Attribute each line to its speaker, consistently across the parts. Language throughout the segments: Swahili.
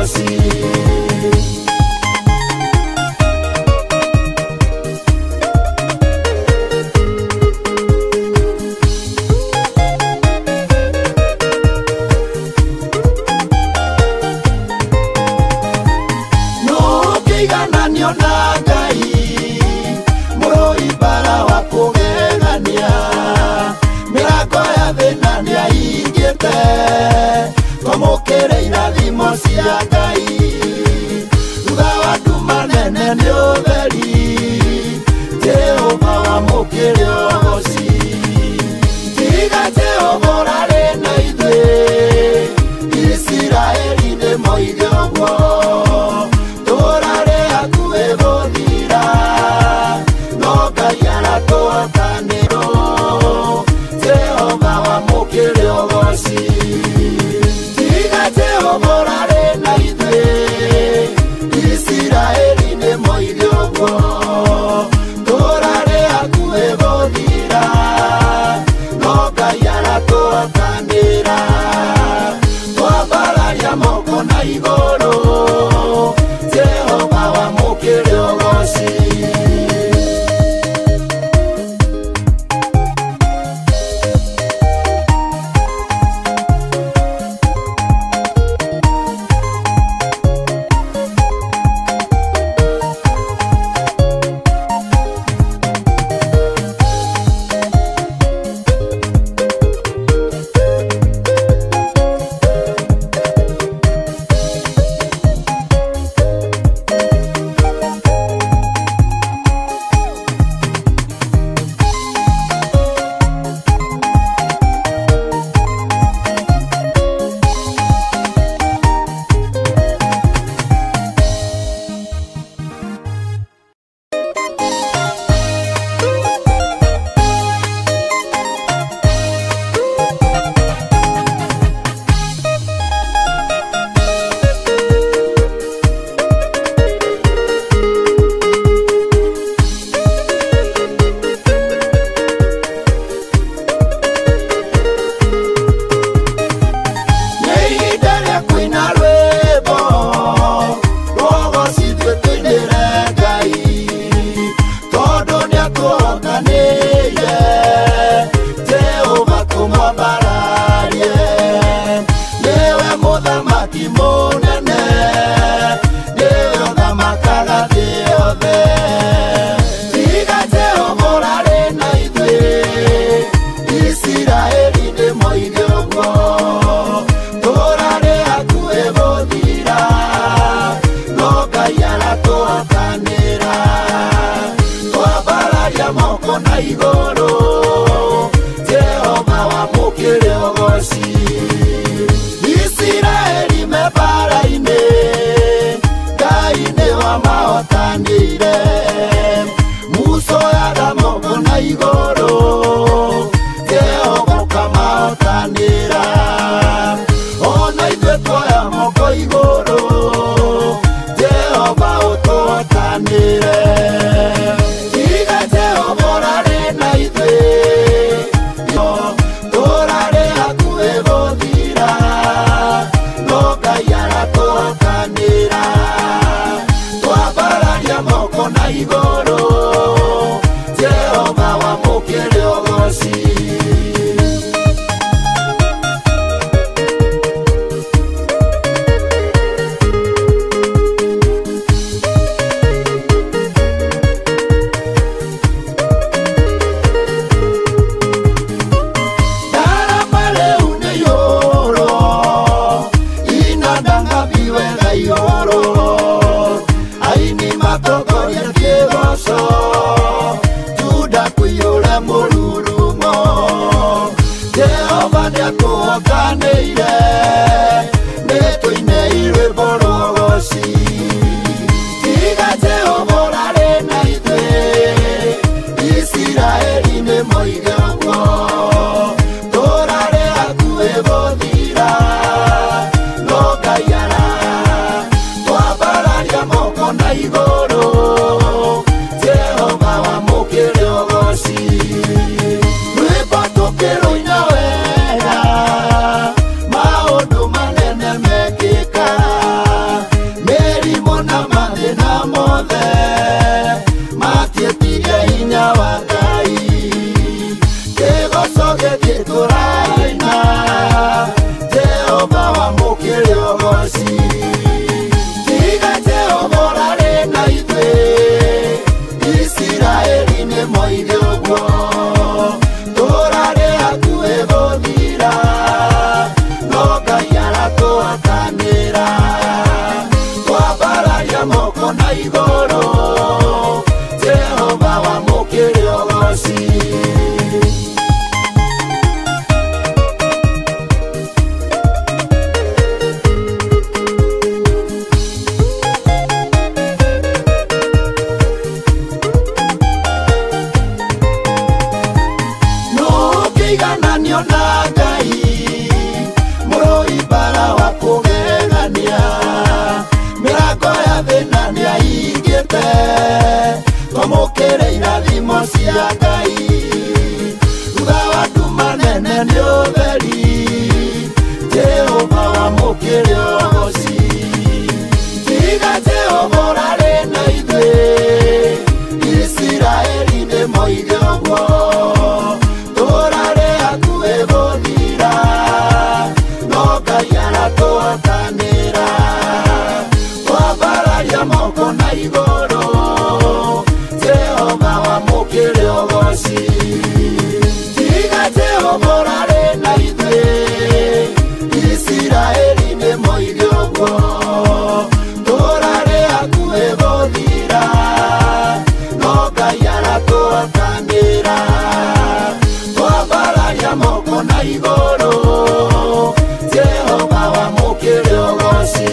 Speaker 1: ũgoci. Nũkĩigananio na Ngai mũrũi bara wa kũgegania, mĩrango ya thĩna nĩahingĩte twamũkĩre irathimo cia Ngai. Thutha wa nduma nene nĩ ũtheri, Jehova wamũkĩre ũgoci. Tiga Jehova ũrarĩ na ithuĩ, Isiraeli nĩmoige ũguo, tũrarĩ hakuhĩ gũthira, no Ngai aratũhotanĩra. Jehova wamũkĩre ũgoci. Tiga Jehova ũrarĩ na ithuĩ, Isiraeli nĩmoige ũguo, tũrarĩ hakuhĩ gũthira, no Ngai aratũhotanĩra. Twambararia moko na igũrũ, Jehova wamũkĩre ũgoci. Isiraeli me bara-inĩ, Ngai nĩ wamahotanĩire. Mucoyaga moko na igũrũ, Jehova ũkamahotanĩra. Ona ithuĩ twoya moko igũrũ, Jehova ũtũhotanĩre. Tiga Jehova ũrarĩ na ithuĩ, tũrarĩ hakuhĩ gũthira, no Ngai aratũhotanĩra. Twambararia moko na igũrũ, Jehova wamũkĩre ũgoci. Jehova nĩatũhotanĩire, nĩtũine rwĩmbo rwa ũgoci. Tiga Jehova ũrarĩ na ithuĩ, Isiraeli nĩmoige ũguo, tũrarĩ hakuhĩ gũthira, no Ngai twambararia moko na igũrũ, Jehova wamũkĩre ũgoci. Rwĩmbo tũkĩrũina wega, maũndũ moko na igoro Jehova wa mukiri ogoci Igananio na Ngai Muroi bara wa kugegania Mĩrango ya thĩna nĩahingĩte Twamũkĩre irathimo cia Ngai Thutha wa nduma nene nĩ ũtheri Jehova wamũkĩre ũgooci Tiga Jehova ũrarĩ na ithuĩ Isiraeli nĩ moige ũguo Twatanĩra twambararia moko na igũrũ Jehova wamũkĩre ũgooci Tiga Jehova ũrarĩ na ithuĩ Isiraeli nĩ moige ũguo tũrarĩ hakuhĩ gũthira no Ngai aratwatanĩra twambararia moko na igũrũ Jehova wamũkĩre ũgooci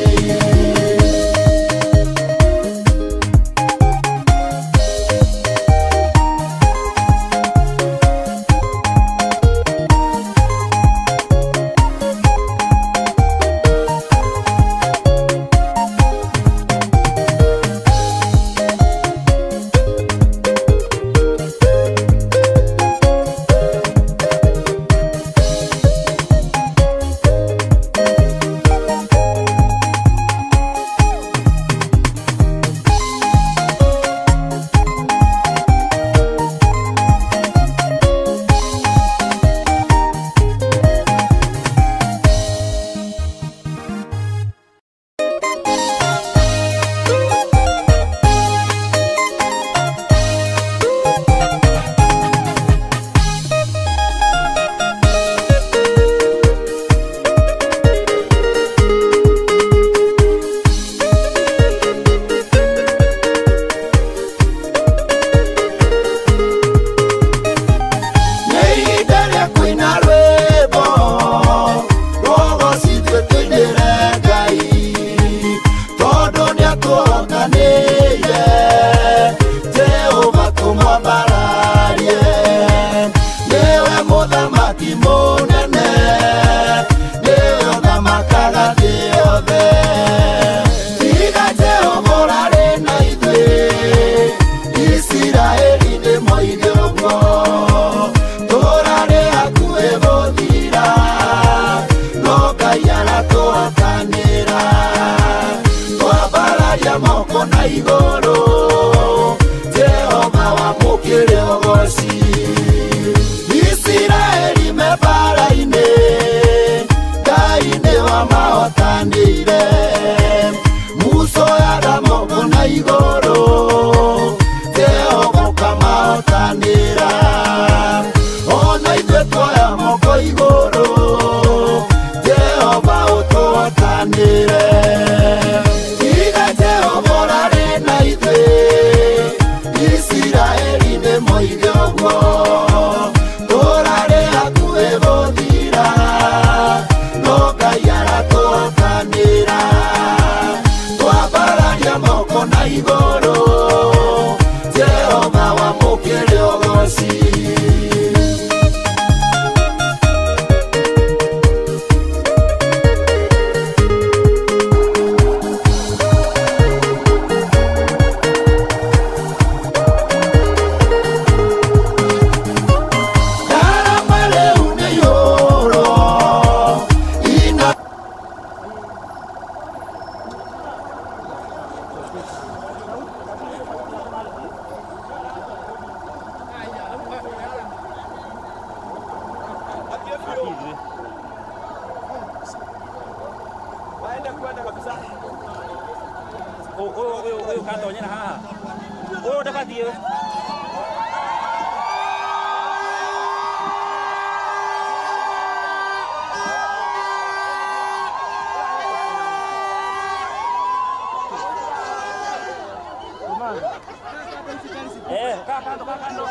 Speaker 2: kando.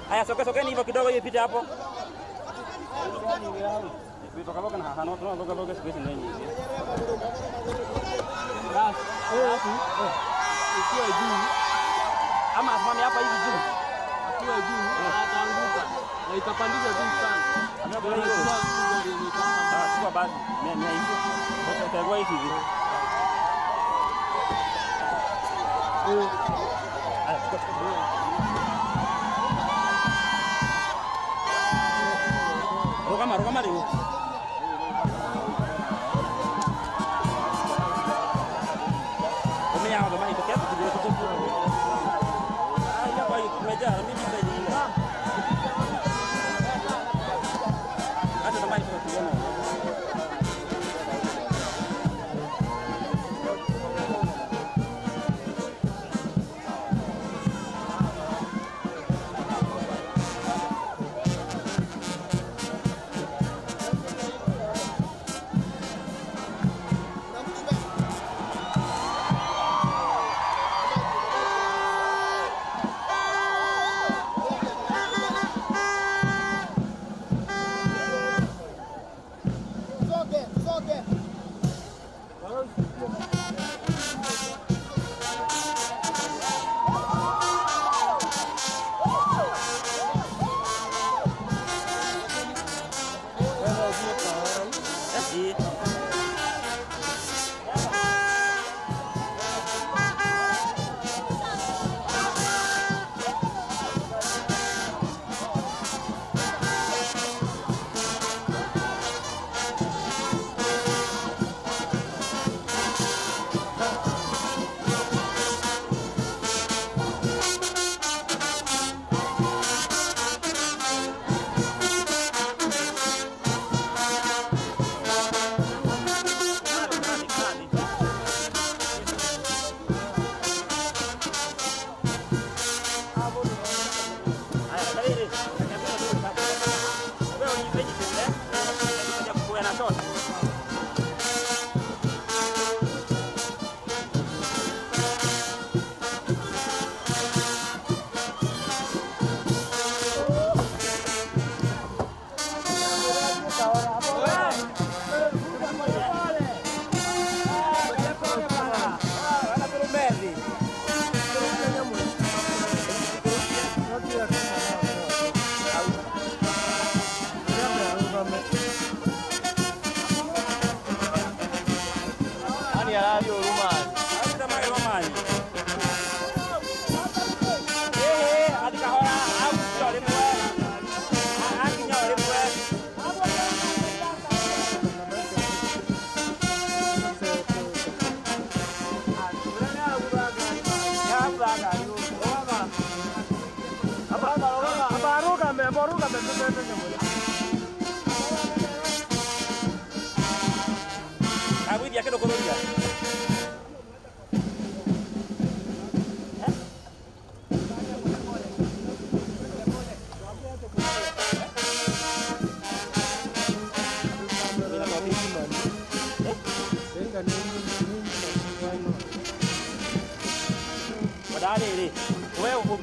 Speaker 2: Haya, sokeni hivyo kidogo hiyo ipite hapo. Vitoka loka na hano tunaloka loka space nini hivi. Bas, ikiwa juu. Ama asimame hapa hivi juu. Ikiwa juu ataanguka. Na itapandisha juu sana. Anabeba hiyo. Chukua basi. Mimi hizo. Utakuwa hivi hivi. Rogama leo. Umeanza kama hiyo kiasi kidogo tu. Hapa kumejaa mimi ndio. Hata kama hiyo tunaona.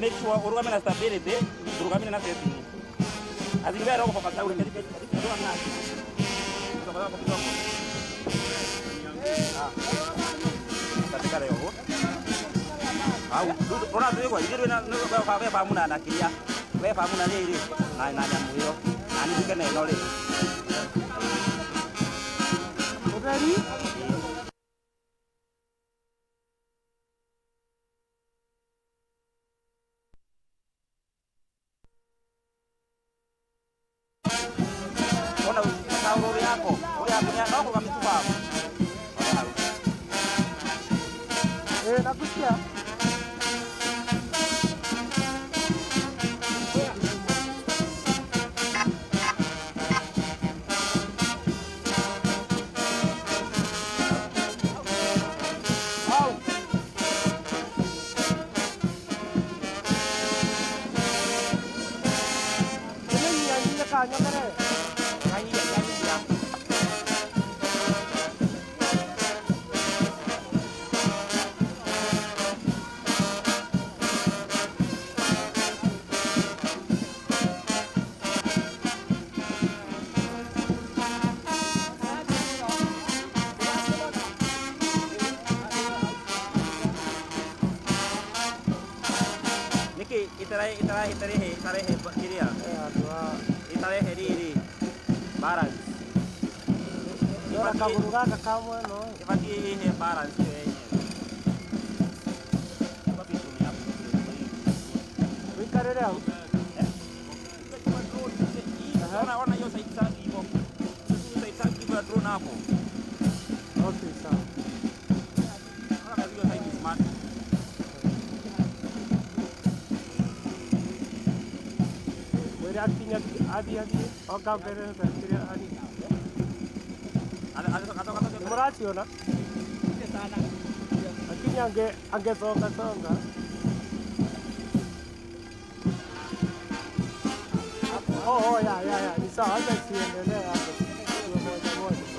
Speaker 2: Make sure urugame na stability, urugame na safety. Azingara roho kwa sababu ndio ndio na. Kutoka hapo kidogo. Katika leo. Au ona ndio kwa ndio na kwa wewe pamuna na kilia. Wewe pamuna ni ile. Na nyamu hiyo. Na ni kile neno ile. Ukari?
Speaker 3: Nakusikia. Ini yang kanya kare. Nyanyi ya.
Speaker 2: balance.
Speaker 3: Ora kavurugaga kamwe no.
Speaker 2: Ibatie ihe balance yo yenyewe. Wapi tuni hapo?
Speaker 3: Wikarere au?
Speaker 2: Ona hiyo side tag hivyo. Side tag hivyo drone hapo.
Speaker 3: Okay, sawa.
Speaker 2: Ona hiyo side smart.
Speaker 3: Wera atinya adi oka mbere kire ani. Murationa? Lakini angesonga. Oh, ya. Ni sawa, hata siendelee hapo. Moja.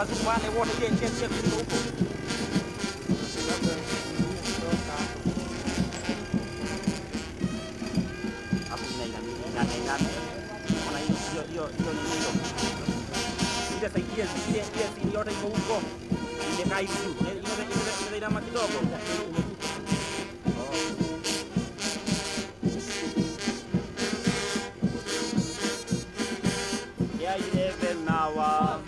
Speaker 2: lazima wale wote check huko. Hapo ina. Ona hiyo ni hiyo. Ile saidia ile yote iko huko. Ile kai tu. Ile ina kidogo. Ya 11 nawa.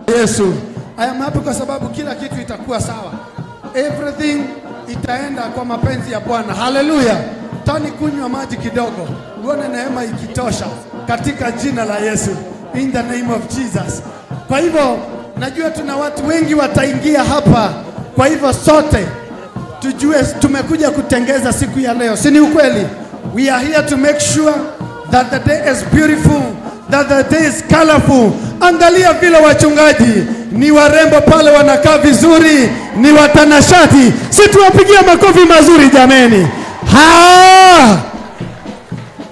Speaker 4: Yesu. I am happy kwa sababu kila kitu itakuwa sawa. Everything itaenda kwa mapenzi ya Bwana. Hallelujah. Tani kunywa maji kidogo. Uone neema ikitosha katika jina la Yesu. In the name of Jesus. Kwa hivyo najua tuna watu wengi wataingia hapa. Kwa hivyo sote tujue tumekuja kutengeza siku ya leo. Si ni ukweli? We are here to make sure that the day is beautiful, that the day is colorful. Angalia vile wachungaji ni warembo pale, wanakaa vizuri, ni watanashati. Si tuwapigia makofi mazuri jameni.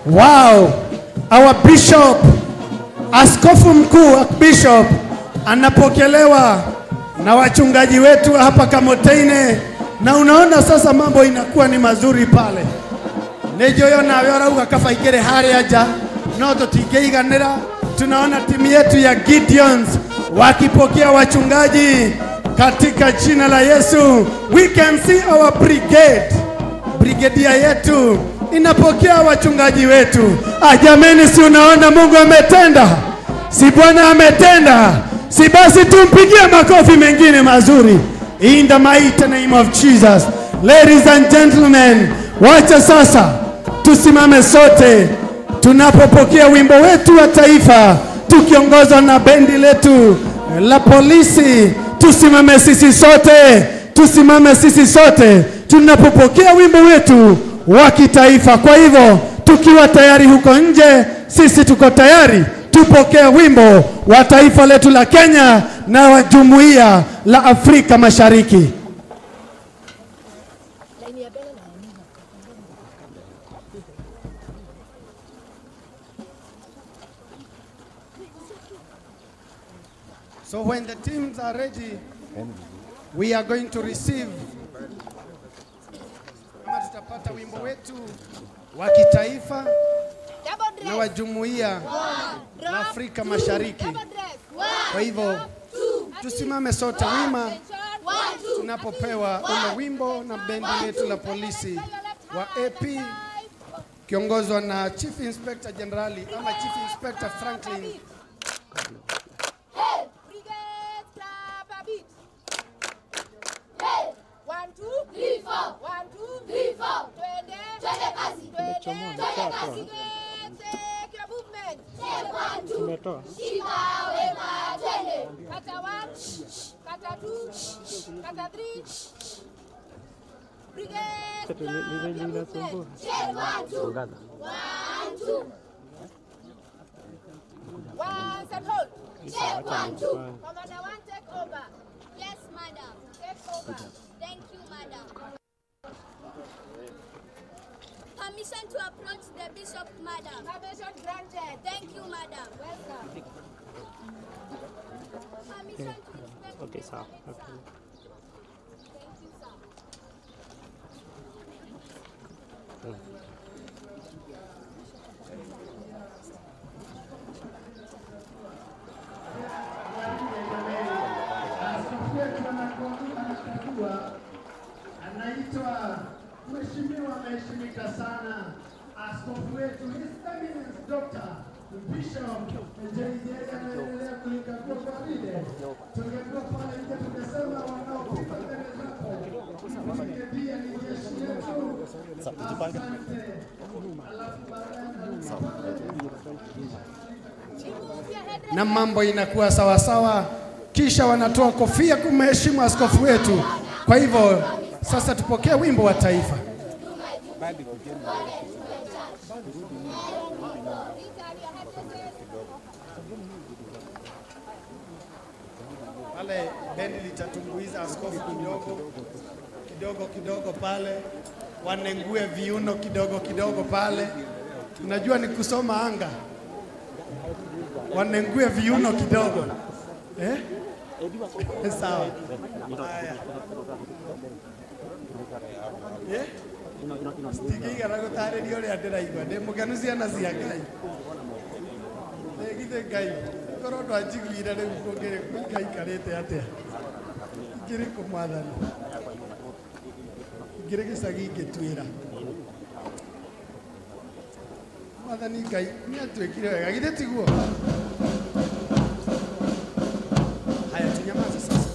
Speaker 4: Wow. Our bishop, askofu mkuu bishop anapokelewa na wachungaji wetu hapa Kamoteine, na unaona sasa mambo inakuwa ni mazuri pale. Nejoyo na yorauga kafaikere hali aja no tutigeiganira. Tunaona timu yetu ya Gideons wakipokea wachungaji katika jina la Yesu. We can see our brigadia yetu inapokea wachungaji wetu. Jameni, si unaona Mungu ametenda? Si Bwana ametenda? Si basi tumpigie makofi mengine mazuri. In the mighty name of Jesus. Ladies and gentlemen, wacha sasa tusimame sote tunapopokea wimbo wetu wa taifa tukiongozwa na bendi letu la polisi. Tusimame sisi sote, tusimame sisi sote tunapopokea wimbo wetu wa kitaifa. Kwa hivyo tukiwa tayari huko nje, sisi tuko tayari tupokee wimbo wa taifa letu la Kenya na wa Jumuiya la Afrika Mashariki. So when the teams are ready, we are going to receive kama tutapata wimbo wetu wa kitaifa na wa Jumuiya la Afrika Mashariki. Kwa hivyo tusimame sote wima tunapopewa ule wimbo na bendi letu la polisi wa AP kiongozwa na Chief Inspector Generali ama Chief Inspector Franklin.
Speaker 5: Once and hold. Check 1, 2. Commander 1, take over. Yes, madam. Take over. Thank you, madam. Permission to approach the bishop, madam. Permission granted. Thank you, madam. Welcome. Permission to inspect. Okay, sir. Okay. Thank you, sir.
Speaker 4: Anaitwa mheshimiwa ameheshimika sana askofu wetu His Eminence Dr. Bishop J.J. anaendelea kulikagua kwa vile tungekuwa pale nje tungesema wanaopita mbele zako pia ni jeshi letu. Asante. Alafu na mambo inakuwa sawa sawa, kisha wanatoa kofia kumheshimu askofu wetu. Kwa hivyo sasa tupokee wimbo wa taifa. Pale bendi litatumbuiza askofu kidogo pale, wanengue viuno kidogo pale. Unajua ni kusoma anga. Wanengue viuno kidogo. Sawa. Haya. Stikiga na gutareria uri andiraigwa ndi muganucia na cia Ngai. Githe Ngai korwo ndwanjiguire riu kungiri kaikarite atia ngiri kumwathani ngiri gicagi ngitwira mwathani Ngai ni atwikire wega githe tiguo. Haya tunyamaze sasa.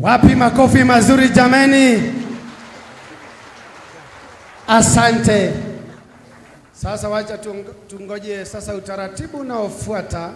Speaker 4: Wapi makofi mazuri jameni? Asante. Sasa wacha tungoje sasa utaratibu unaofuata.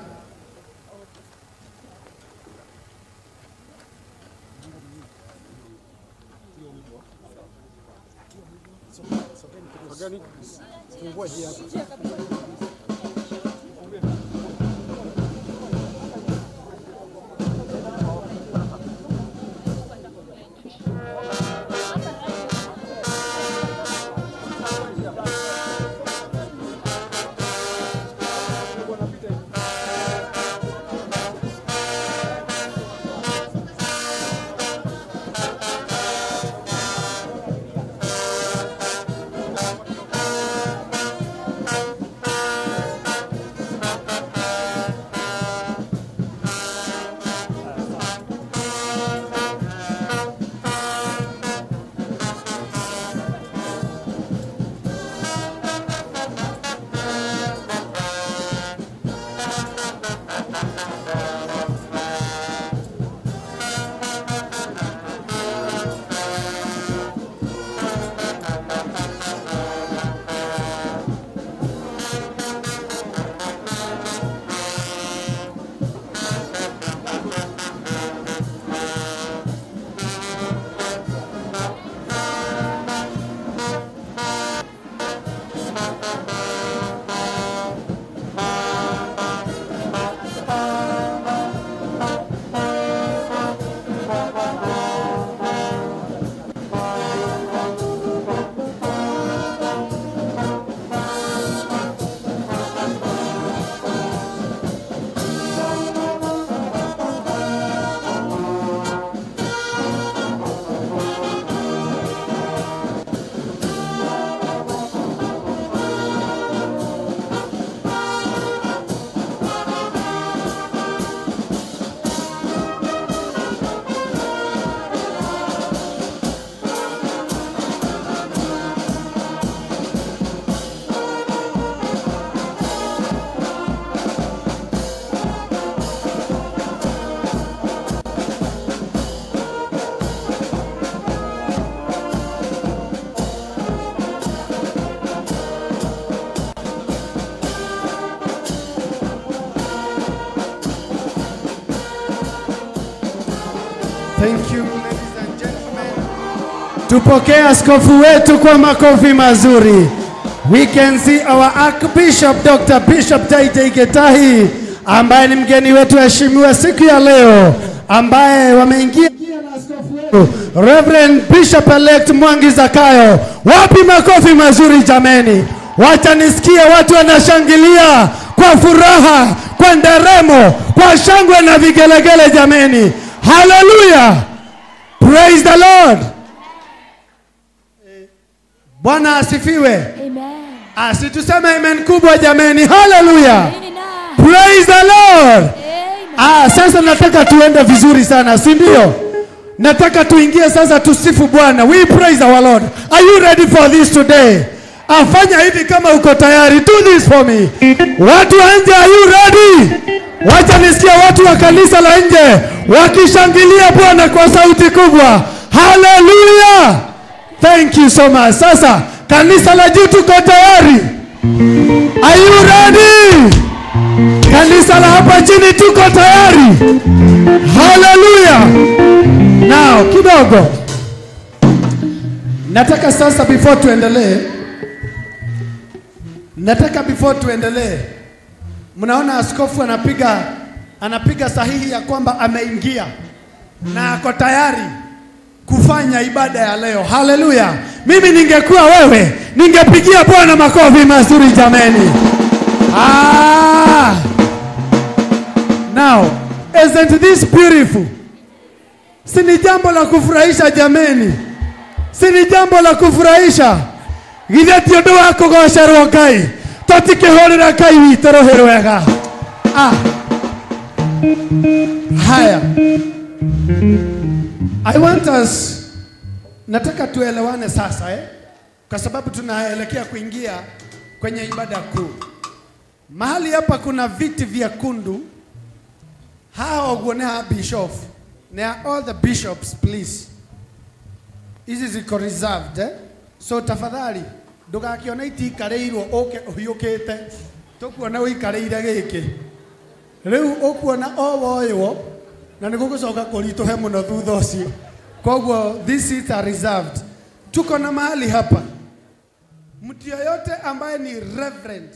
Speaker 4: Thank you, ladies and gentlemen. Tupokee askofu wetu kwa makofi mazuri. We can see our Archbishop Dr. Bishop Taitei Getahi ambaye ni mgeni wetu heshimiwa siku ya leo, ambaye wameingia na askofu wetu Reverend Bishop Elect Mwangi Zakayo. Wapi makofi mazuri jameni? Wacha nisikie watu wanashangilia kwa furaha, kwa nderemo, kwa shangwe na vigelegele jameni. Hallelujah! Praise the Lord! Bwana asifiwe.
Speaker 6: Amen.
Speaker 4: Asituseme amen kubwa jameni. Hallelujah!
Speaker 6: Amen.
Speaker 4: Praise the Lord!
Speaker 6: Amen.
Speaker 4: Sasa nataka tuende vizuri sana, si ndio? Nataka tuingie sasa tusifu Bwana. We praise our Lord. Are you ready for this today? Afanya hivi kama uko tayari. Do this for me. Watu wa nje, are you ready? Wacha nisikia watu wa kanisa la nje wakishangilia Bwana kwa sauti kubwa. Hallelujah! Thank you so much. Sasa kanisa la juu tuko tayari. Are you ready? Kanisa la hapa chini tuko tayari. Hallelujah! Now kidogo nataka sasa before tuendelee, mnaona askofu anapiga sahihi ya kwamba ameingia na ako tayari kufanya ibada ya leo. Hallelujah! Mimi ningekuwa wewe, ningepigia Bwana makofi mazuri jameni. Now, isn't this beautiful? Si ni jambo la kufurahisha jameni? Si ni jambo la kufurahisha? Githeti undu wa kugocerwo Ngai, tutikihurira Ngai witu ruhiru wega. Haya, I want us, nataka tuelewane sasa kwa sababu tunaelekea kuingia kwenye ibada kuu. Mahali hapa kuna viti vyekundu. Hao guoneha bishop. They are all the bishops, please. Hizi ziko reserved. So tafadhali ndugakiona itikareirwo uke uhiukite tukuona uikareire giki riu ukuona o woywo na nigugucoka kurituhe muno thutha ucio koguo these seats are reserved. Tuko na mahali hapa mtu yoyote ambaye ni reverend,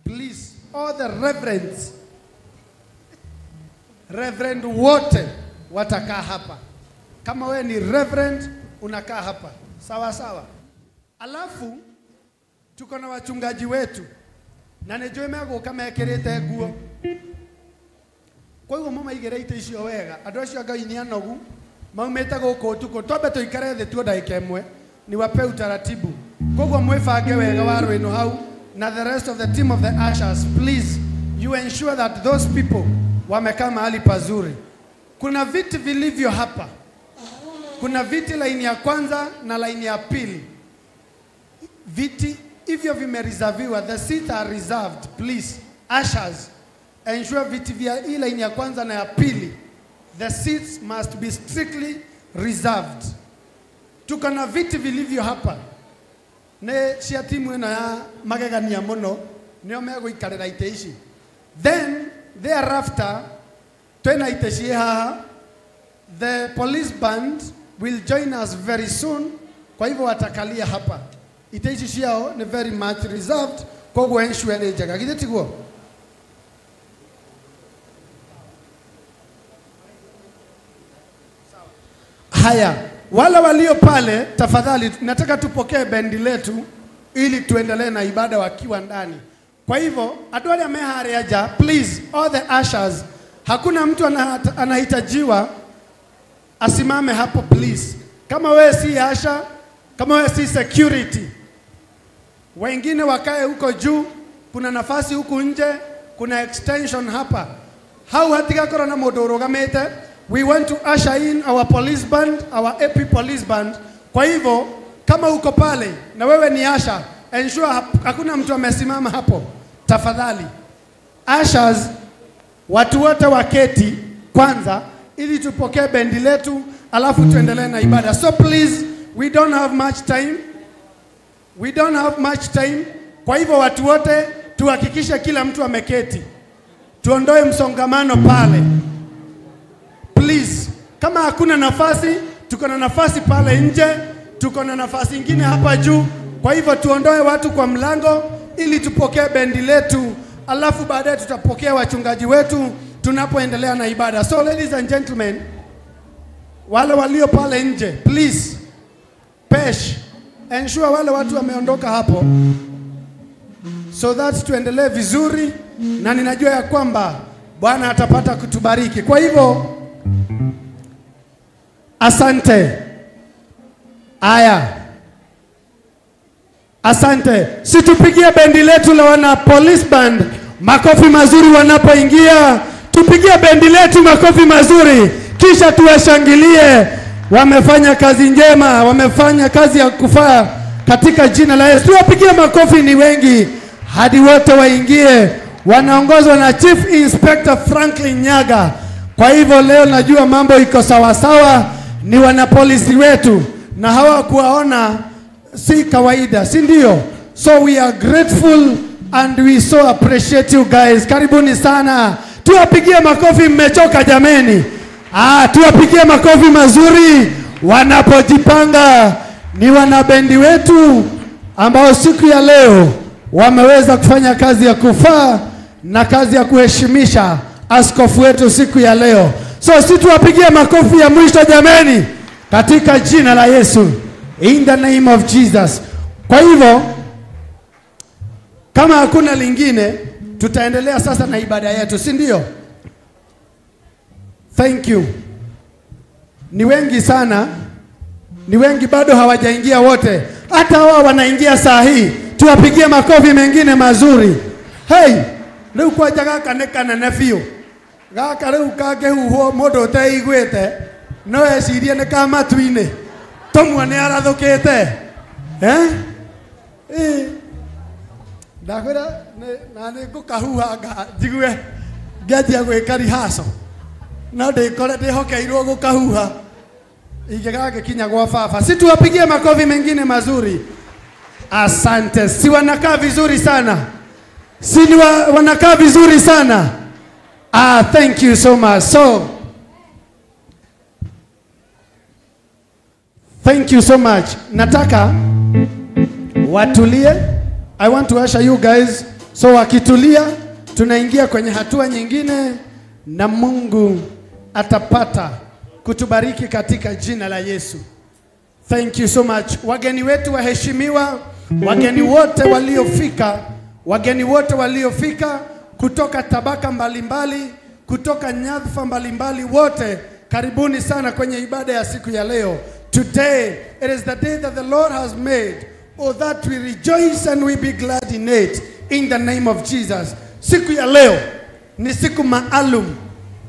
Speaker 4: please, all the reverends, reverend wote watakaa hapa. Kama wewe ni reverend unakaa hapa, sawa sawa. Alafu tuko na wachungaji wetu na nejo meguka mekirite nguo, kwa hiyo mama igereite icio wega andu acio Ngai ni anogu maumite guku tuko twambe tuikare thi tu ndaika imwe ni wape utaratibu. Kwa hiyo mwefange wega wa rwino hau na the rest of the team of the ushers, please you ensure that those people wamekaa mahali pazuri. Kuna viti vilivyo hapa, kuna viti laini ya kwanza na laini ya pili. Viti hivyo vimereserviwa, the seats are reserved. Please ushers, ensure viti vya hii laini ya kwanza na ya pili, the seats must be strictly reserved. Tuko na viti vilivyo hapa ne cia timu ino ya magegania muno nio meguikarira ite ici. Then thereafter twena ite cie haha, the police band will join us very soon, kwa hivyo watakalia hapa. Ite ici ciao ni very much reserved, koguo ensure ni njega githĩ tiguo. Haya, wale walio pale tafadhali nataka tupokee bendi letu ili tuendelee na ibada wakiwa ndani. Kwa hivyo andũ arĩa meharĩa nja, please, all the ushers, hakuna mtu anahitajiwa asimame hapo please. Kama wewe si usher, kama wewe si security, wengine wakae huko juu, kuna nafasi huku nje, kuna extension hapa. Hau hatigakorwo na mũndũ ũrũgamĩte. We want to usher in our police band, our AP police band. Kwa hivyo kama uko pale na wewe ni usher, ensure hakuna mtu amesimama hapo tafadhali. Ushers, watu wote waketi kwanza ili tupokee bendi letu alafu tuendelee na ibada. So please, we don't have much time. We don't have much time. Kwa hivyo watu wote tuhakikishe kila mtu ameketi. Tuondoe msongamano pale. Please, kama hakuna nafasi, tuko na nafasi pale nje, tuko na nafasi nyingine hapa juu. Kwa hivyo tuondoe watu kwa mlango ili tupokee bendi letu, alafu baadaye tutapokea wachungaji wetu tunapoendelea na ibada. So ladies and gentlemen, wale walio pale nje, please, pesh, ensure wale watu wameondoka hapo so that tuendelee vizuri, na ninajua ya kwamba Bwana atapata kutubariki. Kwa hivyo asante. Aya, asante. Situpigie bendi letu la wana police band makofi mazuri wanapoingia. Tupigie bendi letu makofi mazuri, kisha tuwashangilie. Wamefanya kazi njema, wamefanya kazi ya kufaa katika jina la Yesu. Tuwapigie makofi, ni wengi hadi wote waingie. Wanaongozwa na Chief Inspector Franklin Nyaga. Kwa hivyo leo najua mambo iko sawa sawa, ni wanapolisi wetu na hawa kuwaona si kawaida, si ndio? So we are grateful and we so appreciate you guys. Karibuni sana. Tuwapigie makofi, mmechoka jameni. Tuwapigie makofi mazuri wanapojipanga. Ni wanabendi wetu ambao siku ya leo wameweza kufanya kazi ya kufaa na kazi ya kuheshimisha askofu wetu siku ya leo. So si tuwapigie makofi ya mwisho jameni, katika jina la Yesu, in the name of Jesus. Kwa hivyo kama hakuna lingine, tutaendelea sasa na ibada yetu, si ndio? Thank you. Ni wengi sana, ni wengi bado hawajaingia wote. Hata wao wanaingia saa hii. Tuwapigie makofi mengine mazuri. Hey, leo kwa jaga kanekana na fio. Gaka leo kage huo modo taigwete. No esirie ne kama twine. Tomwane arathokete. Ndakwira na ne gukahuanga jigwe ngedia gwikari haso. Na ndikore ndihokeirwo gukahuha. Ingegage kinya gwa baba. Si tuwapigie makofi mengine mazuri. Asante. Si wanakaa vizuri sana? Si wanakaa vizuri sana? Thank you so much. So, thank you so much. Nataka watulie. I want to usher you guys. So wakitulia, tunaingia kwenye hatua nyingine na Mungu atapata kutubariki katika jina la Yesu. Thank you so much. Wageni wetu waheshimiwa, wageni wote waliofika kutoka tabaka mbalimbali, kutoka nyadhifa mbalimbali, wote karibuni sana kwenye ibada ya siku ya leo. Today, it is the day that the Lord has made. Oh, that we rejoice and we be glad in it. In the name of Jesus. Siku ya leo ni siku maalum,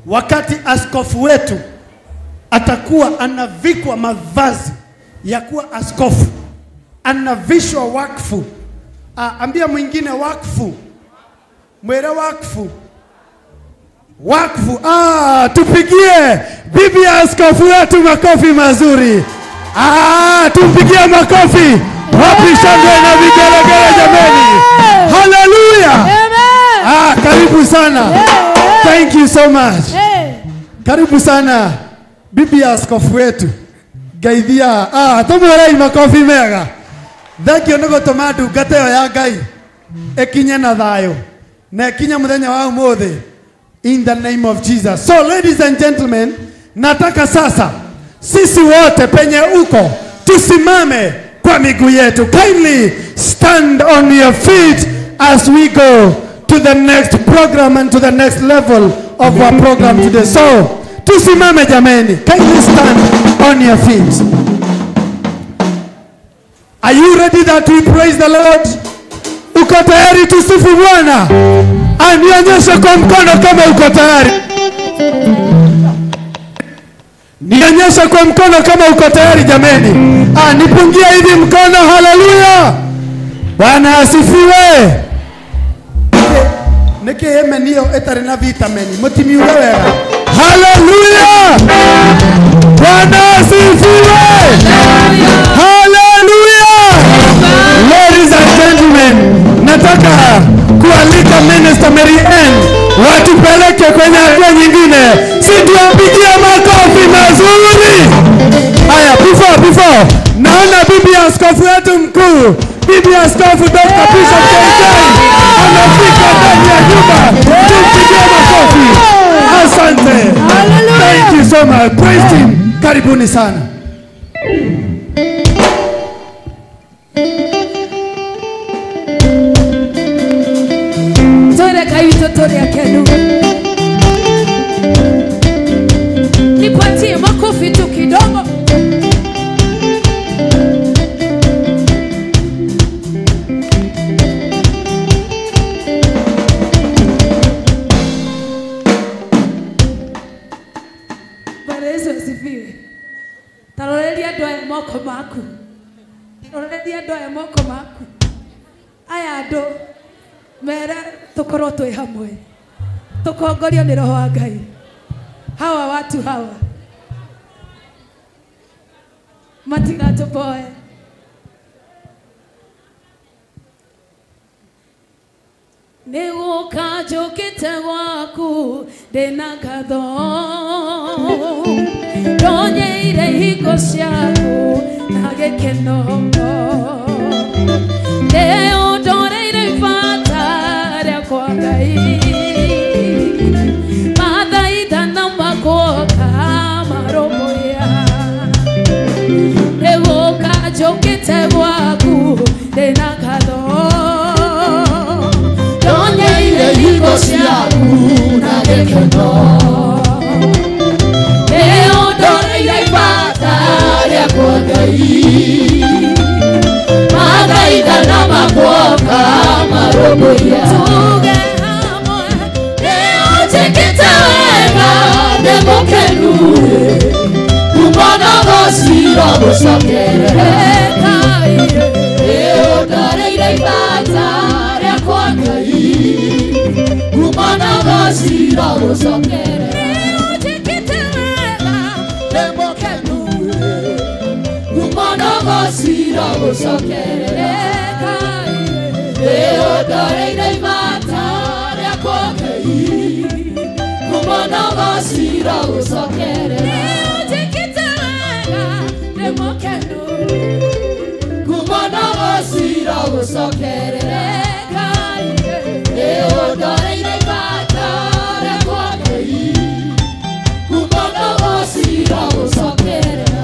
Speaker 4: wakati askofu wetu atakuwa anavikwa mavazi ya kuwa askofu, anavishwa wakfu. Ambia mwingine wakfu, mwere wakfu, wakfu. Tupigie bibi askofu wetu makofi mazuri. Tumpigie makofi. Wapi shangwe na vigelegele jameni. Hallelujah. Karibu sana. Thank you so much. Karibu sana bibi askofu wetu. Gaithia. Tumurei makofi mega. Thank you nugo tomadu gateo ya Ngai. Ekinye na thayo. Na ekinya muthenya wa umuthi. In the name of Jesus. So ladies and gentlemen, nataka sasa sisi wote penye uko tusimame kwa miguu yetu. Kindly stand on your feet as we go to the next program and to the next level of our program today. So tusimame jameni. Kindly stand on your feet. Are you ready that we praise the Lord? Uko tayari tusifu Bwana? Nionyeshe kwa mkono kama uko tayari. Nionyeshe kwa mkono kama uko tayari jameni. Nipungie hivi mkono. Hallelujah. Bwana asifiwe. Niki niyo etare na vitamini. Mutimi wega. Hallelujah. Bwana asifiwe. Hallelujah. Ladies and gentlemen, nataka kualika Minister Mary Ann watupeleke kwenye hatua nyingine. Situwapigie makofi mazuri. Haya, before naona bibi askofu wetu mkuu, bibi askofu Dr. Bishop KK anafika ndani ya nyumba. Tupigie makofi. Asante. Thank you so much. Praise team. Karibuni sana.
Speaker 6: Toria kenu. Nipatie makofi tu kidogo. Bwana Yesu asifiwe. Taroreria ndoa moko maku. Taroreria ndoa moko maku. Aya ndo mera tukorwo twi hamwe tukongorio ni roho wa Ngai. Hawa watu hawa matigatuboe. Niguka njukite gwaku ndina ngatho ndonyeire hingo ciaku na gikeno ndeondoreire ibata riakwa Ngai mathaitha na makoka maromoya niguka njukite gwaku ndina ngatho hingo ciaku na gikeno ndeondoreire ibata riakwa Ngai mathaitha na makoka maromoya tuge hamwe ndeonjĩkĩte wega ndĩmũkenu kumana gũcira gũcokerera ndeondoreire ibata riakwa Ngai kumana gũcira gũcokerera ndeonjĩkĩte wega ndĩmũkenu kumana gũcira gũcokerera
Speaker 1: ndoreire imata rĩa kwakei kumona gocira gũcokerera
Speaker 6: Nĩũnjĩkĩte wega ndĩ mũkenu
Speaker 1: kumona gocira gũcokerera nĩũndoreire imata rĩa kwakei kumona gocira gũcokerera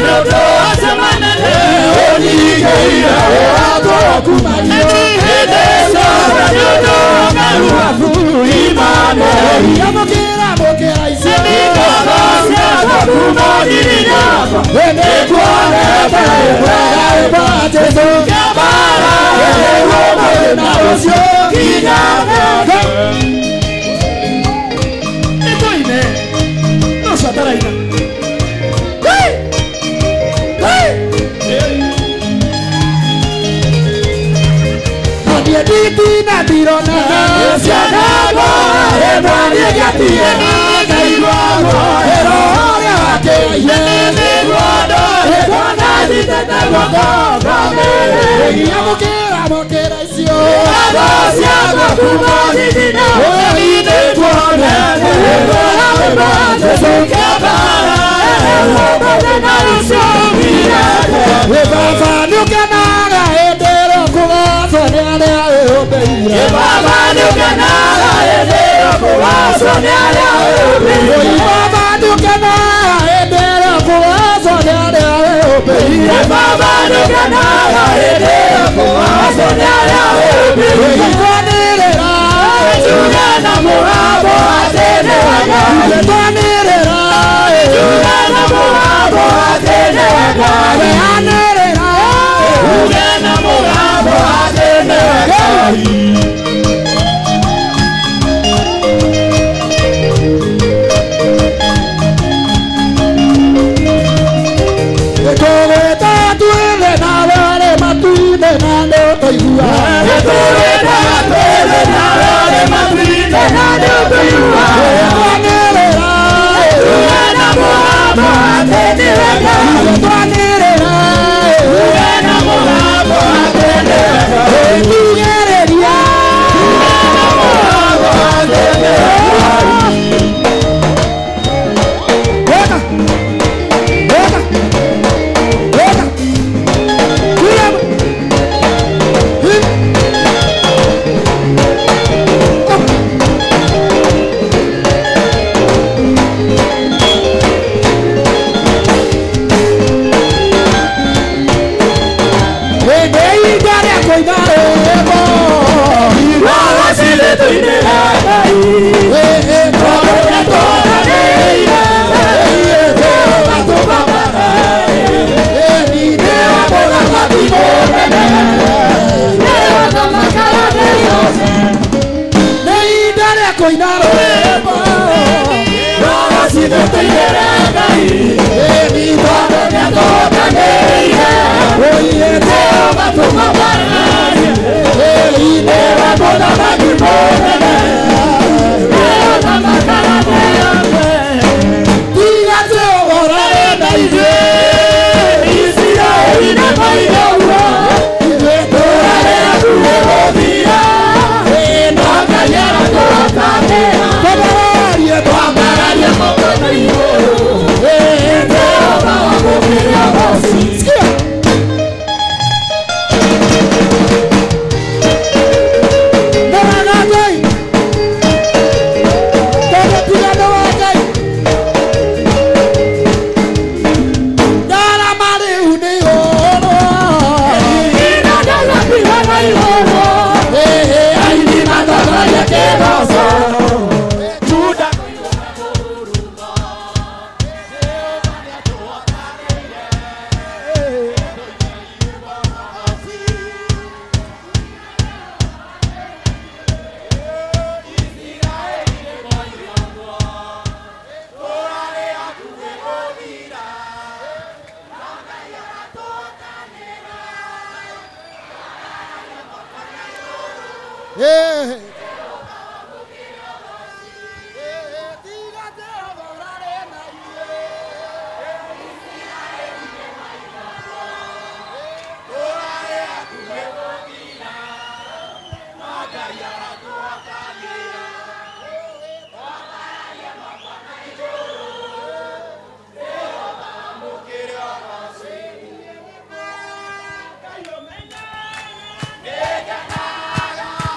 Speaker 1: Nyoto asemanele Onikeira Oako kumayo Edesa Nyoto Meruafu Imane Yamokera Mokera Isi Nikaba Siaka Kumadina Enekwane Bae Batezo Kabara Ewo Narosio Kinyaga Eto ine No satara ina Dina dirona sianago emani gatie gaiguago erore ake yene guado ekona ditete guado bame yamukera isio abasiago kumoni dina ine guado erore bate sokabara erore narusho mirage ebaba nukanaga edero kugaso nere Baba Nukana, Edero Kuwaso, Nara, Baba Nukana, Edero Kuwaso, Nara, Baba Nukana, Edero Kuwaso, Nara, Ikonira, Jugana Murabo, Atenega, Ikonira, Jugana Murabo, Atenega, Atenega, Jugana Murabo, Atenega.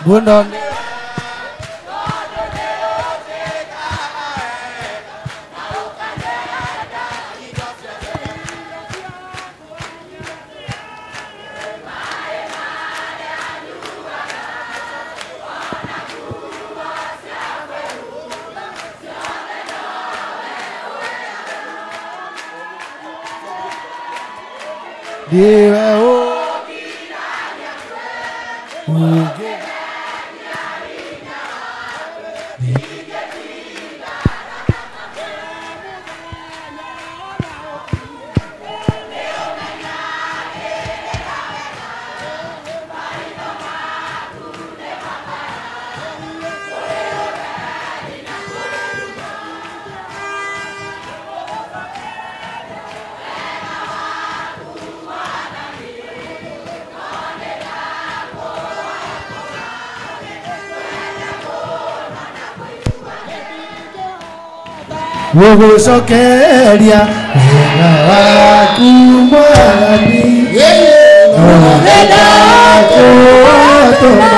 Speaker 3: Bundong.
Speaker 4: ndiwe Wogucokeria wega waku Mwathani, nonenda kũwatũma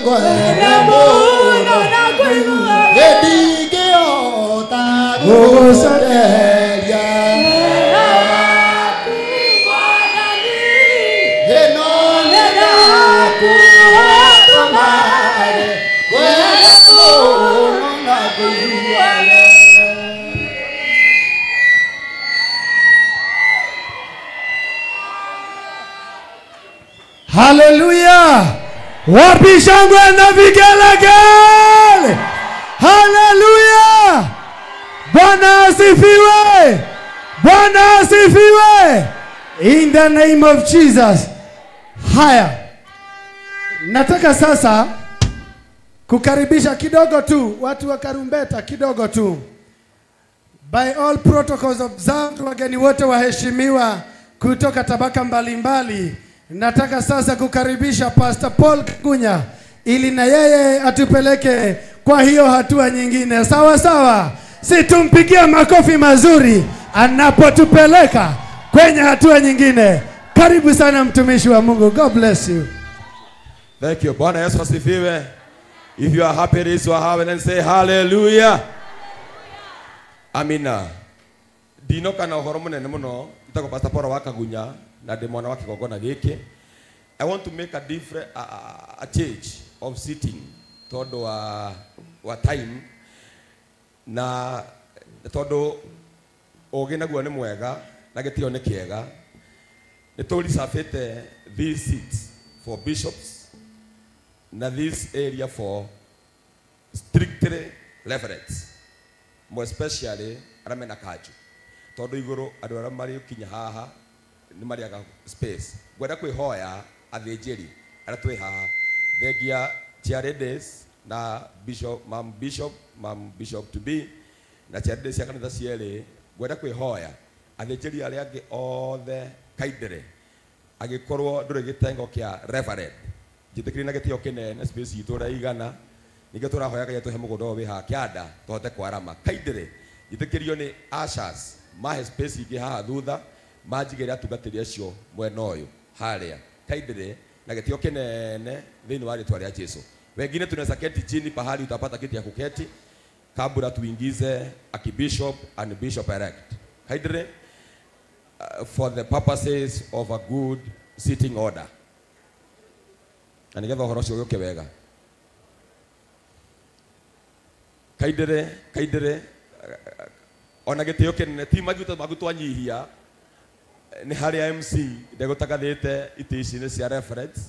Speaker 4: ngwenda mũno na kũigua ndingĩhota gũgũcokeria wega waku Mwathani, nonenda kũwatũma ngwenda mũno na kũigua. Haleluya! Wapi shangwe na vigelegele? Haleluya! Bwana asifiwe! Bwana asifiwe! In the name of Jesus. Haya, nataka sasa kukaribisha kidogo tu watu wa Karumbeta, kidogo tu. By all protocols observed, wageni wote waheshimiwa kutoka tabaka mbalimbali, nataka sasa kukaribisha Pastor Paul Kunya ili na yeye atupeleke kwa hiyo hatua nyingine. Sawa sawa, si tumpigia makofi mazuri anapotupeleka kwenye hatua nyingine. Karibu sana mtumishi wa Mungu. God bless you.
Speaker 7: Thank you. Bwana Yesu asifiwe. If you are happy, raise your hand and say hallelujah. Amina. Dino kana uhoro munene muno itako Pastor Paul wa Kagunya na de mwana wake kogona giki. I want to make a different a change of sitting todo wa time na todo ogena gwa ni mwega na getio ni kiega. Ni tori safete these seats for bishops na this area for strictly reverends, more especially aramena kaju todo igoro adora mari kinya haha ni mari aga space gwenda kwihoya athĩnjĩri ara twi haha thegia charities na mam bishop to be na charities ya kanitha ciere gwenda kwihoya athĩnjĩri aria angi othe kaindere agikorwo ndure gitengo kia reverend jitikiri na gitio kinene space itu raigana nige turahoya Ngai atuhe mugondo wi ha kianda tohote kwarama kaindere jitikirio ni ushers mahe space ingi haha thutha majigere atungatiri acio mwena uyu haria kaindere na gitio kinene thini wa ritwa ria Jesu. Wengine tunaweza keti chini pahali utapata kiti ya kuketi kabla tuingize akibishop and bishop elect. Kaindere for the purposes of a good sitting order. Anigetha horo cio gioke wega. Kaindere ona gitio kinene ti magutu anyihia ni hari MC ndegutagathite itici-ini cia reference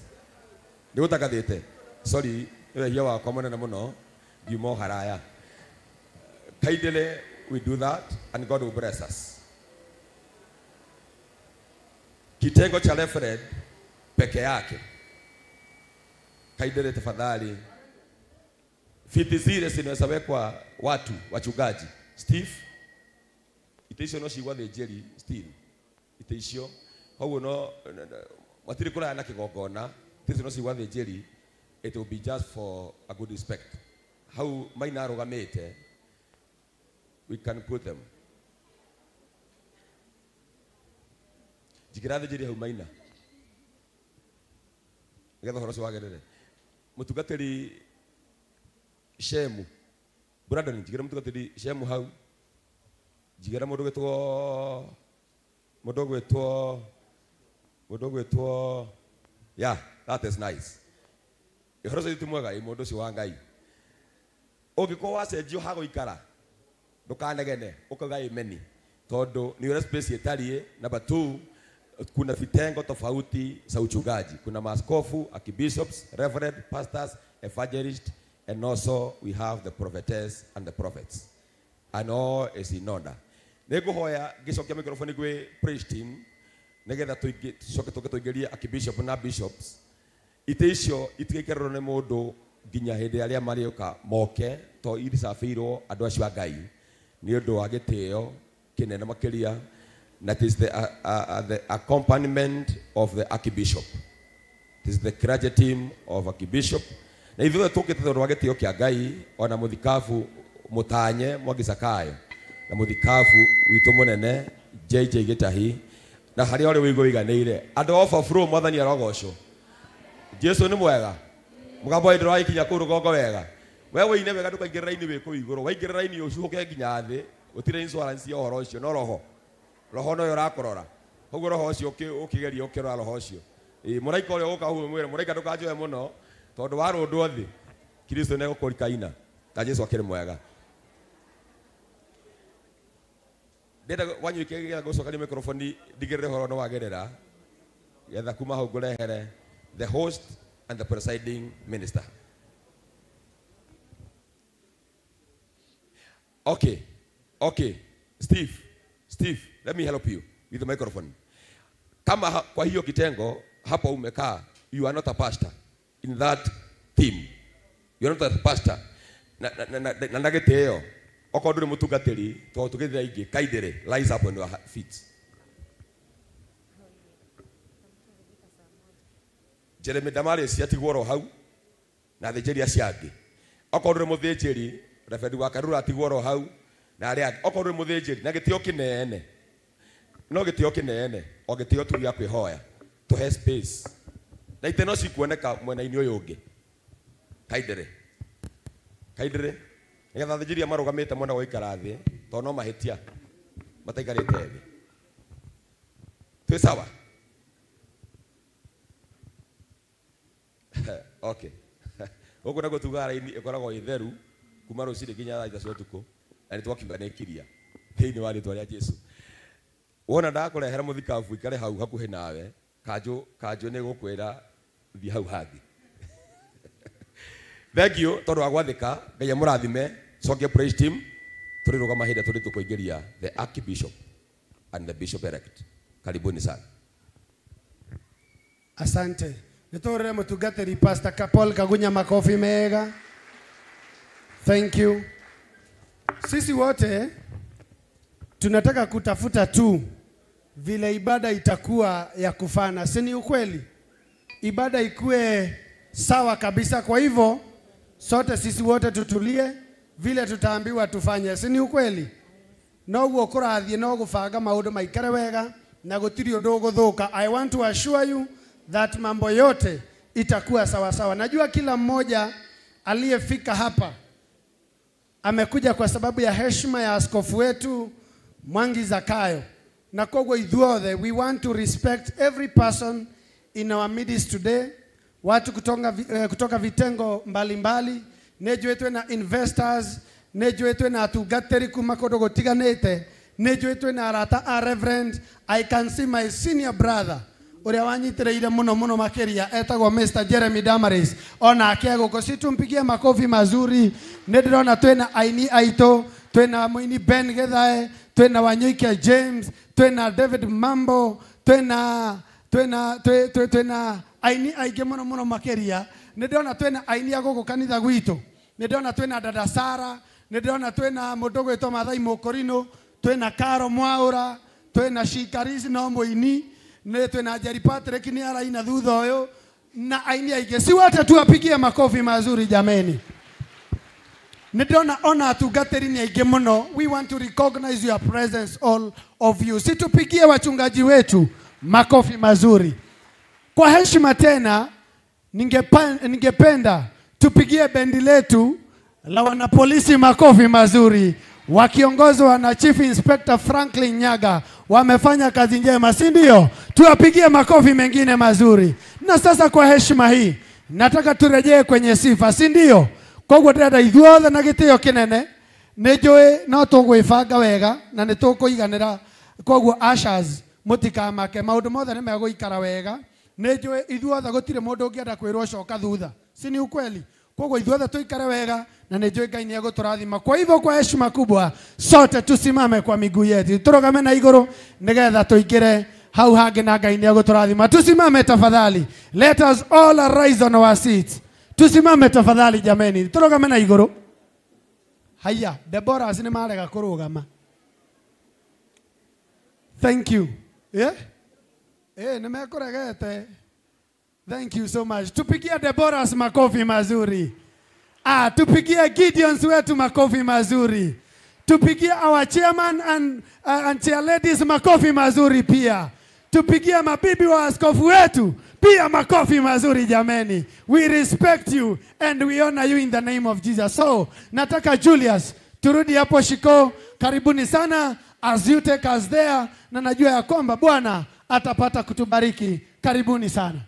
Speaker 7: ndegutagathite sorry hiya wa komone na muno ngimo haraya. Kaindere we do that and God will bless us. Kitengo cha reference peke yake kaindere tafadhali fiti zile zinaweza wekwa watu wachungaji Steve iticio no cigwa thĩnjĩri still iticio hau no matiri kura na kigongona iticio no cigwa thĩnjĩri. It will be just for a good respect. Hau maina arugamite we can put them jikira thĩnjĩri hau maina ngetha horo cio wagerere mutungatĩri Shemu Brandon jikira mutungatĩri Shemu hau jigera mundu gwetwo yeah, that is nice. Ihoro cio timwega i mundu cio wa Ngai ungiko wacenjio ha guikara ndukanegene ukauga imeni tondu ni ure space etarie. Number 2 kuna vitengo tofauti za uchungaji. Kuna maaskofu, archbishops, reverend, pastors, evangelists, and also we have the prophetess and the prophets. And all is in order. Nego hoya gicokia microphone gwe praise team negetha tucoke tuingirie archbishop na bishops. Ite icio itigekerwo ne mundu nginya hindi aria marioka moke to irisafirwo andu acio a Ngai ni undu wa gitio kinene makiria. That is the accompaniment of the archbishop. This is the clergy team of archbishop. Na ithuĩ tukite tondu wa gitio kia Ngai ona muthikabu mutanye mwagisakayo na muthikabu witu munene JJ Gitahi na hari ori wigo iganĩire andu overflow mwathani arogocwo. Jesu ni mwega mugambo ndĩrwa ikinya kũu rũgongo wega wewe ine wega ndũkaingĩrĩra ini wĩ kũu igũrũ waingĩrĩra ini ũcuke nginya thĩ ũtire insurance ya ũhoro ũcio no roho no ũrakorora koguo roho ũcio ũkĩgeria ũkĩrora roho ũcio mũraika ũrĩa ũkahume mwĩre mũraika ndũkanjoe mũno tondũ warũndwo thĩ Kristo nĩ egũkũrikaina ta Jesu akĩrĩ mwega. Ndenda wanyu ikigeria gũcokaria microphone ndigĩrĩre ũhoro no wagerera getha kuma hau ngũrehere the host and the presiding minister. Okay. Steve, let me help you with the microphone. Kama kwa hiyo kitengo hapa umekaa, you are not a pastor in that team. You are not a pastor. Na nagiteo. Oko ndure mutungatiri, to tugithira ingi kaidere, rise up on your feet. Jeremy Damaris yatigworo hau na thĩnjĩri acio angĩ. Oko ndure muthĩnjĩri, Reverend wa Karura atigworo hau na arĩa angĩ. Oko ndure muthĩnjĩri na gĩtĩo kĩnene. No gĩtĩo kĩnene, o gĩtĩo tu gĩa kwĩhoya. Tũhe space. Na iteno cikuoneka mwena-inĩ ũyũ ũngĩ. Kaidere. Nĩgetha thĩnjĩri marũgamĩte mwena wa ikara thĩ, tondũ no mahĩtia mataikarĩte thĩ. Twĩ sawa? Okay. Huko nako tugara ini ikoragwo itheru kuma ruciri nginya thaa ithatũ ũtukũ na nĩ twakiuganĩkiria thĩinĩ wa rĩĩtwa rĩa Jesu. Wona ndakũrehera mũthikabu ikare hau hakuhĩ nawe kanjũ nĩ gũkwĩra thiĩ hau hangĩ. Thank you tondũ wa gwathĩka Ngai amũrathime. Cokia praise team tũrĩrũgama hĩndĩ tũrĩ tũkũingĩria the archbishop and the bishop elect. Karibuni sana.
Speaker 4: Asante. Nitorere mutungatiri Pastor Paul Kagunya makofi mega. Thank you. Sisi wote tunataka kutafuta tu vile ibada itakuwa ya kufana. Si ni ukweli? Ibada ikue sawa kabisa. Kwa hivyo sote sisi wote tutulie vile tutaambiwa tufanye. Si ni ukweli? No gukurathie no gubanga maundu maikare wega na gutiri undu guthuka. I want to assure you that mambo yote itakuwa sawa sawa. Najua kila mmoja aliyefika hapa amekuja kwa sababu ya heshima ya askofu wetu Mwangi Zakayo. Na kwa ithuothe we want to respect every person in our midst today. Watu kutoka vitengo mbalimbali, nejuetwe na investors, nejuetwe na atungatĩri kuma kũndũ gũtiganĩte, nejuetwe na arata a reverend. I can see my senior brother uria wanyitĩrĩire muno makiria etagwo Mr. Jeremy Damaris. Ona akegũkũ situmpigie makofi mazuri. Nĩndĩrona twĩna aini aitũ, twĩna mũini Ben Gethae, twĩna Wanyuikia James, twĩna David Mambo, twĩna aini aingĩ muno makiria. Nĩndĩrona twĩna aini a gũkũ kanitha gwitũ. Nĩndĩrona twĩna Dada Sara, nĩndĩrona twĩna mũndũ gwĩtwo Mathai Mũkũrinũ, twĩna Karo Mwaũra, twĩna Shikarizi no mũini, twĩna Jerry Patrick ni araina thutha ũyũ na aini aingĩ. Si wote tuwapigie makofi mazuri jameni. Nĩndĩrona ona atungatĩri ni aingĩ muno. We want to recognize your presence, all of you. Si tupigie wachungaji wetu makofi mazuri. Kwa heshima tena ningependa tupigie bendi letu la wanapolisi makofi mazuri wakiongozwa na Chief Inspector Franklin Nyaga. Wamefanya kazi njema, si ndio? Tuwapigie makofi mengine mazuri. Na sasa kwa heshima hii nataka turejee kwenye sifa, si ndio? Koguo ndĩrenda ithuothe na gĩtĩo kĩnene nĩnjũĩ no tũgwĩbanga wega na nĩtũkũiganĩra. Koguo ushers Mũtikamake maũndũ mothe nĩ megũikara wega. Nĩ njũĩ ithuothe gũtirĩ mũndũ ũngĩenda kwĩrwo coka thutha. Si ni ukweli? Kwa ithuothe tuikare wega na nĩ njũĩ Ngai nĩ egũtũrathima. Kwa hivyo kwa heshima kubwa sote tusimame kwa miguu yetu. Turogame na igũrũ nĩgetha tuingĩre hau hangĩ na Ngai nĩ egũtũrathima. Tusimame tafadhali. Let us all arise on our seats. Tusimame tafadhali jameni. Turogame na igũrũ. Haya, Deborah nĩ marega kũrũgama. Thank you. Yeah? Nimekuregete. Thank you so much. Tupigie Deborah makofi mazuri. Tupigie Gideon's wetu makofi mazuri. Tupigie our chairman and chair ladies makofi mazuri pia. Tupigie mabibi wa askofu wetu pia makofi mazuri jameni. We respect you and we honor you in the name of Jesus. So, nataka Julius, turudi hapo shiko. Karibuni sana as you take us there. Na najua ya kwamba Bwana atapata kutubariki. Karibuni sana.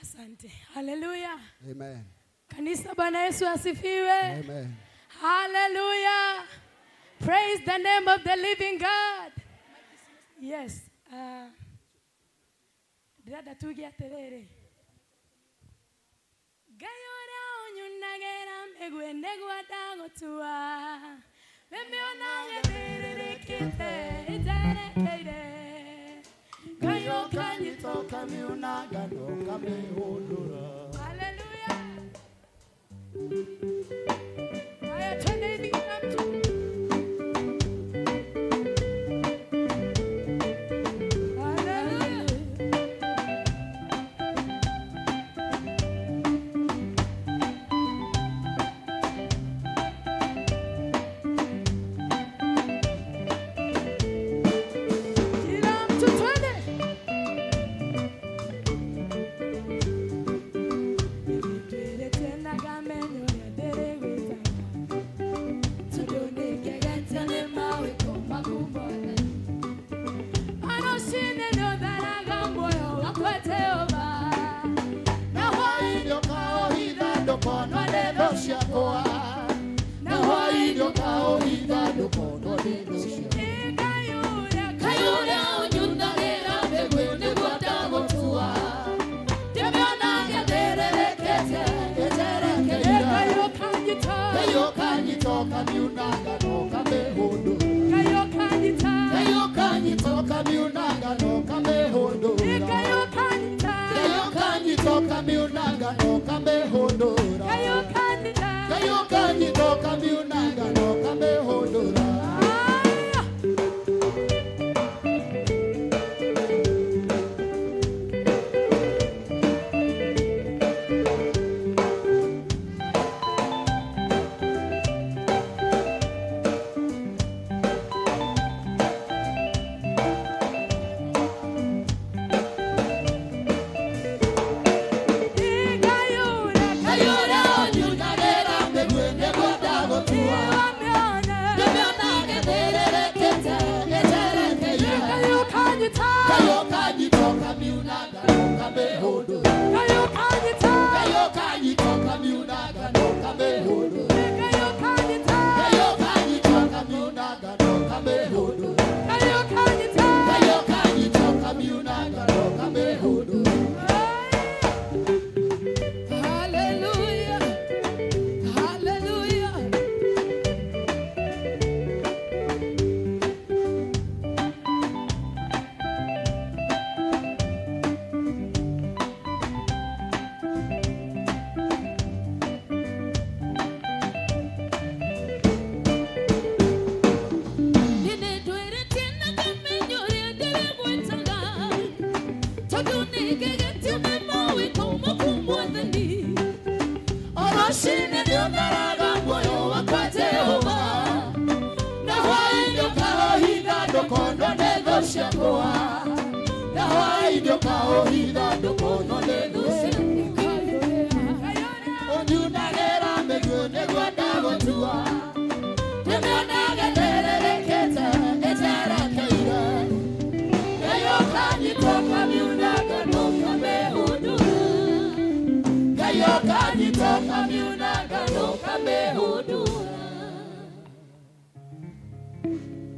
Speaker 6: Asante. Hallelujah.
Speaker 1: Amen.
Speaker 6: Kanisa Bwana Yesu asifiwe.
Speaker 1: Amen.
Speaker 6: Hallelujah. Praise the name of the living God. Yes. Dada tugi aterere. Gayora unyunagera megwende gwadagotua. Memeona gaterere kite itarekeire.
Speaker 1: Gayo kanyitoka miunaga no kamehundura.
Speaker 6: Hallelujah. Aya twende hivi kamtu.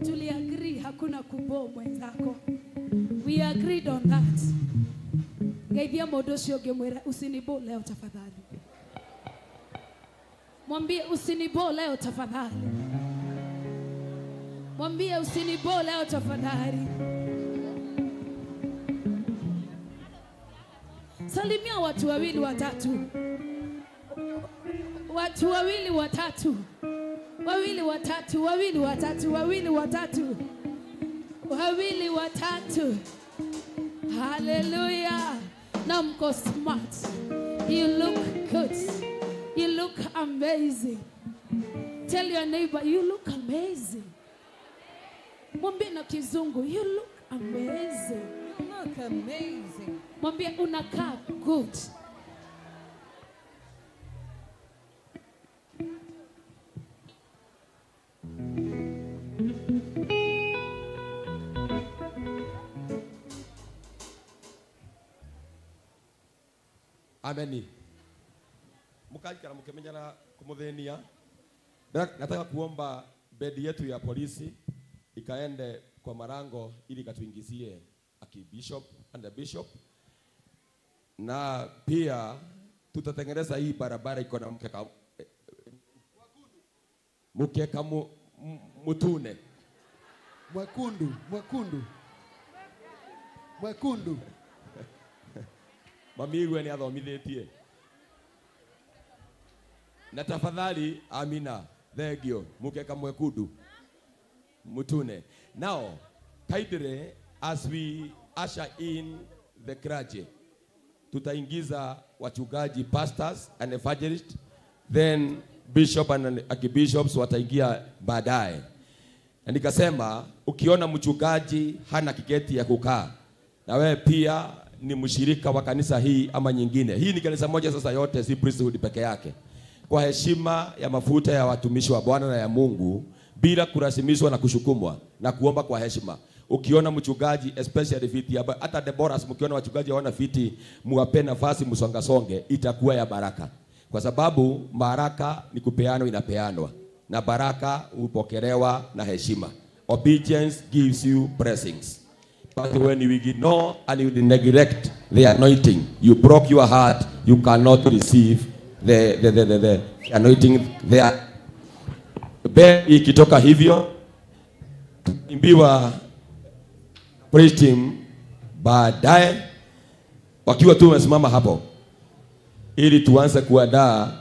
Speaker 6: Tuliagree hakuna kubo mwenzako. We agreed on that. Geithia mundu ucio ngimwira usinibo leo tafadhali. Mwambie usinibo leo tafadhali. Mwambie usinibo leo tafadhali. Salimia watu wawili watatu. Watu wawili watatu. Wawili watatu, wawili watatu, wawili watatu. Wawili watatu. Hallelujah. Now mko smart. You look good. You look amazing. Tell your neighbor, you look amazing. Mwambie na kizungu, you look amazing.
Speaker 8: You look amazing.
Speaker 6: Mwambie unakaa good.
Speaker 7: Ameni. Mukajikara mkimenyana kumuthenia. Nataka kuomba bedi yetu ya polisi ikaende kwa marango ili katuingizie akibishop and the bishop. Na pia tutatengeneza hii barabara iko na mkeka mutune.
Speaker 1: Mwekundu.
Speaker 7: Mamiwe ni athomithitie. Na tafadhali amina. Thegio mukeka mwekundu. Mutune. Now, kaidire as we usher in the clergy, tutaingiza wachungaji, pastors and evangelists, then bishop and archbishops wataingia baadaye. Na nikasema ukiona mchungaji hana kiketi ya kukaa, na wewe pia ni mshirika wa kanisa hii ama nyingine. Hii ni kanisa moja sasa, yote si priesthood peke yake. Kwa heshima ya mafuta ya watumishi wa Bwana na ya Mungu, bila kurasimishwa na kushukumwa na kuomba kwa heshima. Ukiona mchungaji especially fiti, hata Deborahs, mkiona wachungaji hawana fiti, muwape nafasi msonga songe, itakuwa ya baraka. Kwa sababu baraka ni kupeano, inapeanwa, na baraka hupokelewa na heshima. Obedience gives you blessings. But when you ignore and you neglect the anointing, you broke your heart, you cannot receive the anointing there. Beli ikitoka hivyo, imbiwa praise team baadaye wakiwa tu wamesimama hapo, ili tuanze kuandaa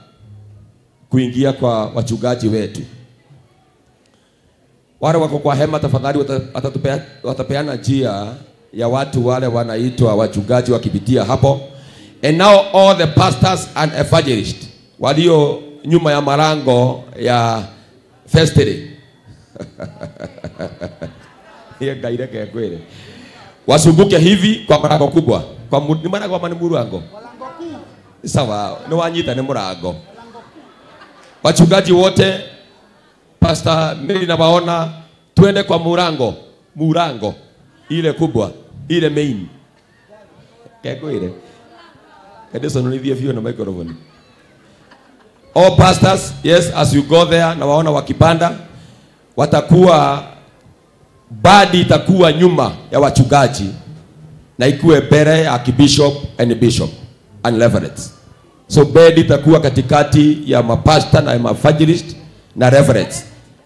Speaker 7: kuingia kwa wachungaji wetu. Wale wako kwa hema tafadhali watapeana njia ya watu wale wanaitwa wachungaji wakipitia hapo. And now all the pastors and evangelists walio nyuma ya marango ya festiri hiyo gaireke kweli wasunguke hivi kwa marango kubwa, kwa ni maana kwa murango sawa, ni wanyita ni murango. Wachungaji wote, Pastor Mary na waona, tuende kwa murango ile kubwa, ile main keko ile kadeso nilivyo vio na microphone. All pastors, yes, as you go there, na waona wakipanda, watakuwa badi itakuwa nyuma ya wachungaji na ikuwe mbele ya bishop and bishop and reverends. So bedi itakuwa katikati ya mapasta na evangelist na reverends.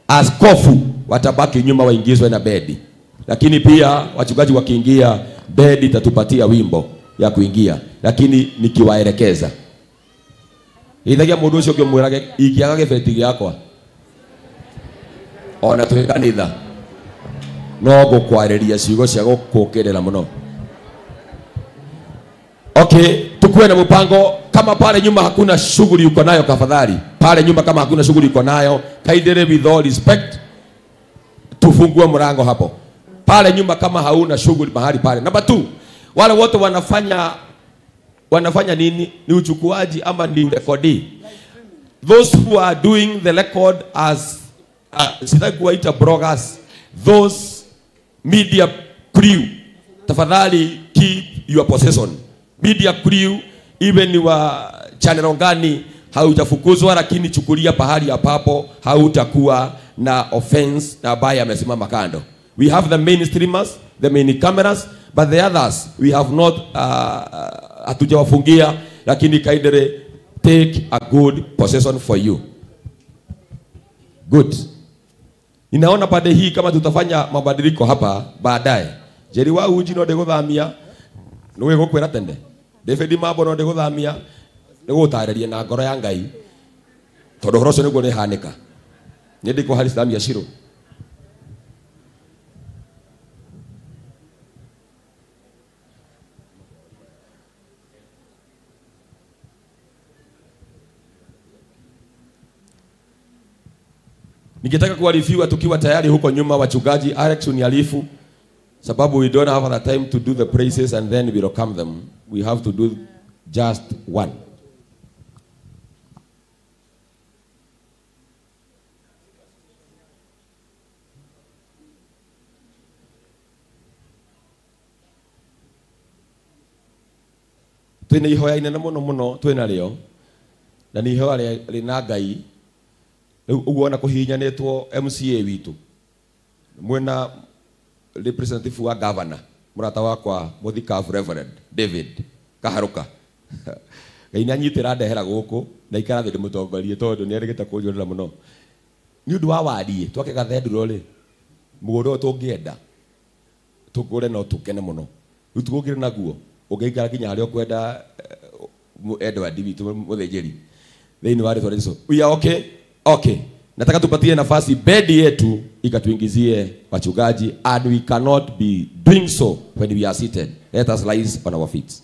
Speaker 7: Askofu watabaki nyuma waingizwe na bedi. Lakini pia wachungaji wakiingia, bedi itatupatia wimbo ya kuingia, lakini nikiwaelekeza. Ithagia mundu ucio ngimwirage ingiaga gibeti giakwa ona twi kanitha no gukwariria ciugo cia gukukirira muno. Okay, tukue na mpango. Kama pale nyuma hakuna shughuli uko nayo, tafadhali pale nyuma kama hakuna shughuli uko nayo, kaidere with all respect, tufungue mlango hapo. Pale nyuma kama hauna shughuli mahali pale. Number 2, wale wote wanafanya nini? Ni uchukuaji ama ni rekodi? Those who are doing the record as sitaki kuwaita bloggers, those media crew, tafadhali keep your possession. Media crew, even ni wa channel ngani, haujafukuzwa, lakini chukulia pahali hapapo, hautakuwa na offense na baya amesimama kando. We have the main streamers, the main cameras, but the others we have not hatujawafungia, lakini kindly take a good possession for you. Good. Ninaona pande hii kama tutafanya mabadiliko hapa baadaye. Jeri wa uji no ndeguthamia niwe gukwira tende. David Mambo no ndeguthamia nigutareria na ngoro ya Ngai. Tondu horo cio niguo ni hanika. Ni ndiko hari thamia Shiro. Ningetaka kuarifiwa tukiwa tayari huko nyuma, wachungaji Alex unialifu, sababu we don't have the time to do the praises and then we welcome them. We have to do just one. Twina ihoya inene muno twina rio, na ni ihoya rina Ngai. Uguona kuhinyanitwo MCA witu mwena representative wa governor murata wakwa Muthikabu Reverend David Kaharuka Ngai nyitira ndehera guku na ikara thi mutongorie tondu ni arigita kunjurira muno ni undu wa wadi twake gathenduro ri muguro tungienda tugure no tukene muno utugugire naguo ungeikara kinya hario kwenda Edward witu muthenjeri thiini wa ritwa riso. We are okay. Okay, nataka tupatie nafasi bedi yetu ikatuingizie wachungaji, and we cannot be doing so when we are seated. Let us rise on our feet.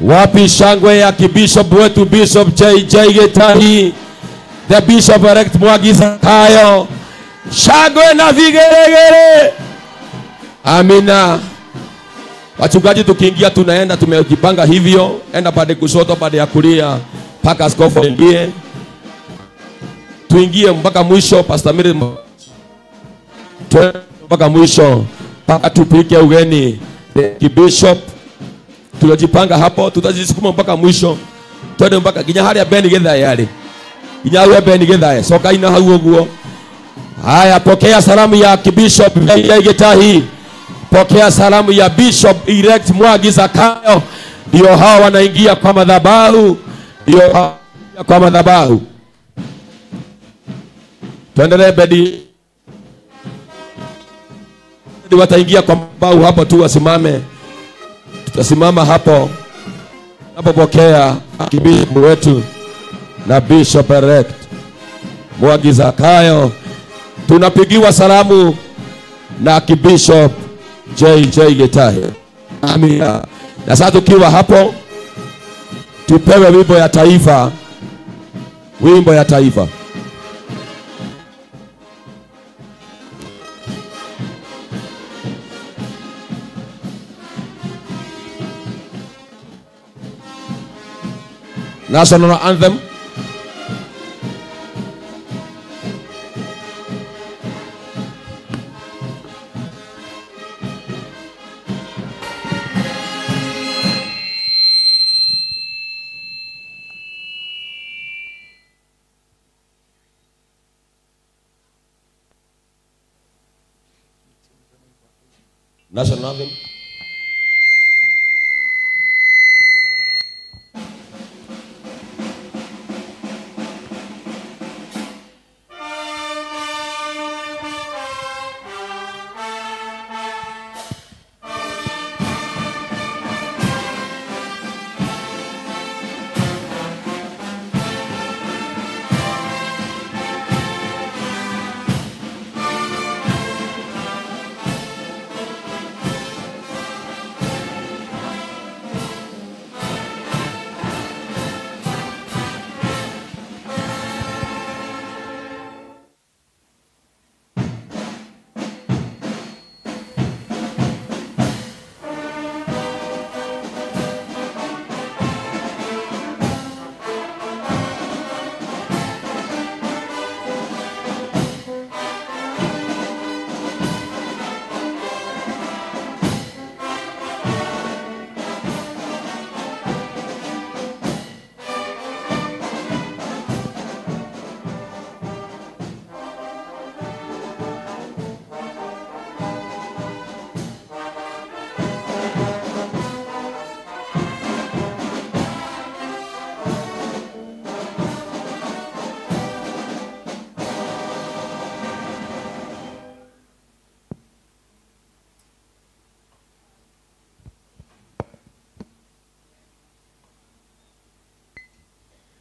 Speaker 7: Wapi shangwe ya kibishop wetu Bishop JJ Gitahi, the Bishop elect Mwangi Zakayo. Shangwe na vigeregere. Amina. Wachungaji tukiingia tunaenda tumejipanga hivyo, enda pande kushoto pande ya kulia paka askofu ingie. Tuingie mpaka mwisho Pastor Mary mpaka mwisho paka tupike ugeni kibishop. Tunajipanga hapo, tutajisukuma mpaka mwisho. Twende mpaka kinya haria Beni Githae yale. Kinya haria Beni Githae. Soka ina hau guo. Haya, pokea salamu ya kibishop Gitahi. Pokea salamu ya Bishop elect Mwangi Zakayo. Ndio hao wanaingia kwa madhabahu. Ndio kwa madhabahu. Tuendelee Bedi. Wataingia kwa madhabahu hapo tu wasimame. Tutasimama hapo napopokea kibibu wetu na Bishop Elect Mwangi Zakayo. Tunapigiwa salamu na Kibishop JJ Gitahi. Amina. Na sasa tukiwa hapo tupewe wimbo ya taifa. Wimbo ya taifa. National anthem. National anthem.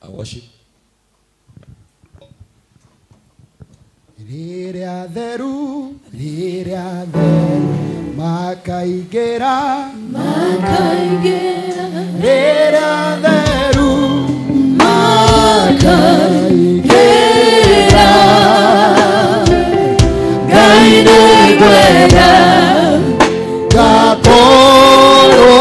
Speaker 7: Worship.
Speaker 1: Riria theru makaigera riria theru makaigera gaine gwega gakoro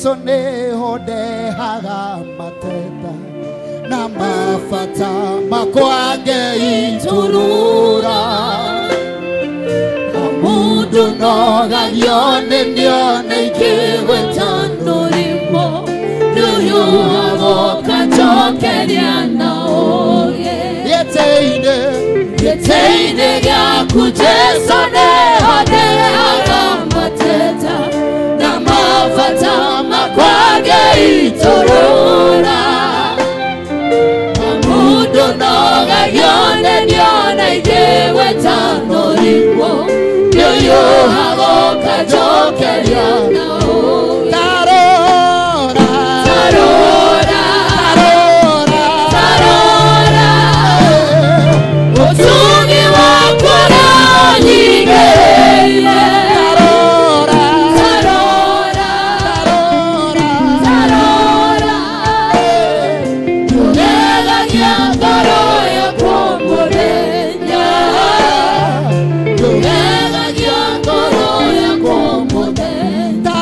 Speaker 1: Jesu neho ndehaga mateta na mabata makwa ngeiturura mundu nogagio nĩnione ingĩgwĩtanũrimũ nĩũyũ agoka njokeria na ũgĩ gĩtĩ-inĩ gĩaku Jesu nĩho ndehaga mateta na mabata makwa ngeiturura mundu nogagio nĩnione ingĩgwĩtanũrimũ nĩũyũ agoka njokeria na ũgĩ ũtungi wakwa ũranyingĩrĩire ndũgegagia ngoro yakwa mũthenya ndũgegagia ngoro yakwa mũthenya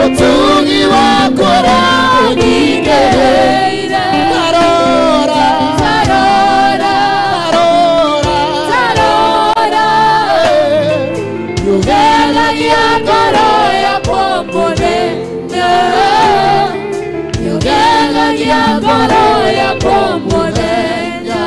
Speaker 1: ũtungi wakwa ũranyingĩrĩire ndũgegagia ngoro yakwa mũthenya ndũgegagia ngoro yakwa mũthenya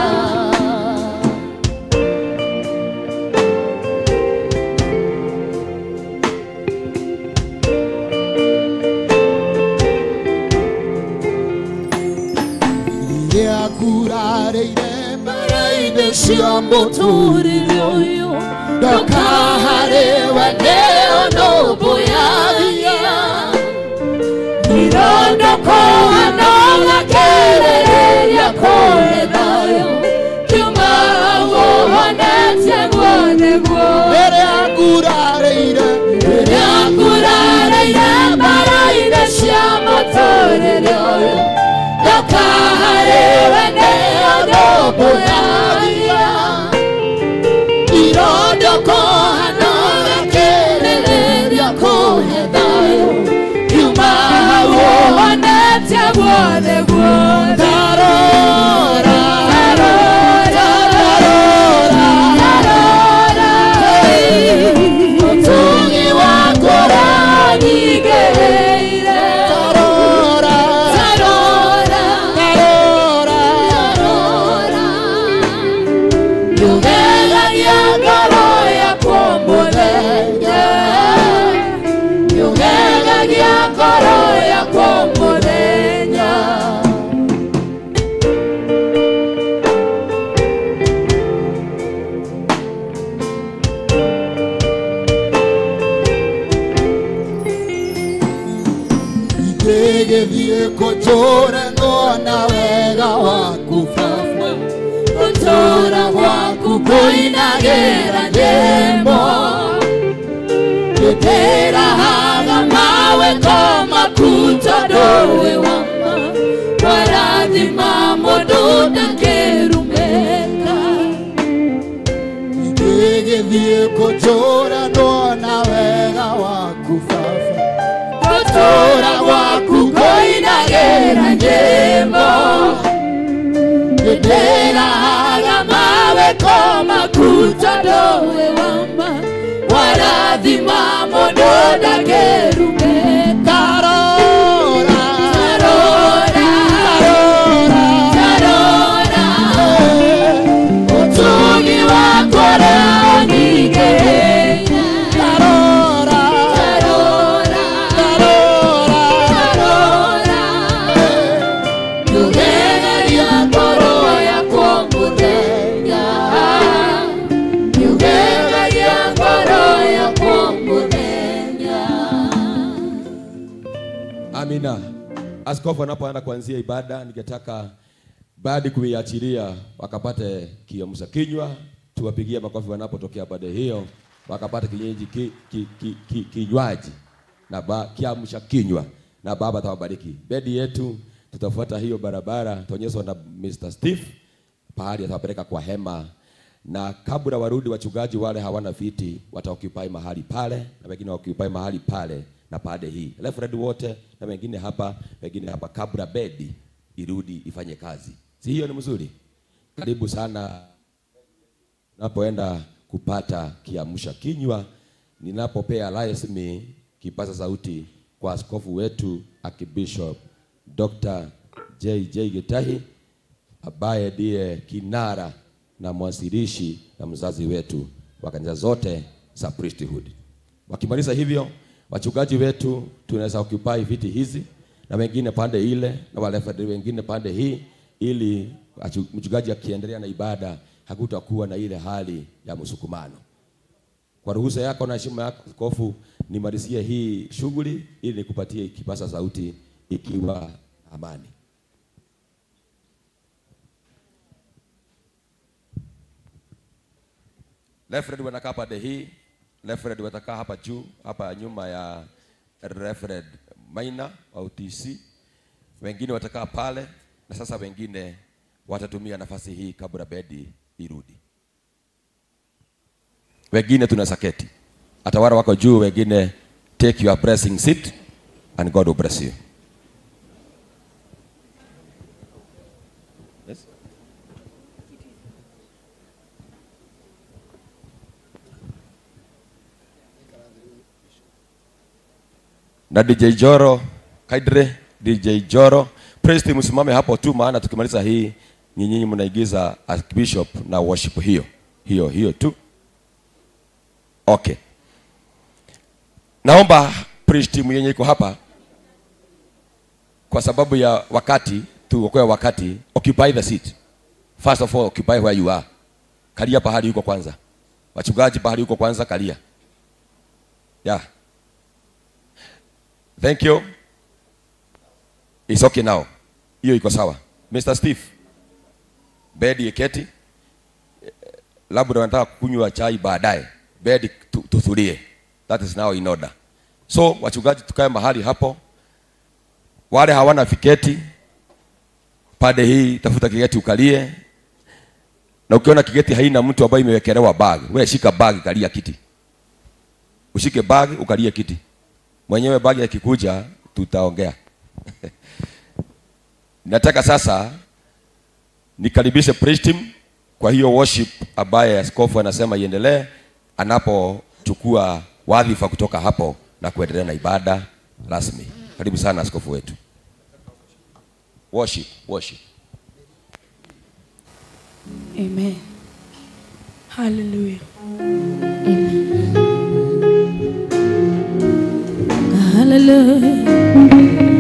Speaker 1: Kurarĩire mbara-inĩ cia mũtũrĩre ũyũ ndoka harĩ we nĩyo nũmbũyagia irondoko anogakĩrĩrĩria kũrĩ thayũ kiuma hau ũhonetie guothe rĩrĩa ngurarĩire mbara-inĩ cia mũtũrĩre ũyũ ndoka harĩ we nĩyo nũmbũyagia irondoko anogakĩrĩrĩria kũrĩ thayũ kiuma hau ũhonetie guothe ũtungi wakwa ũranyingĩrĩire ndũgegagia ngoro yakwa mũthenya ndũgegagia ngoro yakwa mũthenya ngĩgĩthiĩ kũtũũra ngona wega waku Baba gũtũũra gwaku kũinagĩra nyĩmbo ngĩtĩrahaga mawĩko maku tondũ wĩ wama warathima mũndũ ndakĩrumĩka ngĩgĩthiĩ kũtũũra ngona wega waku Baba gũtũũra gwaku kũinagĩra nyĩmbo ngĩtĩrahaga mawĩko maku tondũ wĩ wama warathima mũndũ ndakĩrumĩka ũtungi wakwa ũranyingĩrĩire ndũgegagia ngoro yakwa mũthenya ndũgegagia ngoro yakwa mũthenya.
Speaker 7: Amina. Askofu anapoanza kuanzia ibada, ningetaka baada kuiachilia wakapate kiamsha kinywa, tuwapigie makofi wanapotokea baada hiyo, wakapate kinywaji na kiamsha kinywa, na Baba atawabariki. Bedi yetu tutafuata hiyo barabara tuonyeshwa na Mr. Steve, pahali atawapeleka kwa hema na kabla warudi wachungaji wale hawana viti wataoccupy mahali pale, na wengine occupy mahali pale na pande hii. Reverend wote na wengine hapa, kabla bedi irudi ifanye kazi. Si hiyo ni mzuri? Karibu sana. Napoenda kupata kiamsha kinywa, ninapopea rasmi kipaza sauti kwa askofu wetu Archbishop Dr. J.J. Gitahi, ambaye ndiye kinara na mwanzilishi na mzazi wetu wa kanisa zote za priesthood. Wakimaliza hivyo, wachungaji wetu tunaweza occupy viti hizi na wengine pande ile na wale wengine pande hii, ili mchungaji akiendelea na ibada hakutakuwa na ile hali ya msukumano. Kwa ruhusa yako na heshima yako askofu, nimalizie hii shughuli ili nikupatie kipaza sauti ikiwa amani. Reverend wanakaa pande hii, Reverend watakaa hapa juu, hapa nyuma ya Reverend Maina wa UTC. Wengine watakaa pale, na sasa wengine watatumia nafasi hii kabla bedi irudi. Wengine tunasaketi. Atawara wako juu, wengine take your blessing seat and God will bless you. Yes. Na DJ Joro, Kaidre, DJ Joro, praise team msimame hapo tu, maana tukimaliza hii nyinyi mnaigiza Archbishop na worship hiyo tu. Okay. Naomba praise team yenye iko hapa, kwa sababu ya wakati, tuokoe wakati, occupy the seat. First of all, occupy where you are. Kalia pahali yuko kwanza. Wachungaji pahali yuko kwanza, kalia. Yeah. Thank you. It's okay now. Hiyo iko sawa. Mr. Steve, bedi iketi. Labda wanataka kunywa chai baadaye. Bedi tuthulie. That is now in order. So wachungaji tukae mahali hapo. Wale hawana viketi, pande hii tafuta kigeti ukalie. Na ukiona kigeti haina mtu ambaye imewekelewa bag, wewe shika bag, kalia kiti. Ushike bag ukalie kiti. Mwenyewe bag yakikuja tutaongea. Nataka sasa nikaribishe praise team kwa hiyo worship ambaye askofu anasema iendelee, anapochukua wadhifa kutoka hapo na kuendelea na ibada rasmi. Karibu sana askofu wetu. Worship.
Speaker 6: Amen. Hallelujah. Amen. Hallelujah.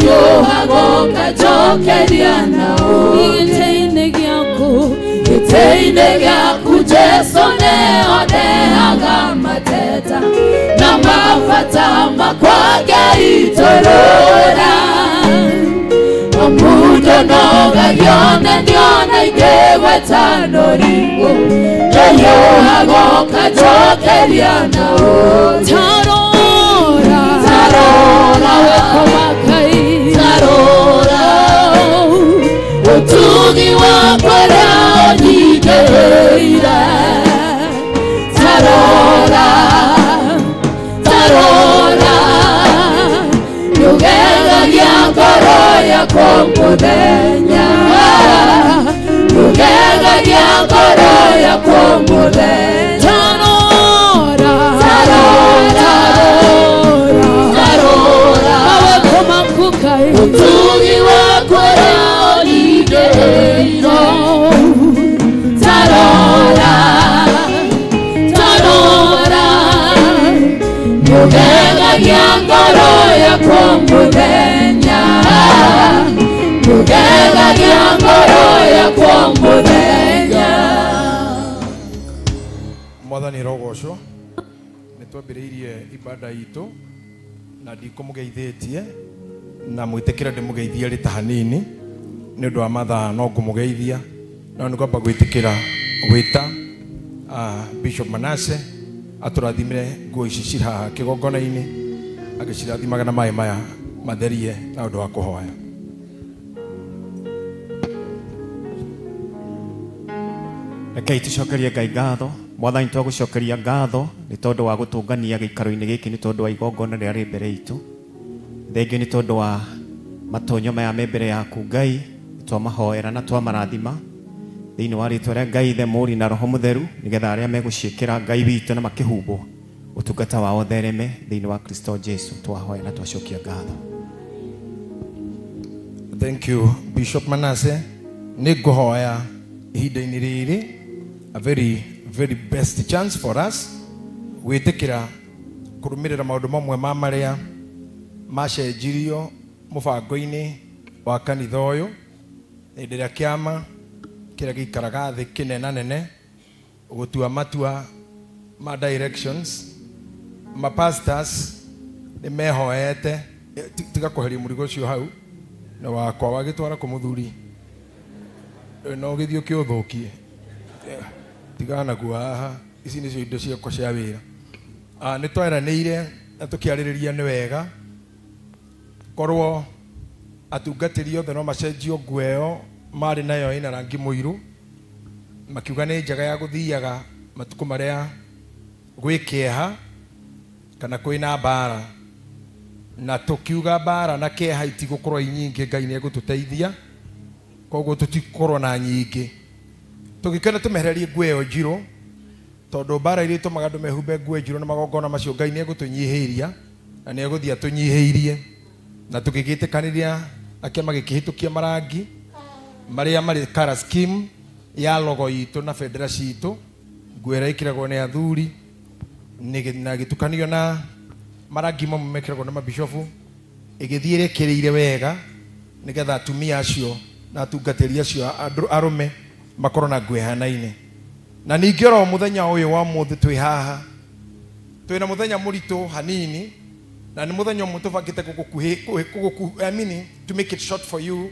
Speaker 1: Yo hago kajokeriana o Iteine gyaku Jesu ne ode agamateta na mafata makwage itorora Omudo noga yone ndiona igewe tanorimbo Yo hago kajokeriana o Utugi wakwara onigeira Tarora Nugega gyakoro ya komudenya Nugega gyakoro ya komudenya Utugi wakwara Nugega gyakoro ya komudenya Nugega gyakoro ya komudenya
Speaker 9: gocwo nĩ twambĩrĩirie ibada itũ na ndikũmũgeithĩtie na mwĩtĩkĩre ndĩmũgeithie rĩ ta hanini nĩ ũndũ wa mathaa no ngũmũgeithia no nĩ kwamba gwĩtĩkĩra gwĩta Bishop Manase atũrathimire nguo ici ci haha kĩgongona-inĩ agĩcirathimaga na maĩ maya matherie na ũndũ wa kũhoya.
Speaker 10: Rekei tũcokerie Ngai ngatho. Mwathani twagũcokeria ngatho nĩ tondũ wa gũtũngania gĩikaro-inĩ gĩkĩ, nĩ tondũ wa igongona rĩrĩa rĩ mbere itũ. Thengio nĩ tondũ wa matonyo maya me mbere yaku Ngai, twamahoera na twamarathima thĩinĩ wa rĩĩtwa rĩa Ngai Ithe Mũũri na Roho Mũtheru, nĩgetha arĩa megũciĩkĩra Ngai witũ na makĩhumbwo ũtungata wao thereme thĩinĩ wa Kristo Jesu. Twahoya na twacokia ngatho.
Speaker 9: Thank you Bishop Manase. Nĩ ngũhoya ihinda-inĩ rĩrĩ a very best chance for us gwĩtĩkĩra kũrũmĩrĩra maũndũ mamwe ma marĩa macenjirio mũbango-inĩ wa kanitha ũyũ hĩndĩ ĩrĩa kĩama kĩrĩa gĩikaraga thĩ kĩnenanene gũtua matua ma directions. Mapastors nĩ mehoete tiga kũheria mũrigo ũcio hau na wakwa wagĩtwara kũ mũthuri no gĩthiĩ kĩũthũkie tigana naguo haha. Ici nĩcio indo ciakwa cia wĩra. Nĩ tweranĩire na tũkĩarĩrĩria nĩ wega korwo atungatĩri othe no macenjio nguo ĩyo marĩ nayo ĩna rangi mũirũ, makiuga nĩ njega ya gũthiaga matukũ marĩa gwĩ kĩeha kana kwĩna mbara, na tũkiuga mbara na kĩeha itigũkorwo inyingĩ. Ngai nĩ egũtũteithia, koguo tũtikorwo na nyingĩ. Tũgĩkena tũmehererie nguo ĩyo njirũ, tondũ mbara iria itũmaga andũ mehumbe nguo njirũ na magongona macio Ngai nĩ egũtũnyihĩria na nĩ egũthiĩ atũnyihĩirie, na tũgĩgĩtĩkanĩria na kĩama gĩkĩhĩtũkia marangi marĩa marĩ color scheme ya logo itũ na bendera citũ. Nguo ĩrĩa ĩkĩragwo nĩ athuri na gĩtukanio na marangi mamwe mekĩragwo na mabishofu, ĩgĩthiĩ ĩrekĩrĩire wega nĩgetha atumia acio na atungatĩri acio arũme makorwo na nguo ihanaine. Na ningĩ oro mũthenya ũyũ wa mũthĩ twĩ haha twĩna mũthenya mũritũ hanini, na nĩ mũthenya ũmwe tũbangĩte to make it short for you.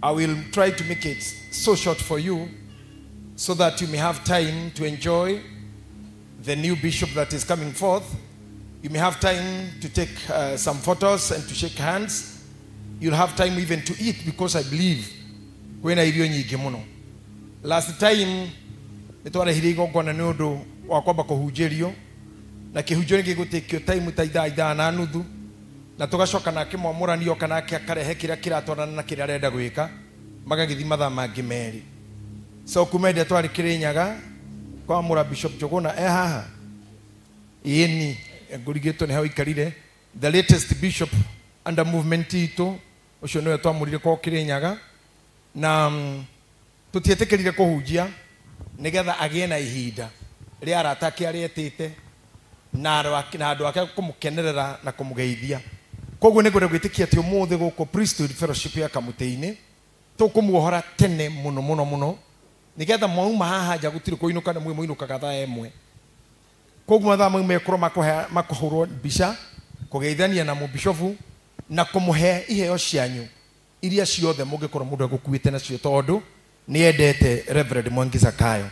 Speaker 9: I will try to make it so short for you so that you may have time to enjoy the new bishop that is coming forth. You may have time to take some photos and to shake hands. You'll have time even to eat, because I believe kwĩna irio nyingĩ mũno. Last time nĩtwarehire igongona nĩ ũndũ wa kwamba kũhunjĩrio, na kĩhunjio gĩgũtekio time ta ithaa na nuthu, na tũgacoka nake mwamũrani oka nake akarehe kĩrĩa kĩratwarana na kĩrĩa arenda gwĩka, magagĩthi mathaa mangĩ merĩ. So kuma hĩndĩ twarĩ Kĩrĩnyaga kwa mũra Bishop Njũgũna haha ĩni ngũrigĩtwo nĩ hau ikarire, the latest bishop under movement itũ ũcio nĩwe twamũrire kwa Kĩrĩnyaga, na tũtietĩkĩrire kũhunjia nĩgetha agĩe na ihinda rĩa arata ake arĩa etĩte na andũ ake kũmũkenerera na kũmũgeithia. Koguo nĩ ngwenda gwĩtĩkia atĩ ũmũthĩ gũkũ Priesthood Fellowship ya Kamũtĩ-inĩ tũkũmuohora tene mũno mũno mũno, nĩgetha mwauma haha nja gũtirĩ kũinũka na mũinũkaga thaa ĩmwe. Koguo mathaa mau mekorwo makũhũrwo mbica kũgeithania na mũbishofu na kũmũhe iheo cianyu iria ciothe mũngĩkorwo mũndũ agũkuĩte nacio, tondũ nĩ endete Reverend Mwangi Zakayo.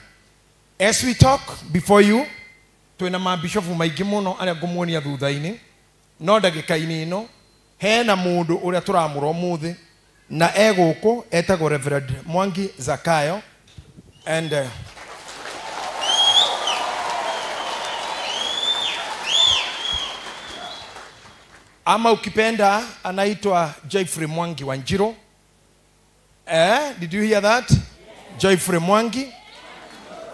Speaker 9: As we talk before you, twĩna mabishofu maingĩ mũno arĩa ngũmuonia thutha-inĩ, no ndagĩka-inĩ ĩno hena mũndũ ũrĩa tũramũra ũmũthĩ na egũkũ etagwo Reverend Mwangi Zakayo, and ama ukipenda anaitwa Joyfrey Mwangi Wanjiru. Did you hear that? Joyfrey Mwangi.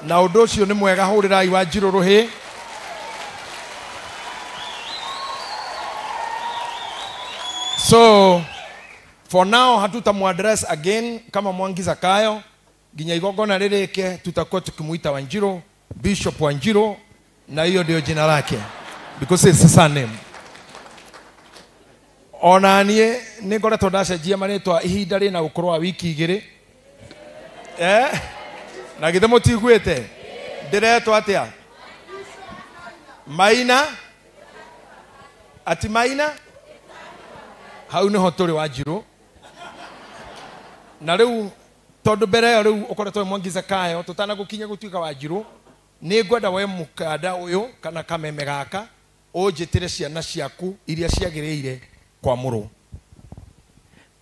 Speaker 9: Na ũndũ ũcio nĩ mwega, hũrĩrai Wanjiru rũhĩ. So for now hatutamuaddress again kama Mwangi Zakayo, nginya igongona rĩrĩke tutakuwa tukimuita Wanjiru, Bishop Wanjiru, na hiyo ndio jina lake, because it's his surname. Ona niĩ nĩ ngoretwo ndacenjia marĩtwa ihinda rĩna gũkorwo wa wiki igĩrĩ. Na githĩ mũtiguĩte ndĩretwo atĩa? Maina ati Maina hau niho turi Wanjiru na riu tondu mbere riu ukoretwo Mwangi Zakayo tutana gukinya gutuika Wanjiru ni ngwenda we mukanda uyu kana kameme gaka unjitire ciana ciaku iria ciagiriire kwa muru.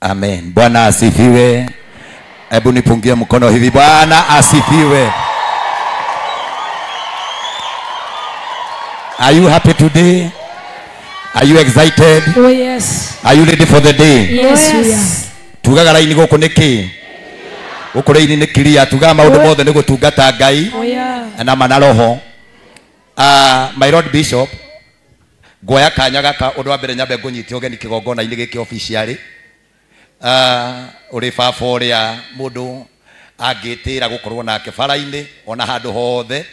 Speaker 1: Amen. Bwana asifiwe. Hebu nipungie mkono hivi. Bwana asifiwe. Are you happy today? Are you excited?
Speaker 6: Oh yes.
Speaker 1: Are you ready for the day?
Speaker 6: Yes, we are.
Speaker 1: Tugaga raini goko niki. Goko raini ni clear. Tugaga maundu mothe ni gutungata Ngai.
Speaker 6: Oh yeah.
Speaker 1: Na mana roho. My Lord Bishop, ngoya kanya gaka undu wa mbere nyambe ngunyite ugeni kigongona-ini giki officially. Uri baba uria mundu angitira gukorwo nake bara-ini ona handu hothe,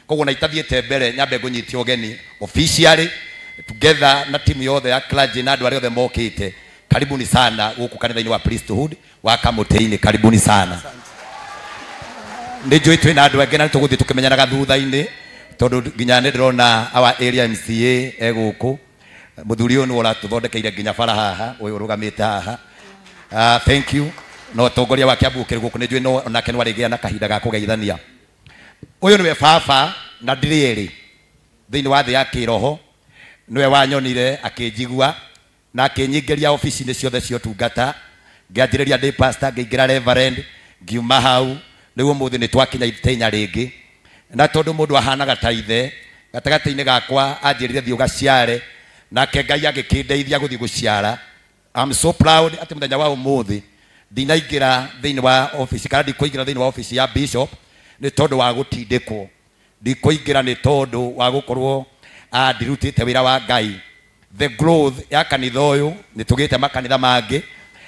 Speaker 1: koguo na itathiete mbere nyambe ngunyite ugeni officially together na timu yothe ya clergy na andu aria othe mokite. Karibuni sana guku kanitha-ini wa Priesthood wa Kamutei-ini, karibuni sana. Nijui twina andu engi na tuguthie tukimenyanaga thutha-ini tondu nginya ni ndirona our area MCA eguku muthuri uyu ni ora tuthondekeire nginya bara haha uyu urugamite haha. Thank you. No tongoria wa Kiambu kiri guku nijui no onake no arigia na kahinda ga kugeithania. Uyu niwe baba na ndirieri thiini wa thi ya kiroho niwe wanyonire akinjigua na akinyingeria ofisi-ini ciothe cia utungata ngianjiriria ndi pastor ngiingira reverend ngiuma hau riu umuthi ni twakinya itenya ringi na tondu mundu ahanaga ta ithe gatagati-ini gakwa anjirire thio gaciare nake Ngai agikindeithia guthii guciara. I'm so proud ati muthenya wa umuthi ndinaingira thiini wa office kana ndikuingira thiini wa office ya bishop ni tondu wa gutindikwo, ndikuingira ni tondu wa gukorwo ndirutite wira wa Ngai. The growth ya kanitha uyu ni tugite makanitha mangi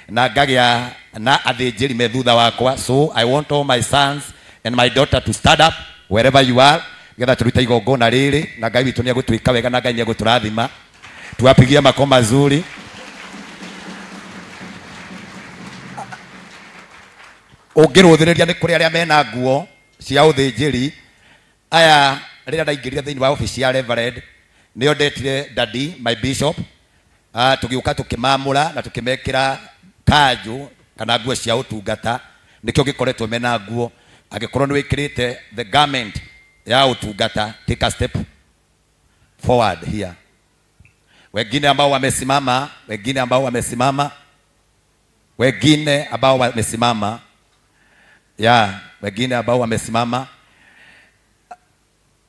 Speaker 1: na ngagia na athinjiri me thutha wakwa. So I want all my sons and my daughter to stand up wherever you are getha turute igongona riri na Ngai witu ni agutwika wega na Ngai ni aguturathima. Tuwapigie makofi mazuri. Ungiruthireria ni kuri aria mena nguo cia uthinjiri aya rira ndaingirire thiini wa office ya reverend nio ndetire daddy my bishop tugiuka tukimamura na tukimekira kanju kana nguo cia utungata nikio gikoretwo mena nguo agikorwo ni wikirite the garment ya utungata. Take a step forward here. Wengine ambao wamesimama, wengine ambao wamesimama, wengine ambao wamesimama, ya wengine ambao wamesimama.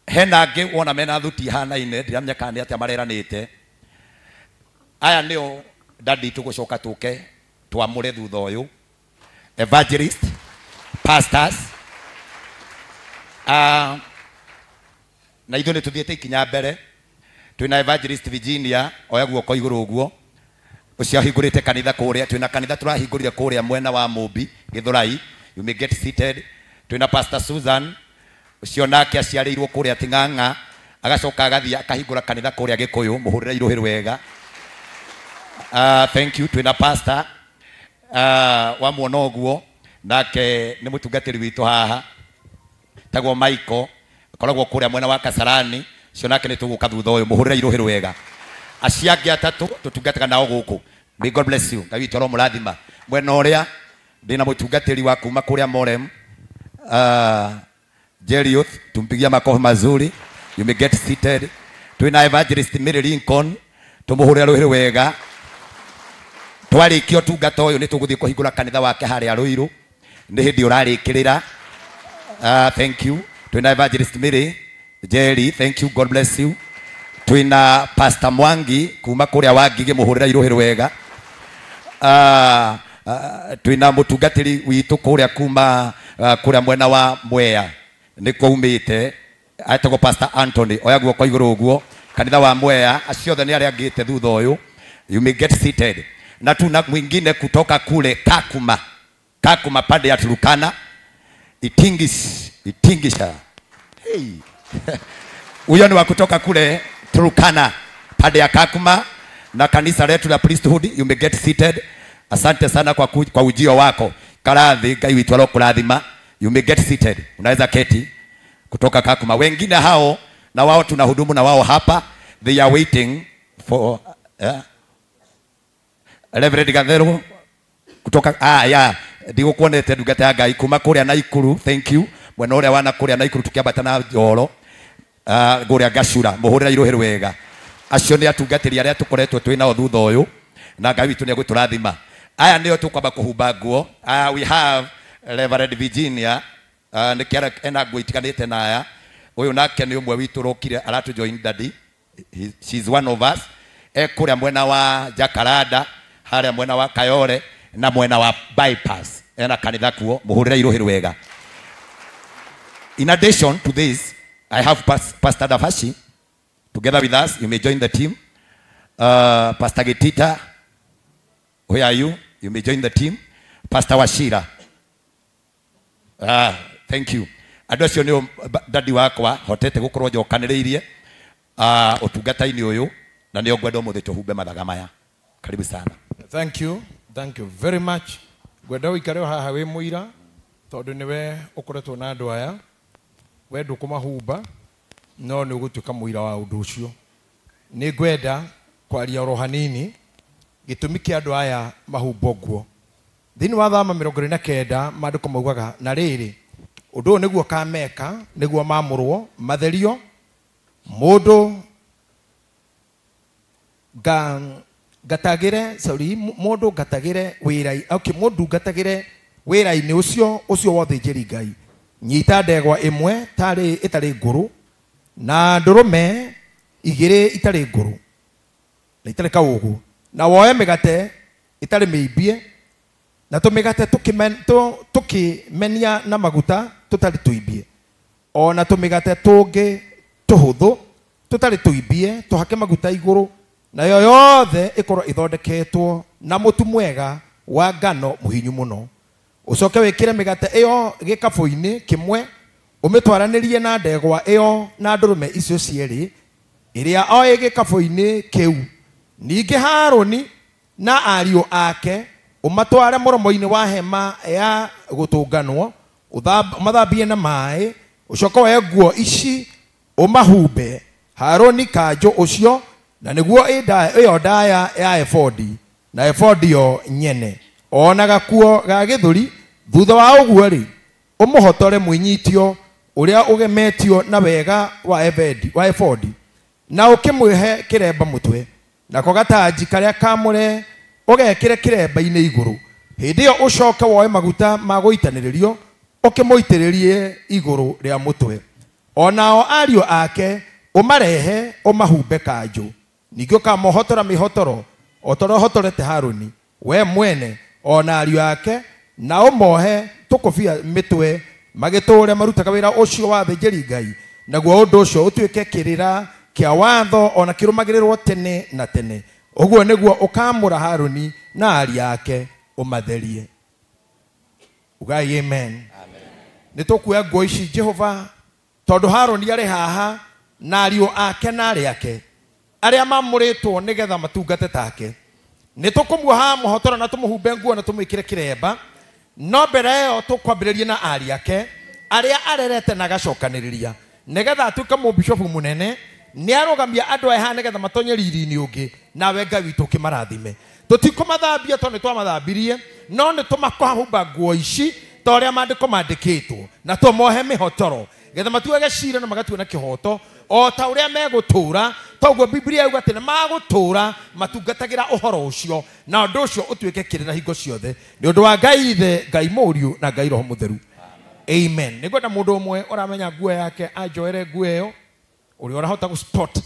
Speaker 1: Hena angi wona mena thuti hana-ine ndiramenya kana ni atia mareranite. Aya nio daddy tugucoka tuke twamure thutha uyu evangelist pastors na ithu ni tuthiete ikinya mbere. Twina evangelist Virginia oya guoko iguru uguo ucio hingurite kanitha kuria. Twina kanitha turahingurire kuria mwena wa Mumbi Githurai. You may get seated. Twina pastor Susan ucio nake aciarirwo kuria Ting'ang'a agacoka agathia akahingura kanitha kuria Gikuyu muhurira iruhiru wega. Thank you. Twina pastor wa muona uguo nake ni mutungatiri witu haha tagwo Michael akoragwo kuria mwena wa Kasarani. Cio nake ni tuguka thutha uyu muhurira iruhiru wega. Aciangi atatu tutungataga nao guku. May God bless you. Ngai witu murathima. Mwena uria ndina mutungatiri wa kuma kuria Morem Jerry Youth, tumpigia makofi mazuri. You may get seated. Twina evangelist Mary Lincoln tumuhurira ruhiru wega. Twarikio tungata uyu ni tuguthie kuhingura kanitha wake haria Ruiru ni hindi urarikirira. Thank you. Twina evangelist Mary Jerry, thank you, God bless you. Twina pastor Mwangi kuma kuria Wangige muhurira iruhiru wega. Twina mutungatiri witu kuria kuma kuria mwena wa Mwea niko umite aitagwo pastor Anthony oya guoko iguru uguo kanitha wa Mwea. Acio othe ni aria angite thutha uyu. You may get seated. Na tuna mwingine kutoka kule Kakuma pande ya Turukana Itingisha. Hey. Huyo ni wa kutoka kule Turukana pande ya Kakuma na kanisa letu la Priesthood. You may get seated. Asante sana kwa ujio wako. Karathi Ngai witu kurathima. You may get seated. Unaweza keti kutoka Kakuma. Wengine hao na wao tunahudumu na wao hapa. They are waiting for Reverend Gathero kutoka ndigo kuonete ndungata ya Ngai kuma kuria Naikuru. Thank you mwena uria wana kuria Naikuru tukiambata na Njoro guria Gacura muhurira iruhiru wega. Acio ni atungatiri aria tukoretwo twina thutha uyu na Ngai witu ni eguturathima. Aya nio tukwamba kuhumba nguo. We have Reverend Virginia ni kiara ena nguo itiganite na aya. Uyu nake ni umwe witu rokire aratu join daddy. She's one of us. Kuria mwena wa Jacaranda, haria mwena wa Kayore na mwena wa bypass. Ena kanitha kuo muhurira iruhiru wega. In addition to this, I have Pastor Dafashi together with us. You may join the team. Pastor Getita, where are you? You may join the team. Pastor Washira. Thank you. Adocio ni dadi wakwa hotete gukorwo njokaniriirie utungata-ini uyu na nio ngwenda umuthi tuhumbe mathaga maya. Karibu sana.
Speaker 9: Thank you very much. Ngwenda uikare haha wi muira tondu niwe ukoretwo na andu aya we ndukumahumba no ni ugutuika muira wa undu ucio. Ni ngwenda kwaria oro hanini gitumi kia andu aya mahumbo nguo thini wa thama 29 maandiko maugaga na riri undu niguo kameka niguo mamurwo matherio mundu mundu gatagire wira mundu gatagire wira-ini ucio wothe njeri Ngai nyita ndegwa imwe itari nguru na ndurume igiri itari nguru na itari kaugu na woe migate itari miibie na tumigate tukimenia na maguta tutari tuibie ona tumigate tungi tuhuthu tutari tuibie tuhake maguta iguru na yoyothe ikorwo ithondeketwo na mutu mwega wa ngano muhinyu muno. Ucoke wikire migate iyo gikabu-ini kimwe umitwaranirie na ndegwa iyo na ndurume icio cieri iria o gikabu-ini kiu. Ningi Haroni na ariu ake umatware muromo-ini wa hema ya gutunganwo umathambie na mai. Ucoke woe nguo ici umahumbe Haroni kanjo ucio na niguo iyo ndaya ya efodi na efodi yo nyene ona gakuo ga githuri thutha wa uguo ri umuhotore mwinyitio uria ugemetio na wega wa efodi na ukimwihe kiremba mutwe nako gatanji karia kamure ugekire kiremba-ini iguru. Hindi yo ucoke woe maguta ma guitaniririo ukimuitiririe iguru ria mutwe. Onao ariu ake umarehe umahumbe kanjo. Ningi ukamohotora mihotoro otorohotorete Haroni we mwene ona ariu ake na umohe tukobia mitwe magiture marutaga wira ucio wa thenjeri Ngai naguo undu ucio utuike kirira kia watho ona kirumagirirwo tene na tene. Uguo niguo ukamura Haroni na ariu ake umatherie. Ugai amen. Nitukuya nguo ici Jehova tondu Haroni ari haha na ariu ake na ari ake aria mamuritwo nigetha matungate take. Nitukumuha muhotora na tumuhumbe nguo na tumwikire kiremba no mbere yo tukwambiririe na ari ake aria arerete na gacokaniriria nigetha atuike mubishofu munene ni arugamia andu eha nigetha matonye riri-ini ungi nawe Ngai witu kimarathime. Tutikumathambia tondu twamathambirie no ni tumakwahumba nguo ici toria maandiko mandikitwo na tumohe mihotoro getha matuage cira na magatua na kihoto o ta uria megutura toguo Biblia yuga ati magutura matungatagira uhoro ucio na undu ucio utuike kirira hingo ciothe ni undu wa Ngai Ithe Ngai Muriu na Ngai Roho Mutheru. Amen. Nigwenda mundu umwe uramenya nguo yake anjoere nguo iyo uri urahota gu spot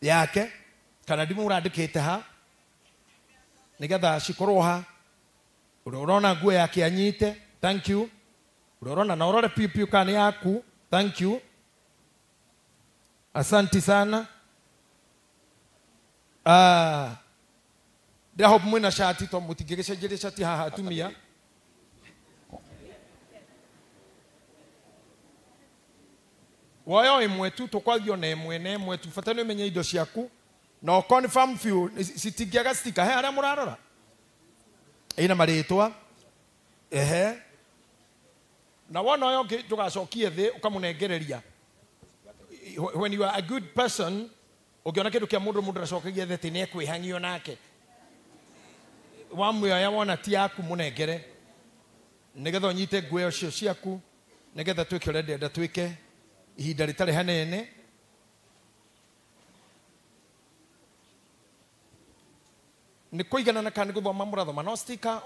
Speaker 9: yake kana ndimu urandikite ha nigetha cikorwo ha uri urona nguo yake anyite. Thank you. Uri urona na urore piu kana yaku. Thank you. Asante sana. Hope mwina shati to mutigege jere shati haha tumia. Wayo imwe tu tokwagio na imwe tu fatano menye indo ciaku no confirm few sitigiaga stika he aria murarora ina maritwa na wona yo tugacokie thi ukamunengereria when you are a good person, ukiona kitu kia mundu aracokagia theti ni ekwihangio nake wamwioya wona ti yaku munengere nigetha unyite nguo icio ciaku nigetha twike uria ndenda twike ihinda ritari hanene. Ni kuigana na kana guthoma murathoma no sticker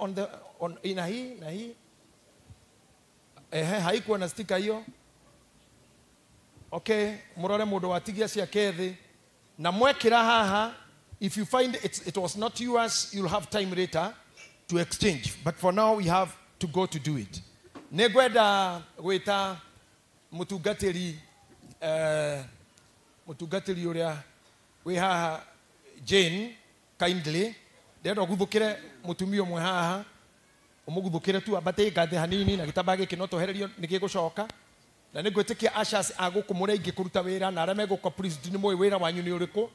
Speaker 9: on ina hii na hii haikuwa na sticker hiyo. Okay, murore mundu watigia cia kethi na mwekira haha. If you find it was not yours, you'll have time later to exchange, but for now we have to go to do it. Negwenda gwita mutungatiri uria we haha Jane kindly ndenda guthukire mutumio mwe haha umuguthukire tu abate ngathi hanini na gitamba giki no tohererio nikigucoka na nigwitikia ashas agukumure ingi kuruta wira na arame guko please ni moyo wira wanyu ni uriku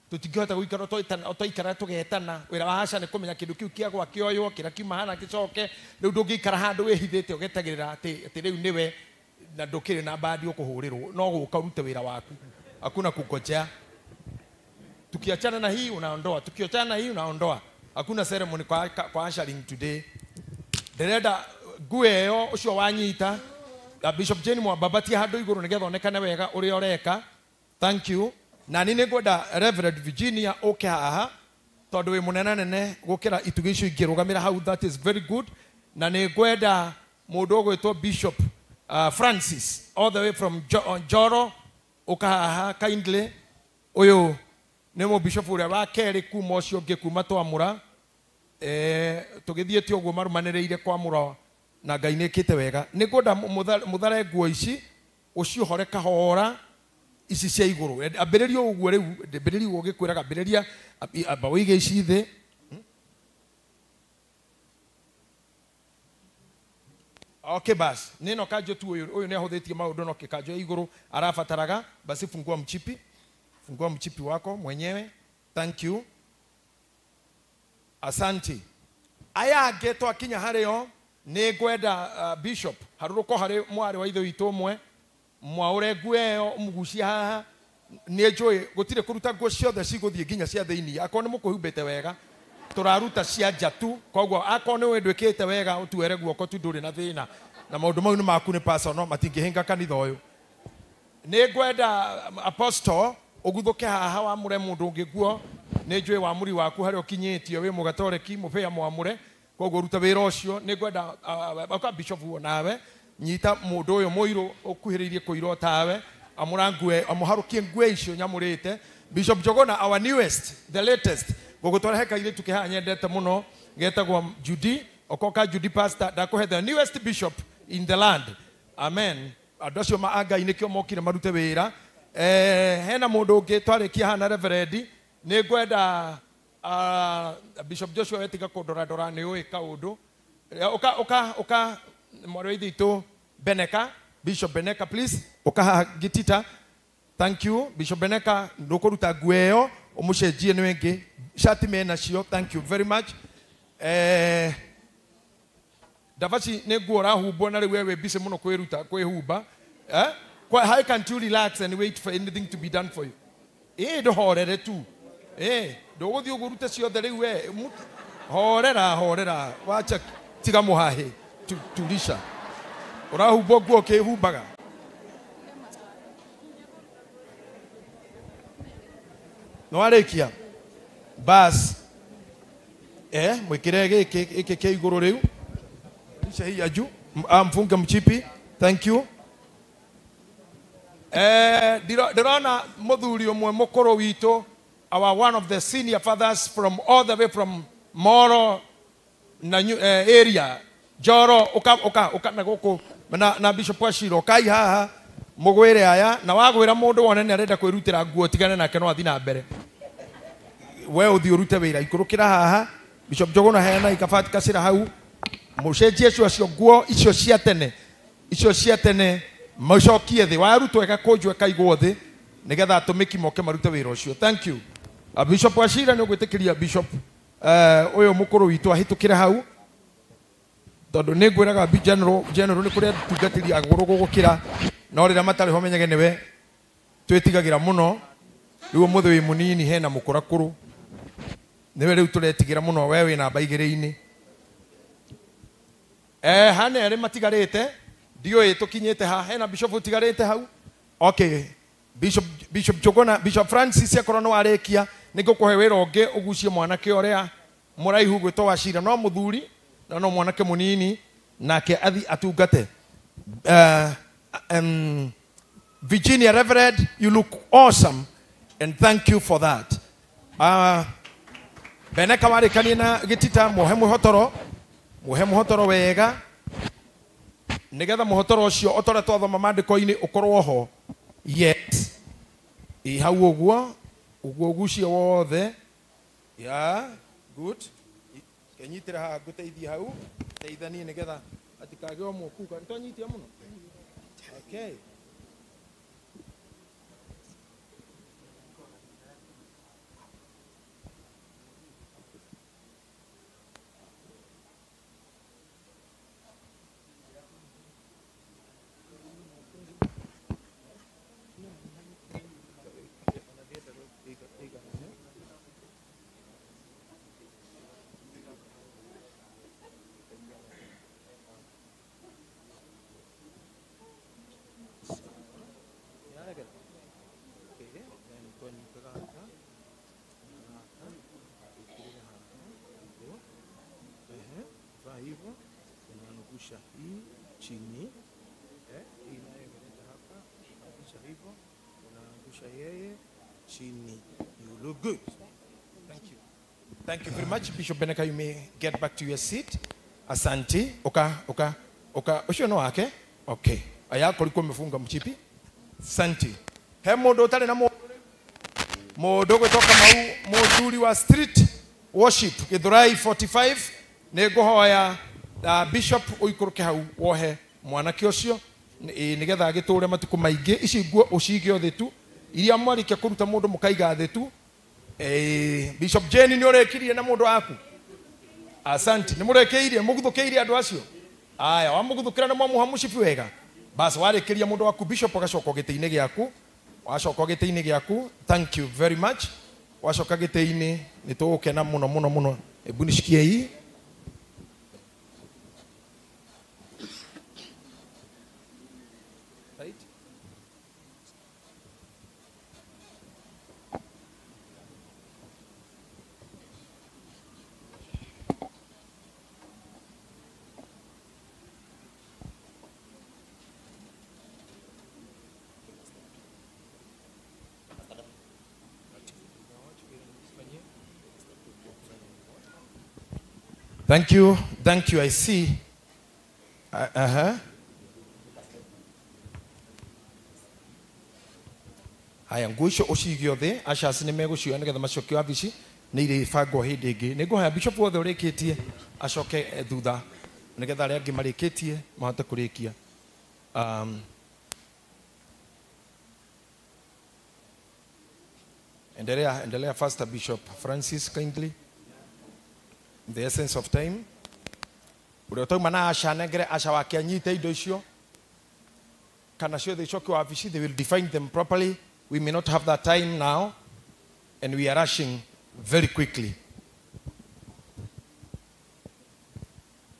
Speaker 9: tutingihota guikara toikara tugetana wira wa asha ni kumenya kindu kiu kia gwa kioyo kira kiuma hana gicoke riu ndungikara handu wihithite ugetagirira ati riu niwe na ndukire na badi ukuhurirwo no guka urute wira waku hakuna kukocha. Tukiachana na hii unaondoa, tukiachana na hii unaondoa. Hakuna ceremony kwa ushering today. Dereda gueyo ucio wanyita Bishop Jane Mwababati handu iguru nigetha onekane wega uri oreka. Thank you. Na nini ngoda Reverend Virginia oke haha tondu wi munene nene gukira itugicio ingirugamira hau. That is very good. Na ni ngwenda mundu gwitwo Bishop Francis all the way from Joro oka haha kindly. Uyu nemo bishop uria wa keri kuma ucio ngi kuma twamura tugithiete uguo marumanereire kwamura na Ngai nikite wega. Ni ngoda muthare nguo ici ucio hore kahora ici cia iguru ambiririo uguo riu ambiririo ugikwiraga ambiriria abawige ici thi. Okay bas nino kajo tu uyu ni ahuthitie maundu no kikajo iguru arafataraga basi fungua mchipi. Fungua mchipi wako mwenyewe. Thank you. Asante. Aya geto akinya hareo ni gwenda Bishop haruruko hari mwari wa ithe witu mwe mwaure gueyo mugucia haha ni njui gutire kuruta nguo ciothe ciguthie nginya cia thiini akon ni mukuhumbite wega turaruta cia njatu koguo akon ni wendwikite wega utuere guoko tu nduri na thina na maundu mau ni maku ni personal matingihinga kanitha uyu. Ni gwenda Apostle oguthoke haha wa mure mundu ngiguo ni njui wa muri waku hari okinyitio wi mugatoreki mupea mwamure koguo ruta wira ucio. Ni gwenda aka Bishop wo nawe nyita mundu uyu muiru okuhiririe kuiro tawe amurangue amuharukie ngue icio nyamurite. Bishop Jogona our newest the latest gugutwara heka ile tukiha nyendete muno getagwo Judy okoka Judy pastor ndakuhe the newest bishop in the land. Amen. Adocio maanga inikio mokire marute wira. Hena mundu ungi twarikia hana Reverend ni gwenda Bishop Joshua wetiga kundora ni uyi kaundu oka mwarithi itu Beneka Bishop Beneka please oka gitita. Thank you Bishop Beneka ndukuruta gueyo umucenjie ni wengi shati mena cio. Thank you very much. Davachi ni guora hubo na wewe bise muno kwiruta kwihumba how can you relax and wait for anything to be done for you? Do horere tu do guthi uguruta ciothe riu we horera wacha tiga muhahe tulisha urahumbo guo kihumbaga. No arekia bas mwikire giki ke iguru riu isha hii aju amfunga mchipi. Thank you. Dirona muthuri umwe mukuru witu our one of the senior fathers from all the way from Moro na area Joro oka na guku na Bishop Washiro kai haha mugwire aya na wagwira mundu wone ne arenda kwirutira nguo tigane nake no athi na mbere we uthi urute wira ikurukira haha Bishop Jogona hena ikafati kasira hau mucenjie cio nguo icio cia tene macokie thi warutwo eka kunjwe kaigwo thi nigetha atumiki moke marute wira ucio. Thank you. Bishop Washira ni gwitikiria Bishop uyu mukuru witu ahitukire hau tondu ni ngwiraga general ni kuria tungatiria aguru gugukira no rira matari ho menyage niwe twitigagira muno riu muthe wi munini hena mukurakuru niwe riu turetigira muno wewe na baigire-ini hana ere matigarite ndioi tukinyite ha hena bishop utigarite hau okay bishop Jogona Bishop Francis akorwo no arekia nigukuhe wira ungi ugucie mwanake oria muraihu gwitwo Wachira no muthuri no mwanake munini nake athi atungate Virginia Reverend, you look awesome and thank you for that. Beneka wari kanina gitita muhemu hotoro wega nigetha muhotoro ucio otore twathoma mandiko-ini ukorwo ho yet hau uguo gucio wothe ya good kenyitira ha guteithia hau teithanie nigetha atikage omwe kuka ntonyitia muno okay. Hii chini inayoelekea hapa kabisa hivyo unaangusha yeye chini. You look good. Thank you very much Bishop Beneka. You may get back to your seat. Asante. Oka ushono wake okay ayako alikuwa amefunga mchipi. Asante. He modo tale na modo kutoka moduli wa street worship Githurai 45 nego hoya Bishop uikuruke hau wohe mwanake ucio nigetha agiture matuku maingi ici nguo ucige othe tu iria mwarike kuruta mundu mukaiga the tu Bishop Jane ni urekirie na mundu waku. Asante ni murekeirie muguthukeirie andu acio aya wamuguthukira na mwamuha mushipi wega basi warekiria mundu waku Bishop agacoka gite-ini giaku wacoka gite-ini giaku. Thank you very much. Wacoka gite-ini nitugukena muno ebu nishikie hii. Thank you. I see. Haya nguicio ucigio thi ashasi ni megucio nigetha macokio abici ni iri bango hindi ingi nigo haya Bishop wothe urikitie acoke thutha nigetha aria angi marikitie mahote kurikia. Endelea faster Bishop Francis kindly. In the essence of time uria mana asha negere asha wake anyite indo icio kana cio they choke wabici they will define them properly. We may not have that time now and we are rushing very quickly.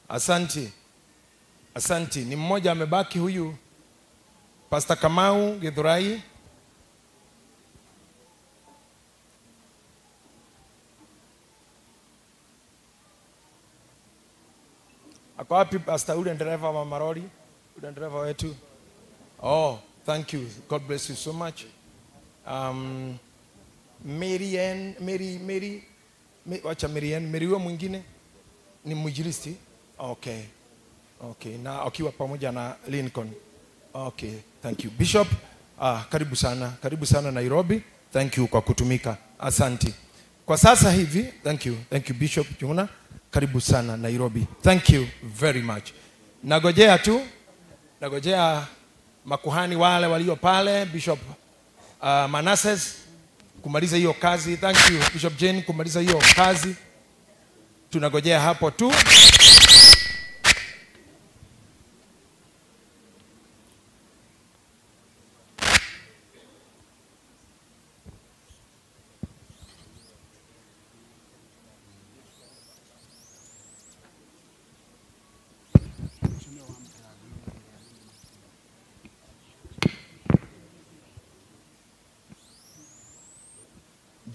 Speaker 9: Asante ni mmoja amebaki huyu Pastor Kamau Githurai. Ako wapi Pastor ule driver wa marori? Ule driver wetu. Oh, thank you. God bless you so much. Mary huyo mwingine ni mwinjilisti. Okay. Na akiwa pamoja na Lincoln. Okay, thank you. Bishop, karibu sana Nairobi. Thank you kwa kutumika. Asante. Kwa sasa hivi, thank you Bishop Junguna. Karibu sana Nairobi. Thank you very much. Nagojea makuhani wale walio pale, Bishop Manasseh kumaliza hiyo kazi. Thank you Bishop Jane kumaliza hiyo kazi. Tunagojea hapo tu.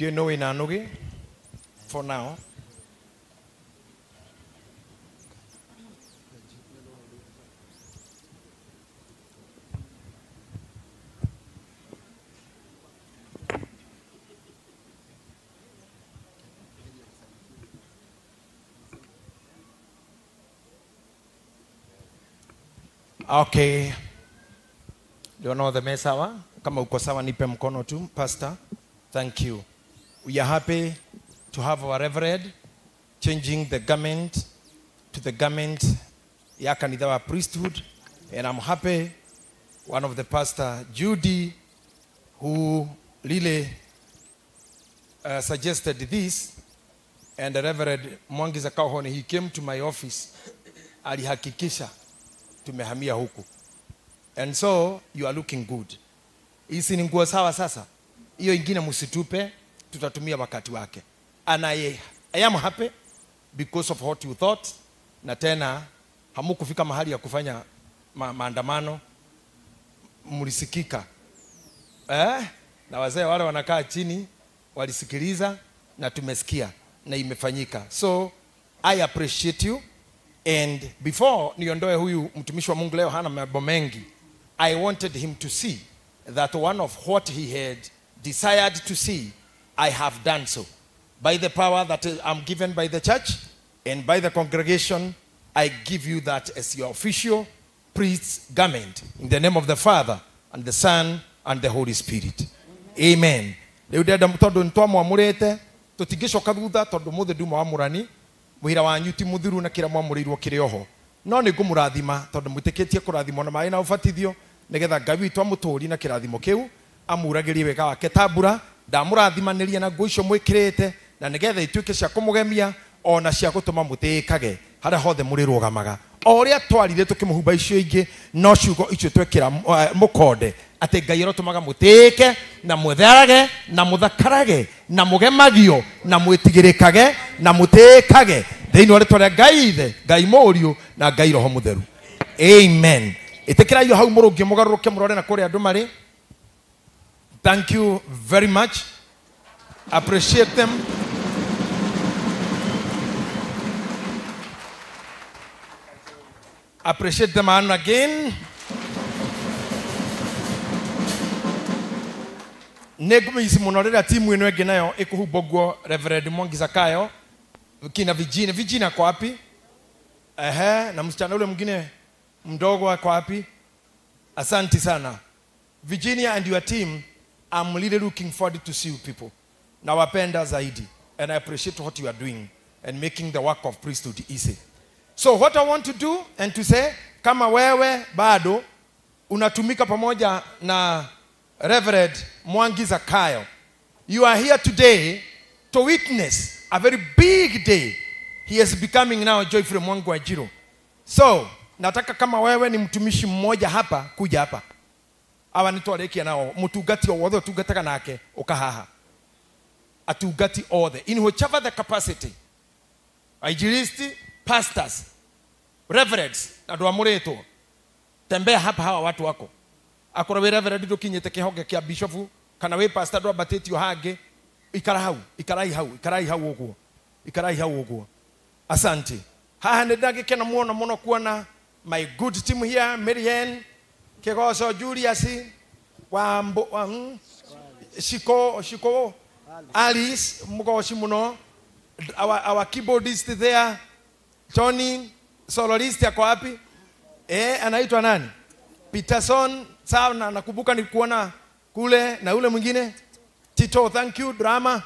Speaker 9: Do you know in Anugi? For now. Okay. Do you know the mesawa? Kama uko sawa nipe mkono tu, Pastor. Thank you. We are happy to have our Reverend changing the garment to the garment ya kanitha wa priesthood, and I'm happy one of the pastor Judy who really suggested this, and the Reverend Mwangiza Kauhoni, he came to my office, alihakikisha tumehamia huku, and so you are looking good. Hizi ni nguo sawa sasa, hiyo ingine msitupe, tutatumia wakati wake. And I am happy because of what you thought, na tena hamukufika mahali ya kufanya maandamano, mlisikika. Na wazee wale wanakaa chini walisikiliza na tumesikia na imefanyika. So I appreciate you, and before niondoe huyu mtumishi wa Mungu leo hana mambo mengi, I wanted him to see that one of what he had desired to see, I have done so. By the power that I'm given by the church and by the congregation, I give you that as your official priest's garment. In the name of the Father, and the Son, and the Holy Spirit. Amen. Leo dada mtondo ntwa mwamurete, tutigishoka thutha tondu muthe nduma wa murani, muhira wanyu ti muthiru na kira mwamurirwo kirioho. No ni ngumurathima tondu mwitikitie kurathimwo na mai na ubatithio, nigetha Ngai witu amuturi na kirathimo kiu, amuragirie wega wake tabura, ndamurathimanĩria na nguo icio mwĩkĩrĩte, na nigetha ituĩke cia kũmũgemia ona cia gũtũma mũtĩkage harĩa hothe mũrĩrũgamaga. O ũrĩa twarire tũkĩmũhumba icio ingĩ, no ciugo icio twekĩra mũkonde atĩ Ngai arotũmaga mũtĩke na mũtherage na mũthakarage na mũgemagio na mwĩtigĩrĩkage na mũtĩkage thĩinĩ wa rĩtwa rĩa Ngai Ithe, Ngai Mũriũ na Ngai Roho Mũtheru. Amen. Ĩtĩkĩrai hau mũrũngie mũgarũrũke mũrore na kũrĩa andũ marĩ. Thank you very much. Appreciate them. Appreciate them and again. Negumisi munorera timu ino ege nayo ikuhubogwo Reverend Mwangiza Kayo kina Virginia kwa wapi? Na msichana ule mwingine mdogo kwa wapi? Asante sana. Virginia and your team, I'm really looking forward to see you people. Nawapenda zaidi, and I appreciate what you are doing and making the work of priesthood easy. So what I want to do and to say, kama wewe bado unatumika pamoja na Reverend Mwangiza Kayo, you are here today to witness a very big day. He is becoming now Joyfrey Mwangu Ajiro. So nataka kama wewe ni mtumishi mmoja hapa, kuja hapa. Awa nitwarekia nao mutugati wothe utugataga nake ukahaha. Atugati othe in whichever the capacity. Aijilisti, pastors, reverends, na ndo amureto. Tembea hapa hawa watu wako. Akora we reverend dokinyete kihoge kia bishofu, kana we pastor ndo abateti ohage, ikarai hau oguo. Ikarai hau oguo. Asante. Haha ndage kena muno kuona my good team here, Marianne, Kegoso Julius, Shiko, Alice, Mugoshi Muno, our keyboardist there, Tony, soloist yako wapi? Anaitwa nani? Peterson, sawa na nakumbuka nilikuona kule na ule mwingine. Tito, thank you, drama.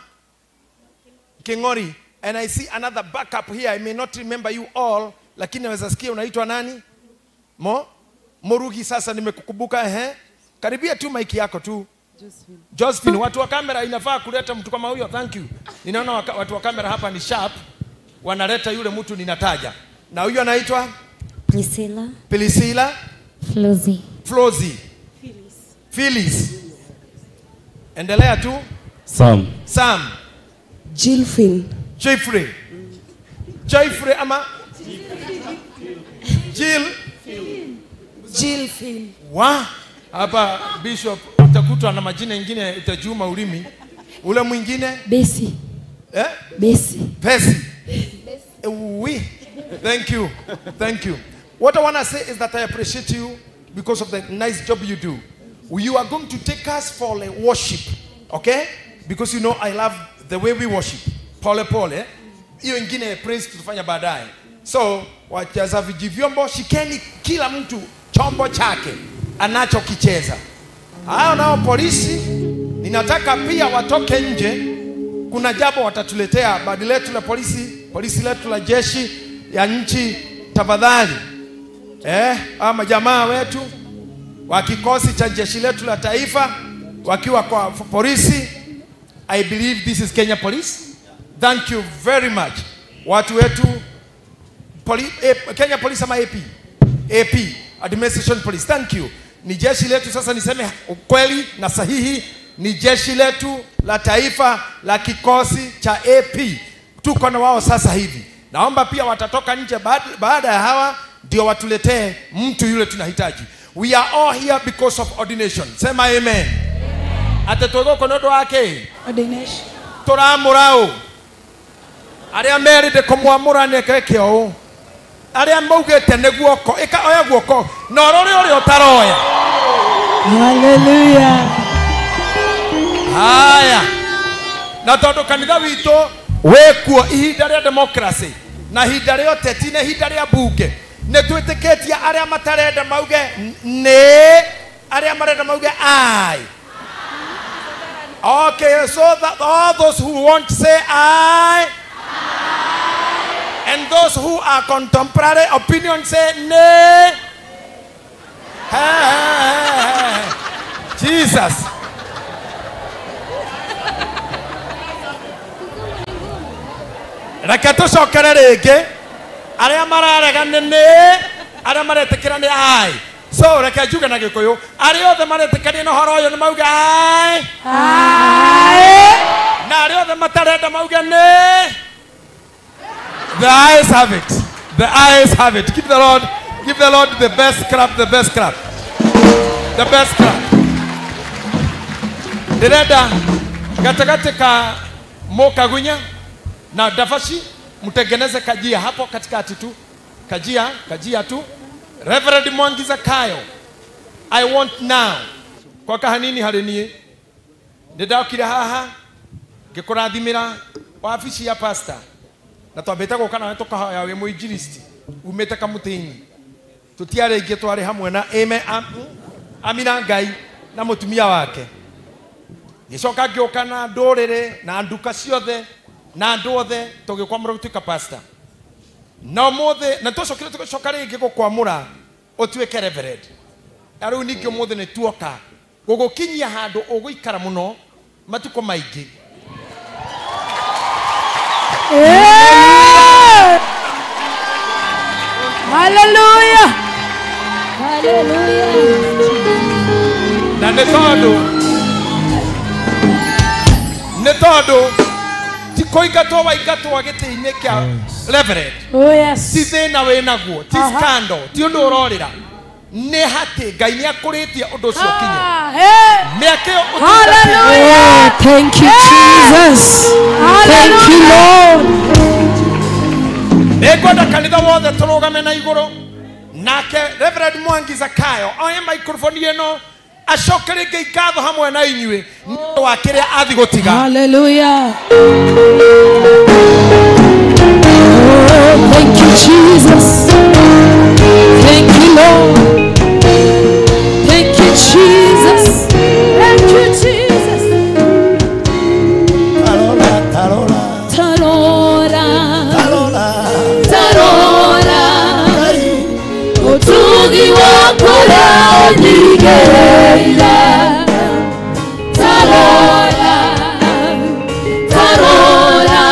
Speaker 9: Kingori, and I see another backup here. I may not remember you all, lakini naweza sikia unaitwa nani? Morugi, sasa nimekukumbuka. Karibia tu mic yako tu. Josephine, watu wa kamera inafaa kuleta mtu kama huyo. Thank you. Ninaona watu wa kamera hapa ni sharp. Wanaleta yule mtu ninataja. Na huyo anaitwa Priscilla. Flozi. Phyllis. Endelea tu. Sam. Joyfrey ama Jill. Hapa Bishop utakutwa na majina mengine utajuma ulimi. Ule mwingine?
Speaker 6: Besi.
Speaker 9: Eh?
Speaker 6: Besi.
Speaker 9: Besi. Oui. Thank you. Thank you. What I want to say is that I appreciate you because of the nice job you do. You are going to take us for a worship. Okay? Because you know I love the way we worship. Pole pole. Hiyo ingine praise tutafanya baadaye. So, wachaza vijivyombo, shikeni kila mtu chombo chake anachokicheza. Hao nao polisi, ninataka pia watoke nje. Kuna jambo watatuletea badi letu la polisi letu la jeshi ya nchi, tafadhali. Ama jamaa wetu wa kikosi cha jeshi letu la taifa wakiwa kwa polisi. I believe this is Kenya Police. Thank you very much. Watu wetu Kenya Police ama AP Administration Police. Thank you. Ni jeshi letu, sasa niseme ukweli na sahihi, ni jeshi letu la taifa la kikosi cha AP. Tuko na wao sasa hivi. Naomba pia watatoka nje baada ya hawa ndio watuletee mtu yule tunahitaji. We are all here because of ordination. Sema amen. Atatogo konodo wake.
Speaker 6: Ordination.
Speaker 9: Toramurao. Aria meride komwamura nekekeo. Aria maugete neguoko eka oya guoko no rori ori otaroya.
Speaker 6: Hallelujah.
Speaker 9: Haya. Na tondu kanitha wito wekuo ihinda ria democracy na ihinda ria teti na ihinda ria bunge ne twitikitia aria matarenda mauge ne aria marenda mauge ai. Okay, so that all those who want to say I and those who are contemporary opinion say nay. Jesus. Rakato shokere rege. Aria mararega nene. Aria maretekera ni ai. So reka juga na gikuyu. Aria othe maretekera no horo yo ni mauga ai. Ai. Na aria othe matarenda mauga ne. The eyes have it. The eyes have it. Give the Lord the best clap, the best clap. The best clap. Direda katikati ka Mokagunya na Dafashi mtengeneze kajia hapo katikati tu. Kajia tu. Reverend Mwangiza Kayo. I want now. Kwa kahanini harenie. Ndidakira haha ngikurathimira wabici ya pastor. Na twambete gukana we tukahoya we muinjilisti umete kamutini tutiare ingi twari hamwe na Amina Ngai na mutumia wake gicoka ngiukana ndurire na nduka ciothe na andu othe tugikwamura gutuika pastor na mothe na tucokire tugicoka ringi gukwamura utuike reverend aru ningi mothe ni tuoka gugukinyia handu uguikara muno matuko maingi.
Speaker 6: Yeah. Hallelujah. Hallelujah.
Speaker 9: Na netondo tikoigatwa waigatwa giti-ini kia reverend.
Speaker 6: Oh yes.
Speaker 9: Ti thina we naguo, ti scandal, ti undu urorira. Ni hati Ngai ni akuritie undu ucio kinye.
Speaker 6: Hallelujah. Thank you Jesus. Thank you Lord.
Speaker 9: Negoda kanitha wothe turugame na iguru nake Reverend Mwangiza Kayo oye microphone ino acokere ngeikatho hamwe na inyue ndu wa kiria athi gutiga.
Speaker 6: Hallelujah. Oh, thank you Jesus. Thank you Lord. Thank you Jesus. Thank you Jesus. Utugi wakora onigeira tarora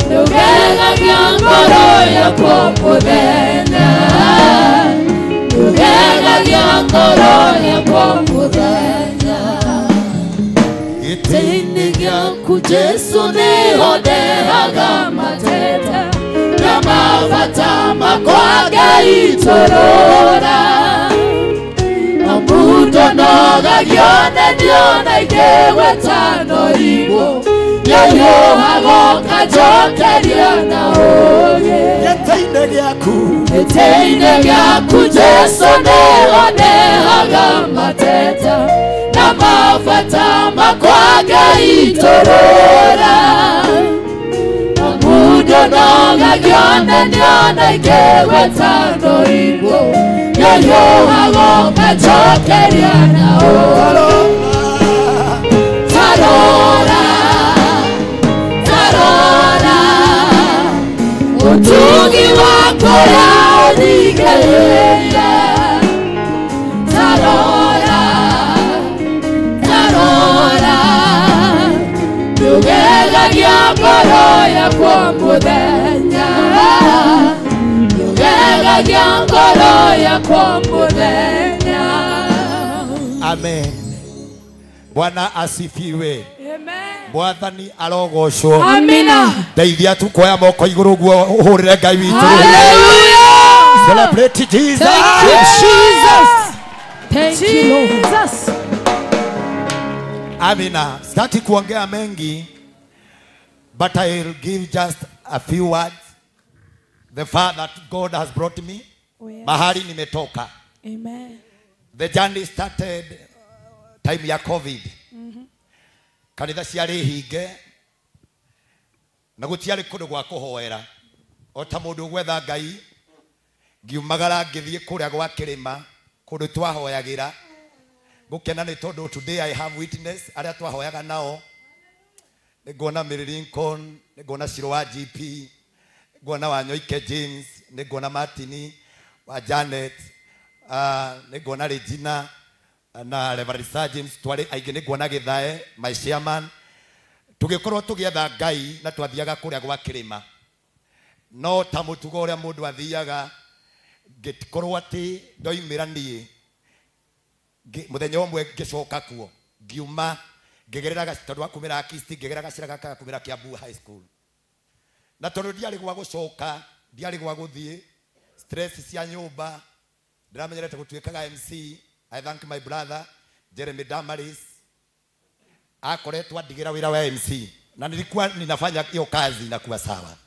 Speaker 6: nugega gyangoro yakwo muthenya nugega gyangoro yakwo muthenya gitini gyaku Jesu niho ndehaga mateta mabata makwaga itorora Amudo
Speaker 11: mundo no gagione diona ikewe tano ibo yoyo hagoka jokeria na oge Geteine gyaku Jesu ne onehaga mateta na mafata makwage itorora na mundo no gagione diona ikewe tano ibo yoyo hagoka jokeria na oge Tarora Utungi wako ya nigaya Tarora Nugega gyangoro ya kwa mudenya Nugega gyangoro ya kwa mudenya
Speaker 1: Amen. Bwana asifiwe.
Speaker 6: Amen.
Speaker 1: Mwathani arogoshwo.
Speaker 6: Amina.
Speaker 1: Ndeithia tukoya moko iguru guo uhurire Ngai witu.
Speaker 6: Hallelujah.
Speaker 1: Celebrate Jesus.
Speaker 6: Thank you, Jesus. Thank you, Jesus.
Speaker 1: Amina. Sitaki kuongea mengi, but I'll give just a few words. The fact that God has brought me.
Speaker 6: Oh, yes.
Speaker 1: Mahali nimetoka.
Speaker 6: Amen.
Speaker 1: The journey started time ya COVID. Kanitha ciarĩ hinge na gũtiarĩ kũndũ gwa kũhoera o ta mũndũ gwetha Ngai ngiumagara ngĩthiĩ kũrĩa gwa kĩrĩma kũndũ twahoyagĩra gũkena nĩ tondũ today I have witness arĩa twahoyaga nao nĩ nguona Mary Lincoln nĩ nguona Shiro wa GP nĩ nguona Wanyoike James nĩ nguona Martini wa Janet nĩ nguona Regina na Reverend James twari aingĩ nĩ nguona Githae my chairman tũgĩkorwo tũgĩetha Ngai na twathiaga kũrĩa gwa kĩrĩma no ta mũtugo ũrĩa mũndũ athiaga ngĩkorwo atĩ ndoimĩra niĩ mũthenya ũmwe ngĩcoka kuo ngiuma ngĩgerera tondũ wa kumĩra Kisti ngĩgerera gacĩra gaka kumĩra Kiambu High School na tondũ ndiarĩ gwa gũcoka ndiarĩ gwa gũthiĩ stress cia nyũmba ndĩramenyerete gũtuĩkaga MC. I thank my brother Jeremy Damaris akoretwo andigira wira wa MC na nilikuwa ninafanya hiyo kazi na kuwa sawa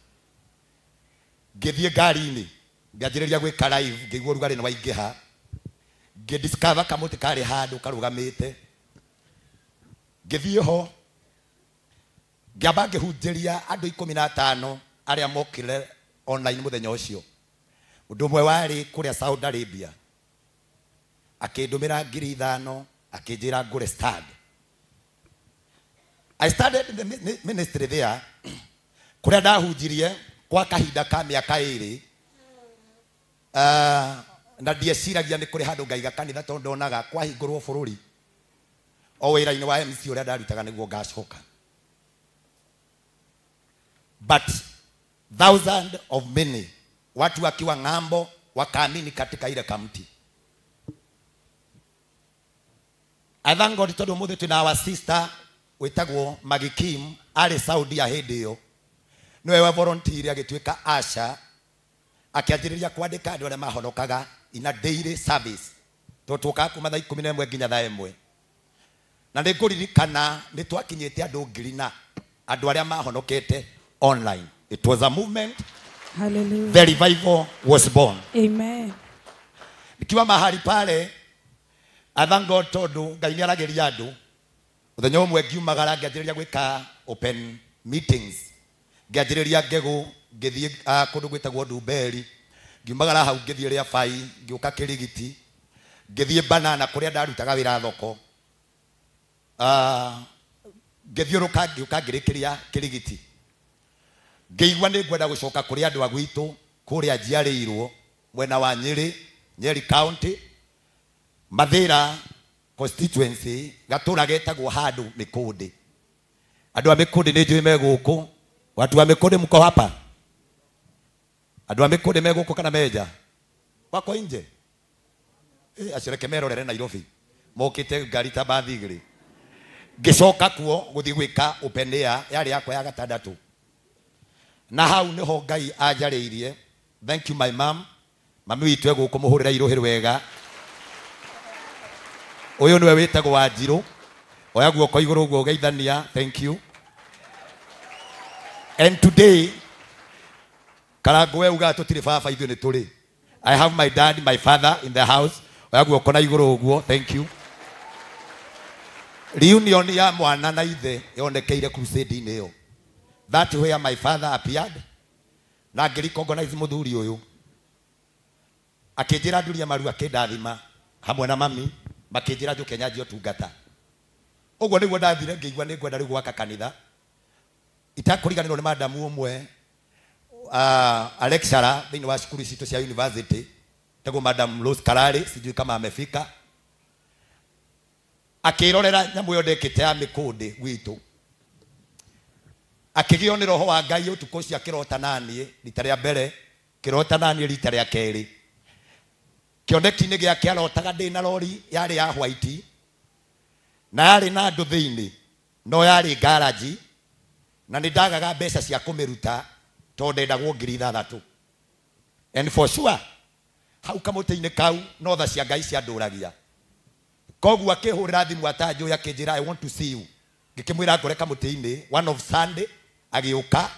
Speaker 1: ngithie ngari-ini ngajĩrĩria gwĩka live ngĩigua ũrugarĩ nĩ waingĩha ngĩdiscover kamuti karĩ handũ karugamĩte ngĩthiĩ ho ngĩamba ngĩhunjĩria andũ 15 arĩa mokire online mũthenya ũcio ũndũ ũmwe warĩ kũrĩa Saudi Arabia akĩndũmĩra 5,000 akĩnjĩra ngũre stand. I started the ministry there kũrĩa ndahunjirie kwa kahinda ka mĩaka 2 na ndieciragia nĩ kũrĩ handũ ngaiga kanitha tondũ ndonaga kwahingũrwo bũrũri o wĩra-inĩ wa MC ũrĩa ndarutaga nĩguo ngacoka, but thousands of many watu wakiwa ng'ambo wakaamini katika ile kamti. I thank God tondũ mũthĩ twĩna our sister wĩtagwo Magikim arĩ Saudi ya hĩndĩ ĩyo nĩwe wa volunteer agĩtuĩka Asha akĩanjĩrĩria kwandĩka andũ arĩa mahonokaga in a daily service tondũ tũkaga kuma thaa 11 nginya thaa 1 na nĩ ngũririkana nĩ twakinyĩte andũ 4,000 andũ arĩa mahonokete online. It was a movement.
Speaker 6: Hallelujah.
Speaker 1: The revival was born.
Speaker 6: Amen.
Speaker 1: Nikiwa mahali pale I thank God tondũ Ngai nĩ arageria andũ mũthenya ũmwe ngiumagara ngĩanjĩrĩria gwĩka open meetings ngĩanjĩrĩria ngegũ ngĩthiĩ kũndũ gwĩtagwo Ndumberi ngiumagara hau ngĩthiĩ rĩa Bai ngĩũka Kĩrigiti ngĩthiĩ Banana kũrĩa ndarutaga wĩra thoko ngĩthiũrũka ngĩũka ngĩrĩkĩria Kĩrigiti ngĩigua nĩ ngwenda gũcoka kũrĩ andũ a gwitũ kũrĩa njiarĩirwo mwena wa Nyeri County Mathĩra constituency gatũra getagwo handũ Mĩkũndĩ. Andũ a Mĩkũndĩ nĩ njũĩ me gũkũ, watu wa Mĩkũndĩ mko hapa? Andũ a Mĩkũndĩ me gũkũ kana meja wako nje? Acereke merorere Nairobi mokĩte ngari ta bathi igĩrĩ. Ngĩcoka kuo gũthiĩ gwĩka open air yarĩ yakwa ya gatandatũ na hau nĩho Ngai anjarĩirie. Thank you my mom, mami witũ egũkũ mũhũrĩra irohĩ wega. Uyu niwe witagwo Wanjiru. Oya guoko iguru uguo geithania. Thank you. And today Karangu we uga tutire baba ithu ni turi. I have my dad, my father in the house. Oya guoko na iguru uguo. Thank you. Reunion ya mwana na ithe yonekeire crusade ine yo. That where my father appeared. Na ngiri organize muthuri uyu. Akinjira nduria maru akindathima hamwe na mami makinjira njuke nyanjio tungata. Uguo niguo ndathire ngĩigua nĩ ngwenda rĩu gwaka kanitha. Itakũriganĩrwo nĩ madamu ũmwe a lecturer thĩinĩ wa cukuru citũ cia university tegwo Madam Rose Karari, sijui kama amefika. Akĩrorera nyamũ yo ndekĩte ya mĩkũndĩ gwitũ. Akĩgĩo nĩ roho wa Ngai ũtukũ ũcio akĩrota naniĩ rita rĩa mbere, kĩrota naniĩ rita rĩa kerĩ. Kĩoneki-inĩ gĩake arotaga ndĩ na lori yarĩ ya white na yarĩ na andũ thĩinĩ no yarĩ garage na nĩ ndagaga mbeca cia kũmĩruta tondũ ndendagwo 6,000. And for sure hau kamũtĩ-inĩ kau no tha cia Ngai ciandũragia. Koguo akĩhũrĩra thimũ atanjũĩ akĩnjĩra I want to see you. Ngĩkĩmwĩra ngore kamũtĩ-inĩ one of Sunday agĩũka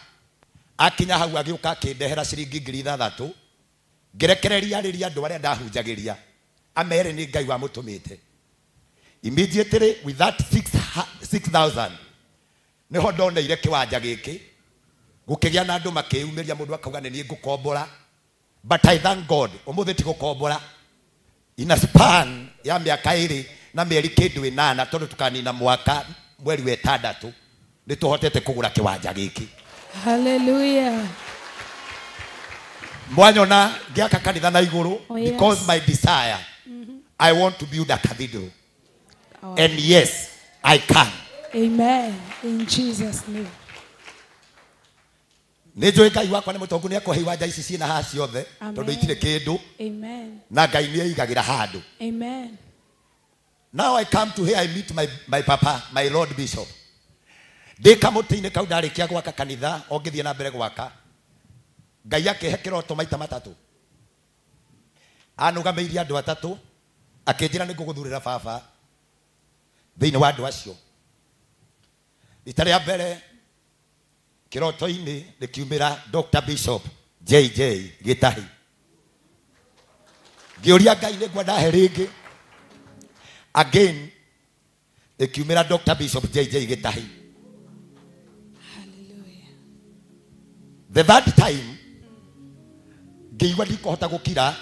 Speaker 1: akinya hau agĩũka akĩndehera ciringi 6,000. Ngerekereria rĩrĩa andũ arĩa ndahunjagĩria amere nĩ Ngai wa mũtũmĩte. Immediately with that 6,000 niho ndoneire kĩwanja gĩkĩ gũkĩgĩa na andũ makĩyumĩria mũndũ akauga nĩ niĩ ngũkombora. But I thank God ũmũthĩ ti gũkombora. In a span ya mĩaka 2 na mĩeri kĩndũ 8 tondũ tukanina mwaka mweri wa 6 nĩ tũhotete kũgũra kĩwanja gĩkĩ.
Speaker 6: Hallelujah.
Speaker 1: Mwanyona ngiaka kanitha na iguru because my desire I want to build a cathedral. And yes, I can.
Speaker 6: Amen. In Jesus' name.
Speaker 1: Nĩnjũĩ Ngai wakwa nĩ mũtongu nĩ akũhe iwanja ici ciĩna haha ciothe tondũ itirĩ kĩndũ.
Speaker 6: Amen.
Speaker 1: Na Ngai nĩ aigagĩra handũ.
Speaker 6: Amen.
Speaker 1: Now I come to here, I meet my papa, my Lord Bishop. Ndĩ kamũtĩ-inĩ kau ndarĩkia gwaka kanitha o ngĩthiĩ na mbere gwaka. Ngai akĩhe kĩroto maita 3. Anũgamĩirie andũ 3 akĩnjĩra nĩ ngũgũthurĩra baba thĩinĩ wa andũ acio. Rita rĩa mbere kĩroto-inĩ rĩkiumĩra Dr. Bishop JJ Gĩtahi. Ngĩũria Ngai nĩ ngwenda he rĩngĩ. Again rĩkiumĩra Dr. Bishop JJ Gĩtahi.
Speaker 6: Hallelujah.
Speaker 1: The third time ngĩigua ndikũhota gũkira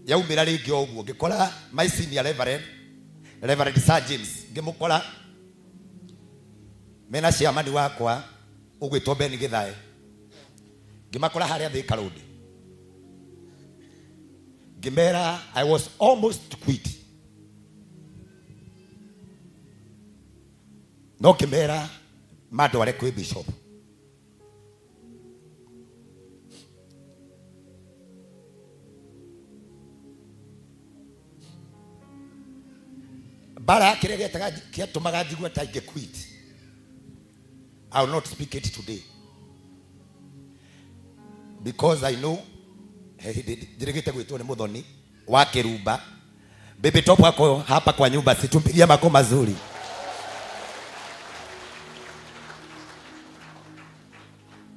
Speaker 1: yaumĩra rĩngĩ o ũguo ngĩkora my senior Reverend Sir James ngĩmũkora mena ciamani wakwa ũgwĩtwo Ben Gĩthae ngĩmakora harĩa Thika Road ngĩmera I was almost to quit no ngĩmera mandware kwĩ Bishop. Bara kĩrĩa gĩatũmaga njigue ta ingĩquit. I will not speak it today. Because I know ndirigite gwĩtwo nĩ Mũthoni wa Kĩrumba. Baby top wako hapa kwa nyumba situmpigia mako mazuri.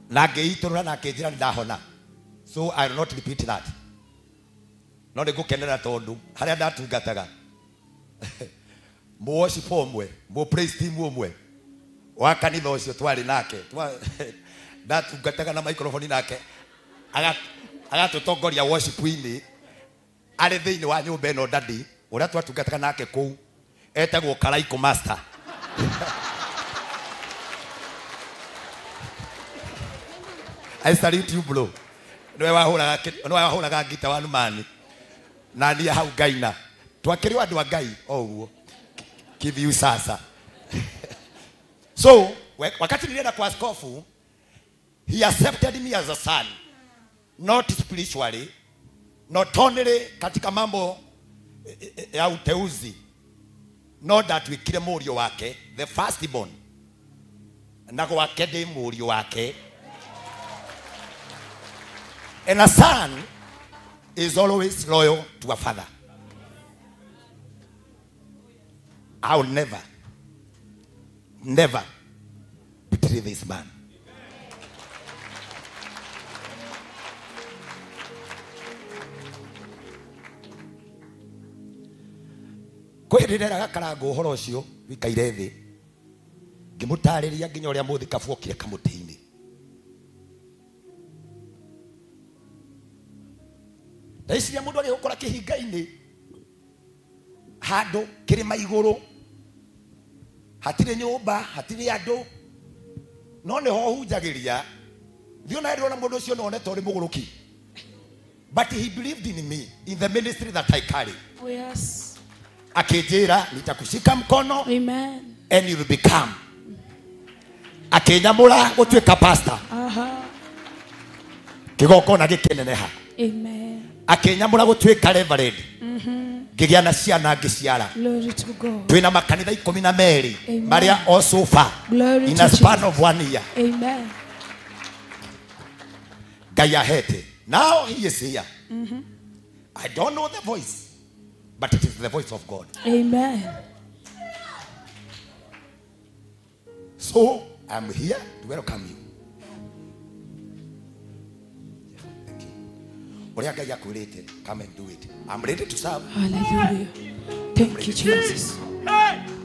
Speaker 1: Na ngĩitũrũra na akĩnjĩra ndahona. So I will not repeat that. No nĩngũkenera tondũ harĩa ndatungataga worship omwe, praise team omwe. Wa kanitha ũcio twarĩ nake. Ndatungataga na microphone nake. Agatũtongoria worship-inĩ. Arĩ thĩinĩ wa nyũmba ĩno ndadi, ũrĩa twatungataga nake kũu. Etagwo Karaiko Master. I salute you bro. Nĩwe wahũraga ngita wa numani. Na niĩ hau Ngaina. Twakĩrĩ andũ a Ngai o ũguo. Give you sasa. So, wakati nilienda kwa askofu, he accepted me as a son. Not spiritually, not only katika mambo ya uteuzi. Not that wikire mũriũ wake, the firstborn. Na gwake ndĩ mũriũ wake. And a son is always loyal to a father. I'll never betray this man. Kwirira gakarango horo cio wikaire thi ngimutariria nginya uria muthi kabuokire kamutiini. Ndaiciria mundu agikora kihinga-ini handu kirima iguru hatire nyumba hatire andu no ne ho hunjagiria thiona ndona mundu ucio none tori muguruki, but he believed in me, in the ministry that I carry.
Speaker 6: Oh yes.
Speaker 1: Akijira nitakushika mkono.
Speaker 6: Amen.
Speaker 1: And you will become akinyamura gutuika pastor. Kigokona gikineneha.
Speaker 6: Amen.
Speaker 1: Akinyamura gutuika reverend. Ngigia na ciana ngiciara.
Speaker 6: Glory to God.
Speaker 1: Twina makanitha 12 maria all so far in a span of 1 year.
Speaker 6: Amen.
Speaker 1: Gaya hete. Now he is here. I don't know the voice, but it is the voice of God.
Speaker 6: Amen.
Speaker 1: So I'm here to welcome you. Thank you. Come and do it. I'm ready to serve.
Speaker 6: Hallelujah. Thank you, Jesus.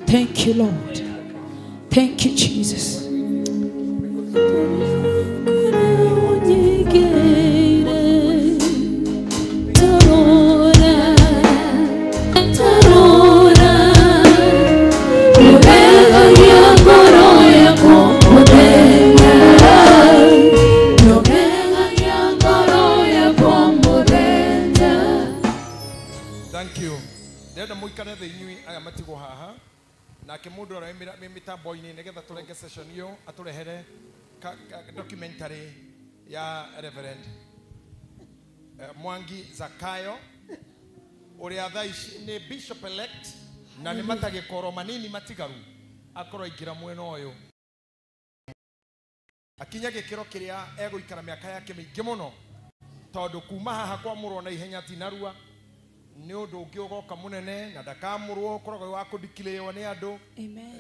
Speaker 6: Thank you, Lord. Thank you, Jesus.
Speaker 9: Thank you. Ndenda muikare thiini aya matigo haha na kimundu ora mitambo ini nigetha turenge session iyo aturehere documentary ya Reverend Mwangi Zakayo uria thaici ni bishop elect na ni matagikoro manini matigaru akoro igira mwena uyu akinya gikiro kiria eguikara miaka yake mingi muno tondu kuma haha kwa murwo na ihenya tinarua ni undu ungiugoka munene na ndakamurwo korogo wa kudikileo ni andu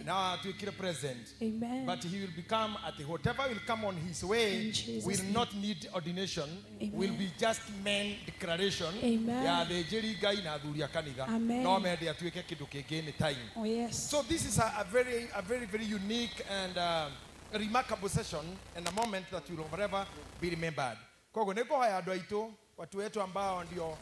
Speaker 9: na atuikire present.
Speaker 6: Amen.
Speaker 9: But he will become at whatever will come on his way will not need ordination. Will be just men declaration. Ya the jeri gai na thuria kanitha no mende atuike kindu kingi ni time.
Speaker 6: Oh yes.
Speaker 9: So this is a very unique and remarkable session and a moment that will forever be remembered. Kogo neko haya andu aitu watu wetu ambao ndio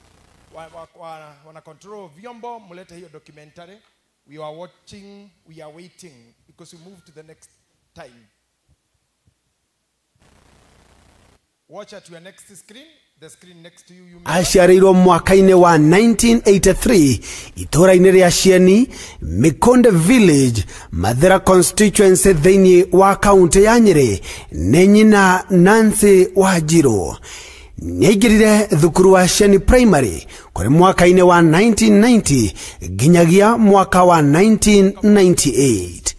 Speaker 9: wana control vyombo mulete hiyo documentary. We are watching, we are waiting because we move to the next time. Watch at your next screen. The screen next to you.
Speaker 12: Aciarirwo mwaka-ini wa 1983 itura-ini ria Cieni, Mikonde Village, Mathira constituency thiini wa kaunti ya Nyeri. Nĩ nyina Nancy Wanjiru nĩaingĩrire thukuru wa Cieni Primary kuri mwaka-ini wa 1990 nginyagia mwaka wa 1998.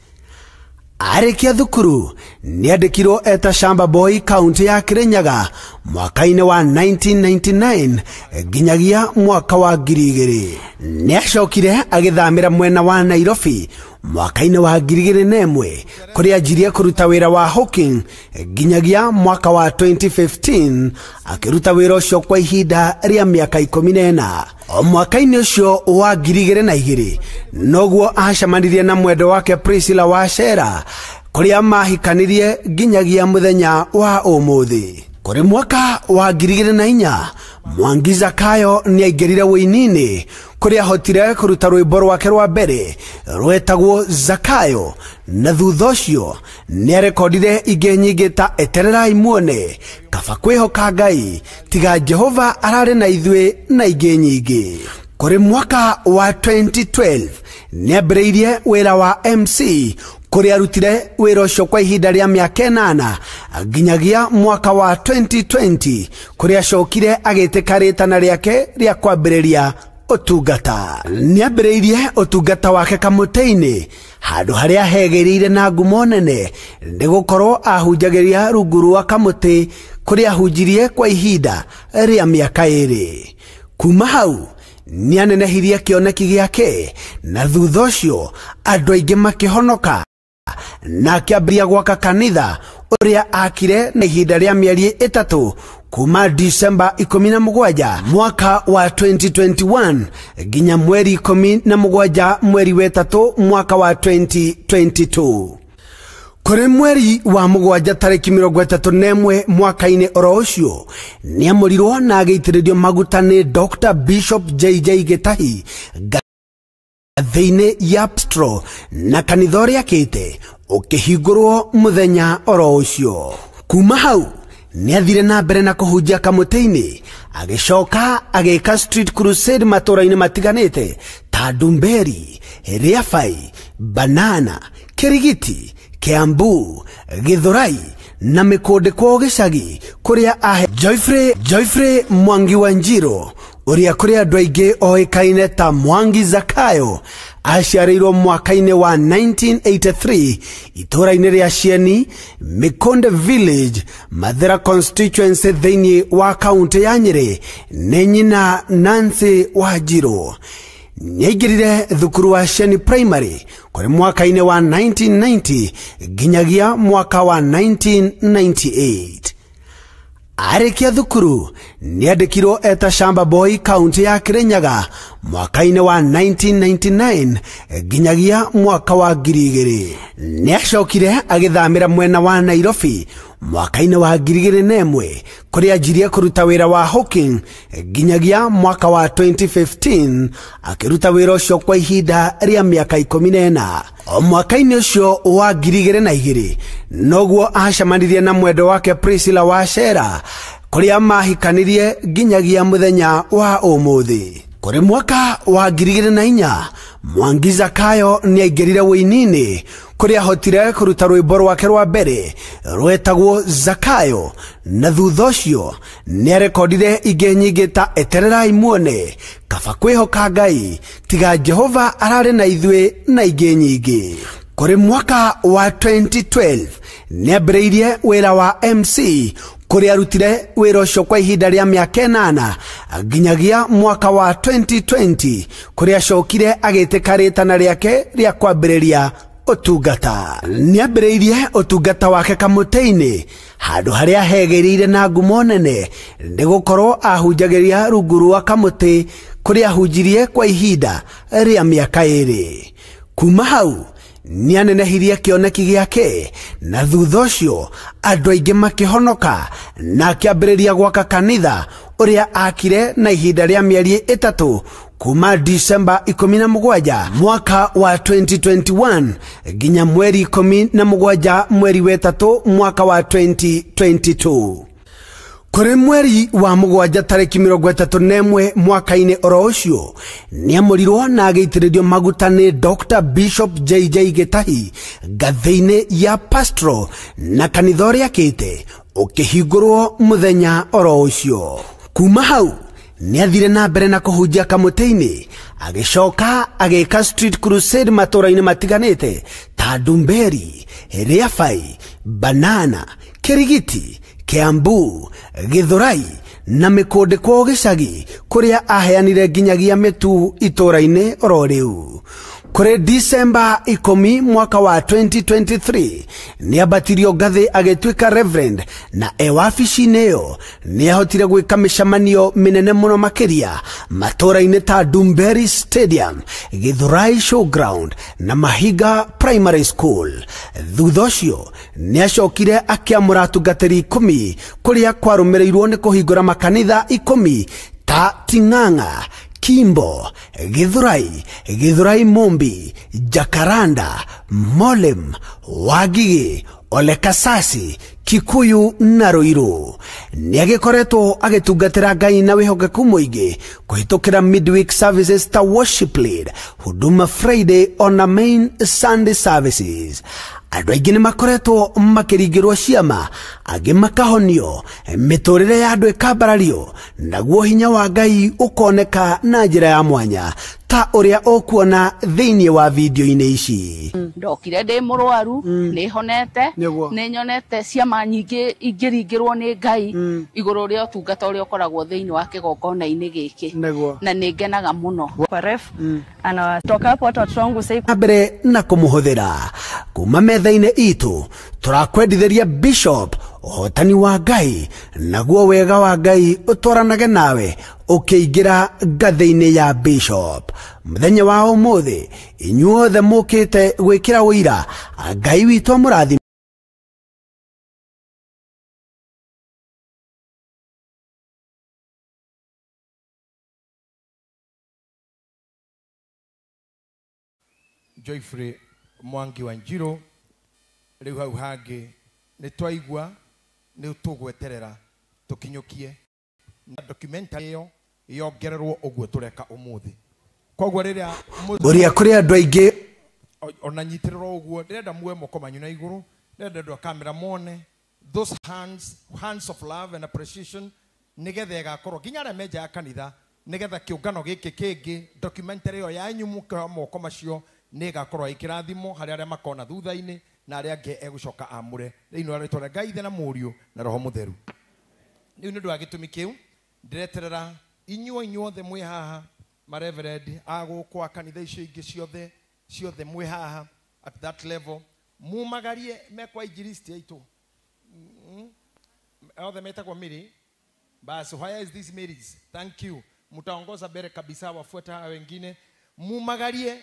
Speaker 12: Arikia thukuru niandikirwo eta Shamba Boy kaunti ya Kirinyaga mwaka-ini wa 1999 nginyagia mwaka wa 2000. Niacokire agithamira mwena wa Nairobi mwaka-ini wa 2001 kuria anjirie kuruta wira wa hawking nginyagia mwaka wa 2015 akiruta wira ucio kwa ihinda ria miaka 14. O mwaka-ini ucio wa 2002 noguo acemanirie na mwendo wake Priscilla Wachera kuria mahikanirie nginyagia muthenya wa umuthi. Kuri mwaka wa 2004 Mwangi Zakayo niaingirire wini-ini kuria hotire kuruta rwimbo rwake rwa mbere rwetagwo Zakayo, na thutha ucio niarekodire ingi nyingi ta Etererai Muone, Kaba Kwihoka Ngai, Tiga Jehova Arari na Ithuĩ na ingi nyingi. Kuri mwaka wa 2012 niambĩrĩirie wĩra wa MC kuria arutire wĩra ucio kwa ihinda ria miaka 8 nginyagia mwaka wa 2020 kuria acokire agĩtĩka rĩtana rĩake ria kwambĩrĩria utungata. Niambĩrĩirie utungata wake kamũtĩ-inĩ handu haria hegereire na ngumo nene nĩ gũkorwo ahunjagĩria rungu rwa kamũtĩ kuria ahunjirie kwa ihinda ria miaka 2. Kuma hau nianenehirie kĩoneki gĩake na thutha ũcio andũ aingĩ makĩhonoka na akĩambĩrĩria gwaka kanitha ũrĩa akire na ihinda rĩa mĩeri 3 kuma Disemba 17 mwaka wa 2021 nginya mweri 17 mweri wa 3 mwaka wa 2022. Kuri mweri wa mugwanja tariki 31 mwaka-inĩ oro ũcio nĩamũrirwo na agĩitĩrĩrio maguta nĩ Dr. Bishop JJ Gitahi thĩinĩ ya Pastro na kanitha ũrĩa akĩte ũkĩhingũrwo mũthenya oro ũcio. Kuma hau nĩathire na mbere na kũhunjia kamũtĩ-inĩ agĩcoka agĩka street crusade matũra-inĩ matiganĩte ta Ndumberi, Riabai, Banana, Kirigiti, Kiambu, Githurai na Mĩkũndĩ kwa gĩcagi kũrĩa ahe Joyfrey Mwangi wa Njiro ũrĩa kũrĩ andũ aingĩ oĩkaine ta Mwangi Zakayo aciarĩirwo mwaka-inĩ wa 1983 itũra-inĩ rĩa Cieni, Mĩkonde Village, Mathera constituency thĩinĩ wa kaunti ya Nyĩrĩ nĩ nyina Nancy Wanjiru. Nĩaingĩrire thukuru wa Cieni Primary kũrĩ mwaka-inĩ wa 1990 nginyagia mwaka wa 1998. Arĩkia thukuru nĩandĩkirwo eta Shamba Boy kaunti ya Kirinyaga mwaka-inĩ wa 1999 nginyagia mwaka wa 2000. Nĩacokire agĩthamĩra mwena wa Nairobi mwaka-inĩ wa 2001 kũrĩa anjirie kũruta wĩra wa hawking nginyagia mwaka wa 2015 akĩruta wĩra ũcio kwa ihinda rĩa mĩaka 14. O mwaka-inĩ ũcio wa 2002 noguo acemanirie na mwendo wake Priscilla Wachera kũrĩa mahikanirie nginyagia mũthenya wa ũmũthĩ. Kũrĩ mwaka wa 2004 Mwangi Zakayo nĩaingĩrire wĩini-inĩ kũrĩa ahotire kũruta rwĩmbo rwake rwa mbere rwetagwo Zakayo na thutha ũcio nĩarekondire ingĩ nyingĩ ta Etererai Muone, Kaba kwĩhoka Ngai, Tiga Jehova ararĩ na ithuĩ na ingĩ nyingĩ. Kũrĩ mwaka wa 2012 nĩambĩrĩirie wĩra wa MC kũrĩa arutire wĩra ũcio kwa ihinda rĩa mĩaka 8 nginyagia mwaka wa 2020 kũrĩa acokire agĩtĩka rĩtana rĩake rĩa kwambĩrĩria ũtungata. Nĩambĩrĩirie ũtungata wake kamũtĩ-inĩ handũ harĩa hegĩrĩire na ngumo nene nĩgũkorwo ahunjagĩria rungu rwa kamũtĩ kũrĩa ahunjirie kwa ihinda rĩa mĩaka 2. Kuma hau nĩanenehirie kĩoneki gĩake na thutha ũcio andũ aingĩ makĩhonoka na akĩambĩrĩria gwaka kanitha ũrĩa akire na ihinda rĩa mĩeri 3 kuma Disemba 17 mwaka wa 2021 nginya mweri 17 mweri wa 3 mwaka wa 2022. Kũrĩ mweri wa mugwanja tariki 31 mwaka-inĩ oro ũcio nĩamũrirwo na agĩitĩrĩrio maguta nĩ Dr. Bishop JJ Gitahi ngathĩ-inĩ ya Pastro na kanitha ũrĩa akĩte ũkĩhingũrwo mũthenya oro ũcio. Kuma hau nĩathire na mbere na kũhunjia kamũtĩ-inĩ agĩcoka agĩka street crusade matũra-inĩ matiganĩte ta Ndumberi, Riabai, Banana, Kirigiti, Kiambu, Githurai na Mĩkũndĩ kwa gĩcagi kũrĩa aheanire nginyagia mĩtu itũra-inĩ oro rĩu. Kũrĩ Disemba 10 mwaka wa 2023 nĩambatirio ngathĩ agĩtuĩka Reverend na wabici-inĩ ĩyo nĩahotire gwĩka mĩcemanio mĩnene mũno makĩria matũra-inĩ ta Ndumberi Stadium, Githurai Showground na Mahiga Primary School. Thutha ũcio nĩacokire akĩamũra atungatĩri 10 kũrĩa kwarũmĩrĩirwo nĩ kũhingũra makanitha 10 ta Ting'ang'a, Kimbo, Githurai Mombi, Jacaranda, Molem, Wagigi, Olekasasi, Kikuyu na Ruiru. Nĩagĩkoretwo agĩtungatĩra Ngai na wĩhokeku mũingĩ kũhĩtũkĩra midweek services ta Worship Lead, Huduma Friday on the main Sunday services. andũ aingĩ nĩ makoretwo makĩringĩrwo ciama, angĩ makahonio, mĩtũrĩre ya andũ ĩkambarario, naguo hinya wa Ngai ũkoneka na njĩra ya mwanya ta ũrĩa ũkuona thĩinĩ wa video-inĩ ici.
Speaker 13: Ndokire ndĩ mũrwaru, nĩ honete, nĩ nyonete ciama nyingĩ ingĩringĩrwo nĩ Ngai igũrũ rĩa ũtungata ũrĩa ũkoragwo thĩinĩ wa kĩgongona-inĩ gĩkĩ, na nĩ ngenaga mũno.
Speaker 14: Anatoka hapo watoto wangu sasa
Speaker 12: mbere na kũmũhũthĩra kuma metha-inĩ itũ tũrakwendithĩria Bishop ũhotani wa Ngai, naguo wega wa Ngai ũtwaranage nawe ũkĩingĩra ngathĩ-inĩ ya Bishop. Mũthenya wa ũmũthĩ inyuothe mũkĩte gwĩkĩra ũira, Ngai witũ mũrathime.
Speaker 9: Joyfrey Mwangi wa Njiro riu hau hangi ni twaigua ni tugweterera tukinyukie na documentary iyo yongererwo uguo tureka umuthi kogwo riria
Speaker 12: uria kuri andu aingi
Speaker 9: ona nyitirwo uguo ndirenda muwe moko manyu na iguru ndirenda andu kamera mone those hands of love and appreciation nigetha igakorwo nginya aria menja ya kanitha nigetha kiungano giki kingi documentary iyo yanyu muka moko macio nigakorwo ikirathimo hari aria makona thutha-ini na aria ange egucoka amure thiini wa ritwa Ngai Ithe na Mũriũ na Roho Mũtheru. Riu ni ndu wa gitumi kiu ndireterera inyuothe mwi haha mareverend agukwa kanitha icio ingi ciothe mwi haha at that level mumagarie mekwa injilisti aitu othe metagwo Miri basi. Where is this Marys? Thank you. Mutaongoza mbere kabisa, wafuata wengine mumagarie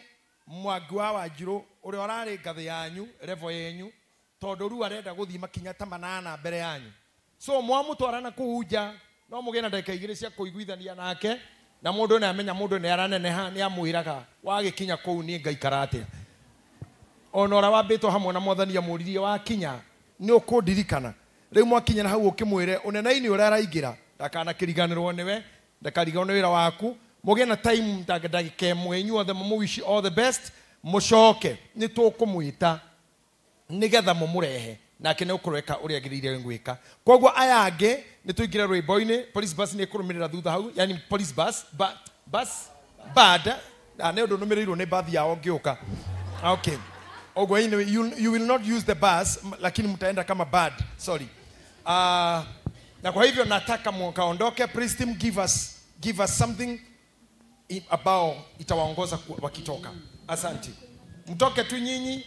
Speaker 9: Mwangi wa Wanjiru uria urari ngathi yanyu level yenyu tondu ru arenda guthii makinya ta 8 mbere yanyu, so mwamutwarana kuuja no mugena ndeka igire cia kuiguithania nake na mundu ne amenya mundu ne araneneha ni amwiraga wagikinya kuu ni ngaikara atia onora wambitwo hamwe na mwathani amuririe wakinya ni ukundirikana riu mwakinya na hau ukimwire unene-ini uria araingira ndakana kiriganirwo niwe ndakariganirwo ni wira waku mugena time ndagika imwe inyuothe muwish all the best mucoke ni tukumwita nigetha mumurehe nake ni ukureka uria agirire ngwika kogwo aya angi ni tuingira rwimbo-ini police bus ni kurumirira thutha hau yani police bus bad na undu numirirwo ni bathi yao ngiuka okay ogwo you will not use the bus lakini mtaenda kama bad sorry na kwa hivyo nataka mkaondoke please team give us something ambao itawaongoza wakitoka. Asante. Mtoke tu nyinyi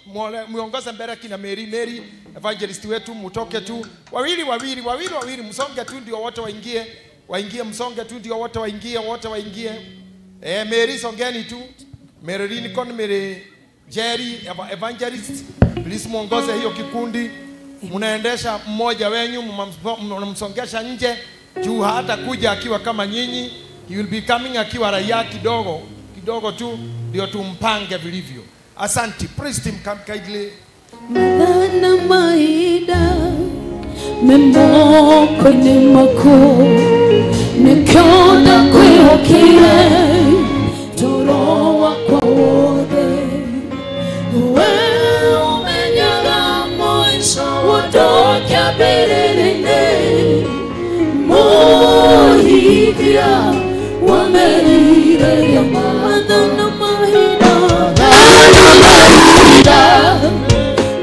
Speaker 9: muongoze mbele kina Mary evangelist wetu, mtoke tu wawili msonge tu ndio wote waingie msonge tu ndio wote waingie Mary songeni tu Mary Lincoln Mary Jerry evangelist please muongoze hiyo kikundi, mnaendesha mmoja wenyu mnamsongesha nje juu hata kuja akiwa kama nyinyi. He will be coming akiwa raia kidogo tu ndio tumpange vilivyo. Asante. Praise team, come kindly.
Speaker 11: Madana maida memoko ni mako nikiona kwihokire toro wakwa wothe we umenyaga mwisho wodokia mbere-inĩ muhikia wamerire ya madana maida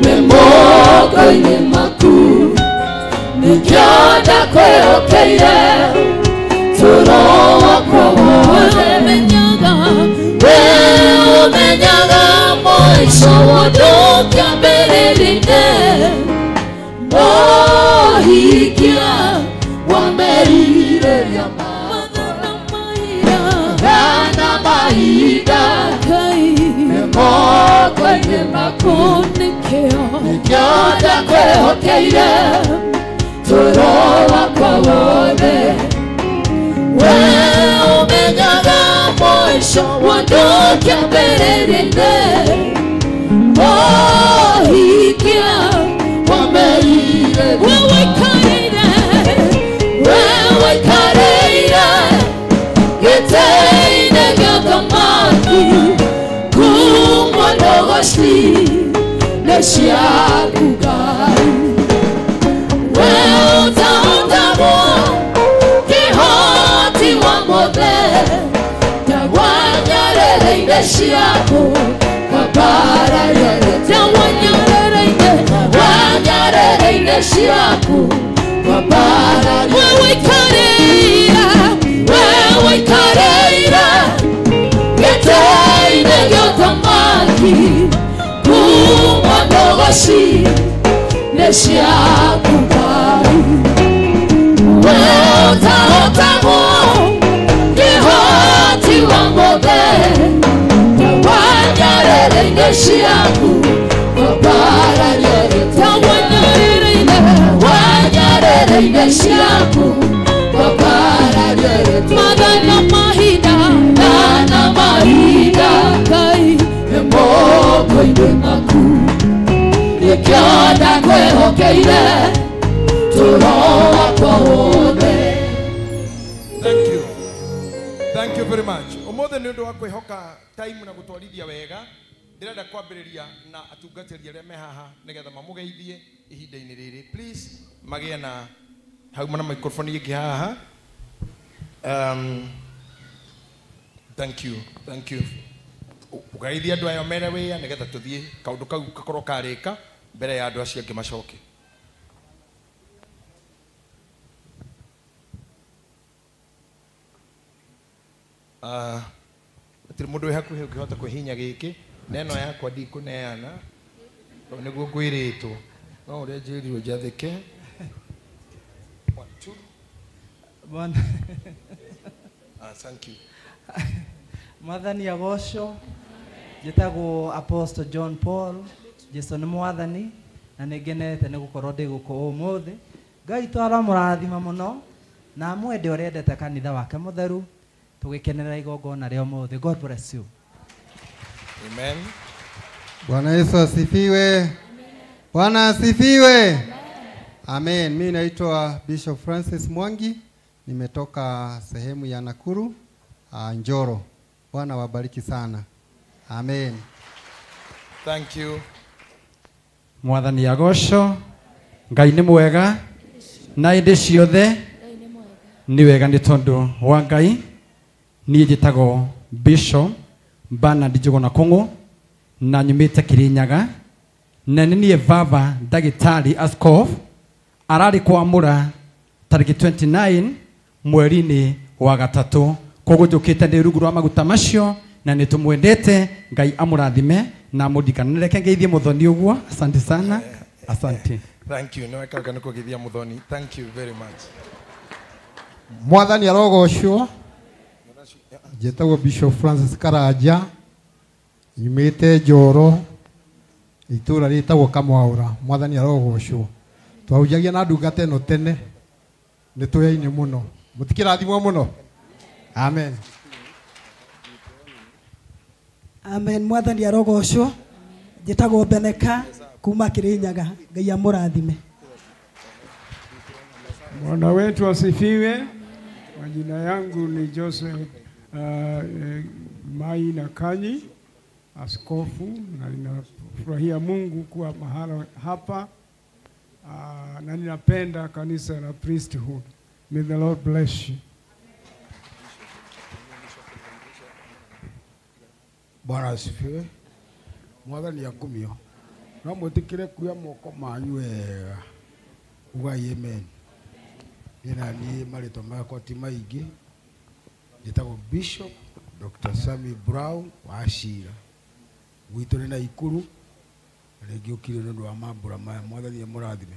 Speaker 11: memoko-inĩ maku nikiona kwĩhokeire toro wakwa wothe we umenyaga mwisho wodokia mbere-inĩ muhikia wamerire ya madana maida memoko-inĩ maku nikiona kwĩhokeire toro wakwa wothe we umenyaga mwisho wodokia mbere-inĩ muhikia wamerire wewe kareira gĩtĩ-inĩ gĩa thamaki kumwo ndogoci nĩ ciaku Ngai we ũtaũtagwo kĩhoti wa mothe tawanyarĩrĩire ciaku kabararĩre tawanyarĩrĩire ciaku kabararĩre wewe ikareira gĩtĩ-inĩ gĩa ũthamaki kuma ndogoci nĩ ciaku Ngai we ũtaũtagwo kĩhoti wa mothe tawanyarĩrĩire ciaku kabararĩre tawanyarĩrĩire ciaku kabararĩre mathana mahinda Ngai moko-inĩ maku nĩkĩo ndakwĩhokeire tũro wakwa wothe.
Speaker 9: Thank you very much. Ũmũthĩ nĩ ũndũ wa kwĩhoka time na gũtwarithia wega ndĩrenda kwambĩrĩria na atungatĩri arĩa me haha nĩgetha mamũgeithie ihinda-inĩ rĩrĩ. Please magĩe na hauma na microphone ĩngĩ haha. Thank you. Ũgeithie andũ aya mere wĩya nĩgetha tũthiĩ kaũndũ kau gakorwo karĩka mbere ya andũ acio angĩ macoke. Gũtirĩ mũndũ wĩ hakuhĩ ũngĩhota kwĩhinya gĩkĩ neno yakwa ndikũneana tondũ nĩguo ngwĩrĩtwo no ũrĩa njĩrirwo njathĩke. Thank you.
Speaker 15: Mwathani agocwo njĩtagwo Apostle John Paul Jesu nĩ mwathani na nĩ ngenete nĩ gũkorwo ndĩ gũkũ ũmũthĩ. Ngai twaramũrathima mũno na mwende ũrĩa endete kanitha wake mũtheru tũgĩkenerera igongona rĩa ũmũthĩ. God bless you.
Speaker 9: Amen.
Speaker 16: Bwana Yesu asifiwe. Bwana asifiwe. Amen. Mimi naitwa Bishop Francis Mwangi, nimetoka sehemu ya Nakuru, Njoro. Bwana wabariki sana. Amen.
Speaker 9: Thank you.
Speaker 17: Mwathani agocwo Ngai nĩ mwega na hĩndĩ ciothe nĩ wega nĩ tondũ wa Ngai. Niĩ njĩtagwo Bishop Bernard Njũgũna Kũng'ũ na nyumĩte Kirinyaga na nĩ niĩ baba ndagĩtarĩ askofu ararĩ kwamũra tarĩki 29 mweri-inĩ wa gatatũ. Koguo njũkĩte ndĩ rungu rwa maguta macio na nĩ tũmwendete. Ngai amũrathime na mũndikanĩre reke ngeithie mũthoni ũguo. Asante sana. Asante.
Speaker 9: Thank you. No ekaga nĩ kũgeithia mũthoni. Thank you very much.
Speaker 16: Mwathani arogocwo. Njĩtagwo Bishop Francis Karanja, nyumĩte Njoro, itũra rĩtagwo Kamwaũra. Mwathani arogocwo. Twahunjagia na ndungata ĩno tene nĩ tũyaine mũno. Mũtikĩrathimwo mũno. Amen.
Speaker 18: Amen. Mwathani arogocwo. Njĩtagwo Beneka kuma Kirinyaga. Ngai amũrathime.
Speaker 3: Bwana wetu asifiwe. Majina yangu ni Joseph Mai na Kanyi, askofu, na ninafurahia Mungu kuwa mahala hapa na ninapenda kanisa la priesthood. May the Lord bless you.
Speaker 19: Bwana asifiwe. Mwathani akumio. No mwitikire kuya moko manyu wega. Ugai amen. Nina ni marĩtwa makwa ti maingĩ. Njĩtagwo Bishop Dr. Sammy Brown wa Ashira. Gwitũ nĩ Naikuru. Rĩngĩ ũkire nĩ ũndũ wa mambũra maya. Mwathani amũrathime.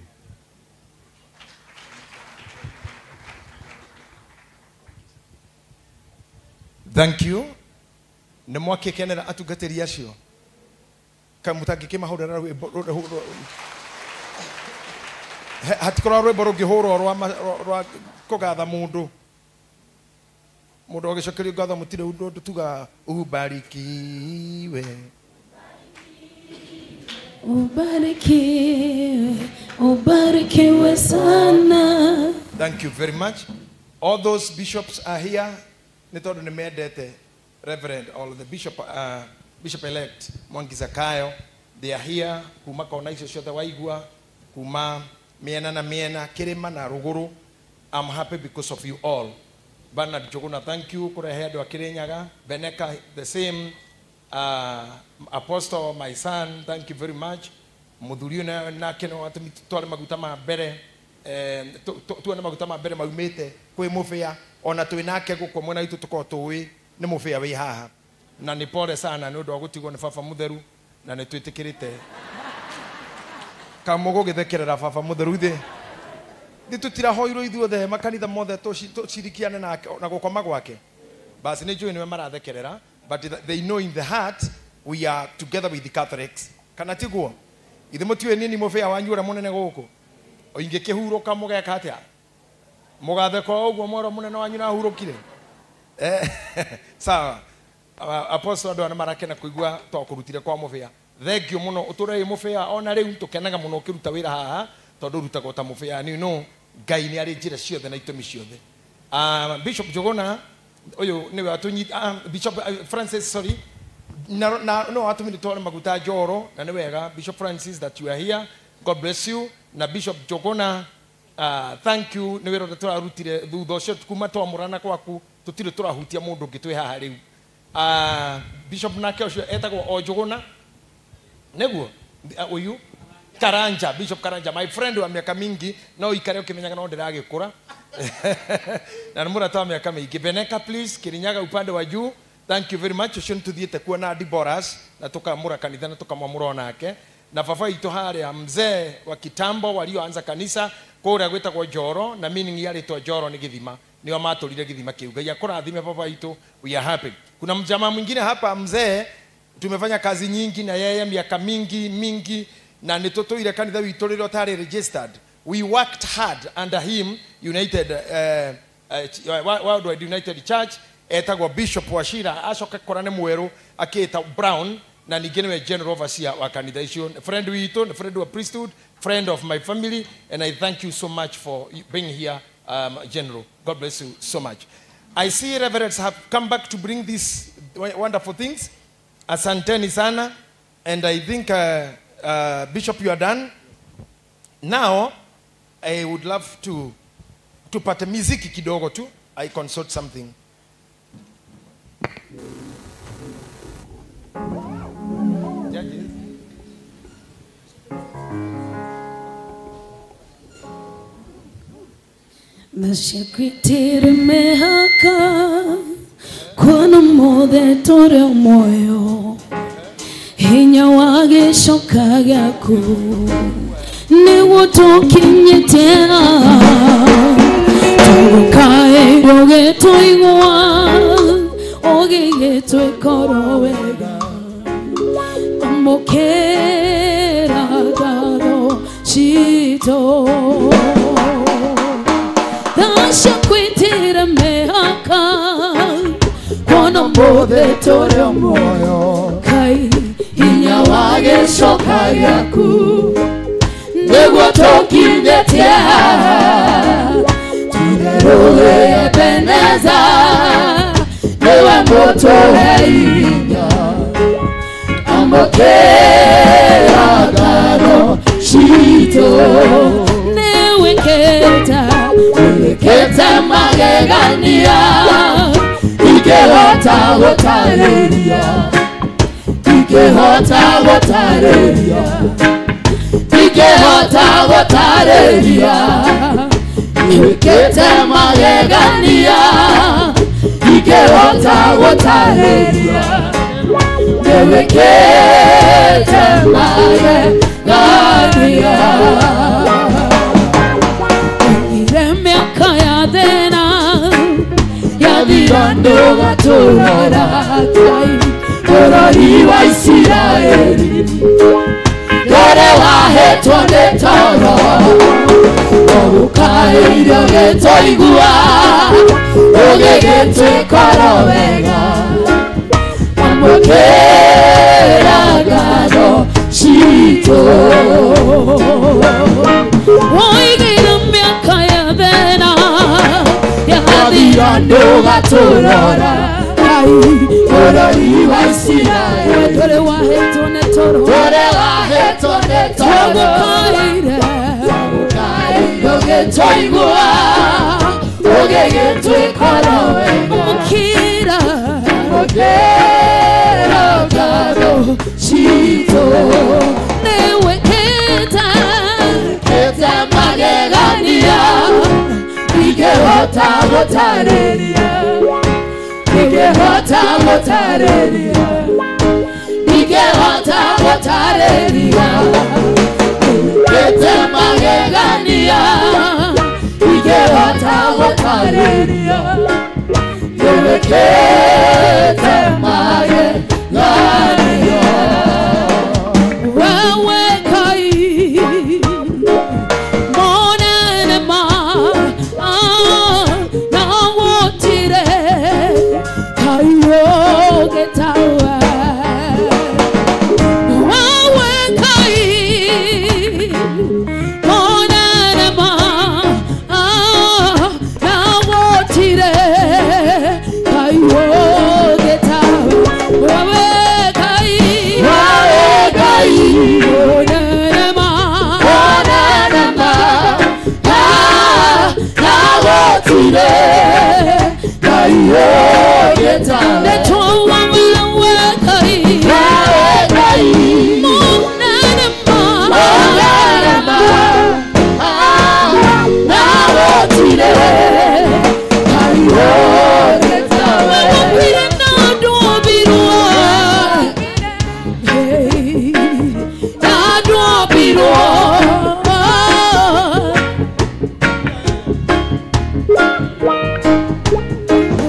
Speaker 9: Thank you. Nĩ mwakĩkenera atungatĩri acio. Kaĩ mũtangĩkĩmahũrĩra rwĩmbo hatikorwo rwĩmbo rũngĩhũrwo rwa kũgatha mũndũ. Mũndũ agĩcokerio ngatho mũtirĩ ũndũ tuga ubarikiwe.
Speaker 11: Ubarikiwe, ubarikiwe sana.
Speaker 9: Thank you very much. All those bishops are here. Nĩ tondũ nĩ mendete Reverend all the bishop elect Mwangi Zakayo, they are here kuma kona icio ciothe waigua kuma miena na miena kirima na ruguru. I'm happy because of you all. Bernard Jogona, thank you. Kurehe andu akirinyaga. Beneka, the same. Apostle, my son, thank you very much. Muthurio na kino atumi twale maguta ma mbere tuone maguta ma mbere maumite kwi mufia ona twinake guko mwena itu tuko tuwi ni mufia wi haha na ni pole sana ni undu wa gutigwo ni baba mutheru na ni twitikirite kamugo githekerera baba mutheru thi tutira hoiro ithuothe makanitha mothe tucirikiane na gukoma gwake basi ni njui niwe marathekerera but they know in the heart we are together with the Catholics kana tiguo ithe mutiwe nini mufia wanyu ura munene guku oinge kihuruka mugeka atia mugatheka uguo mworo munene wanyu na hurukire sawa apostle andu ana marakena kuigua tokurutire kwa mufia thengio muno uturei mufia ona riu tukenaga muno kiruta wira haha tondu rutaga ta mufia ni no ngai ni ari njira ciothe na itumi ciothe Bishop Jogona oyo niwe atunyita Bishop Francis sorry no atumire twale maguta joro na ni wega Bishop Francis that you are here. God bless you. Na Bishop Jogona thank you niwe ro turarutire thutha ucio kuma twamurana kwaku tutire turahutia mundu ngitwe haha riu Bishop nake ucio etagwo o Jogona neguo uyu Karanja Bishop Karanja my friend wa miaka mingi no ikare ukimenyaga no ndiragikura na murata wa miaka mingi Beneka please Kirinyaga upande wa juu. Thank you very much. Ucio tuthiete kuona Diboras na tukamura kanitha na tukamwamura nake na baba itu haria mzee wa kitambo walioanza kanisa kuria gwetagwo Joro na meaning yale to Joro ni githima nio matulire githima kiu Ngai akurathime baba itu we are happy. Kuna mjamaa mwingine hapa mzee tumefanya kazi nyingi na yeye miaka mingi na nitutuire kanitha witu riro tari registered. We worked hard under him United Worldwide United Church etagwo Bishop Washira acoka korane mweru akiita Brown na ningine general overseer wa kanitha icio friend witu friend of priesthood friend of my family and I thank you so much for being here General. God bless you so much. I see reverends have come back to bring these wonderful things. Asanteni sana and I think Bishop you are done. Now I would love to pata muziki kidogo tu. I consult something.
Speaker 11: Nashakwitire mehaka Kwana mothe tore moyo Hinya wage shoka gaku Niwo tokinyetea Turukae roge toigwa Oge getwe korowega Amokera garo shito Nashakwitire mehaka Kwana mothe tore moyo Kai hinya wage shoka yaku Niwo tokinyetea Tureroge ebeneza Niwe moto heinya Ambokera garo shito Niwe keta magegania Ikehota gotareria Ikehota gotareria Niwe keta magegania Ikehota gotareria Niwe keta magegania Yadhirando gatorara kai Korari wa Israeli Dore wahetwo nĩ toro Ogukae irio gĩtũigua Ũgĩgĩtwĩkoro wega Amũkĩra ngano citũ Woigĩire mĩaka ya thĩna Yathirando gatorora Kai Korari wa Israeli Tore wahetwo nĩ toro.
Speaker 20: Tore wahetwo nĩ toro.
Speaker 11: Tũgũkaire
Speaker 20: Ũgĩtũigua ũgĩgĩtwĩkora wega.
Speaker 11: Mũkĩra
Speaker 20: ngatho citũ.
Speaker 11: Nĩwe
Speaker 20: kĩte magegania ingĩhota gũtarĩria. Ingĩhota gũtarĩria. Ingĩhota gũtarĩria. Kĩte magegania ingĩhota gũtarĩria. Nĩwe kĩte magegania.
Speaker 11: wewe Ngai monene ma na wotire kayoge tawa. Wewe Ngai monene ma na wotire kayoge tawa. Wewe Ngai monene ma
Speaker 20: na wotire kayoge tawa.
Speaker 11: Netoa wewe Ngai monene ma
Speaker 20: na wotire kayoge tawa.
Speaker 11: Wapire na dobirwa na dobirwa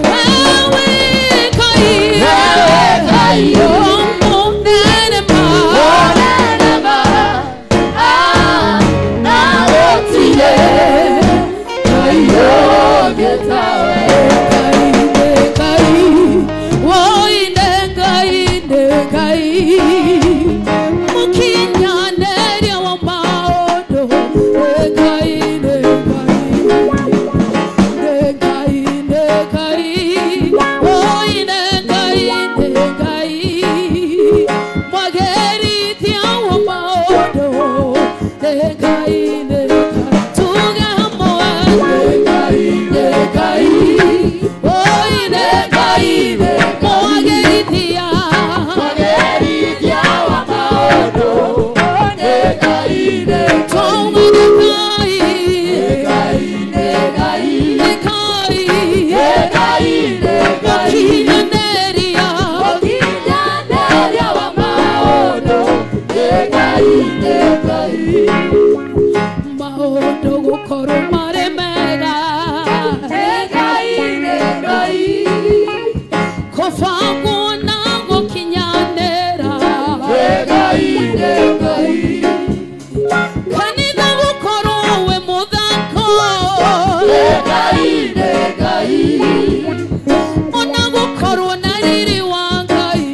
Speaker 11: wewe Ngai monene ma
Speaker 20: na wotire kayoge tawa.
Speaker 11: maũndũ gũkorwo marĩ mega. Kũbangwo na gũkinyanĩra. Kanitha gũkorwo wĩ mũthako. Ona gũkorwo na riri wa Ngai.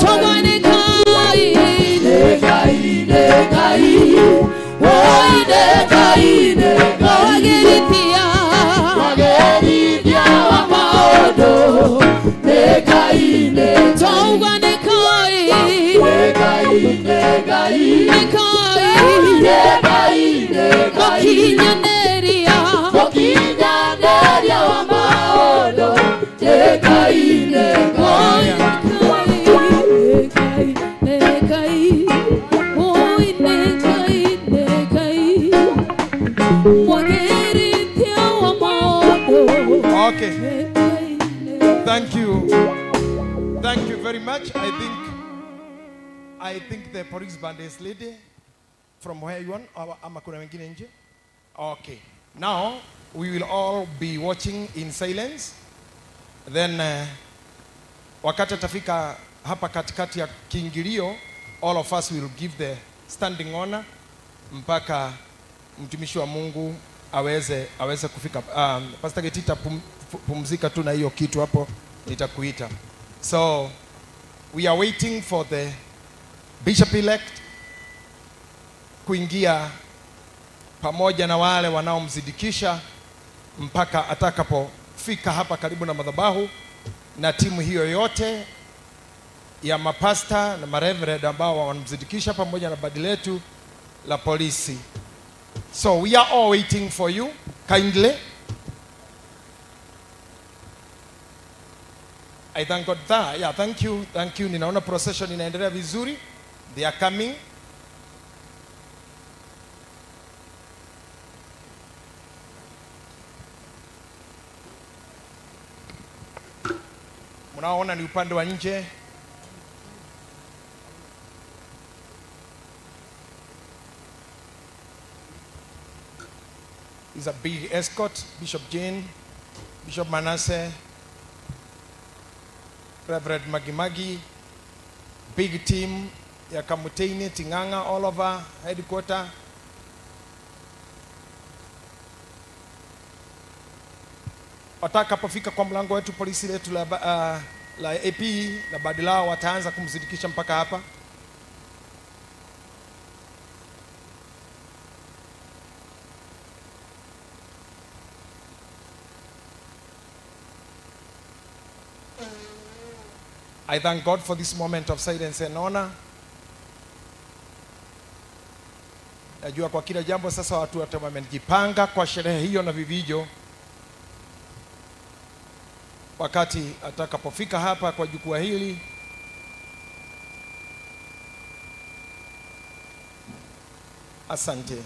Speaker 11: Tondũ nĩ
Speaker 9: Okay. Thank you. Thank you very much. I think the police band is lady from where you want. Ama kuna wengine nje? Okay. Now we will all be watching in silence. Then wakati atafika hapa katikati ya kiingilio, all of us will give the standing honor mpaka mtumishi wa Mungu aweze kufika. Pastor Getita, pumzika tu na hiyo kitu hapo, nitakuita. So we are waiting for the bishop elect kuingia pamoja na wale wanaomzidikisha mpaka atakapofika hapa karibu na madhabahu, na timu hiyo yote ya mapasta na mareverend ambao wanamzindikisha pamoja na badi letu la polisi. So we are all waiting for you kindly. I thank God that. Yeah, thank you. Thank you. Ninaona procession inaendelea vizuri. They are coming. Mnaona ni upande wa nje. Is a big escort. Bishop Jane, Bishop Manasseh, Reverend Magimagi, big team ya Kamuteini, Tinganga, all over headquarter. Watakapofika kwa mlango wetu polisi letu la AP na badi lao wataanza kumzindikisha mpaka hapa. I thank God for this moment of silence and honor. Najua kwa kila jambo sasa watu wote wamejipanga kwa sherehe hiyo na vivijo. Wakati atakapofika hapa kwa jukwaa hili, asante.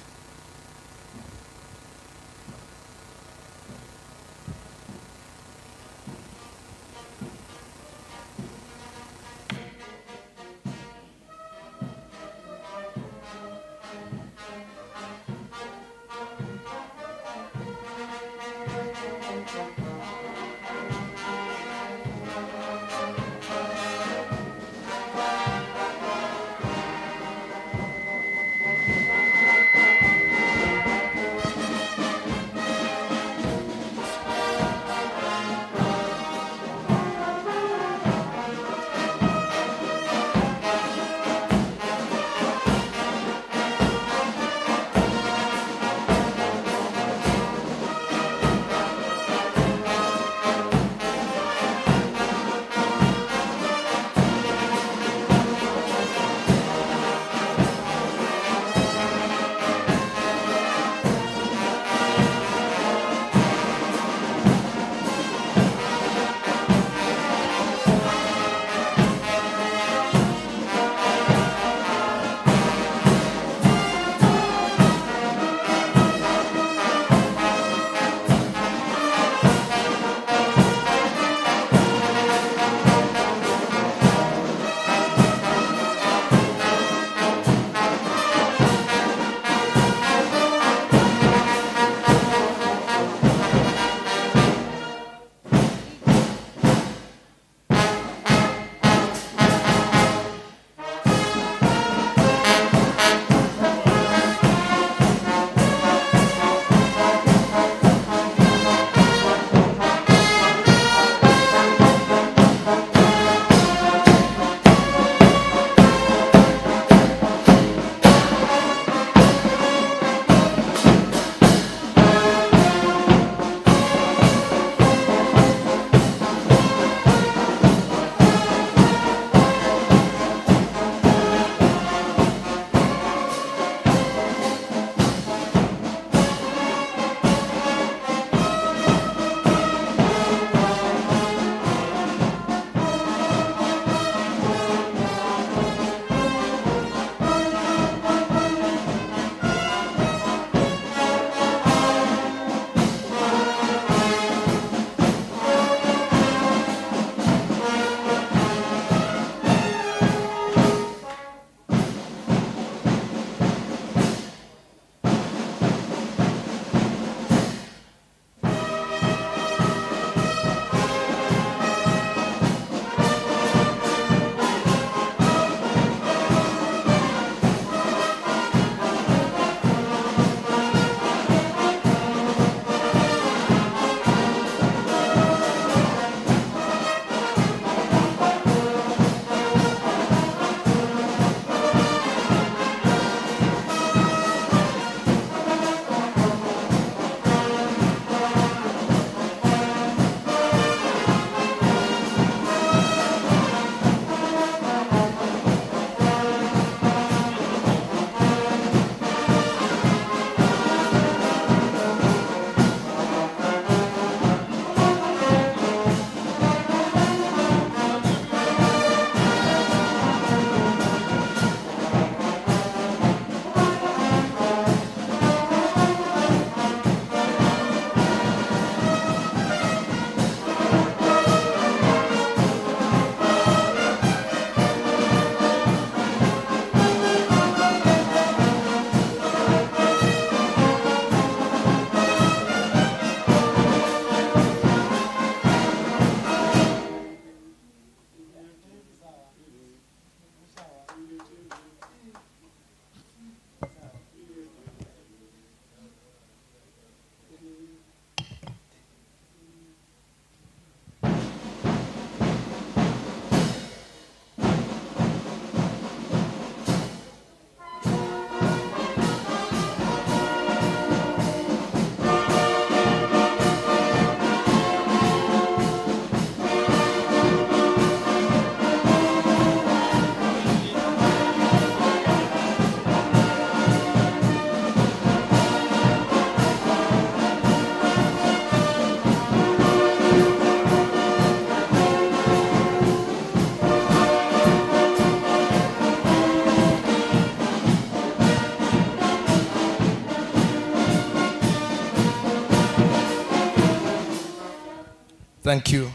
Speaker 9: Thank you.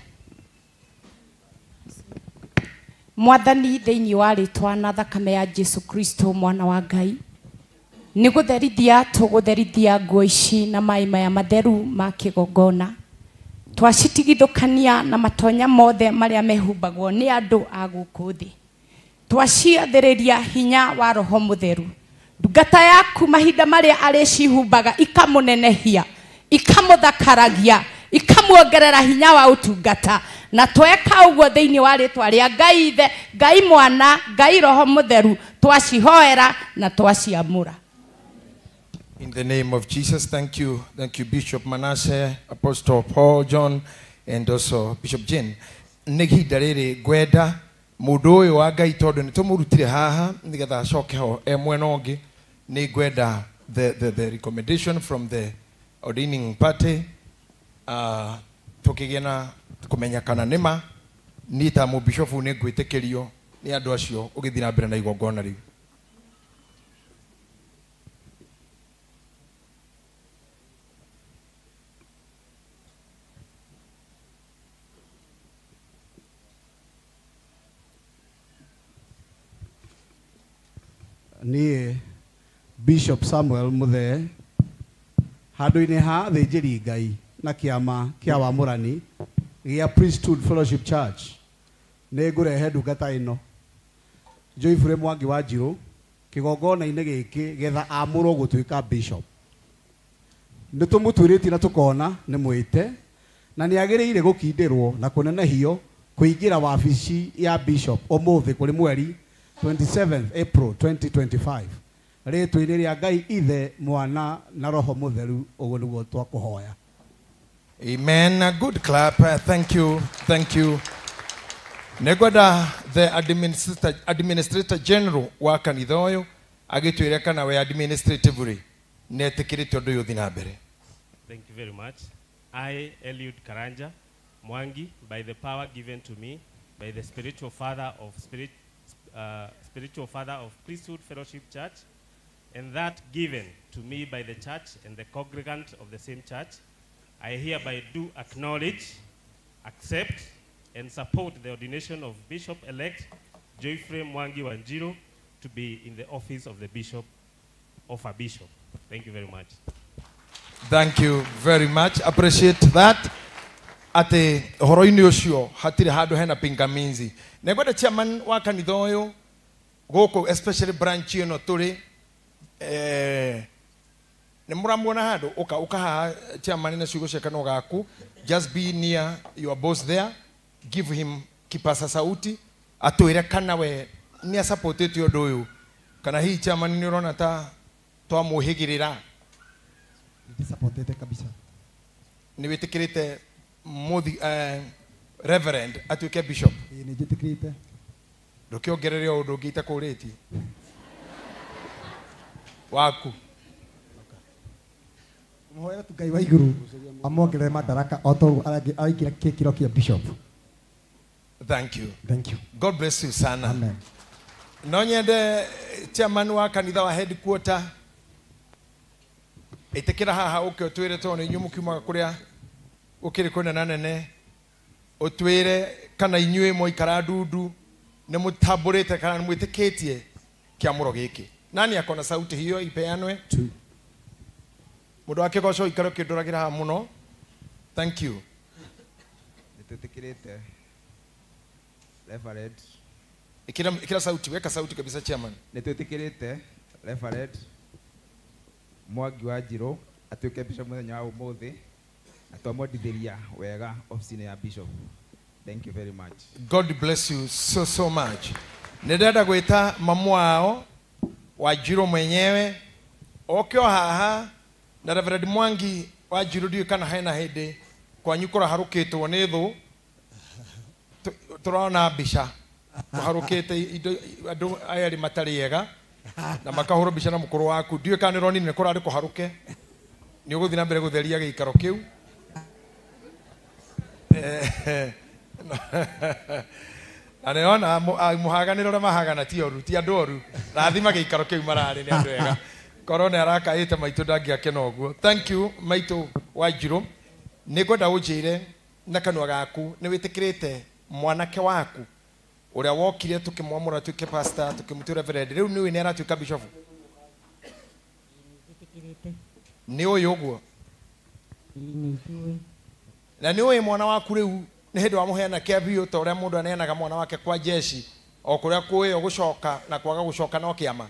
Speaker 21: Mwathani thĩinĩ wa rĩtwa na thakame ya Jesu Kristo mwana wa Ngai nĩ gũtherithia tũgũtherithia nguo ici na maĩ maya matheru ma kĩgongona twacitigithũkania na matonya mothe marĩa mehumbagwo nĩ andũ a gũkũ thĩ twaciathĩrĩria hinya wa Roho Mũtheru ndungata yaku mahinda marĩa arĩcihumbaga ikamũnenehia ikamũthakaragia ikamuongerera hinya wa ũtungata na tweka ũguo thĩinĩ wa rĩtwa rĩa Ngai Ithe Ngai Mwana Ngai Roho Mũtheru twacihoera na twaciamũra.
Speaker 9: In the name of Jesus, thank you Bishop Manasseh, Apostle Paul John, and also Bishop Jane. Nĩgĩhinda rĩrĩ ngwenda mũndũ ũyũ wa Ngai tondũ nĩ tũmũrutire haha nĩgetha acoke ho mwena ũngĩ nĩ ngwenda the recommendation from the ordaining party tukigĩa na kumenya kana nĩma nĩ ta mũbishofu nĩ ngwĩtĩkĩrio nĩ andũ acio ũgĩthiĩ na mbere na igongona rĩu.
Speaker 22: Ni Bishop Samuel Muthee handũ-inĩ ha thĩnjĩri Ngai na kĩama kĩa wamũrani gĩa Priesthood Fellowship Church nĩ ngũrehe ndungata ĩno Joyfrey Mwangi wa Njirũ kĩgongona-inĩ gĩkĩ getha amũrwo gũtuĩka bishop. Nĩ tũmũtuĩrĩtie na tũkona nĩ mwĩte na nĩ agĩrĩire gũkindĩrwo na kũnenehio kũingĩra wabici ya bishop ũmũthĩ kũrĩ mweri 27th April 2025. Rĩtwa-inĩ rĩa Ngai Ithe Mwana na Roho Mũtheru ũguo nĩguo twakũhoya.
Speaker 9: Amen. A good clap. Thank you. Thank you. Negwada the administrator general wa kanitha ũyũ agĩtwĩra kana we administratively netĩkĩrĩte ũndũ ũyũ ũthiĩ na mbere.
Speaker 23: Thank you very much. I, Eliud Karanja Mwangi, by the power given to me by the spiritual father of Priesthood Fellowship Church, and that given to me by the church and the congregant of the same church, I hereby do acknowledge, accept, and support the ordination of Bishop-elect Joyfrey Mwangi wa Njirũ to be in the office of the bishop of a bishop. Thank you very much.
Speaker 9: Thank you very much. Appreciate that. Ate horo-inĩ ũcio hatirĩ handũ hena pingamizi. Negwenda chairman wa kanitha ũyũ gũkũ especially branch ĩno tũrĩ nĩ mũramuona handũ ũka haha chairman na ciugo cia kanua gaku, just be near your boss there, give him kipasa sauti atwĩre kana we nĩ supportete ũndũ ũyũ kana hii chairman nĩ ũrona ta twamũhĩgĩrĩra.
Speaker 22: Nĩ supportete kabisa.
Speaker 9: Nĩ wĩtĩkĩrĩte Muthi Reverend atuĩke bishop.
Speaker 22: Nĩ njĩtĩkĩrĩte.
Speaker 9: Ndũkĩongerere ũndũ ũngĩ itakũrĩtie waku.
Speaker 22: Mũhoya tu Ngai wa igũrũ amuongerere madaraka o tondũ araingĩra kĩkĩro kĩa bishop.
Speaker 9: Thank you.
Speaker 22: Thank you.
Speaker 9: God bless you sana.
Speaker 22: Amen.
Speaker 9: No nyende chairman wa kanitha wa headquarter ĩtĩkĩra haha ũke ũtwĩre tondũ nĩ inyuĩ mũkiumaga kũrĩa ũkĩrĩ kũnena nene ũtwĩre kana inyuĩ mũikara ndundu nĩ mũtambũrĩte kana nĩ mwĩtĩkĩtie kĩamũro gĩkĩ. Nani akona sauti hiyo ipeanwe? Mũndũ wa kĩgoco ikaro kĩndũragĩra haha mũno. Thank you.
Speaker 24: Nĩtwĩtĩkĩrĩte Reverend.
Speaker 9: Ikira sauti, weka sauti kabisa chairman.
Speaker 24: Nĩtwĩtĩkĩrĩte Reverend Mwangi wa Njirũ atuĩke bishop mũthenya wa ũmũthĩ na twamwendithĩria wega ofici-inĩ ya bishop. Thank you very much.
Speaker 9: God bless you so much. Nĩndenda gwĩta mamu wao wa Njirũ mwenyewe okĩo haha na Reverend Mwangi wa Njirũ ndiũĩ kana hena hĩndĩ kwanyu kũraharũkĩtwo nĩ thũ tũrona mbica tũharũkĩte indo andũ aya erĩ matarĩ ega na makahũrwo mbica na mũkũrũ waku ndiũĩ kana nĩ ronini nĩ kũrarĩ kũharũke nĩ ũgũthiĩ na mbere gũtheria gĩikaro kĩu. Na nĩona mũhaganĩro ũrĩa mahagana ti oru ti andũ oru rathima gĩikaro kĩu mararĩ nĩ andũ ega korwo nĩ arakaĩte maitũ ndangĩakena ũguo. Thank you maitũ wa Njirũ. Nĩ ngwenda ũnjĩre na kanwa gaku nĩ wĩtĩkĩrĩte mwanake waku ũrĩa wokire tũkĩmwamũra tuĩke pastor tũkĩmũtua reverend rĩu nĩ nĩ aratuĩka bishop nĩ ũyũ ũguo na nĩ ũyũ mwana waku rĩu nĩ hĩndĩ wa mũheana kĩambio ta ũrĩa mũndũ aneanaga mwana wake kwa jeshi o kũrĩa kwĩyo gũcoka na kwaga gũcoka no kĩama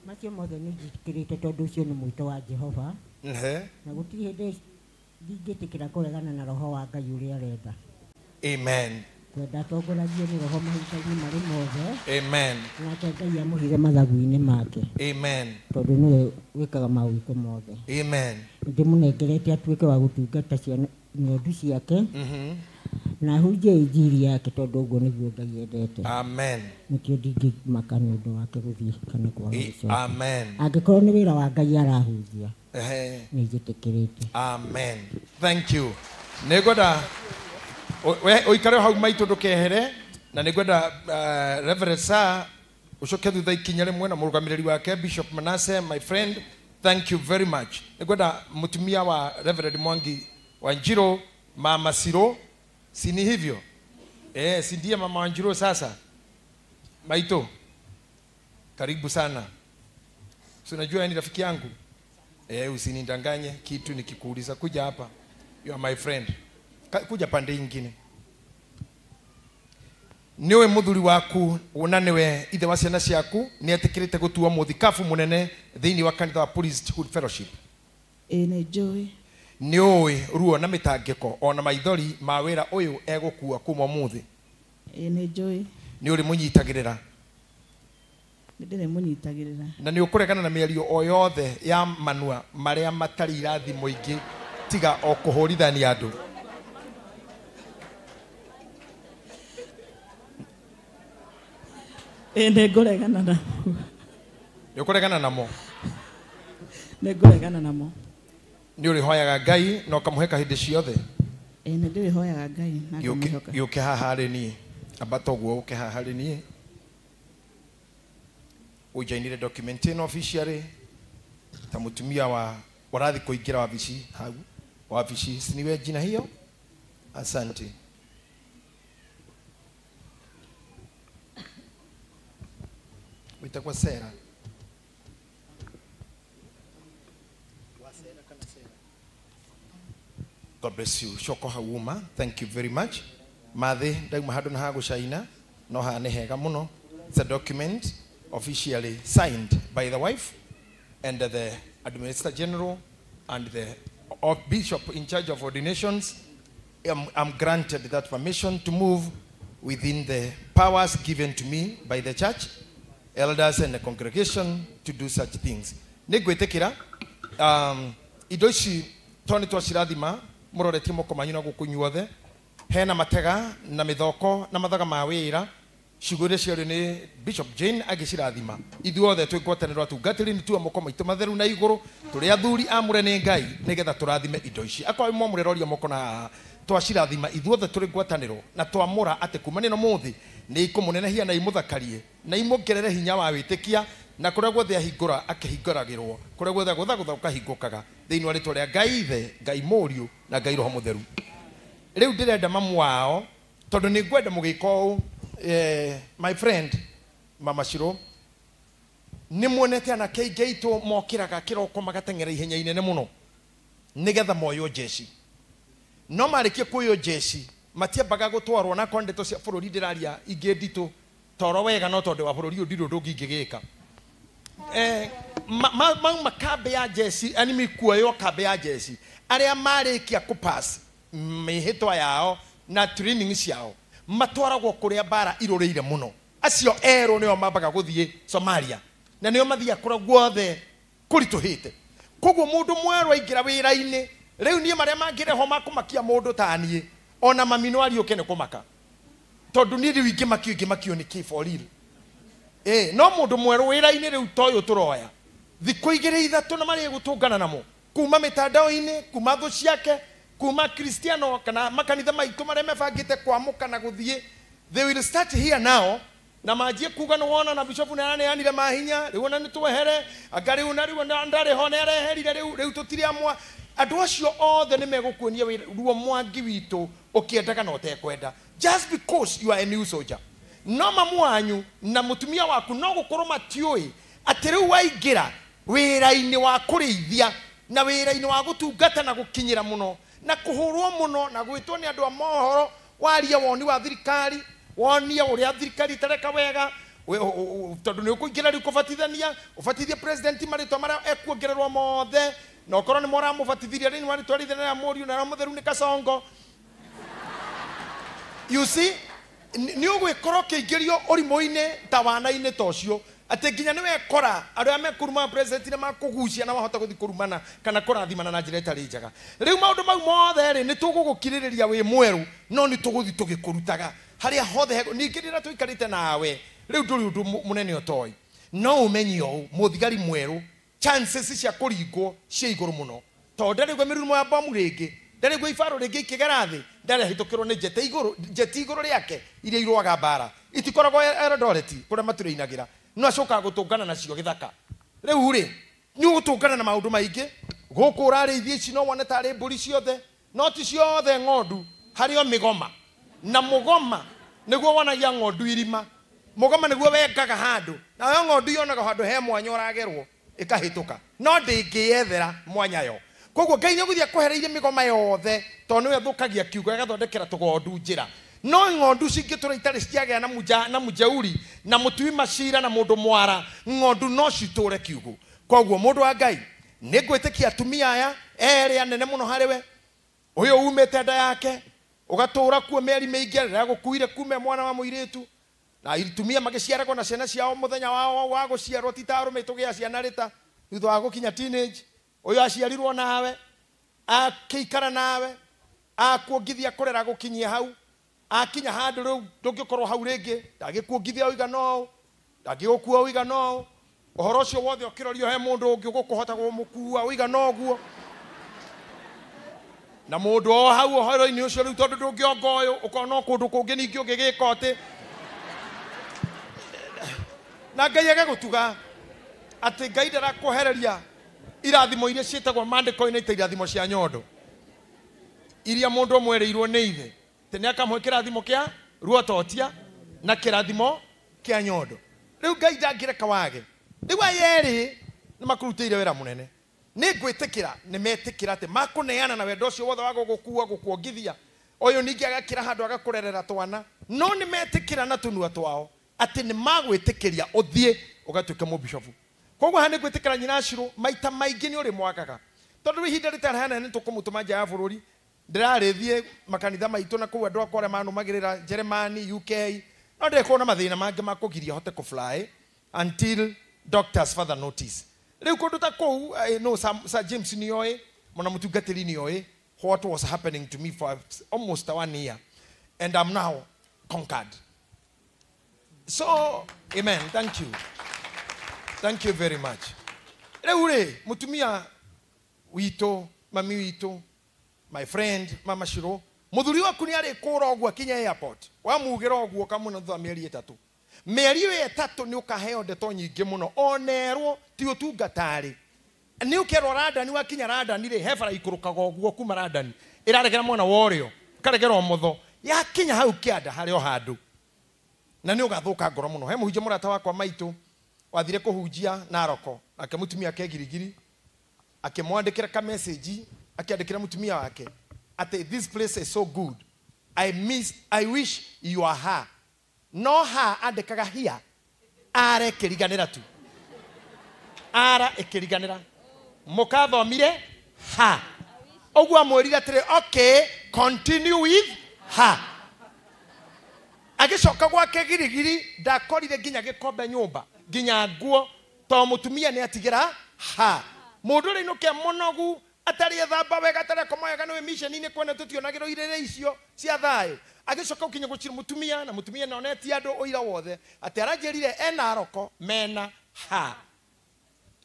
Speaker 2: macio mothe nĩ njĩtĩkĩrĩte tondũ ũcio nĩ mwĩto wa Jehova na gũtirĩ hĩndĩ ndingĩtĩkĩra kũregana na roho wa Ngai ũrĩa arenda.
Speaker 9: Amen.
Speaker 2: Kwenda tongoragio nĩ roho mahĩtia-inĩ marĩ mothe.
Speaker 9: Amen.
Speaker 2: Nake Ngai amũhire mathagu-inĩ make.
Speaker 9: Amen.
Speaker 2: Tondũ nĩwe wĩkaga maũndũ mothe.
Speaker 9: Amen.
Speaker 2: Ndĩmũnengerete atuĩke wa gũtungata ciana ng'ondu ciake na ahunjie injiri yake tondũ ũguo nĩguo Ngai endete.
Speaker 9: Amen.
Speaker 2: Nĩkĩo ndingĩmaka nĩ ũndũ wake gũthiĩ kana kwaga gũcoka.
Speaker 9: Amen.
Speaker 2: Angĩkorwo nĩ wĩra wa Ngai arahunjia nĩ njĩtĩkĩrĩte.
Speaker 9: Amen. Thank you. Nĩngwenda ũikare hau maitũ ndũkehere na nĩngwenda Reverend Sir ucoke thutha ikinya rĩmwe na mũrũgamĩrĩri wake Bishop Manasseh, my friend, thank you very much. Nĩngwenda mũtumia wa Reverend Mwangi Wanjiro, Mama Siro, si ni hivyo? Si ndiye Mama Wanjiro sasa? Maito, karibu sana. Si unajua ni rafiki yangu? Usinidanganye kitu nikikuuliza kuja hapa. You are my friend. Kuja pande ingine. Niwe muthuri waku wona niwe ithe wa ciana ciaku ni etikirite gutua muthikafu munene thiini wa kanitha wa Priesthood Fellowship.
Speaker 4: Nĩ njũĩ.
Speaker 9: Nĩ ũĩ ruo na mitangiko ona maithori ma wĩra ũyũ egũkua kuma mũthĩ.
Speaker 4: Nĩ njũĩ.
Speaker 9: Nĩ ũrĩ mũnyitagĩrĩra.
Speaker 4: Ndĩrĩ mũnyitagĩrĩra.
Speaker 9: Na nĩ ũkũregana na mĩario o yothe ya manua marĩa matarĩ irathimo ingĩ tiga o kũhũrithania andũ.
Speaker 4: Nĩ ngũregana namo.
Speaker 9: Nĩ ũkũregana namo.
Speaker 4: Nĩ ngũregana namo.
Speaker 9: Nĩ ũrĩ hoyaga Ngai na ũkamũheka hĩndĩ ciothe.
Speaker 4: Nĩ ndĩrĩ hoyaga Ngai na ngamũhoka.
Speaker 9: Gĩũke haha harĩ niĩ. Ambata ũguo ũke haha harĩ niĩ. Ũjainire document ĩno officially ta mũtumia wa warathi kũingĩra wabici hau. Wabici niwe jina hiyo. Asante. Witakuwa Sera. God bless you. Shoko Hawuma. Thank you very much. Mathe, ndauma handu na hagu shaina. No ha nĩ hega mũno. It's a document officially signed by the wife and the Administrator General and the Bishop in charge of ordinations. I'm granted that permission to move within the powers given to me by the church, elders and the congregation to do such things. Nĩngwĩtĩkĩra indo ici toni twacirathima mũroretie moko manyu na gũkũ inyuothe hena matega na mĩthoko na mathaga ma wĩra ciugo iria ciarĩ nĩ Bishop Jane agĩcirathima ithuothe twĩ ngwatanĩro atungatĩri nĩ tuoya moko maitũ matheru na igũrũ tũrĩ athuri amũre nĩ Ngai nĩgetha tũrathime indo ici akorwo mwamũreroria moko na twacirathima ithuothe tũrĩ ngwatanĩro na twamũra atĩ kumanĩra mũthĩ nĩ ikũmũnenehia na imũthakarie na imũngerere hinya wa wĩtĩkia na kũrĩa guothe ahingũra akĩhingũragĩrwo kũrĩa guothe gũthagũtha ũkahingũkaga thĩinĩ wa rĩtwa rĩa Ngai Ithe Ngai Mũriũ na Ngai Roho Mũtheru. Rĩu ndĩrenda mamu wao tondũ nĩ ngwenda mũgĩka ũũ my friend Mama Shiro nĩ muonete anake aingĩ aitũ mokĩraga kĩroko magateng'era ihenya inene mũno nĩgetha moyo jeshi no marĩkie kuoyo jeshi matiambaga gũtwarwo na kondeto cia bũrũri ndĩraria ingĩ nditũ toro wega no tondũ wa bũrũri ũyũ ndirũ ndũngĩgĩka makambe ya jeshi ani mikuoyo kambe ya jeshi arĩa marĩkia kũpass mĩhĩtwa yao na training ciao matwaragwo kũrĩa bara irũrĩire mũno acio erũ nĩo mambaga gũthiĩ Somalia na nĩo mathiaga kũrĩa guothe kũritũhĩte koguo mũndũ mwerũ aingĩra wĩra-inĩ rĩu niĩ marĩa mangĩreho makũmakia mũndũ ta niĩ ona mami no ariũke nĩ kũmaka tondũ niĩ rĩu ingĩmakio nĩ kĩ for real no mũndũ mwerũ wĩra-inĩ rĩu ta ũyũ tũroya thikũ igĩrĩ ithatũ na marĩ gũtũngana namo kuma mĩtandao-inĩ kuma thũ ciake kuma Kristiano kana makanitha maitũ marĩa mebangĩte kwamũka na gũthiĩ they will start here now na manjie kuga nĩ wona na bishop nĩ aneanire mahinya rĩu ona nĩ twehere anga rĩu na rĩu ndarĩ ho nĩ areherire rĩu tũtirĩ amwa Andu acio othe nĩ megũkuonia ruo mwangi witũ ũkĩendaga na ũtekwenda. Just because you are a new soldier. No mamu wanyu na mutumia waku no gũkorwo matiũĩ atĩ rĩu waingĩra wĩra-inĩ wa kũrĩithia na wĩra-inĩ wa gũtungata na gũkinyĩra mũno na kũhũrwo mũno na gwĩtwo nĩ andũ a mohoro waria woni wa thirikari wonia ũrĩa thirikari ĩtareka wega tondũ nĩ ũkũingĩra rĩu kũbatithania ũbatithie president marĩtwa marĩa ekuongererwo mothe na okorwo nĩ mora mũbatithirie rĩu marĩtwa rĩthene ya mũriũ na mũtheru nĩ Kasongo. You see, nĩ ũgwĩkorwo kĩingĩrio ũrimũ-inĩ ta wana-inĩ ta ũcio atĩ nginya nĩ wekora arĩa mekuruma president nĩ makũgucia na wahota gũthiĩ kũrumana kana kũrathimana na njĩra ĩtarĩ njega. Rĩu maũndũ mau mothe rĩ nĩ tũgũgũkirĩrĩria wĩ mwerũ no nĩ tũgũthiĩ tũgĩkũrutaga harĩa hothe ningĩ rĩrĩa tũikarĩte nawe rĩu ndũrĩ ũndũ mũnene ũtoĩ no ũmenye ũũ mũthigari mwerũ chances cia kũringwo cia igũrũ mũno tondũ ndarĩ gwe mĩrurumo ya bomu rĩngĩ ndarĩ gwe ibarũ rĩngĩ ikĩgera thĩ ndarĩ ahĩtũkĩrwo nĩ njeti igũrũ rĩake iria irũaga mbara itikoragwo Eldoret kũrĩa matũrĩinagĩra no acokaga gũtũngana nacio gĩthaka rĩu rĩ nĩ ũgũtũngana na maũndũ maingĩ gũkũ ũrarĩithia ici no wone tarĩ mbũri ciothe no ti ciothe ng'ondu harĩ o mĩgoma na mũgoma nĩguo wonagia ng'ondu irima mũgoma nĩguo wengaga handũ na we ng'ondu yonaga handũ he mwanya ũragerwo ĩkahĩtũka no ndĩngĩyethera mwanya yo koguo Ngai nĩ gũthiĩ kwehereirie mĩgoma yothe tondũ nĩwe thũkagia kiugo agathondekera tũgondu njĩra no ng'ondu cingĩtũra itarĩ ciagĩa na mũjauri na mũtui macira na mũndũ mwara ng'ondu no citũre kiugo. Koguo mũndũ wa Ngai nĩ ngwĩtĩkia atumia aya erĩ anene mũno harĩ we ũyũ umĩte nda yake ũgatũra kuo mĩeri mĩingĩ rĩrĩa gũkuire kume mwana wa mũirĩtu na atumia magĩciaragwo na ciana ciao mũthenya wao wa gũciarwo ti ta arũme tũgĩa ciana rĩta thutha wa gũkinya teenage ũyũ aciarirwo nawe akĩikara nawe akuongithia kũrera gũkinyia hau akinya handũ rĩu ndũngĩkorwo hau rĩngĩ ndagĩkuongithia ũigana ũũ ndangĩgũkua ũigana ũũ ũhoro ũcio wothe ũkĩrorio he mũndũ ũngĩ ũgũkũhota gũmũkua ũigana ũguo na mũndũ o hau ũhoro-inĩ ũcio rĩu tondũ ndũngĩonga ũyũ ũkona kũndũ kũngĩ ningĩ ũngĩgĩka ũtĩ na Ngai agagũtuga atĩ Ngai ndarakwehereria irathimo iria ciĩtagwo maandĩko-inĩ ta irathimo cia nyondo iria mũndũ omwerĩirwo nĩ ithe tĩ nĩ akamũhe kĩrathimo kĩa ruototia na kĩrathimo kĩa nyondo rĩu Ngai ndangĩreka wage rĩu aya erĩ nĩ makũrutĩire wĩra mũnene nĩ ngwĩtĩkĩra nĩ metĩkĩra atĩ makũneana na wendo ũcio wothe wa gũgũkua gũkuongithia ũyũ ningĩ agakĩra handũ agakũrerera twana no nĩ metĩkĩra na tũnua twao atĩ nĩ magwĩtĩkĩria ũthiĩ ũgatuĩke mũbishofu. Koguo ha nĩ gwĩtĩkĩra nyinacirũ maita maingĩ nĩ ũrĩ mwagaga tondũ ihinda rĩtarĩ hanene nĩ tũkũmũtũma nja ya bũrũri ndĩrarĩthiĩ makanitha maitũ na kũu andũ akwa arĩa manũmagĩrĩra Germany UK no ndĩrĩkorwo na mathĩna mangĩ ma kũgiria hote kũfly until doctors further notice. Rĩu kũndũ ta kũu no Sir James nĩoĩ mũna mũtungatĩri nĩoĩ what was happening to me for almost 1 year and I'm now conquered. So amen, thank you very much. Rĩu rĩ mũtumia witũ mami witũ my friend mama Shiro muthuri waku nĩ arĩ kũra ũguo akinya airport wamugĩra ũguo kamũna thutha mĩeri 3 mĩeri ĩyo 3 nĩ ũkaheo ndeto nyingĩ mũno onerwo ti ũtungatari nĩ ũkerwo Radani wakinya Radani rĩ hebara ikũrũkaga ũguo kuma Radani ĩraregera mwana worĩo karegera ũmotho yakinya hau kĩanda harĩ o handũ na nĩ ũgathũka ngoro mũno he mũhunjia mũrata wakwa maitũ wathire kũhunjia Naroko nake mũtumia akegirigiri akĩmwandĩkĩra ka message akiandikira mutumia wake ati this place is so good I wish you are her no her andikaga here are kiriganira tu ara ikiriganira mukathomire ha ogwa mwĩrire atĩrĩ okay continue with her agicoka gwake girigiri ndakorire nginya gĩkombe nyũmba nginya nguo to mutumia nĩ atigira ha mũndũ rĩ nũke mũnogu atari thamba wega atari komoyaga nĩ mission-inĩ kwene tũtionagĩrwo irĩrĩ icio cia thayũ agicoka ũkinya gũcira mutumia na mutumia na onetie andũ ũira wothe atĩ aranjĩrire Naroko mena ha.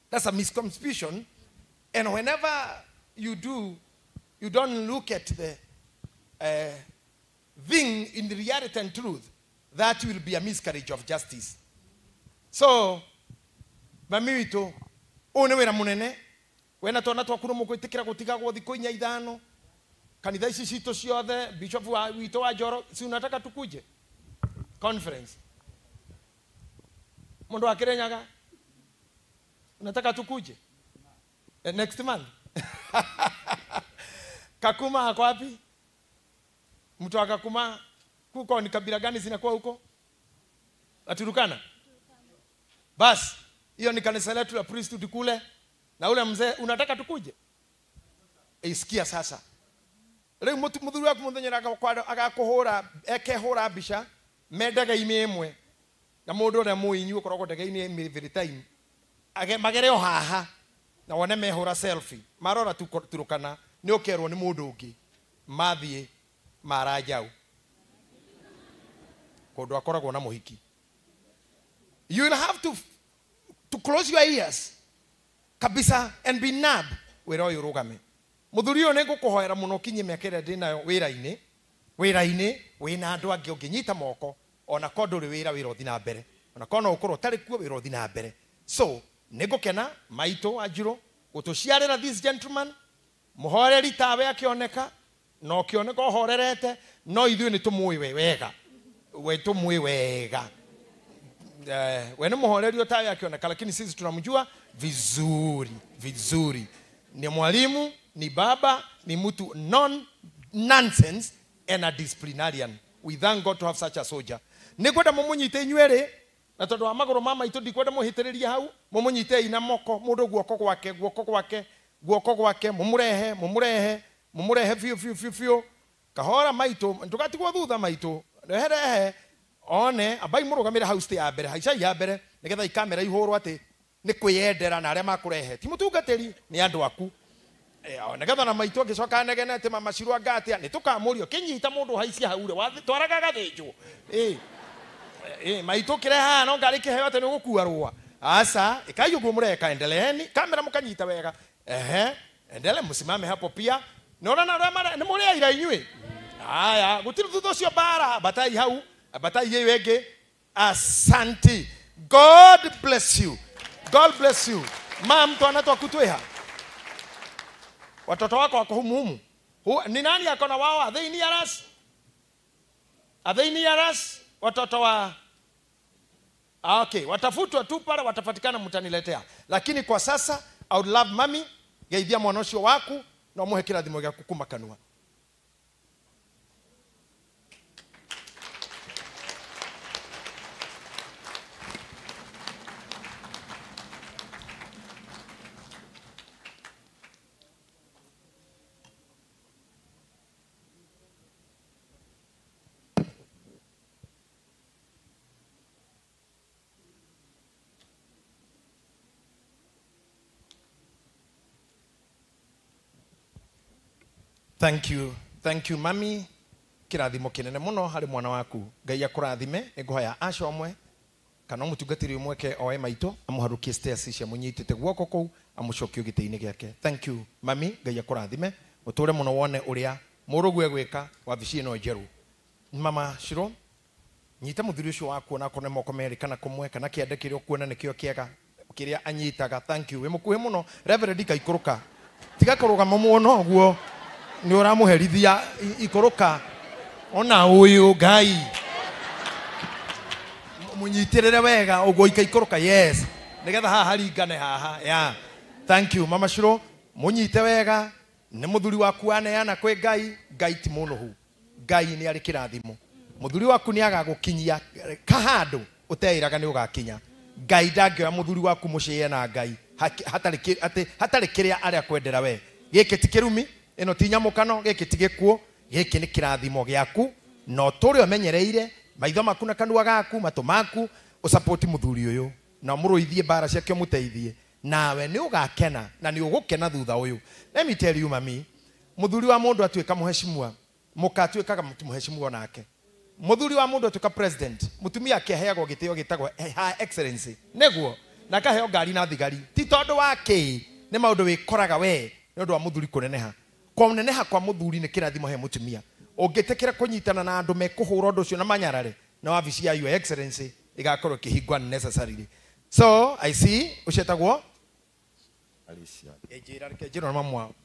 Speaker 9: That's a misconception, and whenever you do, you don't look at the thing in the reality and truth, that will be a miscarriage of justice. So mami witũ ũyũ nĩ wĩra mũnene wena twana twaku no mugwitikira gutigagwo thikũ 5 kanitha ici citũ ciothe bishop wa wito wa Njoro si unataka tukuje conference mundu wa Kirinyaga unataka tukuje next month Kakuma ako wapi? Mtu wa Kakuma kuko ni kabila gani zinakuwa huko? Aturukana. Bas, hiyo ni kanisa letu la priesthood kule. Na ule mzee unataka tukuje? Isikia sasa. Leo mudhuri wako mudhonyera agakuhura ekehura bisha mendaga imwe. Na mundu ore muinyu ukoragwo ndege-ini every time. Magere o haha na wone mehura selfie. Marora turukana ni okerwo ni mundu ungi. Mathie marajau. Kodo akoragwo na muhiki. You will have to close your ears kabisa and be nab wera uyu rugame. Muthuri uyu nigukuhoera muno kinye mekere ndinayo wira-ini wina andu angi unginyita moko ona kondo ri wira uthi na mbere ona kono ukorwo tari kuo wira uthi na mbere. So nigukena maito Anjiro gutuciarira this gentleman muhoreri tawe akioneka no kioneka horerete no ithuĩ ni tumui wega we tumui wega wena muhorerio tawe akioneka lakini sisi tunamjua vizuri ni mwalimu ni baba ni mtu nonsense and a disciplinarian. We thank God to have such a soldier. Nikwenda mumunyite inywere na tondu wa maguru mama itu ndikwenda muhitiriria hau mumunyite ina moko mundu guoko gwake mumurehe fiu kahora maito ndugatigwo thutha maito rehe one abai murugamire hau sti ya mbere haica ya mbere nigetha ikamera ihurwo ati ni kwiyendera na aria makurehe ti mutungatiri ni andu aku nigetha na maito ngicoka negene ati mama Shirwa ngatia ni tukamurio kinyita mundu haicia hau re twaraga gathinjwo maito kireha no ngari kiheo ati ni gukua rua asa ikayugo mureka endeleeni kamera mukanyita wega endele msimame hapo pia naona na ramara ni muri ira inywe haya gutiri thutho cio bara batai hau batai yewe enge asante. God bless you mam twana twakutweha watoto wako wako humu ni nani akona wao are they near us watoto wa okay watafutwa tu pale watapatikana mtaniletea lakini kwa sasa I would love mami geithia mwanosho waku na muhe kirathimo gya kukuma kanua. Thank you mami kirathimo kinene muno hari mwana waku Ngai akurathime nguhoya acomwe kana mutungatiri umweke oe maito amuharukie stairs cia munyitite guoko kou amucokio gite-ini giake. Thank you mami Ngai akurathime uture muno wone uria murugu egwika wabici ino njeru. Mama Shiro nyita muthuri ucio waku na kone moko meri kana kumwe kana kiande kirio kuona nikio kiega kiria anyitaga. Thank you we mukuhe muno Reverend Kaikuruka tiga kurugama muno guo ni uramuherithia ikuruka ona uyu Ngai munyitirire wega ugo ikaikuruka yes nigetha haha haringane haha yeah. Thank you Mama Shiro munyite wega ni muthuri waku aneana kwi Ngai ti muno hu Ngai ni ari kirathimo muthuri waku ni agagukinyia kahandu uteiraga ni ugakinya Ngai ndangioya muthuri waku muciye na Ngai hatari kiria aria kwendera we giki ti kirumi ino ti nyamukano giki ti gikuo giki ni kirathimo giaku no turi omenyereire maitho maku na kanua gaku matu maku usupport muthuri uyu na muruithie bara ciake muteithie nawe ni ugakena na ni ugukena thutha uyu. Let me tell you mami muthuri wa mundu atuika muheshimua mukatuikaga muheshimua nake muthuri wa mundu atuika president mutumia akeheagwo gitio gitagwo High Excellency neguo na kaheo ngari na thigari ti tondu wake ni maundu wikoraga we ni undu wa muthuri kuneneha kwa muthuri ni kirathimo he mutumia ungitekera kunyitana na andu mekuhura undu ucio na manyarare na wabici ya Your Excellency igakorwo kihingwa necessarily. So I see ucetagwo Ejira reke jiro na mamu wao.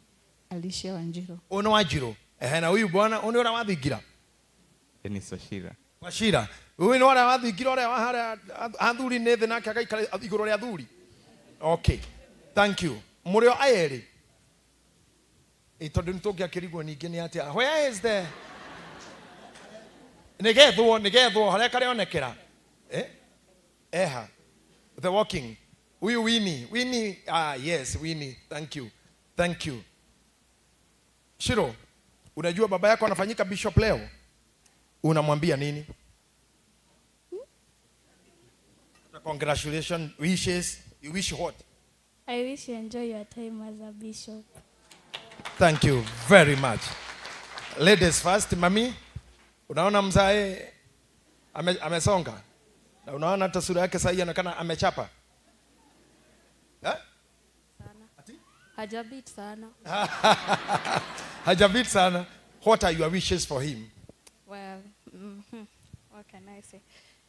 Speaker 4: Alicia Wanjiro.
Speaker 9: Ono Wanjiro. Na huyu bwana ono ora wathingira.
Speaker 5: Enis Wachira.
Speaker 9: Wachira. Huyu no ora wathingira ora wahara athuri nethe nake agaikara iguru ria athuri. Okay. Thank you. Murio ayeri. Itondo nitogia kirigwo ningi ni atia. Where is the Negethwo haria kare onekera. Eha. The walking. Huyu Winnie. Yes, Winnie. Thank you. Shiro, unajua baba yako anafanyika bishop leo? Unamwambia nini? Congratulations, wishes. You wish what?
Speaker 7: I wish you enjoy your time as a bishop.
Speaker 9: Thank you very much. Ladies first, mami. Unaona mzae amesonga? Na unaona hata sura yake sasa anaonekana amechapa?
Speaker 7: Hajabit sana.
Speaker 9: Hajabit sana. What are your wishes for him?
Speaker 7: Well, what can I say?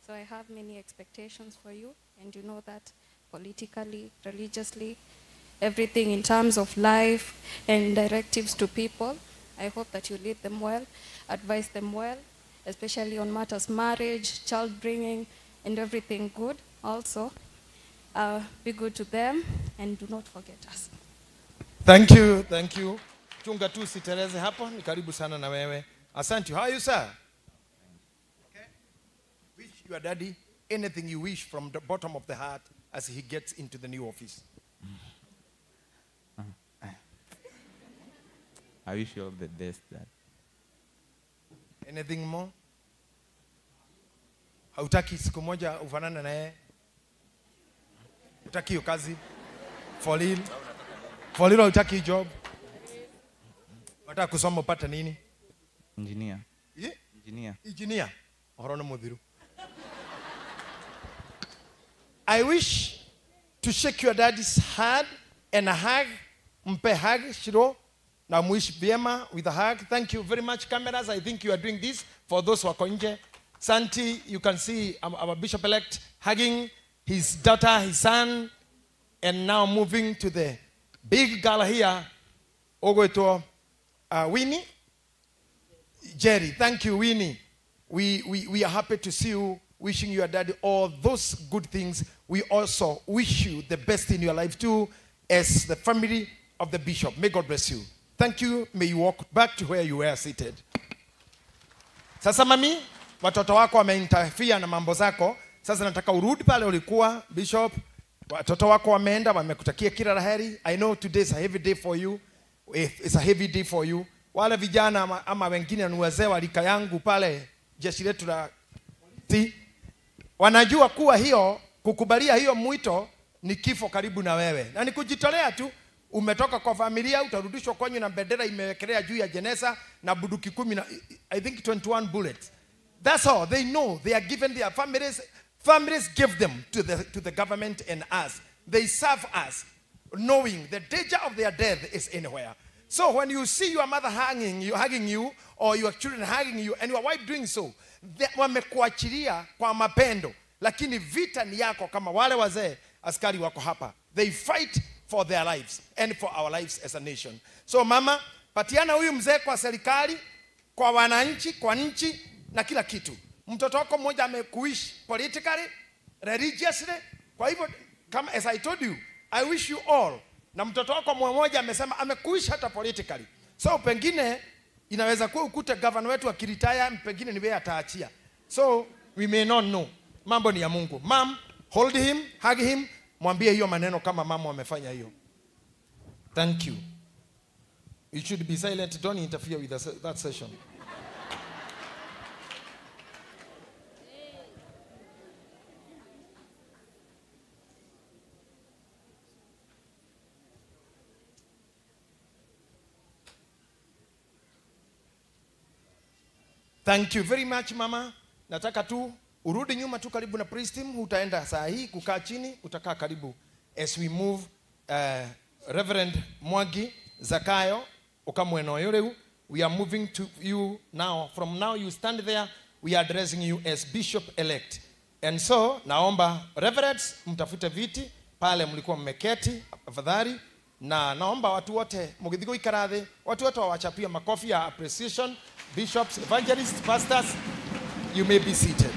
Speaker 7: So I have many expectations for you, and you know that politically, religiously, everything in terms of life and directives to people. I hope that you lead them well, advise them well, especially on matters marriage, child bringing, and everything good. Also, be good to them and do not forget us.
Speaker 9: Thank you. Chunga tu sitereze hapo, ni karibu sana na wewe. Asante. How are you, sir? Okay. Wish your daddy anything you wish from the bottom of the heart as he gets into the new office.
Speaker 5: I wish you all the best, Dad.
Speaker 9: Anything more? Hautaki siku moja ufanane na yeye? Utaki hiyo kazi? For real utaki job? Wataka kusoma upate nini?
Speaker 5: Engineer.
Speaker 9: Yeah?
Speaker 5: Engineer.
Speaker 9: Engineer. Horona mudhiru. I wish to shake your daddy's hand and a hug. Mpe hug, Shiro. Na muishi vyema with a hug. Thank you very much, cameras. I think you are doing this for those who are nje. Santi, you can see our bishop-elect hugging his daughter, his son, and now moving to the big gala here. Ogoito Winnie. Jerry, thank you, Winnie. We are happy to see you, wishing your daddy all those good things. We also wish you the best in your life too, as the family of the bishop. May God bless you. Thank you. May you walk back to where you were seated. Sasa mami, watoto wako wameinterfere na mambo zako. Sasa nataka urudi pale ulikuwa, bishop. Watoto wako wameenda, wamekutakia kila laheri. I know today is a heavy day for you. It's a heavy day for you. Wale vijana ama wengine ni wazee wa rika yangu pale jeshi letu la polisi wanajua kuwa hiyo kukubalia hiyo mwito ni kifo karibu na wewe. Na ni kujitolea tu. Umetoka kwa familia, utarudishwa kwenye na bendera imewekelea juu ya jeneza na bunduki 10 na I think 21 bullets. That's all. They know they are given their families give them to the government and us. They serve us knowing the danger of their death is anywhere. So when you see your mother hugging you or your children hugging you and your wife doing so, wamekuachilia kwa mapendo, lakini vita ni yako kama wale wazee askari wako hapa. They fight for their lives and for our lives as a nation. So mama, patiana huyu mzee kwa serikali, kwa wananchi, kwa nchi na kila kitu. Mtoto wako mmoja amekuishi politically, religiously. Kwa hivyo kama as I told you, I wish you all. Na mtoto wako mmoja amesema amekuishi hata politically. So pengine inaweza kuwa ukute governor wetu akiritaya, pengine ni wewe ataachia. So we may not know. Mambo ni ya Mungu. Mom, hold him, hug him. Mwambie hiyo maneno kama mama amefanya hiyo. Thank you. You should be silent. Don't interfere with that session. Thank you very much, mama. Nataka tu urudi nyuma tu karibu na priest team, utaenda saa hii kukaa chini, utakaa karibu as we move. Reverend Mwagi Zakayo Okamweno Yoreu, we are moving to you now. From now you stand there, we are addressing you as bishop elect. And so naomba reverends mtafute viti pale mlikuwa mmeketi afadhali, na naomba watu wote mugithigo ikarathe, watu wote wawachapia makofi ya appreciation. Bishops, evangelists, pastors, you may be seated.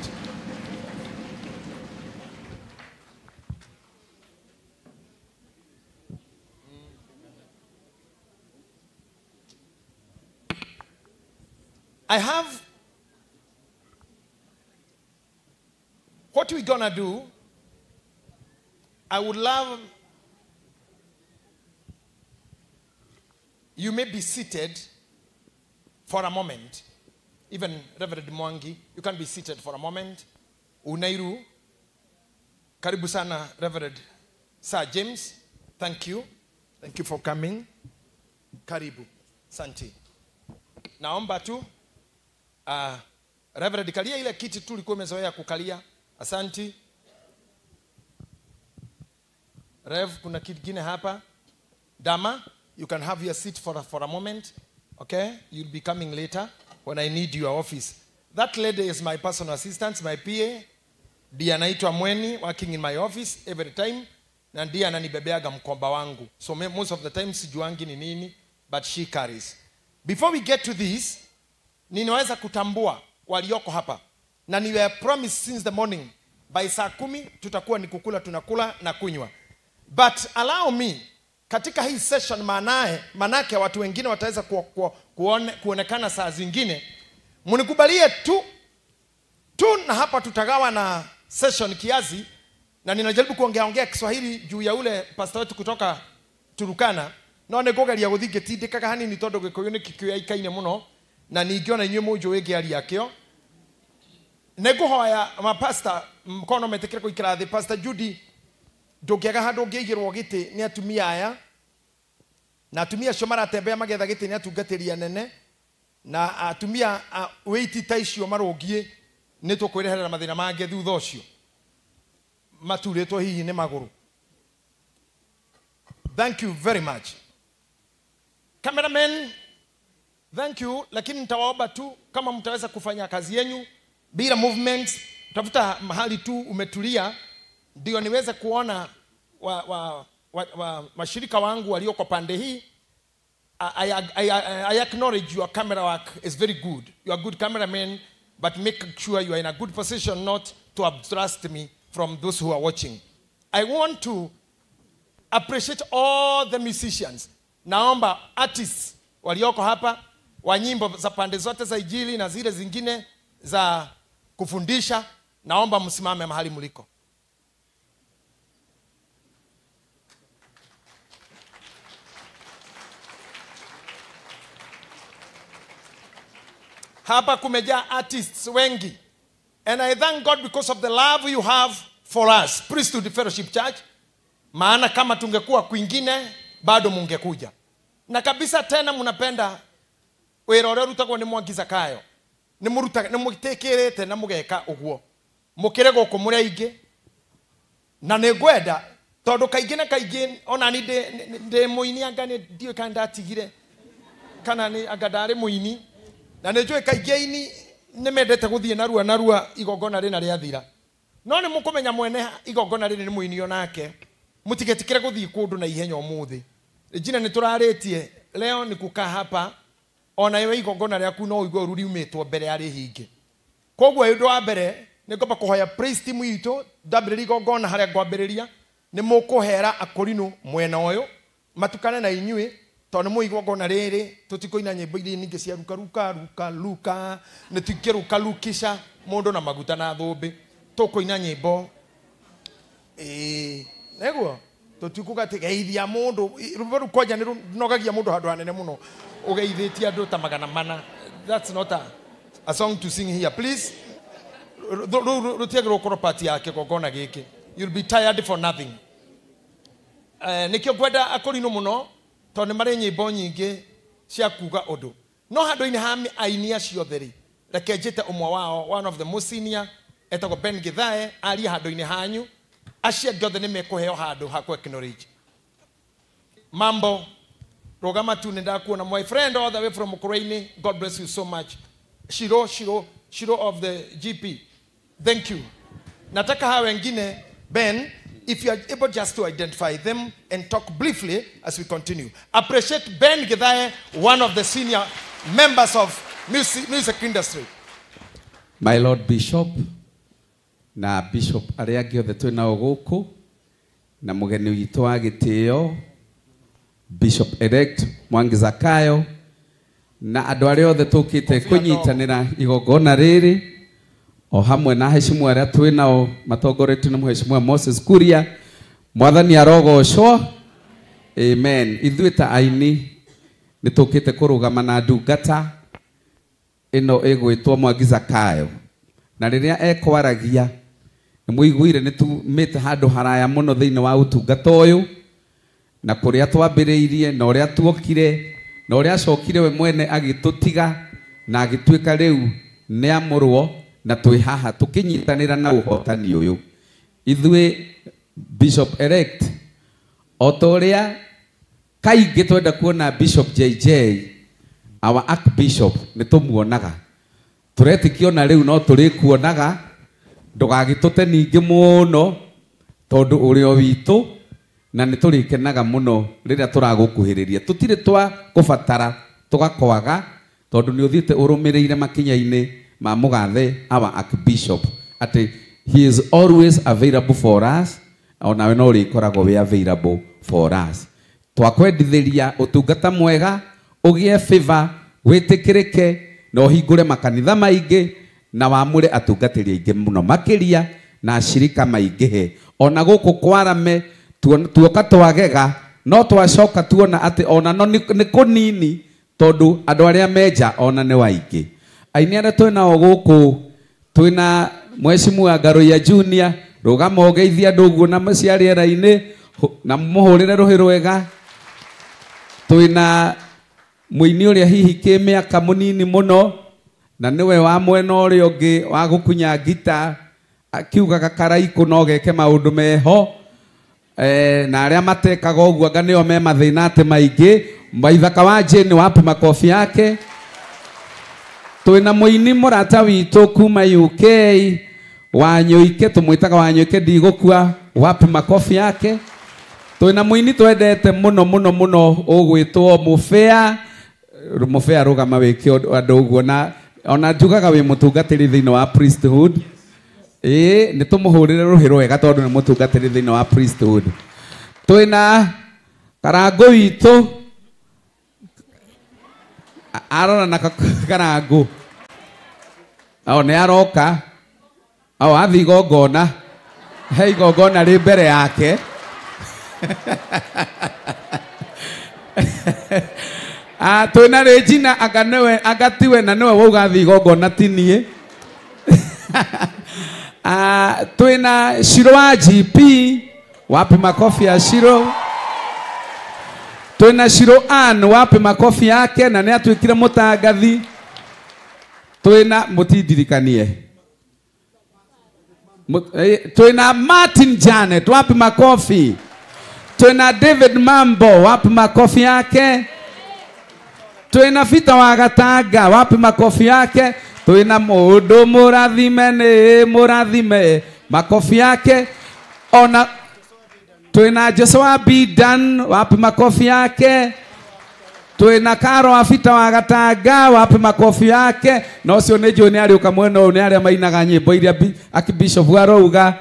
Speaker 9: I have what we're gonna do. I would love you may be seated for a moment. Even Reverend Mwangi, you can be seated for a moment. Unairu, karibu sana Reverend Sir James. Thank you for coming. Karibu, santi. Naomba tu Reverend kalia ile kiti tu ulikuwa umezoea kukalia. Asanti. Rev, kuna kiti kingine hapa. Dama, you can have your seat for a moment. Okay? You'll be coming later when I need your office. That lady is my personal assistant, my PA. Dia anaitwa Mweni, working in my office every time. Na dia ananibebeaga mkoba wangu. So most of the time sijuangi ni nini, but she carries. Before we get to this, ninaweza kutambua walioko hapa. Na ni were promised since the morning. By saa 10 tutakuwa ni kukula, tunakula na kunywa. But allow me, katika hii session manake watu wengine wataweza kuonekana saa zingine. Munikubalie tu na hapa tutagawa na session kiasi, na ninajaribu kuongea Kiswahili juu ya ule pastor wetu kutoka Turukana. No negogeria guthingitindikaga hanini tondu Gikuyu ni kikuyu ikaine muno, na ningiona inyuĩ mũnjũĩ ari yakĩo. Neguhoya mapasta mkono metekere kuikira thĩ. Pastor Judy ndũngĩaga handũ ũngĩigĩrwo gĩtĩ nĩ atumia aya, na atumia acio maratembea magetha gĩtĩ nĩ atungatĩri anene, na atumia wĩiti ta icio marũngiĩ nĩ tũkwĩreherera mathĩna mangĩ thutha ũcio maturĩtwo hihi nĩ magũrũ. Thank you very much. Cameraman, thank you, lakini nitawaomba tu kama mtaweza kufanya kazi yenu bila movements, tafuta mahali tu umetulia ndio niweze kuona mashirika wangu walioko pande hii. I acknowledge your camera work is very good. You are a good cameraman, but make sure you are in a good position not to obstruct me from those who are watching. I want to appreciate all the musicians. Naomba artists walioko hapa wa nyimbo za pande zote za injili na zile zingine za kufundisha, naomba msimame mahali mliko. Hapa kumejaa artists wengi. And I thank God because of the love you have for us, Priesthood Fellowship Church. Maana kama tungekuwa kwingine bado mungekuja. Na kabisa tena mnapenda wĩra ũrĩa ũrutagwo nĩ Mwangi Zakayo. Nĩ mũgĩtĩkĩrĩte na mũgeka ũguo. Mũkĩre gũkũ mũrĩ aingĩ. Na nĩ ngwenda tondũ kaingĩ na kaingĩ ona ni ndĩ mũini anga nĩ ndiũ kana ndatigire kana nĩ anga ndarĩ mũini. Na nĩ njũĩ kaingĩ ini nĩ mendete gũthiĩ narua igongona rĩna rĩathira. No nĩ mũkũmenya mwene igongona rĩrĩ nĩ mũini onake. Mũtigetikire gũthiĩ kũndũ na ihenya ũmũthĩ. Jina nĩ tũrarĩtie leo ni kukaa hapa ona wewe igongona rĩaku no ũigwe ruri umetwo mbere ya rĩhinge. Koguo ũndũ wa mbere nĩ ngomba kũhoya praise team itũ ndambĩrĩria igongona harĩa ngwambĩrĩria nĩ mũkũhera akorino mwena ũyũ matukane na inyuĩ tondũ nĩ igongona rĩrĩ tũtikũina nyĩmbo iria nyingĩ cia luka nĩ tũkĩruka lukisha mũndũ na maguta na thũmbĩ tũkũina nyĩmbo neguo tũtikuga geithia mũndũ rũbũ koja nĩ nogagia mũndũ handũ hanene mũno ũgeithĩtie andũ ta magana mana. That's not a song to sing here, please. Rũtiagĩrwo korwo party yake gongona gĩkĩ. You'll be tired for nothing. Nĩkĩo ngwenda akorino mũno tondũ nĩ marĩ nyĩmbo nyingĩ cia kuga ũndũ. No handũ-inĩ ha aini acio theri reke njĩte ũmwe wao, one of the most senior etagwo Ben Githae aria handũ-inĩ hanyu. Acia ngĩothe nĩ mekũheo handũ ha ku acknowledge. Mambo rogama tu nenda kuona my friend all the way from Ukraine. God bless you so much. Shiro of the GP. Thank you. Nataka hawa wengine Ben if you are able just to identify them and talk briefly as we continue. Appreciate Ben Githae, one of the senior members of music industry.
Speaker 1: My Lord Bishop, na Bishop aria giothe twina guku, na mugeni witu wa gitio, Bishop elect Mwangi Zakayo, na andu aria othe tukite kunyitanira igongona riri, o hamwe na heshimwa aria twinao matongoretio ni mheshimiwa Moses Kuria, mwathani arogocwo. Amen. Ithuĩ ta aini nĩ tũkĩte kũrũgama na ndungata ĩno ĩgwĩtwo Mwangi Zakayo, na rĩrĩa ekwaragia nĩ mũiguire nĩ tumĩte handũ haraya mũno thĩinĩ wa ũtungata ũyũ, na kũrĩa twambĩrĩirie na ũrĩa tuokire na ũrĩa acokire we mwene agĩtũtiga na agĩtuĩka rĩu nĩ amũrwo na twĩ haha tũkĩnyitanĩra na ũhotani ũyũ. Ithuĩ Bishop elect o ta ũrĩa kaingĩ twenda kuona Bishop JJ, our Archbishop, nĩ tũmuonaga tũretĩkia ona rĩu no tũrĩkuonaga, ndũgagĩtũte ningĩ mũno tondũ ũrĩ o witũ na nĩ tũrĩkenaga mũno rĩrĩa tũragũkuhĩrĩria. Tũtirĩ twa kũbatara tũgakwaga tondũ nĩ ũthiĩte ũrũmĩrĩire makinya-inĩ ma mũgathe our Archbishop atĩ he is always available for us, ona no ũrĩkoragwo wĩ available for us. Twakwendithĩria ũtungata mwega, ũgĩe favor, wĩtĩkĩrĩke na ũhingũre makanitha maingĩ na wamũre atungatĩri aingĩ mũno makĩria na ashirika maingĩhe. Ona gũkũ Kwarame tuoka twagega no twacoka tuona atĩ ona no nĩ kũnini tondũ andũ arĩa menja ona nĩ waingĩ. Aini arĩa twĩnao gũkũ twĩna Mheshimiwa Ngaruiya Junior, rũgama ũgeithia andũ ũguo na maciarĩra-inĩ na mũhũrĩre rũhĩ rwega. Twĩna mũini ũrĩa hihi kĩmĩaka mũnini mũno na nĩwe wa mwena ũrĩa ũngĩ wa gũkunya ngita akiugaga karaikũ no geke maũndũ meho, na arĩa matekaga ũguo anga nĩo me mathĩna atĩ maingĩ. Maithaka wa Jane wapi makofi yake. Twĩna mũini mũrata witũ kuma UK Wanyũike, tũmwĩtaga Wanyũike ndigũkua, wapi makofi yake. Twĩna mũini twendete mũno mũno mũno ũgwĩtwo Mũbĩa, rũgama wĩke andũ ũguo, na ona njugaga wĩ mũtungatĩri thĩinĩ wa priesthood. Nĩ tũmũhũrĩre rũhĩ rwega tondũ nĩ mũtungatĩri thĩinĩ wa priesthood. Twĩna Karangũ witũ arora na Karangũ nĩ aroka athi igongona, he igongona rĩ mbere yake. Twĩna Regina agatiwe na nĩwe wauga thi igongona ti niĩ. Twĩna Shiro wa GP, wapi makofi ya Shiro. Twĩna Shiro Ann, wapi makofi yake na nĩ atuĩkire mũtangathi. Twĩna mũtindirikanie. Twĩna Martin Janet, wapi makofi. Twĩna David Mambo, wapi makofi yake. Twĩna Peter wa Gatanga, wapi makofi yake. Twĩna mũndũ mũrathime nĩ mũrathime, makofi yake. Ona twĩna Joshua Bidan, wapi makofi yake. Twĩna Karo wa Peter wa Gatanga, wapi makofi yake. Na ũcio nĩ njũĩ nĩ arĩũka mwena ũyũ nĩ arĩa mainaga nyĩmbo iria Archbishop arauga.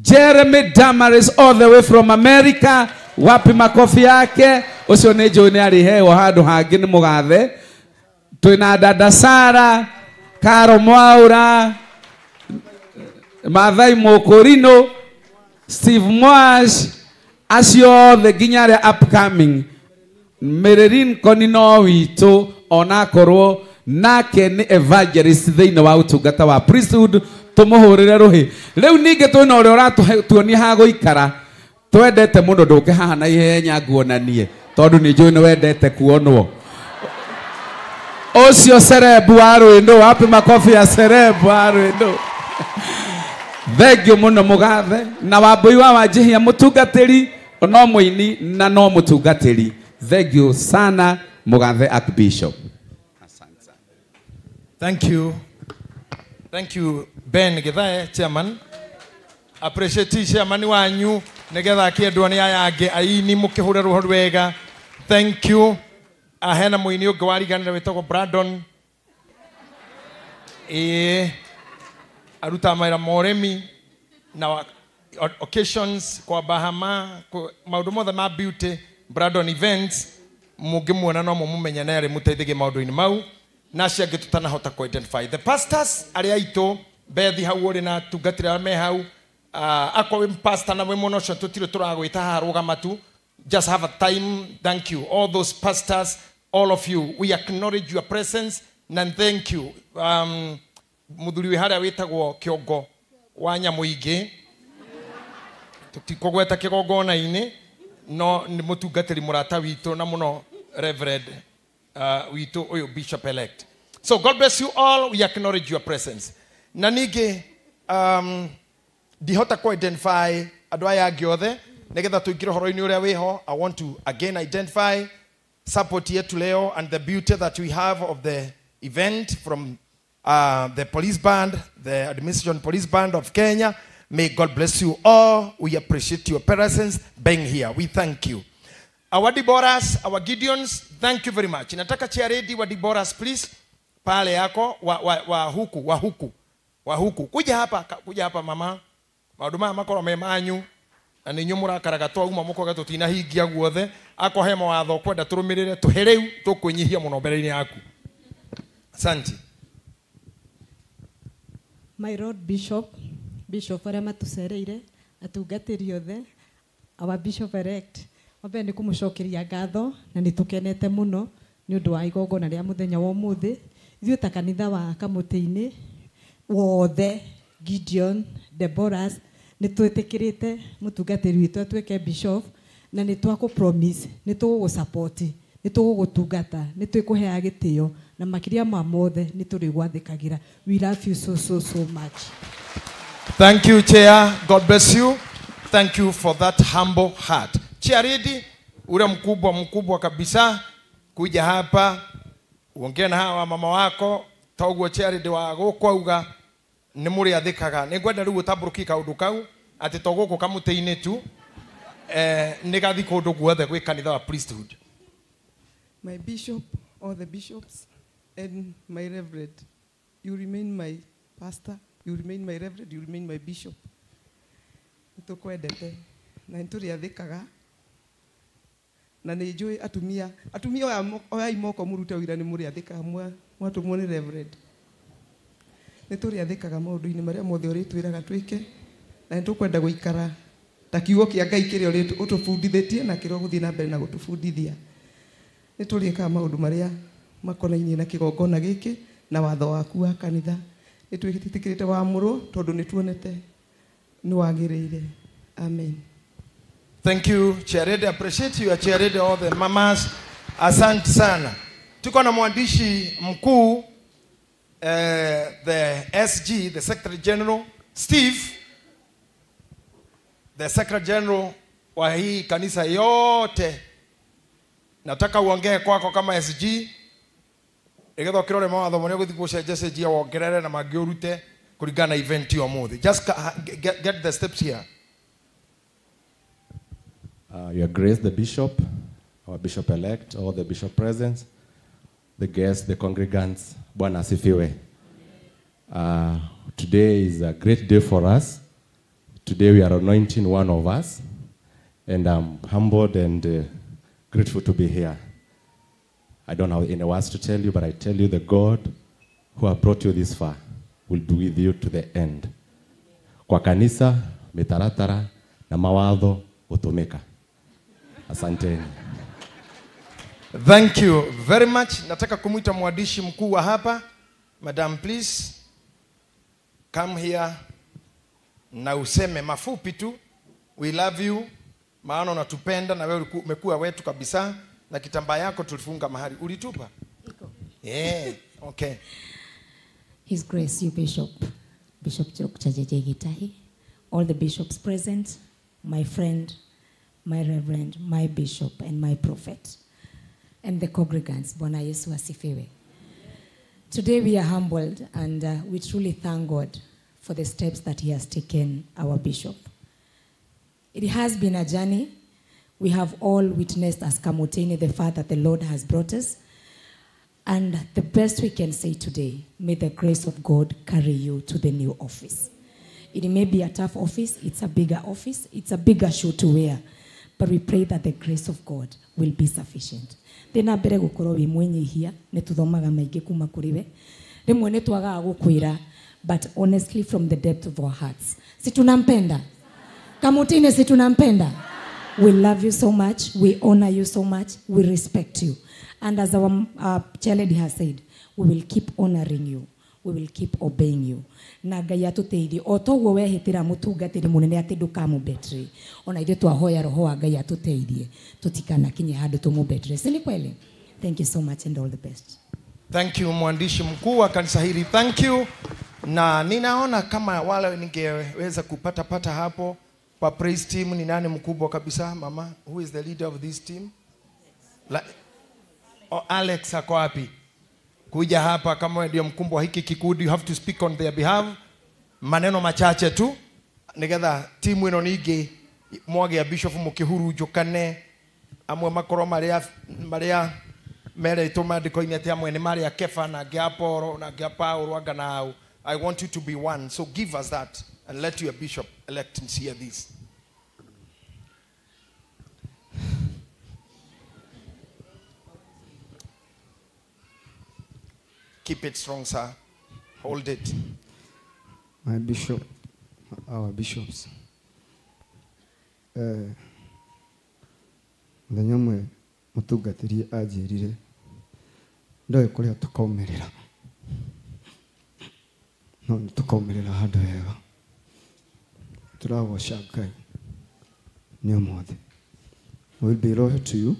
Speaker 1: Jeremy Damaris all the way from America, wapi makofi yake. Ũcio nĩ njũĩ nĩ arĩheo handũ hangĩ nĩ mũgathe. Twĩna Dada Sara, Karo Mwaura, Mathai Mũkũrinũ, Steve Mwash, acio othe nginya arĩa upcoming. Mererin Konino witũ ona akorwo nake nĩ evangelist thĩinĩ wa ũtungata wa priesthood, tũmũhũrĩre rũhĩ. Rĩu ningĩ twĩna ũrĩa ũratuonia ha gũikara, twendete mũno ndũke haha na ihenya nguonanie tondũ nĩ njũĩ nĩ wendete kuonwo. Ũcio Serebu wa Rwĩndũ, wapi makofi ya Serebu wa Rwĩndũ. Thengiũ mũno mũgathe, na Wambui wa Wanjihia mũtungatĩri, no mũini na no mũtungatĩri. Thank you sana mũgathe Archbishop.
Speaker 9: Thank you. Thank you Ben Githae, chairman. appreciate chairman wanyu nigetha akiendwo ni aya angi aini mukihure ruho rwega. Thank you. Ahena muini ungi wariganira witagwo Brandon aruta maira moremi na occasions kwa Bahama maundu mothe ma beauty Brandon events mugimuona no mumenya na ari muteithige maundu-ini mau na ciangi tutanahota ku identify the pastors ari aito bethi hau uri na tungatira me hau akwa pastor na we muno cio tutire turagwita harugamatu. Just have a time. Thank you all those pastors, all of you, we acknowledge your presence and thank you. Muthuri wi haria witagwo Kiongo wa Nyamuingi tutikogweta kigongona-ini no ni mutungatiri murata witu na muno Reverend witu uyu Bishop elect. So God bless you all. We acknowledge your presence. Na ningi dihota ku identify andu aya angi othe nigetha tuingire horo-ini uria wiho. I want to again identify support yetu leo and the beauty that we have of the event from the police band, the administration police band of Kenya. May God bless you all. We appreciate your presence being here. We thank you. Our Deborahs, our Gideons, thank you very much. Nataka charedi wa Deborahs please. Pale yako wa huku. Kuja hapa mama. Mauduma makoro memanyu. Na ninyu murakaraga twa uma mukoga tutina hingia guothe ako he mawatho kwenda turumirire tuhereu tukunyihia muno mbere-ini yaku. Asante.
Speaker 6: My Lord Bishop aria matucereire atungatiri othe our Bishop elect obe ni kumucokeria ngatho na ni tukenete muno ni undu wa igongona ria muthenya wa umuthi ithuĩ ta kanitha wa Kamuti-ini wothe Gideon Deborahs ni twĩtĩkĩrĩte mutungatĩri witũ atuĩke bishop na ni twako promise ni tũgũsupport ni tũgũgũtungata ni twĩkũheaga gĩtĩo na makiria ma mothe ni tũrĩgwathĩkagĩra. We love you so much.
Speaker 9: Thank you, Chair. God bless you. Thank you for that humble heart. Charity, ule mkubwa kabisa kuja hapa uongee na hawa mama wako toguo Charity wa gukwauga ni muri athikaga ni ngwenda riu utamburuki kaundu kau ati to guku Kamuti-ini tu ni gathi kundu guothe gwi kanitha wa priesthood.
Speaker 8: My bishop, all the bishops and my reverend, you remain my pastor, you remain my reverend, you remain my bishop. Nitukwendete na nturi athikaga na ni njui atumia oya imoko murute wira ni muri athikaga mwatumwo ni reverend. Nituri athikaga maundu-ini maria mothe uritwiraga twike na nitukwenda guikara ta kiugo kia Ngai kiria utubundithitie na kiria guthii na mbere na gutubundithia. Niturikaga maundu maria makonainie na kigongona giki na watho waku wa kanitha. Nitwititikirite wamuru tondu nituonete ni wagiriire. Amen.
Speaker 9: Thank you, Charity. Appreciate you, Charity, all the mamas. Asante sana. Tuko na mwandishi mkuu the SG, the Secretary General, Steve, the Secretary General wa hii kanisa yote. Nataka uongee kwako kama SG. Igetho kirore mawatho maria guthi gucenjia SG wongerere na mangiurute kuringana event yo muthi. Just get the steps here.
Speaker 10: Your Grace, the Bishop, our Bishop-elect, all the Bishop presents, the guests, the congregants, Bwana asifiwe. Today is a great day for us. Today we are anointing one of us, and I'm humbled and grateful to be here. I don't have any words to tell you, but I tell you the God who has brought you this far will be with you to the end. Kwa kanisa, mitaratara, na mawatho utumika. Asanteni.
Speaker 9: Thank you very much. Nataka kumuita mwandishi mkuu wa hapa. Madam, please come here na useme mafupi tu. We love you. Maana unatupenda na wewe umekuwa wetu kabisa na kitambaa yako tulifunga mahali. Ulitupa?
Speaker 13: Iko.
Speaker 9: Yeah, okay.
Speaker 13: His Grace, you Bishop Chajeje Gitahi, all the bishops present, my friend, my reverend, my bishop, and my prophet, and the congregants. Bwana Yesu asifiwe. Today we are humbled and we truly thank God for the steps that he has taken, our bishop. It has been a journey. We have all witnessed as Kamotini the far that the Lord has brought us. And the best we can say today, may the grace of God carry you to the new office. It may be a tough office, it's a bigger office, it's a bigger shoe to wear. But we pray that the grace of God will be sufficient. Thina mbere gukorwo wi mwenyihia ne tuthomaga maingi kuma kuriwe. Rimwe ne twagaga gukwira, but honestly from the depth of our hearts. Si tunampenda? Kamutine si tunampenda? We love you so much, we honor you so much, we respect you. And as our chairlady has said, we will keep honoring you. We will keep obeying you. Na Ngai atuteithie o toguo wehitira mutungatiri munene ati ndukamu betri. Ona ithe twahoya roho wa Ngai atuteithie tutikana kinye handu tumu betri. Si kweli? Thank you so much and all the best.
Speaker 9: Thank you mwandishi mkuu wa kanisa hili. Thank you. Na ninaona kama wale ningeweza kupata hapo kwa praise team ni nani mkubwa kabisa mama? Who is the leader of this team? Alex ako wapi? Kuja hapa kama ndio mkubwa hiki kikundi, you have to speak on their behalf. Maneno machache tu. Nigetha timu ino ningi mwage ya bishop mukihuru jukane amwe makoro maria mere tomandiko inete amwe ni maria Kefa na Giaporo na Giapaulo agana. I want you to be one. So give us that and let your bishop elect hear this. Keep it strong, sir. Hold it.
Speaker 12: My bishop, our bishops. Muthenya mutungatiri ajirire ndoe kuria tukaumirira no tukaumirira handu hega turagoca Ngai ni umothe. We will be loyal to you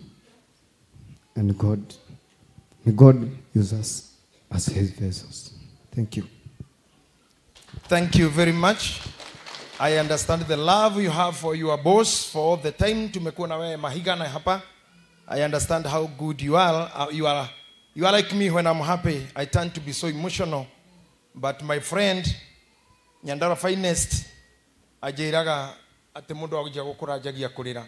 Speaker 12: and may God use us as his vessels. Thank you.
Speaker 9: Thank you very much. I understand the love you have for your boss for all the time. Tumekuwa na wewe mahigana hapa. I understand how good you are. You are like me when I'm happy. I tend to be so emotional. But my friend, Nyandara Finest, ajiraga ate mundu akija gukura jagia kurira.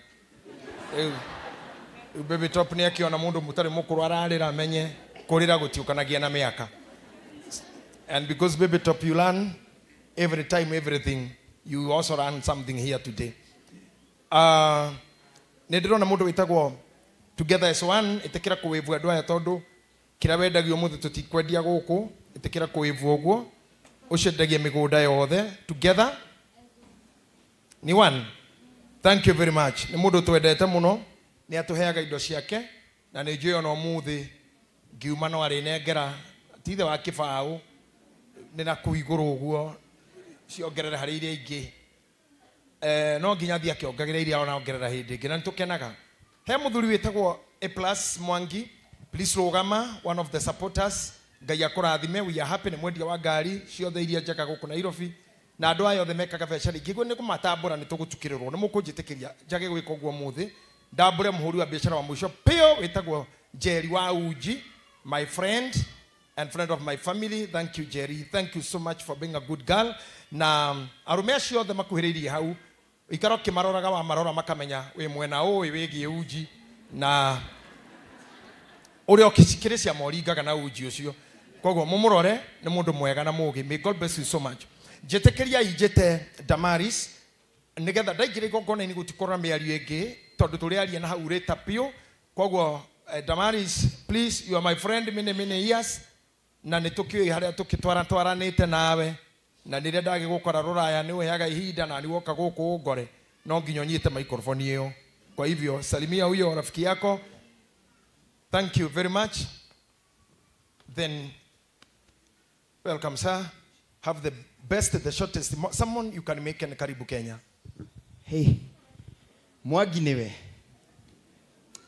Speaker 9: Baby top ni akiona mundu mutari mukuru ararira amenye kurira gutiukanagia na miaka. And because baby top you learn every time everything, you also learn something here today. Ndirona mundu witagwo Together as One itekira kuwivu andũ aya tondu kira wendagio muthe tutikwendia guku itekira kuwivu oguo ucendagia migunda yothe together ni one. Thank you very much. Ni mundu twendete muno, ni atuheaga indo ciake na ni njui ona umuthi ngiuma no ari nengera tithe wa kibao ni na kuiguru uguo ciongerera hari iria ingi no nginya thia kiongagire iria ona ongerera hindi ingi na nitukenaga. He muthuri witagwo A+ Mwangi, please rogama, one of the supporters. Ngai akurathime, we are happy. Ni mwendia wa ngari ciothe iria njaka guku Nairobi na andu ayo the mekaga biacara ingĩ ni kumatambura ni tugutukirirwo ni mukunjitikiria njage gwika uguo muthi ndambure muhuri wa biacara wa mwisho pio witagwo Jerry wa Uji, my friend and friend of my family. Thank you Jerry, thank you so much for being a good girl. Na arume acio othe makuhiririe hau ikaro kimaroraga wa marora makamenya we mwena uyu wigie Uji na uri okishikirisia moringaga na Uji ucio koguo mumurore ni mundu mwega na mugi. May God bless you so much. Jetekeria ijete Damaris nigetha ndaingire igongona ni gutikora miario ingi tondu turi aria na hau reta pio koguo Damaris, please, you are my friend many years na nitukio haria tukitwaranite nawe na nire ndage gukora ruraya ni wehaga ihinda na ni woka guku ngore no nginyo nyite microphone iyo. Kwa hivyo salimia huyo rafiki yako. Thank you very much. Then welcome sir. Have the best, the shortest, someone you can make in Karibu Kenya.
Speaker 14: Hey, Mwangi niwe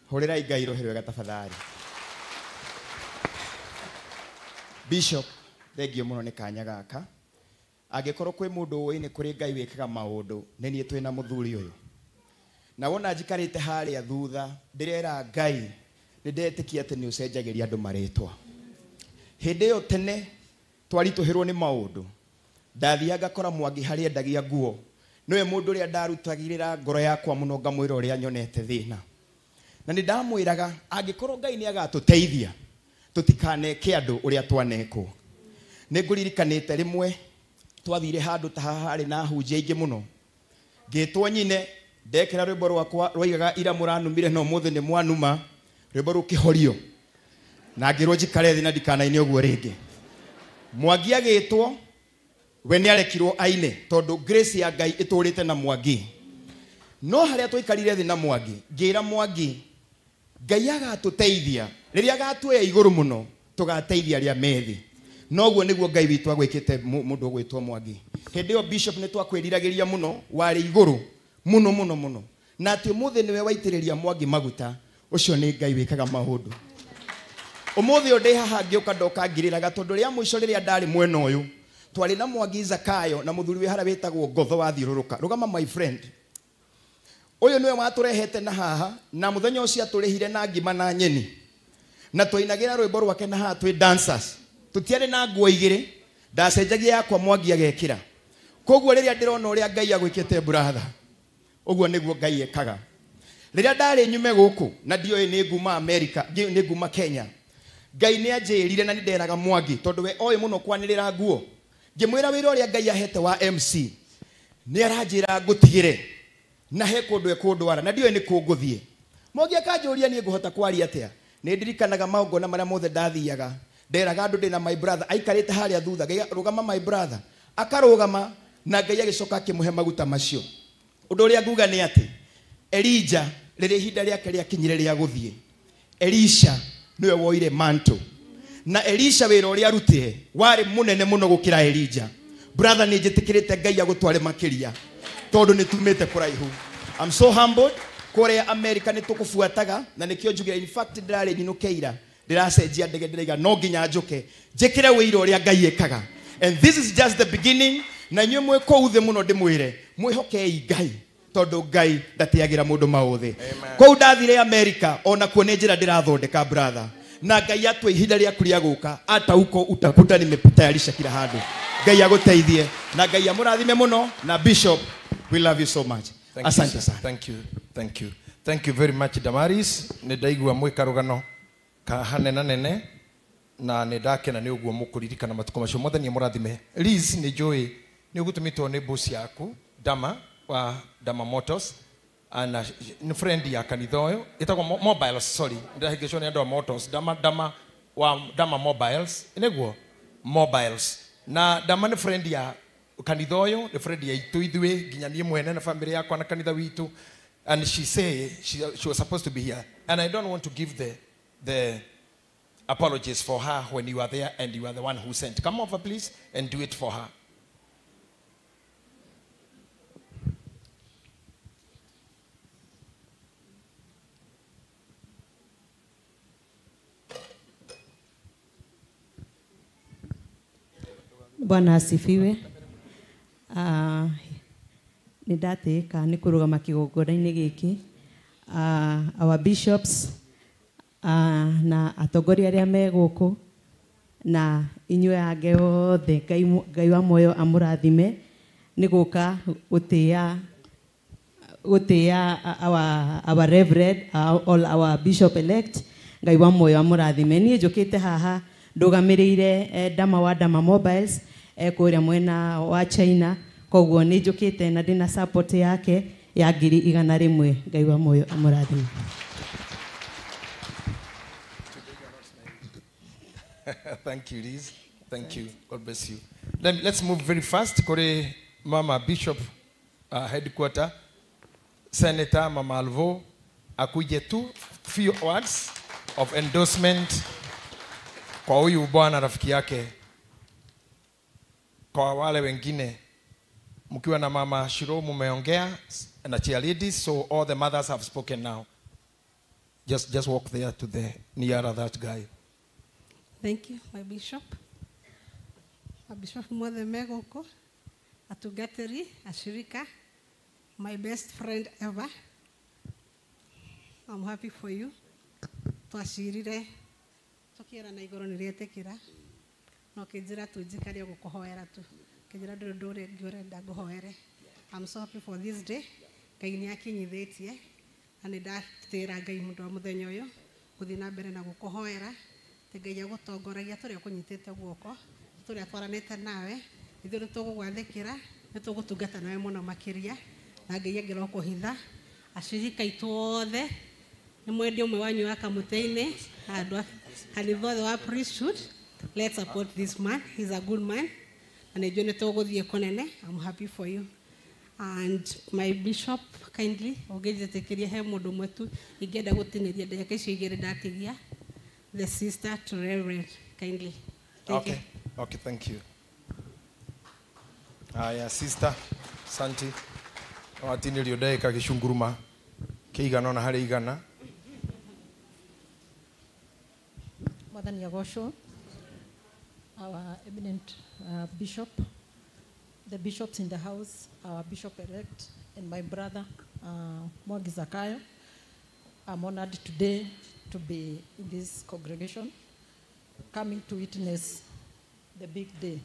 Speaker 14: horera Ngai rohero gatafadhali. Bishop, thengio muno ni kanya gaka. Angikorwo kwi mundu uyi ni kuri Ngai wikaga maundu ni nie twina muthuri uyu. Na wona njikarite haria thutha ndirera Ngai ni ndetikia ati ni ucenjagiria andu maritwa. Hindi yo tene twarituhirwo ni maundu ndathiaga kora Mwangi haria endagia nguo niwe mundu ria ndarutagirira ngoro yakwa muno ngamwira uria nyonete thina na ni ndamwiraga angikorwo Ngai ni agatuteithia tutikaneke andu uria twanekwo ni nguririkanite rimwe twathire handu ta hari na hunjia ingi muno ngitwo nyine ndekera rwimbo rwakwa rwaigaga ira muranumire no muthe ni mwanuma rwimbo rukihorio na ngirwo njikare thi na ndikanaine uguo ringi Mwangi agitwo we ni arekirwo aine tondu grace ya Ngai iturite na Mwangi no haria twikarire thi na Mwangi ngira Mwangi Ngai agatuteithia riria agatuoya iguru muno tugateithia aria methi noguo niguo Ngai witu agwikite mundu gwitwo Mwangi hindi yo bishop ni twakwiriragiria muno wari iguru muno na ati umuthi niwe waitiriria Mwangi maguta ucio ni Ngai wikaga maundu umuthi ndi haha ngiuka ndoka ngiriraga tondu ria mwico riria ndari mwena uyu twari na Mwangi Zakayo na muthuri we hara witagwo Ngotho wathiururuka rugama my friend uyu niwe waturehete na haha na muthenya ucio aturehire na ngima na nyeni na twainagira rwimbo rwake na haha twi dancers tutiare na nguo igiri ndacenjagia yakwa Mwangi agekira koguo riria ndirona uria Ngai agwikite brother uguo niguo Ngai ekaga riria ndari nyume guku na ndioi ni nguma America ni nguma Kenya Ngai ni anjirire na nderaga Mwangi tondu we oi muno kwanirira nguo ngimwira wira uria Ngai ahete wa MC ni aranjira ngutigire na he kundu ekundwara na ndioi ni kunguthie Mwangi akanjuria ni nguhota kwari atia ni ndirikanaga maungona maria mothe ndathiaga nderaga andu ndina my brother aikarite haria thutha rugama my brother akarugama na Ngai agicoka akimuhe maguta macio undu uria nguga ni ati Elijah riria ihinda riake riakinyire ria guthie Elisha niwe woire manto na Elisha wira uria arutire wari munene muno gukira Elijah brother ni njitikirite Ngai agutware makiria tondu ni tumite kuraihu I'm so humbled kuria America ni tukufuataga na nikio njugira in fact ndirari nyinukeira ndiracenjia ndege ndiriga no nginya njuke njikire wira uria Ngai ekaga and this is just the beginning na nywe mwe ko uthe muno ndimwire mwihokei Ngai tondu Ngai ndatiagira mundu mauthi ko ndathire America ona kuone njira ndirathondeka brother na Ngai atwe ihinda ria kuria guka ata uko utakuta nimepitayarisha kila handu Ngai aguteithie na Ngai amurathime muno na bishop we love you so much asante sana
Speaker 9: thank you very much Damaris ni ndaigua mwikarugano ka hanena nene na ni ndakena ni uguo mukuririkana matuko macio mothe ni murathime Liz ni joy ni ugutumitwo ni boss yaku Dama wa Dama Motors ana ni friend ya kanitha uyu itagwo mobiles sorry ndahigicwo ni andu a motors Dama wa Dama mobiles ineguo mobiles na Dama ni friend ya kanitha uyu ni friend ya itu ithwe nginya nie mwene na family yakwa na kanitha witu and she say she was supposed to be here and I don't want to give the apologies for her when you are there and you are the one who sent. Come over please and do it for her.
Speaker 6: Bwana asifiwe. Nidateka ni kurugama kigongona-ini giki. Our bishops na atongoria aria me guku na inyue ange othe Ngai wa moyo amurathime ni guka gutia our reverend all our bishop elect Ngai wa moyo amurathime ni njukite haha ndugamirire Dama wa Dama mobiles kuria mwena wa China koguo ni njukite na ndina support yake ya 100,000 Ngai wa moyo amurathime.
Speaker 9: Thank you, Liz. Thank you. God bless you. Let's move very fast. Kore Mama Bishop headquarter, Senator Mama Alvo, akuje tu few words of endorsement kwa huyu bwana rafiki yake. Kwa wale wengine mkiwa na Mama Shiro mumeongea na cheerleaders, so all the mothers have spoken now. Just walk there to the nearer that guy.
Speaker 15: Thank you, my bishop. My bishop Mwathe Megoko, atugateri, ashirika, my best friend ever. I'm happy for you. Twashirire, tukiera na igoro nirietekira, no kinjira tujikaria gukuhoera tu. Kejira ndore ngorenda nguhoere. I'm so happy for this day. Ngai ni akinyithitie na nĩ ndatĩra Ngai mũndũ wa mũthenya ũyũ gũthiĩ na mbere na gũkũhoera atĩ Ngai agũtongoragia tũrĩa ũkũnyitĩte guoko tũrĩa twaranĩte nawe ithuĩ nĩ tũgũgwathĩkĩra nĩ tũgũtungata nawe mũno makĩria na Ngai angĩro kũhitha acirika aitũ othe nĩ mwendia ũmwe wanyu wa kamũtĩ-inĩ andũ a kanitha othe wa priesthood. Let's support this man. He's a good man. And I'm happy for you. And my bishop, kindly, the sister to Reverend, kindly. Thank you.
Speaker 9: Okay, thank you. Aya, sister, Santi. Watini liodai kakishunguruma. Keigana na hari igana.
Speaker 6: Madam Yagosho, our eminent bishop, the bishops in the house, our bishop-elect, and my brother, Mwangi Zakayo. I'm honored today to be in this congregation, coming to witness the big day.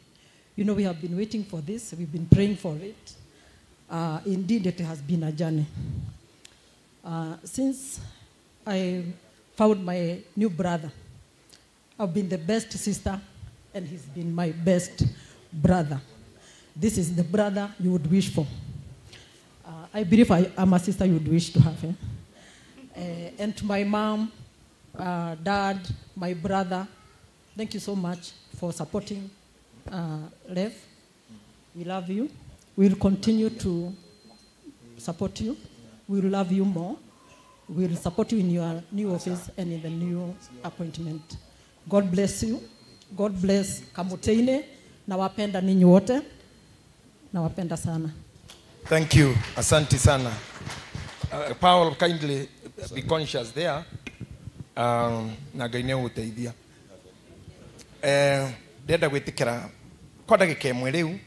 Speaker 6: You know, we have been waiting for this. We've been praying for it. Indeed, it has been a journey. Since I found my new brother, I've been the best sister, and he's been my best brother. This is the brother you would wish for. I believe I'm a sister you would wish to have. And to my mom, dad, my brother, thank you so much for supporting Rev. We love you. We'll continue to support you. We'll love you more. We'll support you in your new office and in the new appointment. God bless you. God bless Kamutini. Nawapenda ninyi wote. Nawapenda sana.
Speaker 9: Thank you. Asante sana. Paul, kindly be conscious there. Na Ngai nĩegũgũteithia. Ndenda gwĩtĩkĩra kwa ndagĩka ĩmwe rĩu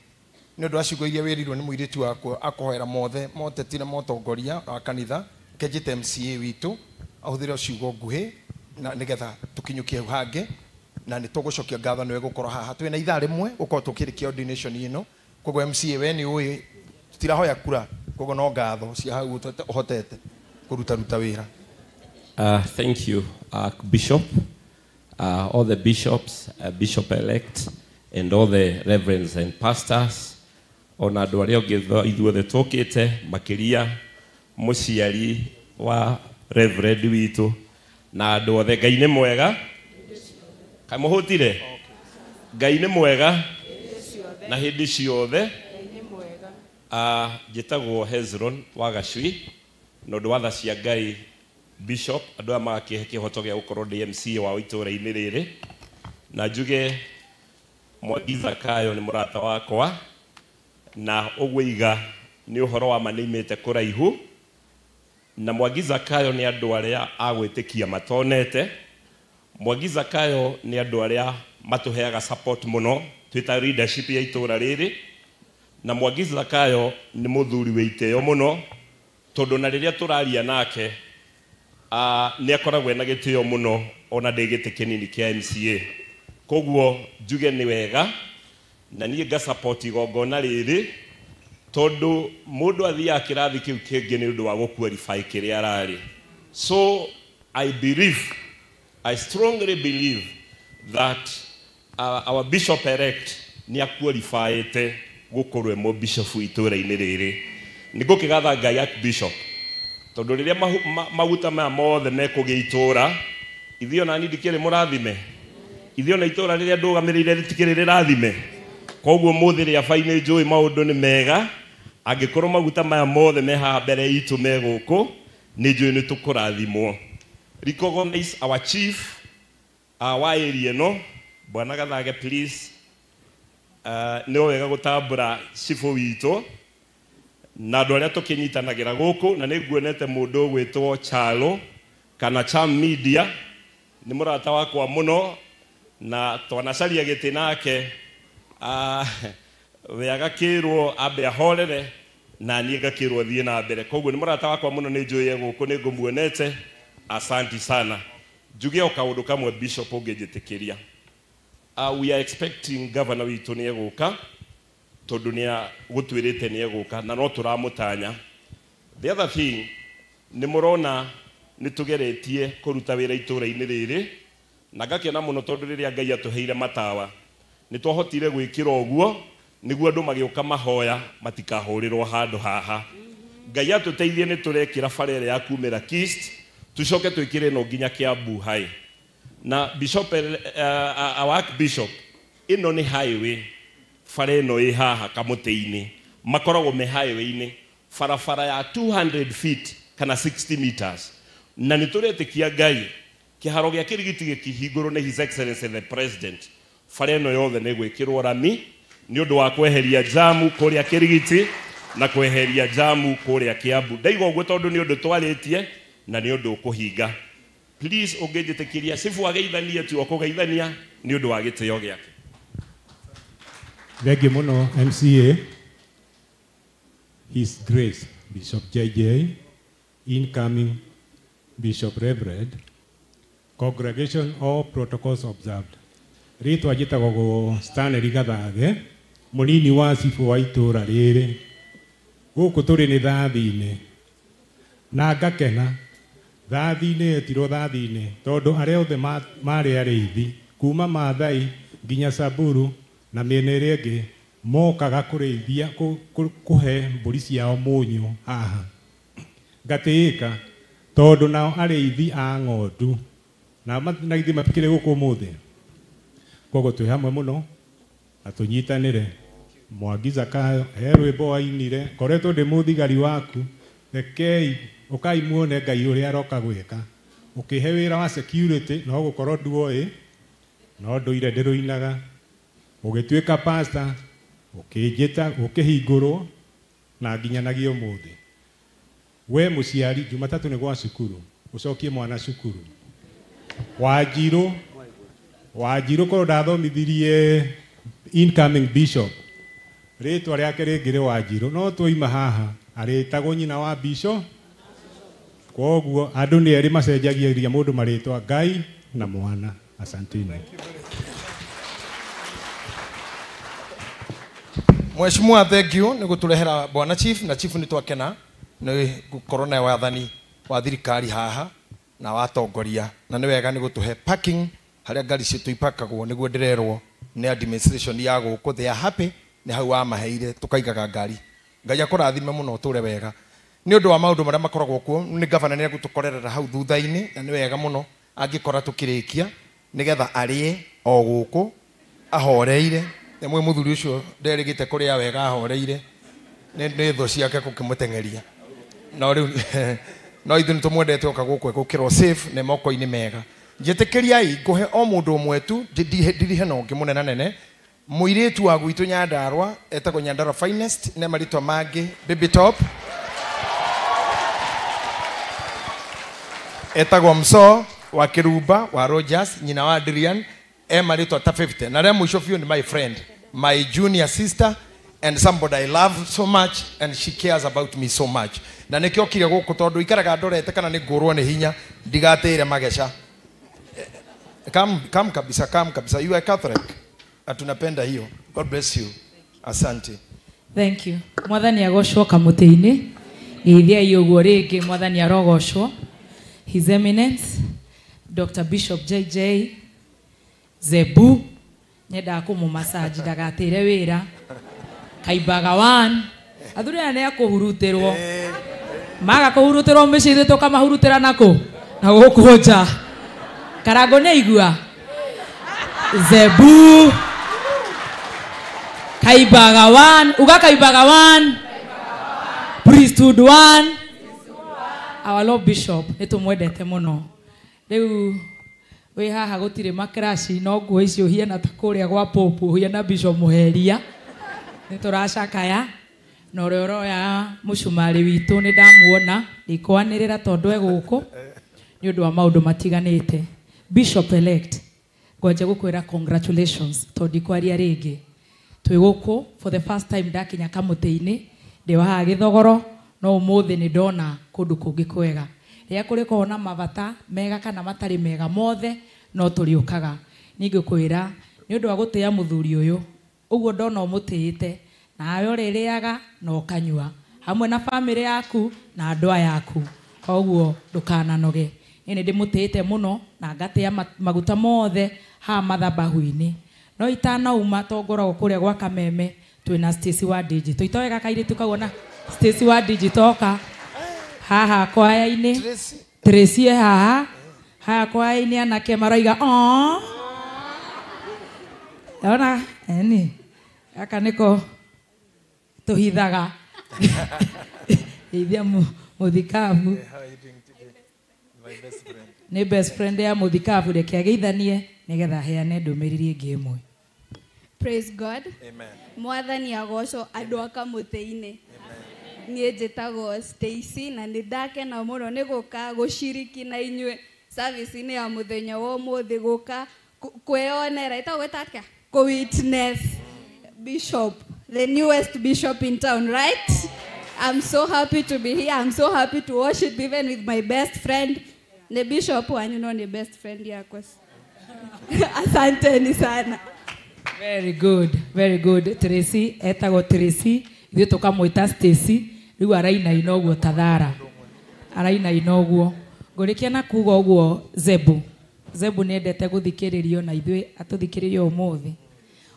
Speaker 9: nĩ ũndũ wa ciugo iria wĩrirwo nĩ mũirĩtu wakwa akũhoera mothe moteti na motongoria wa kanitha kenjĩte MCA witũ ahũthĩre ciugo nguhĩ na nĩgetha tũkinyũkie hange na nĩ tũgũcokia ngatho nĩwe gũkorwo haha twĩna ithaa rĩmwe gũkorwo tũkĩrĩkia ordination ĩno koguo MCA we nĩ ũĩ tutirahoya kura koguo no ngatho cia hau ũhotete kũruta wĩra.
Speaker 3: Thank you, Bishop, all the bishops, Bishop-elect, and all the reverends and pastors. Ona andũ arĩa othe ithuothe tũkĩte makĩria mũciari wa Reverend witũ na andũ othe. Ngai nĩ mwega. Kamũhũtire. Ngai nĩ mwega. Na hĩndĩ ciothe. Njĩtagwo Hezron wa Gacui na ũndũ wa tha cia Ngai Bishop andũ aya magakĩhe kĩhoto gĩa gũkorwo DMC wa itũũra-inĩ rĩrĩ na njuge Mwangi Zakayo nĩ mũrata wakwa na ũgũiga nĩ ũhoro wa ma nĩimĩte kũraihu na Mwangi Zakayo nĩ andũ arĩa agwĩtĩkia matonete. Mwangi Zakayo nĩ andũ arĩa matũheaga support mũno twĩta leadership ya itũũra rĩrĩ na Mwangi Zakayo nĩ mũthuri wĩ itĩo mũno tondũ na rĩrĩa tũraria nake nĩ akoragwo na gĩtĩo mũno ona ndĩ gĩtĩ kĩnini kĩa MCA. Koguo njuge nĩ wega na niĩ nga support igongona rĩrĩ tondũ mũndũ athiaga kĩrathi kĩu kĩngĩ nĩ ũndũ wa gũqualify kĩrĩa ararĩ. So I strongly believe that our bishop-elect nĩ aqualifyĩte gũkorwo mo bishop itũũra-inĩ rĩrĩ. Nĩ ngũkĩgatha Ngai Archbishop tondũ rĩrĩa maguta maya mothe mekũgĩa itũũra ithuĩ ona niĩ ndikĩrĩ mũrathime ithuĩ ona itũũra rĩrĩa ndũgamĩrĩire rĩtikĩrĩ rĩrathime. Koguo mũthĩ rĩa bainĩ njũĩ maũndũ nĩ mega angĩkorwo maguta maya mothe me haha mbere itũ me gũkũ nĩ njũĩ nĩ tũkũrathimwo. Recognize our chief wa area ĩno Bwana Gathage please. Nĩ wega gũtambũra cibũ witũ na andũ arĩa tũkĩnyitanagĩra gũkũ na nĩ nguonete mũndũ ũgwĩtwo Chalo kana Cham Media nĩ mũrata wakwa mũno na twanacaria gĩtĩ nake we agakĩrwo ambe ahorere na niĩ ngakĩrwo thiĩ na mbere. Koguo nĩ mũrata wakwa mũno nĩ njũĩ gũkũ nĩ ngũmuonete. Asanti sana. Njuge o kaũndũ kamwe Bishop ũngĩnjĩtĩkĩria. We are expecting Governor witũ nĩ egũka tondu ni gutwirite ni eguka na no turamutanya. The other thing ni murona ni tugeretie kuruta wira itura-ini riri na ngakena muno tondu riria Ngai atuheire matawa ni twahotire gwikira uguo niguo andu magiuka mahoya matikahurirwo handu haha. Ngai atuteithie ni turekira farere ya kumira Kist tucoke twikire no nginya Kiambu hai na bishop our bishop ino ni highway fare no i haha Kamuti-ini makoragwo me highway-ini farafara ya 200 feet kana 60 meters na nituretekia Ngai kiharo gia kirigiti gikihingurwo ni His Excellency the President fare no yothe ni gwikirwo rami ni undu wa kweheria jamu kuria kirigiti na kweheria jamu kuria Kiambu. Ndaiga uguo tondu ni undu twaritie na ni undu ukuhinga. Please ungejetekiria sifu ageithania tu okugeithania ni undu wa gitio giake.
Speaker 16: Thank muno MCA His Grace Bishop JJ incoming Bishop Reverend congregation all protocols observed. Ritwa jitagwo go Stanley Gathage munini wa sifu wa itura riri guku turi ni thathi-ini na ngakena thathi-ini etiro thathi-ini tondu aria othe mari ariithi kuma Maathai nginya Samburu na miena iria ingi mokaga kurithia kuhe mburi ciao munyu haha ngatiika tondu nao ariithi a ng'ondu na naithi mapikire guku muthi kogo twi hamwe muno atunyitanire Mwangi Zakayo he rwimbo ainire koretwo ndi muthigari waku rekei ukai muone Ngai uria aroka gwika ukihe wira wa security no gukorwo nduoi no nduire ndiruinaga ugituika pastor ukijita ukihingurwo na nginyanagia umuthi we muciari Jumatatu ni gwa cukuru ucokie mwana cukuru Wanjiru korwo ndathomithirie incoming bishop ritwa riake ringi ri Wanjiru no twoima haha aritagwo nyina wa bishop koguo andu ni eri macenjagia mundu maritwa Ngai na mwana. Asanteni.
Speaker 9: Mheshimiwa, thank you ni guturehera bwana chief na chief ni twakena ni gukorwo na wathani wa thirikari haha na watongoria na ni wega ni gutuhe parking haria ngari citu ipakagwo niguo ndirerwo ni administration ya guku they are happy ni hau amaheire tukaigaga ngari. Ngai akurathime muno ture wega ni undu wa maundu maria makoragwo kuo ni governor ni agutukorerera hau thutha-ini na ni wega muno angikora tukirikia nigetha arie o guku ahoreire nemwe muthuri ucio nderigite kuria wega ahoreire ni tho ciake kukimutengeria no riu no ithu ni tumwendete oka guku gukirwo safe ne moko-ini mega njetekeriai nguhe o mundu umwe tu ndirihe no ngimunena nene muiritu wa gwitu Nyandarua etagwo Nyandarua Finest ne maritwa mangi Baby Top etagwo Mso wa Kirumba wa Rogers nyina wa Adrian maritwa ta 50 na remo mwisho ni my friend my junior sister and somebody I love so much and she cares about me so much na nikio kire guku tondu ikaraga ndorete kana ni ngurwo ni hinya ndigatire magesha come kabisa you are Catholic atunapenda hiyo. God bless you. Asante.
Speaker 17: Thank you. Mwathani agoshwo Kamuti-ini geithia iguo ringi mwathani arogoshwo His Eminence Dr. Bishop JJ Zebu nyenda kumumasaji ndagatire wira Kaimbaga 1 athuri ne akuhurutirwo maga kuhurutirwo miciri tukamahurutira nako na gukunja Karago ne igua Zebu Kaimbaga 1 uga Kaimbaga 1 priesthood 1 our Lord Bishop nitumwendete muno riu we haha gutire makrashi no nguo icio hiena ta kuria gwa popu hiena Bishop Muheria nituracakaya na uria uroya mucumari witu ni ndamuona ikwanirira tondu eguku ni undu wa maundu matiganite. Bishop elect ngoje gukwira congratulations tondu kwaria ringi twi guku for the first time ndakinya Kamuti-ini ndi wa Githogoro no umuthi ni ndona kundu kungi kwega ria kuri kona mabata mega kana matari mega mothe no turiukaga ningi kwira ni undu wa gutia muthuri uyu uguo ndona umutiite nawe ũrĩrĩaga na ũkanyua hamwe na family yaku na andũ yaku. Koguo ndũkananoge. Nĩ ndĩmũtĩĩte mũno na ngatĩa maguta mothe ha mathabahu-inĩ. No itanauma tongoragwo kũrĩa gwa Kameme twĩna Stacy wa Digital. Itoega kairĩtu kau na Stacy wa Digital ka haha kwaya-inĩ. Tracy haha haha kwaya-inĩ anake maroiga ona eni aka niko tuhithaga ithia muthikabu ni best friend ya muthikabu reke ageithanie nigetha heane ndũmĩrĩri ĩngĩ ĩmwe.
Speaker 11: Praise God.
Speaker 24: Amen.
Speaker 11: Mwathani agocwo andũ akamũtĩ-inĩ. Niĩ njĩtagwo Stacy na nĩ ndakena mũno nĩ gũka gũciriki na inyuĩ service-inĩ ya mũthenya wa ũmũthĩ gũka kwĩonera ĩtagwo ĩtatĩa witness Bishop, the newest bishop in town, right? I'm so happy to be here. I'm so happy to worship even with my best friend. The bishop wanyu no ni best friend yako. Asanteni sana.
Speaker 17: Very good, very good. Tracy, etago Tracy, ithuĩ tũkamwĩta Stacy, rĩu araina inoguo tathara. Araina inoguo. Ngũrĩkia na kuga ũguo Zebu. Zebu nĩ endete gũthikĩrĩrio na ithuĩ atũthikĩrĩrio ũmũthĩ.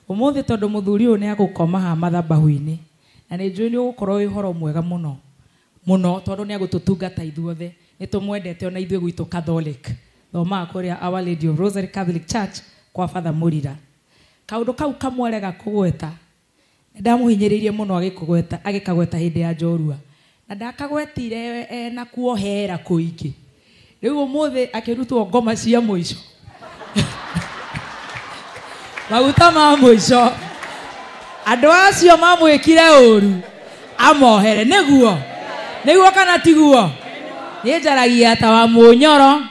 Speaker 17: Ũmũthĩ tondũ mũthuri ũyũ nĩ agũkoma ha mathabahu-inĩ. Na nĩ njũĩ nĩ ũgũkorwo wĩ ũhoro mwega mũno. Mũno tondũ nĩ agũtũtungata ithuothe. Nĩ tũmwendete ona ithuĩ gwitũ Catholic. Thomaga kũrĩa Our Lady of Rosary Catholic Church kwa Father Mũrira. Kaũndũ kau kamwerega kũgweta. Ndamũhinyĩrĩirie mũno agĩkagweta hĩndĩ ya njorua. Na ndakagwetire na kuohera kũingĩ. Rĩu ũmũthĩ akĩrutwo ngoma cia mũico. Maguta ma mũico. Andũ acio mamwĩkire ũru. Amohere nĩguo kana tiguo. Nĩ njaragia ta wa mũnyoro,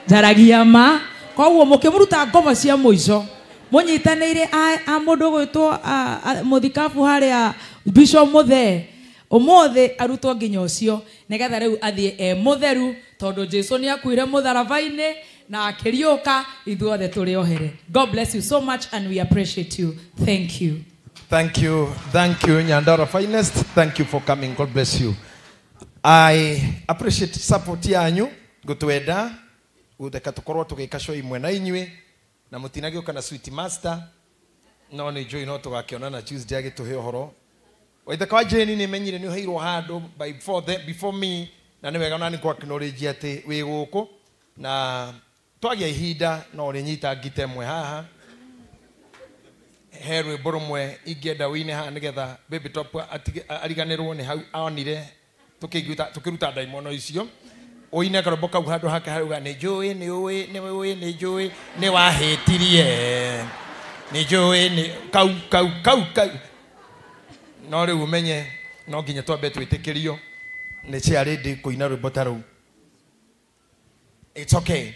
Speaker 17: njaragia ma. Koguo mũkĩmũruta ngoma cia mũico. Mũnyitanĩire a mũndũ gwĩtwo mũthikabu harĩa Bishop Mũthee. Ũmũthĩ arutwo nginya ũcio nĩgetha rĩu athiĩ mũtheru tondũ Jesũ nĩ akuire mũtharaba-inĩ na akĩriũka ithuothe tũrĩ ohere. God bless you so much and we appreciate you. Thank you.
Speaker 9: Thank you. Thank you, Nyandara Finest. Thank you for coming. God bless you. I appreciate support yanyu gũtwenda gũtheka tũkorwo tũgĩka show imwe na inyuĩ na mũtinagĩũka na Sweet Master no nĩ njũĩ no tũgakĩona na Tuesday agĩtũhe ũhoro. Waithaka wa Jane nĩ menyire nĩ ũheirwo handũ before me na nĩ wega nani kwa acknowledge atĩ wĩ gũkũ na twagĩa ihinda no rĩ nyita ngite mwe haha he rwĩmbo rũmwe ingĩenda wĩine haha nĩgetha Baby Top ariganĩrwo nĩ hau onire tũkĩruta ndaimono icio ũine karũmbo kau handũ hake harauga nĩ njũĩ nĩ wahĩtirie nĩ njũĩ kau no rĩu umenye no nginya twambe twĩtĩkĩrio nĩ ciarĩ ndĩ kũina rwĩmbo ta rũu. It's okay.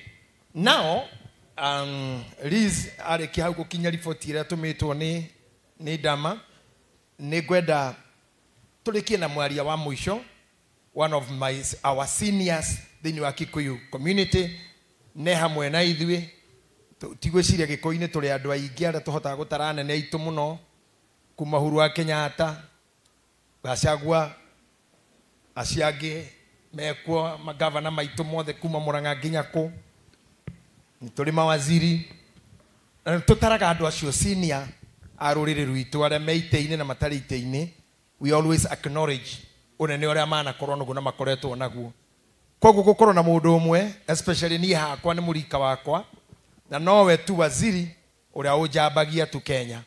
Speaker 9: Now, Liz arĩkia hau gũkinya riboti ĩrĩa tũmĩtwo nĩ Dama nĩ ngwenda tũrĩkie na mwaria wa mũico one of our seniors thĩinĩ wa Kikuyu community nĩ hamwe na ithuĩ tigwĩciria gĩkũyũ-inĩ tũrĩ andũ aingĩ arĩa tũhotaga gũtara nene aitũ mũno kuma Uhuru wa Kenyatta Gachagua aciangĩ mekuo magavana maitũ mothe kuma Murang'a nginya kũ nĩ tũrĩ mawaziri na tũtaraga andũ acio senior a rũrĩrĩ rwitũ arĩa me itĩ-inĩ na matarĩ itĩ-inĩ. We always acknowledge ũnene ũrĩa manakorwo naguo na makoretwo naguo. Koguo gũkorwo na mũndũ ũmwe especially niĩ hakwa nĩ mũrika wakwa na nowe tu waziri ũrĩa ũnjambagia tu Kenya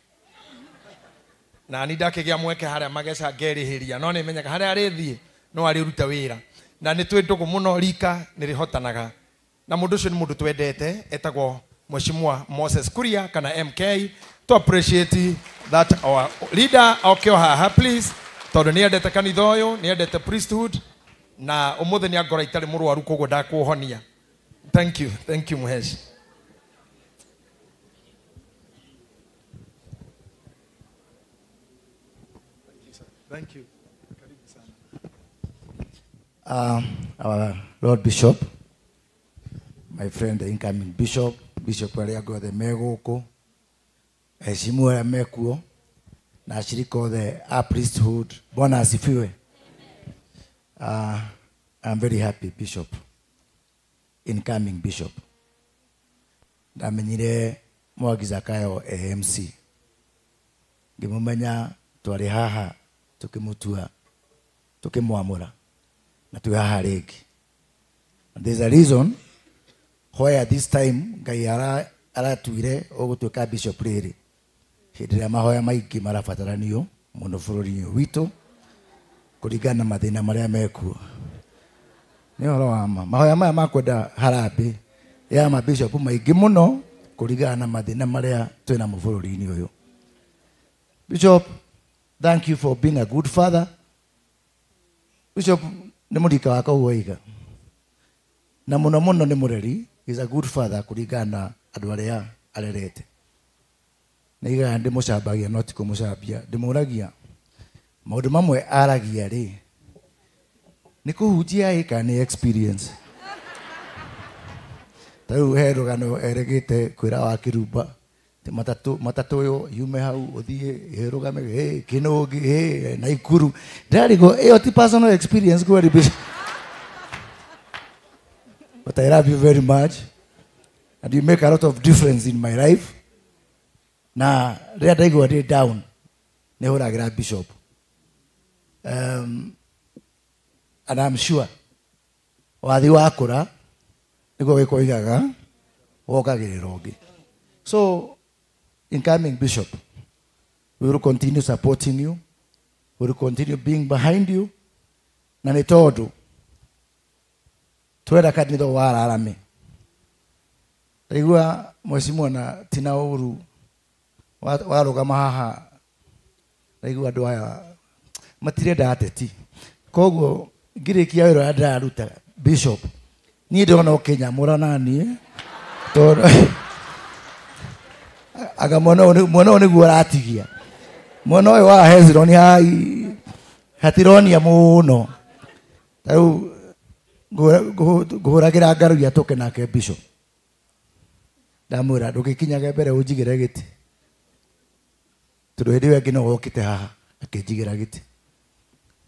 Speaker 9: na nĩ ndakĩgĩa mweke harĩa mageca ngerĩhĩria no nĩ menyaga harĩa arĩthiĩ no arĩruta wĩra na nĩ twĩ ndũgũ mũno rika nĩ rĩhotanaga na mũndũ ũcio nĩ mũndũ twendete etagwo Mheshimiwa Moses Kuria kana MK to appreciate that our leader okĩo haha please tondũ nĩ endete kanitha ũyũ nĩ endete priesthood na ũmũthĩ nĩ angora itarĩ mũrwaru koguo ndakũhonia. Thank you Muhesh.
Speaker 22: Thank you.
Speaker 18: Our Lord Bishop, my friend, the incoming Bishop Ariago the Megoko, Esimu Mekuo, na ashirika othe a priesthood. Bwana asifiwe. I'm very happy, Bishop, incoming Bishop. Ndamenyire Mwangi Zakayo AMC. Ngimumenya twari haha tukimutua tukimwamura na twi haha ringi. There's a reason why this time Ngai aratuire ugutuika Bishop riri hindi ria mahoya maingi marabataranio muno bururi witu kuringana mathina maria mekuo. Ni horo wa mahoya maya makwenda harambe ya mabishop maingi muno kuringana na mathina maria twina mu bururi-ini uyu. Bishop, thank you for being a good father. Bishop ni murika wako uwaiga na muno muno ni mureri. Is a good father kuringana na andu aria arerete. Niga ndi mucabagia not kumucabia ndimuragia maundu mamwe aragia ri ni kuhujia ika ni experience. Tau herugano eregete kwira wa kirumba te matatu yo yume hau uthie herugame kinungi na ikuru ndarigo iyo ti personal experience kwa Bishop. But I love you very much and you make a lot of difference in my life. Na ria ndaigo ndi down ni huragira Bishop. And I'm sure wathi wakura niguo wikoigaga wokagirira ungi. So incoming Bishop, we will continue supporting you, we will continue being behind you. Na ni tondu twenda kanitha wararame ndaigua mwecimu na tina uru warugama haha ndaigua andu aya matirenda ateti koguo ngirikia wira ya ndaruta Bishop ni ndona ukinyamura nani tondu aga mwana niguo aratigia mwana uyu wa Hezron hai hatironia muno tau nguhuragira ngaru ya toke nake Bishop ndamwira ndugikinyage mbere unjigire giti tondu hindi ĩyo ĩngĩ no wokĩte haha akĩnjigira giti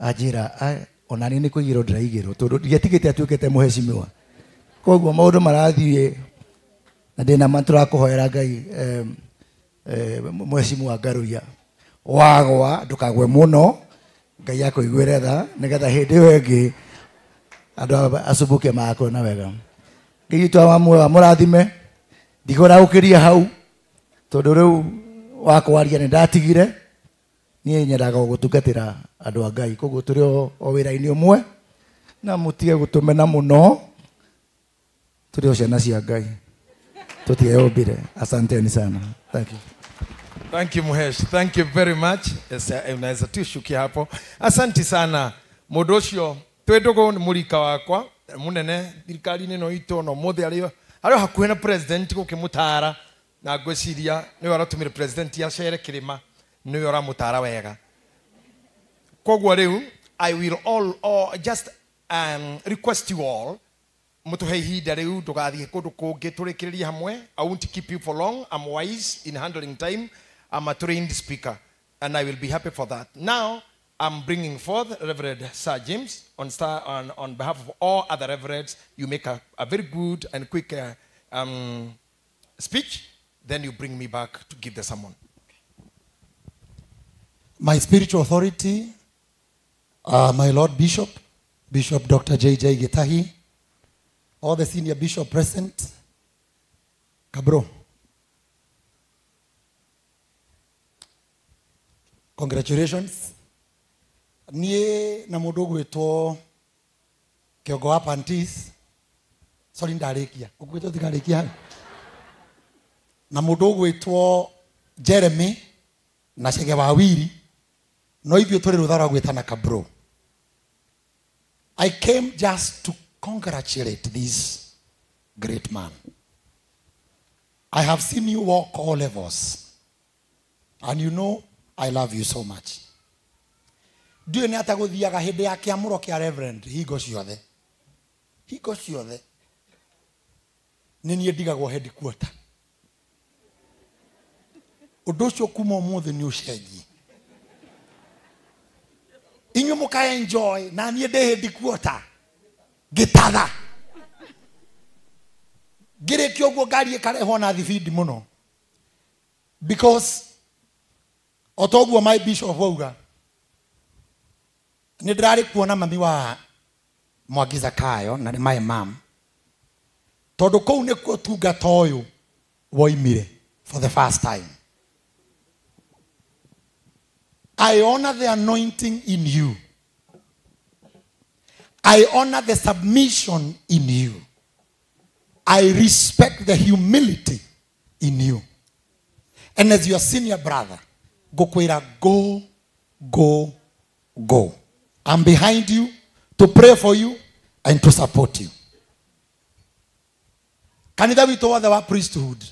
Speaker 18: anjĩra onani nĩ kũigĩrwo ndĩraigĩrwo tondu ndiatigĩte atuĩkĩte mũhecimiwa koguo maũndũ marathiĩ na ndĩna ma tũrakũhoera Ngai mũhecimiwa Ngaruiya wagwa ndũkagwe mũno Ngai akũiguĩre tha nĩgetha hĩndĩ ĩyo ĩngĩ andũ acumbuke makona wega. Ngai witũ wa mũrathime ndigora ũkĩria hau tondu riu wakwaria ni ndatigire nie nyendaga gutungatira andu a Ngai koguo turi o wira-ini umwe na mutige gutumena muno turi o ciana cia Ngai tutieombire. Asanteni sana. Thank you.
Speaker 9: Thank you Muhesh. Thank you very much. Unaweza tushukia hapo. Asante sana mundu ucio twendogo murika wakwa munene thirikari-ini no itu no muthe ario hakuhi na president gukimutara na ngwiciria niwe aratumire president acere kirima niwe aramutara wega koguo riu I will all just request you all mutuhe ihinda riu ndugathie kundu kungi turikiririe hamwe. I won't keep you for long. I'm wise in handling time. I'm a trained speaker and I will be happy for that. Now I'm bringing forth Reverend Sir James on behalf of all other reverends. You make a very good and quick speech, then you bring me back to give the sermon.
Speaker 19: My spiritual authority, my Lord Bishop, Bishop Dr. J.J. Gitahi, all the senior bishop present, Kabro. Congratulations. Nie na mundu gwitwo Kiongo wa Pantis. Sorry ndarikia. Ugwitwo thikarikia. Na mundu gwitwo Jeremy na Chege wa Wiri. No ithuĩ tũrĩ rũtha rwa gwĩtana Kabro. I came just to congratulate this great man. I have seen you walk all levels. And you know I love you so much. Ndiũ nĩ atagũthiaga hĩndĩ ya kĩamũro kĩa Reverend hingo ciothe. Hingo ciothe. Nĩ niĩ ndigagwo headquarter. Ũndũ ũcio kuma ũmũthĩ nĩ ũcenjie. Inyu muka enjoy na niĩ ndĩ hĩndĩ kuota ngĩtatha ngĩrĩkia ũguo ngari ĩkarehwo na thibindi mũno because otoguo my bishop wauga nĩ ndĩrarĩ kuona mami wa Mwangi Zakayo na my mom tondũ kũu nĩkuo tungata ũyũ woimire for the first time. I honor the anointing in you. I honor the submission in you. I respect the humility in you. And as your senior brother, Gokwera, go, go, go. I'm behind you to pray for you and to support you. Kanitha witũ wothe wa priesthood.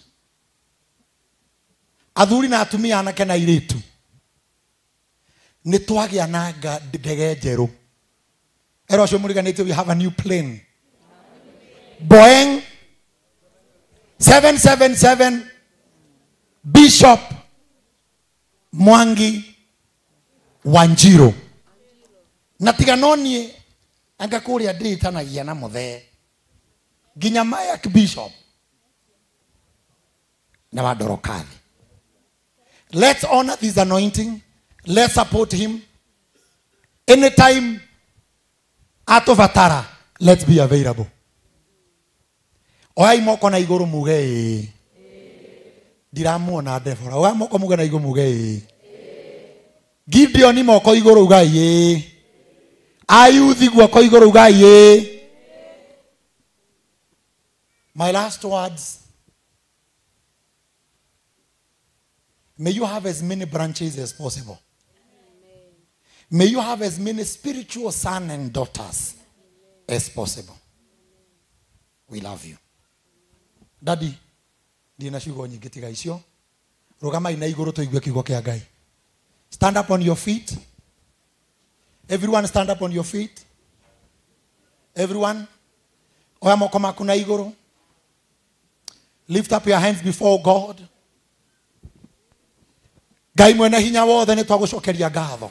Speaker 19: Athuri na atumia anake na airĩtu. Nitwagia na ndege njerũ. Ero acio mũriganĩtie, we have a new plane. Boeing 777 Bishop Mwangi Wanjiru. Na tiga no niĩ anga kũrĩa ndĩtanagia na mũthee. Nginya Mayak Bishop na Wadorokathi. Let's honor this anointing. Let's support him. Anytime atovatara, let's be available. Oya imoko na iguru muge. Diramuona Deborah. Oya moko muge na iguru muge. Gideon imoko iguru ugaye. Ayuthi guoko iguru ugaye. My last words. May you have as many branches as possible. May you have as many spiritual sons and daughters as possible. We love you. Daddy, dina shugo nyingi tiga icio. Rugama ina iguru tuigue kiugo kia Ngai. Stand up on your feet. Everyone stand up on your feet. Everyone. Oya moko maku na iguru. Lift up your hands before God. Ngai mwene hinya wothe nĩ twagucokeria ngatho.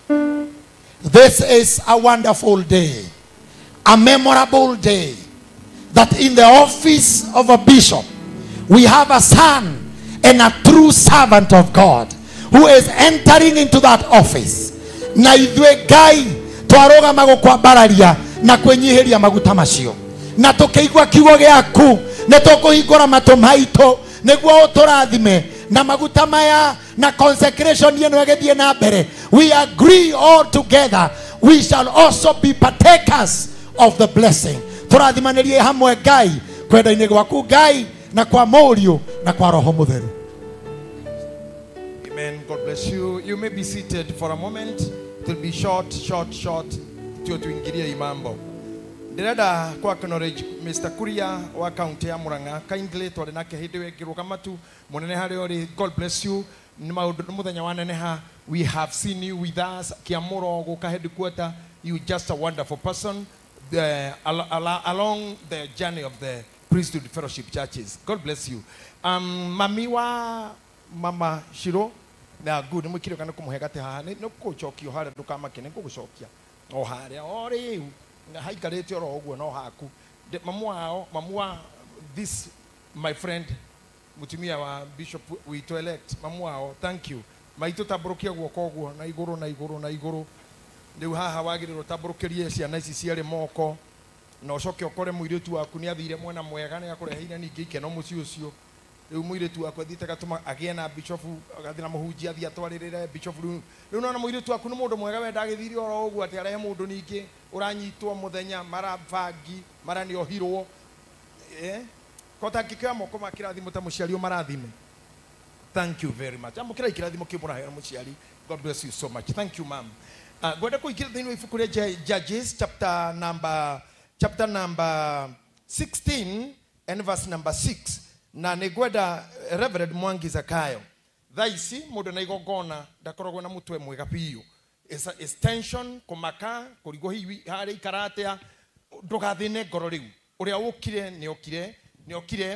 Speaker 19: This is a wonderful day, a memorable day, that in the office of a bishop, we have a son and a true servant of God who is entering into that office. Na ithuĩ Ngai twarũgama gũkwambararia na kwĩnyihiria maguta macio. Na tũkĩigua kiugo gĩaku nĩ tũkũhingũra matũ maitũ nĩguo ũtũrathime na maguta maya na consecration yenu ĩgĩthiĩ na mbere. We agree all together we shall also be partakers of the blessing. Tũrathimanĩrie hamwe Ngai kwenda-inĩ gwaku Ngai na kwa Mũriũ na kwa Roho Mũtheru.
Speaker 9: Amen. God bless you. You may be seated for a moment. It will be short. Tuingirie imambo. Ndirenda kwa acknowledge Mr. Kuria wa county ya Murang'a. Kindly twari nake hindi wekirukama tu munene hari ori. God bless you. Ni maundu muthenya wa neneha. We have seen you with us. Kiamuro guka headquarter. You just a wonderful person along the journey of the priesthood fellowship churches. God bless you. Mami wa Mama Shiro na good mukire kana kumuhegate haha no kuchokio hare ndukamake nikugucokia o hare o riu haikarete oro oguo no haku mamu wa this my friend mutumia wa Bishop we to elect mamu wao. Thank you maito tabrokia guoko oguo na iguru riu haha wagiriro tabrokerie ciana ici ciare moko na ucoke okore muiritu waku ni athire mwena mwega ni akureheire ningi ikeno muci ucio. Riu muiritu waku athite gatuma agie na bishop agathina muhunjia athia twaririre bishop riu nona muiritu waku ni mundu mwega wenda agithiri oro uguo ati arehe mundu ningi uranyitwo muthenya marabangi marani ohirwo kota kikya moko makirathimo ta muciari marathime. Thank you very much. Amukira ikirathimo kimura muciari. God bless you so much. Thank you ma'am. Gwenda kuikira thini ifuku ria Judges chapter number 16 and verse number 6. Na negweda Reverend Mwangi Zakayo. Thaisi mundu na igongona ndakoragwo na mutwe mwega piyo. Extension kumaka kurigo hiwi hari karatea ndugathine ngoro riu. Uria ukire ni okire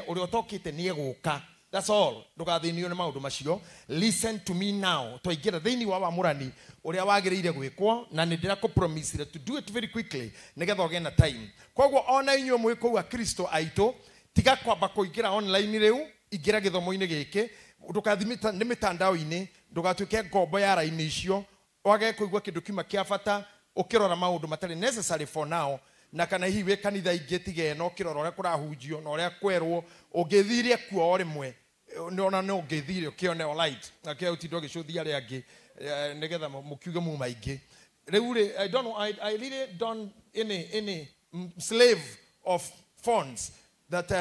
Speaker 9: uria utokite ni eguka. That's all. Ndugathinio nĩ maũndũ macio. Listen to me now. Twaingĩra thĩinĩ wa wamũrani ũrĩa wagĩrĩire gwĩkwo na nĩ ndĩrakũpromise to do it very quickly nĩgetha ũgĩe na time. Koguo ona inyuĩ mwĩ kũu Akristo aitũ tiga kwamba kũingĩra online rĩu, ingĩra gĩthomo-inĩ gĩkĩ, ndũkathi nĩ mĩtandao-inĩ, ndũgatuĩke ngombo ya raini icio, wage kũigua kĩndũ kĩma kĩa bata ũkĩrora maũndũ matarĩ necessary for now, na kana hihi wĩ kanitha ingĩ tige no kĩrora ũrĩa kũrahunjio na ũrĩa kwerwo ũngĩthiire kuo o rĩmwe nĩona no ũngĩthiire ũkĩone o light na kĩa ũtinda ũgĩcũthia arĩa angĩ nĩgetha mũkiuge mu maingĩ. Rĩu I don't know, I really don't any slave of phones that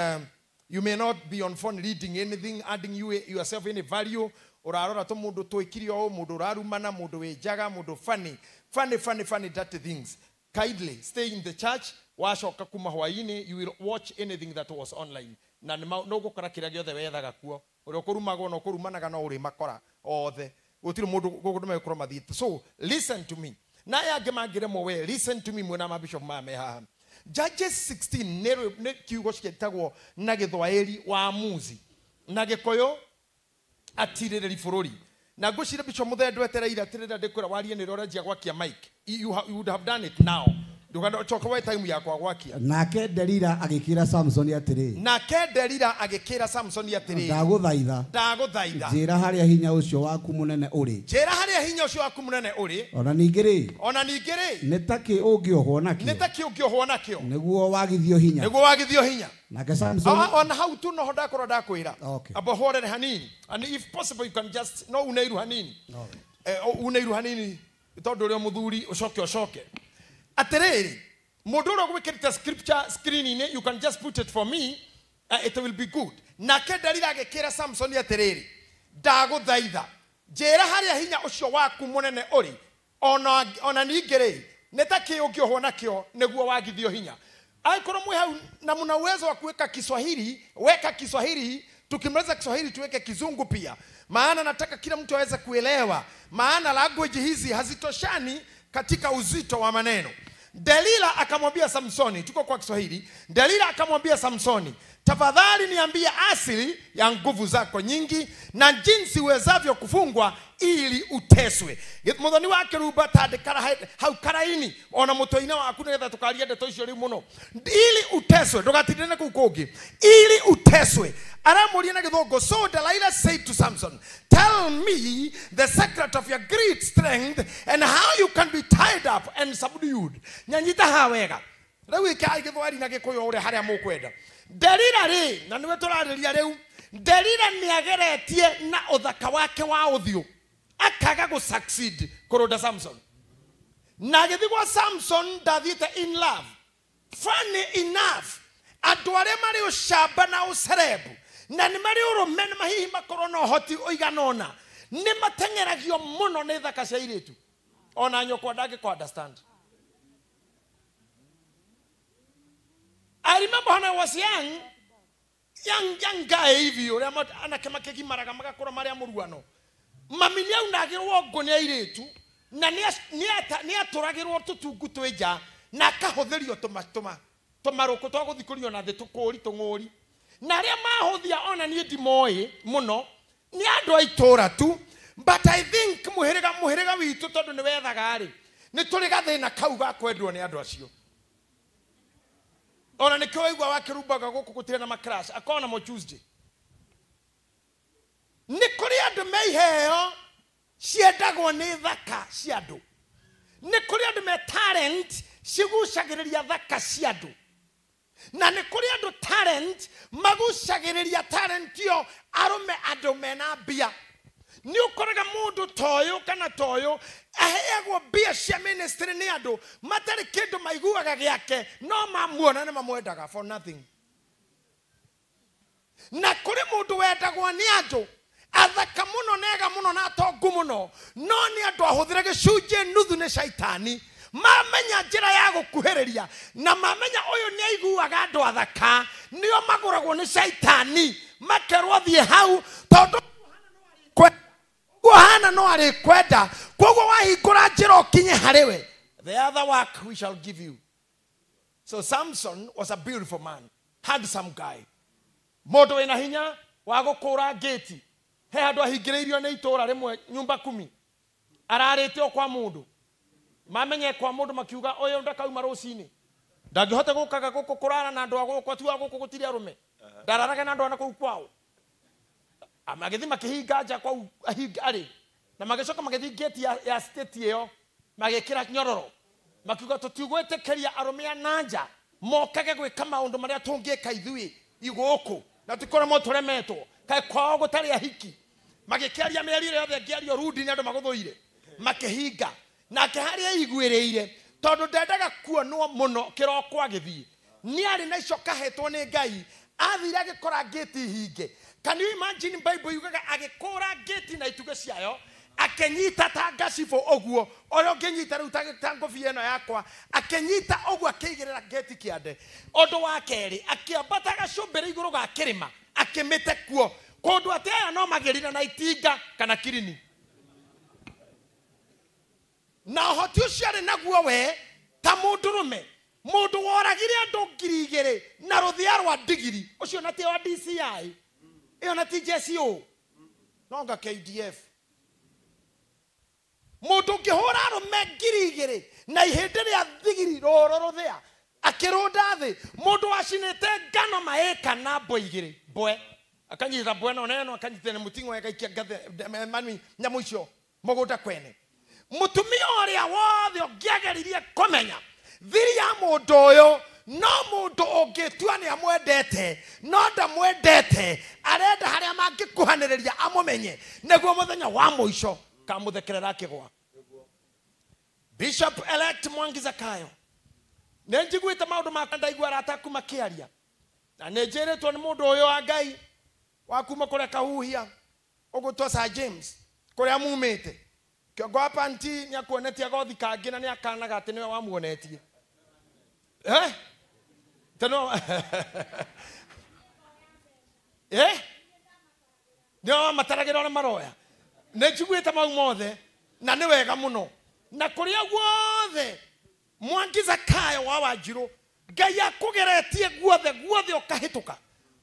Speaker 9: you may not be on phone reading anything, adding yourself any value. Urarora to mundu twikiri o mundu rarumana mundu wejaga mundu funny dirty things. Kindly stay in the church. Washoka kuma hwaini, you will watch anything that was online. Na no gukora kiria giothe wethaga kuo. Uri okurumago no kurumanaga no uri makora othe. Gutiri mundu gukuduma ikoro mathite. So listen to me. Na ya gemagire mo we listen to me mwena ma bishop ma me ha. Judges 16 ne kiugo cietagwo na githwaeri wa muzi. Na gikoyo atirĩrĩri bũrũri. Na ngũcira bishop Muthendo etereire atirĩrĩra ndĩkwĩra warie nĩ rora njia gwakia mic. You would have done it now. Ndũgacoka we time yakwa gwakia.
Speaker 22: Nake Delila agĩkĩra Samson atĩrĩ.
Speaker 9: Nake Delila agĩkĩra Samson atĩrĩ.
Speaker 22: Ndagũthaitha.
Speaker 9: Ndagũthaitha.
Speaker 22: Njĩra harĩa hinya ũcio waku mũnene ũrĩ.
Speaker 9: Njĩra harĩa hinya ũcio waku mũnene ũrĩ.
Speaker 22: Ona ningĩ rĩ.
Speaker 9: Ona ningĩ rĩ.
Speaker 22: Nĩ takĩ ũngĩohwo nakĩo.
Speaker 9: Nĩ takĩ ũngĩohwo nakĩo.
Speaker 22: Nĩguo wagithio hinya.
Speaker 9: Nĩguo wagithio hinya.
Speaker 22: Nake Samson.
Speaker 9: On how to know ndakorwo ndakwĩra.
Speaker 22: Okay.
Speaker 9: Abohore hanini. And if possible you can just no unairu hanini. Unairu hanini. Tondũ ũrĩa mũthuri ũcoke. Atĩrĩrĩ. Modoro gwĩkĩrĩte scripture screen-inĩ, you can just put it for me, it will be good. Nake Delila agĩkĩra Samson atĩrĩrĩ, ndagũthaitha njĩra harĩa hinya ũcio waku mũnene ũrĩ, ona ningĩ rĩ, nĩ takĩ ũngĩohwo nakĩo nĩguo wagithio hinya. Angĩkorwo mwĩ hau na mna uwezo wa kuweka Kiswahili, weka Kiswahili, tukimaliza Kiswahili tuweke Kizungu pia. Maana nataka kila mtu aweze kuelewa, maana language hizi hazitoshani katika uzito wa maneno. Delila akamwambia Samsoni, tuko kwa Kiswahili. Delila akamwambia Samsoni, tafadhali niambie asili ya nguvu zako nyingi na jinsi uwezavyo kufungwa ili uteswe. Muthoni wake ruba tandikara hau karaini ona mutoina waku nigetha tukaria ndeto icio riu muno. Ili uteswe, ndugatindane kuu kungi. Ili uteswe. Aramuria na githongo. So Delilah said to Samson, tell me the secret of your great strength and how you can be tied up and subdued. Nyanyita hawega. Rĩu ikai githwari na gikuyu uri haria mukwenda. Delila ri na niwe turariria riu. Delila niageretie na uthaka wake wa uthio. Akaga go succeed kuroda Samson. Na githi gwa Samson dathiite in love. Funny enough, andũ arĩa marĩ ũcamba na ũcerebu na nĩ marĩ ũrũme na mahihi makorwo na ũhoti ũiganona nĩ mateng'eragio mũno nĩ thaka cia airĩtu. Ona nyokwa ndangĩkũ understand. I remember when I was young guy hivi ũrĩa anake makĩgimaraga magakũra marĩ amũruano. Mami nĩ aunagĩrwo ngo nĩ airĩtu na nĩ atũragĩrwo tũtungu twĩ nja na akahũthĩrio tũmarũkũ twa gũthikũrio na thĩ tũkũri tũng'ũri. Na arĩa mahũthia ona niĩ ndimoĩ mũno nĩ andũ a itũũra tu, but I think mũhĩrĩga witũ tondũ nĩ wethaga rĩ nĩ tũrĩ gathĩna kau ga kwendwo nĩ andũ acio. Ona nĩkĩo waigua wakĩrumbaga gũkũ gũtirĩ na macrash akona mo Tuesday. Nĩ kũrĩ andũ me iheo ciendagwo nĩ thaka cia andũ. Nĩ kũrĩ andũ me talent cigucagĩrĩria thaka cia andũ. Na nĩ kũrĩ andũ talent magucagĩrĩria talent yo arũme andũ mena mbia. Nĩ ũkoraga mũndũ toyũ kana toyũ aheagwo mbia cia ministry nĩ andũ matarĩ kĩndũ maiguaga gĩake no mamuona na mamwendaga for nothing. Na kũrĩ mũndũ wendagwo nĩ andũ athaka mũno nega mũno na atongu mũno no nĩ andũ ahũthĩre gĩcunjĩ nuthu nĩ shaitani. Mamenya njĩra ya gũkuhĩrĩria na mamenya ũyũ nĩ aiguaga andũ athaka nĩo magũragwo nĩ shaitani makerwo thiĩ hau tondũ Hana no arĩkwenda koguo wahingũra njĩra ũkinye harĩ we. The other work we shall give you. So Samson was a beautiful man, handsome guy. Mũndũ wĩna hinya
Speaker 2: wa gukura gate he andu ahingiriirio ni itura rimwe nyumba 10 ararite o kwa mundu mamenye kwa mundu makiuga uyu ndakauma rucini ndangihota gukaga guku kurana na andu aguku atiwa guku gutiri arume ndararaga na andu ana kuu kwao amagithi makihinga nja kwa ahingari na magicoka magithi gate ya state iyo magikira nyororo makiuga tutigwetekeria arume nanja mokage gwika maundu maria tungika ithui iguku na tukora motoremetwo kai kwao gutari ahiki magikiaria meri ire yothe ngiario rudi ni andu maguthuire makihinga na kiharia igwireire tondu ndendaga kuonwo muno kiroko agithii ni ari na icoka hetwo ni Ngai athira agikora gate hinge. Can you imagine Bible yugaga agikora gate na ituge ciayo akenyita tangacifo oguo oyo ngenyita riu tangofia eno yakwa akenyita oguo akeigirira gate kiande ondo wa keri akiambata gacumbire iguru ga kirima akimite kuo kondu atia no magerina na itinga kana kirini na hoti ucio ari naguo we ta mundurume mundu woragire andu 2,000 na ruthia rwa ndigiri ucio na ti wa DCI iyo na ti JSO nonga KDF mundu ngihura arume 2,000 na ihindi ria thigiri roro ruthia akirunda thi mundu wacinite ngano maeka na mbo 2 mbwe akanyita mbwe no neno akanyita ne mutingo agaikia gathe mani nyamu icio mugunda kwene mutumia uria wothe ongiageririe kumenya thiri ya mundu uyu no mundu ungitua ni amwendete no ndamwendete arenda haria mangikuhaniriria amumenye neguo muthenya wa muico kamuthekerera kigwa. Bishop elect Mwangi Zakayo nenjiguite maundu makandaigua arataku makiaria na nenjiritwo ni mundu uyu wa Ngai wa kuma kuria kahuhia ugutwa Sir James kuria mumite kiongo hapa nti ni akuonetia gothi kangi na ni akanaga ati niwe wamuonetie tano ndio mataragira na maroya nenjiguite mau mothe na ni wega muno na kuria guothe Mwangi Zakayo wa Wanjiru Ngai akugeretie guothe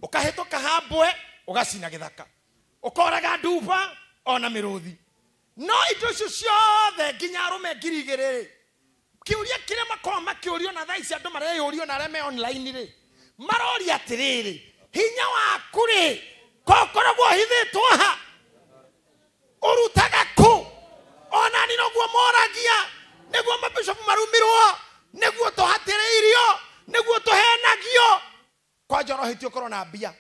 Speaker 2: ukahituka hambwe ugacina githaka ukoraga nduba ona miruthi no indo icio ciothe nginya arume 2,000 kiuria kire makoma kiurio na thaici andu mareyurio na reme online ri marori atiriri hinya waku ri kokoragwo hithitwo ha urutaga ku ona ni noguo moragia neguo mabishop marumirwo neguo tuhatiriirio neguo tuhenagio kwa njoro hitio korwo na mbia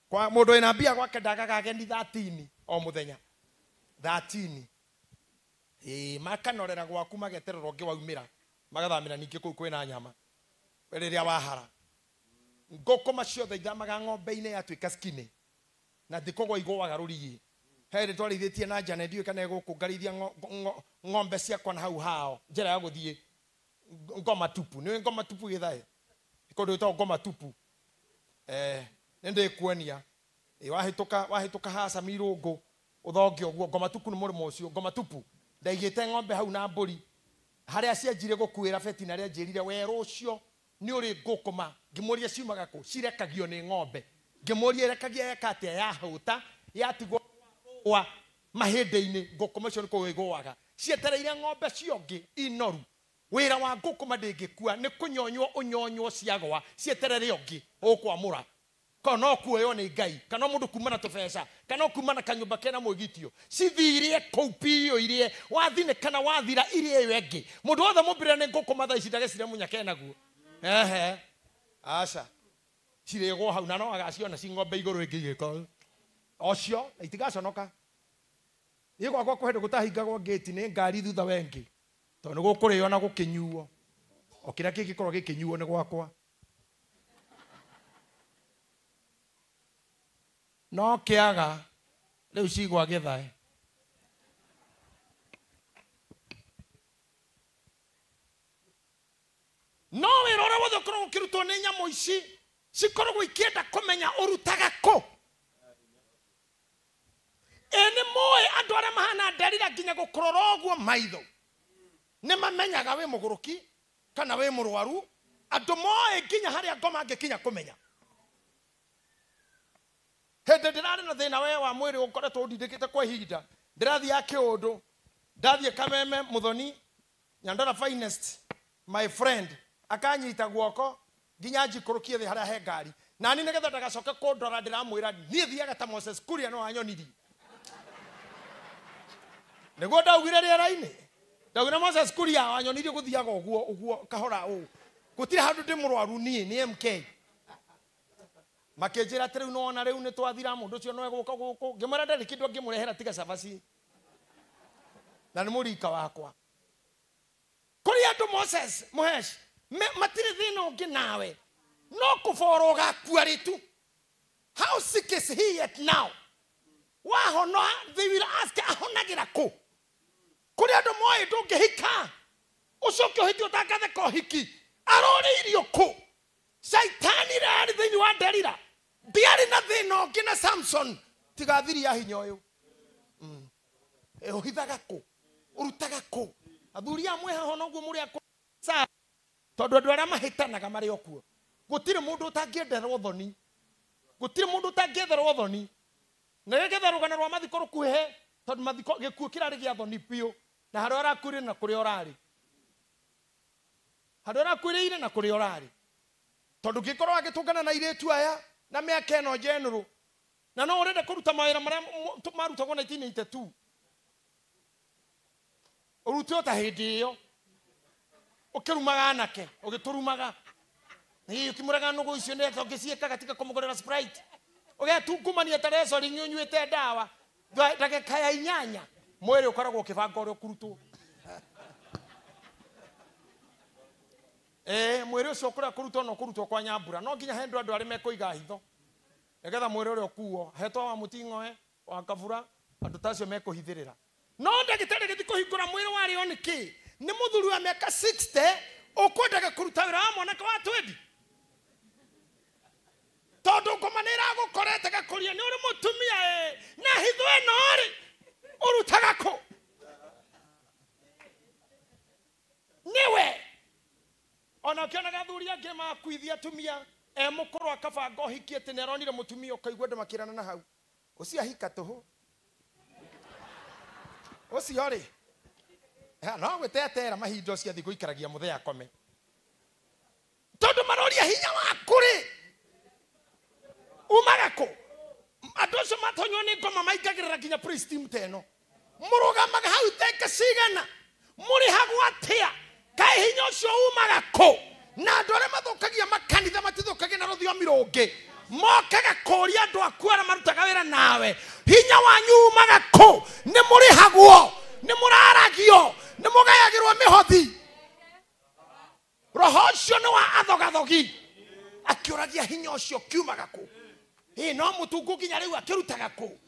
Speaker 2: kwa mundu ina mbia gwake ndagaga ni 13 o muthenya 13 makanorera gwaku magetererwo ngiwaumira magathamira ningi kuu kwina nyama riria wahara ngoko maciothe ithamaga ng'ombe-inĩ yatuĩka skini na ndikogwo igũaga rũriĩ here twarithĩtie na njane ndiũĩ kana egũkũngarithia ng'ombe ciakwa na hau hao njĩra ya gũthiĩ ngoma tupu nĩ ngoma tupu gĩthae kũndũ gwĩtagwo ngoma tupu nĩndĩkuonia wahĩtũka haca mirũngũ ũthonge ũguo ngoma tupu nĩ mũrĩmo ũcio ngoma tupu ndaigĩte ng'ombe hau na mbũri harĩa cianjire gũkuĩra beti na rĩa njĩrire we rũcio nĩ ũrĩ ngũkũma ngĩmũria ciumaga kũ cirekagio nĩ ng'ombe ngĩmũria rekagia yakate ya hauta yatigwo wa mahĩndĩ-inĩ ngũkũma icio nĩ kũu igũaga cietereire ng'ombe ciongĩ inoru wĩra wa ngũkũma ndĩngĩkua nĩ kũnyonywo ũnyonywo ciagwa cieterere ũngĩ ũkwamũra kana kuoyo nĩ Ngai kana mũndũ kuma na tũbeca kana kuma na kanyũmba kena mwĩgitio cithirie kũu piyo irie wathine kana wathira irie ĩyo ĩngĩ mũndũ wothe mũmbĩrĩre nĩ ngũkũma thaa ici ndagecire mũnyake naguo aca cirĩgwo hau na no agaciona ci ng'ombe igũrũ ĩngĩ ocio itigaconoka niĩ gwakwa kũhĩndĩ gũtahingagwo gate nĩ ngari thutha wengĩ tondũ nĩ gũkũrĩo na gũkĩnyuo o kĩrĩa kĩngĩkorwo gĩkĩnyuo nĩ gwakwa no kĩaga rĩu cigwa gĩthae no wĩra ũrĩa wothe ũkoragwo ũkĩrutwo nĩ nyamũ ici cikoragwo ikĩenda kũmenya ũrutaga kũ nĩ mũĩ andũ arĩa mahana nderira nginya gũkũrora ũguo maitho nĩ mamenyaga wĩ mũgũrũki kana wĩ mũrwaru andũ moĩ nginya harĩa ngoma angĩkinya kũmenya hende ndirari na thina we wa mwiri ukoretwo ndindikite kwa ihinda ndirathi yake undu ndathie Kameme Muthoni Nyandora Finest my friend akanyita guoko nginya njikurukie thi haria he ngari na ni nigetha ndagacoke kundora ndiramwira nie thiaga ta Moses Kuria no anyoniri niguo ndaugire riera-ini ndaugire Moses Kuria anyonirie guthiaga uguo kahora gutire handu ndi murwaru ni MK makenjira ati riu nona riu ni twathira mundu cio no eguka guku ngimara ndari kindu ngimurehera tiga cabaci na ni murika wakwa kuri andu Moses Muhesh matire thina ungi nawe no kuforo gakua ritu how sick is he yet now wahono they will ask ahonagira ku kuri andu moe ndungihika ucoke uhiti utangathe kohiki aroriirio ku Saitani rari thini wa Delila ndiari na thina ungi na Samson tiga thiri ya hinya uyu uhithaga ku urutaga ku athuri amwe haho noguo muri aku sa tondu andu aria mahitanaga mari okuo gutire mundu utangienderwo thoni gutire mundu utangienderwo thoni na gegetha rugano rwa mathiko rukuhe tondu mathiko gikuo kirari gia thoni pio na haria urakurire na kuria urari haria urakurire na kuria urari tondu gikorwo agitungana na iretu aya na miaka eno general na no urende kuruta mawira maria marutagwo 1982 urutio ta hindi iyo ukirumaga anake ugiturumaga ni ukimuraga nugu icio ne tongicieka katika kumugorera Sprite ugetunkumania tareso rinyunyuite dawa ndagika ya inyanya mwiri ukoragwo ukibanga uri kurutwo mwiri ucio ukora kurutwo no kurutwo kwa Nyambura no nginya hendu andu ari mekoiga hitho egetha mwiri uri okuo hetwa wa Mutingoe wa Kavura andu tacio mekohithirira no ndagitari githikuhingura mwiri wari oniki ni muthuri wa miaka 60 ukwendaga kuruta wira wa mwanake wa 20 tondu kumanira gukorete gakuria ni uri mutumia na hitho eno ri urutaga ku niwe ona kiona gathuri angi makuithia atumia mukuru akabanga uhiki ati neronire mutumia ukaigua ndu makirana na hau ucio ahika tuhu ucio ri no gwetetera mahindo cia thiku ikaragia muthea kome tondu maroria hinya waku ri umaga ku andu acio matonyo ni ngoma maikagirira nginya priest mteno murugamaga hau teke cigana muri hagwatia kai hinya ucio umaga ku na andu aria mathukagia makanitha matithukagia na ruthiomi rungi mokaga kuria andu aku aria marutaga wira nawe hinya wanyu umaga ku ni muri hagwo ni muraragio ni mugayagirwo mihothi roho ucio ni wa athogathogi akiuragia hinya ucio kiumaga ku no mutungu nginya riu akirutaga ku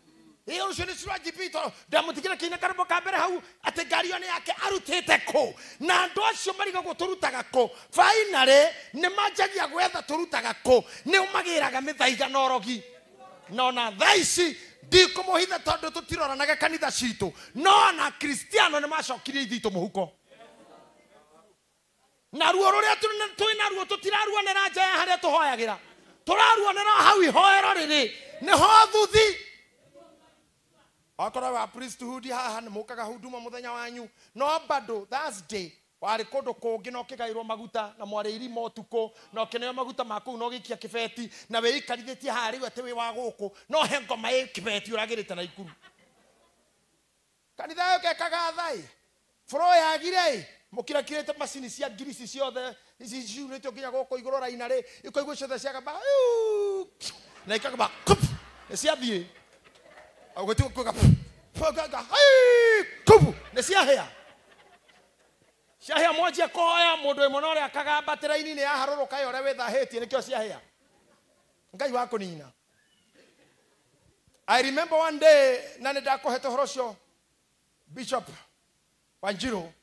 Speaker 2: ucio ni cira jipito ndamutikira kinya karbo ka mbere hau ati ngari yo ni yake arutite ku na andu acio marigagwo turutaga ku finally ni manjagia gwetha turutaga ku ni umagiraga mithaiga norogi no na thaici ndikumuhitha tondu tutiroranaga kanitha citu no na Kristiano ni macokire ithitu muhuko na ruo ruria twina ruo tutiraruanira nja ya haria tuhoyagira turaruanira hau ihoero riri ni ho thuthi akora wa priesthood haha ni mukaga huduma muthenya wanyu no bado Thursday wari kundu kungi no kigairwo maguta na mwari irimo utuko no kineo maguta maku no gikia kibeti na we ikarithitie hari ati we wa guku no he ngoma ye kibeti uragirite na ikuru kanitha yo kekaga thai fro ya gire mukira kirete macini cia ngirisi ciothe ici ciurite nginya guku iguru raina ri ikoigwo ciothe cia gaba na ikagaba cia thie agwetu kuga fogaga kubu ne cia hea ciahia mwanjia koya mundu we monore akagamba tiraini ni yaharuruka yore withahitie nikio ciahia ngai wako nina I remember one day nani ndakohete horocio Bishop Wanjiru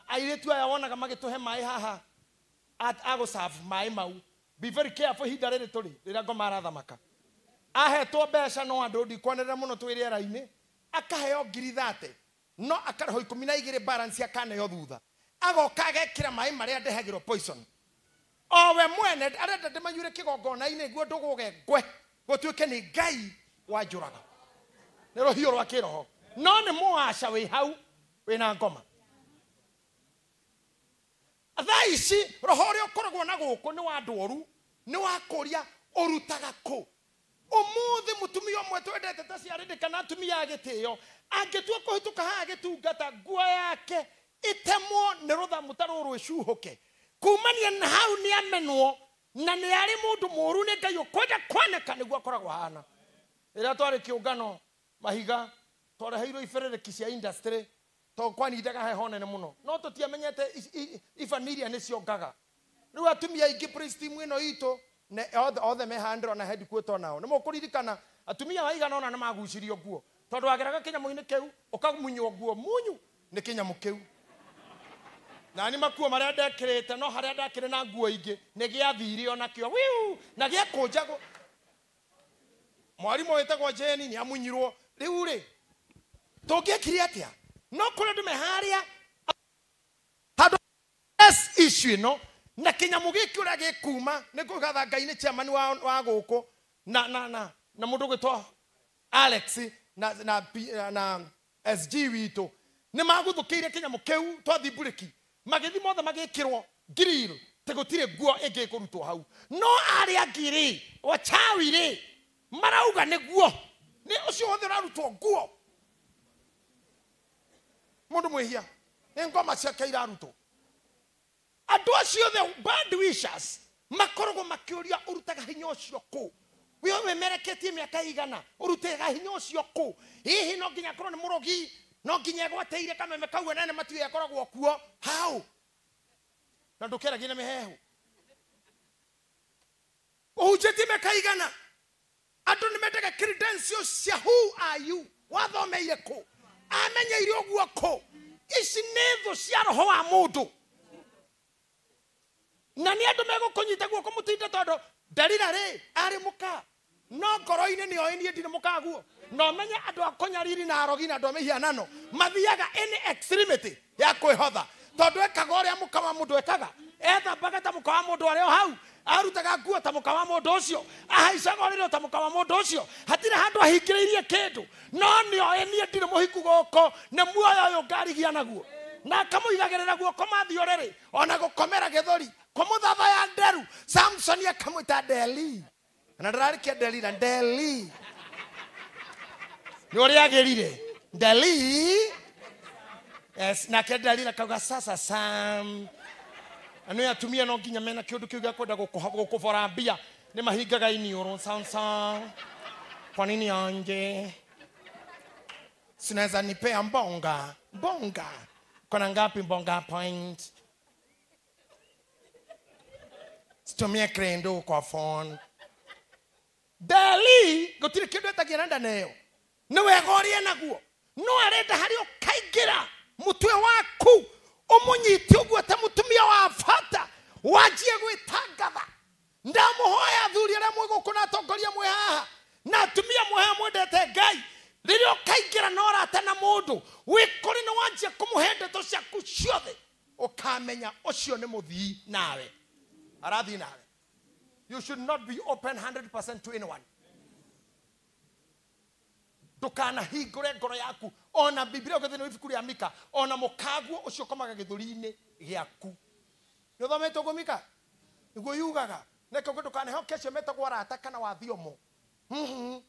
Speaker 2: airetu aya wonaga magituhe mai haha at ago serve mai mau be very careful hinda riri turi rira ngoma arathamaka ahetwo mbeca no andu ndikwanirira muno twiri raini akaheo ngiri 30 no akarho 12 balance akaneo thutha agoka agekira mai maria ndehagirwo poison o we mwene arenda ndimanyure kigongona-ini guo nduguge ngwe gũtuĩke nĩ Ngai wanjũraga nĩ rũhiũ rwa kĩroho no nĩ mũaca wĩ hau wĩna ngoma thaa ici roho ũrĩa ũkoragwo na gũkũ nĩ wa ndũoru nĩ wa kũria ũrutaga kũ ũmũthĩ mũtumia ũmwe twendete ta ciarĩndĩ kana atumia a gĩtĩo angĩtua kũhĩtũka haha agĩtungata nguo yake itemwo nĩ rũthamu ta rũrũ ĩcuhũke kumania na hau nĩ amenwo na nĩ arĩ mũndũ mũũru nĩ Ngai ũkwenda kwanĩka nĩguo akoragwo hana rĩrĩa twarĩ kĩũngano Mahiga twareheirwo iberereki cia industry to kwanindaga heho nene mũno no tũtiamenyete ifamilia nĩ ciongaga rĩu atumia aingĩ praise team ĩno itũ othe mehandĩrwo na headquarter nao nĩ mũkũririkana atumia waigana ona nĩ magucirio nguo tondũ wageraga kĩnyamũ-inĩ kĩu ũkamunywo nguo munyu nĩ kĩnyamũ kĩu na nĩ makuo marĩa ndekĩrĩte no harĩa ndakĩrĩ na nguo ingĩ nĩ gĩathire onakĩo na gĩakũnjagwo mwarimũ wĩtagwo Jeni nĩ amunyirwo rĩu rĩ tũngĩekire atĩa no kũrĩ andũ meharĩa handũ issue ĩno na kĩnyamũ gĩkĩ ũrĩa gĩkuma nĩ kũgatha Ngai nĩ chairman wa gũkũ na mũndũ gwĩtwo Alex na SG witũ nĩ magũthũkĩire kĩnyamũ kĩu twathimbũrĩki magĩthi mothe magĩkĩrwo grill tegũtirĩ nguo ĩngĩ kũrutwo hau no arĩa ngiri wachawi rĩ marauga nĩguo nĩ ũcio wothe ũrarutwo nguo mũndũ mwĩhia nĩ ngoma ciake irarutwo andũ acio the bad wishers makoragwo makĩũria ũrutaga hinya ũcio kũ we ũmemereketie mĩaka igana ũrutaga hinya ũcio kũ hihi no nginya korwo nĩ mũrogi no nginya egwateire kameme kau nene matiwe akoragwo kuo how na ndũkeragia na mĩhehu ũhunjĩtie mĩaka igana andũ nĩ mendaga credentials cia who are you wathomeire kũ amenyeire ũguo kũ ici nĩ thũ cia roho wa mũndũ na nĩ andũ megũkũnyita guoko mũtinde tondũ Delila rĩ arĩ mũka no ngoro-inĩ nĩ oĩ niĩ ndirĩ mũka guo no menye andũ a kũnyariri na arogi na andũ a mĩhianano mathiaga any extremity ya kwĩhotha tondũ ekaga ũrĩa mũka wa mũndũ ekaga ethambaga ta mũka wa mũndũ arĩ o hau arutaga nguo ta mũka wa mũndũ ũcio ahaicaga ũrĩrĩ ta mũka wa mũndũ ũcio hatirĩ handũ ahingĩrĩirie kĩndũ no nĩ oĩ niĩ ndirĩ mũhiku gũkũ nĩ muoyo ũyũ ngarigia naguo na akamũigagĩrĩra guoko mathiorere ona gũkomera gĩthũri kũmũthatha ya nderu Samson akamwĩta Deli na ndararikia Delila Deli nĩ ũrĩa agĩrire Deli yes nake Delila kauga sasa Sam anũ atumia no nginya mena kĩũndũ kĩu gĩa kwenda gũkũbora mbia nĩ mahingaga iniũrũ sasa kwa nini anje sinaweza nipea mbonga kona ngapi mbonga point situmie krendo kwa phone Deli gũtirĩ kĩndũ etagia na ndaneyo nĩ wega ũrĩe naguo no arenda harĩa ũkaingĩra mũtwe waku ũmũnyite ũguo ta mũtumia wa bata wanjie gwĩtangatha ndamũhoya athuri arĩa mwĩ gũkũ na atongoria mwĩ haha na atumia mwĩ haha mwendete Ngai rĩrĩa ũkaingĩra na ũrata na mũndũ wĩkũrĩ nĩ wanjia kũmũhe ndeto ciaku ciothe ũkamenya ũcio nĩ mũthii nawe arathi nawe you should not be open 100% to anyone ndũkanahingũre ngoro yaku ona Biblia ũgĩthĩ nĩ ibuku rĩa Mika ona mũkaguo ũcio ũkomaga gĩthũri-inĩ gĩaku nĩ ũthometwo ũguo Mika nĩguo yugaga nĩkĩo ndũkanehoke acio metagwo arata kana wathiomo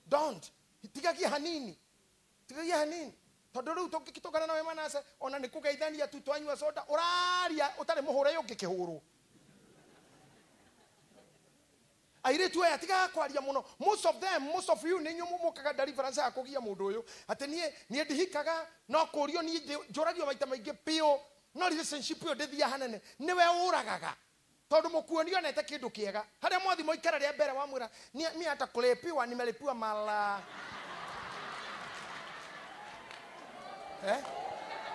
Speaker 2: don't tigagia hanini tondũ rĩu tũngĩkĩtũngana nawe Manase ona nĩ kũgeithania tu twanyua soda ũraria ũtarĩ mũhũre ũngĩkĩhũrwo airĩtu aya tigaga kwaria mũno most of you nĩ inyuĩ mũkaga deliverance ya kũgia mũndũ ũyũ atĩ niĩ ndihikaga no kũrio niĩ njũragio maita maingĩ pio no relationship ĩyo ndĩthia hanene nĩwe ũragaga tondũ mũkuoni onete kĩndũ kĩega harĩa mwathi moikara rĩa mbere wamwĩra mimi hata kulepiwa nimelepiwa mala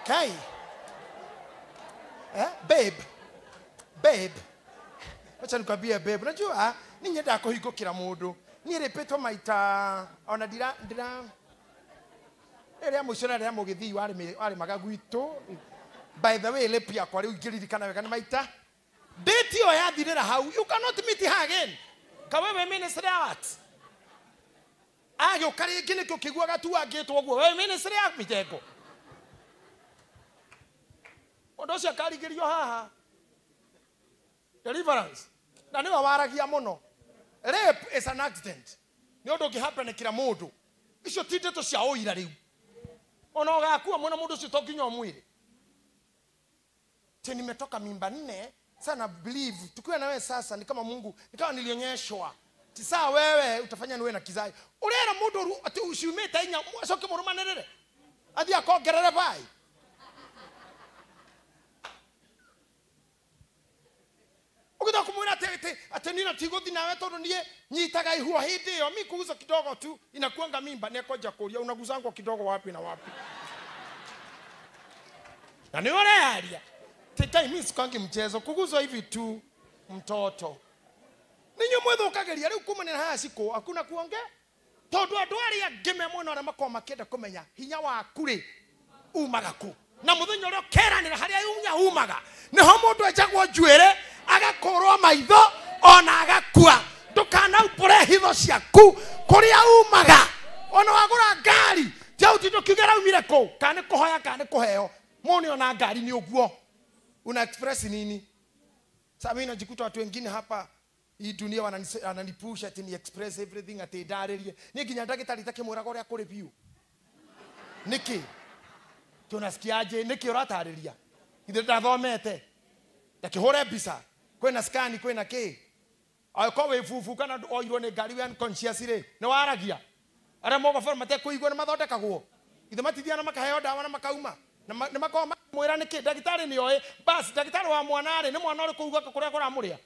Speaker 2: Kai babe acha nikwambie babe unajua ninyenda kũhingũkĩra mũndũ niĩ rĩpĩtwo maita ona ndira rĩrĩa mũico rĩrĩa mũgĩthii warĩ maga gwitũ by the way lepia kwa rĩu ingĩririkana wega nĩ maita date ĩyo yathirĩra hau you cannot meet her again kawewe ministry of arts agä å ka rä ngä nä kä å kä gua gatu angä two guo we ministry ya mä tengo å ndå å cio akaringä rio haha deliverance na nä we waragia må no. Rape is an accident nä å ndå å ngä happen kira må ndå icio ti ndeto cia å ira rä u ona å gakua mwena må ndå å cio to nginya å mwä rä te nimetoka mimba 4 sana believe tukiwa na wewe sasa ni kama Mungu ni kama nilionyeshwa ti sawa wewe utafanya niwe na kizai urera mundu ati uciumite inya mwacoke murumanirire athi akongerere bai ukitaka kumwira ati nina tigoti nawe tondu nie nyitaga ihua hindi yo mi kuguza kidogo tu inakuanga mimba ni koja kuria unaguzangwa kidogo wapi na wapi na ni wale alia teta mimi sikangi mchezo kuguzwa hivi tu mtoto ninyo mwetho kageria riu kumanira haya siko hakuna kuonge tondu andu aria ngime muno na makoma makenda kumenya hinya waku ri umaga ku na muthenya rio keranira haria unya umaga niho mundu ejagwo njuire agakorwo maitho ona agakua ndukana upore hitho ciaku kuria umaga ona wagura ngari jau tindo kigera umire ku kana kuhoya kana kuheo moni ona ngari ni uguo una express nini sasa mimi najikuta watu wengine hapa hii dunia wananipusha ati ni express everything ati ndaririe ni ginya ndagitari take murago ria kuri biu niki tunasikiaje niki uratariria ithe ndathomete ndakihore bisa kwena scan kwena ki ayko we fufu kana oirwo ni ngari we unconscious ri ni waragia ara mo bafora mate kuigwa ni mathondekagwo ithe matithia na makaheo dawa na makauma na makoma mwira niki ndagitari ni oe basi ndagitari wa mwana ri ni mwana uri kuuga kuria kura muria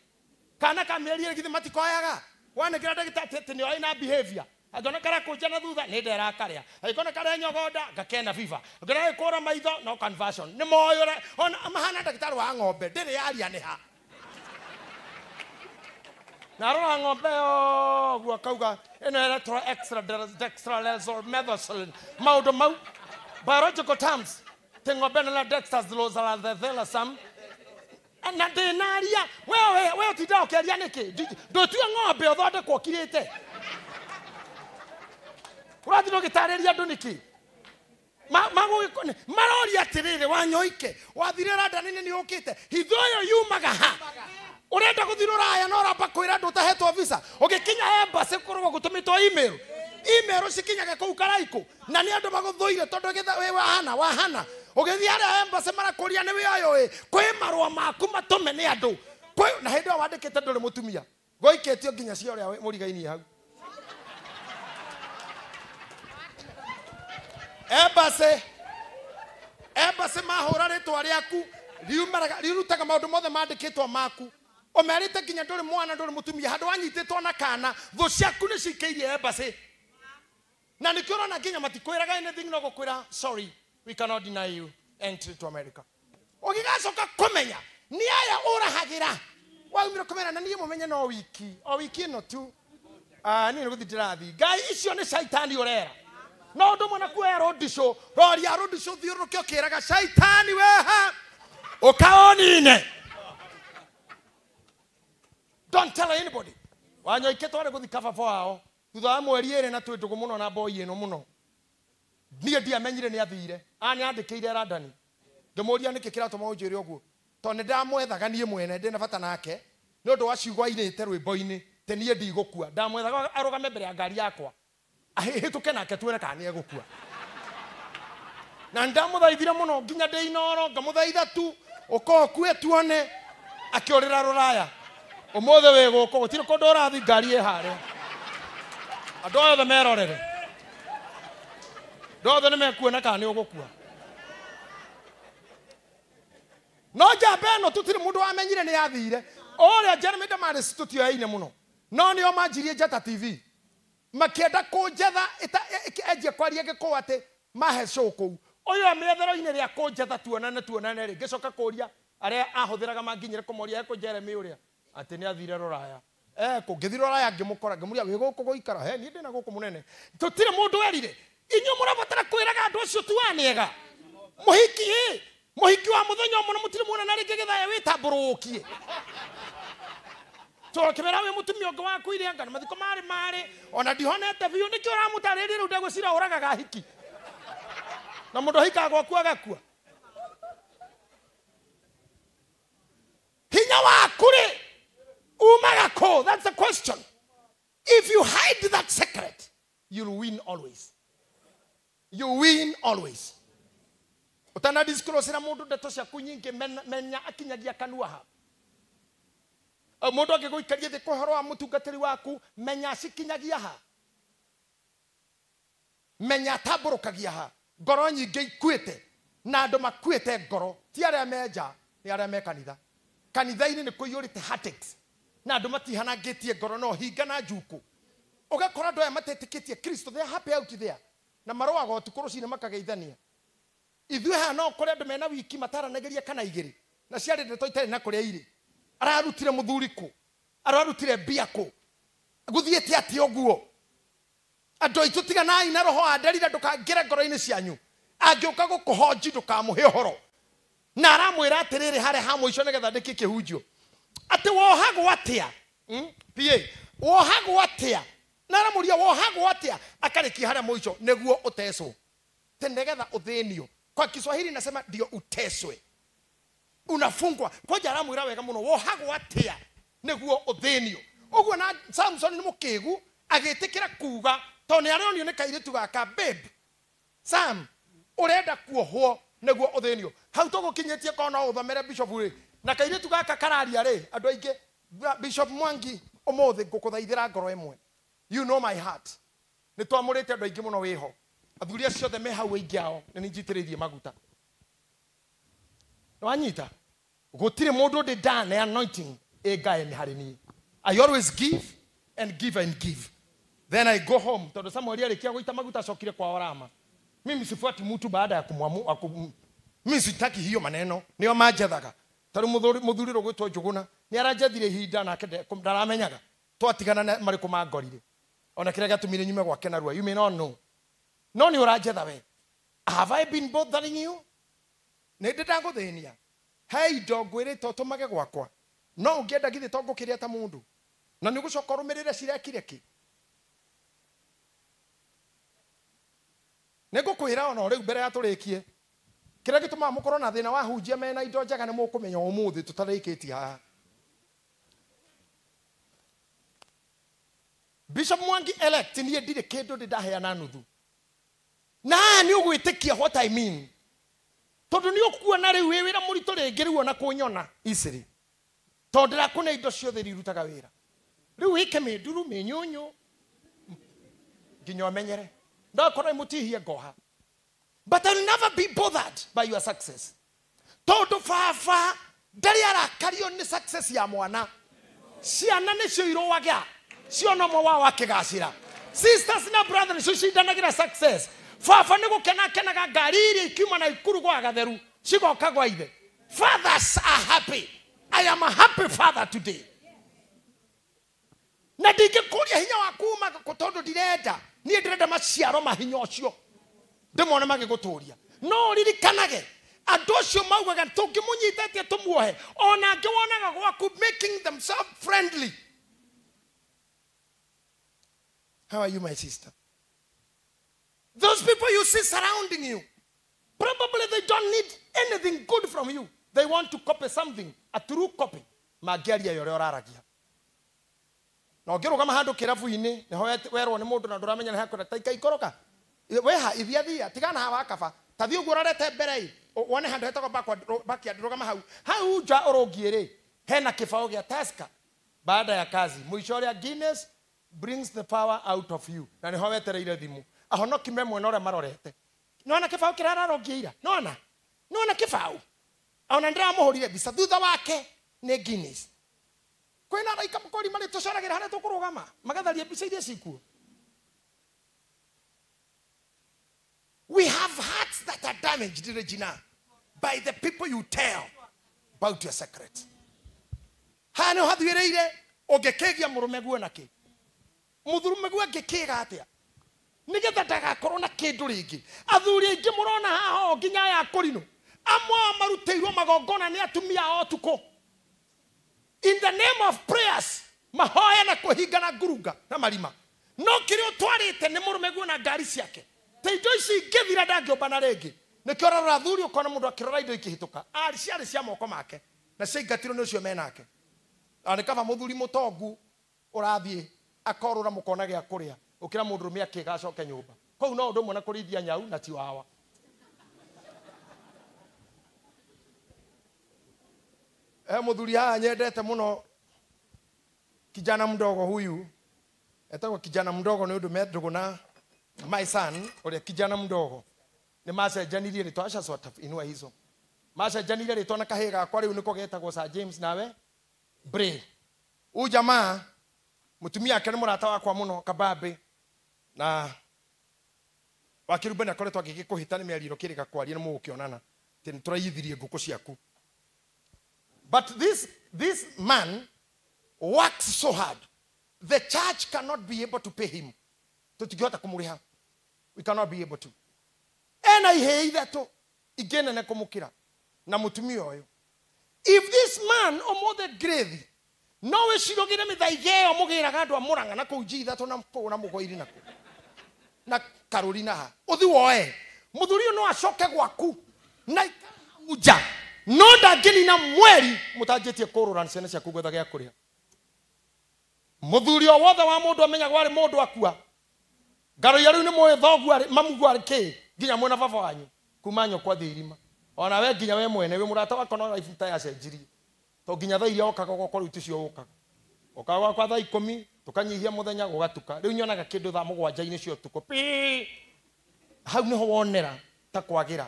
Speaker 2: kana kameria githe matikoyaga wane kira ndagitari ni oe na behavior agona kara kujana thutha ni ndera karia agona kara nyogoda gakena viva agona ikora maitho no conversion ni moyo ona amahana ndagitari wa ng'ombe ndiri yaria ni ha na rora ng'ombe o gwa kauga eno electro extra dextralazole methocillin maudo mau biological terms tengo benela dextralazole sam na denaria wewe utida ukiaria niki ndo tu ng'ombe othonde kwa kirite urathi no gitareria ndo niki marori atirire wanyoike wathire rada nini ni ukite hithoyo yumaga ha urenda guthiro raya no ramba kwira ndo tahetwo visa ugikinya embassy kurwo gutumitwo email cikinyaga kuu karaiko na ni andu maguthuire tondu githa we wahana ugithi aria embassy marakuria ni wiyo kwi marwa maku matume ni andu kwi na hindi wandikite nduri mutumia goiketio nginya cio ria murigaini hau embassy mahura ritwa riaku riurutaga maundu mothe mandikitwo maku omerite nginya nduri mwana nduri mutumia handu wanyititwo na kana thu ciaku ni cikeirie embassy na nikio na nginya matikwiraga anything no gukwira sorry we cannot deny you entry to America ogigacoka kumenya ni aya urahagira waumire kumenya na ni mumenye no wiki no tu ni nguthitirathi ngai icio ni shaitani urera no ndo mwana kwero ndisho roria rudisho thiuru kio kiraga shaitani weha ukaonine don't tell anybody wanyoike tware guthi cover for ao thutha wa mweri ere na twitugu muno na boy eno muno nie ndia menyire ni athire ani andikire radani ndomoria niki kiratuma unjire oguo to ne ndamwethaga nie mwene ndina bata nake no ndo waciugwa irite rwimbo-ini te nie ndigukua ndamwethaga arugame mbere ya ngari yakwa ahituke nake twere kana nie gukua na ndamuthaithire muno nginya ndeinoro ngamuthaitha tu ukokue tuone akiorira ruraya umothe we guko gutire ko ndora thi ngari ehare andu othe merorere ndothe nimekuona kana ni ugukua no jabeno tutire mundu amenyire ni yathire oria Jeremy Damaris tutioine muno no nio manjirie Njata TV makenda kunjetha eje kwaria giko ati mahe show kou oyo amethero-ine ria kunjetha tuonane ri ngicoka kuria aria ahuthiraga manginyire kumoria eko Jeremy uria ati ni athire ruraya kungithiro ruraya ngimukora ngimuria wi guku guikara he ni ndina guku munene tutire mundu erire inyu murabatara kwiraga andu acio tuaniega muhiki wa muthenya muno mutire muona na ringi githaya witamburukie So kemera we mutumia ngo waku ile anga mathiko mari ona ndihonete biu nikio ramutarĩria rĩu ndegũcira ũragaga hiki na mũndũ hika gwaku agakua hinya waku rĩ umaga ko. That's the question. If you hide that secret, you'll win always. You win always. Utana disclose na mundu ndeto cia kunyingi menya akinyagia kanua ha. Mundu angiguikaria thi kuhoro wa mutungatiri waku menya cikinyagia ha. Menya taburukagia ha. Ngoro nyingi ikuite na andu makuite ngoro ti aria menja ni aria me kanitha. Kanitha-ini ni kuiyurite heartaches na andu matihanangitie ngoro no hinga na njuku. Ugakora andu aya matetikitie Kristo, they are happy out there. Na maroaga utukuru cine makageithania. Ithuĩ haha no kũrĩ andũ mena wiki mataranageria kana igĩrĩ na ciarĩ ndeto itarĩ na kũrĩa irĩ. Ararutire mũthuri kũ, ararutire mbia kũ, gũthiĩte atĩa ũguo. Andũ aitũ tiganai na roho andarire ndũkangĩre ngoro-inĩ cianyu. Angĩũka gũkũhonji ndũkamũhe ũhoro. Na aramwĩra atĩrĩrĩ harĩa ha mũico nĩgetha ndĩkie kĩhunjio. Atĩ wohagwo atĩa? PA, wohagwo atĩa? Na aramũria wohagwo atĩa? Akarĩkia harĩa mũico nĩguo ũtecwo. Tendegetha ũthĩnio. Kwa Kiswahili nasema ndio uteswe. Unafungwa. Kwa aramwĩra wega mũno wohagwo atĩa nĩguo ũthĩnio. Ũguo na Samson nĩ mũkĩgu agĩtĩkĩra kuga tondũ nĩ aronio nĩ kairĩtu gaka babe. Sam ũrenda kuohwo nĩguo ũthĩnio. Hau tũgũkinyĩtie ko no ũthomere Bishop rĩ. Na kairĩtu gaka kararia rĩ andũ aingĩ Bishop Mwangi ũmũthĩ ngũkũthaithĩra ngoro ĩmwe. You know my heart. Nĩ twamũrĩte andũ aingĩ mũno wĩho. Athuri acio the me hau aingiao na ninjitĩrĩrie maguta. No anyita. Gũtirĩ mũndũ ndĩ done anointing guy ni harĩ niĩ. I always give and give and give. Then I go home. Tondũ Samuel alikia gũita maguta acokire kwa Orama. Mimi sifuati mtu baada ya kumwamu. Mimi sitaki hiyo maneno. Nio majethaga. Tondũ mũthuri rũgwĩtwo Njũgũna nĩ aranjethire ihinda nake ndaramenyaga. Twatigana marĩkũ mangorire. Ona kĩrĩa gĩatũmire nyume gwake narua. You may not know. No ni ũranjetha we. Have I been bothering you? Nĩ ndĩndagũthĩnia. He indo ngwĩrĩte ũtũmage gwakwa. No ũngĩenda githĩ to ngũkĩrĩa ta mũndũ. Na nĩ ũgũcoka ũrũmĩrĩre cirekire kĩ. Nĩ ngũkwĩra ona rĩu mbere ya tũrĩkie. Kĩrĩa gĩtũmaga mũkorwo na thĩna wa hunjia mena indo njega nĩ mũkũmenya ũmũthĩ tũtarĩkĩtie haha. Bishop Mwangi elect niĩ ndirĩ kĩndũ ndĩndaheana nuthu. Na nĩ ũgwĩtĩkia what I mean. Tondũ nĩ ũkuona rĩu wĩ wĩra mũritũ rĩngĩ rĩu ona kũnyona Isiri. Tondũ ndĩrakũne indo ciothe irutaga wĩra. Rĩu wĩke mĩnduru mĩnyũnyũ. Nginya ũmenyere. Ndakorwo mũtihie ngoha. But I'll never be bothered by your success. Tondũ baba ndarĩ arakario nĩ success ya mwana. Ciana nĩcio irũaga. Cio no mwa wake gacira. Sisters na brothers nĩcio cindanagĩra success. Baba nĩ gũkenaga ngari iria ikiuma na ikuru gwa gatheru. Cigoka gwa ithe. Fathers are happy. I am a happy father today. Na ndingĩkũria hinya waku umaga tondũ ndirenda. Niĩ ndĩrenda maciaro mahinya ũcio. Ndĩmone magĩgũtũria. No ririkanage. Andũ acio maugaga tũngĩmũnyitĩtie tũmuohe. Ona angĩ wonaga gwaku making themselves friendly. How are you, my sister? Those people you see surrounding you, probably they don't need anything good from you. They want to copy something, a true copy. Magiaria yore oraragia. Na ũngĩrũgama handũ kĩrabu-inĩ nĩho werwo nĩ mũndũ na ndũramenya nĩ hakwenda taika ikoroka. Weha ithiathia tigana hawa kaba. Tathi ũguo ũrorete mbere wone handũ hetagwo backyard rũgama hau. Hau nja ũrũngiĩ hena kĩbaũ gĩa Tusker. Baada ya kazi mũico ũrĩa Guinness brings the power out of you. Na nĩho wetereire thimũ. Ahonoki memwe na ũrĩa marorete. Nona kĩbaũ kĩrararũngia ira. Nona kĩbaũ. Ona ndĩramũhũrire mbica thutha wake nĩ Guinness. Kwĩna araika mũkori marĩ tũcoragĩra harĩa tũkũrũgama. Magatharia mbica iria cikuo. We have hearts that are damaged, Regina, by the people you tell about your secret. Hano hathuĩrĩire ũngĩkĩgia mũrũme guo nakĩ. Mũthũrũme guo angĩkĩga atĩa. Nĩgetha ndagakorwo na kĩndũ rĩngĩ. Athuri aingĩ mũrona haha nginya ya kũrinũ. Amwe marutĩirwo magongona nĩ atumia a ũtukũ. In the name of prayers, mahoya na kuhinga na ngurunga na marima no kiri utwarite ni murume guo na ngari ciake te indo ici ingithira ndangĩũmba na rĩngĩ nĩkĩo ũrarora thuri ũkona mũndũ akĩrora indo ikĩhĩtũka ciarĩ cia moko make na ciaingatirwo nĩ ũcio menake nĩ kaba mũthuri mũtongu ũrathiĩ akorũra mũkona gĩa kũrĩa ũkĩra mũndũrũme akĩga acoke nyũmba kũu no ũndũ ũmwe na kũrĩithia nyau na chiwawa mũthuri haha nyendete mũno kijana mdogo huyu etagwo kijana mdogo nĩ ũndũ mendũgũ na my son ũrĩa kijana mdogo nĩ macenjanirie rĩtwa aca sort inua hizo macenjanirie rĩtwa na kahĩĩ gakwa rĩu nĩko getagwo Sir James nawe Bray huyu jamaa mutumia yake nĩ mũrata wakwa mũno kabambe na wakĩrumbe nĩ akoretwo agĩgĩkũhĩta nĩ mĩario kĩrĩga kwaria nĩ mũgũkĩonana atĩ nĩ tũraiyithirie ngũkũ ciaku. But this man works so hard. The church cannot be able to pay him. Tutigihota kumuriha. We cannot be able to. Ena ihe ithatũ igene ne kumukira na mutumia ũyũ. If this man omothe grethi no we shirogire mithaigeo mugiraga andu amuranga na kũnji ithatũ na mũgoiri nako. Na Carolina ha. Uthi woe. Muthuri no acoke gwaku. Na uja. No ndangĩni na mweri mutanjĩtie kũrũra ciana ciaku gwetha gĩa kũrĩa. Muthuri o wothe wa mũndũ amenyagwo arĩ mũndũ akua. Ngaro ya rĩu nĩ mũĩ thoguo arĩ mamugu arĩ kĩ nginya mwena baba wanyu kuma nyokwa thĩ irima. Ona we nginya we mwene we mũrata wakwa no life ta yacenjirie. To nginya thaa iria okaga gũkũ rĩu tucio ũkaga. Ũkaga gwakwa thaa 10 tukanyihia mũthenya gũgatuka. Rĩu nyonaga kĩndũ thaa 7 cio tuko. Hau nĩho wonera ta kwagĩra.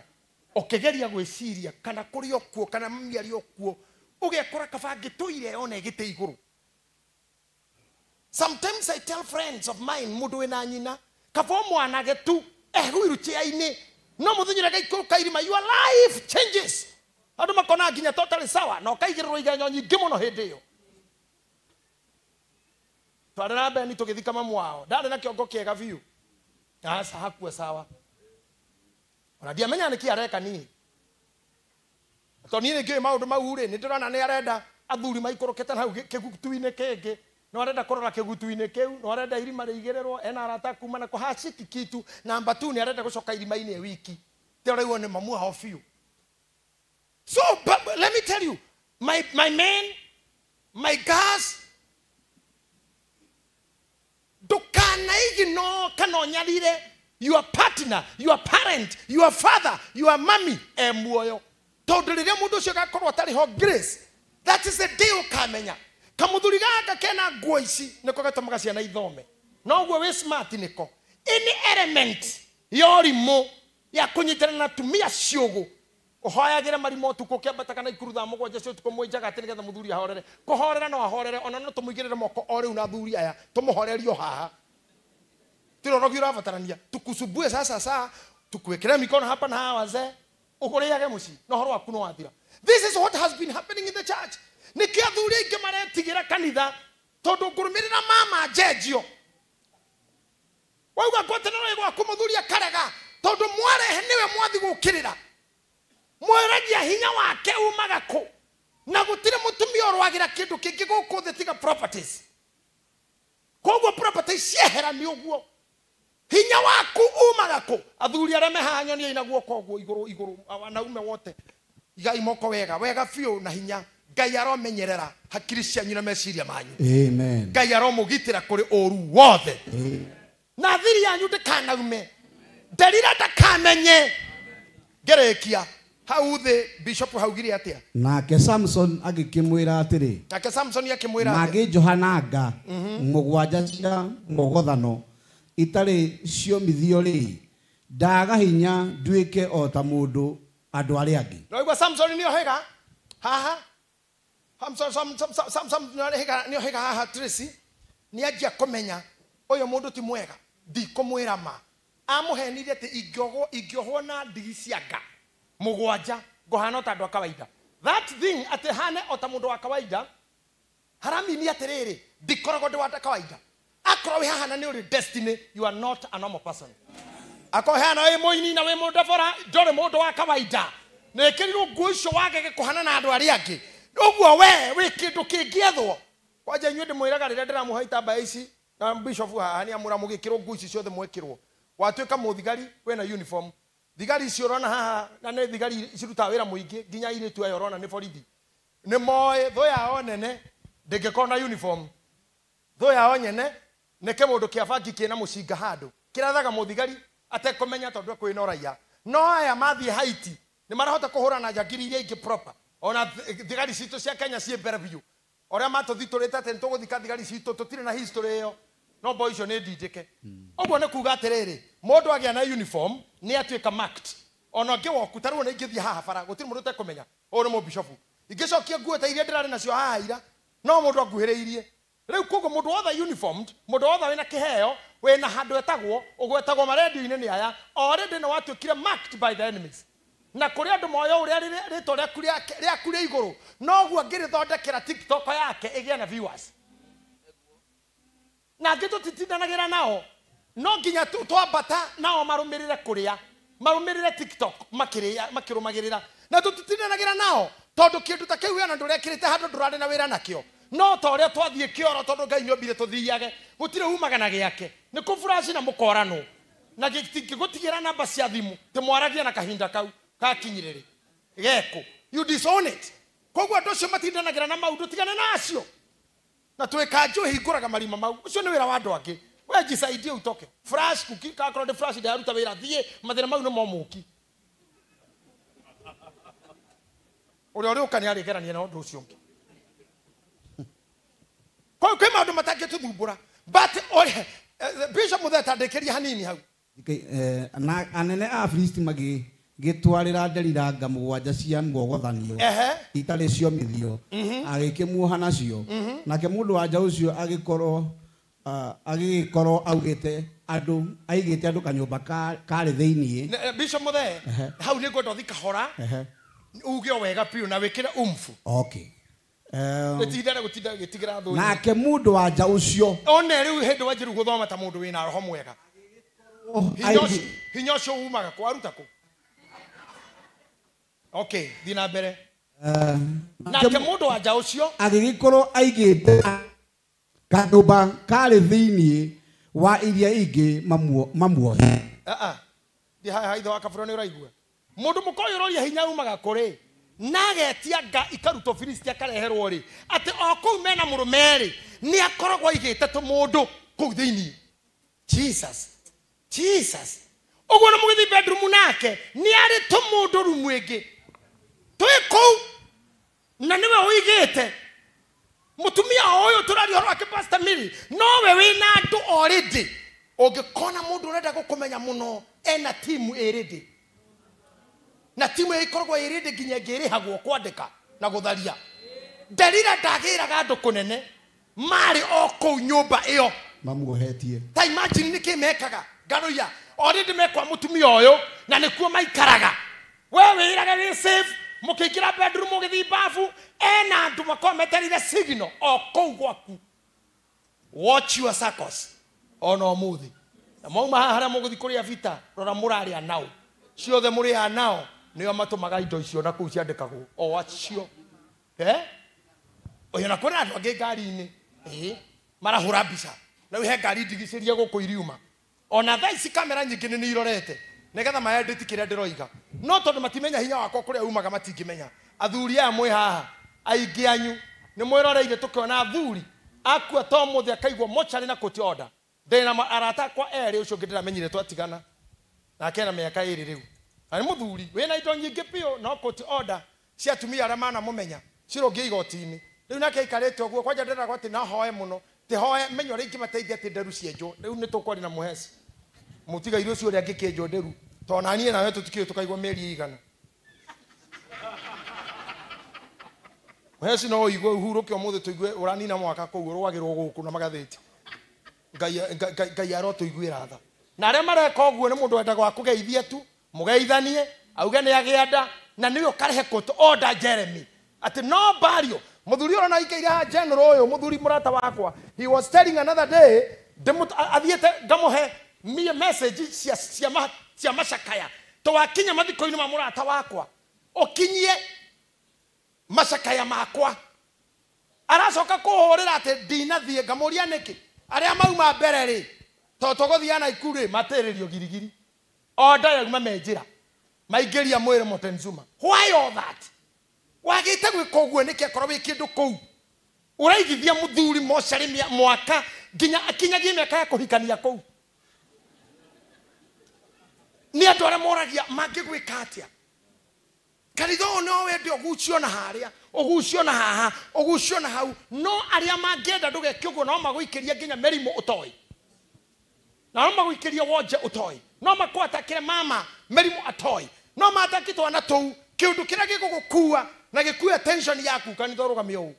Speaker 2: Okegeria gwĩciria kana kũrĩ okuo kana mĩario okuo ũgekora kaba ngĩtũire one gĩtĩ igũrũ. Sometimes I tell friends of mine mũndũ wĩna nyina kaba mwanage tu ehuiru chia-inĩ no mũthenya gaikũrũ kairima your life changes. Andũ makona nginya totally sawa na ũkaigĩrĩrwo igenyo nyingĩ mũno hĩndĩ ĩyo. Twarĩ na Beni tũgĩthika mamu wao ndarĩ na kĩongo kĩega biũ. Asa hakua sawa. Ona ndiamenya nĩkĩ areka nini. To niĩ nĩngĩũĩ maũndũ mau rĩ nĩndĩrona nĩ arenda athuri maikũrũkĩte hau kĩgutu-inĩ kĩngĩ no arenda kũrora kĩgutu-inĩ kĩu no arenda irima rĩigĩrĩrwo ena arata kuma na kũhaciki kitu number 2 nĩ arenda gũcoka irima-inĩ wiki tĩrĩgwo nĩ mamu hao biũ. So but let me tell you my men my guys ndũkanaigi no kana ũnyarire your partner, your parent, your father, your mommy, muoyo. Tondu riria mundu ucio gakorwo atari ho grace. That is the day ukamenya. Kamuthuri gaka kena nguo ici niko gatumaga ciana ithome. No guo we smart niko. Any element yorimo ya kunyitana na tumia ciugo. Uhoyagire marimo tuko kiambata kana ikuru tha mugwanja cio tuko mwenjaga atĩ nĩgetha muthuri ahorere. Kuhorera no ahorere ona no tumuigirire moko o riu na thuri aya tumuhorerio haha. Tirorogi urabatarania tukusubue sasa tukuwekera mikono hapa na hawa wazee ukuriage muci no horo waku no wathira. This is what has been happening in the church. Nikia thuri ingi maretigira kanitha tondu ngurumirira mama jejio wauga kote no yego kumuthuri akarega tondu mwarehe niwe mwathi gukirira mweragia hinya wake umaga ku na gutire mutumia orwagira kindu kingi guku the tiga properties koguo properties ciehera ni uguo hinya waku umaga ku athuri arĩa mehanyonia ina guoko ũguo igũrũ wanaume wote igai moko wega biũ na hinya Ngai aromenyerera hakiri cianyu na meciria manyu.
Speaker 22: Amen.
Speaker 2: Ngai aromũgitĩra kũrĩ ũru wothe. Na thiri yanyu ndĩkanaume ndarira ndakamenye ngerekia hau thĩ bishop haugire atĩa.
Speaker 22: Nake Samson agĩkĩmwĩra atĩrĩ.
Speaker 2: Nake Samson akĩmwĩra
Speaker 22: magĩnjohananga mũgwanja cia mũgothano itarĩ ciomithio rĩ ndaga hinya nduĩke o ta mũndũ andũ arĩa angĩ.
Speaker 2: Noigua Samson nĩ ohega haha Samson nĩ ohega haha Tracy nĩ anjia kũmenya ũyũ mũndũ ti mwega ndikũmwĩra ma amũhenirie atĩ ingĩohwo na ndigi cia nga mũgwanja ngũhana ta andũ a kawaida. That thing atĩ hane o ta mũndũ wa kawaida haramini atĩrĩrĩ ndikoragwo ndĩ wa kawaida. Akora we hana ni uri destiny, you are not a normal person. Ako hana we moini na we mundu fora ndore mundu wa kawaida. Na ekiriro nguo icio wage kuhana na andu ari angi. Uguo we kindu kingiethwo kwaja inyuĩ ndĩmwĩraga rĩrĩa ndĩramũhe itambaya ici na bishop haha nĩ amũra mũgĩkĩrwo nguo ici ciothe mwĩkĩrwo watuĩka mũthigari wĩna uniform thigari icio ũrona haha na nĩ thigari cirutaga wĩra mũingĩ nginya airĩtu aya ũrona nĩ borithi nĩ moĩ thũ yao nene ndĩngĩkorwo na uniform thũ yao nyene nĩ kĩmũndũ kĩa bangi kĩna mũcinga handũ kĩrathaga mũthigari atekũmenya tondũ kwĩna ũraiya no aya mathiĩ Haiti nĩ marahota kũhũrana njangiri iria ingĩ proper ona thigari citũ cia Kenya ciĩ mbere biũ ũrĩa matũthitũrĩte atĩ nĩtũgũthika thigari citũ tũtirĩ na history ĩyo no boy icio nĩ ndindĩke ũguo nĩ kuga atĩrĩrĩ mũndũ agĩa na uniform nĩ atuĩka marked ona ũngĩ woku tarĩu nĩ ingĩthiĩ haha bara gũtirĩ mũndũ ũtekũmenya ũyũ nĩ mũbishopu ingĩcokia nguo ta iria ndĩrarĩ nacio haha ira no mũndũ akuhĩrĩirie rĩu koguo mũndũ wothe uniformed mũndũ wothe wĩna kĩheo wĩna handũ etagwo ũgwetagwo marendio-inĩ nĩ aya already nĩ watuĩkire marked by the enemies na kũrĩ andũ moyo ũrĩa rĩtwa rĩaku rĩa igũrũ noguo angĩrĩthondekera TikTok yake ĩgĩe na viewers na angĩ tũtitindanagĩra nao no nginya twambata nao marũmĩrĩre kũrĩa marũmĩrĩre TikTok makĩrũmagĩrĩra na tũtitindanagĩra nao tondũ kĩndũ ta kĩu wĩna ndũrekĩrĩte handũ ndũrarĩ na wĩra nakĩo no ta ũrĩa twathiĩ kĩoro tondũ Ngai nĩombire tũthiage gũtirĩ umaga gĩake nĩ kũburaci na mũkorano na gĩtigũtigĩra namba cia thimũ tĩmwaragia na kahinda kau gakinyĩrĩrĩ geko you disown it koguo andũ acio matindanagĩra na maũndũ tigane nacio na twĩkanjũ hingũraga marima mau ũcio nĩ wĩra wa andũ angĩ we jisaidie utoke flash kuki kakorwo ndĩ flash ndaruta wĩra thiĩ mathĩna mau nĩ momũki ũrĩa ũrĩũka nĩ arĩgerania na ũndũ ũcio ũngĩ kwĩ maũndũ matangĩtũthumbũra but bishop Mutheta ndĩkĩria hanini hau
Speaker 22: anene a Filisti magĩtwarĩra Delila mũgwanja cia muogothanio itarĩ ciomithio agĩkĩmuoha nacio nake mũndũ wanja ũcio agĩgĩkorwo augĩte andũ kanyũmba karĩ thĩiniĩ
Speaker 2: bishop Mutheta hau nĩ ngwenda ũthi kahora uge wega piũ na wĩkĩre umfu
Speaker 22: okay
Speaker 2: gĩtigĩra thũ
Speaker 22: nake mũndũ wanja ũcio
Speaker 2: one rĩu hĩndĩ wanjĩrĩu gũthoma ta mũndũ wĩna roho mwega hinya ũcio umaga kwaruta kũ okay thiĩ na mbere nake mũndũ wanja ũcio
Speaker 22: agĩgĩkorwo aigĩte kanyũmba karĩ thĩiniĩ wa iria ingĩ mamuohe
Speaker 2: thiĩ haha ithe wa kabũro nĩ ũraigua mũndũ mũkoĩ ũroria hinya umaga kũrĩ nagetia nga ikarutwo Filisti akareherwo rĩ atĩ o kũu mena mũrũme rĩ nĩ akoragwo aigĩte tũmũndũ kũu thĩiniĩ Jesus ũguo na mũgĩthiĩ bedroom nake nĩ arĩ tũmũndũ rumu ĩngĩ twĩ kũu na nĩwe ũigĩte mũtumia ũyũ tũraria ũhoro wake Pastor Mary nowe wĩna andũ already ũngĩkona mũndũ ũrenda gũkũmenya mũno ena timu already na timu ĩkoragwo ĩrĩndĩ nginya ngĩrĩhagwo kwandĩka na gũtharia Delila ndagĩraga andũ kũnene marĩ o kũu nyũmba ĩyo
Speaker 22: mamuohetie
Speaker 2: ta imagine nĩkĩ mekaga ngaroia already mekwa mũtumia ũyũ na nĩkuo maikaraga we wĩraga wĩ safe mũkĩingĩra bedroom mũgĩthiĩ bafu ena andũ makometerire signal o kũu gwaku watch your circles ona ũmũthĩ na mauma haha harĩa mũgũthiĩ kũrĩa vita rora mũrarĩa nao ciothe mũrĩa nao nĩo matũmaga indo icio na kũu ciandĩkagwo o acio ũyũ na kũrĩ andũ angĩ ngari-inĩ marahũra mbica na he ngari ndigicĩrie gũkũ iriuma ona thaa ici kamera nyingĩ nĩ irorete nĩgetha maendĩti kĩrĩa ndĩroiga no tondũ matimenya hinya wakwa kũrĩa umaga matingĩmenya athuri aya mwĩ haha aingĩ anyu nĩ mwĩroreire tũkĩona athuri akua to mũthĩ akaigwo mocarĩ na kũti order ndĩna arata kwa erĩ ũcio ũngĩ ndĩramenyire twatigana nake na mĩaka ĩrĩ rĩu na nĩ mũthuri wĩna indo nyingĩ piũ no kũti order cia atumia arĩa manamũmenya cirũngie igoti-inĩ rĩu nake aikarĩte ũguo kwanja ndĩragwo atĩ nahoe mũno tĩhoe menya ũrĩa ingĩmateithia atĩ nderu cienjwo rĩu nĩ tũkwarĩ na mũheci mũtigaire ũcio ũrĩa angĩkĩenjwo nderu tondũ na niĩ nawe tũtikĩrĩ tũkaigua mĩeri igana mũheci no ũigue ũhurũke ũmũthĩ tũigue ũranina mwaka kũu ũrũagĩrwo gũkũ na magathĩti Ngai arotũiguĩra tha na arĩa mareka ũguo nĩ mũndũ wendaga wa kũgeithia tu mũgeithanie auge nĩ agĩanda na nĩwe ũkarehe court order Jeremy atĩ no burial mũthuri ũrona ikaire ha general ũyũ mũthuri mũrata wakwa he was telling another day athiĩte ngamũhe message cia macakaya twakinya mathiko-inĩ ma mũrata wakwa ũkinyie macakaya makwa aracoka kuhurira ati ndinathie ngamuria niki aria mauma mbere ri to tuguthiana ikuri matiririo girigiri oda yauma menjira maigeria mwire Motenzuma. Why all that? Wagite gwika uguo niki akorwo wi kindu kou uraigithia muthuri mocarĩ mwaka nginya akinyagia miaka ya kuhikania kou ni andu aria moragia mangigwika atia kanitha no wende ugucio na haria ugucio na haha ugucio na hau no aria mangenda ndugeke uguo no maguikiria nginya merimu utoi na no maguikiria wonje utoi no makwatakire mama merimu atoi no matakitwa na tou kiundu kiria gigugukua na gikuya tension yaku kanitha rugamio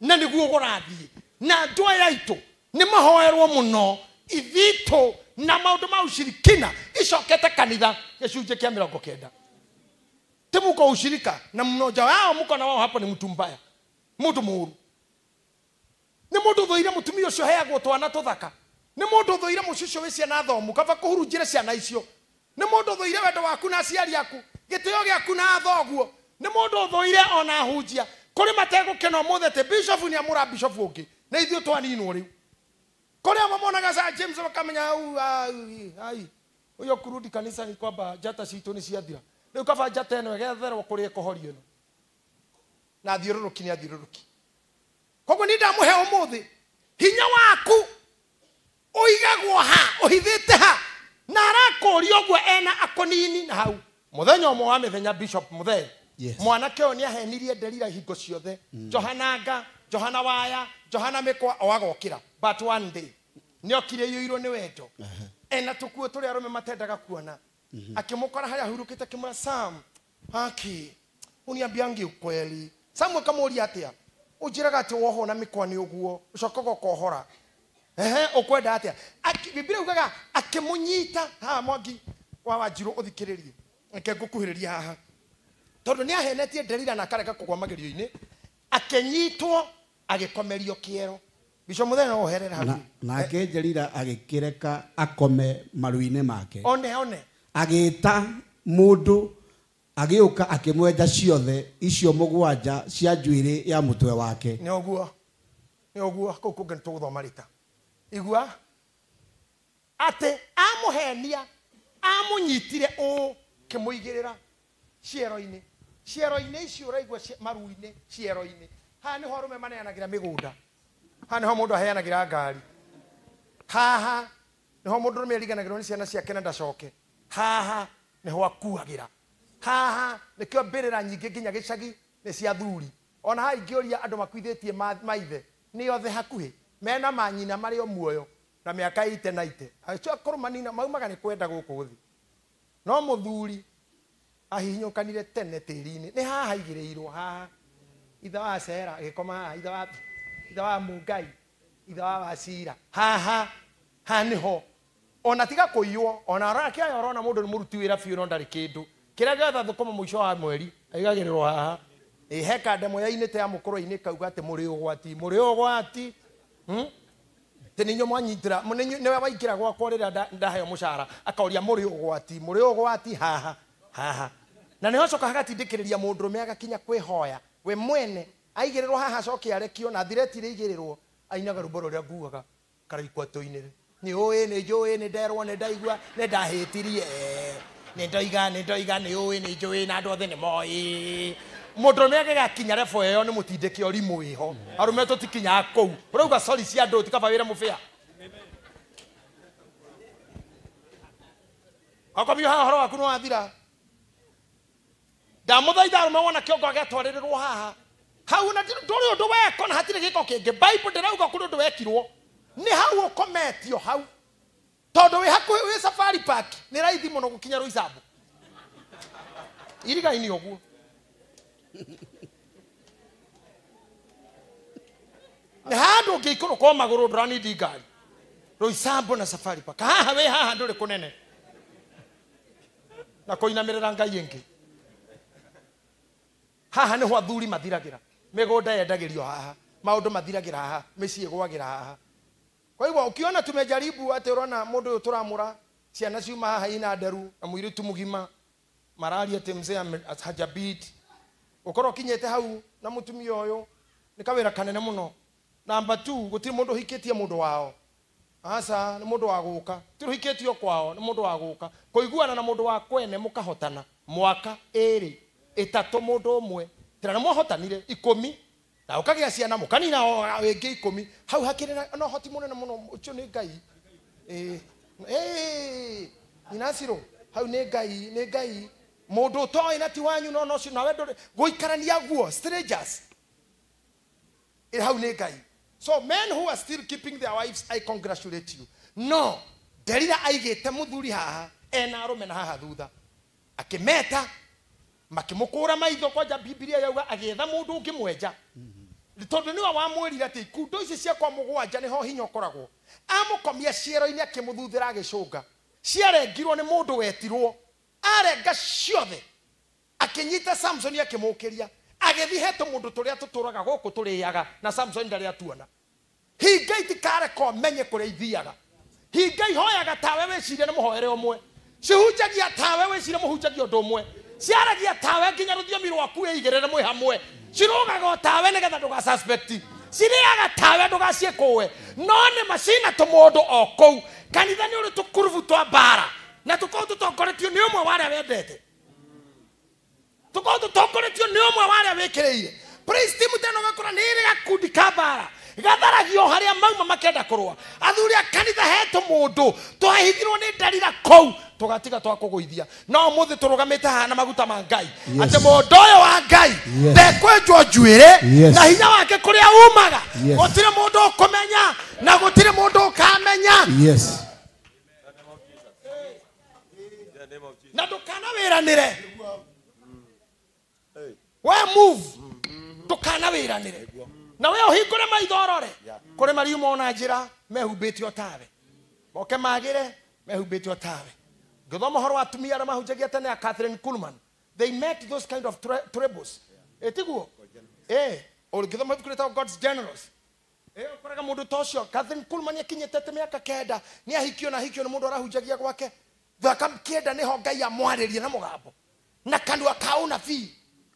Speaker 2: na niguo gurathie na ndoa yaitu ni mahoerwo muno ithito na maundu ma ushirikina icokete kanitha gicunje kia 90 timuko ushirika na mmoja wao mko na wao hapo ni mtu mbaya mtu muuru ni mundu thoire mutumia ucio heagwo twana tuthaka ni mundu thoire mucucio wicia na thomu kaba kuhurunjire ciana icio ni mundu thoire wendo waku na aciari aku gitio giaku na thoguo ni mundu thoire ona hunjia kuri matego keno muthete bishop ni amura bishop ungi na ithio twaninwo riu kuri amamonaga sa James bakamenya ai uyo kurudi kanisa ni kwamba jata citu ni ciathira riu kaba jata eno getherwo kuri ekohorio no na thiururuki ni athiururuki koguo ni ndamuhe umuthi hinya waku uigagwo ha uhithite ha na arakurio gwe ena akonini na hau muthenya omwe wa mithenya bishop muthe mwana keo ni ahenirie Delila hingo ciothe Johana Waya Johana Mikwa wagokira but one day ni okire yuiro ni wendo ena tukuo turi arume matendaga kuona akimukora haya hurukite kimura Sam haki uniambiangi ukweli Sam kamuria atia ujiraga ati woho na Mikwa ni uguo ucokogo kohora ukwenda atia Biblia ugaga akimunyita ha Mwangi wa Wanjiru uthikiririe eke ngukuhiriria haha tondu ni ahenetie Delila na kareka kugwa magerio-ini akenyitwo agikomerio kiero bicho muthenya oherera hafi
Speaker 22: nake Delila agikireka akome maruine make
Speaker 2: one
Speaker 22: agita mundu agiuka akimwenja ciothe icio mugwanja cia njuire ya mutwe wake
Speaker 2: ni oguo kuku ntuguthoma rita igua ate amuhenia amunyitire o kimuigirira ciero-ini icio uraigwa maru-ini ciero-ini ha ni ho rume maneanagira migunda ha ni ho mundu aheanagira ngari haha ni ho mundu rume eriganagirwo ni ciana ciake na ndacoke haha ni ho akuagira haha ni kio mbirira nyingi nginya gicagi ni cia thuri ona ha ingioria andu makuithitie maithe ni othe hakuhi mena manyina mari o muoyo na miaka 80 acio akurumanina maumaga ni kwenda guku thi no muthuri ahinyukanire tene tirini ni haha igireirwo haha itha wa Sera agikoma haha itha wa Mungai itha wa Wacira haha niho ona tiga kuiywo ona rake ayorona mundu ni muruti wira biu no ndari kindu kira getha thukuma muico wa mweri aigagirirwo haha heka ndemo ya inite ya mukuru-ini kauga ati muri ugwati teninyo mwanyitira niwe waikira gwakwa rira ndaheo mucara akauria muri ugwati haha na niho coka hagatindikiriria mundu rume agakinya kwihoya we mwene aigirirwo haha coke arekio na thiretire igirirwo ainaga ruboro ria nguaga karaikwa toinire ni oe ni njui ni nderwo ni ndaigua ni ndahitirie ni ndoiga ni oe ni njui na andu othe ni moi mundu rume agakinya refo yo ni mutindiki orimu iho arume tutikinya kou urauga sorry cia andu tikaba wira mubia akomio haha horo waku no athira ndamuthaitha arume wona kiongo agetwaririrwo haha hau na nduri undu weko na hatire giko kingi Bible ndirauga kuri undu wekirwo ni hau ukometio hau tondu wi hakuhi wi Safari Park ni raithi muno gukinya Roysambu iriga-ini uguo ni handu ngiikuru kwa maguru nduranidi ngari Roysambu na Safari Park haha wi haha nduri kunene na kuinamirira ngai ingi haha niho athuri mathiragira migunda yendagirio haha maundu mathiragira haha micii gwagira haha kwa hivyo ukiona tumejaribu ati urona mundu uyu turamura ciana ciuma haha ina nderu na muiritu mugima marari ati mzee hajabit ukoro kinyete hau na mutumia uyu nĩ kawĩra kanene mũno. Number 2, gũtirĩ mũndũ hikĩtie mũndũ wao. Asa nĩ mũndũ wa gũka. Ti hikĩtio kwao nĩ mũndũ wa gũka. Kũiguana na mũndũ wa kwene mũkahotana. Mwaka 2 3 mũndũ ũmwe. Tena nĩ mwahotanire 10 na ũkagĩa ciana mũkanina wĩngĩ 10. Hau hakĩrĩ na hoti mũnene mũno ũcio nĩ Ngai. Inasiro hau nĩ Ngai. Mũndũ ũtoĩ na ti wanyu no cio nawe ndũrĩ gũikarania guo strangers. Hau nĩ Ngai. So men who are still keeping their wives, I congratulate you. No, Delila aigĩte mũthuri haha ena arũme na haha thutha. Akĩmeta makĩmũkũra maitho kwanja Biblia yauga agĩetha mũndũ ũngĩ mwenja. Tondũ nĩwe wamwĩrire atĩ ikundo ici cia kwa mũgwanja nĩho hinya ũkoragwo. Amũkomia ciero-inĩ akĩmũthuthĩra agĩcũnga. Ciarengirwo nĩ mũndũ wetirwo. Arenga ciothe. Akĩnyita Samson akĩmũkĩria. Agĩthi he tũmũndũ tũrĩa tũtũraga gũkũ tũrĩaga na Samson ndarĩ atuona. Hinga itikareko menye kũrĩa ithiaga. Hinga ihoyaga tawe wĩcirie nĩ mũhoere ũmwe. Cihunjagia tawe wĩcirie mũhunjagia ũndũ ũmwe. Ciaragia tawe nginya rũthiomi rwaku ĩigĩrĩre mwĩ hamwe. Cirugaga tawe nĩgetha ndũgasuspect. Cirĩaga tawe ndũgaciĩkũwe. No nĩ macina tũmũndũ o kũu. Kanitha nĩ ũrĩ tũkurubu twa mbara. Na tũkorwo tũtongoretio nĩ ũmwe wa arĩa wendete. Tũkorwo tũtongoretio nĩ ũmwe wa arĩa wĩkĩrĩire. Praise team tena gakora nĩ ĩrĩ gakundi ka mbara. Gatharagio harĩa mauma makenda kũrũa. Athuri a kanitha hetũ mũndũ twahithirwo nĩ Delila kũu tũgatiga twakũgũithia. No mũthĩ tũrũgamĩte haha na maguta ma Ngai. Atĩ mũndũ ũyũ wa Ngai ndekwenjwo njuĩrĩ na hinya wake kũrĩa umaga. Gũtirĩ mũndũ ũkũmenya na gũtirĩ mũndũ ũkamenya.
Speaker 22: Yes.
Speaker 2: Na ndũkana wĩranĩre. We move. Ndũkana wĩranĩre. Na we ũhingũre maitho ũrore. Kũrĩ mariuma ona njĩra mehumbĩte o tawe. Moke magĩre mehumbĩte o tawe. Ngĩthoma ũhoro wa atumia arĩa mahunjagia tene ya Catherine Kuhlman. They met those kind of troubles. Etiguo. Ũngĩthoma ibuku rĩtagwo God's Generals. Ũkoraga mũndũ ta ũcio Catherine Kuhlman akinyĩte mĩaka 9 nĩ ahikio na hikio nĩ mũndũ arahunjagia gwake. Thaka kĩenda nĩho Ngai amwarĩrie na mũgambo. Na kanua ka ũnabii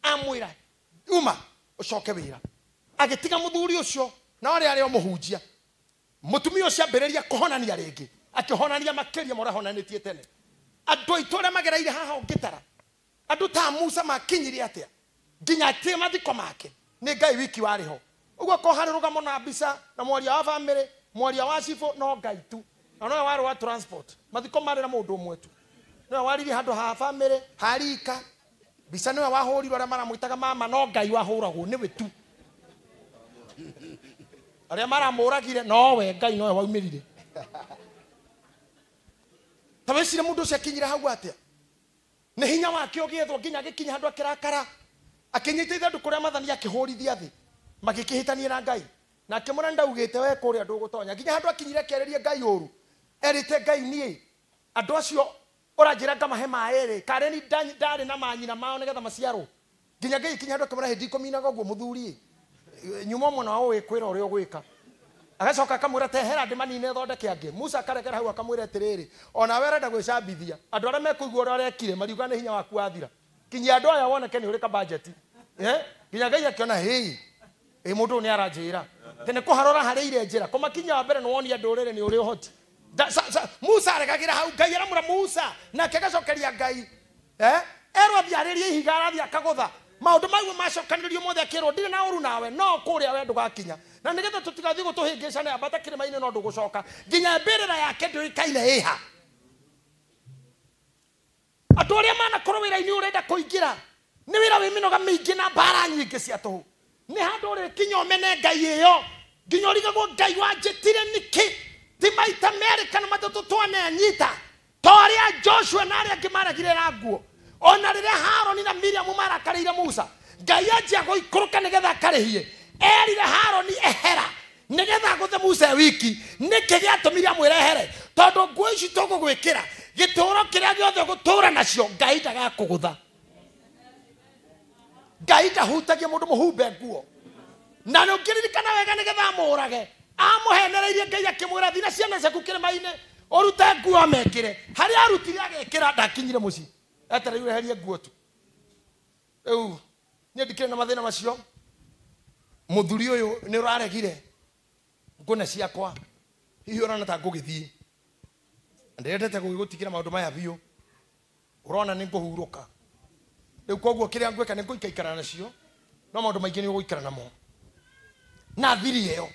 Speaker 2: amwĩra uma ũcoke wĩra. Agĩtiga mũthuri ũcio na wale arĩa mũhunjia. Mũtumia ũcio ambĩrĩria kũhonania rĩngĩ. Akĩhonania makĩria morahonanĩtie tene. Andũ aitũ arĩa magereire haha ũngĩtara. Andũ ta Musa makinyire atĩa. Nginya atĩ mathiko make. Nĩ Ngai wiki warĩ ho. Ũguo ko harĩ rũgamo na mbica na mwaria wa family, mwaria wa cifo no Ngai tu. Na no warĩ wa transport. Mathiko marĩ na mũndũ ũmwe tu. No wariri handũ ha family, harika. Mbica nĩwe wahũrirwo arĩa maramwĩtaga mama no Ngai wahũragwo nĩwe tu. Arĩa maramũragire no we Ngai nowe waumĩrire. Tawecire mũndũ ũcio akinyire hau atĩa. Nĩ hinya wake ũgĩethwo nginya agĩkinya handũ akĩrakara. Akĩnyita ithandũkũ kũrĩa mathani akĩhũrithia thĩ. Magĩkĩhĩtania na Ngai. Na akĩmwĩra ndaugĩte we kũrĩa ndũgũtonya. Nginya handũ akinyire akĩarĩria Ngai ũru. Erĩte Ngai niĩ. Andũ acio ũranjĩra ngamahe maĩ-rĩ. Kareni ndarĩ na manyina mao nĩgetha maciarwo. Nginya Ngai ikinya handũ akĩmwĩra hĩndĩ ikũmi na ũguo mũthuri. Nyuma mwana wao wĩkwĩra ũrĩa ũgwĩka. Agacoka akamwĩra tehera ndĩmanine thondeke angĩ. Musa akarekera hau akamwĩra atĩrĩrĩ. Ona we ũrenda gwĩcambithia. Andũ arĩa mekũigua ũrĩa arekire mariuga nĩ hinya waku wathira. Kinyia andũ aya woneke nĩ ũrĩ ka budget. Nginya Ngai akiona mũndũ nĩ aranjĩra. Tene kũharora harĩ ire njĩra. Kũmakinya wa mbere nĩ wonia ndũrĩrĩ nĩ ũrĩ ũhoti. Musa aregagĩra hau Ngai aramwĩra Musa nake agacokeria Ngai. Erwo athiarĩrie ihiga arathiĩ akagũtha. Maũndũ mau macokanĩrĩrio mothe akĩrwo ndirĩ na ũru nawe no kũrĩa we ndũgakinya. Na nĩgetha tũtigathiĩ gũtũhĩngĩcana ambata kĩrĩma-inĩ no ndũgũcoka. Nginya mbĩrĩra yake ndĩũĩkaine ĩha. Andũ arĩa manakorwo wĩra-inĩ ũrenda kũingĩra nĩ wĩra wĩ mĩnoga mĩingĩ na mbara nyingĩ cia tũhũ. Nĩ handũ ũrĩ kinya ũmene Ngai ĩyo. Nginya ũrigagwo Ngai wanjĩtire nĩkĩ. Ti maita merĩ kana matatũ twananyita. Ta ũrĩa Joshua na arĩa angĩ maragire na nguo. Ona rĩrĩa Haroni na Miriam marakarĩire Musa. Ngai anjia gũikũrũka nĩgetha akarĩhie. Erire Haroni ehera. Nĩgetha agũthe Musa wiki. Nĩkĩ gĩatũmire amwĩre ehere. Tondũ nguo ici tũgũgwĩkĩra. Gĩtũũro kĩrĩa gĩothe gũtũũra nacio Ngai ndagakũgũtha. Ngai ndahutagia mũndũ mũhumbe nguo. Na nĩũngĩririkana wega nĩgetha amũrage. Amũhenereirie Ngai akĩmwĩra thiĩ na ciana ciaku kĩrĩma-inĩ. Ũrute nguo amekĩre. Harĩa arutire agekĩra ndakinyire mũciĩ. Etereire herie nguo tu. Niĩ ndikĩrĩ na mathĩna macio. muthuri uyu ni uraregire ngune ciakwa hihi urona ta ngugithii ndendete gugutikira maundu maya biu urona ni nguhuruka riu koguo kiria ngweka ni nguikaikara nacio no maundu maingi ni uguikara namo na thiri iyo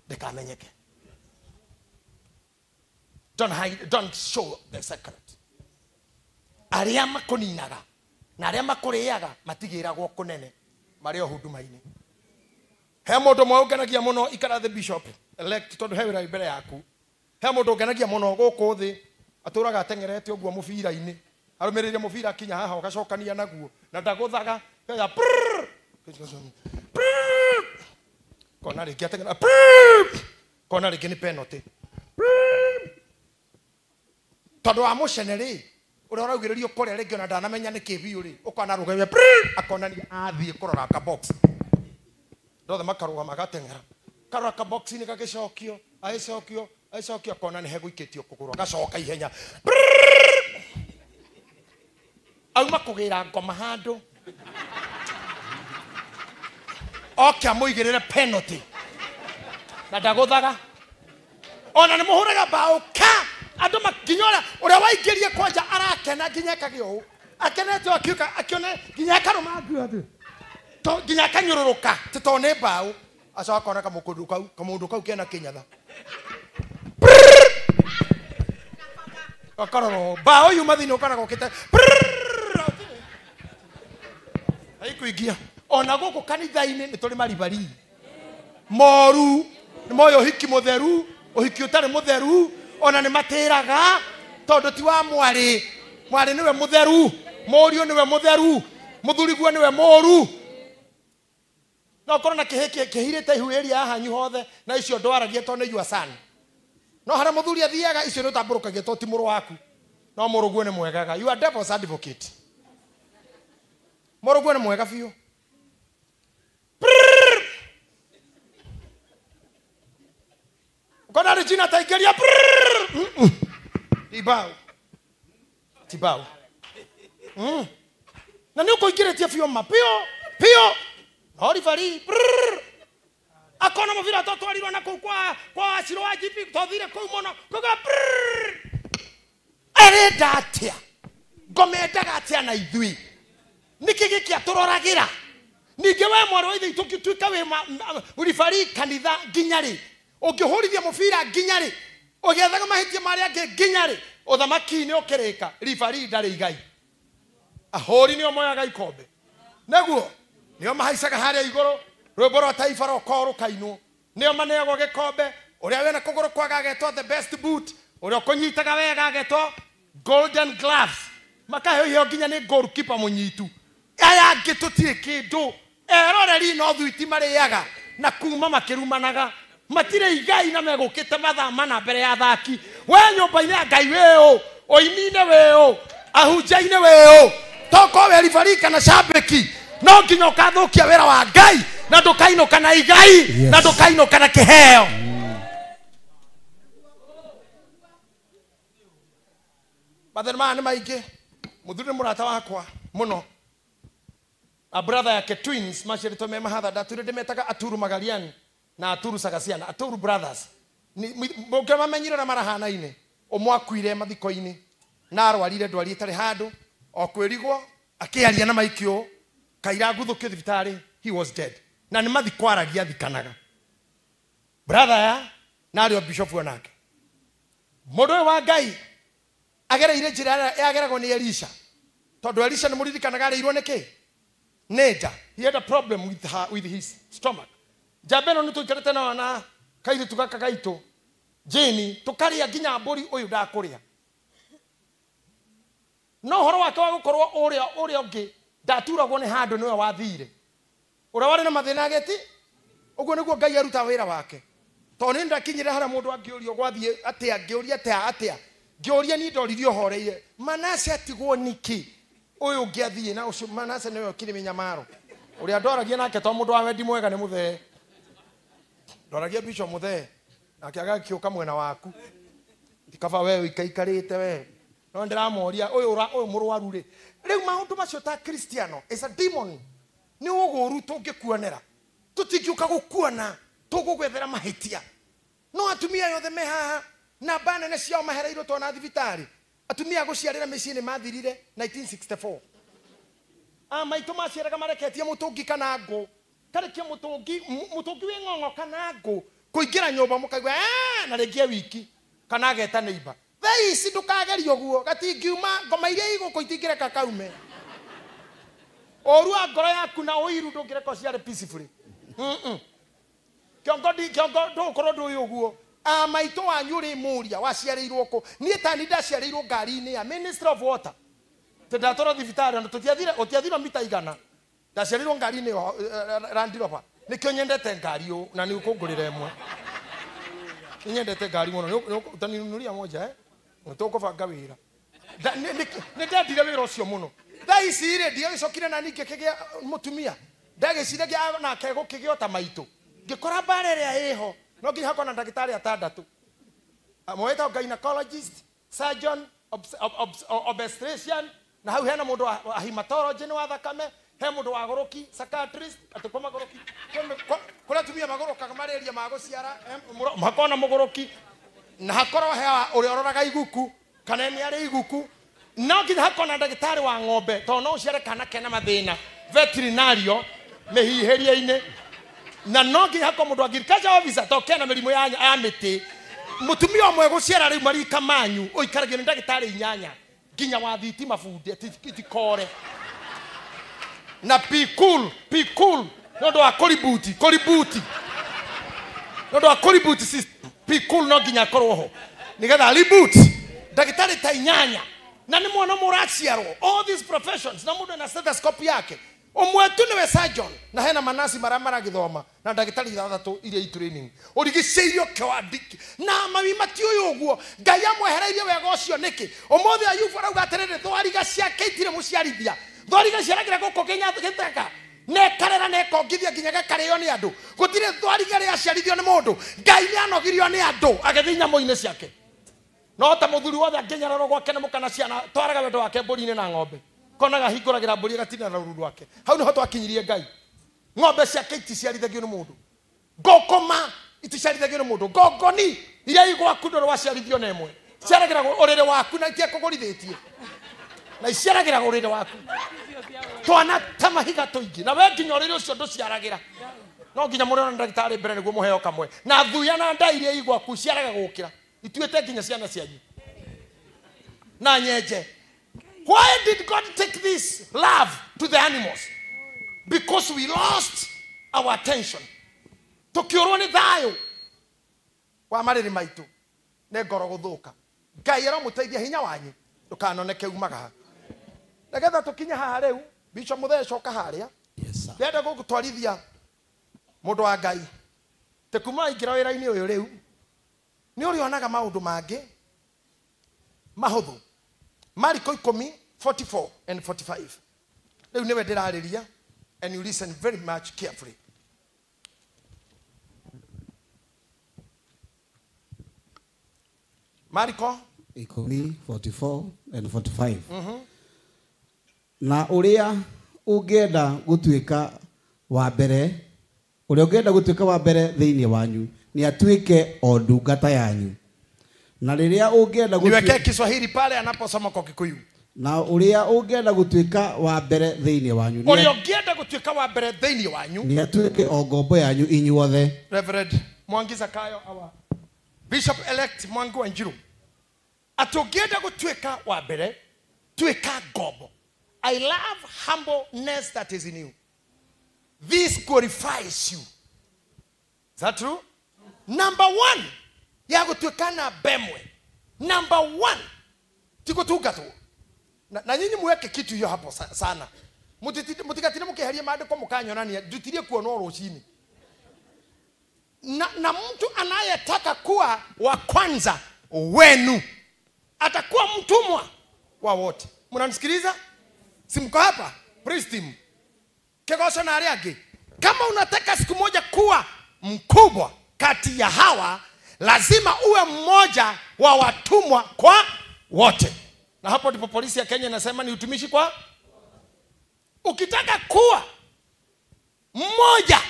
Speaker 2: ndikamenyeke. Don't show the secret. Aria makuninaga na aria makuriaga matigiragwo kunene mario huduma-ini. He mundu mwaunganagia muno ikara the bishop elect tondu he wira mbere yaku. He mundu unganagia muno guku thi aturaga atengerete uguo mubira-ini arumiririe mubira kinya haha ugacokania naguo na ndaguthaga ya kona rĩngĩ atengera kona rĩngĩ nĩ penalty tondũ wa mũcene rĩ ũrĩa ũraugĩrĩrio kũrĩa rĩngĩ ona ndanamenya nĩ kĩbiũ rĩ ũkona rũgamia akonania athiĩ kũrora ka box ndothe makarũgama agatengera karora ka box-inĩ gagĩcokio agĩcokio akona nĩ hegũikĩtio kũgũrũ agacoka ihenya auma kũgĩra ngoma handũ okia muigirire penalty na ndaguthaga ona ni muhuraga bao ka andu makinyora uria waingirie kwanja arakena nginya kagio akenete akiuka akione nginya karuma ngui to nginya kanyururuka titone bao aca kona kamundu kau kena kinyatha akaroro bao yuma thini ukana gokite aikuingia ona guku kanitha-ini ni turi maribari moru ni moyo hiki mutheru uhiki utari mutheru ona ni matiraga tondu ti wa mwari niwe mutheru moriu niwe mutheru muthuri guo niwe moru no korona kihirite ihu area hanyu hothe na icio ndwaragie tondu you son no hara muthuri athiaga icio ni utamburukagia to ti muru waku no muru guo ni mwegaga you are devil's advocate muru guo ni mwega biu kona Regina taigeria tibao na ni ukoigeretia biu mapio no rifari akona muvira to twarirwo na kwa aciro wa GP tothire kuu muno kuga arenda atia ngomendaga atia na ithui niki giki aturoragira ninge we mwaro wa ithe tukituika we rifari kanitha nginyari ungihurithia mubira nginyari ugethaga mahitia mari ange nginyari uthamaki-ini ukirika rifari ndari igai ahori nio moyaga ikombe naguo nio mahaicaga haria iguru rwimbo rwa taifa rokoro kainwo nio maneagwo gikombe uria wena kuguru kwaga agetwo the best boot uria kunyitaga wega agetwo golden gloves makaheo nginya ni goalkeeper munyitu aya angi tutire kindu eroreri no thuiti mariaga na kuma makirumanaga matire igai na megukite mathaa mana mbere ya thaki we nyumba-ini ya Ngai weo oini-ine weo ahunjia-ine weo toko we rifari kana shambeki no nginya ukathukia wira wa Ngai na ndukainũka na igai na ndukainũka na kiheo mathĩna maya nĩ maingĩ muthuri nĩ mũrata wakwa muno a brother yake twins maciarĩtwo me mahatha ndatũire ndĩmetaga Aturu Magariani na Aturu Sagasiana Aturu brothers mũngĩ mamenyire na marahana-inĩ ũmwe akuire mathiko-inĩ na arwarire ndwari ĩtarĩ handũ o kwĩrigwo akĩaria na maikio kaira nguthũkio thibitarĩ he was dead na nĩ mathiko aragia thikanaga brother ya na arĩ o bishop onake mũndũ ũyũ wa Ngai agereire njĩra yageragwo nĩ Elisha tondu Elisha nĩ mũririkanaga arĩirwo nĩkĩ nĩnda he had a problem with his stomach jabeno nĩ tũikarĩte na kairĩtu gaka gaitũ Jane tukaria nginya mbũri ũyũ ndakũrĩa no horo wake wa gũkorwo ũrĩa ũngĩ ndaturagwo nĩ handũ nĩwe wathire ũrĩa warĩ na mathĩna ageti ũguo nĩguo Ngai aruta wĩra wake tondũ nĩ ndakinyire harĩa mũndũ angĩũrio gwathiĩ atĩa ngĩũria atĩa ngĩũria niĩ ndoririo horeire Manase atigwo niki ũyũ ũngĩ athiĩ na ũcio Manase nĩwe ũkĩrĩ mĩnyamaro ũrĩa ndoragia nake to mũndũ wa wendi mwega nĩ mũthee ndoragia bishop mũthee nake agagĩũka mwena waku tikaba wewe ikaikarĩte we no ndĩramoria ũyũ mũrwaru rĩ rĩu maũndũ macio ta Kristiano is a demon nĩ ũgũru tũngĩkuonera tutikiuka gukuona tugugwethera mahitia no atumia yothe me haha na bana na ciao mahereirwo tona thibitari atumia guciarira micini mathirire 1964 maito maciaraga mareketie mutungi kana ngo karekia mutungi wi ngongo kana ngo kuingira nyumba mukaigwa na regia wiki kana ageta neighbor thai ici ndukagerio guo gatingiuma ngoma iria iguko itingire kakaume orua ngoro yaku na uiru ndungireka ciare peacefully kiongo ndukoro nduyu guo maito wanyu ri muria waciareirwo ko nie tani ndaciareirwo ngari-ini ya Ministry of Water tndatora thibitari na tutiathira mita igana ndaciareirwo ngari-ini Land Rover nikio nyendete ngari u na ni ukungurira imwe nyendete ngari muno utaninuria moja tukubanga wira ni ndendire wira ucio muno thai cire ndio icokire na ninge kigia mutumia ndagiciragia na kego kigiota maito ngikora barere ya iho no nginya hakona ndagitari atandatu amweta gynecologist surgeon obstetrician na hau hena mundu wa hematology ni wa thakame he mundu wa goroki psychiatrist atukoma magoroki kula tumia magoroka malaria maguciara makona mugoroki na hakoro he uri ororaga iguku kana ni ari iguku no nginya hakona ndagitari wa ng'ombe to no uciare kana kena mathina veterinario mehiheria-ine na no nginya hako mundu agriculture officer to kena mirimo ya miti mutumia omwe guciara riu marika manyu uikaragio ni ndagitari inyanya nginya wa thitima funde tikore na pikul no ndo akolibuti no ndo akolibuti system pikul no nginya korwo ho nigetha reboot ndagitari ta inyanya na ni mwana muraciarwo all these professions na mundu na stethoscope yake omwetu niwe surgeon na hena manasi maramara githoma na ndagitari ithathatu iria training urigiceirio kiwandiki na mami matiuyu guo ngai amwehereirie wega ucio niki omothe ayubu arauga atiriri thwariga ciake itire muciarithia thwariga ciaragira guko Kenya gitaka ne karera ne kongithia nginya gakario ni andu gutire thwariga ria ciarithio ni mundu ngai ni anogirio ni andu agithinya moine ciake no ta muthuri wothe anginyararo gwake ne mukana ciana twaraga wendo wake mburi-ini na ng'ombe konaga hinguragira mburi gatina na ruru wake hau niho twakinyirie ngai ng'ombe ciake iticiarithagio ni mundu ngokoma iticiarithagio ni mundu ngongoni iria igwaku ndoro waciarithio na imwe ciaragira urire waku na itiekugũrithitie na iciaragira urire waku twana ta mahiga tuingi na we nginya urire ucio nduciaragira no nginya muri ona ndagitari mbere niguo muheo kamwe na thuya na nda iria igwaku ciaraga gukira ituete nginya ciana cianyu na nyenje. Why did God take this love to the animals? Because we lost our attention. Tukiorwo ni thayo wa mariri maitu ne ngoro guthuka ngai aramuteithia hinya wanyu ndukanoneke umaga negetha tukinya haha riu bicho muthecoka haria ndenda gugutwarithia mundu wa ngai tekuma ingira wira-ini uyu riu ni urionaga maundu mangi mahuthu Mariko 10:44 and 45 riu niwe ndirariria and you listen very much carefully. Mariko
Speaker 22: 10:44 and 45 na uria ungienda gutuika wa mbere uria ungienda gutuika wa mbere thiini wanyu ni atuike o ndungata yanyu na riria ungienda
Speaker 2: niweke Kiswahili pale anaposoma kwa Kikuyu
Speaker 22: na uria ungienda gutuika wa mbere thiini wanyu
Speaker 2: uria ungienda gutuika wa mbere thiini wanyu
Speaker 22: ni atuike o ngombo yanyu inyuothe.
Speaker 2: Reverend Mwangi Zakayo our Bishop elect Mwangi Wanjiru atugienda gutuika wa mbere tuika ngombo. I love humbleness that is in you. This glorifies you. Is that true? Number one, ya gutuikana bemwe. Number one, tikutungatwo. Na nyinyi muweke kitu hiyo hapo sana. Mutigatire mukiheria maandiko mukanyonania ndutirie kuonwo rucini. Na mtu anayetaka kuwa wa kwanza wenu atakuwa mtumwa wa wote. Mnanisikiliza? Simko hapa? Praise team. Kegosho na ariage. Kama unataka siku moja kuwa mkubwa kati ya hawa, lazima uwe mmoja wa watumwa kwa wote. Na hapo ndipo polisi ya Kenya inasema ni utumishi kwa. Ukitaka kuwa mmoja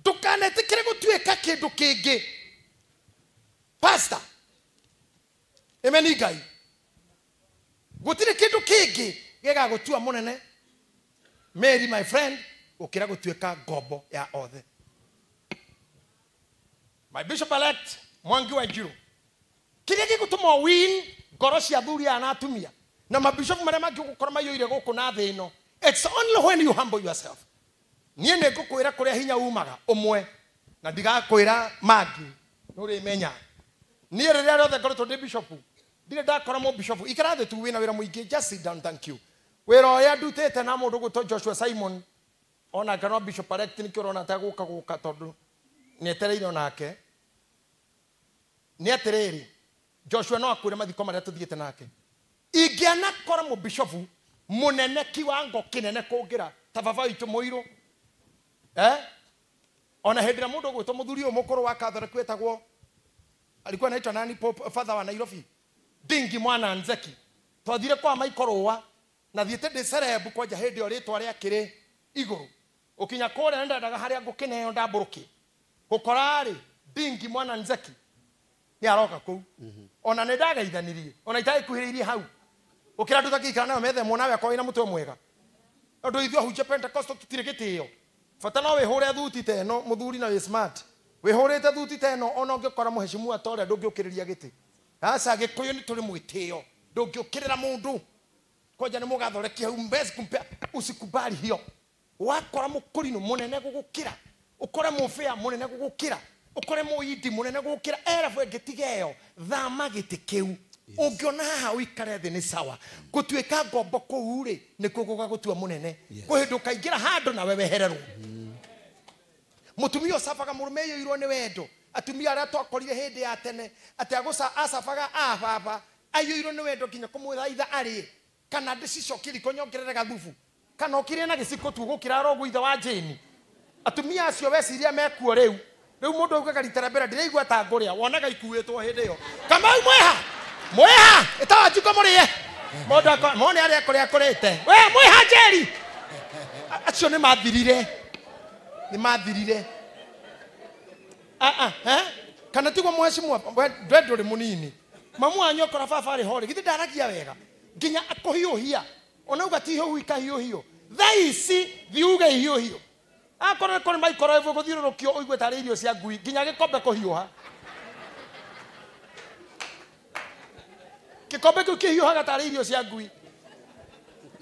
Speaker 2: tukanetikire gutuika kindu kingi pastor emeni Ngai gutire kindu kingi gega gutua munene Mary my friend ukira gutuika ngombo ya othe. My bishop elect Mwangi wa Njiro kiria gigutuma win ngoro cia thuri ana atumia na mabishop maria mangi gukora mayoire guku na thi ino. It's only when you humble yourself. Nie ne ngukwira kuria hinya umaga umwe na ndigakwira mangi nuri menya nie riria rothe ngoretwo ndi bishop ndire ndakora mo bishop ikara the tu wina wira muingi. Just sit down, thank you. Wira oya ndutete na mundu gutwa Joshua Simon ona kana bishop elect ni kirona ta guka tondu ni etereire onake ni atiriri Joshua no akwire mathiko maria tuthiete nake ingiana kora mo bishop munene kiwango kinene kungira tababa itu muiro ona hedira mundu gwitwo muthuri o mukuru wa Catholic kwetagwo alikuwa anaitwa nani Pope Father wa Nairobi Dingi Mwana Nzeki twathire kwa maikorowa na thiete de cerebu kwa jahedi o ritwa ria kire iguru ukinya kore ndendaga haria ngukineo ndamburuki gukorari Dingi Mwana Nzeki ni aroka ku ona ne ndagaithanirie ona itai kuhiririe hau ukira tutakikana nayo methe munawe akwa ina mutwe mwega ndu ithio huje Pentecost tutire gitio fata no wihure thuti teno muthuri na we smart wihurite thuti teno ona ungikora muheshimu atore ndungiukiriria giti asa gikuyu ni turi mwitio ndungiukirira mundu koja ni mugathorekia umbezi kumpe usikubali hiyo wakora mukurino munene gugukira ukore mufia munene gugukira ukore muidi munene gugukira erafu egitigeyo thama gitikiu ungiona haha uikare thi ni sawa gutuika ngombo kuure ni kuguga gutua munene kuhinduka ingira handu na wewe hererwo mutumia safaga murume yo irwo ni wendo atumia aria twakorire hindi ya tene ati agusa asafaga baba ayo irwo ni wendo kinya kumuthaitha ari kana ndicicokiri konyongerere gathufu kana ukire na giciko tu gukira rogu itha wa Jane atumia acio weciria mekuo riu mundu augaga ritera mbere ndiraigua ta nguria wonaga ikuitwo hindi yo kama mweha itawa juko murie moda mone aria kuria kurite we mweha Jerry acio ni mathirire kana tigwo mheshimu ndwendore munini mamu anyo kora baba ari hore githi ndaragia wega nginya akuhiuhia ona uga ti hu ikahiuhio thaici thiuge hiuhio akora kore mai kora evo guthirurukio uigwe tari irio cia ngui nginya gikombe kuhiuha kikombe kuhiuha tari irio cia ngui.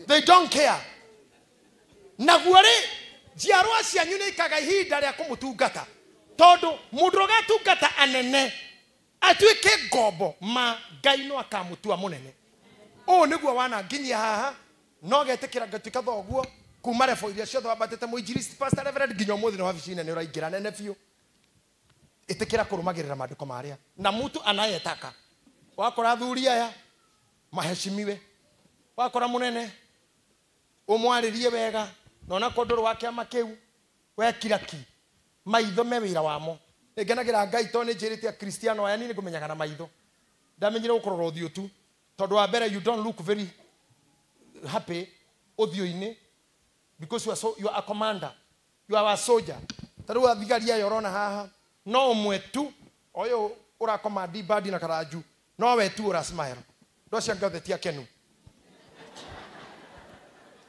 Speaker 2: They don't care. Naguore jiarwa cianyu ni ikaga ihinda ria kumutungata tondu mundu gatungata anene atuike ngombo ma Ngai no akamutua munene o niguo wana nginyia haha no getikira ngatuika thoguo kuma refo iria ciothe wabatete muinjiristi pastor reverend nginya muthi no wabici nene uraingira nene biu itikira kurumagirira maandiko maria na mtu anayetaka wakora thuri aya maheshimiwe wakora munene umwaririe wega nona kodoro wake amakiu wekira ki maitho me wira wamo ngenagira Ngai to ni njirite Cristiano aya ni kumenyaga na maitho ndamenyire gukorora uthio tu tondu wa mbere you don't look very happy uthio-ini because you are a commander, you are a soldier. Taru athigaria yorona haha no umwe tu oyo ura command badi na karaju no we tu ura smile ndo cia ngathe tia kenu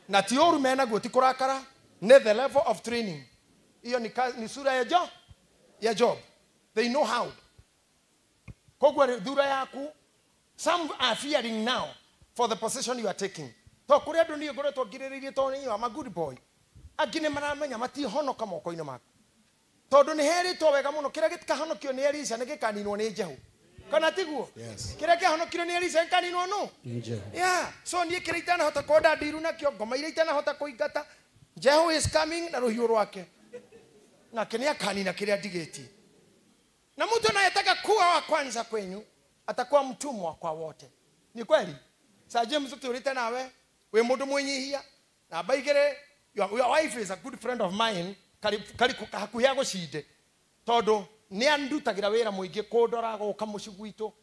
Speaker 2: na ti oru mena guo ti kurakara ne the level of training iyo ni sura ya job they know how kogwa dhura yaku some are fearing now for the position you are taking to kuri andu ni ngoretwo ngiriririe to ni I'm a good boy agine maramenya matihonoka moko-ini maku tondu ni heritwo wega muno kira gitikahonokio ni Elisha ni gikaninwo ni Jehu kana tiguo kira kihonokio ni Elisha gikaninwo no yeah so ni kira itana hota koda ndiru na kio ngoma ira itana hota kuingata Jehu is coming na ruhiu rwake na kenia kanina kira ndigeti na mtu anayetaka kuwa wa kwanza kwenyu atakuwa mtumwa kwa wote. Ni kweli? Sasa James tulite nawe we mundu mwenyihia na baigere your wife is a good friend of mine kari hakuhia gucinde tondu ni andutagira wira muingi kundora guka mucigwito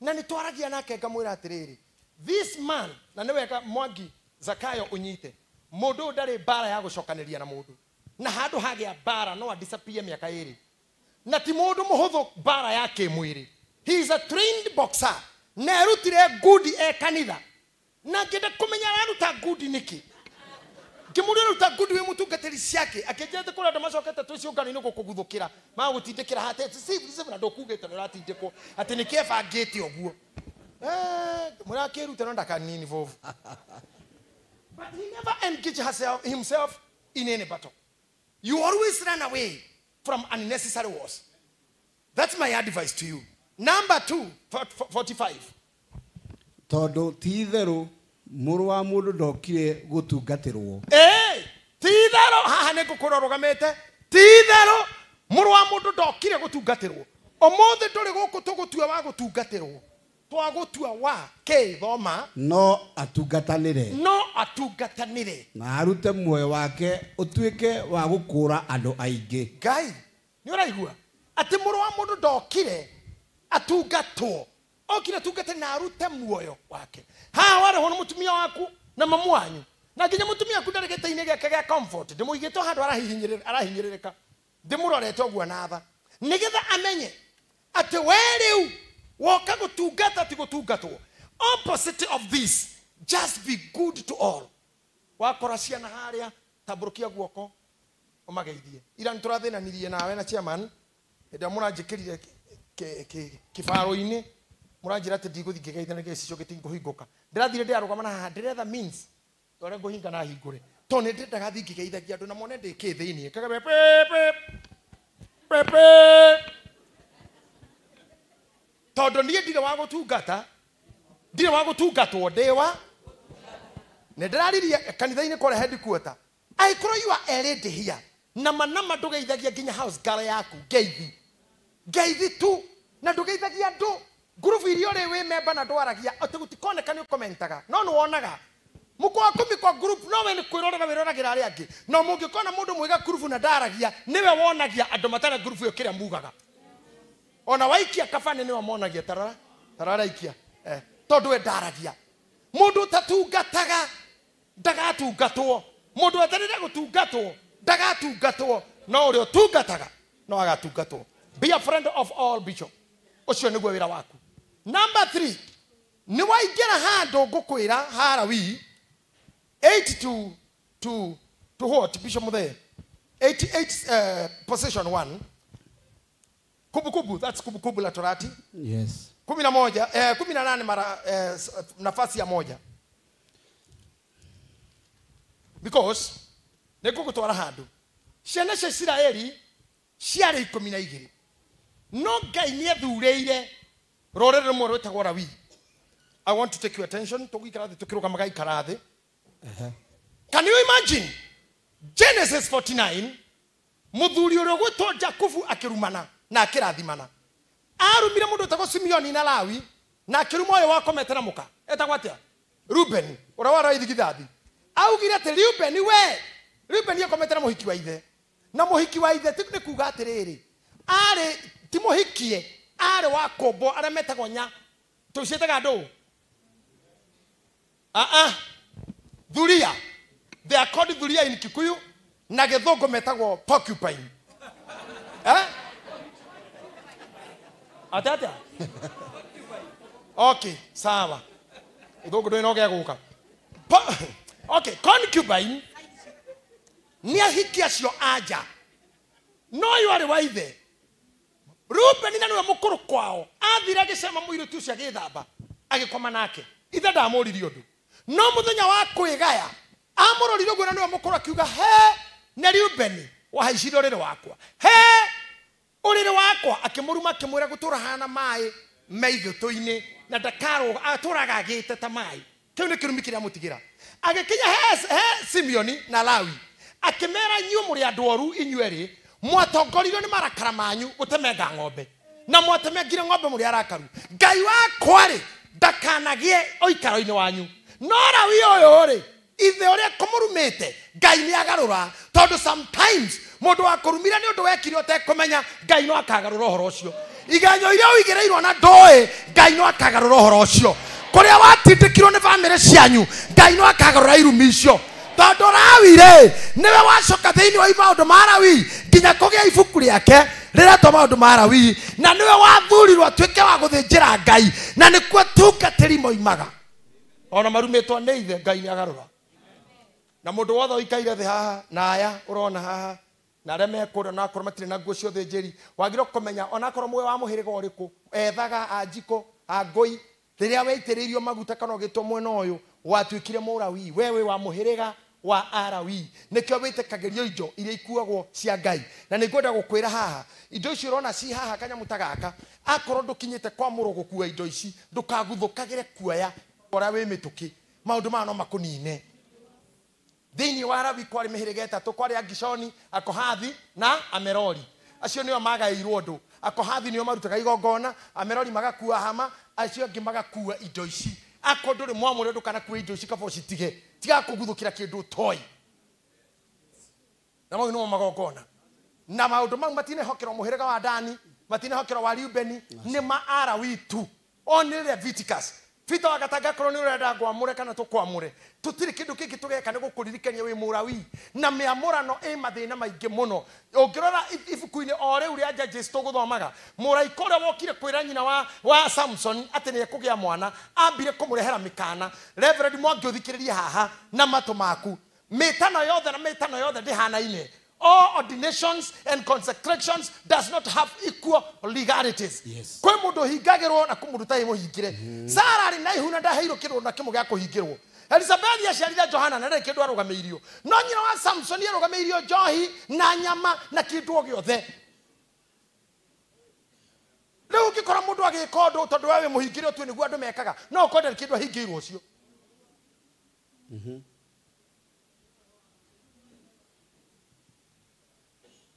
Speaker 2: na ni twaragia nake ngamwira atiriri this man na ni weka Mwangi Zakayo unyite mundu ndari bara ya gucokaniria na mundu na handu hagĩa bara no disappear miaka ĩrĩ na ti mũndũ mũhũthũ bara yake mwĩrĩ. He is a trained boxer na erutire ngudi kanitha na ngĩenda kũmenya araruta ngudi nĩkĩ. Ngĩmũria ruta ngudi wĩ mũtungatĩri ciake akĩnjĩra kũrĩa andũ macokete twĩciũngano-inĩ gũkũguthũkĩra magũtindĩkĩra hate sisi na ndũkugĩte nĩ ũratindĩkwo atĩ nĩ kĩebangĩte ũguo. Mũra akĩruta no ndakanini vovu. But he never engaged himself in any battle. You always run away from unnecessary wars. That's my advice to you. Number 2, 45.
Speaker 22: Todo titherũ mũrũ wa mũndũ ndokire gũtungatĩrwo.
Speaker 2: Titherũ haha nĩ ngũkũra ũrũgamĩte. Titherũ mũrũ wa mũndũ ndokire gũtungatĩrwo. Ũmũthĩ ndũrĩ gũkũ tũgũtua wa gũtungatĩrwo. Twagũtua wa thoma
Speaker 22: no atungatanĩre.
Speaker 2: No atungatanĩre.
Speaker 22: Na arute muoyo wake ũtuĩke wa gũkũra andũ aingĩ.
Speaker 2: Ngai nĩ ũraigua atĩ mũrũ wa mũndũ ndokire atungatwo. Okire atungate na arute muoyo wake. Haha warehwo nĩ mũtumia waku na mamu wanyu na nginya mũtumia waku ndarĩ gĩtĩ-inĩ gĩake gĩa comfort. Ndĩmũigĩte handũ arahinyĩrĩrĩka. Ndĩmũrorete ũguo na tha nĩgetha amenye atĩ we rĩu woka gũtungata ti gũtungatwo. Opposite of this, just be good to all. Wakora ciana harĩa tambũrũkia guoko ũmageithie. Ira nĩtũrathĩnanirie nawe na chairman hĩndĩ mũranjĩkĩrire kĩbaro-inĩ mũranjĩra atĩ ndigũthiĩ ngĩgeithia na gĩcicio gĩtingĩhingũka. Ndĩrathire ndĩarũgama na haha ndĩretha means ũrĩa ngũhinga na hingũre tondũ nĩ ndĩrendaga thiĩ ngĩgeithagia andũ na mone ndĩ thĩinĩ kagabe pepe tondũ niĩ ndirĩ wa gũtungata ndirĩ wa gũtungatwo ndĩwa nĩ ndĩraririe kanitha-inĩ kũrĩa headquarter angĩkorwo you are already here nama ndũgeithagia nginya house girl yaku ngeithi tu na ndũgeithagia andũ group iria ũrĩ wĩ member na ndwaragia atĩ gũtikoneka nĩ ũkomentaga no nĩ wonaga mũkwa kumi kwa group no we nĩ kwĩrorera wĩroragĩra arĩa angĩ no mũngĩkona mũndũ mwĩga group na ndaragia nĩwe wonagia andũ matana group ĩyo kĩrĩa mugaga. Ona waikia kabane nĩwe monagia tarara ikia tondũ we ndaragia. Mũndũ tatungataga ndagatungatwo. Mũndũ atarĩre gũtungatwo ndagatungatwo no ũrĩa ũtungataga no agatungatwo. Be a friend of all, Bishop. Ũcio nĩguo wĩra waku. Number 3, nĩ waingĩra handũ ngũkwĩra harawi 8 to what, Bishop Muthee? 88 position 1. Kubukubu, that's kubukubu la Torati.
Speaker 22: Yes.
Speaker 2: 18 mara nafasi ya moja. Because nĩngũgũtwara handũ ciana cia Isiraeli ciarĩ 12 no Ngai nĩ athurĩire rũrĩrĩ rũmwe rwĩtagwo Lawi. I want to take your attention tũgũikara thĩ tũkĩrũgama gaikara thĩ. Can you imagine Genesis 49 mũthuri ũrĩa ũgwĩtwo Jakubu akĩrumana na akĩrathimana arumire mũndũ ũtagwo Simeoni na Lawi na akĩruma ũyũ wakomete na mũka etagwo atĩa Reuben ũrĩa waraithigithathi augire atĩ Reuben akomete na mũhiki wa ithe na mũhiki wa ithe nĩ kuuga atĩrĩrĩ arĩ ti mũhikie arĩ wa kombo arĩa metagwo nya tũciĩtaga andũ thuria. They are called thuria in Kikuyu na gĩthũngũ metagwo porcupine. Atata. Okay, sawa. Gĩthũngũ ndũĩ no gĩagũka. Okay, concubine nĩ ahiki acio anja no ũyũ arĩ wa ithe. Reuben na nĩwe mũkũrũ kwao athire agĩcema mũirĩtu ũcio agĩthamba agĩkoma nake ithe ndamũririe ũndũ no mũthenya wa kwĩgaya amũrorire ũguo na nĩwe mũkũrũ akiuga he nĩ Reuben wahaicire ũrĩrĩ wakwa ũrĩrĩ wakwa akĩmũruma akĩmwĩra gũtũra hana maĩ maithũtũ-inĩ na ndakarũga atũraga agĩte ta maĩ kĩu nĩ kĩrumi kĩrĩa mũtigĩra agĩkinya he Simeoni na Lawi akĩmera inyuĩ mũrĩ andũ oru inyuĩ mwatongorio nĩ marakara manyu gũtemenga ng'ombe na mwatemengire ng'ombe mũrĩ arakaru. Ngai wakwa rĩ ndakanagie ũikaro-inĩ wanyu no Lawi ũyũ rĩ ithe ũrĩa kũmũrumĩte Ngai nĩ agarũra tondũ sometimes mũndũ wakũrumire nĩ ũndũ wekire ũtekũmenya Ngai no akagarũra ũhoro ũcio. Igenyo iria ũigĩrĩirwo na ndũĩ Ngai no akagarũra ũhoro ũcio. Kũrĩa watindĩkirwo nĩ bamĩrĩ cianyu Ngai no akagarũra irumi icio.
Speaker 18: tondu Lawi ri niwe wacoka thiini wa maundu ma Lawi nginya kugia ibuku riake riretwo maundu ma Lawi, na niwe wathurirwo atuike wa guthinjira Ngai, na nikuo tungatiri moimaga ona marumitwo ni ithe. Ngai ni agarura na mundu wothe uikaire thi haha na aya urona haha na arĩa mekũrĩa na akorwo matirĩ na nguo cia ũthĩnjĩri, wagĩrĩirwo kũmenya ona akorwo mwe wa mũhĩrĩga ũrĩkũ, ethaga Anjiko, Angũi, rĩrĩa weitĩrĩirio maguta kana ũgĩtwo mwena ũyũ watuĩkire Mũlawi, wewe wa mũhĩrĩga wa Alawi, nĩkĩo wĩtĩkagĩrio indo iria ikuagwo cia Ngai. Na nĩngwenda gũkwĩra haha, indo icio ũrona ci haha kanyamũ ta gaka, akorwo ndũkinyĩte kwamũrwo gũkua indo ici, ndũkaguthũkagĩre kuoya ũrĩa wĩ mĩtũkĩ, maũndũ maya no makũnine. Thĩinĩ wa Lawi kwarĩ mĩhĩrĩga ĩtatũ, kwarĩ Agishoni, Akohathi na Amerori. Acio nĩo magaĩirwo ũndũ. Akohathi nĩo marutaga igongona, Amerori magakua hama, acio angĩ magakua indo ici. Akorwo ndũrĩ mwamũre ndũkanakua indo ici kaba ũcitige, tiga kũguthũkĩra kĩndũ ũtoĩ. Na mau nĩmo magongona. Na maũndũ mau matinehokerwo mũhĩrĩga wa Dani, matinehokerwo wa Reubeni, nĩ ma Alawi tu. Only Leviticus. Fita wagatanga korwo nĩ ũrenda ngwamũre kana tũkwamũre, tũtirĩ kĩndũ kĩngĩ tũgeka nĩ gũkũririkania wĩ Mũlawi. Na mĩamũrano ĩ mathĩna maingĩ mũno. Ũngĩrora ibuku-inĩ o rĩu rĩa Judges tũgũthomaga, mũraika ũrĩa wokire kwĩra nyina wa Samson atĩ nĩ ekũgĩa mwana, ambire kũmũrehera mĩkana. Reverend Mwangi ũthikĩrĩrie haha na matũ maku, mĩtano yothe na mĩtano yothe ndĩhanaine. All ordinations and consecrations does not have equal legalities. Kwe mundu hingagirwo na kumudu tai muhingire. Sara arĩ na ihuna ndaheirwo kĩndũ na kĩmwe gĩa kũhingĩrwo. Elizabeth yaciarire Johana na ndarĩ kĩndũ arũgamĩirio. No nyina wa Samson arũgamĩirio njohi na nyama na kĩndũ o gĩothe. Rĩu ũngĩkora mũndũ agĩka ũndũ tondũ wewe mũhingĩre ũtue nĩguo andũ mekaga, no ũkorwo ndarĩ kĩndũ ahingĩirwo ũcio.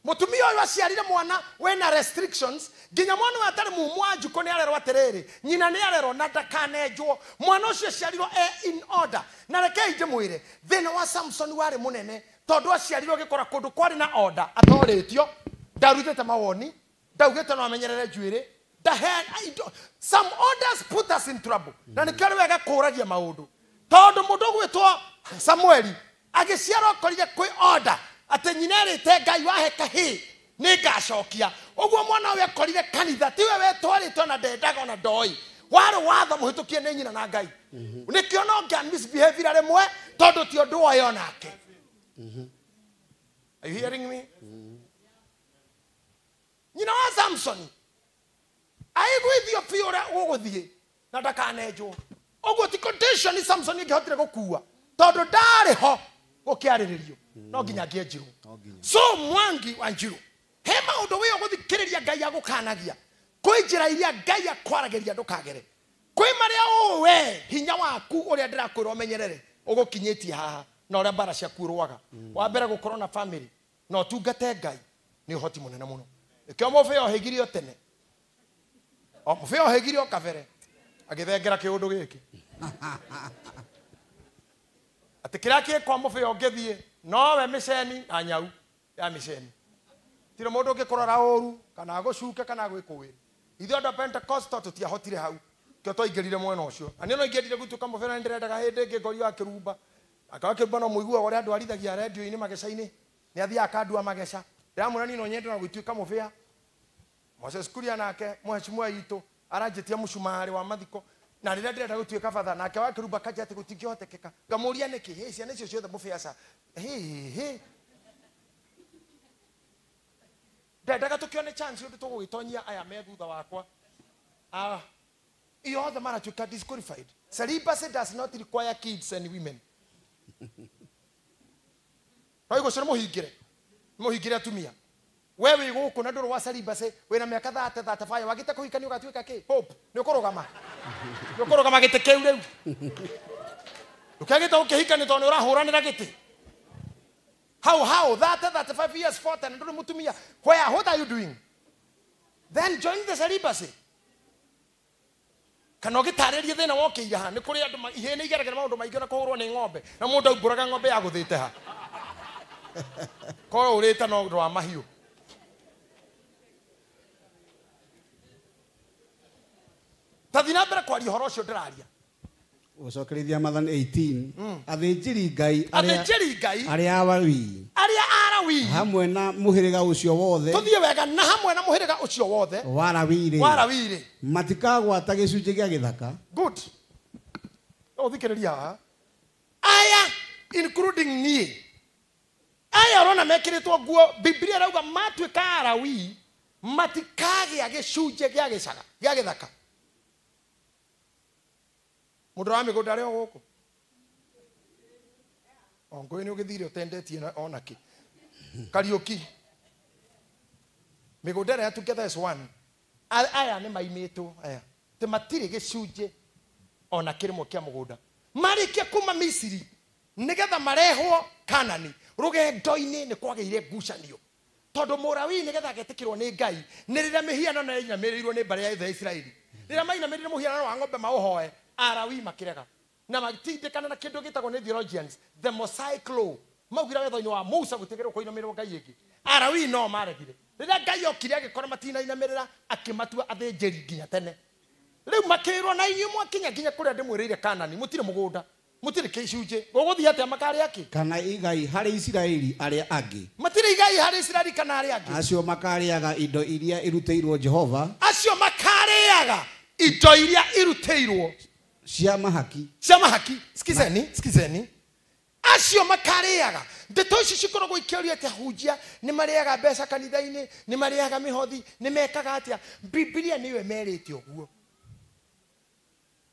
Speaker 18: Mutumia uyu aciarire mwana wena restrictions, nginya mwana we atarĩ mumu wa Anjiko nĩ arerwo atĩrĩrĩ, nyina nĩ arerwo na ndakanenjwo. Mwana ũcio aciarirwo in order. Na rekei ndĩmwĩre, thĩna wa Samson warĩ mũnene tondũ aciarirwo gĩkora kũndũ kwarĩ na order, atorĩtio, ndarutĩte mawoni, ndaugĩte no amenyerere njuĩrĩ. Some orders put us in trouble. Na nĩkĩo nĩ wega kũũragia maũndũ. Tondũ mũndũ ũgwĩtwo Samueli agĩciarwo akorire kwĩ order ate nyina rĩte Ngai wahe kahĩ nĩ ngacokia. Ũguo mwana ũyũ akorire kanitha, tiwe wetwarĩtwo na ndendaga ona ndoi, warĩ watho mũhĩtũkie nĩ nyina na Ngai. Nĩkĩo no ngĩa misbehave rĩmwe tondũ ti ũndũ woyo nake. Are you hearing me? Nyina wa Samson aigwithio biũ ũrĩa ũgũthiĩ na ndakanenjwo. Ũguo ti condition ni Samson ingĩhotire gũkua tondũ ndarĩ ho gũkĩarĩrĩrio, no nginya angĩenjirwo. So Mwangi wa Njiru, he maũndũ wĩ ũgũthikĩrĩria Ngai agũkanagia, kwĩ njĩra iria Ngai akwaragĩria ndũkagere, kwĩ marĩa ũwe hinya waku ũrĩa ndĩrakwĩra ũmenyerere ũgũkinyĩtie haha na ũrĩa mbara ciaku ũrũaga. Wa mbere gũkorwo na family na ũtungate Ngai nĩ ũhoti mũnene mũno. Nĩkĩo mũbĩa ũhĩgirio tene, mũbĩa ũhĩgirio kabere agĩthengera kĩũndũ gĩkĩ atĩ kĩrĩa kĩkwa mũbĩa ũngĩthiĩ nowe mĩceni na nyau ya mĩceni. Tire mũndũ ũngĩkũrora ũru kana agũcuke kana agwĩkũwĩra. Ithuĩ andũ a Pentecostal tũtiahotire hau, kĩo twaingĩrire mwena ũcio. Na niĩ no ingĩendire gũtuĩka mũbĩa na ndĩrendaga hĩndĩ ĩngĩ ngori wa kĩrumba. Akawa kĩrumba no mũiguaga ũrĩa andũ arithagia redio-inĩ mageca-inĩ, nĩ athiaga akandua mageca. Ndĩramwĩra niĩ no nyende na gũtuĩka mũbĩa. Moses Kuria nake mheshimiwa witũ aranjĩtia mũcumarĩ wa mathiko, na rĩrĩa ndĩrenda gũtuĩka batha nake wa kĩrumba kanjia atĩ gũtingĩhotekeka. Ngamũria nĩkĩ, ciana icio ciothe mũbĩa ca ndendaga tũkĩone chance ũndũ tũgũgĩtonyia aya me thutha wakwa. Iothe maratuĩka disqualified. Celibacy does not require kids and women. No igũcĩra mũhingĩre atumia. Wewe gũkũ na ndũrĩ wa celibacy wĩna mĩaka 35 wagĩte kũhikania ũgatuĩka kĩ? Pope nĩ ũkũrũgama. Nĩ ũkũrũgama gĩtĩ kĩu rĩu. Ndũkagĩte gũkĩhikania tondũ nĩ ũrahũranĩra gĩtĩ. How 35 years 40 na ndũrĩ mũtumia. What are you doing? Then join the celibacy. Kana ũgĩtarĩrie thĩna wokĩire ha, nĩ kũrĩ andũ ihĩ nĩ igeragĩra maũndũ maingĩ na kũhũrwo nĩ ng'ombe na mũndũ aumbũraga ng'ombe ya gũthĩte ha. Korwo ũrĩte no ũndũ wa mahiũ. Tathi na mbere kwaria ũhoro ũcio ndĩraria.
Speaker 22: Ucokerithia Mathan 18 athĩnjĩri Ngai
Speaker 2: athĩnjĩri Ngai
Speaker 22: arĩa Alawii hamwe na mũhĩrĩga ũcio wothe
Speaker 2: tuthie wega na hamwe na mũhĩrĩga ũcio wothe
Speaker 22: wa Alawii matikagwata gĩcunjĩ gĩa gĩthaka.
Speaker 2: Good. Ũthikĩrĩria aya including niĩ aya ũrona mekĩrĩtwo nguo Biblia ĩrauga matuĩka Alawii matikagĩa gĩcunjĩ gĩa gĩcaga gĩa gĩthaka. Mũndũ wa mĩgũnda arĩa gũkũ Ongoi nĩ ũgĩthire ũtendetie ona kĩ Kariũki mĩgũnda ĩrĩa together as one aya nĩ maimĩtwo aya te matirĩ gĩcunjĩ ona kĩrĩmwe kĩa mũgũnda marĩkia kuma Misiri nĩgetha marehwo Kanani rũgendo-inĩ nĩ kwagĩire ngucanio tondũ Mũlawii nĩgetha agetĩkĩrwo nĩ Ngai nĩ rĩrĩa mĩhianano yainamĩrĩirwo nĩ mbarĩ ya ithe Isiraeli rĩrĩa mainamĩrĩire mũhianano wa ng'ombe maũhoe Alawii makĩrega na matindĩkana na kĩndũ gĩtagwo nĩ theologians the Mosaic law maugira wetho-inĩ wa Musa gũtigĩrwo kũinamĩrĩrwo Ngai ĩngĩ. Alawii no maregire rĩrĩa Ngai okire agĩkora matinainamĩrĩra akĩmatua athĩnjĩri nginya tene rĩu makĩrwo na inyuĩ mwakinya nginya kũrĩa ndĩmwĩrĩire Kanani mũtirĩ mũgũnda mũtirĩ kĩcunjĩ gũgũthiĩ atĩa makarĩa kĩ
Speaker 22: kana igai harĩ Isiraeli arĩa angĩ
Speaker 2: matirĩ igai harĩ Isiraeli kana arĩa angĩ
Speaker 22: acio makarĩaga indo iria irutĩirwo Jehova
Speaker 2: acio makarĩaga indo iria irutĩirwo
Speaker 22: cia mahaki skizeni acio makarĩaga ndeto ici cikoragwo ikĩũria atĩ ahunjia nĩ marĩaga mbeca kanitha-inĩ nĩ marĩaga mĩhothi nĩ mekaga atĩa Biblia nĩyo ĩmerĩte ũguo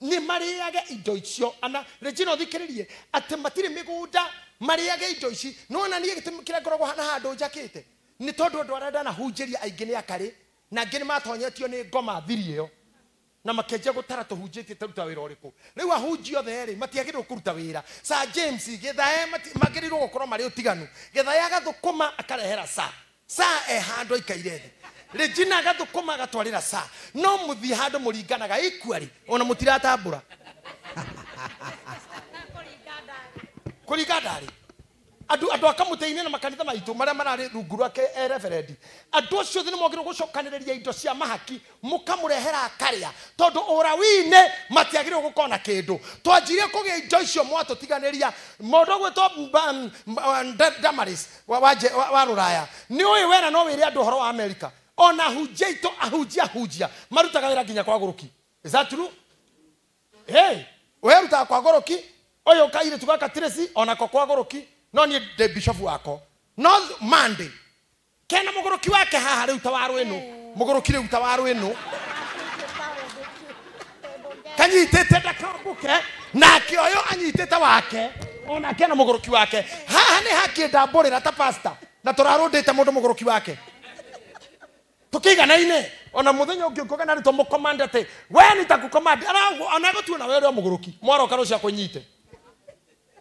Speaker 22: nĩ marĩage indo icio ana Regina ũthikĩrĩrie atĩ matirĩ mĩgũnda marĩage indo ici nona niĩ gĩtũmi kĩrĩa ngoragwo hana handũ njakĩte nĩ tondũ andũ arĩa ndanahunjĩria aingĩ nĩ akarĩ na angĩ nĩ matonyetio nĩ ngoma thiri ĩyo na makenjia gũtara tũhunjĩtie taruta wĩra ũrĩkũ rĩu ahunjia othe rĩ matiagĩrĩirwo kũruta wĩra Sir James Gĩthae magĩrĩirwo gũkorwo marĩ ũtiganu Gĩthae agathũkũma akarehera Sir handũ aikaire thĩ Regina agathũkũma agatwarĩra Sir no mũthiĩ handũ mũringanaga equally ona mũtiratambũra kũringa ndarĩ andũ akamũteithia na makanitha maitũ marĩa mararĩ rungu rwake reverend andũ acio nĩ mogĩrwo gũcokanĩrĩria indo cia mahaki mũkamũrehera akarĩa tondũ Ũlawii-inĩ matiagĩrĩirwo gũkorwo na kĩndũ twanjirie kũgĩa indo icio mwatũtiganĩria mũndũ gwĩtwo Damaris wa Rũraya nĩ ũĩ wena no wĩre andũ ũhoro wa Amerika ona ahunjia itũ ahunjia marutaga wĩra nginya kwa gũrũki is that true we rutaga kwa gũrũki ũyũ kaire tugaka Tracy ona kwa gũrũki no ni the bishop wako no Monday kena mũgũrũki wake haha rĩu ta waru ĩno mũgũrũki rĩu ta waru ĩno kanyitĩte ndakambuke nake ũyũ anyitĩte wake ona kena mũgũrũki wake haha nĩ hakĩndambũrĩra ta pastor na tũrarũndĩte mũndũ mũgũrũki wake tukĩiganaine ona mũthenya ũngĩ ũkogana rĩtwa mũkomanda atĩ we nĩtakũkomanda ona gũtuona we ũrĩa mũgũrũki mwaroka rũcio akũnyite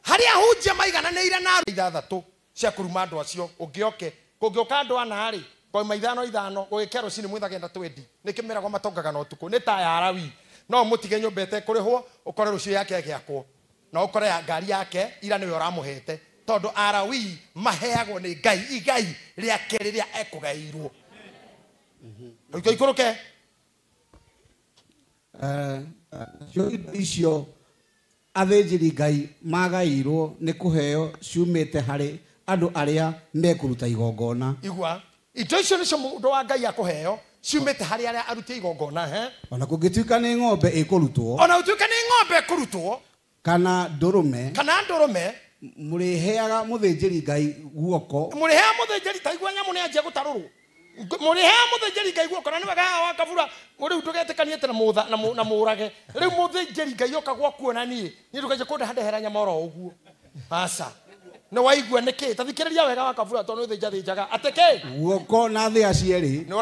Speaker 22: harĩa ahunjia maigananĩire na ithathatũ cia kũruma andũ acio ũngĩoke kũngĩũka andũ ana rĩ koima ithano gũgĩkĩa rũcinĩ mwĩthagenda 20 nĩ kĩmeragwo matongaga na ũtukũ nĩ ta ya Alawii no mũtige nyũmba ĩtekũrĩhwo ũkore rũcio yake gĩakwo na ũkore ya ngari yake ira nĩwe ũramũhete tondũ Alawii maheagwo nĩ Ngai igai rĩake rĩrĩa ekũgaĩirwo ikũrũke icio athĩnjĩri Ngai magaĩirwo nĩ kũheo ciumĩte harĩ andũ arĩa mekũruta igongona
Speaker 2: igua indo icio nĩcio mũndũ wa Ngai akũheo ciumĩte harĩ arĩa aruti igongona
Speaker 22: ona kũngĩtuĩka nĩ ng'ombe ĩkũrutwo kana ndũrũme mũrĩheaga mũthĩnjĩri Ngai guoko
Speaker 2: mũrĩheaga mũthĩnjĩri ta igua nyamũ nĩ anjia gũtarũrwo mũrĩheaga mũthĩnjĩri Ngai guoko na nĩ wega wa kabura rĩu ndũgetĩkanie na mũrage rĩu mũthĩnjĩri Ngai oka gwakuona niĩ ndũkaje kũndehera nyama oro ũguo aca nĩ waigua nĩkĩ tathikĩrĩria wega wa kabura tondũ thĩnjaga atĩkĩ
Speaker 22: guoko na thĩa cierĩ
Speaker 2: nĩ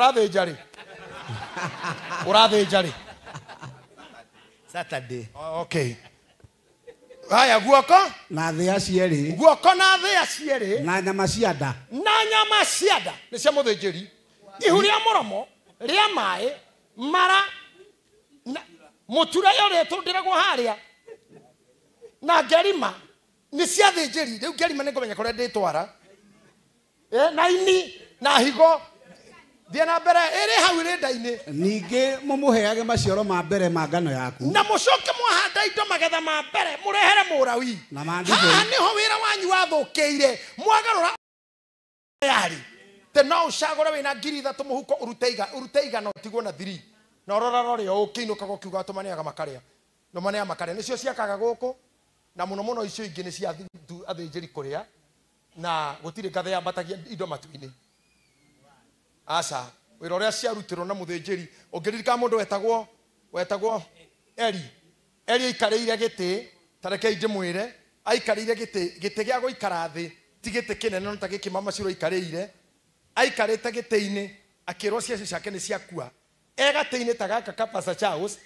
Speaker 2: ũrathĩnja rĩ
Speaker 18: Saturday
Speaker 2: okay haya guoko
Speaker 22: na thĩa cierĩ na nyama cia nda
Speaker 2: nĩ cia mũthĩnjĩri ihu rĩa mũromo rĩa maĩ mara mũtura ũrĩa tũndĩragwo harĩa na ngerima nĩ cia thĩnjĩri rĩu ngerima nĩ ngũmenya kũrĩa ndĩtwara na ini na higo Thiĩ na mbere ĩrĩ hau rĩnda-inĩ.
Speaker 22: Ningĩ mũmũheage maciaro ma mbere ma ngano yaku.
Speaker 2: Na mũcoke mwahanda indo magetha ma mbere mũrehere Mũlawi.
Speaker 22: Na maandĩko.
Speaker 2: Haha nĩho wĩra wanyu wathũkĩire. Mwagarũra yari. Te no ũcagũre wĩna 3,000 mũhuko ũrute igana ũtigwo na 3. Na ũrora rorĩ o ũkĩinũkaga ũkiuga tũmaneaga makarĩa. Tũmaneaga makarĩa nĩcio ciakaga gũkũ. Na mũno mũno icio ingĩ nĩ cia athĩnjĩri kũrĩa. Na gũtirĩ ngathe yambatagia indo matu-inĩ. Asa, wĩra ũrĩa ciarutirwo na mũthĩnjĩri ũngĩririkana mũndũ wetagwo Eli aikarĩire gĩtĩ tareke ndĩmwĩre aikarĩire gĩtĩ gĩa gũikara thĩ ti gĩtĩ kĩnene no ta gĩkĩ mama Ciro aikarĩire aikarĩte gĩtĩ-inĩ akĩrwo ciacio ciake nĩ ciakua gatĩ-inĩ ta gaka ka Pastor Charles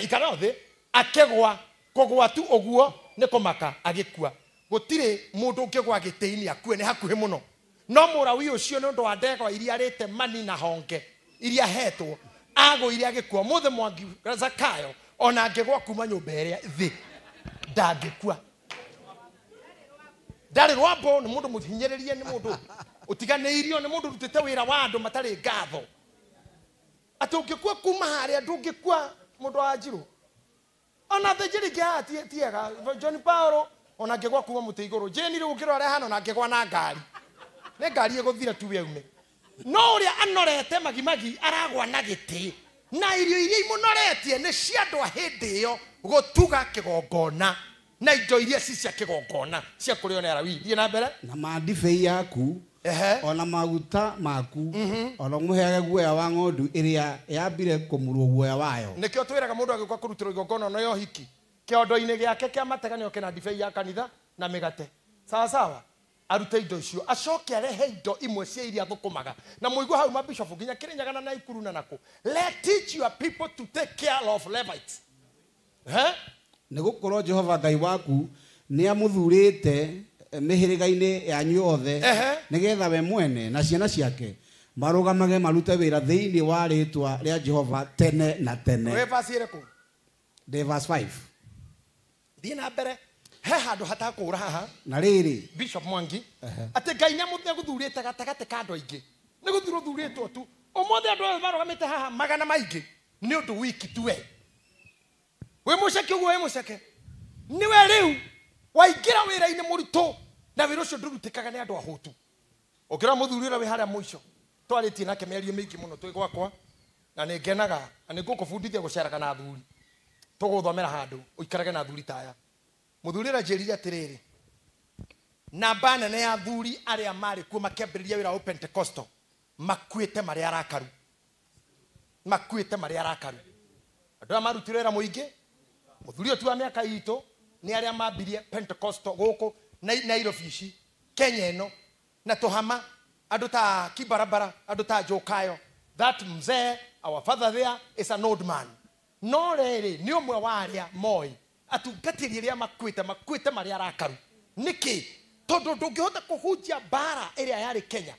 Speaker 2: ikara thĩ akĩgwa kũgwa tu ũguo nĩ kũmaka agĩkua gũtirĩ mũndũ ũngĩgwa gĩtĩ-inĩ akue nĩ hakuhĩ mũno no Mũlawi ũcio nĩ ũndũ wa ndegwa iria rĩte mani na honge iria hetwo agũire agĩkua mũthĩ Mwangi Zakayo ona angĩgwa kuma nyũmba ĩrĩa thĩ ndangĩkua ndarĩ Rwambo nĩ mũndũ mũhinyĩrĩrie nĩ mũndũ ũtiganĩirio nĩ mũndũ rutĩte wĩra wa andũ matarĩ ngatho atĩ ũngĩkua kuma harĩa ndũngĩkua mũndũ wa Njirũ ona thĩnjĩri ingĩ tiega John Paul ona angĩgwa kuma mũtĩ igũrũ Jane rĩu ũngĩrora hano na angĩgwa na ngari nĩ ngari ĩgũthira tu weume no ũrĩa anorete magimagi aragwa na gĩtĩ na irio iria imunoretie nĩ cia andũ a hĩndĩ ĩyo gũtuga kĩgongona na indo iria ci cia kĩgongona cia kũrĩo nĩ Alawii thiĩ na mbere
Speaker 22: na mandibei yaku ona maguta maku ona mũheage guoya wa ng'ondu ĩrĩa yambire kũmurwo guoya wayo
Speaker 2: nĩkĩo twĩraga mũndũ agĩũka kũrutĩrwo igongona no yo hiki kĩondo-inĩ gĩake kĩa mategania oke na ndibei ya kanitha na mĩgate sawa sawa arute indo icio acoke arehe indo imwe cia iria thũkũmaga na mũigua hau mabishofu nginya Kĩrĩnyaga na Naikuru na nakũ let teach your people to take care of Levites
Speaker 22: nĩ gũkorwo Jehova Ngai waku nĩ amũthurĩte mĩhĩrĩga-inĩ yanyu yothe nĩgetha we mwene na ciana ciake marũgamage marute wĩra thĩinĩ wa rĩtwa rĩa Jehova tene na tene verse 5
Speaker 2: thiĩ na mbere he handũ hatakũra haha
Speaker 22: na rĩrĩ
Speaker 2: Bishop Mwangi atĩ Ngai nĩagũthurĩte gatagatĩ ka andũ aingĩ nĩ gũthurwo thurĩtwo tu ũmũthĩ andũ othe marũgamĩte haha magana maingĩ nĩ ũndũ wiki tu we wĩ mũceke ũguo wĩ mũceke nĩwe rĩu waingĩra wĩra-inĩ mũritũ na wĩra ũcio ndũrutĩkaga nĩ andũ ahũtu ũkĩrora mũthuri ũrĩa wĩ harĩa mũico twarĩtie nake mĩario mĩingĩ mũno twĩ gwakwa na nĩ ngenaga na nĩ ngũkũbundithia gũceraga na athuri tũgũthomera handũ ũikarage na athuri taya mũthuri ũrĩa njĩrire atĩrĩrĩ namba nene ya athuri arĩa marĩ kuo makĩambĩrĩria wĩra wa Pentecostal makuĩte marĩ arakaru andũ arĩa marutirwo wĩra mũingĩ mũthuri ũyũ tu wa mĩaka itũ nĩ arĩa mambirie Pentecostal gũkũ Nairobi ici Kenya ĩno na tũhama andũ ta Kibarabara andũ ta Jokayo that mzee our father there is an old man no rĩrĩ nĩ ũmwe wa arĩa moĩ atungatĩri arĩa makuĩte marĩ arakaru nĩkĩ tondũ ndũngĩhota kũhunjia mbara ĩrĩa yarĩ Kenya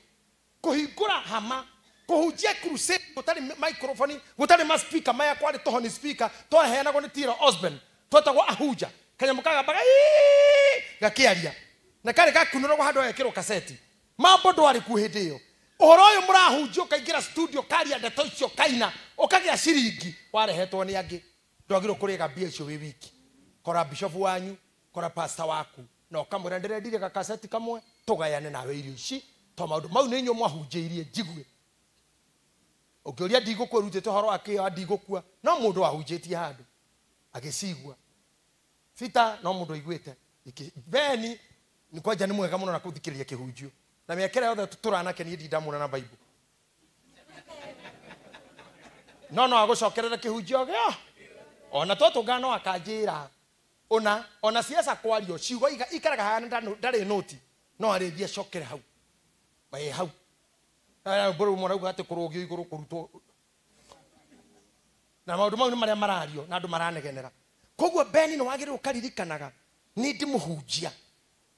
Speaker 2: kũhingũra hama kũhunjia crusade gũtarĩ microphone gũtarĩ ma speaker maya kwarĩ toho ni speaker twaheanagwo nĩ Tira Osborn twatagwo ahunja kanyamũ kagambaga gakĩaria na karĩ gakunũragwo handũ hekĩrwo kaseti mambo ndwarĩ kuo hĩndĩ ĩyo ũhoro ũyũ mũrahunjia ũkaingĩra studio karia ndeto icio kaina ũkagĩa ciringi warehetwo nĩ angĩ ndwagĩrĩirwo kũrĩga mbia icio wĩ wiki kora bishop wanyu kora pastor waku na ũkamwĩra ndĩrendire gakaseti kamwe tũgayane nawe irio ici to maũndũ mau nĩ inyuĩ mwahunjĩirie njigue ũngĩũria ndigũkua rutĩte ũhoro wa ndigũkua no mũndũ wahunjĩtie handũ agĩcigua Fita no mũndũ aiguĩte Beni nĩ kwanja nĩ mwega mũno na kũthikĩrĩria kĩhunjio na mĩakĩra yothe tũranake niĩ ndindamũna na Bible no agũcokerera kĩhunjio gĩo ona twatũngana no akanjĩra ona ciaca kwario ciugo ikaraga hana ndarĩ noti no arĩthie acokere hau hau mbũrũ mwarauga atĩ kũrũgio igũrũ kũrutwo na maũndũ mau nĩ marĩa marario na andũ maranegenera koguo Beni nĩ wagĩrĩirwo ũkaririkanaga nĩ ndĩmũhunjia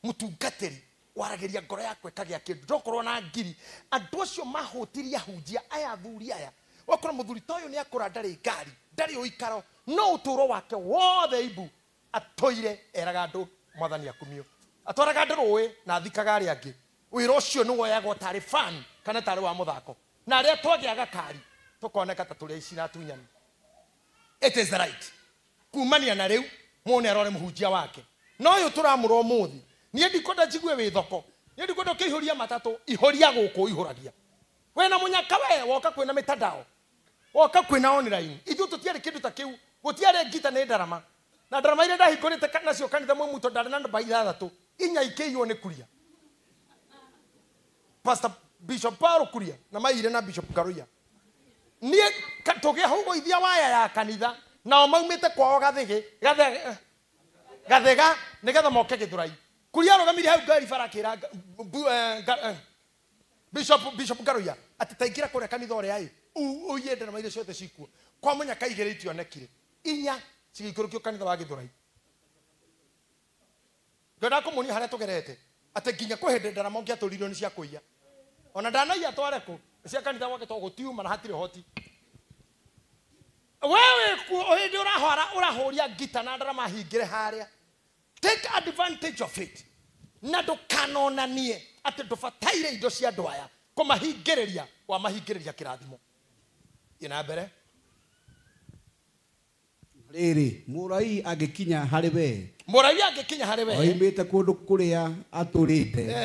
Speaker 2: mũtungatĩri waragĩria ngoro yakwa ĩkagĩa kĩndũ ndokorwo na ngiri andũ acio mahũtirie ahunjia aya athuri aya wakora mũthuri ta ũyũ nĩ akũra ndarĩ ngari ndarĩ ũikaro no ũtũũro wake wothe ibu atũire eraga andũ mwathani akumio atwaraga andũ rũĩ na athikaga arĩa angĩ wĩra ũcio nĩ woyagwo tarĩ fan kana tarĩ wa mũthako na aria twagiaga kari tukoneka ta turi ici na tunyani. It is right. Kumania na riu muone arore muhunjia wake. No uyu turamuro muthi. Nie ndikwenda jigue wi thoko. Nie ndikwenda kihuria matatu ihoria guku ihuragia. We na munyaka we woka kwina mitandao. Woka kwina online. Ithu tutiari kindu ta kiu. Gutiari ngita ni ndarama. Na ndarama ile ndahikorete nacio kanitha mwe muto ndari na namba 6 inya ikeiyo ni kuria. Pastor Bishop Paulo kuria na maire na Bishop Garuya. Nie katoge hugo ithia waya ya kanitha na maumite kwao gathega nigetha moke githurai. Kuria rogamire hau ngari barakira Bishop Garuya ati taingira kure kanitha ore ai uyende na maire ciothe cikuo kwa munya kaigeretio nekire inya cigikurukio kanitha wa githurai. Ngoda kumuni haria tugerete ati nginya kuhende ndara mongia turirwo ni cia kuiya ona ndanaia tware ku cia kanitha wake to gutiuma na hatire hoti. Wewe ku hindi urahoria ngita na ndara mahingire haria. Take advantage of it. Na ndukanonanie ati ndubataire indo cia andu aya kumahingireria wa mahingireria kirathimo. Ina mbere
Speaker 22: riri murai agikinya hari we
Speaker 2: murai agikinya hari we
Speaker 22: oimite kundu kuria aturite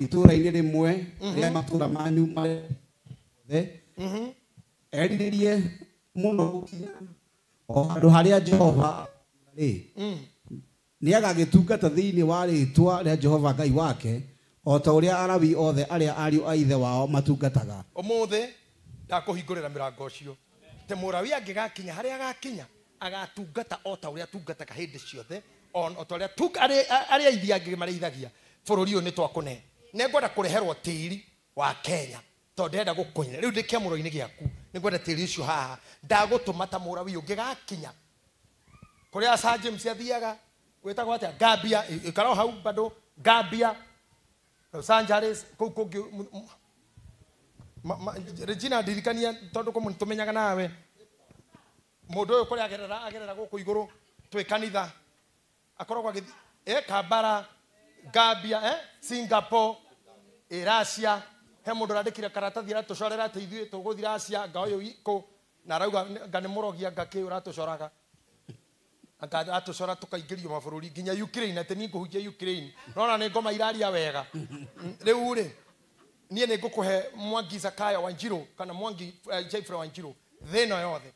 Speaker 22: itura-ini rimwe ria matura manyu eriririe muno gukinya o andu haria Jehova ni agagitungata thiini wa ritwa ria Jehova Ngai wake o ta uria arawi othe aria ariu a ithe wao matungataga.
Speaker 2: Umuthi ndakuhingurira mirango ucio te murawi angigakinya haria agakinya agatungata o ta uria tungataga hindi ciothe o ta uria aria ithia angi mareithagia bururi uyu ni twakune ne ngwenda kureherwo tiri wa Kenya to ndenda gukunyira riu ndikia muro-ini giaku ni ngwenda tiri ucio haha ndagutuma ta murawi ungigakinya kuria Sir James athiaga wetagwo atia Gambia ikaro hau bado Gambia Los Angeles kukungi Regina ndirikania tondu ko tumenyaga nawe mundu uyu kuri agerera guku iguru twi kanitha akoragwo Kampala Gambia Singapore Russia he mundu randikire karatathi ratucorera ati ithuĩ tuguthi Russia ngauyo iko na rauga ngane murogia ngaki uratucoraga atucora tukaingĩrio mabũrũri nginya Ukraine ati ni nguhunjia Ukraine nona ni ngoma iraria wega riu ri nie ni ngukuhe Mwangi Zakaya Wanjiru kana Mwangi Jeffrey Wanjiru thino yothe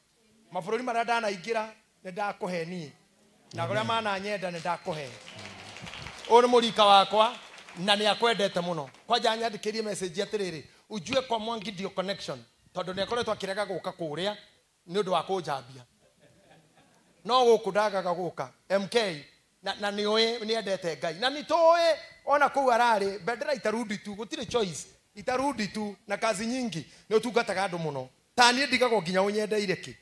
Speaker 2: mabũrũri maria ndanaingira ni ndakuhe nie na kuria mana nyenda ni ndakuhe uyu ni murika wakwa na ni akwendete muno kwanja nyandikirie message atiriri ujue kwa Mwangi ndio connection tondu ni akoretwo akirega guka kuria ni undu wa kunjambia no guku ndagaga guka MK na ni endete Ngai na nitoe ona kuu arari bendera itarudi tu gutire choice itarudi tu na kazi nyingi ni utungataga andu muno tani ndigagwo nginya unyendeire ki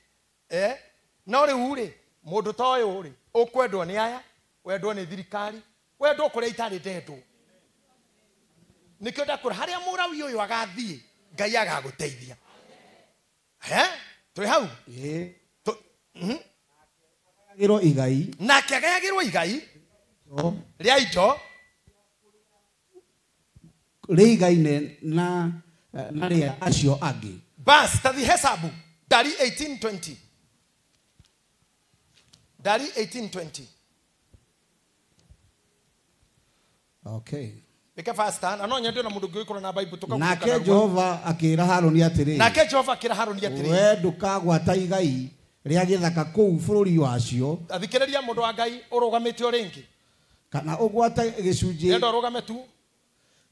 Speaker 2: no riu ri mundu toyo ri ukwendwo ni aya wendwo ni thirikari wendwo kuria itari ndendwo nikio ndakura haria murawi uyu agathie Ngai agaguteithia twi hau
Speaker 22: giro igai
Speaker 2: na kiagayagirwo igai ria indo
Speaker 22: rigaine na ria acio angi
Speaker 2: bas tathi hesabu Dari 18:20 Dari 18:20
Speaker 22: okay
Speaker 2: Eka fasta na no nyende na mundu ngikora na Bible tuka
Speaker 22: nake Jehova akira Haruni atiri
Speaker 2: nake Jehova akira Haruni atiri
Speaker 22: we ndukagwata igai ria githaka kuu bururi wacio
Speaker 2: athikiriria mundu wa Ngai urugamite uringi
Speaker 22: kana ugwata gicunji
Speaker 2: endo urugame tu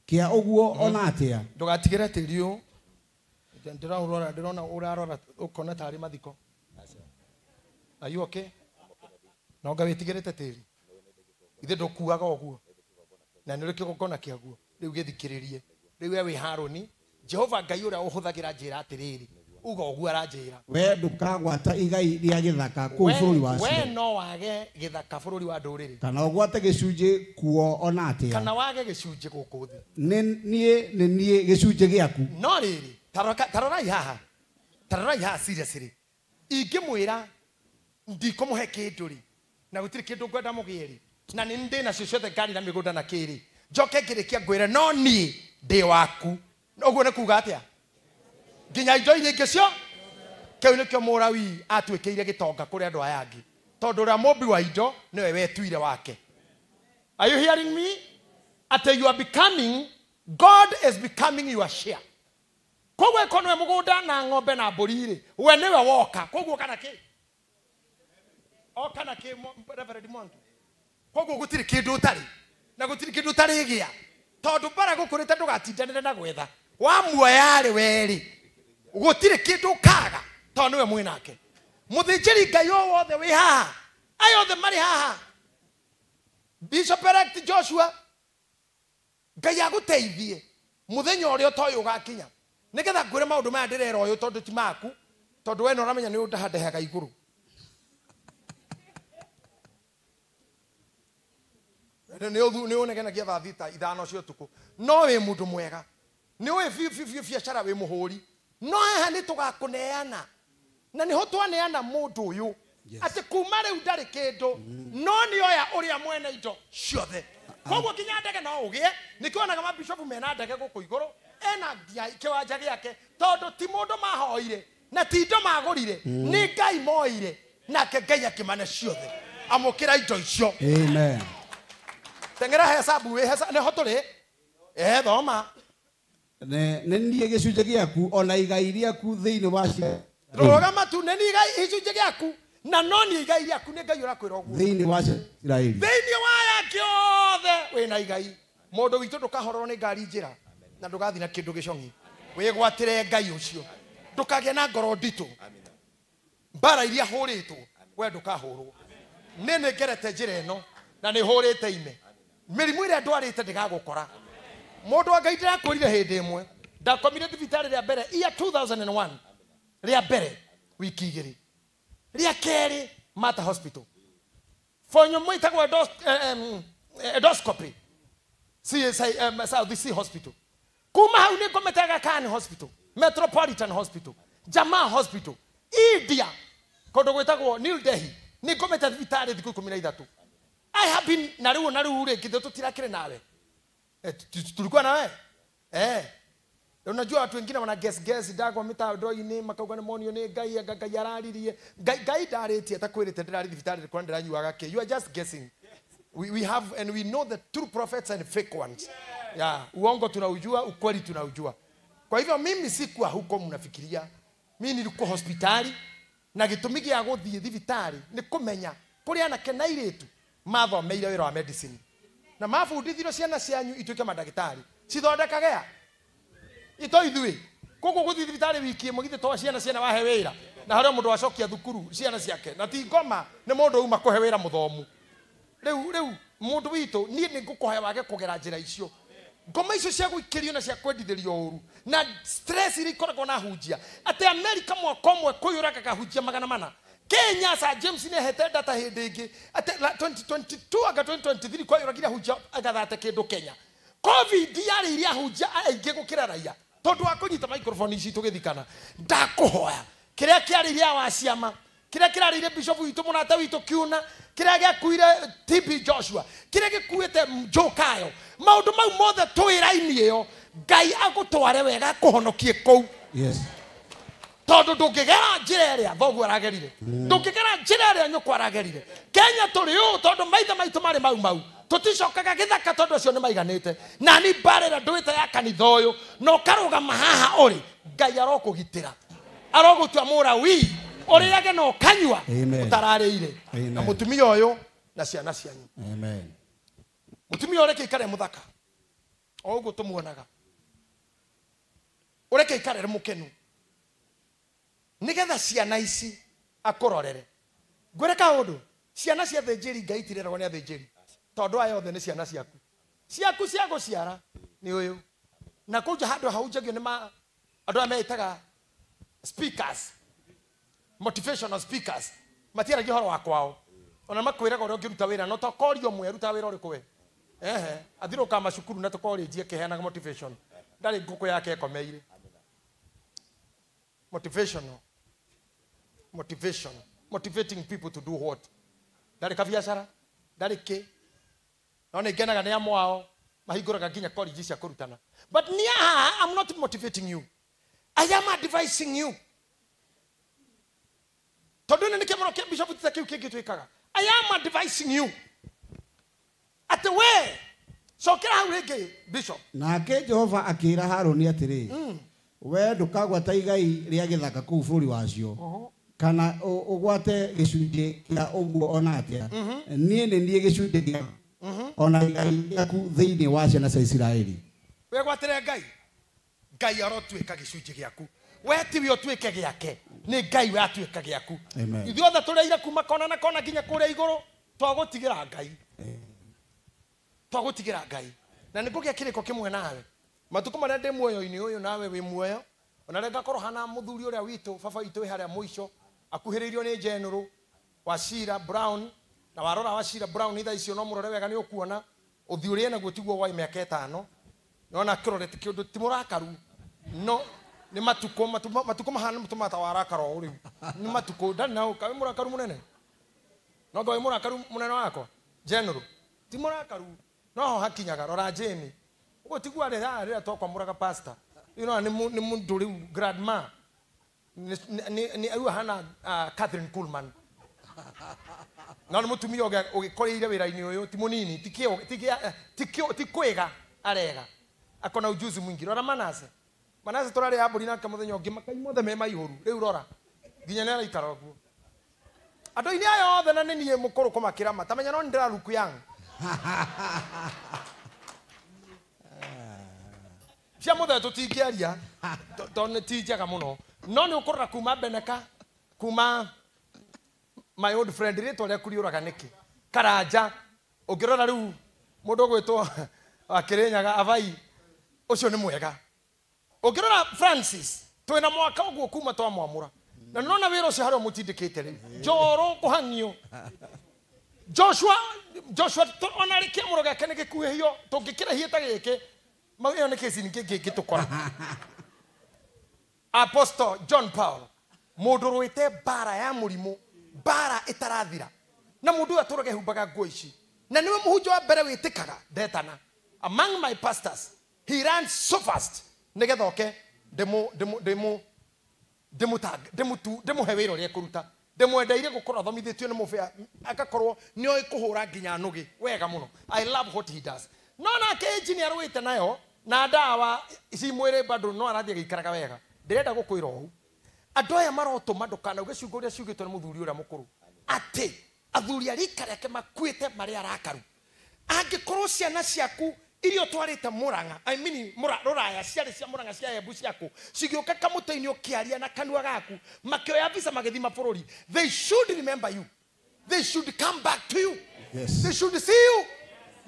Speaker 22: kia uguo ona atia
Speaker 2: ndugatigire tirio ndirona urarora ukona tari mathiko are you okay no ngawitigirite tiri ithe ndukuaga uguo na nä rä kä gona kä aguo rä u gä thikiririe rä u we wä Haruni Jehova Ngai å rä a å hå thagä ra njä ra atä rä rä uga å guo aranjä ra
Speaker 22: we ndukagwata igai ria githaka kuu bururi wacio
Speaker 2: we no wage githaka bururi wa ndå rä rä
Speaker 22: kana ugwate gicunji kuo ona atia
Speaker 2: kana wage gicunji gå kå thä
Speaker 22: nie gicunji giaku
Speaker 2: no rä rä tarorai haha seriously ingä mwä ra ndikå må he kä ndå rä na gå tirä kä ndå ngwenda må gä rä na nä ndä nacio ciothe ngari na mä gå nda na kä rä njoke ngä rä kia ngwä re no niä ndä waku å guo nä kuga atä a nginya indo iria ingĩ cio kĩu nĩkĩo Mũlawi atuĩkĩire gĩtonga kũrĩ andũ aya angĩ tondũ ũrĩa mũmbi wa indo nĩwe wetuire wake. Are you hearing me? Ate you are becoming, God is becoming your share. Koguo ĩko nĩwe mũgũnda na ng'ombe na mbũri rĩ, we nĩwe woka. Koguo kana kĩ? Oka na kĩ Reverend Mwangi? Koguo gũtirĩ kĩndũ ũtarĩ na gũtirĩ kĩndũ ũtarĩ gĩa tondũ bara gũkũrĩte ndũgatindanĩre na gwetha wamuoya-rĩ werĩ gũtirĩ kĩndũ ũkaga tondũ nĩwe mwĩ nake. Mũthĩnjĩri Ngai o wothe wĩ haha, aya othe marĩ haha, Bishop-elect Joshua, Ngai agũteithie mũthenya ũrĩa ũtoĩ ũgakinya nĩgetha ngwĩre maũndũ maya ndĩrera ũyũ tondũ ti maku tondũ we no ũramenya nĩ ũndahandehaga igũrũ. Nĩ ũnegenagia thaa thita ithano cia ũtukũ no wĩ mũndũ mwega nĩ ũĩ biacara wĩ mũhũri no haha nĩ tũgakũneana na nĩho twaneana mũndũ ũyũ atĩ kuma rĩu ndarĩ kĩndũ no nĩ oya ũrĩa mwene indo ciothe. Koguo kinya ndege no ũgĩe nĩkĩonaga mabishopu mena ndege gũkũ igũrũ ena kĩwanja gĩake tondũ ti mũndũ mahoire na ti indo magũrire nĩ Ngai moire nake Ngai akĩmane ciothe amũkĩra indo icio.
Speaker 22: Amen.
Speaker 2: Tengera hesabu nĩho tũrĩ thoma
Speaker 22: nĩ niĩ gĩcunjĩ gĩaku ona igai rĩaku thĩinĩ wa
Speaker 2: rũgama tu nĩ niĩ gĩcunjĩ gĩaku na no niĩ igai rĩaku nĩ Ngai ũrakwĩra ũguo
Speaker 22: thĩinĩ wa Isiraeli
Speaker 2: thĩinĩ wa aya kĩothe wĩna igai. Mũndũ witũ ndũkahorwo nĩ ngari njĩra na ndũgathiĩ na kĩndũ gĩcong'i wĩgwatĩre Ngai ũcio ndũkagĩa na ngoro nditũ mbara iria hũrĩtwo we ndũkahũrwo nĩ ngerete njĩra ĩno na nĩ hũrĩte ime mĩrimũ ĩrĩa ndwarĩte ndĩgagũkora. Mũndũ wa Ngai ndĩrakũrire hĩndĩ ĩmwe ndakomire thibitarĩ rĩa mbere year 2001 rĩa mbere wiki igĩrĩ rĩa kerĩ Mata Hospital fonyo mwĩtagwo endoscopy South Sea Hospital. Kuma hau nĩ ngomete Aga Khan Hospital, Metropolitan Hospital, Jamaa Hospital, India kũndũ gwĩtagwo New Delhi nĩ ngomete thibitarĩ thikũ 13. I have been na rĩu rĩngĩ tũtirakĩrĩ nawe tulikuwa nawe unajua watu wengine wana guess ndagwa mitandao-inĩ makauga nĩ monio nĩ Ngai araririe Ngai ndarĩtie atakwĩrĩte ndĩrarĩ thibitarĩ kwa ndĩranyuaga kĩ. You are just guessing. We have and we know the true prophets and fake ones. Uongo tunaujua, ukweli tunaujua. Kwa hivyo mimi sikuwa huko mnafikiria. Mimi nilikuwa hospitali na gĩtũmi gĩa gũthiĩ thibitarĩ nĩ kũmenya kũrĩa anake na airĩtu mathomeire wĩra wa medicine na mabundithio ciana cianyu ituĩke mandagĩtarĩ cithondekage ito ithuĩ kũguo gũthiĩ thibitarĩ wiki ĩmwe githĩ to ciana wahe wĩra na harĩa mũndũ acokia thukuru ciana ciake na ti ngoma nĩ mũndũ uma kũhe wĩra mũthomu. Rĩu mũndũ witũ niĩ nĩ ngũkũhe wage kũgera njĩra icio ngoma icio cia gũikĩrio na cia kwendithĩrio ũru na stress iria ikoragwo na hunjia atĩ Amerika mwaka ũmwe kũiyũraga hunjia 400. Kenya Sir James nĩ hete data hĩndĩ ĩngĩ atĩ 2022 anga 2023 kũiyũragira hunjia agathate kĩndũ Kenya. COVID yarĩ iria hunjia aingĩ gũkĩra raia tondũ wa kũnyita microphone ici tũgĩthikana. Ndakũhoya kĩrĩa kĩarĩ iria wa ciama kĩrĩa kĩrarĩire Bishop witũ mũnata witũ Kiuna kĩrĩa gĩakuire TB Joshua kĩrĩa gĩkuĩte Njokayo maũndũ mau mothe twĩra-inĩ ĩyo Ngai agũtware wega kũhonokie kũu.
Speaker 22: Yes.
Speaker 2: Tondũ ndũngĩgera njĩra ĩrĩa thoguo aragerire ndũngĩgera njĩra ĩrĩa nyũkwa aragerire. Kenya tũrĩ ũũ tondũ maithe maitũ marĩ mau tũticokaga gĩthaka tondũ acio nĩ maiganĩte na nĩ mbarĩra ndwĩte ya kanitha ũyũ na ũkarũgama haha ũrĩ Ngai arokũgitĩra arogũtua Mũlawi ũrĩage na ũkanyua ũtararĩire na mũtumia ũyũ na ciana cianyu.
Speaker 22: Amen.
Speaker 2: Mũtumia ũreke ikare mũthaka o ũguo tũmuonaga ũreke ikare mũkenu nĩgetha ciana ici akũrorere. Ngwĩre kaũndũ ciana cia thĩnjĩri Ngai itireragwo nĩ athĩnjĩri tondũ aya othe nĩ ciana ciaku cia gũciara nĩ ũyũ na kũu handũ haunjagio nĩ andũ aya meĩtaga speakers, motivational speakers matiaragia ũhoro wa kwao ona makwĩraga ũrĩa ũngĩruta wĩra no tokorio mwe ruta wĩra ũrĩkũ we athirũka macukuru na tũkorĩnjie kĩheanaga motivation ndarĩ ngũkũ yake ekomeire. Motivating people to do what? Ndarĩ kabiacara ndarĩ kĩ no nĩ ngenaga nĩ amwao mahingũraga nginya college cia kũrutana but I'm not motivating you. I am advising you. Tondu ni kemoro ke bishop titakiu kingi twikaga. I am advising you. Ate we sokera hau ringi bishop.
Speaker 22: Nake Jehova akira Haruni atiri. We ndukagwata igai ria githaka kuu bũrũri wacio. Kana ugwate gicunjĩ kia ũguo ona atia. Nie nĩ nie gicunjĩ kia. Ona igai yaku thĩinĩ wa ciana cia Isiraeli.
Speaker 2: We gwatire Ngai. Ngai arotwika gicunjĩ giaku. We tiwe otwike giake. Ni Ngai we atwika giaku. Ithuothe tũrĩire kuma kona na kona nginya kũrĩa igũrũ. Twagũtigĩra Ngai. Twagũtigĩra Ngai. Na nĩngũgĩa kĩrĩko kĩmwe nawe. Matuko marĩa ndĩ muoyo-inĩ ũyũ nawe wĩ muoyo. Ona rĩngĩ ngakorwo hana mũthuri ũrĩa witũ baba witũ wĩ harĩa mũico akuhĩrĩirio nĩ General Wachira Brown na warora Wachira Brown itha icio no mũrore wega nĩ ũkuona ũthiũrĩe naguo tiguo wa mĩaka 5 nona kĩrorete kĩũndũ ti mũrakaru no nĩ matuko mahana mũtumata warakara o rĩu nĩ matuko ndani na ũka wĩ mũrakaru mũnene no ngoe mũrakaru mũnene wako General ti mũrakaru no ho hakinyaga rora Jane ũguo tiguo rĩrĩa tokwa mũraga pastor you know ni mundu riu grandma ni ayu hana Catherine Kuhlman na ni mutumia ugikoreire wira-ini uyu ti munini ti kwega arega akona ujuzi mwingi rora Manase turari aburi na kamuthenya ungi makai mothe me maihuru riu rora nginya nera ikara guo andu-ini ayo othe na nie mukuru kumakira matamenya no ndira ruku yang cia muthe tutingiaria tonne tinjaga muno no ni ukorora kuma Beneka kuma my old friend rito ria kuriuraga niki Karanja ungirora riu mundu gwitwo akirinyaga Avai ucio ni mwega ungirora Francis twina mwaka uguo kuma twamwamura na nona wira ucio hario mutindikite riu Njoro kuhangio Joshua ona rike muroga kene gikuhio tungikira hieta giki Mayo ne kesi nge tukora. Apostle John Paul mundu rwite bara ya murimu bara itarathira na mundu atoroge humbaga nguo ici na niwe muhunjo wa mbere witikaga ndetana among my pastors he ran so fast nigethoke demo hewiro ria kuruta ndemwendeire gukorwo thomithitio ni mubea agakorwo ni oi kuhura nginya nugi wega muno I love what he does no na ke engineer wite nayo na ndawa ici mwire bado no arathie gikaraga wega ndirenda gukwira hu andu aya marotuma ndukana ugicungo ria ciugitwo ni muthuri uria mukuru ati athuri arika reke makuite mari arakaru angikorwo ciana ciaku irio twarite Muranga I mean Ruraya ciari cia Muranga cia Embu ciaku cigioka kamuteinio kiaria na kanua gaku makioya visa magethima bururi they should remember you they should come back to you
Speaker 22: yes
Speaker 2: they should see you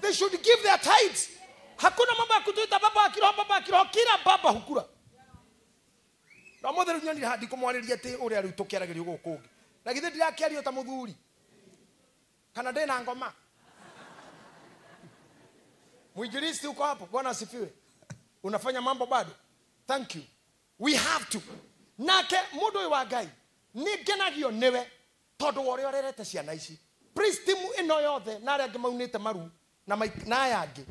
Speaker 2: they should give their tithes hakuna mambo ya kutuita baba akiroho kila baba hukura na mothe nyoni hadi kumwariria ti uria riu tukiaragirio gukungi na githe ndirakiario ta muthuri kana ndina ngoma mwinjilisti uko hapo Bwana asifiwe unafanya mambo bado thank you we have to nake mundu wa Ngai ni genagio niwe tondu wore orerete ciana ici priest timu ino yothe na aria maunite maru na ayangi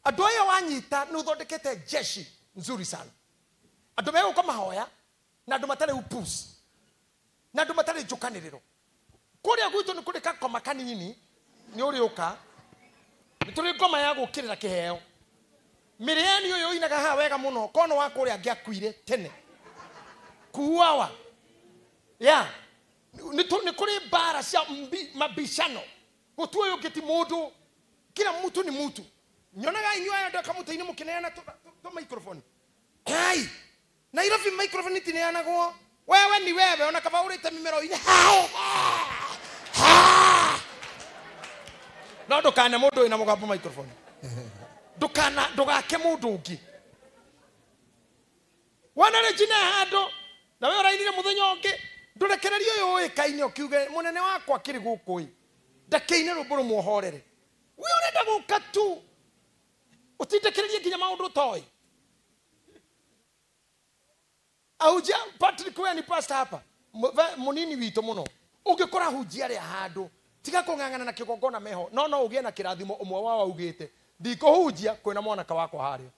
Speaker 2: andu aya wanyita ni uthondekete jeshi nzuri sana andu mego kwa mahoya na andu matare upus na andu matare njukaniriro kuria gwitu ni kuri kakoma kanini ni uriuka nituri ngoma ya gukirira kiheo mirieni uyu inaga ha wega muno kono wako uri angiakuire tene kuuawa ya ni kuri bara cia mabishano gutu uyu giti mundu kila mtu ni mtu nyonaga inywa ndo kamuteini mukineana to microphone hai na irofi microphone tineanagwo wewe ni wewe ona kaba urite mimero ine no ndukane mundu ina mugambo microphone ndugake mundu ungi wana rejina hando na wewe rainire muthenya ungi ndurekererio uyu ikaine ukiuge munene wakwa kiri gukui ndakeine ruburu muhorere we urenda guka tu utindekererie nginya maundu toy auja Patrick we ni pastor hapa munini wito muno ungikora hujia ria handu tiga kungangana na kigongona meho no ugie na kirathimo umwe wao ugite ndiko hujia kwina mwanaka wako hario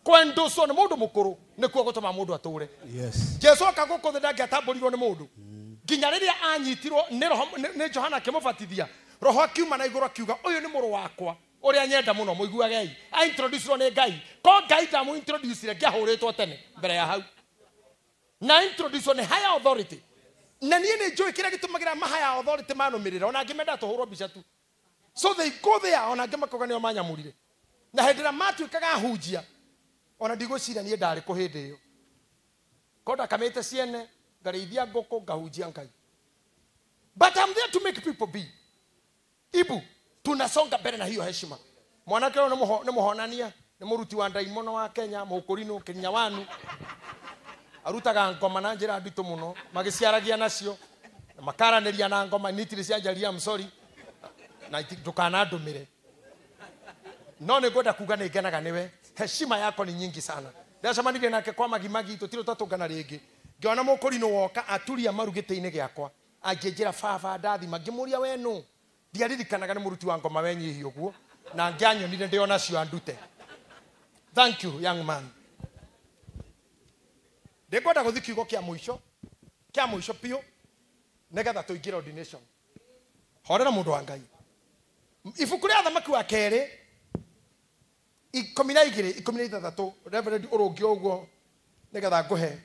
Speaker 2: kwenduswo nĩ mũndũ mũkũrũ nĩkuo gũtũma mũndũ atũre.
Speaker 22: Yes.
Speaker 2: Jesu akagũkũ thĩ ndangĩatambũrirwo nĩ mũndũ nginya rĩrĩa anyitirwo nĩ Johana akĩmũbatithia roho akiuma na igũrũ akiuga ũyũ nĩ mũrũ wakwa ũrĩa nyenda mũno mũiguagei. Introducerwo nĩ Ngai ko Ngai ndamũintroducire ngĩahũrĩtwo tene mbere ya hau na introducerwo nĩ higher authority. Na niĩ nĩ njũĩ kĩrĩa gĩtũmagĩra ma higher authority manũmĩrĩra ona angĩ menda tũhũrwo mbica tu. So they go there ona angĩ makoga nĩo manyamũrire na hĩndĩ ĩrĩa matuĩkaga ahunjia ona ndigwĩciria niĩ ndarĩ kũ hĩndĩ ĩyo ko ndakamĩte ciene ngarĩithia ngũkũ ngahunjia Ngai. But I'm there to make people be. Ibu tunasonga mbere na hiyo heshima. Mwanake ũyũ nĩ mũhonania nĩ mũruti wa ndaimono wa Kenya mũkũrinũ Kenya wanu arutaga ngoma na njĩra nditũ mũno magĩciaragia nacio makaranĩria na ngoma nitiri cianjaria I'm sorry na ndũkanandũmĩre no nĩ ngwenda kuga nĩ ngenaga nĩwe heshima yako ni nyingi sana. Ndacemanirie nake kwa magimagi tũtirĩ tũtũngana rĩngĩ ngĩona mũkũrinũ woka aturia maru gĩtĩ-inĩ gĩakwa angĩnjĩra baba ndathima ngĩmũria we nũ ndiaririkanaga nĩ mũruti wa ngoma wenyihia ũguo na ngĩanyonire ndĩona cio andute. Thank you young man. Ndĩkwenda gũthiĩ kiugo kĩa mũico piũ nĩgetha tũingĩre ordination. Horera mũndũ wa Ngai. Ibuku rĩa Athamaki wa Kerĩ 12:16 Reverend ũrũngi ũguo nĩgetha ngũhe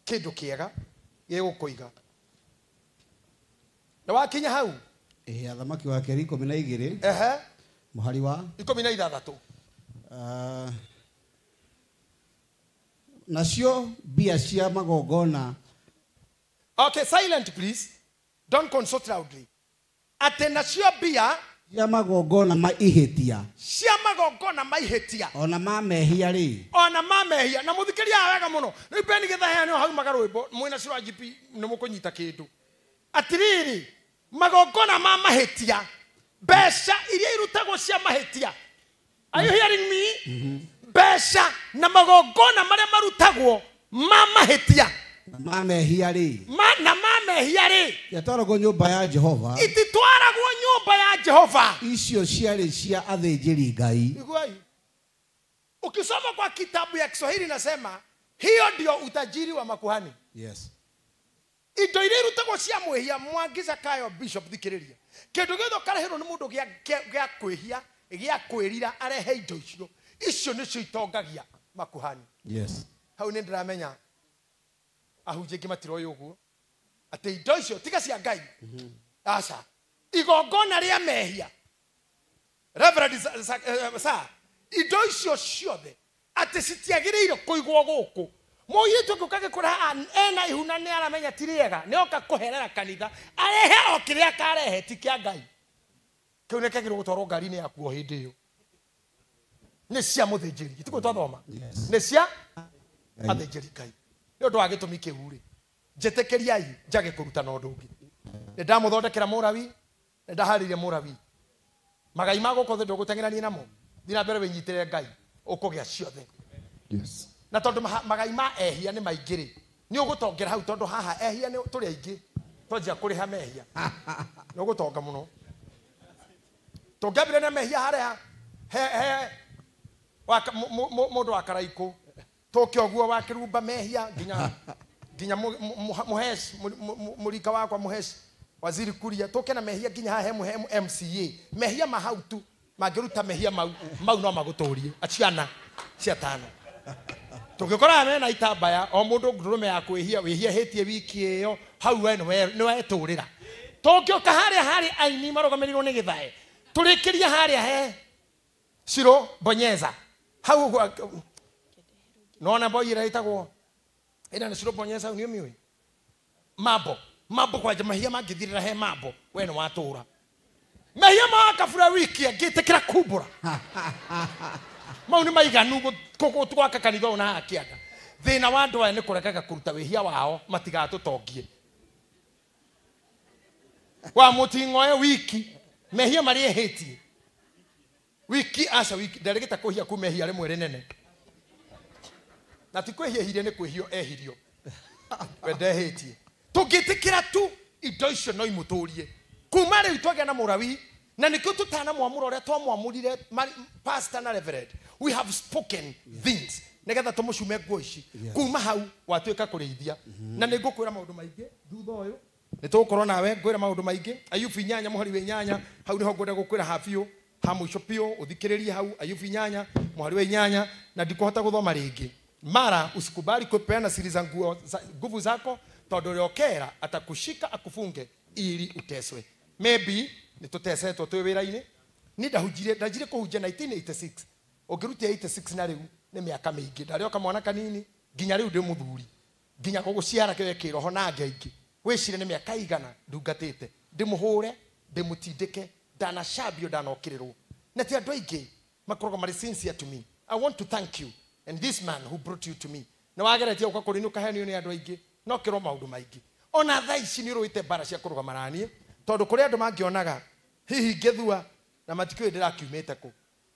Speaker 2: kĩndũ kĩega gĩgũkũiga. Na wakinya hau
Speaker 22: Athamaki wa Kerĩ 12 mũhari wa
Speaker 2: 16
Speaker 22: nacio mbia cia magongona.
Speaker 2: Okay, silent please. Don't consult loudly. Ate nacio mbia
Speaker 22: cia magongona maihĩtia.
Speaker 2: Cia magongona maihĩtia.
Speaker 22: Ona mamehia rĩ.
Speaker 2: Ona mamehia na mũthikĩria wega mũno. Rĩu Beni Gĩthahĩa nĩho haumaga rwĩmbo mwĩna ciro GP nĩ mũkũnyita kĩndũ. Atiriri magongona ma mahĩtia. Mbeca iria irutagwo cia mahĩtia. Are you hearing me? Mbeca na magongona marĩa marutagwo ma mahĩtia.
Speaker 22: Mamehia rĩ.
Speaker 2: Na mamehia rĩ.
Speaker 22: Yatwaragwo nyũmba ya Jehova.
Speaker 2: Ititwaragwo nyũmba ya Jehova.
Speaker 22: Icio ciarĩ cia athĩnjĩri Ngai.
Speaker 2: Iguai. Ukisoma kwa kitabu ya Kiswahili nasema hiyo ndio utajiri wa makuhani.
Speaker 22: Yes.
Speaker 2: Indo iria irutagwo cia mwĩhia Mwangi Zakayo Bishop thikĩrĩria. Kĩndũ gĩothe ũkareherwo nĩ mũndũ gĩa kwĩhia gĩa kwĩrira arehe indo icio nĩcio itongagia makuhani.
Speaker 22: Yes.
Speaker 2: Hau nĩ ndĩramenya ahunjia ingĩ matiroĩ ũguo atĩ indo icio tiga cia Ngai. Aca igongona rĩa mehia Reverend Sir indo icio ciothe atĩ citiagĩrĩire kũigwo gũkũ. Mũirĩtu ũkage kũra ena ihuna nĩ aramenya tiriega nĩ oka kũherera kanitha arehe o kĩrĩa karehe ti kĩa Ngai. Kĩu nĩ kĩagĩrĩirwo gũtwarwo ngari-inĩ yakuo hĩndĩ ĩyo. Nĩ cia mũthĩnjĩri tiguo twathoma. Nĩ cia athĩnjĩri Ngai. Nĩ ũndũ wa gĩtũmi kĩu rĩ njĩtĩkĩriai njage kũruta na ũndũ ũngĩ. Nĩ ndamũthondekera mũrawi nĩ ndaharĩirie mũrawi. Magai ma gũkũ thĩ ndũgũteng'erania namo. Thiĩ na mbere wĩnyitĩrĩre Ngai ũkũgĩa ciothe.
Speaker 22: Yes.
Speaker 2: Na tondũ magai ma ehia nĩ maingĩ rĩ nĩ ũgũtongera hau tondũ haha ehia nĩ tũrĩ aingĩ twanjia kũrĩha mehia nĩ ũgũtonga mũno. Tũngĩambire na mehia harĩa mũndũ wa Karaikũ tũke ũguo wa Kĩrumba mehia nginya Mũheci mũrika wakwa Mũheci Waziri Kuria tũke na mehia nginya haha MCA mehia mahau tu mangĩruta mehia mau no magũtũrie aciana cia tano. Tũngĩkora mena itambaya o mũndũ ndũrũme ya kwĩhia wĩhiahĩtie wiki ĩyo hau we nĩ wetũrĩra. Tũngĩoka harĩa aini marũgamĩrĩirwo nĩ Gĩthae tũrĩkĩria harĩa he Ciro Bonyeza hau nona boyira itagwo ina nĩ Ciro Bonyeza nĩ ũmĩũĩ mambo kwa mahia mangĩthirĩra he mambo we nĩ watũra mehia makabura wiki ngĩtĩkĩra kumbũra mau nĩ maiganu gwaka kanitha ũyũ na haha kĩanda. Thĩna wa andũ aya nĩ kũrekaga kũruta wĩhia wao matigatũtongie. Wa mũting'oe wiki mehia marĩa ehĩtie wiki aca wiki ndarĩgĩta kũhia kuma ehia rĩmwe rĩnene na ti kwĩhia hirie nĩ kwĩhio ehirio we ndehĩtie. Tũngĩtĩkĩra tu indo icio no imũtũrie kuma rĩu twagĩa na mũrawi na nĩkĩo tũtanamwamũra ũrĩa twamwamũrire pastor na reverend. We have spoken things nigetha tumucume nguo ici kuma hau watuika kurithia na ningukwira maundu maingi thutha uyu nitugukorwo nawe ngwira maundu maingi Ayubu 8 muhari wa 8 hau niho ngwenda gukwira habiu ha mwisho pio uthikiririe hau Ayubu 8 muhari wa 8 na ndikuhota guthoma ringi mara usikubali kupeana siri za nguvu zako tondu riokera atakushika akufunge ili uteswe maybe nitutesetwo twi wira-ini ni ndajire kuhunjia 1986 ungirutia 86 na riu ni miaka mingi ndarioka mwana kanini ginya riu ndi muthuri ginya guguciara kiwe kiroho na ngeingĩ wicire ni miaka igana ndungatite ndimuhure ndimutindike ndanacambio ndanokirirwo na ti andu aingi makorogo mari sincere to me. I want to thank you and this man who brought you to me na wageretie uka kuri nukahenio ni andu aingi no kiro maundu maingi ona tha ici ni ruite bara cia kuruga marani tondu kuri andu mangionaga hihi ngethua na matikio ndirakiumite ku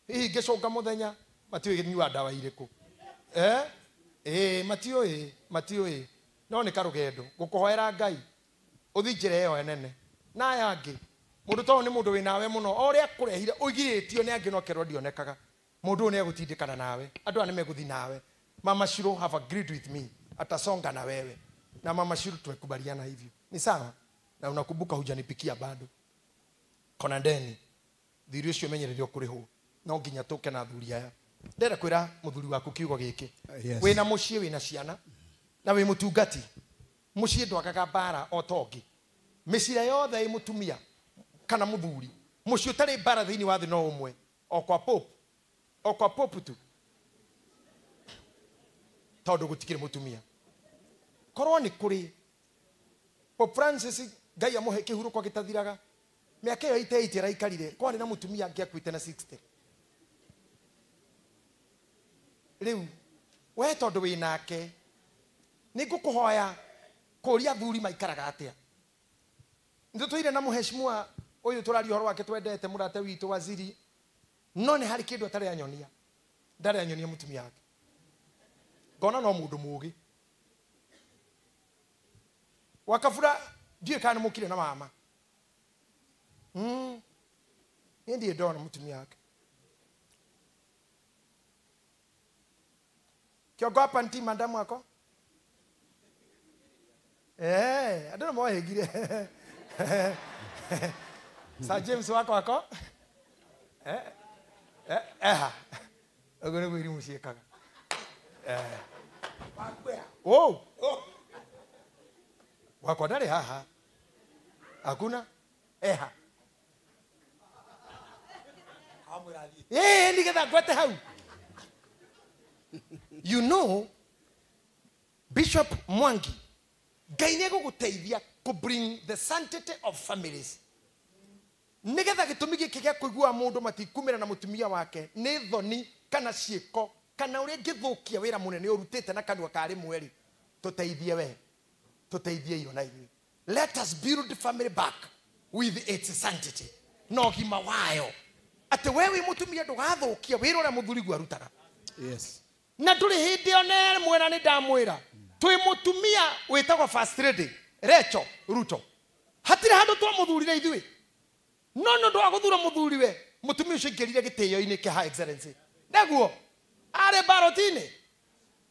Speaker 2: hihi ngicunga muthenya matiwe nyua dawa iriku matiwe no ni karugendo gukuhoera Ngai uthinjire yo enene na yangi mundu to ni mundu winawe muno oria kurehire ugiritio ni angi no kerwo ndionekaga mundu ni egutindikana nawe andu ani meguthi nawe Mama Shiro have agreed with me atasonga na wewe na Mama Shiro tumekubaliana hivyo ni sawa na unakumbuka hujanipikia bado kona ndeni thirio cio menyererio kuriho no nginya tuke na thuri aya ndera kwira muthuri waku kiugo giki wina mucie wina ciana na wi mutungati mucie ndwakaga bara otongi micira yothe i mutumia kana muthuri mucie utari bara thiini wa thi no umwe okwa pope tu tondu gutikire mutumia korwo ni kuri Pope Francis Ngai amuhe kihuruko gitathiraga miaka yo ite raikarire kwani na mutumia angiakwite na 60 riu we tondu wi nake nigukuhoya kuria thuri maikaraga atia ndu tuire na muheshimiwa uyu turari horo wake twendete murate witu waziri no ni hari kindu atari anyonia ndari anyonia mutumia wake ngona no mundu mugi wakafura ndiye kana mukire na mama ndiye ndona mutumia wake kiogo hapa nti mandamu wako adona mwahegire Sir James wako ogone gwiri musiekaga wako ndari haha hakuna nigetha ngwete hau you know Bishop Mwangi Ngai nĩ guguteithia to bring the sanctity of families nigetha gitumi giki gĩa kuigua mundu matikumira na mutumia wake nĩ thoni kana ciĩko kana ũrĩa ngĩthũkia wĩra mũnene ũrutĩte na kanua karĩ mweri tuteithie we tuteithie iyo na inyuĩ let us build family back with its sanctity no gima wayo ate wewe mutumia ndugathũkia wĩra ũrĩa mũthuri gwa rutaga yes na ndũrĩ hĩndĩ ona mwena nĩ ndamwĩra twi mutumia wĩtagwo first lady Rachel Ruto hatire handu twa muthurire ithuĩ no ndwa guthura muthuri we mutumia ucio ingĩrire gĩtĩo-inĩ kĩa High Excellency naguo arĩ barotini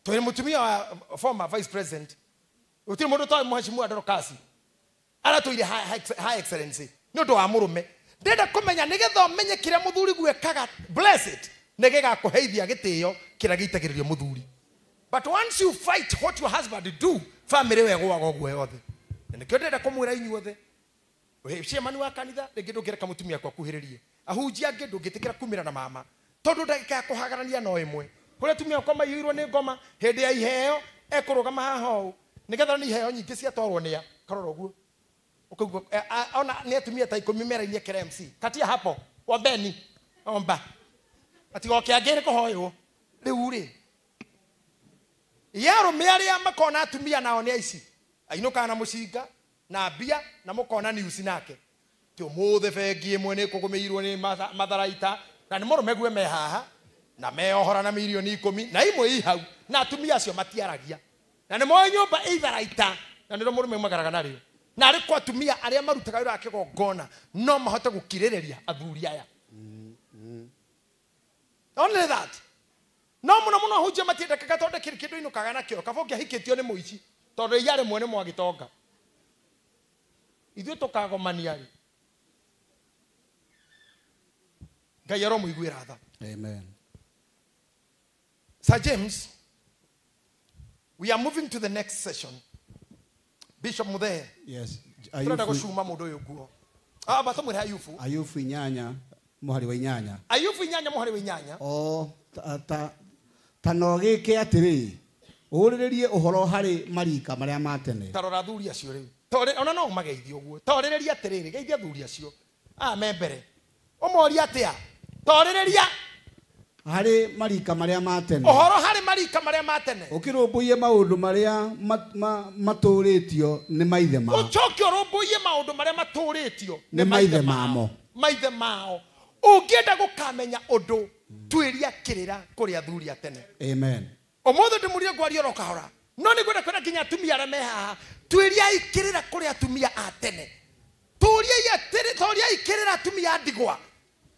Speaker 2: twi mutumia wa former vice president utire mundu twa mheshimiwa Dorcas aratũire High Excellency nĩ ũndũ wa mũrũme ndenda kũmenya nĩgetha ũmenye kĩrĩa muthuri gwekaga blessed nĩgĩgakũheithia gĩtĩo kĩrĩa gĩitagĩrĩrio muthuri. But once you fight what your husband do, family we gwaga ogwo yothe. Nikio ndenda kumwira inyuothe. Ciamani wa kanitha rĩngĩ ndũngĩreka mũtumia kwa kuhĩrĩrie. Ahunjia angĩ ndũngĩtĩkĩra kumĩra na mama. Tondũ ndagĩka ya kũhagarania no ĩmwe. Kũrĩa tumia kwa maiyũirwo nĩ ngoma hĩndĩ ya iheo ekũrũgama haha ũũ. Nĩgetha nĩ iheo nyingĩ ciatwarwo nĩa karora ũguo. Ũkaigua ona nĩ atumia ta 10 mera-inĩ ekĩra MC. Katia hapo wa Beni omba. Atigoke angĩrĩ kũhoywo. Rĩu rĩ yaro mearia makona atumia nao nĩ aici ainũka na mũcinga na mbia na mũkona news nake ti ũmũthĩ bengi ĩmwe nĩ kũgũmĩirwo nĩ matharaita na nĩ mũrũme gwe me haha na meohora na milioni 10 na imwe i hau na atumia acio matiaragia na nĩ moe nyũmba ĩtharaita na nĩrĩo mũrũme magaraga narĩo na arĩ kwa atumia arĩa marutaga wĩra wa kĩgongona no mahote gũkirĩrĩria athuri aya only that no muno huje matienda kagatonde kindu ino kagana kio kabongia hikitio ni muici tondu yare mwene mwagitonga ithuĩ tũkagomania rĩ Ngai aromũiguĩra tha.
Speaker 22: Amen.
Speaker 2: Sir James, we are moving to the next session. Bishop Muthee.
Speaker 22: Yes.
Speaker 2: Turenda gucuma mundu uyu nguo. Batamwira Ayubu.
Speaker 22: Ayubu inyanya muhari wa inyanya.
Speaker 2: Ayubu inyanya muhari wa inyanya.
Speaker 22: Tano gĩkĩ atĩrĩ ũrĩrĩrie ũhoro harĩ marika marĩa ma tene.
Speaker 2: Tarora thuri acio rĩu. Tore ona no mageithie ũguo. Torĩrĩria atĩrĩrĩ geithia thuri acio. Membere. Ũmoria atĩa? Torĩrĩria
Speaker 22: harĩ marika marĩa ma tene.
Speaker 2: Ũhoro harĩ marika marĩa ma tene.
Speaker 22: Ũkĩrũmbũiye maũndũ marĩa matũrĩtio nĩ maithe mao.
Speaker 2: Ũcoke ũrũmbũiye maũndũ marĩa matũrĩtio
Speaker 22: nĩ maithe mamo.
Speaker 2: Maithe mao. Ũngĩenda gũkamenya ũndũ tuĩria kĩrĩra kũrĩ athuri a tene.
Speaker 22: Amen.
Speaker 2: Ũmũthĩ ndĩmũrie ngwaria oro kahora. No nĩ ngwenda kwenda nginya atumia arĩa me haha. Tuĩriai kĩrĩra kũrĩ atumia a tene. Tũriai kĩrĩra atumia a ndigwa.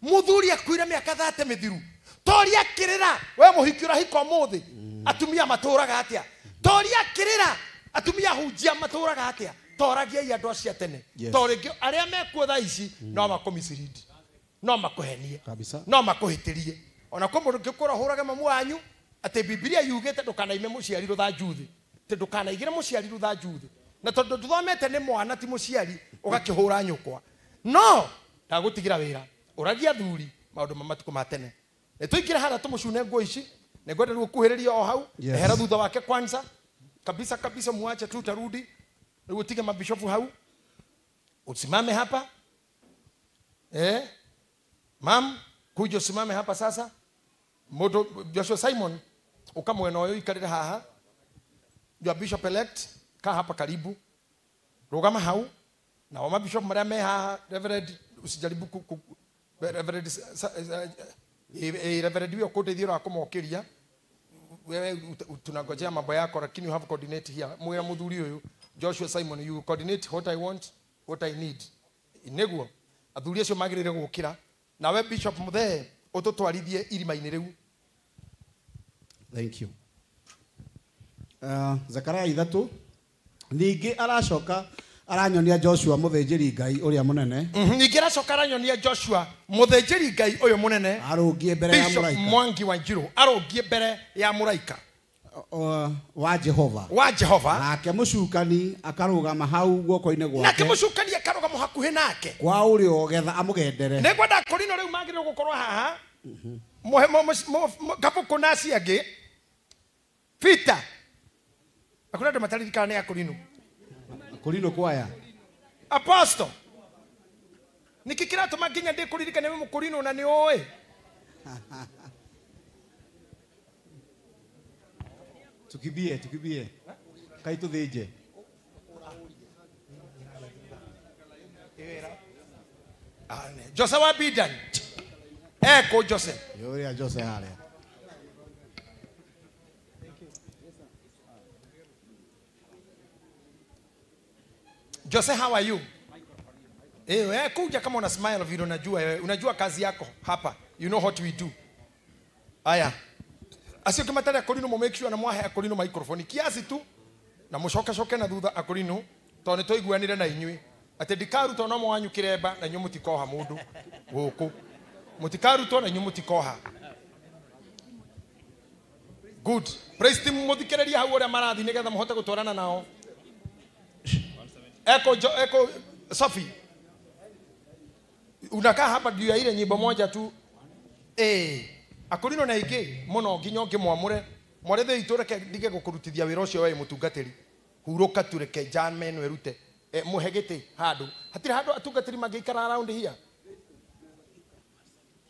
Speaker 2: Mũthuri akuire mĩaka 30 mĩthiru. Toria kĩrĩra we mũhiki ũrahika ũmũthĩ. Atumia matũraga atĩa? Toria kĩrĩra atumia hunjia matũraga atĩa? Toragiai andũ acio tene. Torĩngĩ arĩa mekuo thaa ici no makomisiridi. No makũhenie. No makũhĩtĩrie. Ona kũ mũndũ ngĩkũra hũrage mamu wanyu atĩ Biblia yugĩte ndũkanaime mũciari rũthanju thĩ. Tĩ ndũkanaigĩre mũciari rũthanju thĩ. Na tondũ ndũthomete nĩ mwana ti mũciari ũgakĩhũra nyũkwa. No ndagũtigira wĩra. Ũragia thuri maũndũ matukũ ma tene. Nĩtũingĩre hara tũmũcune nguo ici. Nĩngwenda rĩu kuhĩrĩria o hau. Ehera thutha wake kwanza. Kabisa muache tu tarudi. Rĩu utige mabishofu hau. Usimame hapa. Mam, kuja usimame hapa sasa. Modo Joshua Simon ukamwena oyo ikarire haha. You are bishop elect. Ka hapa karibu. Rogama hau. Na wama bishop marĩa me haha, Reverend usijaribu Reverend Reverend wewe kuteithia akomokeria. Wewe tunangojea mambo yako lakini you have coordinate here. Moya muthuri uyu Joshua Simon, you coordinate what I want, what I need. Ineguo athuri acio magirire gukira. Na we Bishop Muthee ututwarithie irima-inĩ rĩu.
Speaker 22: Thank you. Zakaria 3 ningĩ aracoka aranyonia Joshua mũthĩnjĩri Ngai ũrĩa mũnene.
Speaker 2: Ningĩ aracoka aranyonia Joshua mũthĩnjĩri Ngai ũyũ mũnene.
Speaker 22: Arũngie mbere ya mũraika.
Speaker 2: Mwangi wa Njirũ arũngie mbere ya mũraika
Speaker 22: wa Jehova.
Speaker 2: Wa Jehova.
Speaker 22: Nake mũcukani akarũgama hau guoko-inĩ gwake.
Speaker 2: Nake mũcukani akarũgama hakuhĩ nake.
Speaker 22: Kwa ũrĩo getha amũgendere.
Speaker 2: Nĩngwenda Korino rĩu magĩrĩirwo gũkorwo haha. Kabuku na acio angĩ. Peter. Akuna andũ mataririkana nĩ ya Korino.
Speaker 22: Korino kwaya.
Speaker 2: Apostle. Niki kiratũma nginya ndĩkũririkane wĩ Mũkorino na nĩ ũĩ.
Speaker 22: Tukibie. Kai tũthĩnje.
Speaker 2: Jose wa Bidan. Eko Jose.
Speaker 22: Yoria Jose harĩa.
Speaker 2: Jose, how are you? Kuja kama una smile vile unajua kazi yako hapa. You know what we do. Aya. Asio kama tare Korino mo make sure na mwahe Korino microphone kiasi tu na mushoka na thutha Korino to ne toiguanire na inyui. Ate dikaru to no mwanyu kireba na nyu mutikoha mundu guku. Mutikaru to na nyu mutikoha. Good. Praise team muthikereria hau ore marathi nigetha muhote gutwarana nao. Eko Sophie. Unakaa hapa juu ya ile nyimbo moja tu. Akorino na ingĩ mũno nginya ngĩmwamũre mwarethe itureke ndige gũkũrutithia wĩra ũcio we mũtungatĩri. Hurũka tureke German werute. Mũhe gĩtĩ handũ. Hatirĩ handũ atungatĩri mangĩikara around here.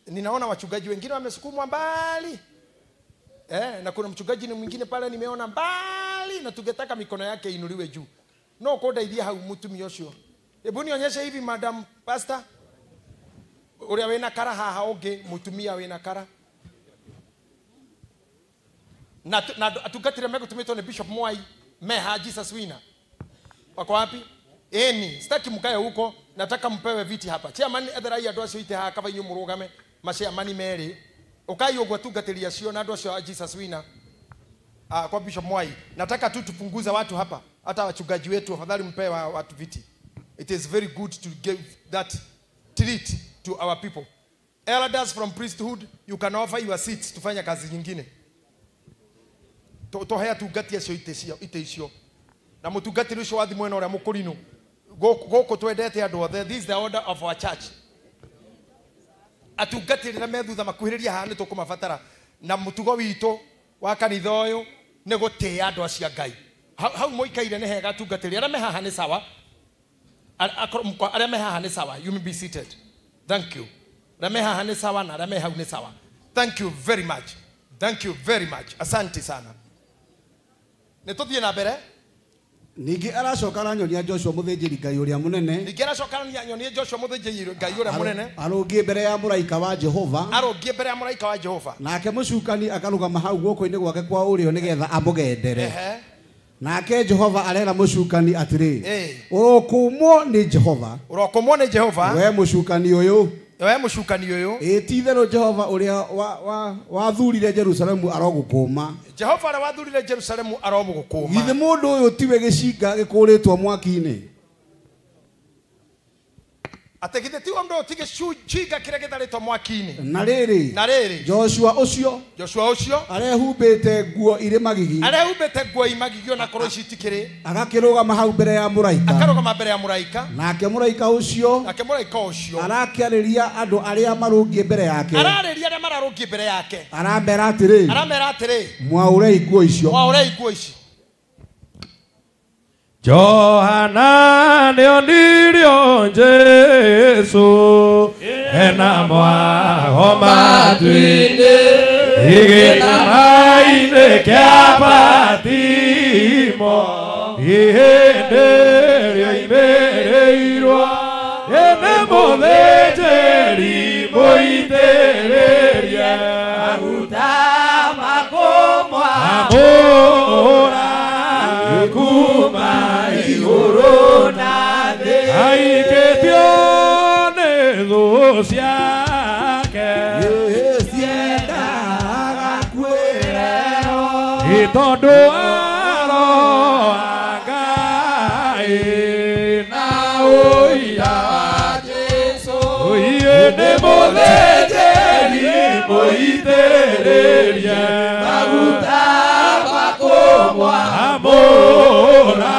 Speaker 2: Ninaona wachungaji wengine wamesukumwa mbali. Na kuna mchungaji mwingine pale nimeona mbali na tungetaka mikono yake inuliwe juu. No kũndeithia hau mũtumia ũcio. Hebu nionyeshe hivi Madam Pastor. Ũrĩa wĩna kara haha ũngĩ mũtumia wĩna kara. Na atungatĩre megũtũmĩtwo nĩ Bishop Mwai Meha Jesus Wina. Wako wapi? Sitaki mkae huko, nataka mpewe viti hapa. Chairman Etherai andũ acio ite haha kaba inyu mũrũgame, machairman merĩ. ukai ogwa tungatiria cio na andu acio Jesus Wina kwa Bishop Mwai. Nataka tu tupunguza watu hapa, hata wachungaji wetu afadhali mpe watu viti. It is very good to give that treat to our people. Elders from priesthood, you can offer your seats tufanya kazi nyingine. Tohea tungatia cio ite icio. Na mutungatiri ucio wathi mwena uria mukurinu. Goko twendete andu othe. This is the order of our church. Atungatiri na methutha makuhiriria haha ni tukumabatara. Na mutugo witu wa kanitha uyu ni gutia andu acia Ngai. Hau moikaire ni hega tungatiri. Aria me haha ni sawa. Aria me haha ni sawa. You may be seated. Thank you. Aria me haha ni sawa na aria me hau ni sawa. Thank you very much. Thank you very much. Asante sana. Nituthie na mbere.
Speaker 22: Ningi aracoka aranyonia Joshua muthinjiri Ngai uria munene.
Speaker 2: Ningi aracoka aranyonia Joshua muthinjiri Ngai uria munene.
Speaker 22: Arongie mbere ya muraika wa Jehova.
Speaker 2: Arongie mbere ya muraika wa Jehova.
Speaker 22: Nake mucukani akarugama hau guoko-ini gwake kwa urio nigetha amugendere. Nake Jehova arera mucukani atiri. Urokumwo ni Jehova.
Speaker 2: Urokumwo ni Jehova.
Speaker 22: We mucukani uyu.
Speaker 2: We mucukani uyu.
Speaker 22: Itithero Jehova uria wathurire Jerusalemu arogukuma.
Speaker 2: Jehova ara wathurire Jerusalemu aromugukuma.
Speaker 22: Githe mundu uyu tiwe gicinga gikuritwo mwaki-ini.
Speaker 2: Ategithe ti ondo tige shuga kire githaritwo mwaki-ini.
Speaker 22: Na riri Joshua ucio arehumbite nguo ire magigi.
Speaker 2: Arehumbite nguo imagigi ona korwo citikire.
Speaker 22: Agakirugama hau mbere ya muraika.
Speaker 2: Akarugama mbere ya muraika.
Speaker 22: Nake muraika ucio arakiariria andu aria marungie mbere yake.
Speaker 2: Arariria aria mararungie mbere yake.
Speaker 22: Arambera atiri. Mwaure iguo icio.
Speaker 4: Johana neonirio Jesu ena mwago matuini igitamaine kia Patimo ihenderio imereirwa ene muthĩnjĩri mũitĩrĩrie maguta makumwa amũra kuma igũrũ na thĩ aikĩtio nĩ thũ ciake ciendaga kwĩreo tondũ aroa Ngai na ũira wa Jesũ nĩ mũthĩnjĩri mũitĩrĩrie maguta makumwa amũra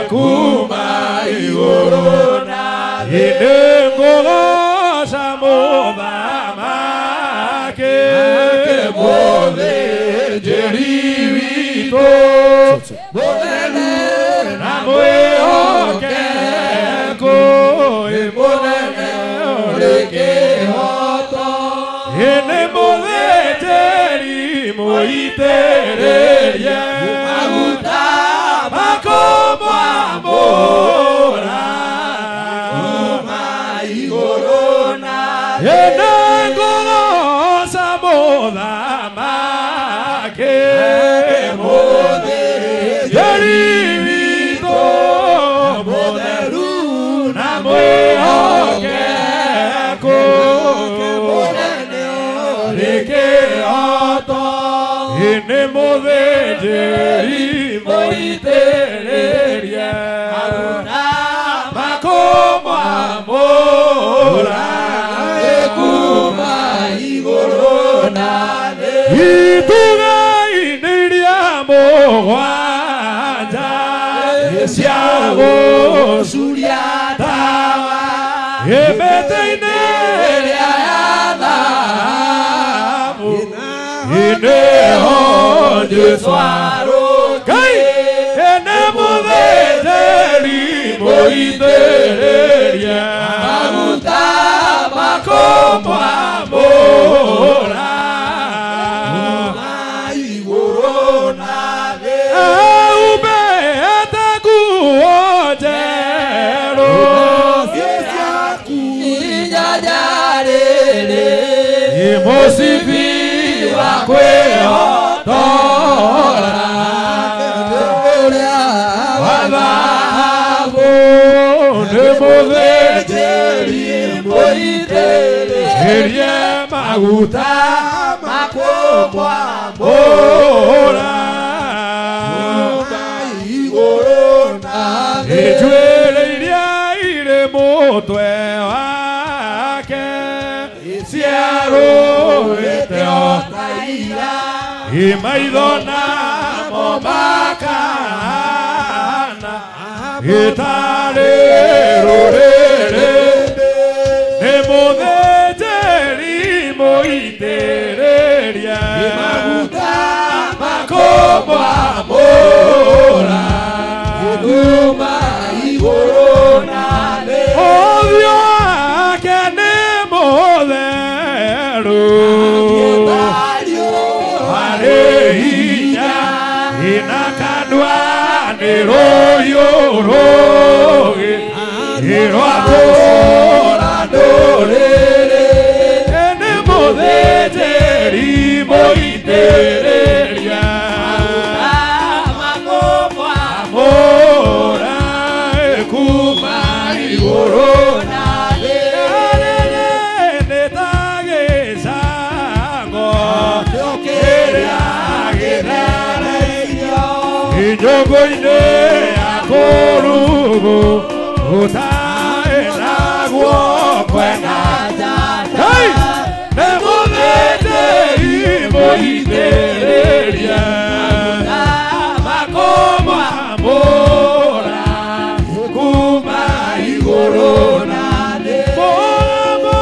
Speaker 4: kuma igũrũ na thĩ nĩngũgoca mũthamaki mũthĩnjĩri witũ mũnene na mwĩhokeku mũnene ũrĩ kĩhoto nĩ mũthĩnjĩri mũitĩrĩrie maguta makumwa amũra kuma igũrũ na thĩ nĩngũgoca mũthamaki mũthĩnjĩri witũ mũtheru na mwĩhokeku mũnene ũrĩ kĩhoto nĩ mũthĩnjĩri mũitĩrĩrie maguta makumwa amũra kuma igũrũ na thĩ itugĩ-inĩ iria mũgwanja cia gũcuria tawa mĩtĩ-inĩ ĩrĩa ya thahabu nĩho Jesũ arũngiĩ nĩ mũthĩnjĩri mũitĩrĩrie maguta makumwa amũra kuma igũrũ na thĩ aumbĩte nguo njerũ ciaku inyanya rĩrĩ mũcibi wa kwĩhotora ũrĩa wa thahabu nĩ mũthĩnjĩri mũitĩrĩrie maguta makomwamũra njuĩrĩ iria irĩ mũtwe wake ciarũĩte o ta ira maitho namo makahana gĩtarĩ rũrĩrĩ nĩ mũthĩnjĩri mũitĩrĩria maguta makomwamũra kuma igũrũ na thĩ ũthiũ wake nĩ mũtheru harĩ hinya ina kandwa nĩ rũhiũ rũgĩ rwakũra ndũrĩrĩ nĩ mũthĩnjĩri mũitĩrĩria makomwamũra kuma igũrũ na thĩ nĩ ta gĩcango kĩrĩa gĩthereirio njũngũ-inĩ ya kũrugũ gũtarĩ naguo kwenda njata nĩ mũthĩnjĩri mũitĩrĩria makomwamũra kuma igũrũ na thĩ mũramo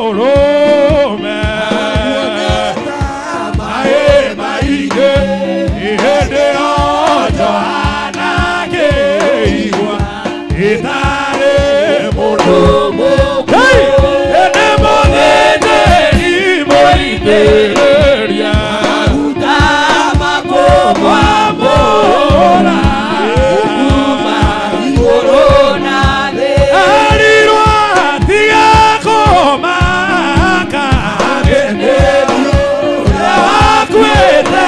Speaker 4: agatũrũme maĩ maingĩ hĩndĩ o Johana akĩigua gĩtarĩ mũndũ mũkũrũ nĩ mũthĩnjĩri mũitĩrĩria maguta makomwamũra kuma igũrũ na thĩ erirwo atiga kũmaka agĩthĩrio ũrĩa wakuĩte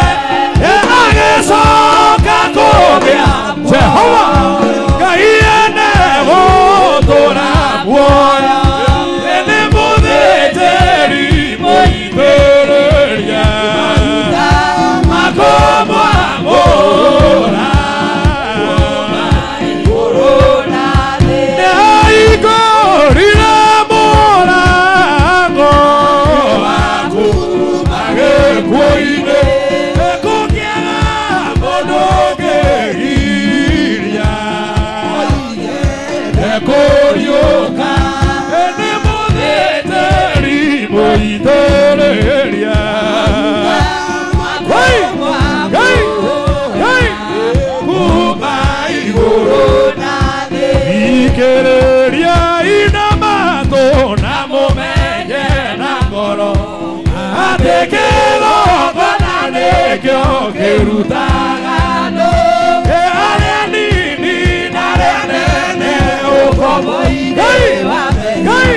Speaker 4: agĩcoka kũgĩa Jehova Ngai ene gũtũra muoyo nĩ mũthĩnjĩri mũitĩrĩria makomwamũra igũrũ na thĩ nĩahingũrire mũrango waku magĩkuũ-inĩ kũgĩaga mũndũ ũngĩgiria kũriũka nĩ mũthĩnjĩri mũitĩrĩria kuma igũrũ na thĩ thikĩrĩria ina matũ na mũmenye na ngoro atĩ kĩgongona nĩkĩo kĩrutaga andũ arĩa nini na arĩa nene ũkombo-inĩ wa Ngai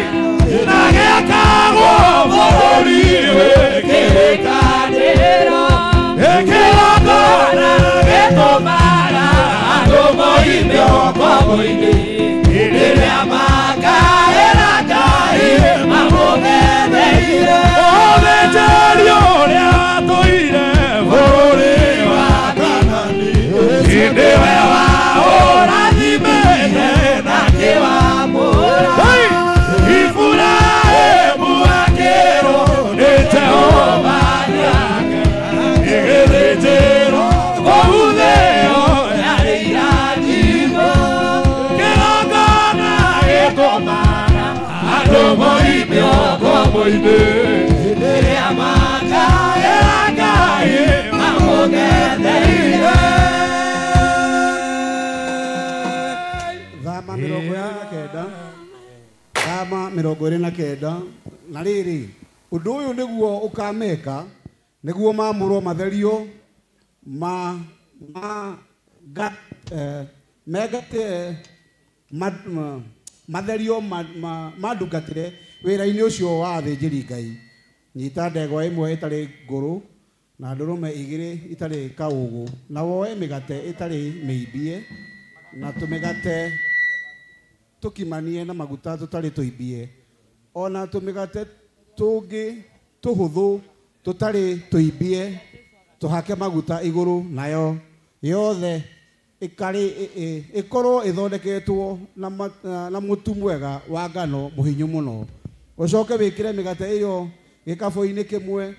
Speaker 4: na gĩakagwo bũrũri wĩkĩrĩkanĩro kĩgongona gĩtũmaga andũ moime ũkombo-inĩ rĩrĩa makaĩra Ngai mamũgetheire mũthĩnjĩri ũrĩa watũire bũrũri wa Kanani ndiwe waũrathimĩte na kĩwamũra Iburahĩmu akĩrwo nĩ Jehova Ngai gĩgĩthĩnjĩrwo kũu thĩ ĩyo yarĩ irathimo kĩgongona gĩtũmaga andũ moime ũkombo-inĩ rĩrĩa makaĩra Ngai mamũgetheire
Speaker 22: Thama 29 Thama 29 na rĩrĩ ũndũ ũyũ nĩguo ũkameka nĩguo maamũrwo matherio matherio mandungatĩre wĩra-inĩ ũcio wa athĩnjĩri Ngai nyita ndegwa ĩmwe ĩtarĩ ngũrũ na ndũrũme igĩrĩ itarĩ kaũgũ na woe mĩgate ĩtarĩ mĩimbie na tũmĩgate tũkimanie na maguta tũtarĩ tũimbie ona tũmĩgate tũngĩ tũhũthũ tũtarĩ tũimbie tũhake maguta igũrũ nayo yothe ĩkorwo ĩthondeketwo na mũtu mwega wa ngano mũhinyu mũno. Ũcoke wĩkĩre mĩgate ĩyo gĩkabũ-inĩ kĩmwe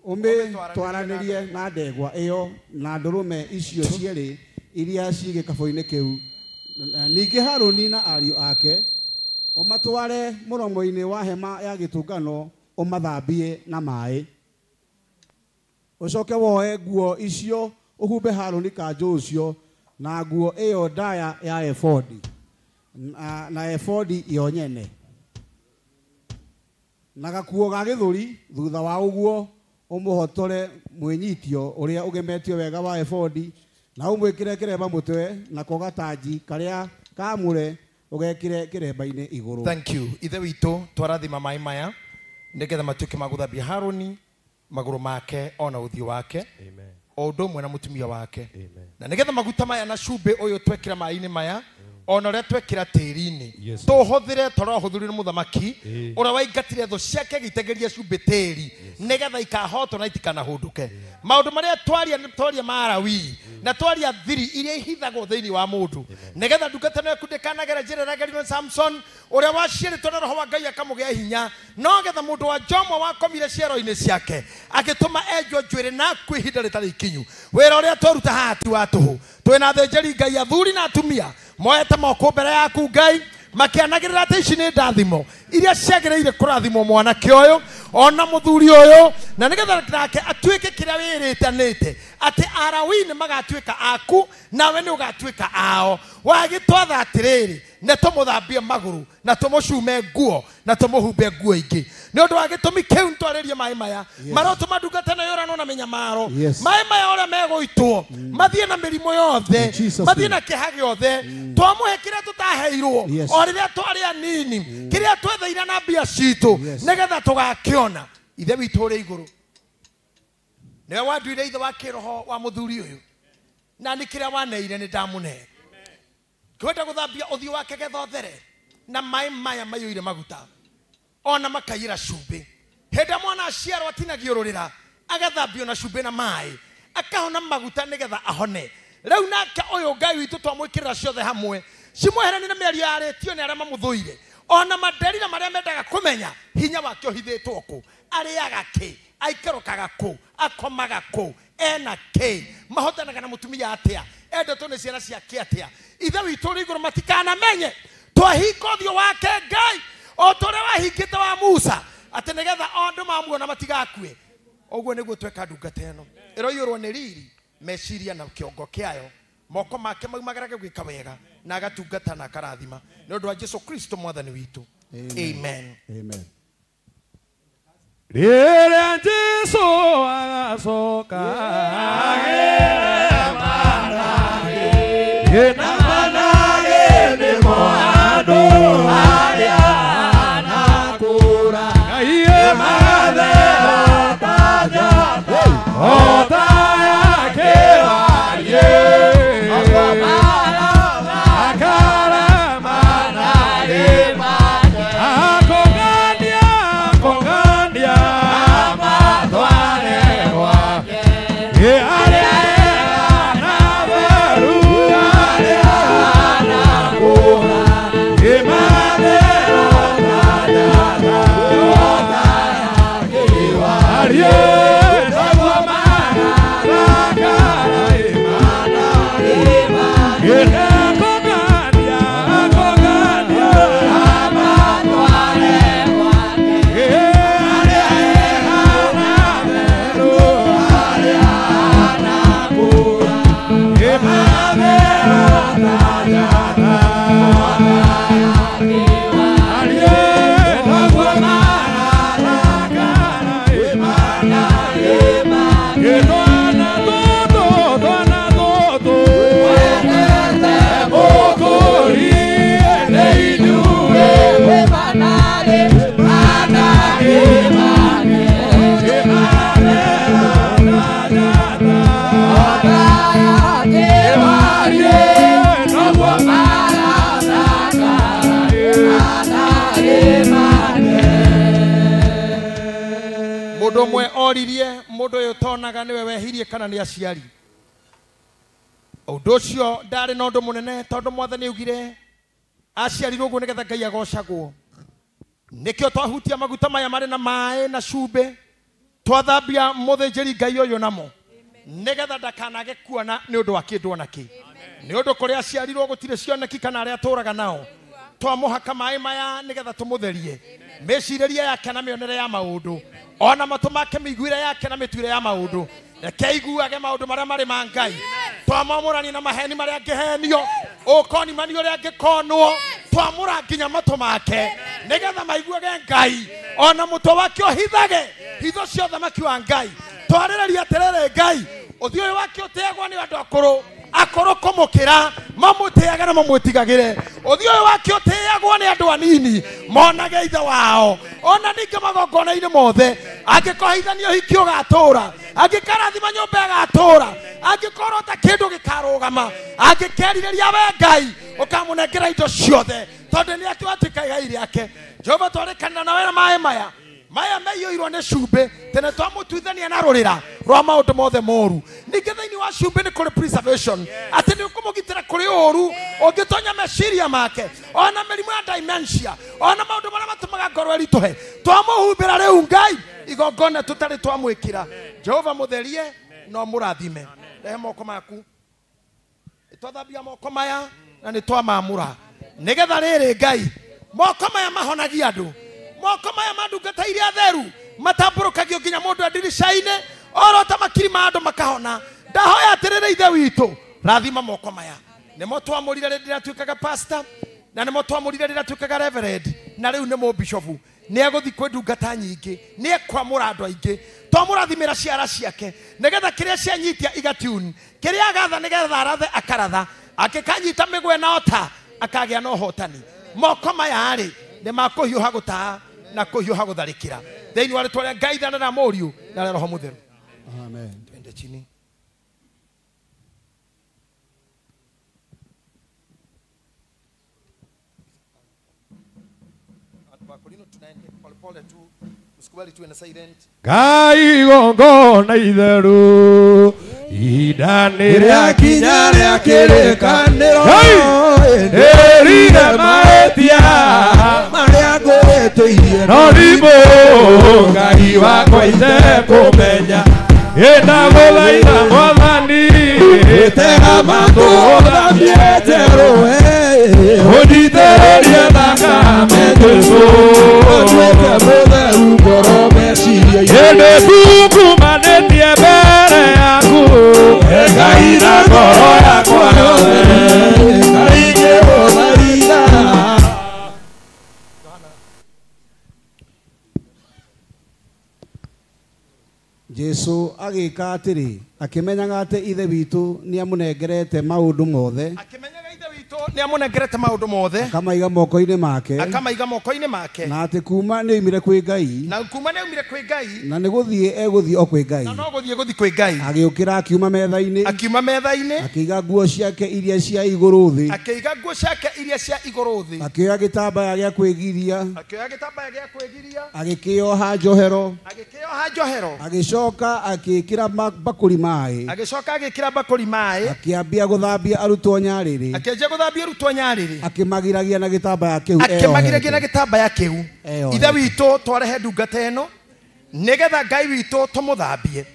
Speaker 22: ũmĩtwaranĩrie na ndegwa ĩyo na ndũrũme icio cierĩ iria ciĩ gĩkabũ-inĩ kĩu. Ningĩ Harũni na ariũ ake ũmatware mũromo-inĩ wa hema ya gĩtũngano ũmathambie na maĩ. Ũcoke woe nguo icio ũhumbe Harũni kanjũ ũcio na nguo ĩyo ndaya ya ebodi na ebodi yo nyene na gakuo ga gĩthũri. Thutha wa ũguo ũmũhotore mwĩnyitio ũrĩa ũgemetio wega wa ebodi na ũmwĩkĩre kĩremba mũtwe nako gatanji karĩa kamũre ũgekĩre kĩremba-inĩ igũrũ.
Speaker 9: Thank you. Ithe witũ twarathima maĩ maya nĩgetha matuĩke magũthambia Harũni magũrũ make ona ũthiũ wake o ũndũ ũmwe na mũtumia wake, na nĩgetha maguta maya na cumbĩ ũyũ twekĩra maĩ-inĩ maya ona ũrĩa twekĩra tĩri-inĩ tũhũthĩre toro hũthĩrire nĩ mũthamaki ũrĩa waingatire thũ ciake agĩitagĩria cumbĩ tĩri nĩgetha ikahotwo na itikanahũndũke. Maũndũ marĩa twaria nĩ twaria ma Alawii na twaria thiri iria ihithagwo thĩinĩ wa mũndũ nĩgetha ndungata ĩno yaku ndĩkanagera njĩra ĩragerirwo Samson ũrĩa waciarĩtwo na roho wa Ngai akamũgĩa hinya, no getha mũndũ wa Jomo wakomire ciero-inĩ ciake agĩtũma enjwo njuĩrĩ na kwĩ ihinda rĩtarĩ ikinyu. Wĩra ũrĩa twaruta haha ti wa tũhũ. Twĩna athĩnjĩri Ngai athuri na atumia moete moko mbere yaku Ngai makĩanagĩrĩra atĩ ici nĩ ndathimo iria ciagĩrĩire kũrathimwo mwanake ũyũ ona mũthuri ũyũ, na nĩgetha nake atuĩke kĩrĩa wĩrĩtanĩte atĩ Alawii nĩ magatuĩka aku nawe nĩ ũgatuĩka ao. Wagĩtwatha atĩrĩrĩ nĩ tũmũthambie magũrũ na tũmũcume nguo na tũmũhumbe nguo ingĩ nĩ ũndũ wa gĩtũmi kĩu nĩtwarĩrie maĩ maya marotũma ndungata ĩno yũranwo na mĩnyamaro. Maĩ maya ũrĩa megũitwo mathiĩ na mĩrimũ yothe mathiĩ na kĩha gĩothe twamũhe kĩrĩa tũtaheirwo o rĩrĩa twarĩ anini kĩrĩa twetheire na mbia citũ nĩgetha tũgakĩona. Ithe witũ ũrĩ igũrũ nĩwe wanduire ithe wa kĩroho wa mũthuri ũyũ na nĩ kĩrĩa waneire nĩ ndamũne. Kwenda gũthambia ũthiũ wake gethodhere na maĩ maya maiyũire maguta ona makaiyĩra cumbĩ. Hĩndĩ mwana aciarwo atinagiũrũrĩra agathambio na cumbĩ na maĩ akahona maguta nĩgetha ahone. Rĩu nake ũyũ Ngai witũ twamwĩkĩrĩra ciothe hamwe cimweherani na mĩario yarĩtio nĩ arĩa mamũthũire ona maderira marĩa mendaga kũmenya hinya wake ũhithĩtwo kũ, arĩaga kĩ, aikĩrokaga kũ, akomaga kũ, ena kĩ, mahotanaga na mũtumia atĩa, endetwo nĩ ciana ciake atĩa. Ithe witũ ũrĩ igũrũ matikanamenye twahinga ũthiũ wake Ngai o tũrĩa wahingĩte wa Musa atĩ nĩgetha andũ mamuona matigakue. Ũguo nĩguo tweka ndungata ĩno ĩroiyũrwo nĩ riri meciria na kĩongo kĩayo moko make maumagaraga gwĩka wega na agatungata na akarathima nĩ ũndũ wa Jesũ Kristo mwathani witũ. Amen.
Speaker 22: Amen.
Speaker 4: Rĩrĩa Jesũ agacoka agĩre manage na manage nĩmo andũ arĩa anakũra Ngai mathera taja ota yake warie Yeah.
Speaker 2: Mundu mwe oririe mundu uyu tonaga niwe wehirie kana ni aciari. Undu ucio ndari na undu munene tondu Mwathani augire aciarirwo guo nigetha Ngai agocagwo. Nikio twahutia maguta maya mari na mae na cumbi twathambia muthinjiri Ngai uyu namo nigetha ndakanage kuona ni undu wa kindu ona ki. Ni undu kuria aciarirwo gutire cioneki kana aria aturaga nao twamuhaka mae maya nigetha tumutherie mecireria yake na mionere ya maundu ona matu make miguire yake na mituire ya maundu reke iguage maundu maria mari ma Ngai twamamurani na maheni maria angihenio ukoni mani uria angikonwo twamura nginya matu make nigetha maiguage Ngai ona mutwe wake ohithage hitho cio thamaki wa Ngai twarireria atiriri Ngai uthio uyu wake uteagwo ni andu akoro kumukira mamutiage na mamwitigagire uthio uyu wake uteagwo ni andu anini monage ithe wao ona ninge magongona-ini mothe angikohithanio hiki ugatura angikarathima nyumba agatura angikorwo ta kindu gikarugama angikerirĩria we Ngai ukamunengera indo ciothe tondu ni atuatuika igai riake. Jehova twarikanira nawe na mae maya meiyũirwo nĩ cumbĩ tene twamutuithania na rũrĩra rwa maũndũ mothe moru. Ningĩ thĩinĩ wa cumbĩ nĩ kũrĩ preservation atĩ nĩ ũkũmũgitĩra kũrĩ ũru ũngĩtonya meciria make ona mĩrimũ ya dementia ona maũndũ marĩa matũmaga ngoro ĩritũhe twamũhumbĩra rĩu Ngai igongona tũtarĩ twamwĩkĩra. Jehova mũtherie no mũrathime. Rehe moko maku twathambia moko maya na nĩ twamamũra nĩgetha rĩrĩ Ngai moko maya mahonagia andũ moko maya mandungata iria theru matamburukagio nginya mundu ndirisha-ini orota makiri ma andu makahona. Ndahoya atiriri ithe witu rathima moko maya nimo twamurire rĩrĩa twikaga pastor na nimo twamurire rĩrĩa twikaga reverend na riu ni mu bishop ni aguthi kwe ndungata nyingi ni ekwamura andu aingi twamurathimira ciara ciake nigetha kiria cianyitia igatune kiria agatha nigetha arathe akaratha akikanyita migwe na ota akagia no hotani. Moko maya ri ni makuhiuha gutaa na kuhiuha gutharikira thiini wa ritwa ria Ngai thana na Muriu na Roho Mutheru. Amen. Twende chini.
Speaker 4: Ngai gongona itheru idane rĩa kinya rĩa kĩrĩkanĩro ĩrire mahĩtia marĩa ngũrĩtũirie no rĩmũ Ngai wakwa itekũmenya ĩndagũthaitha Mwathani ĩtega matũ ũthambiĩte rũĩ ũnditĩrĩrie thakame Jesũ ũtuĩke mũtheru ngoro meciria ĩndĩ tungumanĩtie mbere yaku Ngai na ngoro yakwa yothe Ngai ngĩgũthaitha.
Speaker 22: Jesu agĩka atĩrĩ akĩmenyaga atĩ ithe witũ nĩ amũnengerete maũndũ mothe
Speaker 2: ni amunengerete maundu mothe
Speaker 22: akamaiga moko-inĩ make na atĩ kuma nĩ oimire kwĩ Ngai na nĩ gũthiĩ egũthiĩ o kwĩ Ngai agĩũkĩra akiuma metha-inĩ akĩiga nguo ciake iria cia igũrũ thĩ akĩoya gĩtambaya gĩa kwĩgiria agĩkĩoha njohero agĩcoka agĩkĩra bakũri maĩ akĩambia gũthambia arutwo nyarĩrĩ akĩmagiragia na gĩtambaya kĩu
Speaker 2: ithe witũ twarehe ndungata ĩno nigetha Ngai witũ tũmũthambie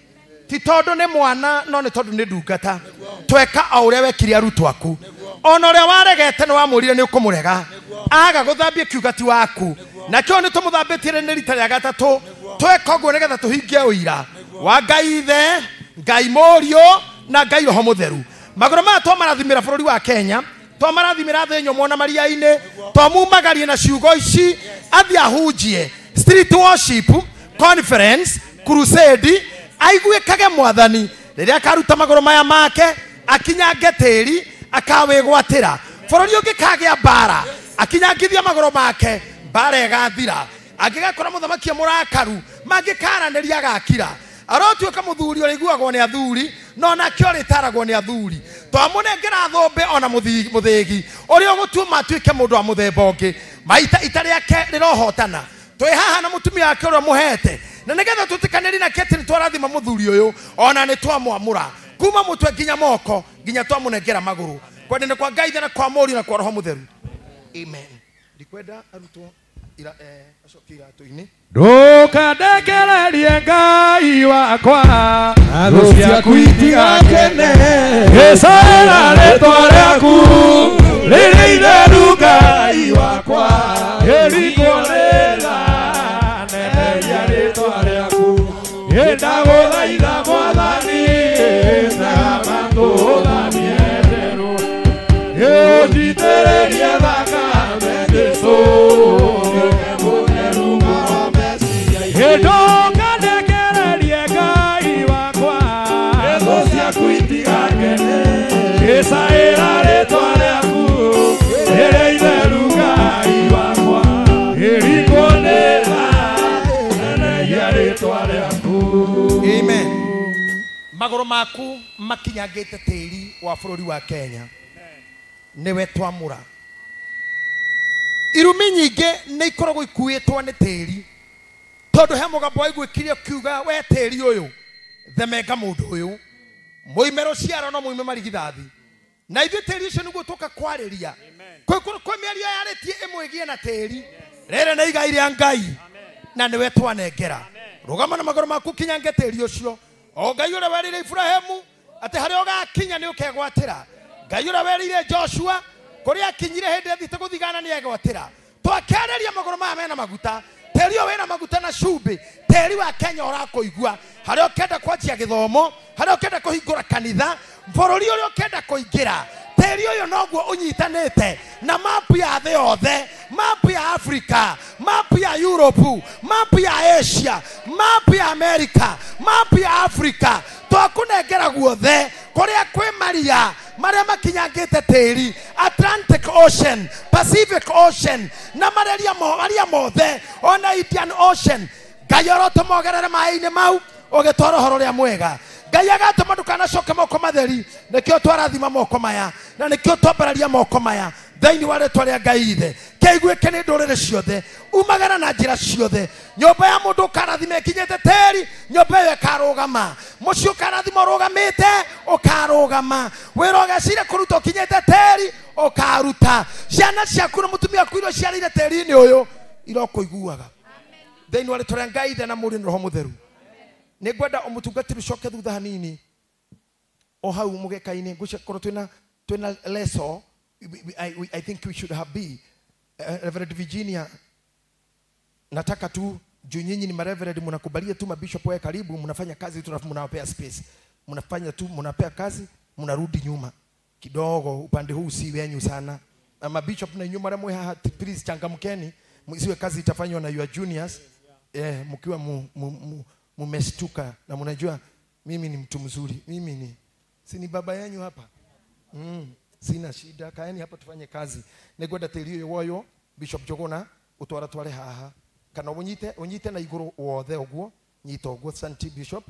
Speaker 2: ti tondu nĩ mwana no nĩ tondu nĩ ndungata tweka o ũrĩa wekire arutwo aku ona ũrĩa waregete nĩ wamũrire nĩ ũkũmũrega aga gũthambia kiugati waku na kĩo nĩ tũmũthambĩtie nĩ rita rĩa gatatũ tweka ũguo nĩgetha tũhingie ũira wa Ngai ithe Ngai Mũriũ na Ngai Roho Mũtheru. Magũrũ maya twamarathimĩra bũrũri wa Kenya twamarathimĩra thĩ nyũmũ na maria-inĩ twamumagarie na ciugo ici athi ahunjie street worship conference crusade aiguĩkage Mwathani rĩrĩa akaruta magũrũ maya make akinyange tĩri akawĩgwatĩra bũrũri ũngĩkagĩa mbara akinyangithia magũrũ make mbara ĩgathira angĩgakora mũthamaki mũrakaru mangĩkaranĩria agakira arotuĩka mũthuri ũrĩa iguagwo nĩ athuri no nake ũrĩtaragwo nĩ athuri twamũnengera thũmbĩ ona mũthĩgi ũrĩa ũgũtuma atuĩke mũndũ wa mũthemba ũngĩ maita ita rĩake rĩrohotana twĩ haha na mũtumia wake ũrĩa mũhete na nigetha tutikaniri na kete twarathima muthuri uyu ona ni twamwamura kuma mutwe nginya moko nginya twamunengera maguru kwendene kwa Ngai na kwa Mũriũ na kwa Roho Mũtheru. Amen. Ndikwenda arutwo ira acokira tuini
Speaker 4: ndukadekererie Ngai wakwa thũ ciaku itigakene gĩcĩra rĩtwa rĩaku rĩrĩ itheru Ngai wakwa gĩrikũrĩra neneria rĩtwa rĩaku ndagũthaitha Mwathani na matũũthamie njerũ ũnjitĩrĩrie thakame Jesũ ndukadekererie Ngai wakwa thũ ciaku itigakene gĩcĩra rĩtwa rĩaku rĩrĩ itheru Ngai wakwa gĩrikũrĩra neneria rĩtwa rĩaku.
Speaker 2: Amen. Magoro maku makinyangite tiri wa bururi wa Kenya niwe twamura. Irumi nyingi ni ikoragwo ikuitwo ni tiri tondu he mugabo waiguikirio kiuga we tiri uyu themenga mundu uyu muime ruciaro no muime marigithathi na ithuĩ tĩri ũcio nĩguo tũka kwarĩria kwĩ mĩario yarĩtie ĩmwe na tĩri rĩrĩ nĩ igai rĩa Ngai na nĩwe twanengera rũgama na magũrũ maku kinyange tĩri ũcio o Ngai ũrĩa werĩire Ibrahimu atĩ harĩa ũgakinya nĩ ũkegwatĩra Ngai ũrĩa werĩire Joshua kũrĩa akinyire hĩndĩ athiĩte gũthigana nĩ egwatĩra twakĩarĩria magũrũ maya mena maguta tĩri ũyũ wĩna maguta na cumbĩ tĩri wa Kenya ũrakũigua harĩa ũkenda kwanjia gĩthomo harĩa ũkenda kũhingũra kanitha bũrũri ũrĩa ũkenda kũingĩra tĩri ũyũ noguo ũnyitanĩte na mapu ya thĩ yothe mapu ya Africa mapu ya Europe mapu ya Asia mapu ya America mapu ya Africa twakũnengera guothe kũrĩa kwĩ maria marĩa makinyangĩte tĩri Atlantic Ocean Pacific Ocean na maria mothe ona Indian Ocean Ngai arotũmogerere maĩ-inĩ mau ũgĩtwara ũhoro ũrĩa mwega Ngai agatũma ndũkanacoke moko matheri nĩkĩo twarathima moko maya na nĩkĩo twambararia moko maya thĩinĩ wa rĩtwa rĩa Ngai ithe kĩiguĩke nĩ ndũrĩrĩ ciothe umagara na njĩra ciothe nyũmba ya mũndũ ũkarathima ĩkinyĩte tĩri nyũmba ĩyo ĩkarũgama mũciĩ ũkarathima ũrũgamĩte ũkarũgama wĩra ũgecire kũruta ũkinyĩte tĩri ũkaruta ciana ciaku na mũtumia waku iria ciarĩire tĩri-inĩ ũyũ irokũiguaga thĩinĩ wa rĩtwa rĩa Ngai ithe na Mũriũ na Roho Mũtheru nĩ ngwenda ũmũtungatĩri ũcoke thutha hanini o hau mũgeka-inĩ ngũkorwo twĩna leso I think we should have been Reverend Virginia nataka tu juu nyinyi ni mareverend mnakubalia tu mabishop wa karibu mnafanya kazi tu mnawapea space mnafanya tu mnapea kazi mnarudi nyuma kidogo upande huu si wenyu sana mabishop na nyuma mwe haha please changamkeni msiwe kazi itafanywa na your juniors mkiwa mmestuka na mnajua mimi ni mtu mzuri mimi ni baba yanyu hapa sina shida kaeni hapa tufanye kazi negwenda tĩri ũyũ woyo Bishop Jogona utwara tware haha kana unyite na igũrũ wothe ũguo nyita ũguo Santi Bishop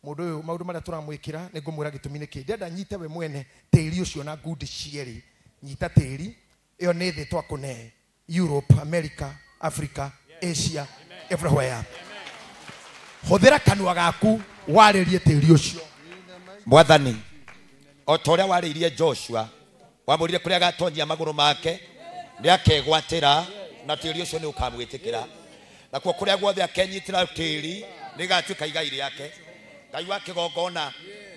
Speaker 2: mũndũ ũyũ maũndũ marĩa tũramwĩkĩra nĩ ngũmwĩra gĩtũmi nĩ kĩ ndenda nyite we mwene tĩri ũcio na ngundi cierĩ nyita tĩri ĩyo nĩ thĩ twakũne Europe America Africa Asia everywhere hũthĩra kanua gaku warĩrie tĩri ũcio
Speaker 7: Mwathani o ta ũrĩa warĩirie Joshua wamũrire kũrĩa agatonyia magũrũ make nĩ akegwatĩra na tĩri ũcio nĩ ũkamwĩtĩkĩra nakuo kũrĩa guothe akenyitĩra tĩri nĩ gatuĩka igai rĩake Ngai wa kĩgongona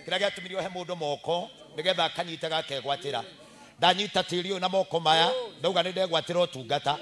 Speaker 7: kĩrĩa gĩatũmirio he mũndũ moko nĩgetha akanyita gakegwatĩra ndanyita tĩri ũyũ na moko maya ndauga nĩ ndegwatĩra ũtungata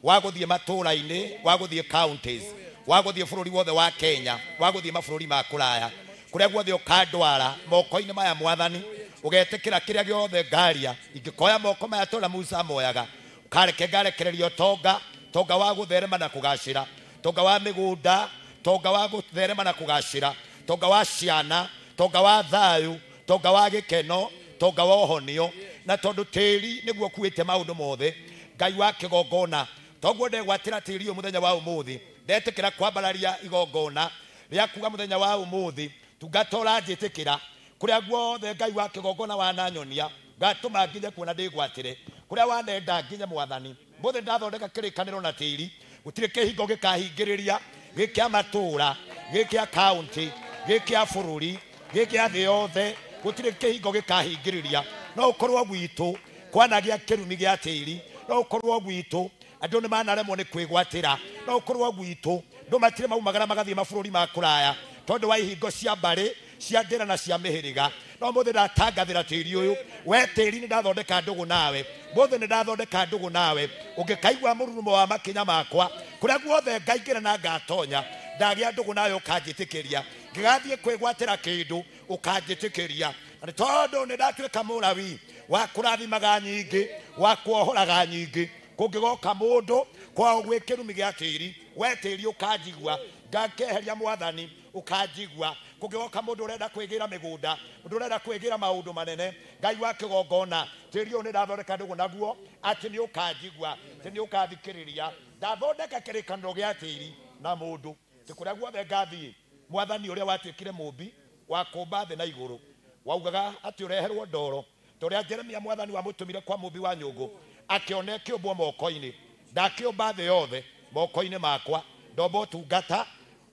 Speaker 7: wagũthiĩ matũũra-inĩ wagũthiĩ counties wagũthiĩ bũrũri wothe wa Kenya wagũthiĩ mabũrũri ma kũraya kũrĩa guothe ũkandwara moko-inĩ maya Mwathani ugetekira kiria giothe ngaria ingikoya moko maya tola Musa moyaga kareke ngarekererio tonga wa gutherema na kugacira tonga wa migunda tonga wa gutherema na kugacira tonga wa ciana tonga wa thayu tonga wa gikeno tonga wa honio na tondu tĩri niguo kuite maundu mothe Ngai wa kĩgongona toguo ndegwatĩra tĩri ũyũ muthenya wa umuthi ndetekira kwambararia igongona rĩa kuga muthenya wa umuthi tungatora njĩtĩkĩra kuria guothe Ngai wa kĩgongona wananyonia ngatũma nginye kuona ndĩgwatĩre kuria wanenda nginye Mwathani mbũthĩ ndathondeka kĩrĩkanĩro na tĩri gũtirĩ kĩhingo gĩkahingĩrĩria gĩkĩa matũũra gĩkĩa county gĩkĩa bũrũri gĩkĩa thĩ yothe gũtirĩ kĩhingo gĩkahingĩrĩria no ũkorwo gwitũ kwanagia kĩrumi gĩa tĩri no ũkorwo gwitũ andũ nĩ manaremwo nĩ kwĩgwatĩra no ũkorwo gwitũ ndũ matirĩ maumagara magathiĩ mabũrũri ma kũraya tondũ wa ihingo cia mbarĩ cia ndĩra na cia mĩhĩrĩga no mũthĩ ndatangathĩra tĩri ũyũ we tĩri nĩ ndathondeka ndũgũ nawe mũthĩ nĩ ndathondeka ndũgũ nawe ũngĩkaigua mũrurumo wa makinya makwa kũrĩa guothe ngaingĩra na ngatonya ndagĩa ndũgũ nawe ũkanjĩtĩkĩria ngĩgathiĩ kwĩgwatĩra kĩndũ ũkanjĩtĩkĩria na tondũ nĩ ndatuĩka mũrawi wa kũrathimaga nyingĩ wa kuohoraga nyingĩ kũngĩgoka mũndũ kwao gwĩ kĩrumi gĩa tĩri we tĩri ũkanjigua ngakeheria mwathani ũkanjigua kũngĩgoka mũndũ ũrenda kwĩgĩra mĩgũnda mũndũ ũrenda kwĩgĩra maũndũ manene ngai wa kĩgongona tĩri ũyũ nĩ ndathondeka ndũgũ naguo atĩ nĩ ũkanjigua atĩ nĩ ũkathikĩrĩria ndathondeka kĩrĩkanĩro gĩa tĩri na mũndũ tĩ kũrĩa guothe ngathiĩ mwathani ũrĩa watuĩkire mũmbi wa kũmba thĩ na igũrũ waugaga atĩ ũreherwo ndoro torĩa Jeremia mwathani wamũtũmire kwa mũmbi wa nyũngũ akĩone kĩũmbwo moko-inĩ ndakĩũmba thĩ yothe moko-inĩ makwa ndomba ũtungata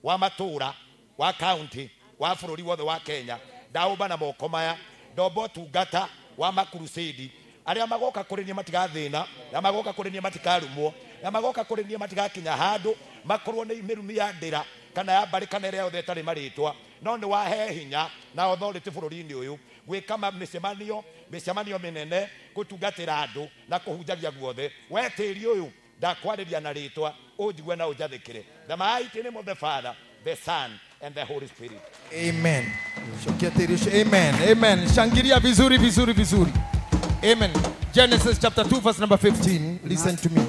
Speaker 7: wa matũũra wa county wa bũrũri wothe wa Kenya ndaũmba na moko maya ndomba ũtungata wa makurusedi arĩa magoka kũrĩ niĩ matigathĩna na magoka kũrĩ niĩ matikarumwo na magoka kũrĩ niĩ matigakinya handũ makorwo nĩ mĩrumi ya ndĩra kana ya mbarĩ kana ĩrĩa yothe ĩtarĩ marĩtwa no nĩ wahe hinya na authority bũrũri-inĩ ũyũ gwĩka mĩcemanio mĩnene gũtungatĩra andũ na kũhunjagia guothe we tĩri ũyũ ndakwarĩria na rĩtwa ũnjigue na ũnjathĩkĩre the mighty name of the Father, the Son and the Holy Spirit.
Speaker 9: Amen. Shokia tĩri ũcio. Amen. Amen. Shangilia vizuri vizuri vizuri. Amen. Genesis chapter 2 verse number 15. Listen to me.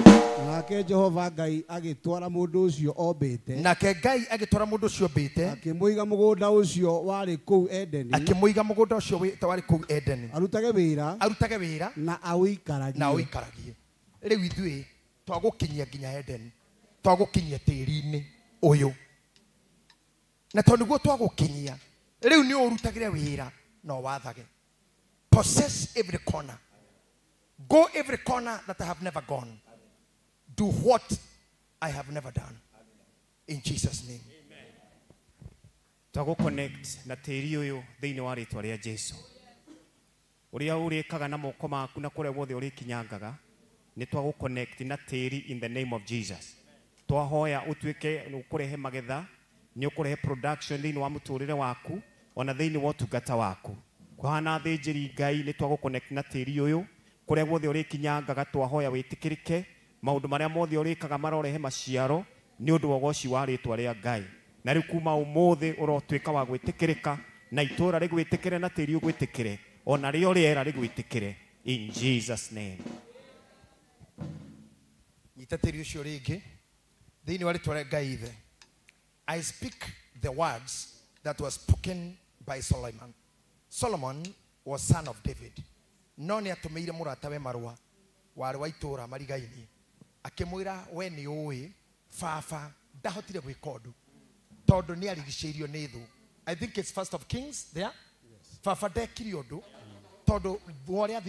Speaker 22: Nake Jehova Ngai agĩtwara mũndũ ũcio ombĩte.
Speaker 9: Nake Ngai agĩtwara mũndũ ũcio ombĩte.
Speaker 22: Akĩmũiga mũgũnda ũcio warĩ kũu Edeni.
Speaker 9: Akĩmũiga mũgũnda ũcio warĩ kũu Edeni.
Speaker 22: Arutage wĩra.
Speaker 9: Arutage wĩra.
Speaker 22: Na awĩikaragie.
Speaker 9: Na awĩikaragie. Rĩu ithuĩ twagũkinyia nginya Edeni. Twagũkinyia tĩri-inĩ ũyũ. Na tondũ nĩguo twagũkinyia. Rĩu nĩ ũrutagĩre wĩra na wathage. Possess every corner. Go every corner that I have never gone. Do what I have never done. In Jesus' name.
Speaker 5: Twago connect na tĩri ũyũ thĩinĩ wa rĩtwa rĩa Jesu. Ũrĩa ũrĩkaga na moko maku na kũrĩa guothe ũrĩkinyangaga nĩ twago connect na tĩri in the name of Jesus. Twahoya ũtuĩke ũkũrehe magetha, nĩ ũkũrehe production thĩinĩ wa mũtũrĩre waku ona thĩinĩ wa ũtungata waku. Kũhana thĩnjĩri Ngai nĩ twago connect na tĩri ũyũ kũrĩa guothe ũrĩkinyangaga twahoya wĩtĩkĩrĩke maũndũ marĩa mothe ũrĩkaga marorehe maciaro nĩ ũndũ wa ũgoci wa rĩtwa rĩa Ngai. Na rĩu kuma ũmũthĩ ũrotuĩka wa gwĩtĩkĩrĩka na itũũra rĩgwĩtĩkĩre na tĩri ũgwĩtĩkĩre ona rĩo rĩera rĩgwĩtĩkĩre in Jesus name.
Speaker 9: Nyita tĩri ũcio rĩngĩ thĩinĩ wa rĩtwa rĩa Ngai ithe. I speak the words that were spoken by Solomon. Solomon was son of David. No nĩ atũmĩire mũratawe marũa warĩ wa itũũra marigai-inĩ akĩmwĩra we nĩ ũĩ baba ndahotire gwĩka ũndũ tondũ nĩ arigicĩirio nĩ thũ. I think it's First of Kings there. Baba ndekire ũndũ tondũ ũrĩa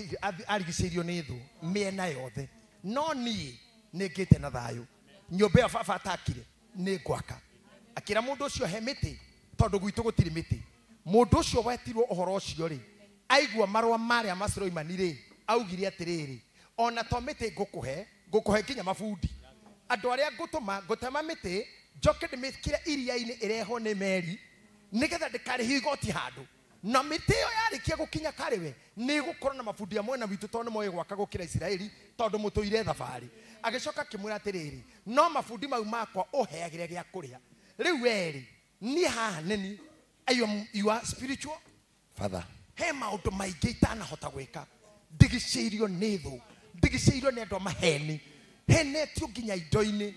Speaker 9: arigicĩirio nĩ thũ mĩena yothe. No niĩ nĩ ngĩte na thayũ. Nyũmba ĩyo baba atakire nĩ ngwaka. Akĩra mũndũ ũcio he mĩtĩ tondũ gwitũ gũtirĩ mĩtĩ. Mũndũ ũcio wetirwo ũhoro ũcio rĩ aigua marũa marĩa ma Solomon rĩ augire atĩrĩrĩ ona to mĩtĩ ngũkũhe nginya mabundi. Andũ arĩa ngũtema mĩtĩ njoke ndĩmĩkĩre iria-inĩ ĩrehwo nĩ meri nĩgetha ndĩkarĩhio igoti handũ. Na mĩtĩ ĩyo yarĩkia gũkinya karĩwe nĩ gũkorwo na mabundi amwe na witũ tondũ nĩ moĩ gwaka gũkĩra Isiraeli tondũ mũtũire thabarĩ. Agĩcoka akĩmwĩra atĩrĩrĩ no mabundi mau makwa ũheagĩre gĩa kũrĩa. Rĩu werĩ niĩ haha nĩ you are spiritual
Speaker 7: Father.
Speaker 9: He maũndũ maingĩ itanahota gwĩka. Ndigicĩirio nĩ thũ. Ndigicĩirio nĩ andũ a maheni. Henetio nginya indo-inĩ.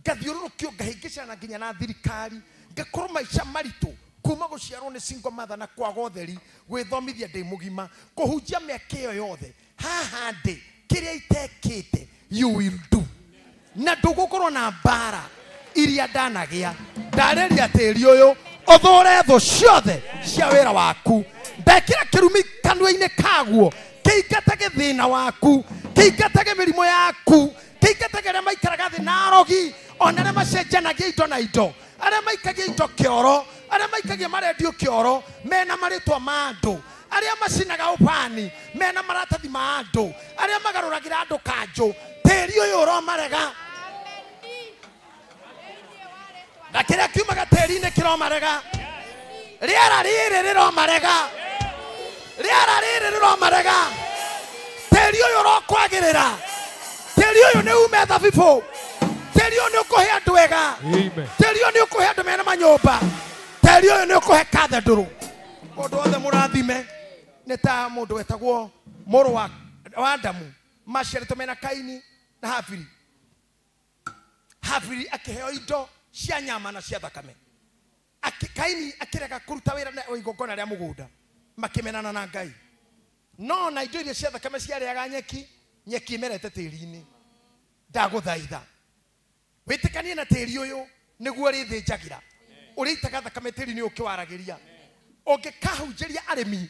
Speaker 9: Ngathiũrũrũkio ngahĩngĩcana nginya na thirikari. Ngakorwo maica maritũ. Kuma gũciarwo nĩ single mother na kwaga ũtheri. Gwĩthomithia ndĩ mũgima. Kũhunjia mĩaka ĩyo yothe. Haha ndĩ. Kĩrĩa itekĩte you will do. Na ndũgũkorwo na mbara iria ndanagĩa. Ndarĩria tĩri ũyũ ũthũre thũ ciothe cia wĩra waku. Ndekĩra kĩrumi kanua-inĩ kaguo kĩingatage thĩna waku, kĩingatage mĩrimũ yaku, kĩingatage arĩa maikaraga thĩ na arogi ona arĩa macenjanagia indo na indo,
Speaker 2: aria maikagia indo kioro, aria maikagia marendio kioro, mena maritwa ma andu, aria macinaga ubani, mena maratathi ma andu, aria magaruragira andu kanju, tiri uyu uromarega. Na kiria kiumaga tiri-ini kiromarega. Riera riri riromarega. Riera riri riromarega. Tiri uyu urokwagirira. Tiri uyu ni ume thabibu. Tiri uyu ni ukuhe andu wega. Tiri uyu ni ukuhe andu mena manyumba. Tiri uyu ni ukuhe kathenduru. Mundu wothe murathime ni ta mundu wetagwo muru wa Adamu maciarĩtwo mena Kaini na Habili. Habili akiheo indo cia nyama na cia thakame. Kaini akirega kuruta wira na igongona ria mugunda makimenana na Ngai. No na indo iria cia thakame ciarĩaga nyeki imerete tĩri-inĩ. Ndagũthaitha wĩtĩkanie na tĩri ũyũ nĩguo rĩthĩnjagira. Ũrĩitaga thakame tĩri-inĩ ũkĩwaragĩria. Ũngĩkahunjĩria arĩmi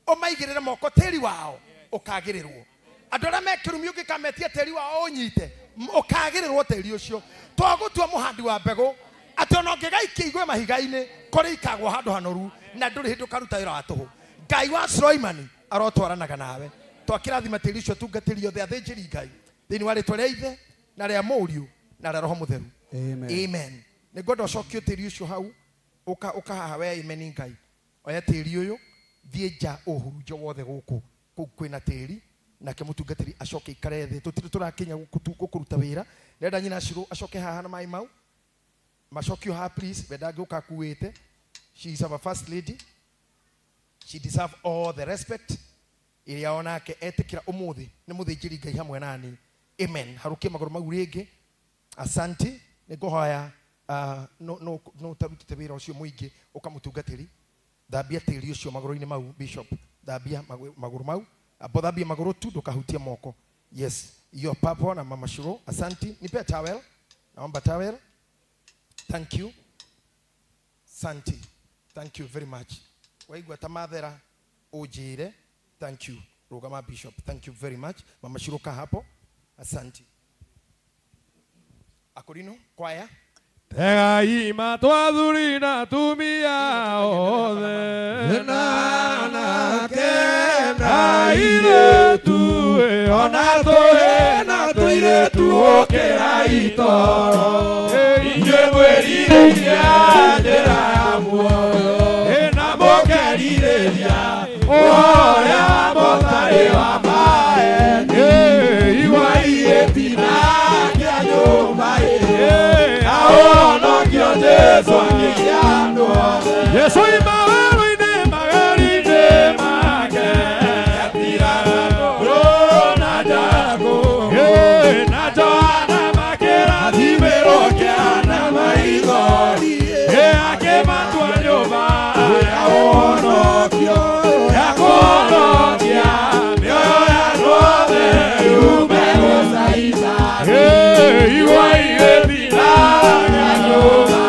Speaker 2: ũmaigĩrĩre moko tĩri wao ũkagĩrĩrwo. Andũ arĩa mekĩrumi ũngĩkametia tĩri wao ũnyite ũkagĩrĩrwo tĩri ũcio. Twagũtua mũhandi wa mbegũ atĩ ona ũngĩgaikia igwe mahiga-inĩ kũrĩ ikagwo handũ hanoru na ndũrĩ hĩndĩ ũkaruta wĩra wa tũhũ. Ngai wa Suleimani arotwaranaga nawe. Twakĩrathima tĩri ũcio tungatĩrio thĩ athĩnjĩri Ngai thĩinĩ wa rĩtwa rĩa Ithe na rĩa Mũriũ na rĩa Roho Mũtheru. Amen. Nĩngwenda ũcokio tĩri ũcio hau ũkahaha we amen Ngai. Oya tĩri ũyũ thiĩ nja ũhurunje wothe gũkũ kũu kwĩna tĩri nake mũtungatĩri acoke ikare thĩ. Tũtirĩ tũrakinya gũkũruta wĩra. Ndĩrenda nyina Shirũ acoke haha na maĩ mau. Macokio haha please. Wenda ngĩũka akuĩte. She is our first lady. She deserve all the respect. Iria onake etĩkĩra ũmũthĩ nĩ mũthĩnjĩri Ngai hamwe nani. Amen. Harukie magũrũ mau rĩngĩ. Asante. Nĩngũhoya no tarutĩte wĩra ũcio mũingĩ ũkamũtungatĩri. Thambia tĩri ũcio magũrũ-inĩ mau Bishop. Thambia magũrũ mau. Thambia magũrũ tu ndũkahutie moko. Yes. Your papa na Mama Shirũ. Asante. Nipe towel. Naomba towel. Thank you. Santi. Thank you very much. Waigua tamathera ujire. Thank you. Rugama Bishop. Thank you very much. Mama Shirũ ka hapo. Asante. Akorino kwaya.
Speaker 4: Tegai matwathuri na atumia othe na airĩtu ona tũhĩ tũirĩtu ũkĩrai toro inyuĩ mwĩrirĩirie njĩra ya muoyo na mũkerirĩria ũrĩa mũtarĩ wa maĩ igua igĩtinangia nyũmba Yesu imaweru-inĩ magari-inĩ make atiraga na Jakubu na Johana makĩrathimĩrwo kĩana maithori akĩmatua nyũmba ya ũhonokio ya kũhonokia mĩoyo ya andũ othe yume gũcaina igua igĩthinaga nyũmba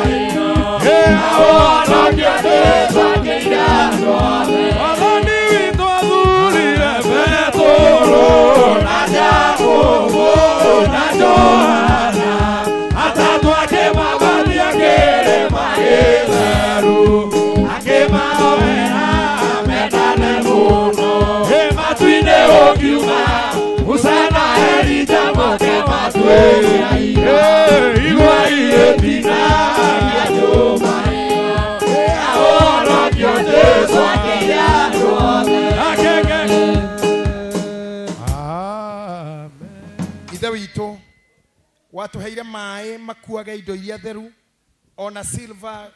Speaker 2: Ithe witũ watuheire maĩ makuaga indo iria theru ona silver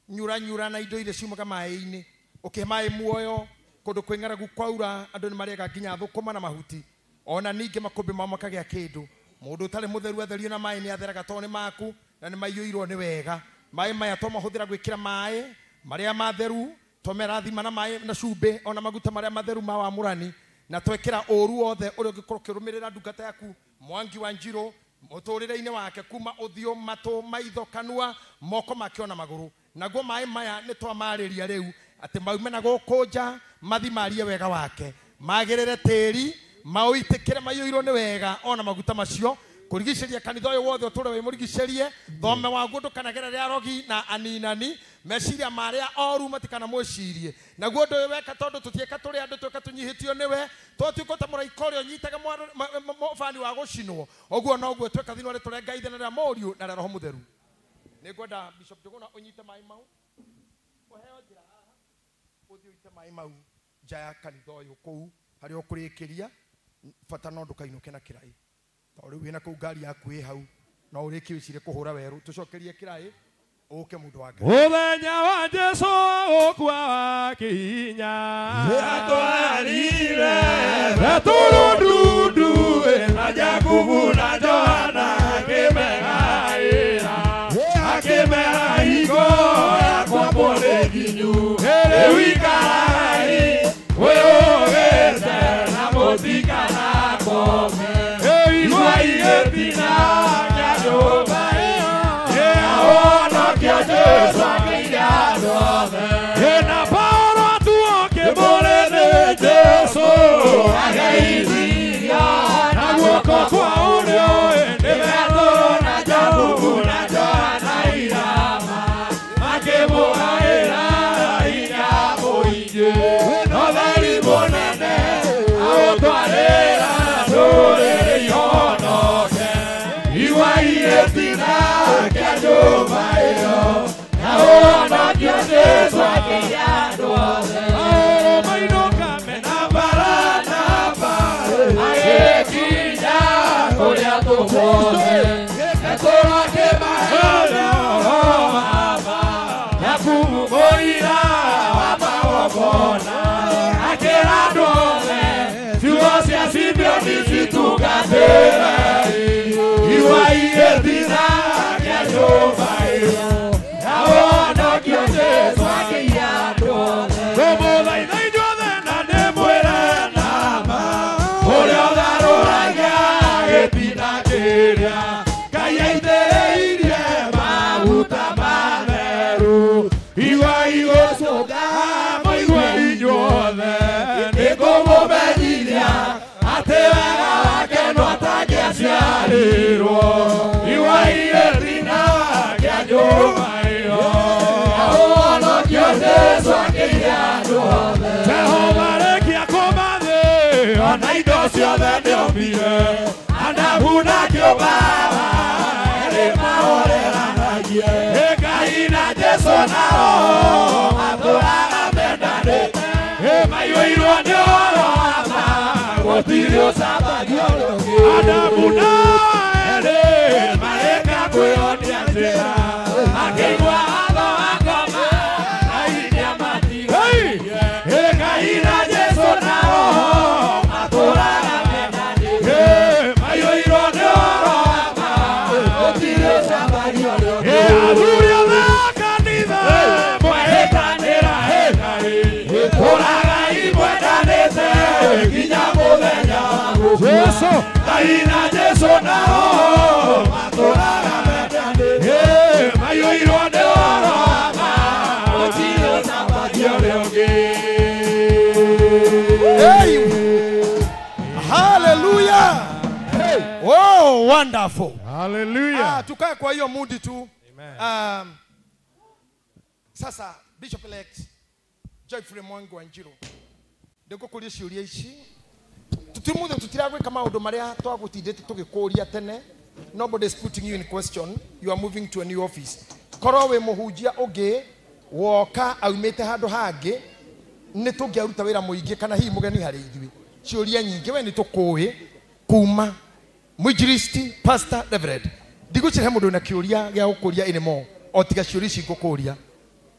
Speaker 2: nyura na indo iria ciumaga maĩ-inĩ ũkĩhe maĩ muoyo kũndũ kwĩ ng'aragu kwaura andũ nĩ marĩaga nginya thũkũma na mahuti ona ningĩ makũmbĩ mao makagĩa kĩndũ. Mũndũ ũtarĩ mũtheru atherio na maĩ nĩ atheraga tondũ nĩ maku na nĩ maiyũirwo nĩ wega. Maĩ maya to mahũthĩra gwĩkĩra maĩ marĩa matheru to merathima na maĩ na cumbĩ ona maguta marĩa matheru ma wamũrani na twekĩra ũru wothe ũrĩa ũngĩkorwo ũkĩrũmĩrĩra ndungata yaku Mwangi wa Njirũ mũtũrĩre-inĩ wake kuma ũthiũ matũ maitho kanua moko make ona magũrũ. Naguo maĩ maya nĩ twamarĩria rĩu atĩ maume na gũkũ nja mathimarie wega wake magĩrĩre tĩri maũitĩkĩre maiyũirwo nĩ wega ona maguta macio kurigiceria kanitha uyu wothe uture wi murigicerie thome waguo ndukanagera ria rogi na aninani meciria maria oru matikana mwicirie naguo ndu weka tondu tutieka turi andu tweka tunyihitio niwe twatuiko ta muraika uria nyitaga mofani wa gucinwo oguo noguo tweka thino ri turenga ithena ria moriu na roho mutheru ningwenda Bishop Njuguna unyite mai mau uheo njira haha uthi uite mai mau nja ya kanitha uyu kuu hari ukurikiria bata no ndukainũke na kirai to riu wina kuu ngari yaku ĩ hau no ũrĩkie wĩcire kũhũra werũ tũcokerie kirai ũke mũndũ wa Ngai
Speaker 4: Mũthenya wa Jesũ gũkua wakinya atwarire Petero ndundu na Jakubu na Johana akĩmera higo yakwa mbũrĩ nginyu rĩu ikarai wĩũgĩte na mũtikana kome igua igĩtina kĩa nyũmba ĩyo ahonokia Jesũ akĩire andũ othe na Paulo atuokĩmbũrĩ nĩ Jesũ ageithirio na guoko kwa ũrĩo nĩ Petero na Jakubu na Johana irama makĩmũgaĩra hinya mũingĩ no thari mũnene agũtwarĩra ndũrĩrĩ ihonoke igua igĩtina kĩa nyũmba ĩyo na ũhonokio Jesũ akĩire andũ othe Paulo mainũka mena Baranaba agĩkinya kũrĩa tũguothe Petero akĩmaheana Jakubu mũira wa magongona akĩra andũ othe ciugo cia Simeoni citungatĩre igua igĩtina kĩa nyũmba ĩyo na ũhonokio Jesũ akĩire andũ othe tũmũthaitha inyuothe na ndĩmwĩre nama ũrĩa ũtharũragia gĩtina kĩrĩa Ngai aitĩrĩirie maguta matheru igua igũcũnga mũigue inyuothe nĩngũmũmenyithia atĩ wega wake no atangĩaciarĩrwo igua igĩtina kĩa nyũmba ĩyo na ũhonokio Jesũ akĩire andũ othe Jehova rĩkia kũma thĩ ona indo ciothe nĩombire anabu na kĩũmba erĩ mahoreranagie Ngai na Jesũ nao matũũraga mendanĩte maiyũirwo nĩ ũhoro wa ma gũtirĩ ũcambagio rũngĩ anabu nao erĩ marĩka kwĩyonia njĩra makĩigua watho wa ngoma na hinya matigaire Ngai na Jesũ nao matũũraga mendanĩte maiyũirwo nĩ ũhoro wa ma gũtirĩ ũcambagio rũngĩ athuri othe a kanitha mwehĩtanĩra Ngai tũũragai mwendanĩte nginya mũthenya wa gũkua Ngai na Jesũ nao matũũraga mendanĩte maiyũirwo nĩ ũhoro wa ma gũtirĩ ũcambagio rũngĩ
Speaker 2: Hallelujah. Oh, wonderful.
Speaker 4: Hallelujah.
Speaker 2: Tukae kwa hiyo mudi tu. Sasa Bishop elect Joyfrey Mwangi wa Njiro ndikukuria ciuria ici tutimuthe tutiragwika maundu maria twagutindite tugikuria tene. Nobody is putting you in question. You are moving to a new office. Korwo we muhunjia ungi woka aumite handu hangi ni tungiaruta wira muingi kana hihi mugeni hari ithui ciuria nyingi we ni tukui kuma mwinjilisti pastor reverend ndigucire mundu na kiuria gia gukuria inimo o tiga ciuria ici ngukuria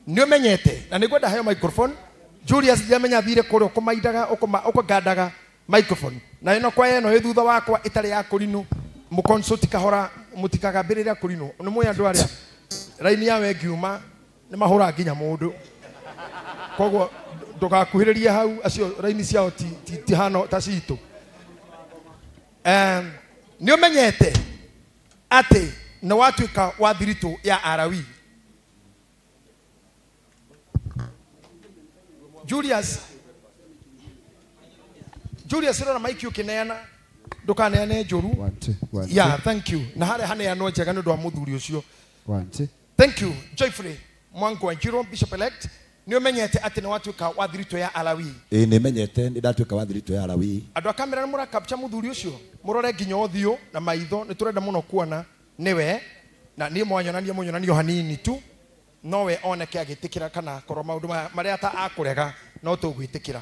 Speaker 2: ni umenyete na nigwenda hayo microphone Julius ndiamenya thire kuri ukumaindaga ukagandaga microphone na ino kwa eno thutha wakwa itari ya kurinu mukonsult kahora mutikagambirira kurinu ni mwe andu aria raini ya wengiuma ni mahura nginya mundu koguo ndugakuhiririe hau acio raini ciao ti hano ta citu ni umenyete ati na watuika wa thiritu ya Arawi Julius rora maiki ukineana ndukaneane njuru yeah thank you na hare haneano njega ndu wa muthuri ucio thank you Joyfrey Mwango Wanjiru Bishop elect ni umenyete ati ni watuika wa thirito ya Alawi
Speaker 7: ni menyete ni ndatuika wa thirito ya Alawi
Speaker 2: andu a kamera ni murakapcha muthuri ucio murore nginya uthio na maitho ni turenda muno kuona niwe na ni mwanyonanio hanini tu nowe oneke agitikira kana korwo maundu maria ta akurega no tugwitikira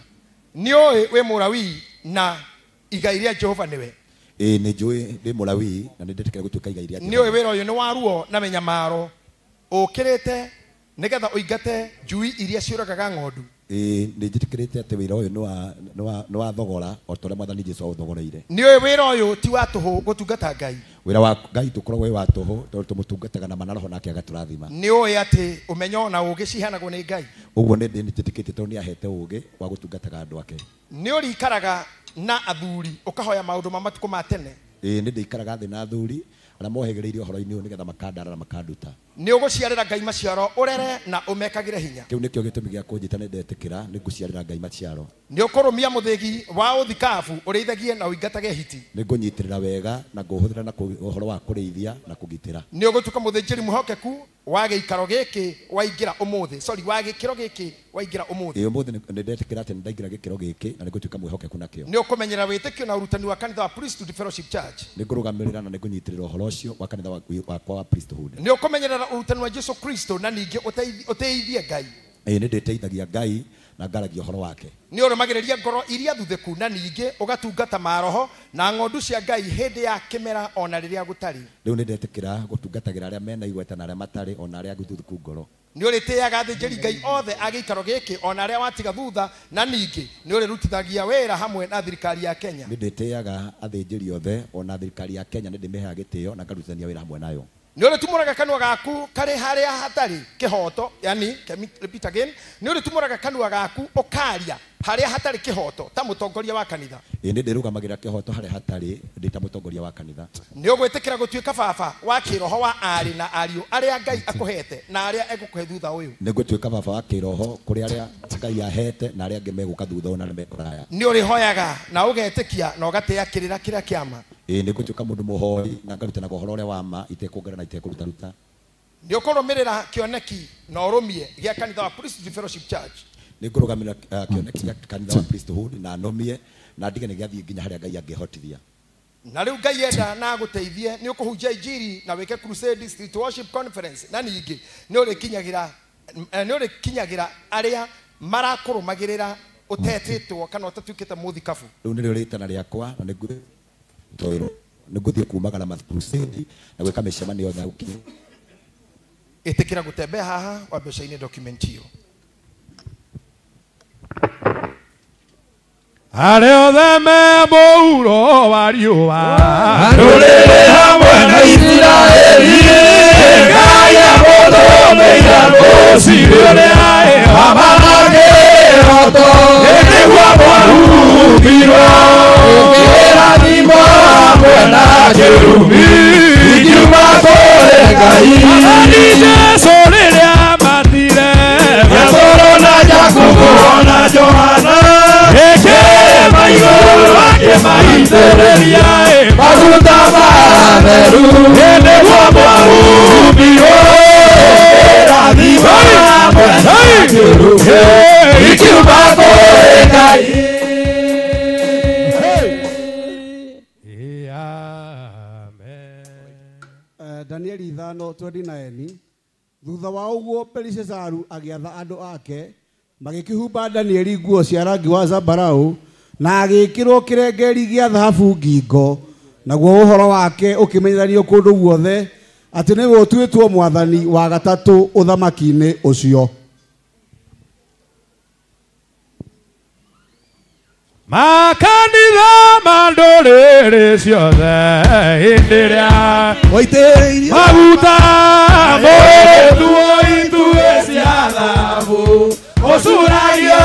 Speaker 2: ni we Mulawi na igai ria Jehova niwe
Speaker 7: ni njui ndi Mulawi na nindetikira gutuika igai ria
Speaker 2: ni wira uyu ni waruo na menyamaro ukirite nigetha uingate njui iria ciuragaga ng'ondu
Speaker 7: ni njitikirite ati wira uyu ni wa thogora o tore mwathani Jesu authogoreire
Speaker 2: ni wira uyu ti wa tuhu gutungata Ngai
Speaker 7: wira wa Ngai tukoragwo wi wa tuhu tondu tumutungataga na manaraho nake agaturathima
Speaker 2: ni uyu ati umenyo na ugi cihanagwo ni Ngai
Speaker 7: uguo ni njitikirite tondu ni ahete ugi wa gutungataga andu ake
Speaker 2: ni urikaraga na athuri ukahoya maundu ma matuko ma tene
Speaker 7: ni ndikaraga thi na athuri na mohegereirio horo-ini uyu nigetha makandara na makanduta
Speaker 2: ni uguciarira Ngai maciaro urere na umekagire hinya
Speaker 7: kiu nikio gitumi gia kunjita ni ndetikira ni guciarira Ngai maciaro
Speaker 2: ni ukurumia muthigi wa uthikabu ureithagie na uingatage hiti
Speaker 7: ni ngunyitirira wega na nguhuthira na uhoro wa kureithia na kugitira
Speaker 2: ni ugutuka muthinjiri muhokeku wa giikaro giki waingira umuthi wa gikiro giki waingira umuthi
Speaker 7: umuthi ni ndetikira ati ndaingira gikiro giki na ni gutuka mwihokeku nakio
Speaker 2: ni ukumenyera witikio na urutani wa kanitha wa Priesthood Fellowship Church
Speaker 7: ni ngurugamirira na ni ngunyitirira uhoro ucio wa kanitha wa Priesthood
Speaker 2: ni ukumenyera urutani wa Jesu Kristo na ningi uteithie Ngai
Speaker 7: ni ndeteithagia Ngai na ngaragia uhoro wake
Speaker 2: ni urumagiriria ngoro iria thutheku na ningi ugatungata maroho na ng'ondu cia Ngai hindi ya kimera ona riria gutari
Speaker 7: riu ni ndetikira gutungatagira aria mena igweta na aria matari ona aria guthuku ngoro
Speaker 2: ni uritiaga thĩnjĩri Ngai othe agĩikaro gĩkĩ ona arĩa watiga thutha na ningĩ ni ũrĩrutithagia wĩra hamwe na thirikari ya Kenya
Speaker 7: ni ndĩtĩaga athĩnjĩri othe ona thirikari ya Kenya ni ndĩmĩheaga gĩtĩo na ngarutithania wĩra hamwe nayo
Speaker 2: ni ũrĩtumũraga kanua gaku karĩ harĩa hatarĩ kĩhoto yani repeat again ni ũrĩtumũraga kanua gaku ũkaria harĩa hatarĩ kĩhoto ta mũtongoria wa kanitha
Speaker 7: ni ndĩrũgamagĩra kĩhoto harĩa hatarĩ ndĩ ta mũtongoria wa kanitha
Speaker 2: ni ũgwĩtĩkĩra gũtuĩka baba wa kĩroho wa arĩ na ariũ arĩa Ngai akũhete na arĩa egũkũhe thutha ũyũ
Speaker 7: ni ngũtuĩka baba wa kĩroho kũrĩ arĩa Ngai ahete na arĩa angĩ megũka thutha ona nĩmekũraya
Speaker 2: ni ũrĩhoyaga na ũgetĩkia na ũgatĩa kĩrĩa kĩama
Speaker 7: ni ngũtuĩka mũndũ mũhoi na ngarutanaga ũhoro ũrĩa wa ma itekũngana na itekũrutaruta
Speaker 2: ni ũkũrũmĩrĩra kĩoneki na ũrũmie gĩa kanitha wa Priesthood Fellowship Church
Speaker 7: ni ngurugamira kĩoneki gĩa kanitha wa Priesthood na nomie na ndige nĩ gĩathiĩ nginya harĩa Ngai angĩhotithia
Speaker 2: na rĩu Ngai enda na gũteithie ni ũkũhunjia injiri na wĩke crusade street worship conference na ningĩ ni ũrĩkinyagĩra arĩa marakũrũmagĩrĩra ũtetĩtwo kana ũtatuĩkĩte mũthikabu
Speaker 7: rĩu nĩrĩo rĩtana rĩakwa na nĩ ngũthiĩ kuumagara ma crusade na gwĩka mĩcemanio yothe gũkinya
Speaker 2: ĩtĩkĩra gũtembea haha wambe document hiyo
Speaker 4: arĩ othe me mũhuro wa riũa ndũrĩrĩ hamwe na Isiraeli Ngai amũthũmĩire rũciinĩ ũrĩa wamana kĩhoto nĩguo mwahumbirwo kĩrathimo hamwe na kĩrumi ingiuma kũrĩ Ngai Jesũ rĩrĩa matire Petero na Jakubu na Johana maitĩrĩria maguta matheru nĩguo mwahumbirwo kĩrathimo hamwe na kĩrumi ingiuma kũrĩ Ngai
Speaker 22: Danieli 5:29 thutha wa ũguo Belishazaru agĩatha andũ ake magĩkĩhumba Danieli nguo cia rangi wa zambarau na agĩkĩrwo kĩrengeri gĩa thahabu ngingo naguo ũhoro wake ũkĩmenyithanio kũndũ guothe atĩ nĩwe ũtuĩtwo mwathani wa gatatũ ũthamaki-inĩ ũcio
Speaker 4: makanitha ma ndũrĩrĩ ciothe hĩndĩ ĩrĩa
Speaker 22: waitĩrĩirio
Speaker 4: maguta mũndũ ithuĩ cia thahabu ũcuragio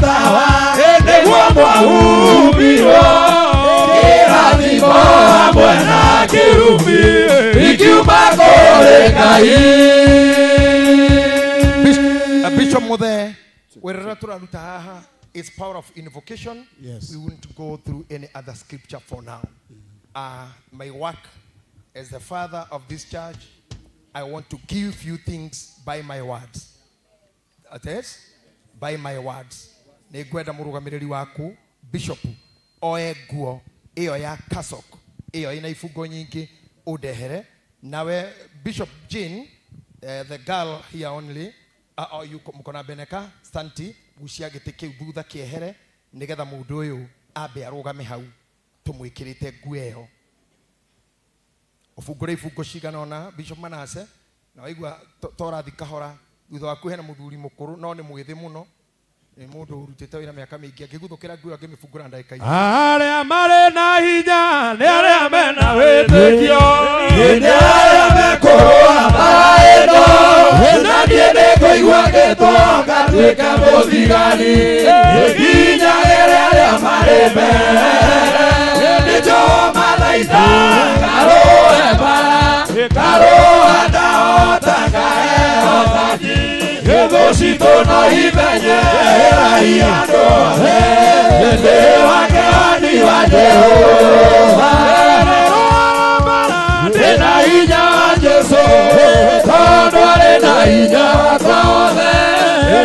Speaker 4: tawa nĩguo mwahumbirwo kĩrathimo hamwe na kĩrumi ingiuma kũrĩ Ngai
Speaker 2: Bishop Muthe wĩra ũrĩa tũraruta haha It's power of invocation.
Speaker 22: Yes.
Speaker 2: We won't go through any other scripture for now. My work as the father of this church, I want to give you things by my words. That is, by my words. Negweda murugamiriri waku, Bishop, oe guo, iyo ya kasok, iyo ina ifugo nyingi, udehere. Nawe, Bishop Jean, the girl here only, you mkona beneka, stanti, gucia giteke ubudha kiehere, negetha mundu uyu abe arugame hau, tumwikirite gueyo. Ofugure ifugo shigana ona, Bishop Manase, na waigua tora thikahora, thutha waku hena muthuri mukuru, no ni mwithi muno, ni mundu urutite wira miaka mingi, angiguthukira guo angimifungura ndagika ici.
Speaker 4: Aria mare na hinya, ni aria mena witikio, ni aria mekorwa maendo, na nie nikuigua gitonga twika muthigani, hinya aria mare mbere, ni jo mathaitha karoe bara, karoa ndaota kaeotaji. Gethosito na ibenye erai andu othe, ende wake wani wa Jehova. Ndina hinya wa Jesu, tondu ari na hinya wakwa othe,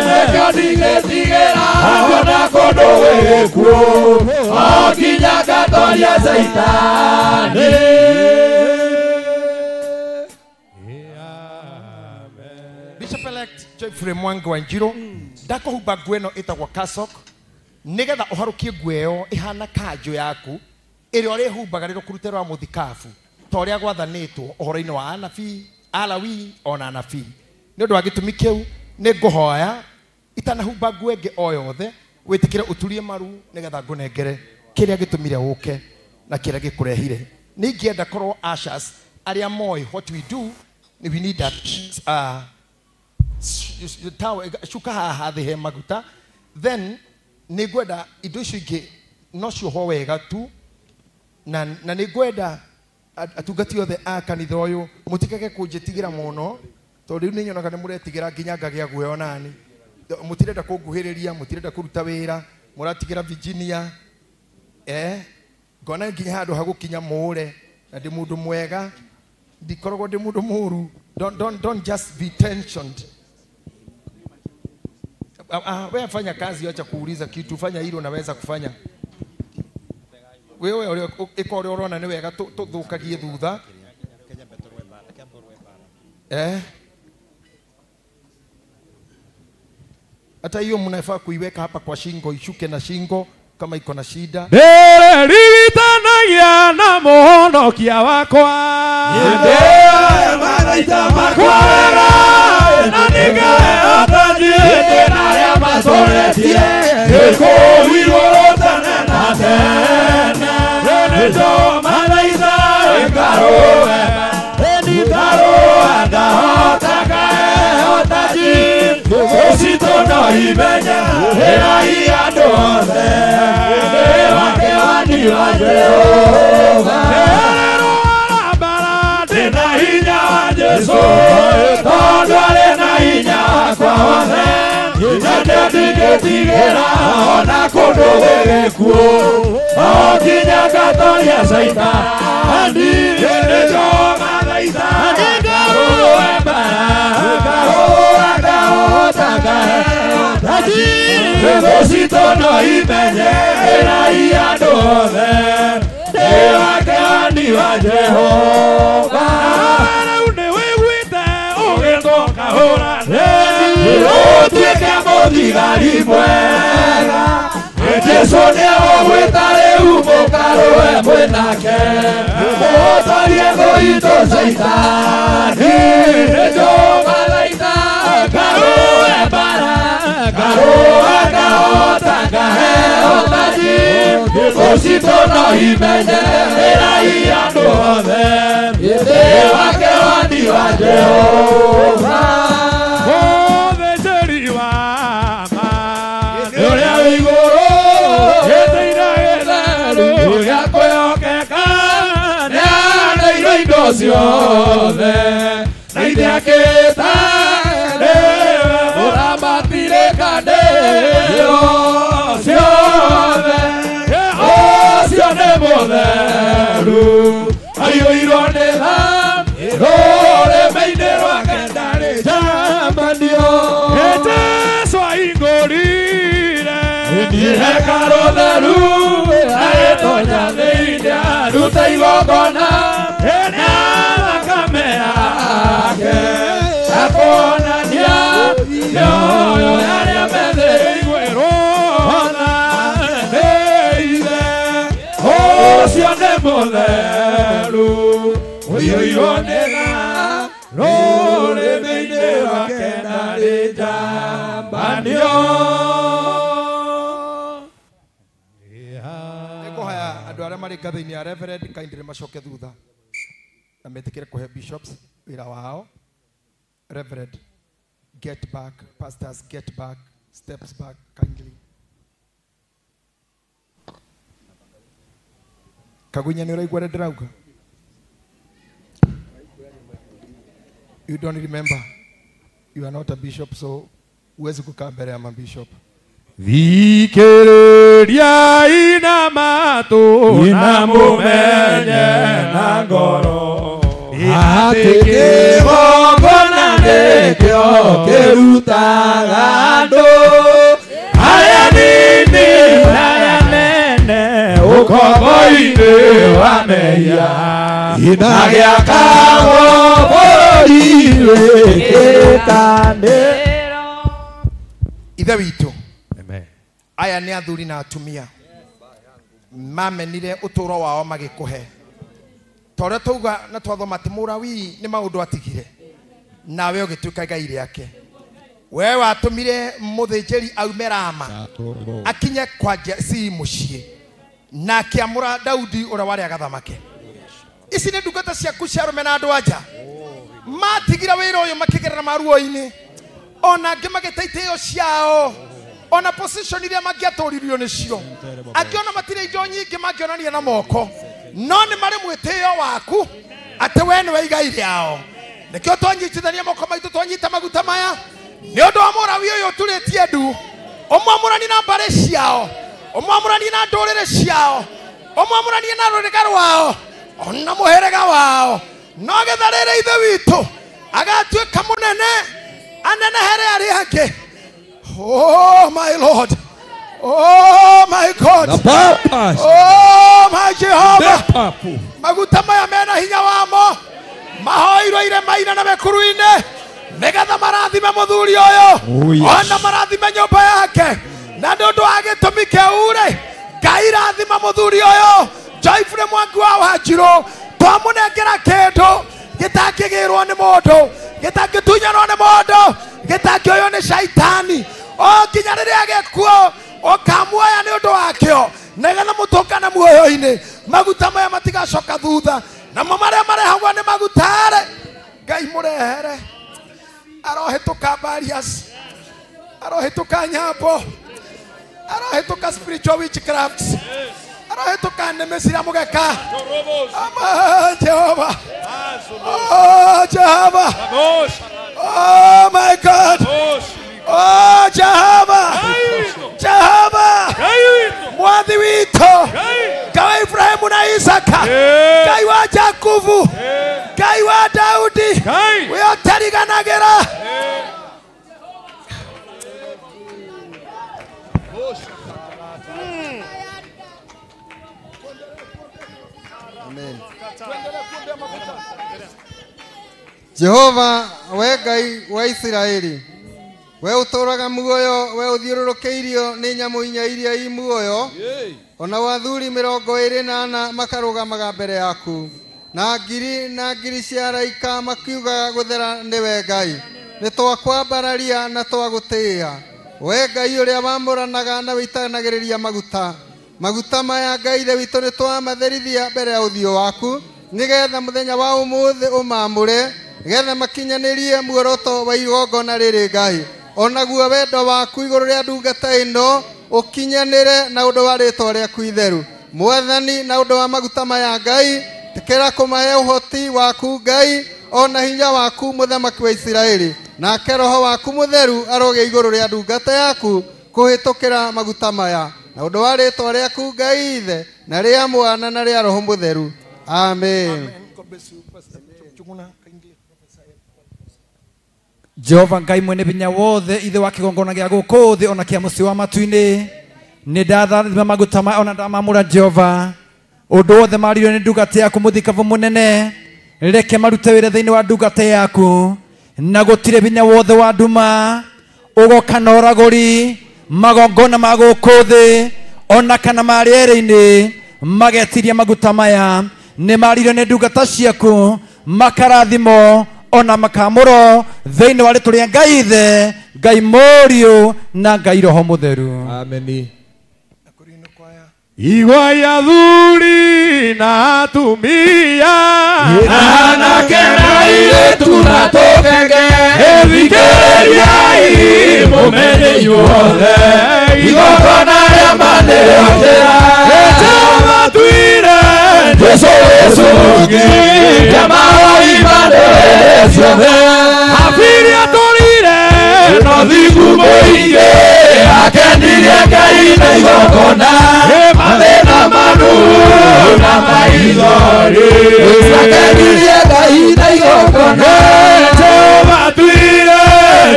Speaker 4: nekio ndigetigĩra ona kũndũ gwĩ gĩkuũ, o nginya ngatoria Saitani.
Speaker 2: Bishop-elect Geoffrey Mwangi wa Njiro, ndako huba gweno itagwa kasok, nigetha uharukie gueyo ihana kanjo yaku, iri ori hubaga riro kuruterwa muthikafu, toria gwathanitwo uhoro-ini wa anabii, alawi ona anabii. Ni undu wa gitumi kiu ni nguhoya itana huba gwenge o yothe witikire uturie maru nigetha ngunengere kiria gitumire uke na kiria gikurehire. Ni ngienda korwo ushers aria moi what we do, we need that shuka haha thihe maguta, then nigwenda indo icio ingi no cioho wega tu, na nigwenda atungati othe a kanitha uyu mutikage kunjitigira muno, tondu riu ninyonaga ni muretigira nginya ngagia guoyo nani, mutirenda kunguhiriria, mutirenda kuruta wira, muratigira Virginia ngona nginya handu hagukinya mure, na ndi mundu mwega, ndikoragwo ndi mundu muru. Don't just be tensioned. Wewe fanya kazi, acha kuuliza kitu, fanya hilo unaweza kufanya. Wewe iko unaona ni wega tuthukagie thutha. Hata hiyo mnafaa kuiweka hapa kwa shingo, ishuke na shingo kama iko na shida.
Speaker 4: Ririkanagia na muhonokia wakwa, yendea mathaita makwa wega, na ningehota thiĩ na arĩa matũretie, gĩkũirwo tene na tene. Nĩnjo mathaitha ngarũe, ngarũa ngahota ngahota ji, gũcitũ no imenye ĩrai andũ othe, nĩ wake wani wa Jehova. Ndĩna hinya wa Jesu, tondu arĩ na hinya wakwa wothe, na ndingĩtigĩra ona kũndũ gwĩ gĩkuũ, o nginya ngatoria Saitani. Nĩnjo mathaitha ngarũe mbara, ngahũa ngahota ngahota ji, gũcitũ no imenye ĩrai andũ othe, nĩ wake wani wa Jehova. Rĩu nĩwĩiguĩte ũgĩtwo kahũrane, ũtuĩke mũthigari mwega, Jesũ nĩegũgwĩta rĩu mũkarũe mwĩnake, mũhotorie thũ itũ Saitani. Nĩnjo mathaitha ngarũe mbara, ngarũa ngahota ngahota ji, gũcitũ no imenye ĩrai andũ othe, nĩ wake wani wa Jehova. Mũthĩnjĩri wa ma nĩ ũrĩa wĩ igũrũ, gĩtĩ-inĩ gĩtheru gĩa kwĩhokeka, nĩaheanĩire indo ciothe, na ithe akĩĩta nĩwe mũramati rĩka ndĩyo, ayo irone la irore meine rwake ndari jambanio ete swaingorire ndihe karotheru aetonya thĩinĩ aruta igongona ena thakame yake akonania yoyo arĩa methĩirwo ona nĩ ithe ũcio nĩ mũtheru ũiyũirwo nĩ tha rũrĩmĩ-inĩ rwake ndarĩ njambanio.
Speaker 9: Nĩngũhoya andũ arĩa marĩ ngathĩ-inĩ ya Reverend kindly macoke thutha na metĩkĩre kũhe bishops wĩra wao. Reverend, get back. Pastors, get back. Steps back kindly. Kagunya nĩ ũraigua ndĩrauga? You don't remember. You are not a bishop, so huwezi kukaa mbele ya mabishop.
Speaker 4: Thikĩrĩriai na matũ na mũmenye na ngoro atĩ kĩgongona nĩkĩo kĩrutaga andũ arĩa nini na arĩa nene ũkombo-inĩ wa mehia na gĩakagwo bũrũri wĩkĩkanĩro.
Speaker 9: Ithe witũ, aya nĩ athuri na atumia mamenire ũtũũro wao magĩkũhe. Tore tuga na twathoma atĩ Mũlawii nĩ maũndũ atigire nawe ũgĩtuĩka Ngai rĩake. We watũmire mũthĩnjĩri aume Rama akinye kwa Jesii mũciĩ na akĩamũra Daudi ũrĩa warĩ agathamake. Ici nĩ ndungata ciaku cia arũme na andũ anja matigire wĩra ũyũ makĩgerera maruo-inĩ, ona angĩ magĩte itĩo ciao, ona position iria mangĩatũririo nĩcio, angĩona matirĩ indo nyingĩ mangĩonania na moko, no nĩ marĩ mwĩtĩo waku atĩ we nĩwe igai rĩao. Nĩkĩo twanyitithania moko maitũ twanyita maguta maya nĩ ũndũ wa Mũlawii ũyũ ũturĩtie ndu, ũmwamũrani na mbarĩ ciao, ũmwamũrani na ndũrĩrĩ ciao, ũmwamũrani na rũrĩga rwao ona mũhĩrĩga wao, no gĩtharĩre ithe witũ agatuĩka mũnene anenehere arĩa angĩ. Oh my Lord, oh my God, oh my Jehovah, maguta maya mena hinya wamo mahoirwo irema-inĩ na mĩkuru-inĩ nĩgetha marathime mũthuri ũyũ ona marathime nyũmba yake, na nĩ ũndũ wa gĩtũmi kĩu-rĩ Ngai rathima mũthuri ũyũ Joyfrey Mwangi wa Wanjirũ, twamũnengera kĩndũ gĩtangĩgĩrwo nĩ mũndũ, gĩtangĩtunyanwo nĩ mũndũ, gĩtangĩoywo nĩ caitani, o nginya rĩrĩa gĩkuo ũkamuoya nĩ ũndũ wakĩo nĩgetha mũtũngane muoyo-inĩ. Maguta maya matigacoka thutha, namo marĩa marehagwo nĩ maguta-rĩ Ngai mũrehere. Arohĩtũka barriers, arohĩtũka nyambo, arohĩtũka spiritual witchcrafts, arohĩtũka nĩmĩ cia mũgeka. Jehova, oh Jehova, oh my God, oh Jehova, Jehova, Mwathi witũ, Ngai wa Ibrahimu na Isaka, Ngai wa Jakubu, Ngai wa Daudi, we ũtariganagĩra.
Speaker 1: Jehova, we Ngai wa Isiraeli, we ũtũũraga muoyo, we ũthiũrũrũkĩirio nĩ nyamũ inya iria i muoyo, ona wathuri 24 makarũgamaga mbere yaku, na ngiri cia araika makiuga gũthera nĩwe Ngai. Nĩ twakwambararia na twagũtĩĩa, we Ngai ũrĩa wamũranaga na wĩitanagĩrĩria maguta maya Ngai ithe witũ nĩ twamatherithia mbere ya ũthiũ waku, nĩgetha mũthenya wa ũmũthĩ ũmamũre, nĩgetha makinyanĩrie muoroto wa igongona rĩrĩ Ngai. Onaguo wendo waku igũrũ rĩa ndungata ĩno ũkinyanĩre na ũndũ wa rĩĩtwa rĩaku itheru. Mwathani, na ũndũ wa maguta maya Ngai, tĩkĩra kũmahe ũhoti waku Ngai, ona hinya waku mũthamaki wa Isiraeli, nake roho waku mũtheru aroge igũrũ rĩa ndungata yaku kũhĩtũkĩra maguta maya, na ũndũ wa rĩĩtwa rĩaku Ngai ithe na rĩa mwana na rĩa roho mũtheru. Amen.
Speaker 19: God bless you, Pastor Chuguna.
Speaker 4: Jehova Ngai mwene binya wothe ithe wa kigongona gia guku thi ona kia muci wa matu-ini ni ndathathima maguta ma ona ndamamura Jehova undu wothe maririo ni ndungata yaku muthikavu munene reke marute wira thiini wa ndungata yaku na gutire binya wothe wa nduma ugoka na uraguri magongona ma guku thi ona kana ma rĩera-inĩ magetiria maguta maya ni maririo ni ndungata ciaku makarathimo ona makamuro thiini wa rĩtwa rĩa Ngai Ithe Ngai Mũriũ na Ngai Roho Mũtheru.
Speaker 2: Amen.
Speaker 4: Igwa ya thuri na atumia
Speaker 8: anake na airĩtu na tũkenge thikĩrĩriai mũmenye inyuothe igongona rĩa manĩrĩo njĩra Jehova tuire Jesũ gĩcungi kĩa mahoĩ mandũrĩrĩ ciothe abiria tũrire no thingu mũingĩ akenirie Ngai na igongona mathĩna manu na maithori akenirie Ngai na igongona Jehova tuire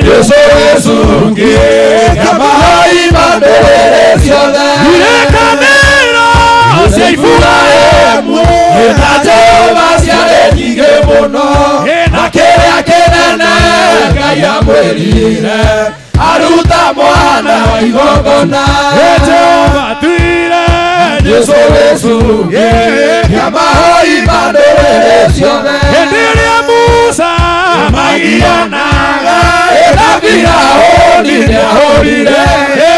Speaker 8: Jesũ gĩcungi kĩa mahoĩ mandũrĩrĩ ciothe irekanĩro cia Iburahĩmu na Jehova ciarĩ nyingĩ mũno na kĩrĩa kĩnene Ngai amwĩrire aruta mwana wa igongona Jehova tuire Jesũ gĩcungi kĩa mahoĩ mandũrĩrĩ ciothe hĩndĩ ĩrĩa Musa magianaga na Firaũni nĩahũrire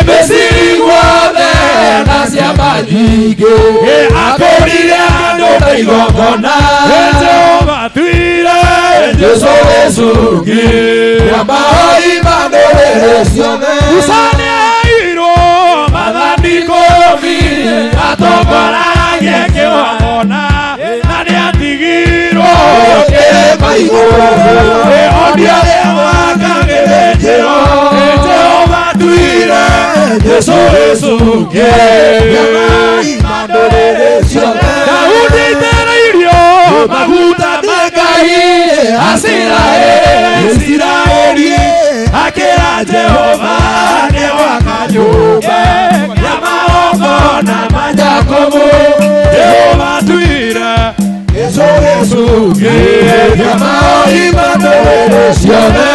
Speaker 8: Misiri guothe na ciama nyingĩ akũrire andũ na igongona Jehova tuire Jesũ gĩcungi kĩa mahoĩ mandũrĩrĩ ciothe Musa nĩaheirwo maathani 10 atongoragie kĩgongona na nĩatigirwo kĩrĩma igũrũ onia arĩa makagĩthĩnjĩrwo Jehova tuire Jesũ gĩcungi kĩa mahoĩ mandũrĩrĩ ciothe Daudi aitĩrĩirio maguta ma Ngai Isiraeli akĩra Jehova nĩgwaka nyũmba ya magongona ma Jakobu Jehova tuire Jesũ gĩcungi kĩa mahoĩ mandũrĩrĩ ciothe.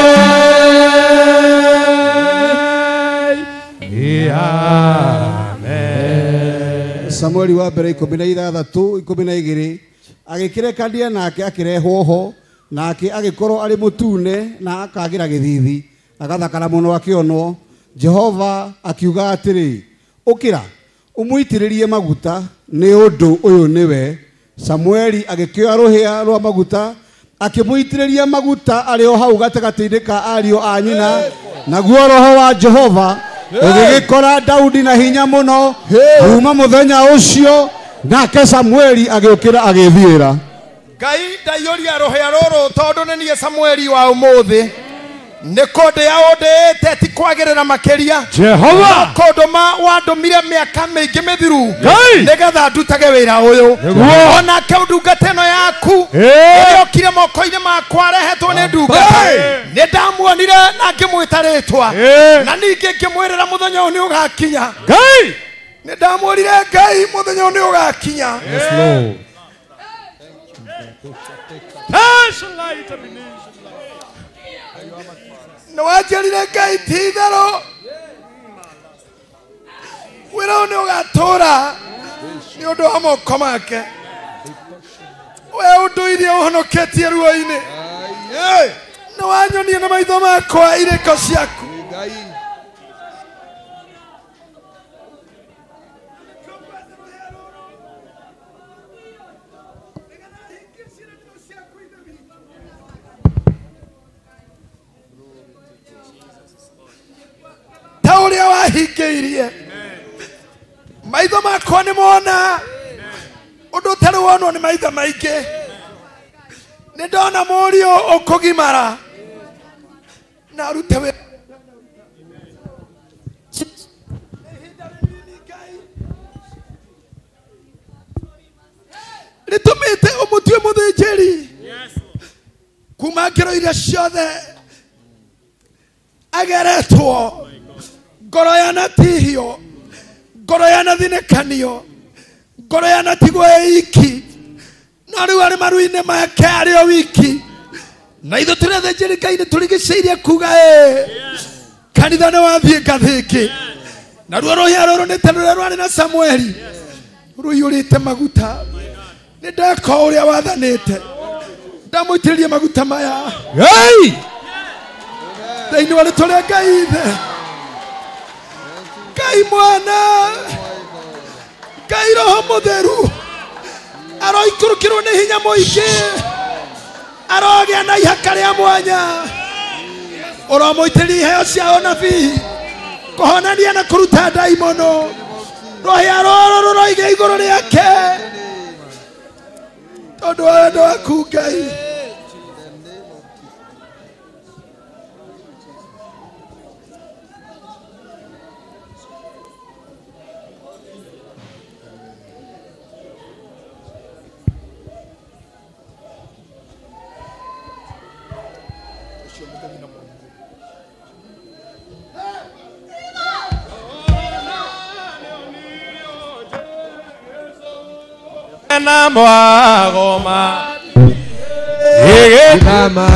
Speaker 22: Samueli wa mbere 16:12 agĩkĩrekania nake akĩrehwo ho nake agĩkorwo arĩ mũtune na akagira gĩthithi agathakara mũno akĩonwo Jehova akiuga atĩrĩ ũkĩra ũmũitĩrĩrie maguta nĩ ũndũ ũyũ nĩwe Samueli agĩkĩoya rũhĩa rwa maguta akĩmũitĩrĩria maguta arĩ o hau gatagatĩ-inĩ ka ariũ a nyina naguo roho wa Jehova ũgĩgĩkora Daudi na hinya mũno kuma mũthenya ũcio nake Samueli agĩũkĩra agĩthiĩra.
Speaker 2: Ngai ndaiyũria rũhĩa rũrũ tondũ nĩ niĩ Samueli wa ũmũthĩ nĩ kũndĩa ũndĩĩte ti kwagĩrĩra makĩria
Speaker 4: Jehova
Speaker 2: kũndũma wandũmire mĩaka mĩingĩ mĩthiru nĩgetha ndutage wĩra ũyũ onake ndungata ĩno yaku ĩrĩokire moko-inĩ makwa rehetwo nĩ ndungata nĩ ndamuonire na ngĩmwĩta rĩtwa na ningĩ ngĩmwĩrĩra mũthenya ũyũ nĩ ũgakinya nĩ ndamwĩrire Ngai mũthenya ũyũ nĩ ũgakinya nĩ wanjĩrire Ngai ti itherũ wĩra ũyũ nĩ ũgatũũra nĩ ũndũ wa moko make we ũndũire ũhonoketie ruo-inĩ nĩ wanyonia na maitho makwa irĩko ciaku ta ũrĩa wahingĩirie maitho makwa nĩ mona ũndũ ũtarĩ wonwo nĩ maitho maingĩ nĩ ndona mũriũ ũkũgimara na arute wĩra
Speaker 10: nitumite umutue muthinjiri kuma ngero iria ciothe ageretwo ngoro yanatihio ngoro yanathinekanio ngoro yanatigwo iki no riu ari maru-ini make ari o wiki na ithu turi athinjiri Ngai ni turigiceirie kuga kanitha ni wathie ngathiki na ruo ruhia ruru ni tanu rwari na Samueli ruyurite maguta ni ndeka uria wathanite ndamuitiririe maguta maya thiini wa ritwa ria Ngai ithe Ngai mwana Ngai roho mutheru aroikurukirwo ni hinya muingi arogia na ihaka ria mwanya uramuitiririe heo cia unabii kuhonania na kuruta daimono rohia roro ruroige iguru riake tondu wa wendo waku Ngai
Speaker 8: na mwagoma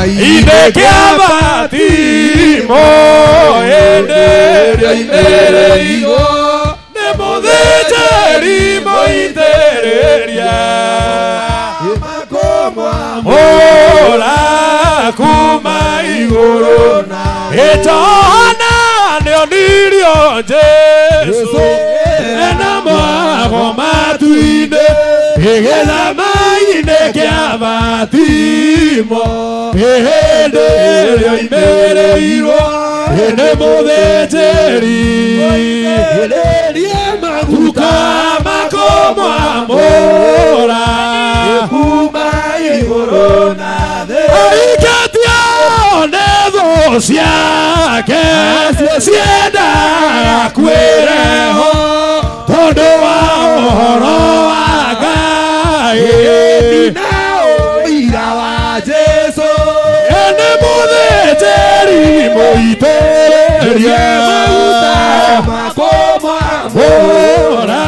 Speaker 8: inde kia batimo enderia imere igo ne muthĩnjĩri mũitĩrĩria mũra kuma igũrũ ĩtona nĩonirio Jesũ ena mwagoma tuinde Igeza maine kia batimo Ehenderio imereirwo Ene muthĩnjĩri Eherie maguta makomo amora Kuma igũrũ na thĩ Aikatia ne thũ ciake Ciendaga kwĩreho Tondũ wa ũhoro wa Ira wa Jesũ ene muthĩnjĩri mũitĩrĩrie maguta makomo amora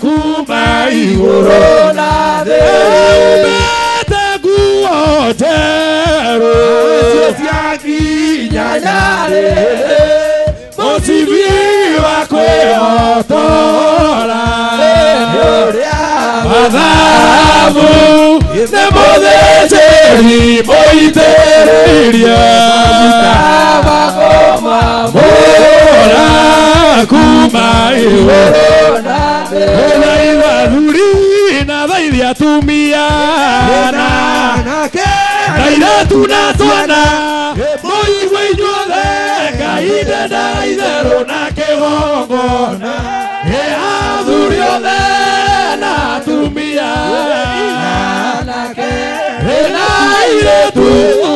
Speaker 8: kuma igũrũ na thĩ umbĩte nguo njerũ ciakinya nyarĩrĩ mũcibi wa kwĩhotora Mathabu ne muthĩnjĩri mũitĩrĩrie maguta amora kuma igũrũ na thĩ ithathuri na thaithi atumia na airĩtu na twana mũigua inyuothe Ngai ndendaga itherũ na kĩgongona athuri othe na atumia na airĩtu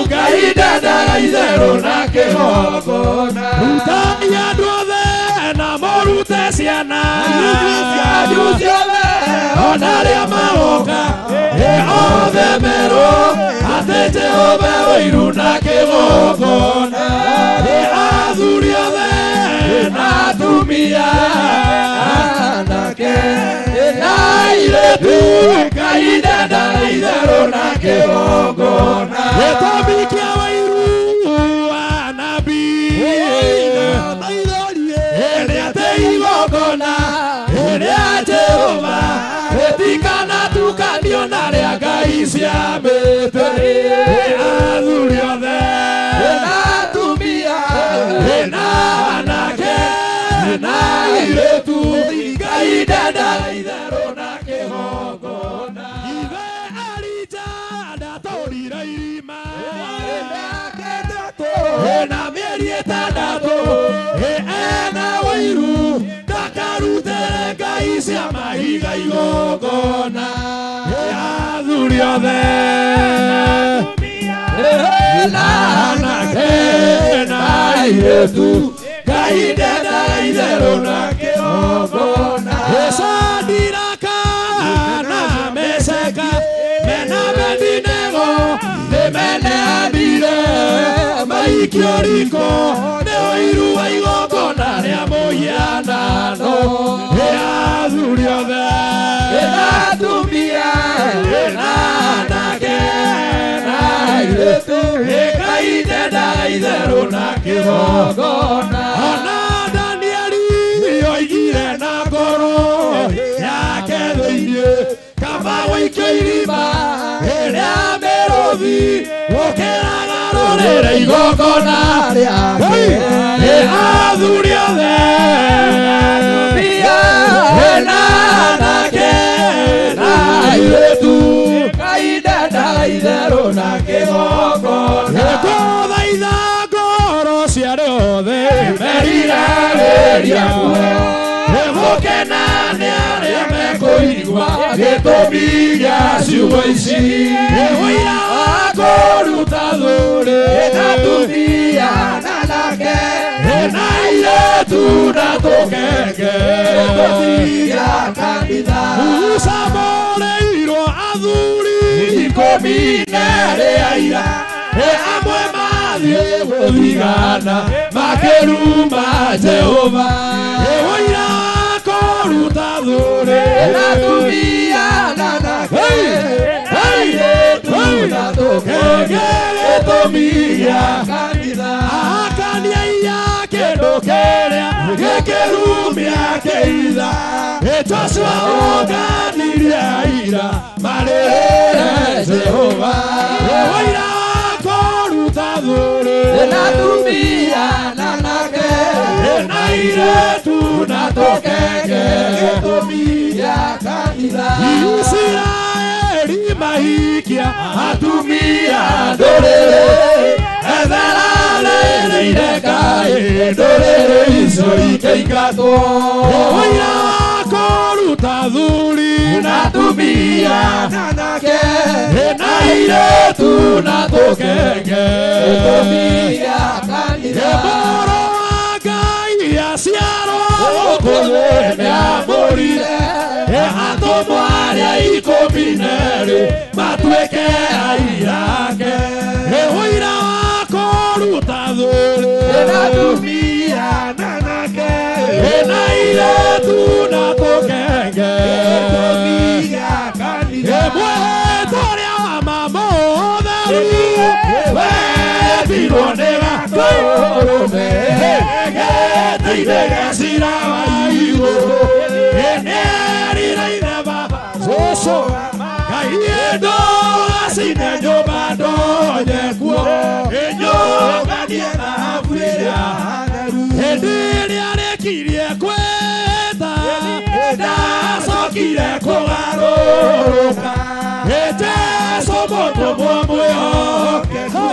Speaker 8: Ngai ndendaga itherũ na kĩgongona rutai andũ othe na mũrute ciana ona arĩa magoka othe merwo atĩ Jehova ũiru na kĩgongona athuri othe na atumia na airĩtu Ngai ndendaga itherũ na kĩgongona gĩtũmi kĩa ũiru wa nabii nĩ atĩ igongona rĩa Jehova rĩtikanatukanio na rĩa ngai ciambĩte athuri othe na atumia na anake na airĩtu Ngai ndendaga itherũ na kĩgongona ithe Elija ndatũrire irima na mĩeri ĩtandatũ ena ũiru ndakarute ngai cia mahiga igongona athuri othe na anake na airĩtu Ngai ndendaga itherũ na kĩgongona Shadiraka na Meshaka ikio riko nĩ irua igongona rĩa mũhianano athuri othe na atumia na anake na airĩtu Ngai ndendaga itherũ na kĩgongona ona Danieli oigire na ngoro yake thĩinĩ kaba gũikio irima rĩrĩa mĩrũthi gũkĩraga rũrĩrĩ igongona rĩake athuri othe na anake na airĩtu Ngai ndendaga itherũ na kĩgongona gũthaitha ngoro ciarĩ othe meriragĩria gũkena nĩ arĩa mekũigua gĩtũmi gĩa ciugo ici ũira wa kũruta thũrĩ na atumia na anake na airĩtu na tũkenge gĩtũmi gĩa kanitha gucamũrĩirwo athuri ikũmi na erĩ aira amwe mathiĩ gũthigana makĩruma Jehova ũira wa kũruta thũrĩ na atumia na anake na airĩtu na tũkenge gĩtũmi gĩa kanitha akania kĩndũ kĩrĩa gĩkĩrumia kĩitha Joshua ũnganirie aira marĩrĩre Jehova ũira wa kũruta thũrĩ na atumia na anake na airĩtu na tũkenge gĩtũmi gĩa kanitha Isiraeli mahikia atumia ndũrĩrĩ etherarĩrĩire Ngai ndũrĩrĩ icio ikĩingatwo ũira wa kũruta thuri na atumia na anake na airĩtu na tũkenge gĩtũmi gĩa kanitha mũrũ wa Ngai aciarwo gũkũ thĩ nĩamũrire atũmwo arĩa ikũmi na erĩ matuĩke aira ake ũira wa kũruta thũrĩ na atumia na anake na airĩtu na tũkenge gĩtũmi gĩa kanitha mwĩhĩtwo ũrĩa wa mama ũtheru wetirwo nĩ gatũrũme gĩtĩ-inĩ gĩa cira wa igũrũ nĩerire ithe baba cũcũ Ngai ndũgacine nyũmba ndonye kuo ĩnyũnganie thahabu ĩrĩa theru hĩndĩ ĩrĩa rĩkirie kwĩta ndacokire kũgarũrũka Jesũ mũtũmwo mwĩhokeku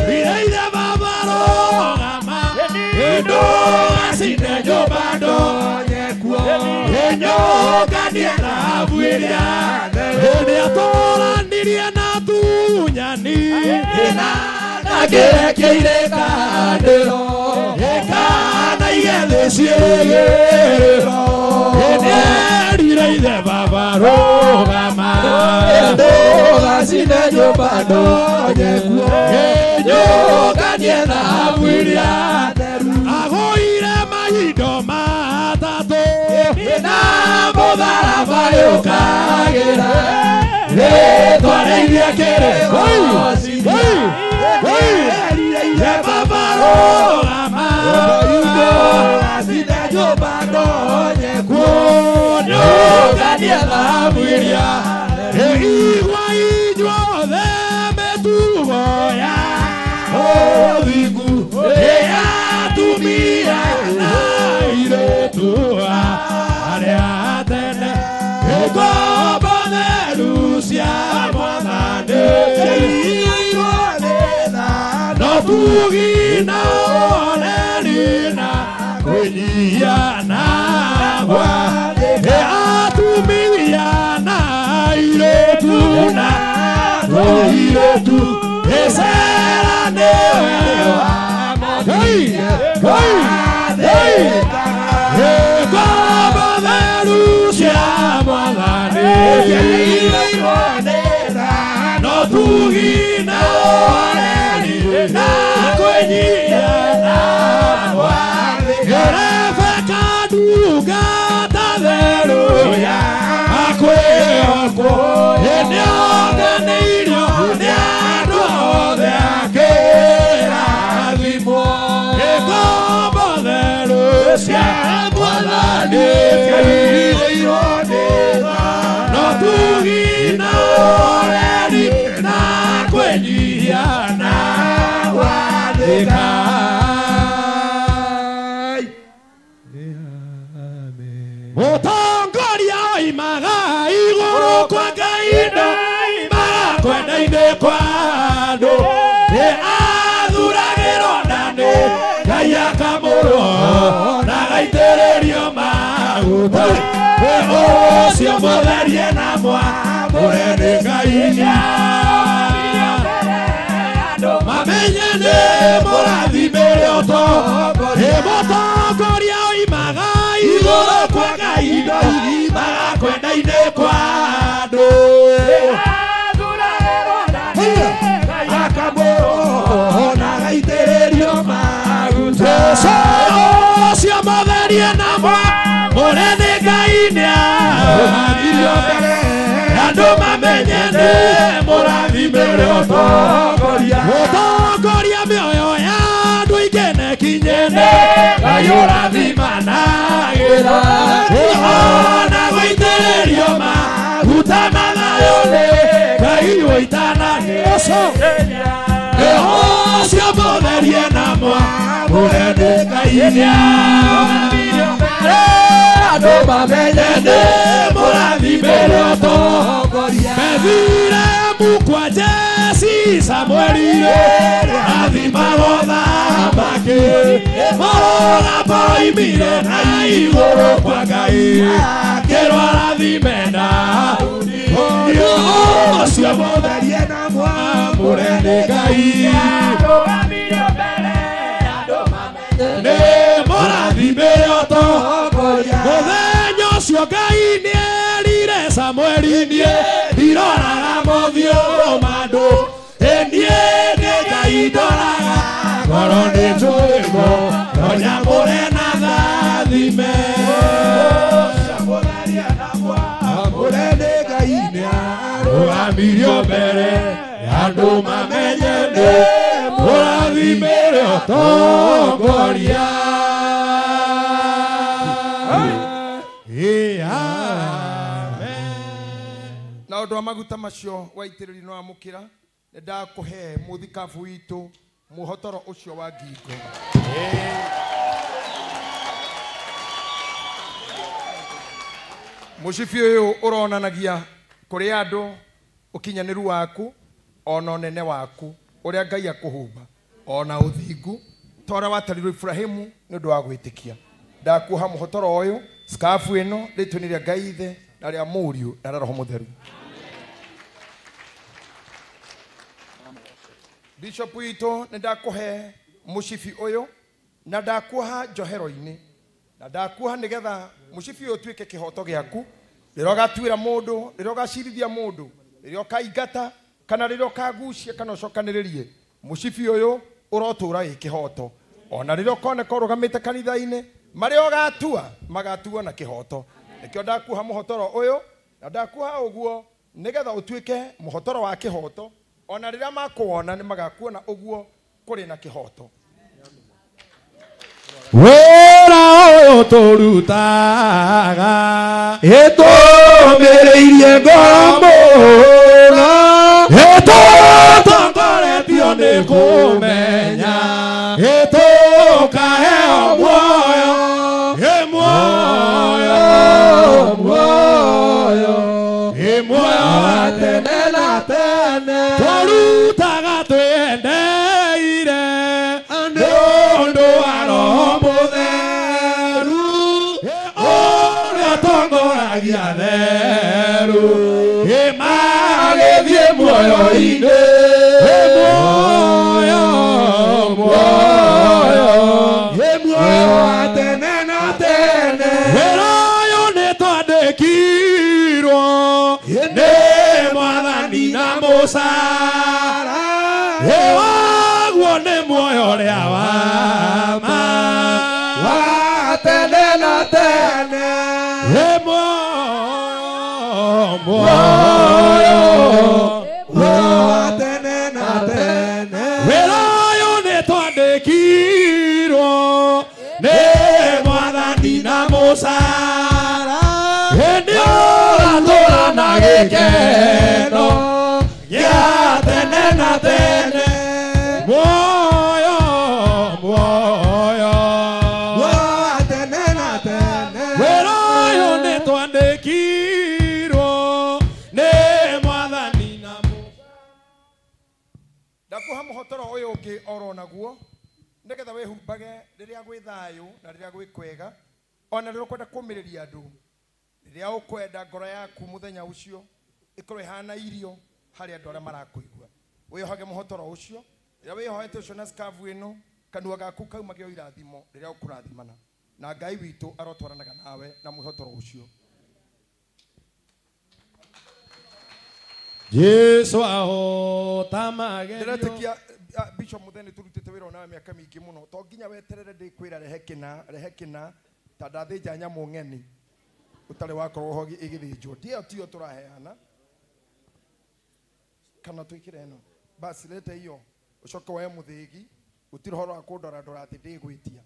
Speaker 8: rire ithe baba rũgama ndũgacine nyũmba ndonye kuo ĩnyũnganie thahabu ĩrĩa ĩrĩa tũranirie na tunyani ngĩrekeire kandĩro kana igethĩ ciĩgĩrĩro nĩerire ithe baba rũgama ndũgacine nyũmba ndonye kuo ĩnyũnganie thahabu ĩrĩa theru agũire mahindo matatũ na mũtharaba yũkagĩra rĩtwa rĩirie kĩrĩko erire baba rũgama ndũgacine nyũmba ndonye kuo nyũnganie thahabu ĩrĩa igua inyuothe mĩtugo ya ũthingu ya atumia na airĩtu arĩa tene ngombo theru cia Mwathani no tugina oneni na kwĩnyihia na gwa atumia na airĩtu na airĩtu ĩcera nĩwe wa Ngai ngombo theru cia Mwathani no tugina oneni na motherie na mwamũre nĩ Ngai mamenye nĩ mũrathimĩre ũtongoria mũtongoria oimaga igũrũ kwa Ngai ndoimaga kwenda-inĩ kwa andũ akamũona gaitĩrĩrio maguta ũcio mũtherie na mwamũre nĩ Ngai nĩathimĩrio mbere andũ mamenye nĩ mũrathimĩre ũtongoria mĩoyo ya andũ aingĩ nĩkinyene Ngai ũrathimanagĩra ona gũitĩrĩrio maguta ma thayũ nĩ Ngai ũitanagĩra ũcio mũtherie na mwamũre nĩ Ngai nĩathimĩrio mbere andũ mamenye nĩ mũrathimĩre ũtongoria methire mukwa Jesi Samuelire athimagwo thamaki mũrũgamo oimire na igũrũ kwa Ngai akĩrwo arathime Daudi ũcio mũtherie na mwamũre nĩ Ngai nĩ mũrathimĩre ũtongoria mũthenya ũcio Ngai nĩerire Samueli niĩ ndiroraga mũthiũ mandũ niĩ nĩ Ngai ndoraga ngoro nĩ njũĩmo no nyamũre na thime mwamũre nĩ Ngai nĩarũgamirio mbere andũ mamenye nĩ mũrathimĩre ũtongoria
Speaker 2: na ũndũ wa maguta macio waitĩrĩri no amũkĩra nĩ ndakũhe mũthikabu witũ mũhotoro ũcio wa ngingo mũcibi ũyũ ũronanagia kũrĩ andũ ũkinyanĩru waku ona ũnene waku ũrĩa Ngai akũhumba ona ũthingu ta ũrĩa watarirwo Ibrahimu nĩ ũndũ wa gwĩtĩkia ndakuoha mũhotoro ũyũ skafu ĩno rĩtwa-inĩ rĩa Ngai Ithe na rĩa Mũriũ na rĩa Roho Mũtheru. Bishop witũ nĩ ndakũhe mũcibi ũyũ na ndakuoha njohero-inĩ na ndakuoha nĩgetha mũcibi ũyũ ũtuĩke kĩhoto gĩaku rĩrĩa ũgatuĩra mũndũ rĩrĩa ũgacirithia mũndũ rĩrĩa ũkaingata kana rĩrĩa ũkagucia kana ũcokanĩrĩrie mũcibi ũyũ ũrotũra wĩ kĩhoto ona rĩrĩa ũkoneka ũrũgamĩte kanitha-inĩ marĩa ũgatua magatuo na kĩhoto nĩkĩo ndakuoha mũhotoro ũyũ na ndakuoha ũguo nĩgetha ũtuĩke mũhotoro wa kĩhoto ona rĩrĩa makũwona nĩ magakuona ũguo kũrĩ na kĩhoto
Speaker 8: wĩra ũyũ tũrutaga ĩtũmĩrĩirie ngoro mũno ĩtũtongoretio nĩ kũmenya ĩtũkaheo muoyo muoyo wa tene na tene tũrutaga twendeire nĩ ũndũ wa Roho Mũtheru ũrĩa ũtongoragia theru magĩthiĩ muoyo-inĩ muoyo wa tene na tene wĩra ũyũ nĩ twandĩkirwo nĩ Mwathani na mũcara waguo nĩ muoyo ũrĩa wa ma wa tene na tene muoyo wa tene na tene wĩra ũyũ nĩ twandĩkirwo nĩ Mwathani na mũcara nĩ ũratũra na gĩkeno gĩa tene na tene muoyo wa tene na tene wĩra ũyũ nĩ twandĩkirwo nĩ Mwathani na
Speaker 2: ndakuoha mũhotoro ũyũ ũngĩ oro naguo nĩgetha wĩhumbage rĩrĩa gwĩ thayũ na rĩrĩa gwĩ kwega ona rĩrĩa ũkwenda kũũmĩrĩria andũ
Speaker 10: riria ukwenda ngoro yaku muthenya ucio ikorwo ihana irio hari andu aria marakuigua wihoge muhotoro ucio riria wihoete ucio na scarf ino kanua gaku kauma gyo irathimo riria ukurathimana na Ngai witu arotwaranaga nawe na muhotoro ucio.
Speaker 2: Yesu ahota magerio.
Speaker 10: Ndĩretĩkia Bishop Mutheni turutĩte wĩra nawe mĩaka mĩingĩ mũno to nginya weterere ndĩkwĩra rehe kĩna ta ndathĩnja nyamũ ng'eni ũtarĩ wakorwo ho ĩgĩthĩnjwo ndiyo tiyo tũraheana kana twĩkĩre ĩno basi lete hiyo ucoke woe mũthĩgi ũtirĩ horo wa kũndora atĩ ndĩgwĩtia.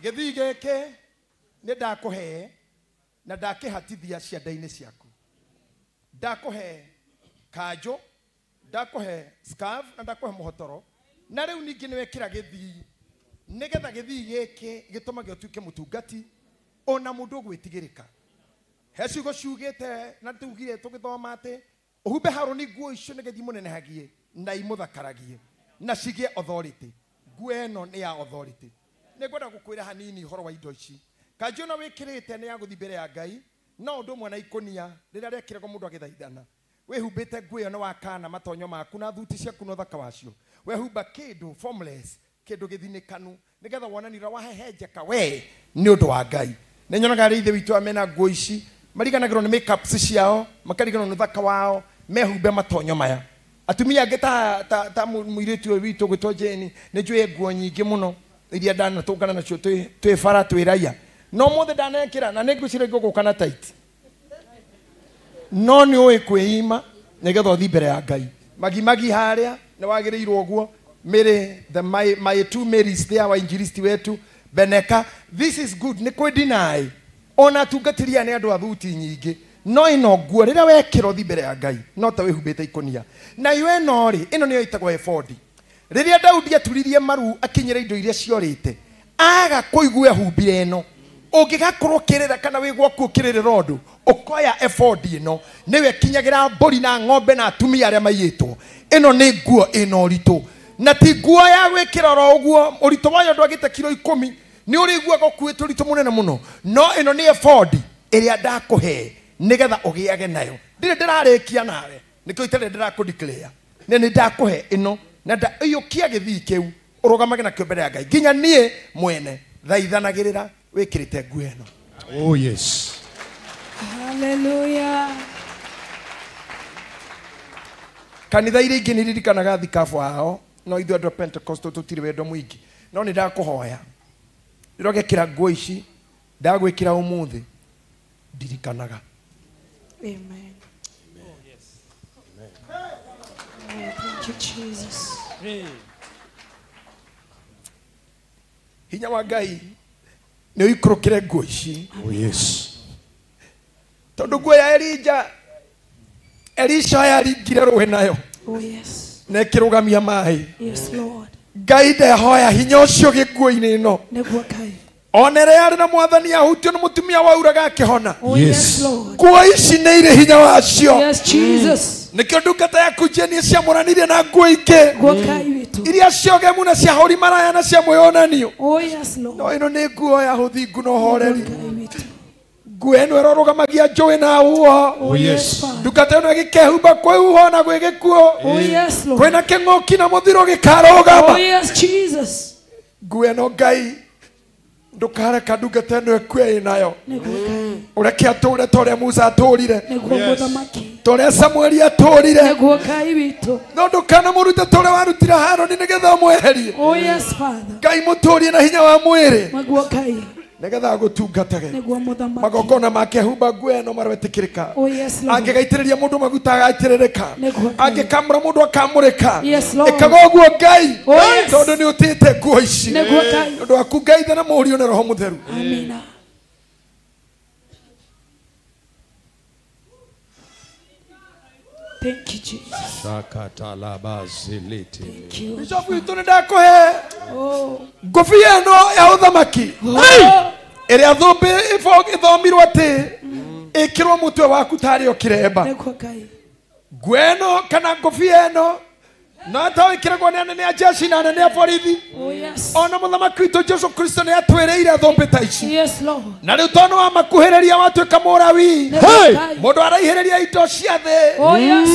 Speaker 10: Gĩthii gĩkĩ nĩ ndakũhe na ndakĩhatithia cianda-inĩ ciaku. Ndakũhe kanjũ, ndakũhe scarf na ndakũhe mũhotoro na rĩu ningĩ nĩ wekĩra gĩthii nĩgetha gĩthii gĩkĩ gĩtũmage ũtuĩke mũtungati ona mũndũ ũgwĩtigĩrĩka. He ciugo ciugĩte na tugire tũgĩthoma atĩ ũhumbe Harũni nguo icio nĩgetha imũnenehagie na imũthakaragie na cigĩe authority. Nguo ĩno nĩ ya authority. Nĩngwenda gũkwĩra hanini ũhoro wa indo ici. Kanjũ na wĩkĩrĩte nĩ ya gũthiĩ mbere ya Ngai no ũndũ ũmwe na ikonia rĩrĩa rĩekĩragwo mũndũ agĩthaithana. Wĩhumbĩte nguo ĩyo nĩ wakana matonyo maku na thuti ciaku na ũthaka wacio. Wehumba kĩndũ formless, kĩndũ gĩthinĩkanu nĩgetha wonanĩra wahehenjeka we nĩ ũndũ wa Ngai. Nĩ nyonaga arĩa ithe witũ amena nguo ici mariganagĩrwo nĩ makeups ciao makariganwo nĩ ũthaka wao mehumbe matonyo maya. Atumia angĩ ta mũirĩtu ũyũ witũ gwĩtwo Jane nĩ njũĩ nguo nyingĩ mũno iria ndanatũngana nacio twĩ bara twĩ raia no mothe ndanekĩra na nĩngwĩciria ngũgũka na tight no nĩ ũĩ kwĩima nĩgetha ũthiĩ mbere ya Ngai. Magimagi harĩa nĩ wagĩrĩirwo ũguo Mary my two Marys there wa injilisti wetu Beneka. This is good. Nĩ kwĩ deny ona tungatĩria nĩ andũ a thuti nyingĩ no ĩno nguo rĩrĩa wekĩra ũthiĩ mbere ya Ngai no ta wĩhumbĩte ikonia na yo ĩno rĩ ĩno nĩyo ĩtagwo ebodi. Rĩrĩa Daudi aturirie maru akinyĩra indo iria ciorĩte aga kũigua humbire ĩno ũngĩgakorwo kĩrĩra kana wĩ gwaku ũkĩrĩrĩra ũndũ ũkoya ebodi ĩno nĩwe kinyagĩra mbũri na ng'ombe na atumia arĩa maiyĩtwo. Ĩno nĩ nguo ĩno ũritũ na ti nguo ya gwĩkĩra oro ũguo ũritũ wayo ndwagĩte kilo 10 nĩ ũrĩiguaga ũkuĩte ũritũ mũnene mũno no ĩno nĩ ebodi ĩrĩa ndakũhe nĩgetha ũgĩage nayo. Ndirĩ ndĩrarĩkia nawe nĩkĩo itarĩ ndĩrakũdeclare nĩ ndakũhe ĩno na ĩyũkia gĩthii kĩu ũrũgamage nakĩo mbere ya Ngai nginya niĩ mwene thaithanagĩrĩra wĩkĩrĩte nguo ĩno.
Speaker 2: Oh yes.
Speaker 13: Hallelujah.
Speaker 10: Kanitha iria ingĩ nĩririkanaga thikabu wao no ithuĩ andũ a Pentecostal tũtirĩ wendo mũingĩ no nĩ ndakũhoya ndĩrogekĩra nguo ici ndagwĩkĩra ũmũthĩ ndirikanaga.
Speaker 13: Amen. Thank you, Jesus.
Speaker 10: Hinya wa Ngai nĩ ũikũrũkĩre nguo ici.
Speaker 2: Oh yes.
Speaker 10: Tondũ nguo ya Elisha yaringire rũĩ nayo.
Speaker 13: Oh yes.
Speaker 10: Na ĩkĩrũgamia maĩ.
Speaker 13: Yes Lord.
Speaker 10: Ngai ndehoya hinya ũcio gĩkuo-inĩ ĩno.
Speaker 13: Nĩguo Ngai.
Speaker 10: Ona rĩrĩa arĩ na mwathani ahutio nĩ mũtumia wauraga akĩhona.
Speaker 13: Oh yes Lord.
Speaker 10: Nguo ici nĩ irĩ hinya wacio.
Speaker 13: Yes Jesus.
Speaker 10: Nĩkĩo ndungata yaku Jeni ciamũranirie na nguo ingĩ iria ciogemu na cia hũri maraya na cia mwĩonanio.
Speaker 13: Oh yes Lord.
Speaker 10: No ĩno nĩ nguo ya ũthingu na ũhoreri. Nguo ĩno ĩrorũgamagia njũĩ na huho.
Speaker 13: Oh yes Father.
Speaker 10: Ndungata ĩno ĩgĩkehumba kwĩhuho na gwĩ gĩkuo.
Speaker 13: Oh yes Lord.
Speaker 10: Kwĩna kĩng'ũki na mũthiro gĩkarũgama.
Speaker 13: Oh yes Jesus.
Speaker 10: Nguo ĩno Ngai ndukareka ndungata ĩno ĩkue nayo. Ũreke atũre ta ũrĩa Musa atũrire. Ta ũrĩa Samueli atũrire. No ndũkanamũrute ta ũrĩa warutire Harũni nĩgetha ũmweherie.
Speaker 13: Oh yes Father.
Speaker 10: Ngai mũtũrie na hinya wa mwĩrĩ nĩgetha agũtungatage. Magongona makehumba nguo ĩno marwetĩkĩrĩka. Angĩgaitĩrĩria mũndũ maguta agaitĩrĩrĩka. Angĩkamũra mũndũ akamũrĩka. Ĩkaga ũguo Ngai tondũ nĩ ũtĩte nguo ici. Ũndũ waku Ngai na Mũriũ na Roho Mũtheru.
Speaker 13: Amina. Thank you Jesus.
Speaker 2: Shakatalabaziliti.
Speaker 13: Thank you.
Speaker 10: Bishop witũ nĩ ndakũhe ngũbia ĩno ya ũthamaki ĩrĩa thũmbĩ ĩthomirwo atĩ ĩkĩrwo mũtwe waku tarĩ o kĩremba. Nguo ĩno kana ngũbia ĩno na hata wikiragwo nĩ anene a jeshi na anene a borithi ona mũthamaki witũ Jesu Kristo nĩ atwĩrĩire thũmbĩ ta ici na rĩu tondũ wa makuhĩrĩria watuĩka mũrawi mũndũ araihĩrĩria indo cia thĩ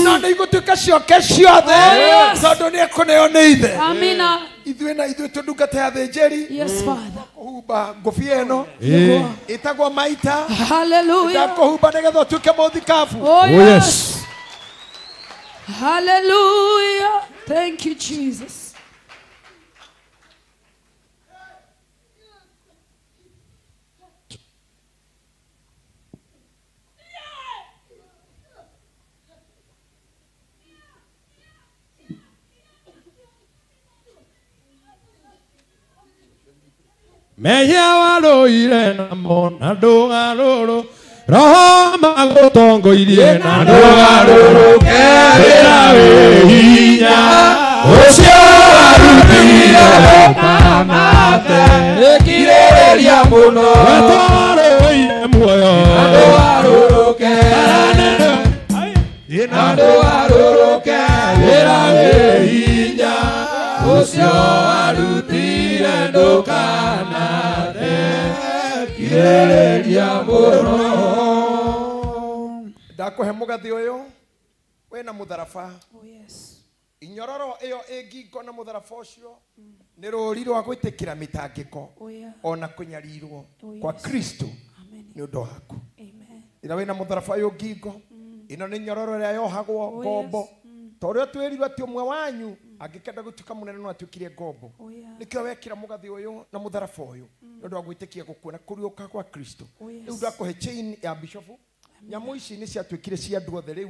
Speaker 10: no nĩ igũtuĩka cioke ciothe tondũ nĩ ekũneo nĩ ithe ithuĩ na ithuĩ tũndungata ya thĩnjĩri kũhumba ngũbia ĩno ĩtagwo maita ndakũhumba nĩgetha ũtuĩke mũthikabu.
Speaker 13: Hallelujah. Thank you, Jesus.
Speaker 8: Mehia waroire namo na ndũgarũrũ roho magũtongoirie na ndũgarũrũke wĩra wĩ hinya ũcio warutire ũkanate ĩkirĩrĩria mũno wetwarũire muoyo na ndũgarũrũke na ndũgarũrũke wĩra wĩ hinya ũcio warutire ndũkanate ĩkirĩrĩria mũno.
Speaker 10: Ndakuhe mugathi uyu wena mutharaba inyororo iyo ingingo na mutharaba ucio ni ruri rwa gwitikira mitangiko ona kunyarirwo kwa Kristo ni undu waku ira wena mutharaba uyu ngingo ino ni nyororo ria yohagwo ngombo torio twirirwo ati umwe wanyu angikenda gutuka munene no atukirie ngombo nikio wekira mugathi uyu na mutharaba uyu ndu wa gwitikia gukuona kuriuka kwa Kristo riu ndakuhe chain ya bishofu nyamu ici nĩ ciatuĩkire cia andũ othe rĩu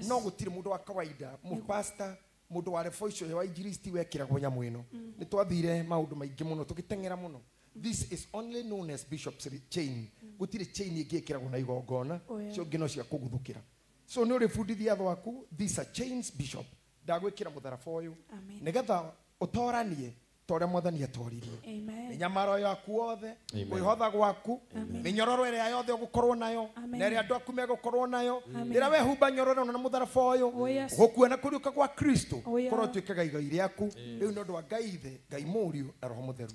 Speaker 10: no gũtirĩ mũndũ wa kawaida mũpasta mũndũ wa revoicio wa injilisti wekĩragwo nyamũ ĩno nĩ twathire maũndũ maingĩ mũno tũgĩteng'era mũno. This is only known as bishop's chain. Gũtirĩ chain ĩngĩ ĩkĩragwo na igongona cio ngĩ no cia kũguthũkĩra. So nĩ ũrĩbundithia athũ aku, these are chains bishop. Ndagwĩkĩra mũtharaba ũyũ nĩgetha ũtoranie tore mwathani atoririe nyamaro yaku othe kwihotha gwaku minyororo ĩrĩa yothe ũgũkorwo nayo na ĩrĩa andũ aku megũkorwo nayo ĩrĩa wehumba nyororo na mũtharaba ũyũ gũkuona kũriũka gwa Kristo korwo tuĩkaga igai rĩaku rĩu nĩ ũndũ wa Ngai ithe Ngai mũriũ na roho mũtheru.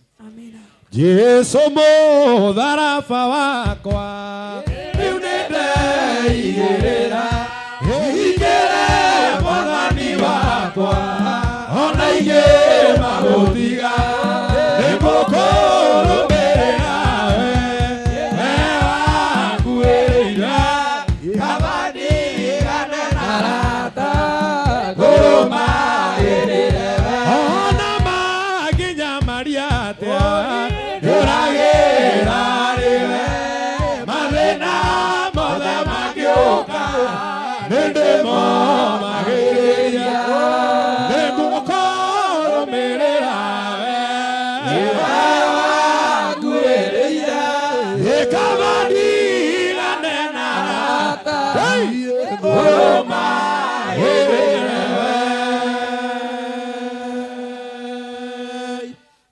Speaker 8: Jesu mũtharaba wakwa rĩu nĩ ndeigĩrĩra hingĩre mwathani wakwa ona igĩ magũtiga nĩngũkũrũmĩrĩra we wakuĩrĩire kabandigane na arata ngũrũmagĩrĩre ona manginyamaria atĩa ndũragĩra rĩwe mathĩna mothe mangĩũka nĩndĩmomagĩrĩria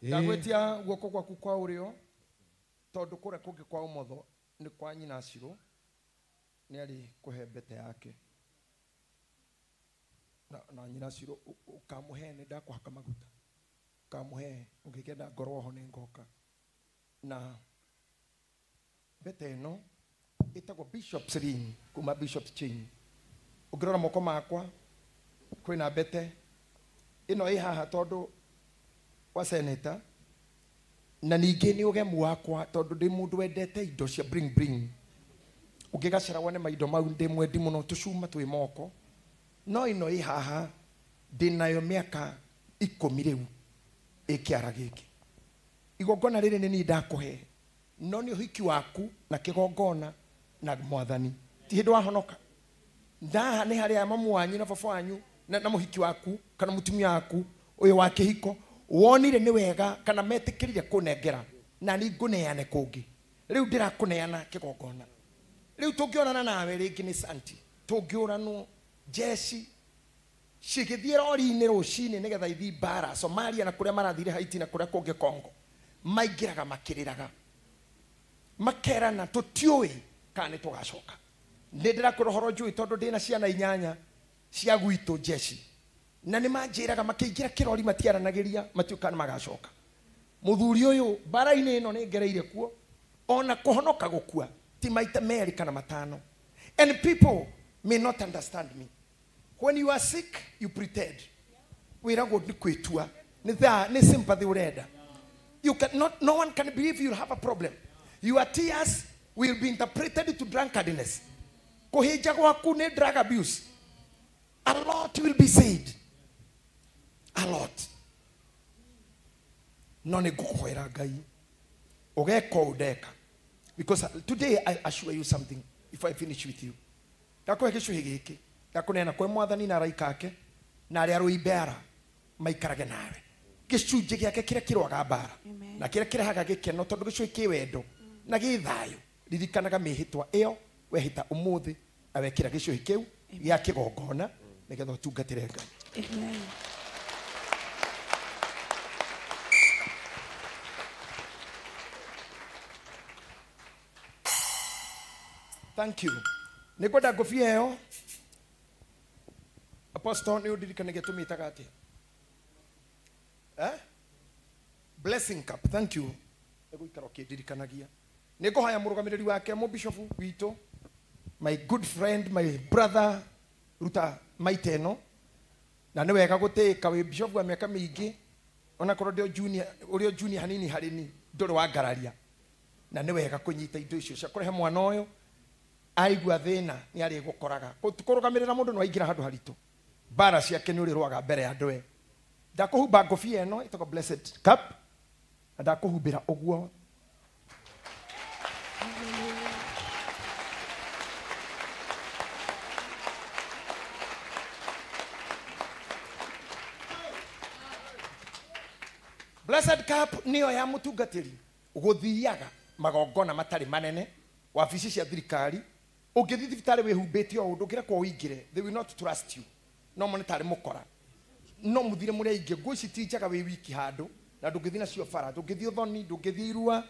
Speaker 10: ndagwetia guoko gwaku kwa urio tondu kuria kungi kwa umotho ni kwa nyina Shiro ni ari kuhe mbete yake na nyina Shiro ukamuhe ni ndakuhaka maguta ukamuhe ungikenda ngorwo ho ni ngoka na mbete ino itagwo bishop's ring kuma bishop's chain ungirora moko makwa kwina mbete ino ihaha tondu wa senator na ningĩ nĩ ũgemu wakwa tondũ ndĩ mũndũ wendete indo cia bring ũngĩgacĩra wone maindo mau ndĩ mwendi mũno tũcuma twĩ moko no ino ĩ haha ndĩ nayo mĩaka 10 rĩu ĩkĩara gĩkĩ igongona rĩrĩ nĩ niĩ ndakũhe no nĩ ũhiki waku na kĩgongona na mwathani ti hĩndĩ wahonoka ndaha nĩ harĩa mamu wanyu na baba wanyu na mũhiki waku kana mũtumia waku ũyũ wa kĩhiko wonire ni wega kana metikirire kunengera na ni nguneane kungi riu ndirakuneana kigongona riu tungionana nawe ringi ni santi tungioranwo jeshi cigithie rori-inĩ rũcinĩ nigetha ithi bara Somalia na kuria marathire Haiti na kuria kungi Congo maingiraga makiriraga makerana tutiui kana tugacoka ndi ndirakwĩra ũhoro njũĩ tondũ ndĩna ciana 8 cia gwitũ jeshi
Speaker 12: na nä manjäraga makä kä kirori matiaranagä matuä magacoka må thuri å yå mbara-inä ä no nä ngereire kuo ona kå honoka gå kua ti maita merä kana matano. And people may not understand me. When you are sick you pretend wĩragwo nĩ kwĩtua nĩ sympathy ũrenda. You cannot, no one can believe you have a problem. Your tears will be interpreted to drunkardness. Kũhĩnja gwaku nĩ drug abuse. A lot will be said. A lot. No nĩ ngũkũhoera Ngai ũgeka ũndeka. Because today I assure you something if I finish with you. Ndakũhe gĩcũhĩ gĩkĩ ndakũneana kwĩ Mwathani na araika ake na arĩa arũimbera maikarage nawe. Gĩcunjĩ gĩake kĩrĩa kĩrũaga mbara na kĩrĩa kĩrehaga gĩkeno tondũ gĩcũhĩ kĩ wendo na gĩ thayũ. Ririkanaga mĩhĩtwa ĩyo wehĩta ũmũthĩ na wekĩra gĩcũhĩ kĩu gĩa kĩgongona nĩgetha ũtungatĩre Ngai.
Speaker 13: Amen.
Speaker 12: Thank you. Nĩngwenda ngũbia ĩyo Apostle nĩ ũndirikane gĩtũmĩtaga atĩa? Blessing cup. Thank you. Nĩgũikara ũkĩndirikanagia. Nĩngũhoya mũrũgamĩrĩri wake mũbishofu witũ, my good friend, my brother ruta maita ĩno na nĩ wega gũtĩĩka wĩ bishop wa mĩaka mĩingĩ ona korwo ndĩ junior ũrĩ junior hanini harĩ ni ndũrĩ wangararia na nĩ wega kũnyita indo icio cia kũrehe mwana ũyũ aigua thĩna nĩ arĩ gũkoraga kũrũgamĩrĩra mũndũ no aingĩra handũ haritũ mbara ciake nĩ ũrĩrũaga mbere ya andũ. Ndakũhumba ngũbia ĩno ĩtagwo blessed cup na ndakũhumbĩra ũguo. Blessed cup niyo ya mũtungatĩri gũthiaga magongona matarĩ manene wabici cia thirikari ũngĩthiĩ thibitarĩ wĩhumbĩte o ũndũ ũngĩrekwo ũingĩre they will not trust you no mone tarĩ mũkora no mũthire mũrĩa ingĩ nguo ici ti njaga wĩ wiki handũ na ndũngĩthiĩ nacio bara ndũngĩthiĩ ũthoni ndũngĩthiĩ irua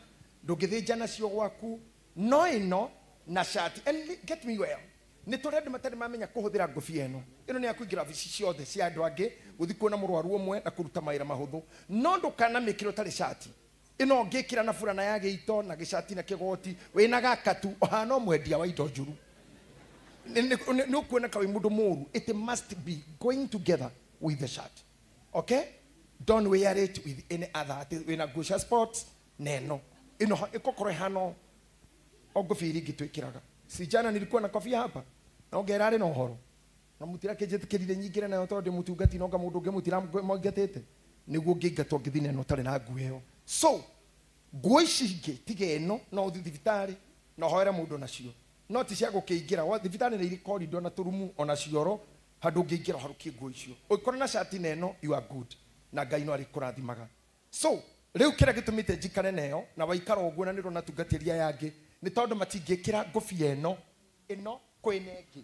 Speaker 12: ndũngĩthiĩ nja nacio gwaku no ĩno na shati. And get me well nĩ tũrĩa andũ matarĩ mamenya kũhũthĩra ngũbia ĩno nĩ ya kũingĩra wabici ciothe cia andũ angĩ gũthiĩ kuona mũrwaru ũmwe na kũruta mawĩra mahũthũ no ndũkanamĩkĩra ũtarĩ shati ĩno ngĩkĩra na burana ya gĩito na gĩcati na kĩgoti wĩna gakatu ũhana ũmwendia wa indo njũru nĩ ũkuoneka wĩ mũndũ mũũru. It must be going together with the shirt. Okay? Don't wear it with any other. Wĩna nguo cia sports neno ĩno ĩkokorwo ĩhana o ngũbia iria ingĩ twĩkĩraga. Si jana nilikuwa na kofia hapa na ongerare na ũhoro na mutira kĩnjĩtĩkĩrire nyingĩre nayo tondũ ndĩ mũtungati no nga mũndũ ũngĩ mũtira mwangatĩte nĩguo ngĩingatwo ngĩthiĩ neno ũtarĩ na nguo ĩyo. So nguo ici ingĩ tiga ĩno no ũthiĩ thibitarĩ na ũhoere mũndũ nacio no ti cia gũkĩingĩra thibitarĩ nĩ irĩ corridor na tũrumu ona cioro handũ ũngĩingĩra harukie nguo icio ũkorwo na shati neno you are good na Ngai no arĩkũrathimaga. So rĩu kĩrĩa gĩtũmĩte njikare nayo na waikara ũguo na nĩrona tungatĩria yangĩ nĩ tondũ matingĩkĩra ngũbia ĩno kwĩna ĩngĩ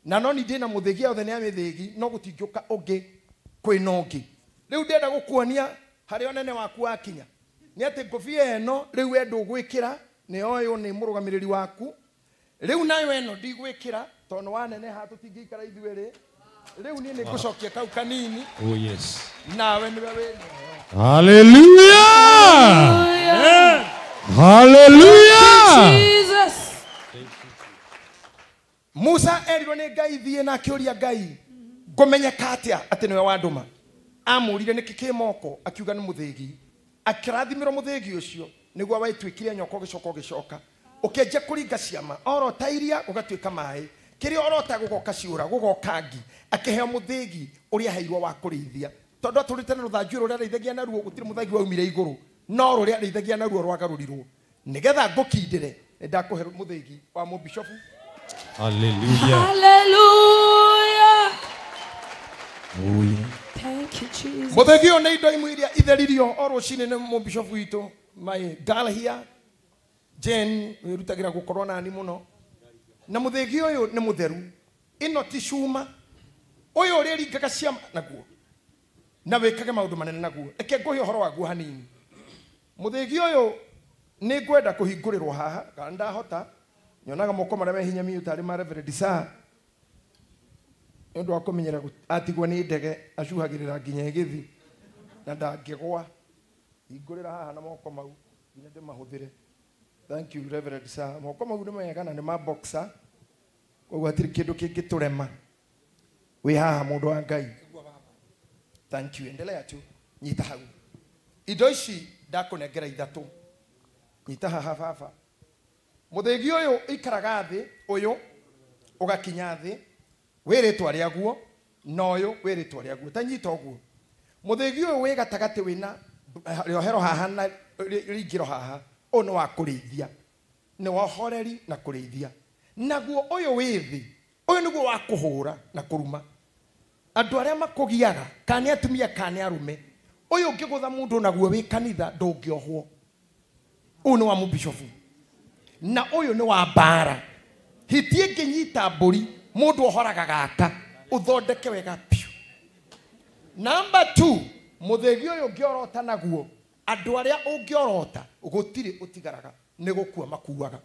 Speaker 12: na no nĩ na mũthĩgi othe nĩ amĩthĩgi no gũtingĩũka ũngĩ kwĩna ũngĩ. Rĩu ndĩenda gũkuonia harĩ onene waku wakinya nĩ atĩ ngũbia ĩno rĩu wendo gwĩkĩra nĩ oyũ nĩ mũrũgamĩrĩri waku rĩu nayo ĩno ndigwĩkĩra tondũ waneneha tũtingĩikara ithuĩrĩ rĩu niĩ nĩ ngũcokia kau kanini.
Speaker 16: Oh yes.
Speaker 12: Nawe nĩwe wĩna.
Speaker 16: Hallelujah. Hallelujah.
Speaker 13: Jesus.
Speaker 12: Musa erirwo nĩ Ngai thiĩ na akĩũria Ngai ngũmenyeka atĩa atĩ nĩwe wandũma. Amũrire nĩkĩ kĩ moko akiuga nĩ mũthĩgi akĩrathimĩrwo mũthĩgi ũcio nĩguo waituĩkire nyoko gĩcoka ũkĩenja kũringa ciama orota iria ũgatuĩka maĩ kĩrĩa orota gũgoka ciũra gũgoka ngi akĩheo mũthĩgi ũrĩa heirwo wa kũrĩithia tondũ atũrĩte na rũthanju rũrĩa arĩithagia naruo gũtirĩ mũthagi waumire igũrũ no rũrĩa arĩithagia naruo rwagarũrirwo nĩgetha ngũkindĩre ndakũhe mũthĩgi wa mũbishofu.
Speaker 16: Hallelujah.
Speaker 13: Hallelujah. Oh yeah. Thank you Jesus.
Speaker 12: Mũthĩgi ũyũ nĩ indo imwe iria itheririo o rũcinĩ nĩ mũbishofu witũ my girl here Jane wĩrutagĩra gũkorwo nani mũno na mũthĩgi ũyũ nĩ mũtheru ĩno ti cuma ũyũ ũrĩa ringaga ciama naguo na wĩkage maũndũ manene naguo reke ngũhe ũhoro waguo hanini. Mũthĩgi ũyũ nĩ ngwenda kũhingũrĩrwo haha kana ndahota nyonaga moko marĩa me hinya miũ tarĩ ma Reverend Sir ndu akomenyera atigwo ni ndege acuhagirira nginya githi na ndangigwa ingurira haha na moko mau nginya ndimahuthire. Thank you Reverend sir. Moko mau ni mega na ni ma boxer koguo hatiri kindu kingiturema wi haha mundu wa Ngai. Thank you. Endelea tu nyita hau indo ici ndakunengera ithatu nyita haha baba muthigi uyu ikaraga thi uyu ugakinya thi wiritwa riaguo na uyu wiritwa riaguo tanyita uguo muthigi uyu wi gatagati wina riohero haha na ringiro haha ono wa kurithia ni wohoreri na kurithia naguo uyu wi thi uyu niguo wa kuhura na kuruma andu aria makugiaga kani atumia kani arume uyu ngigutha mundu naguo wi kanitha ndungiohwo uyu wa mubishofu na uyu ni wa bara hitie nginyita mburi mundu ohoraga gaka uthondeke wega piu. Number 2 muthegi uyu ngiorota naguo andu aria ungiorota gutiri utigaraga ni gukua makuaga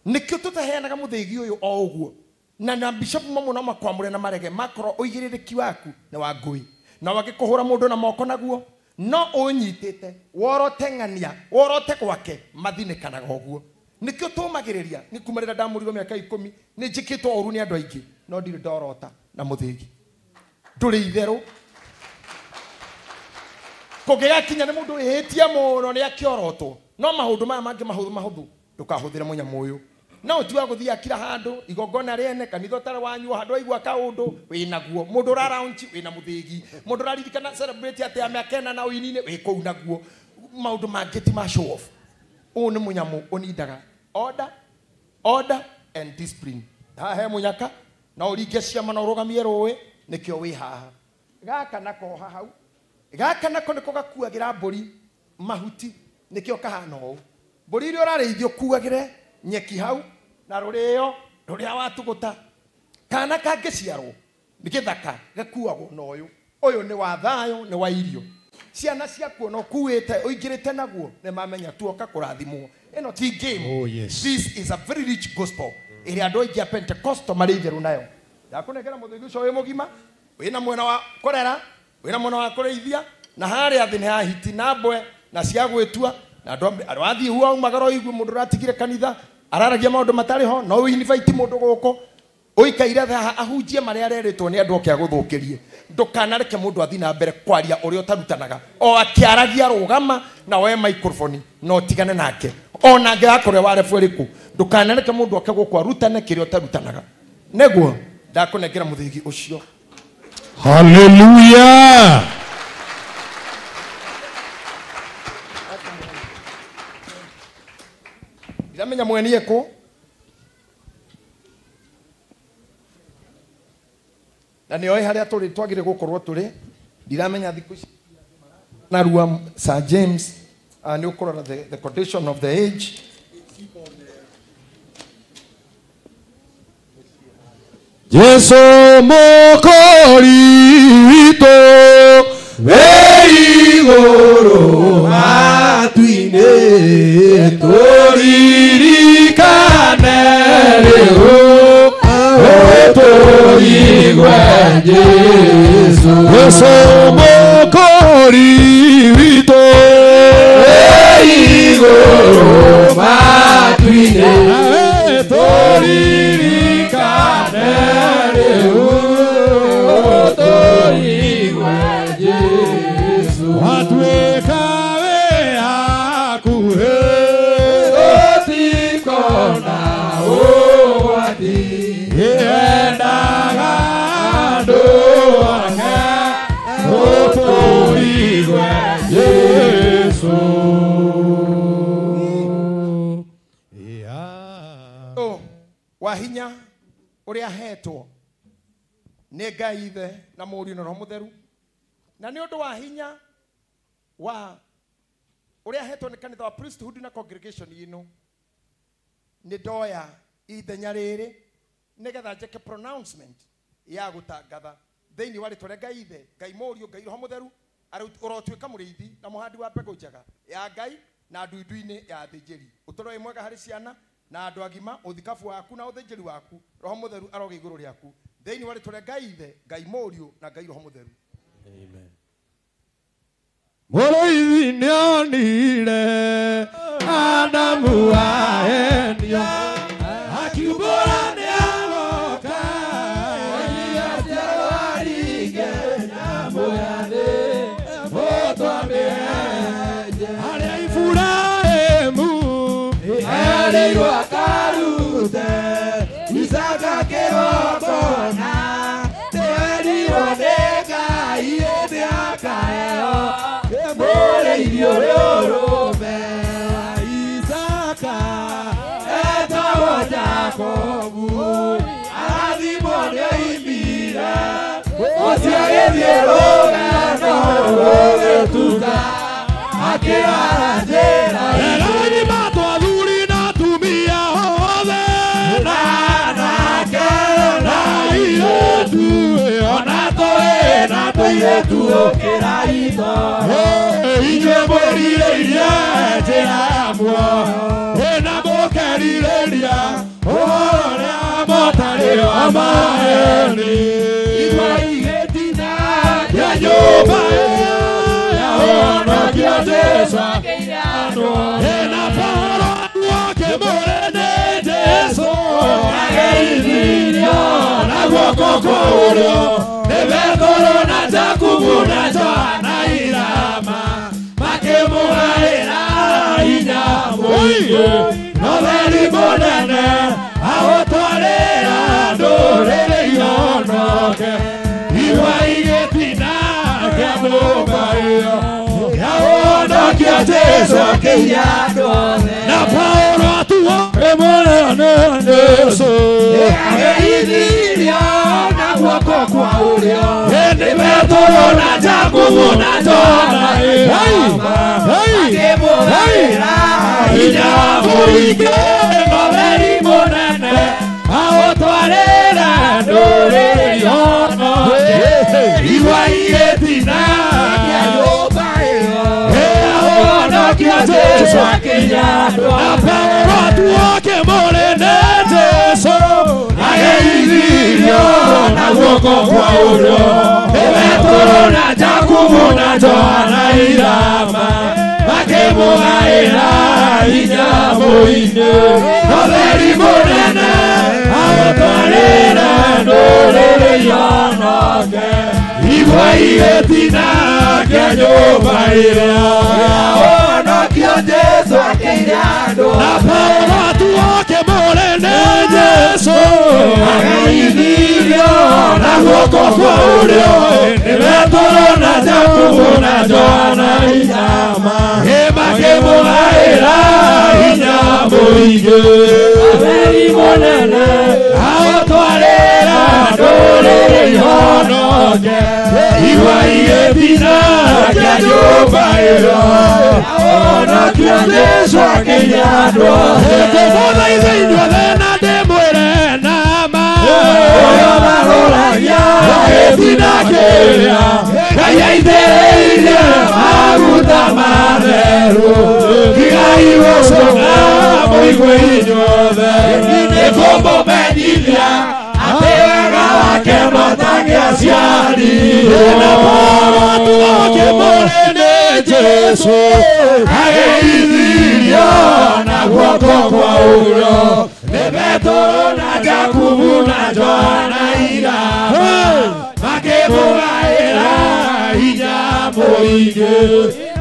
Speaker 12: nikio tutaheanaga muthegi uyu o uguo na bishop mamu na makwamure na marege makoro uigiririki waku na wa ngui na wagikuhura mundu na moko naguo no unyitite worote ngania worote gwake mathinikanaga uguo nikio tumagiriria ni kumarira ndamurigo miaka 10 ni njikitwo oru ni andu aingi no ndiri ndorota na muthigi nduri itheru kugigakinya ni mundu ihitia muno ni akiorotwo no maundu maya mangi mahuthu ndukahuthire munyamu uyu no tiwa guthia kira handu igongona riene kanitho tare wanyu handu aigua kaundu winaguo mundu ra round wina muthigi mundu raririkana celebrate ate amekena na uinine wi kuu naguo maundu mangiti ma show off ni munyamu unidaga order and discipline ha he munyaka na uringe ciama na urugamie ruwi nikio wi haha gaka nako hau gaka nako niko gakuagira mburi mahuti nikio kahana u mburi ri urarithio kuagire nyeki hau na rurio ruria watuguta kana kangiciarwo nikithaka gakuagwo no uyu ni wa thayo ni wa irio ciana ciakuo no kuite uingirite naguo ne mamenya tuoka kurathimwo eno ti game.
Speaker 22: Oh yes,
Speaker 12: this is a very rich gospel iri andu aingi a Pentecostal marithiru nayo ndakunengera muthigi ucio wi mugima wina mwena wa korera wina mwena wa kureithia na haria thi ni hahiti na mbwe na cia gwitua na andu athi huwa magaro igu mundu ratigire kanitha araragia maundu matari ho no invite mundu guko uikaire tha ahunjie maria areritwo ni andu okia guthukirie ndukanareke mundu athi na mbere kwaria uria utarutanaga o akiaragia rugama na we microphone no tigane nake ona ngakore ware fweriku ndukanareke mundu okia gukwa rutane kirio utarutanaga neguo ndakunengera muthigi ucio.
Speaker 22: Hallelujah.
Speaker 12: Ndiramenya mwenie ku na ni oi haria turi twagire gukorwo turi ndiramenya thiku ici na ruwa Sir James ni ukorora the condition of the age
Speaker 8: Jesu mokori wito weiguru matuine turirikane riu turigwe Jesu mokori wito weiguru matuine turirikane riu turigwe Jesu watweka we hakuhe otikona uwati yendaga andu ake turigwe Jesu.
Speaker 12: wahinya uria hetwo ni Ngai ithe na Mũriũ na Roho Mũtheru na ni undu wa hinya wa uria hetwo ni kanitha wa priesthood na congregation ino ni ndoya ithenya riri nigetha njeke pronouncement ya gutangatha thiini wa ritwa ria Ngai ithe Ngai Mũriũ Ngai Roho Mũtheru urotwika muriithi na muhandi wa mbegu njega ya Ngai na nduinduini ya thĩnjĩri utoro mwega hari ciana na andu agima uthikabu waku na uthinjiri waku Roho Mũtheru aroge iguru riaku thĩinĩ wa rĩtwa rĩa Ngai Ithe, Ngai Mũriũ na Ngai Roho Mũtheru.
Speaker 2: Amen.
Speaker 8: Mũrũithi nĩonire Adamu ahenio akiumbũra nĩagoka aciarwo aringe nyamũ ya thĩ mũtwamĩenje harĩa Iburahĩmu erĩirwo akarute Isaka kĩgongona nĩerirwo nĩ Ngai hĩndĩ akaheo irio rĩũrũme wa Isaka etagwo Jakobu arathimwo nĩoimire ũcio agĩthiĩ rũgendo rũgĩtuka akĩara njĩra ng'ima twathuri na atumia othe na anake na airĩtu ona tũĩ na tũirĩtu ũkĩrai toro inyuĩ mwĩrirĩirie njĩra ya muoyo na mũkerirĩria ũhoro ũrĩa mũtarĩ wa maheeni igai gĩtina kĩa nyũmba ĩyo ya ũhonokio Jesũ akĩiranwo na Paulo akĩmũrĩ nĩ Jesũ agĩithirio na guoko kwa ũrĩo nĩ Petero na Jakubu na Johana irama makĩmũgaĩra hinya mũingĩ no theri mũnene agũtwarĩra ndũrĩrĩ ihonoke igua igĩtina kĩa nyũmba ĩyo ya ũhonokio Jesũ akĩiya andũ othe na Paulo atuo mũnene Jesũ agĩithirio na guoko kwa ũrĩo nĩ Petero na Jakubu na Johana akĩmũgaĩra hinya mũingĩ no theri mũnene agũtwarĩra ndũrĩrĩ ihonoke igua igĩtina kĩa nyũmba ĩyo ya ũhonokio Jesũ akĩiya andũ na Paulo atuo akĩmũrĩ nĩ Jesũ agĩithirio na guoko kwa ũrĩo nĩ Petero na Jakubu na Johana irama makĩmũgaĩra hinya mũingĩ no theri mũnene agũtwarĩra ndũrĩrĩ ihonoke igua igĩtina kĩa nyũmba ĩyo ya ũhonokio Jesũ akĩiya andũ na Paulo atuo akĩmũrĩ nĩ Jesũ agĩithirio na guoko kwa ũrĩo nĩ Petero na Jakubu na Johana irama makĩmũgaĩra hinya mũingĩ theri mũnene agũtwarĩra ndũrĩrĩ ihonoke igua igĩtina kĩa nyũmba ĩyo ũhonokio Jesũ akĩiya andũ othe ngũmũthaitha inyuothe na ndĩmwĩre nama ũrĩa marũragia gĩtina kĩrĩa Ngai aitĩrĩirie maguta matheru tigai gũcũnga mũigue inyuothe nĩkũmũmenyithia atĩ wega wake matangĩaciarire na Paulo atuo akĩmũrĩ nĩ Jesũ agĩithirio na guoko kwa ũrĩo nĩ Petero na Jakubu na Johana irama makĩmũgaĩra hinya mũingĩ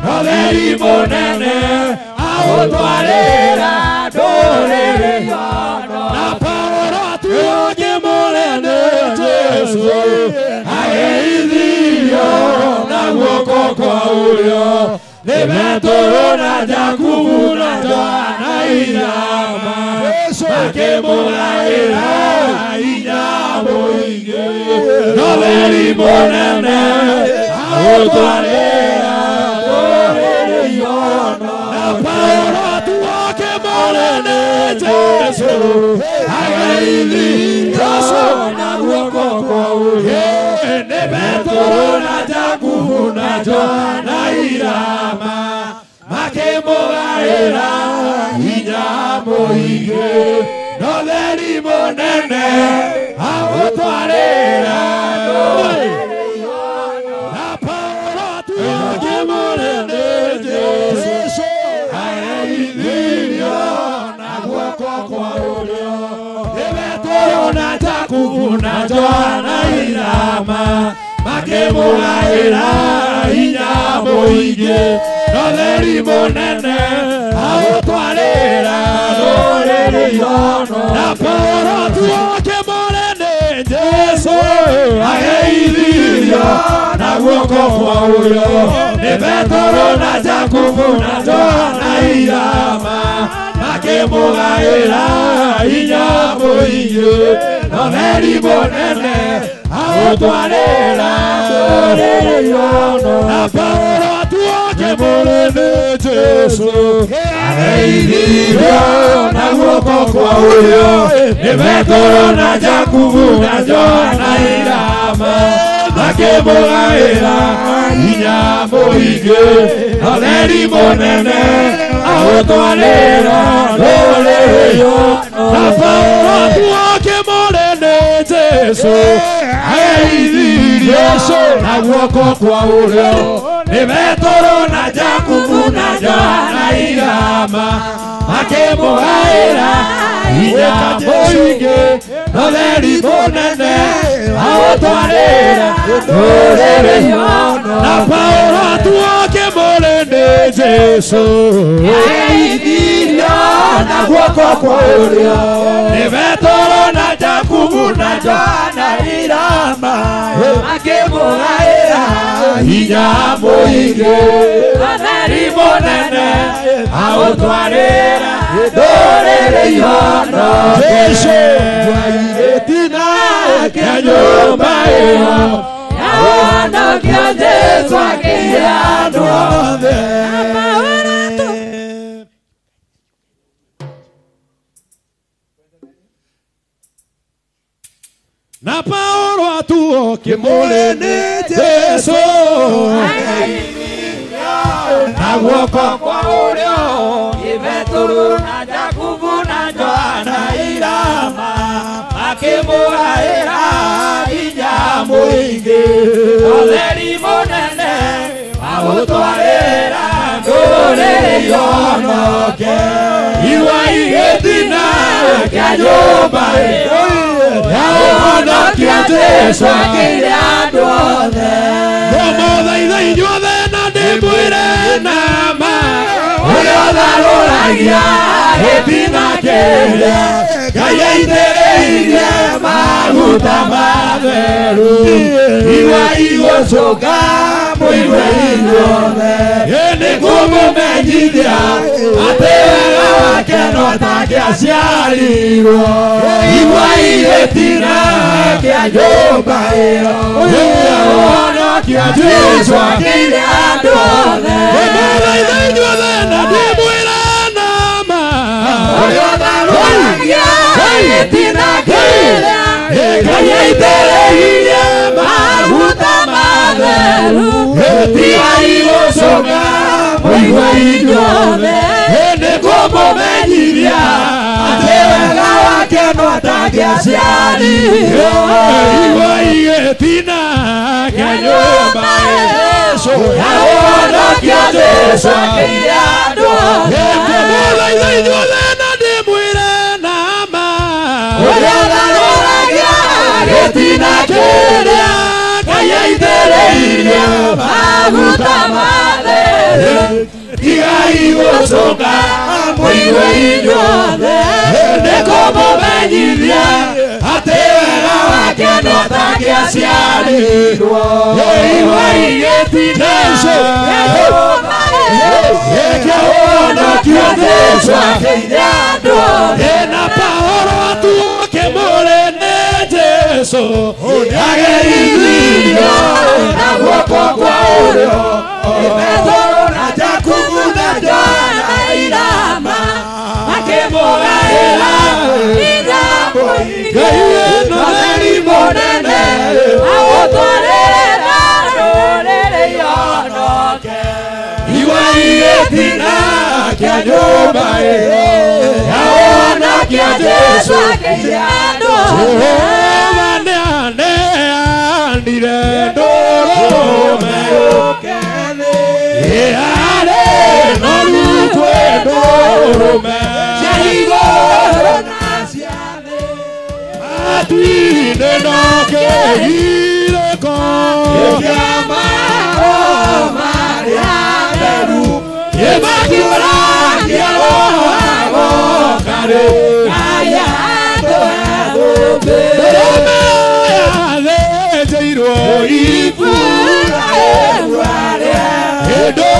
Speaker 8: no theri mũnene agũtwarĩra ndũrĩrĩ ihonoke na Paulo atuo akĩmũrĩ nĩ Jesũ agĩithirio na guoko kwa ũrĩo nĩ Petero na Jakubu na Johana irama makĩmũgaĩra hinya mũingĩ no theri mũnene agũtwarĩra ndũrĩrĩ ihonoke na Paulo atuo akĩmũrĩ nĩ Jesũ agĩithirio na guoko kwa ũrĩo nĩ Petero na Jakubu na Johana irama makĩmũgaĩra hinya mũingĩ no theri mũnene agũtwarĩra na Paulo tuokĩmũre nĩ Jesũ ageithirio na guoko kwa ũrĩo nĩ Petero na Jakubu na Johana irama makĩmũgaĩra hinya mũingĩ no theri mũnene agũtwarĩra rũrĩrĩ ihono na Paulo tuokĩmũre nĩ Jesũ ageithirio na guoko kwa ũrĩo nĩ Petero na Jakubu na Johana irama makĩmũgaĩra hinya mũingĩ no theri mũnene agũtwarĩra rũrĩrĩ ihono na Paulo tuokĩmũre nĩ Jesũ ageithirio na guoko kwa ũrĩo nĩ Petero na Jakubu na Johana irama makĩmũgaĩra hinya mũingĩ no theri mũnene agũtwarĩra rũrĩrĩ ihono na Paulo tuokĩmũre nĩ Jesũ ageithirio na guoko kwa ũrĩo nĩ Petero na Jakubu na Johana irama makĩmũgaĩra hinya mũingĩ no theri mũnene agũtwarĩra rũrĩrĩ ihono na Paulo tuokĩmũre nĩ Jesũ ageithirio na guoko kwa ũrĩo nĩ Petero na Jakubu na Johana irama makĩmũgaĩra hinya mũingĩ no theri mũnene agũtwarĩra rũrĩrĩ ihono Jesũ gwairĩtina kĩa nyũmba ĩyo yahonokia Jesũ akĩire andũ othe na Paulo tuokĩmũre nĩ Jesũ na guoko kwa ũrĩo nĩ Petero na Jakubu na Johana irama makĩmũgaĩra hinya mũingĩ no theri mũnene agũtwarĩra rũrĩrĩ ihono igua igĩtina kĩa nyũmba ĩyo yahonokia Jesũ akĩire andũ othe mũmũthaitha inyuothe na ndĩmwĩre nama ũrĩa ũtharũragia gĩtina kĩrĩa Ngai aitĩrĩirie maguta matheru igua igũcũka mũigue inyuothe nĩguo mũmenyithia atĩ wega wake no takĩaciarirwo igua igĩtina kĩa nyũmba ĩyo ũhonokia Jesũ akĩire andũ othe mũmũthaitha inyuothe na ndĩmwĩre nama ũrĩa ũtharũragia gĩtina kĩrĩa Ngai aitĩrĩirie maguta matheru tiga igũcũka mũigue inyuothe nĩguo mũmenyithia atĩ wega wake no takĩaciarirwo igua igĩtina kĩa nyũmba Jesũ yahonokia Jesũ akĩire andũ othe mũmũthaitha inyuothe na ndĩmwĩre nama ũrĩa ũtharũragia gĩtina kĩrĩa Ngai aitĩrĩirie maguta matheru tiga igũcũka mũigue inyuothe nĩguo mũmenyithia atĩ wega wake no takĩaciarirwo igua igĩtina gĩkĩhonokia Jesũ akĩire andũ othe na Paulo tuokĩmũre nĩ Jesũ ageithirio na guoko kwa ũrĩo nĩ Petero na Jakubu na Johana irama makĩmũgaĩra hinya mũingĩ no theri mũnene agũtwarĩra rũrĩrĩ ihono igua igĩtina kĩa nyũmba ĩyo yahonokia Jesũ akĩire andũ othe ndũrũme cia igũrũ na cia thĩ matu-inĩ no kĩgirĩko kĩa maũndũ marĩa theru kĩmakiũragia rũhago karĩ aya andũ athũmbĩ ndũrũme yathĩnjĩirwo Iburahĩmu arĩa hĩndĩ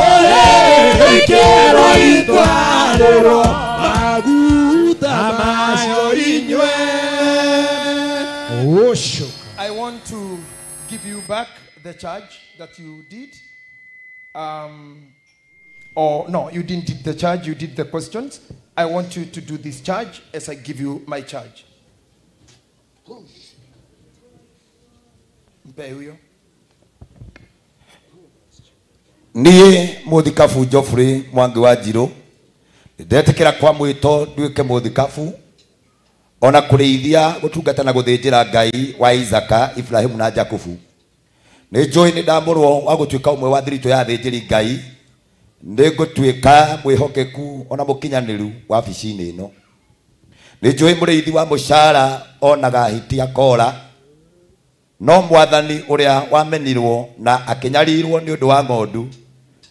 Speaker 8: ĩkĩrwo itwarĩrwo maguta macio inyue.
Speaker 12: I want to give you back the charge that you did. Or no, you didn't do the charge, you did the questions. I want you to do this charge as I give you my charge.
Speaker 7: Niĩ mũthikabu Geoffrey Mwangi wa Njirũ ndetekera kwa mwĩto nduĩke mũthikabu ona kũrĩithia gũtungata na gũthĩnjĩra Ngai wa Isaka, Ibrahimu na Jakubu. Nĩ njũĩ nĩ ndamũrwo wa gũtuĩka ũmwe wa thiritũ ya athĩnjĩri Ngai, nĩ ngũtuĩka mwĩhokeku ona mũkinyanĩru wabici-inĩ ĩno. Nĩ njũĩ mũrĩithi wa mũcara onaga hiti akora, no mwathani ũrĩa wamenirwo na akĩnyarirwo nĩ ũndũ wa ng'ondu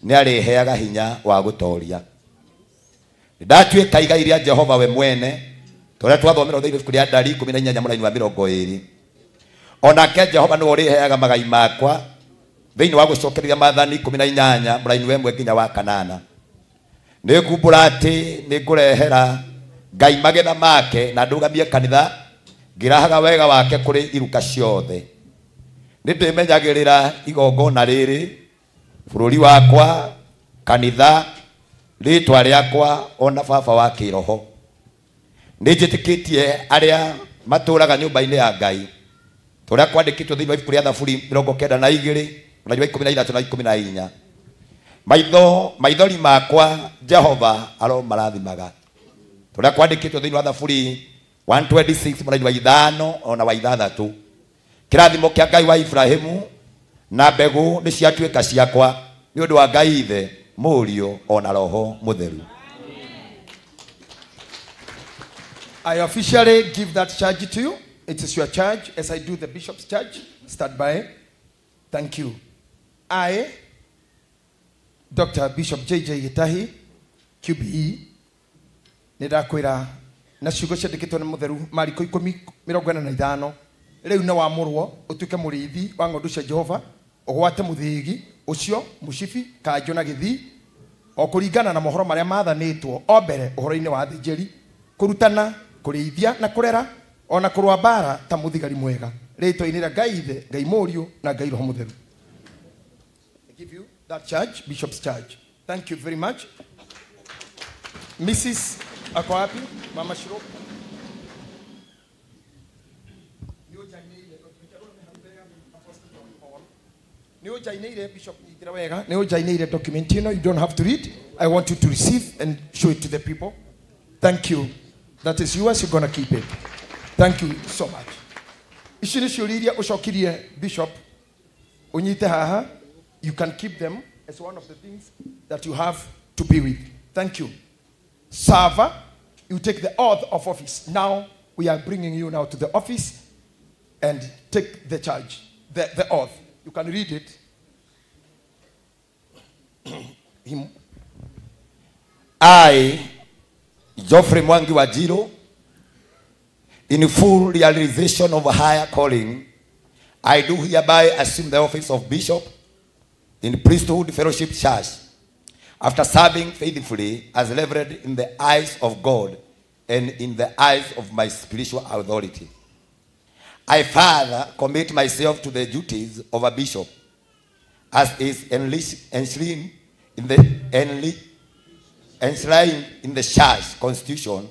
Speaker 7: nĩ arĩheaga hinya wa gũtoria. Ndatuĩka igai rĩa Jehova we mwene tũrĩa twathomera thĩinĩ ibuku rĩa Ndari 14 mũraini wa 20. Onake Jehova nĩwe ũrĩheaga magai makwa thĩinĩ wa gũcokereria Maathani 18 mũraini wa 1 nginya wa 8. Nĩ ngumbũra atĩ nĩ ngũrehera Ngai magetha make na ndũgamie kanitha ngĩrahaga wega wake kũrĩ iruka ciothe. Nĩ ndĩmenyagĩrĩra igongona rĩrĩ, bũrũri wakwa, kanitha, rĩtwa rĩakwa ona baba wa kĩroho. Nĩ njĩtĩkĩtie arĩa matũũraga nyũmba-inĩ ya Ngai tũrĩa kwandĩkĩtwo thĩinĩ wa ibuku rĩa Thaburi 92 mũraini wa 13 na 14. Maithori makwa Jehova aromarathimaga tũrĩa kwandĩkĩtwo thĩinĩ wa Thaburi 126 mũraini wa 5 ona wa 6. Kĩrathimo kĩa Ngai wa Ibrahimu na mbegũ nĩ ciatuĩka ciakwa nĩ ũndũ wa Ngai Ithe, Mũriũ ona Roho Mũtheru.
Speaker 12: I officially give that charge to you. It is your charge as I do the bishop's charge. Start by. Thank you. I, Dr. Bishop J.J. Gitahi, QBE, nĩndakwĩra na ciugo ciandĩkĩtwo nĩ Mũtheru Mariko 10:45 rĩu nĩ wamũrwo ũtuĩke mũrĩithi wa ng'ondu cia Jehova, ũgwate mũthĩgi ũcio mũcibi kanjũ na gĩthii o kũringana na mohoro marĩa mathanĩtwo o mbere ũhoro-inĩ wa athĩnjĩri, kũrutana, kũrĩithia na kũrera ona kũrũa mbara ta mũthigari mwega rĩtwa-inĩ rĩa Ngai Ithe, Ngai Mũriũ na Ngai Roho Mũtheru. I give you that charge, bishop's charge. Thank you very much. Mrs. ako wapi? Mama Shiro. Bishop document, you don't have to read. I want you to receive and show it to the people. Thank you. That is yours, you're going to keep it. Thank you so much. Bishop, you can keep them as one of the things that you have to be with. Thank you. Server, you take the oath of office. Now, we are bringing you now to the office and take the charge, the oath. You can read it.
Speaker 7: I, Geoffrey Mwangi wa Njirũ, in full realization of a higher calling, I do hereby assume the office of Bishop in Priesthood Fellowship Church, after serving faithfully as reverend in the eyes of God and in the eyes of my spiritual authority. I further commit myself to the duties of a bishop as is enshrined in the church constitution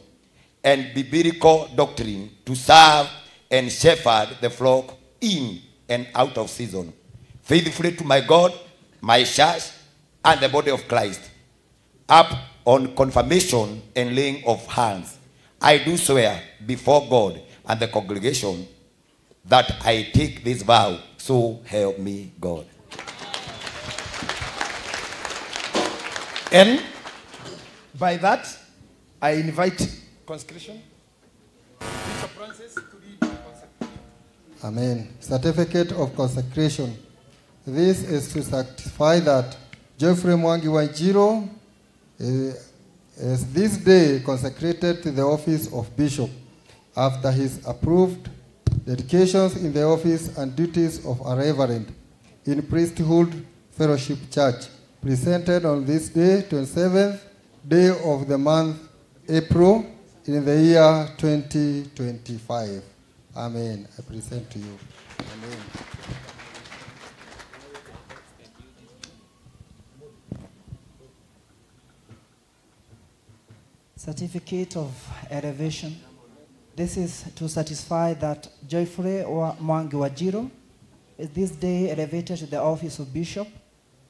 Speaker 7: and biblical doctrine, to serve and shepherd the flock in and out of season, faithfully to my God, my church, and the body of Christ. Up on confirmation and laying of hands, I do swear before God and the congregation that I take this vow, so help me God.
Speaker 12: And by that, I invite consecration. Bishop Francis to read consecration.
Speaker 1: Amen. Certificate of consecration. This is to certify that Geoffrey Mwangi Wanjiro is this day consecrated to the office of bishop after his approved dedications in the office and duties of a reverend in Priesthood Fellowship Church, presented on this day, 27th day of the month April in the year 2025. Amen. I present to you. Amen.
Speaker 14: Certificate of elevation. This is to satisfy that Geoffrey Mwangi Wanjiro is this day elevated to the office of bishop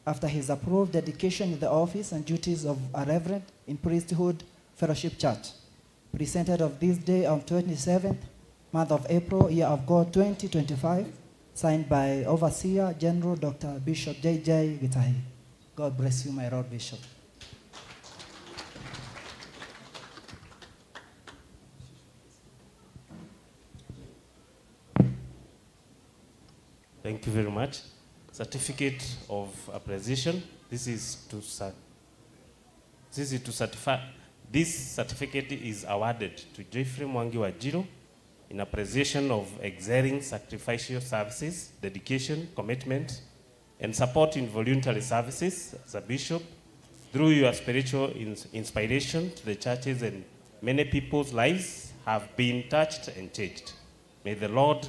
Speaker 14: after his approved dedication in the office and duties of a reverend in Priesthood Fellowship Church, presented of this day on 27th month of April, year of God 2025, signed by Overseer General Dr. Bishop J.J. Gitahi. God bless you, my Lord Bishop.
Speaker 20: Thank you very much. Certificate of appreciation. This is to certify. This certificate is awarded to Geoffrey Mwangi Wanjiro in appreciation of excelling sacrificial services, dedication, commitment, and support in voluntary services as a bishop through your spiritual inspiration to the churches, and many people's lives have been touched and changed. May the Lord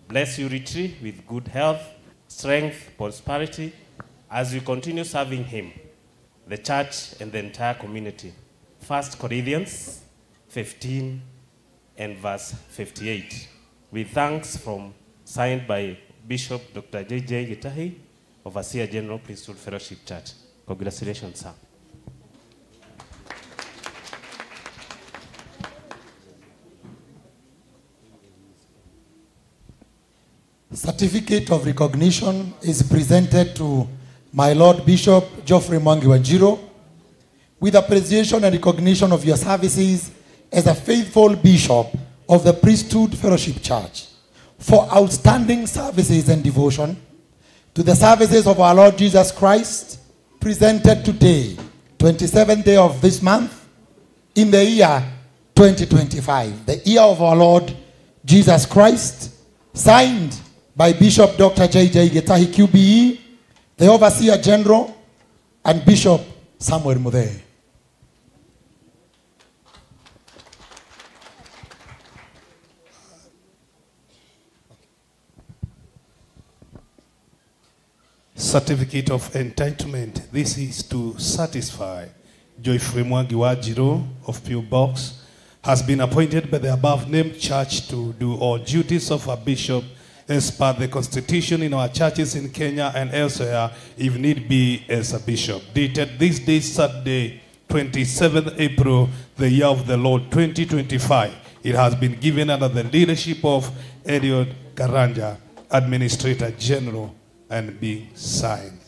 Speaker 20: bless you richly with good health, strength, prosperity, as you continue serving him, the church, and the entire community. 1 Corinthians 15 and verse 58. With thanks signed by Bishop Dr. J.J. Gitahi, Overseer General, Priesthood Fellowship Church. Congratulations, sir.
Speaker 19: Certificate of recognition is presented to my Lord Bishop Geoffrey Mwangi Wanjiro with appreciation and recognition of your services as a faithful bishop of the Priesthood Fellowship Church for outstanding services and devotion to the services of our Lord Jesus Christ, presented today, 27th day of this month, in the year 2025, the year of our Lord Jesus Christ, signed by Bishop Dr. J.J. Gitahi QBE, the Overseer General, and Bishop Samuel Muthee.
Speaker 21: Certificate of entitlement. This is to satisfy Geoffrey Mwangi Wanjiro of P.O. Box has been appointed by the above named church to do all duties of a bishop as per the constitution in our churches in Kenya and elsewhere, if need be, as a bishop. Dated this day, Saturday, 27th April, the year of the Lord 2025. It has been given under the leadership of Eliud Karanja, Administrator General, and being signed.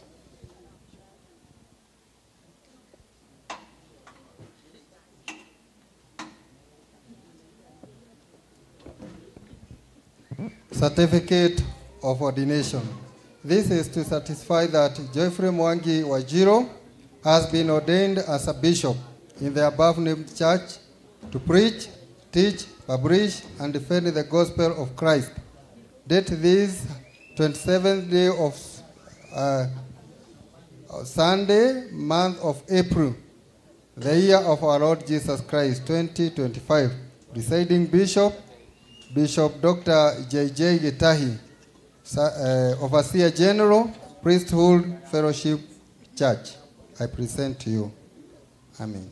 Speaker 1: Certificate of ordination. This is to satisfy that Geoffrey Mwangi Wanjiro has been ordained as a bishop in the above named church to preach, teach, publish, and defend the gospel of Christ. Date this 27th day of Sunday, month of April, the year of our Lord Jesus Christ, 2025. Presiding Bishop, Bishop Dr. J.J. Gitahi, Overseer General, Priesthood Fellowship Church. I present to you. Amen.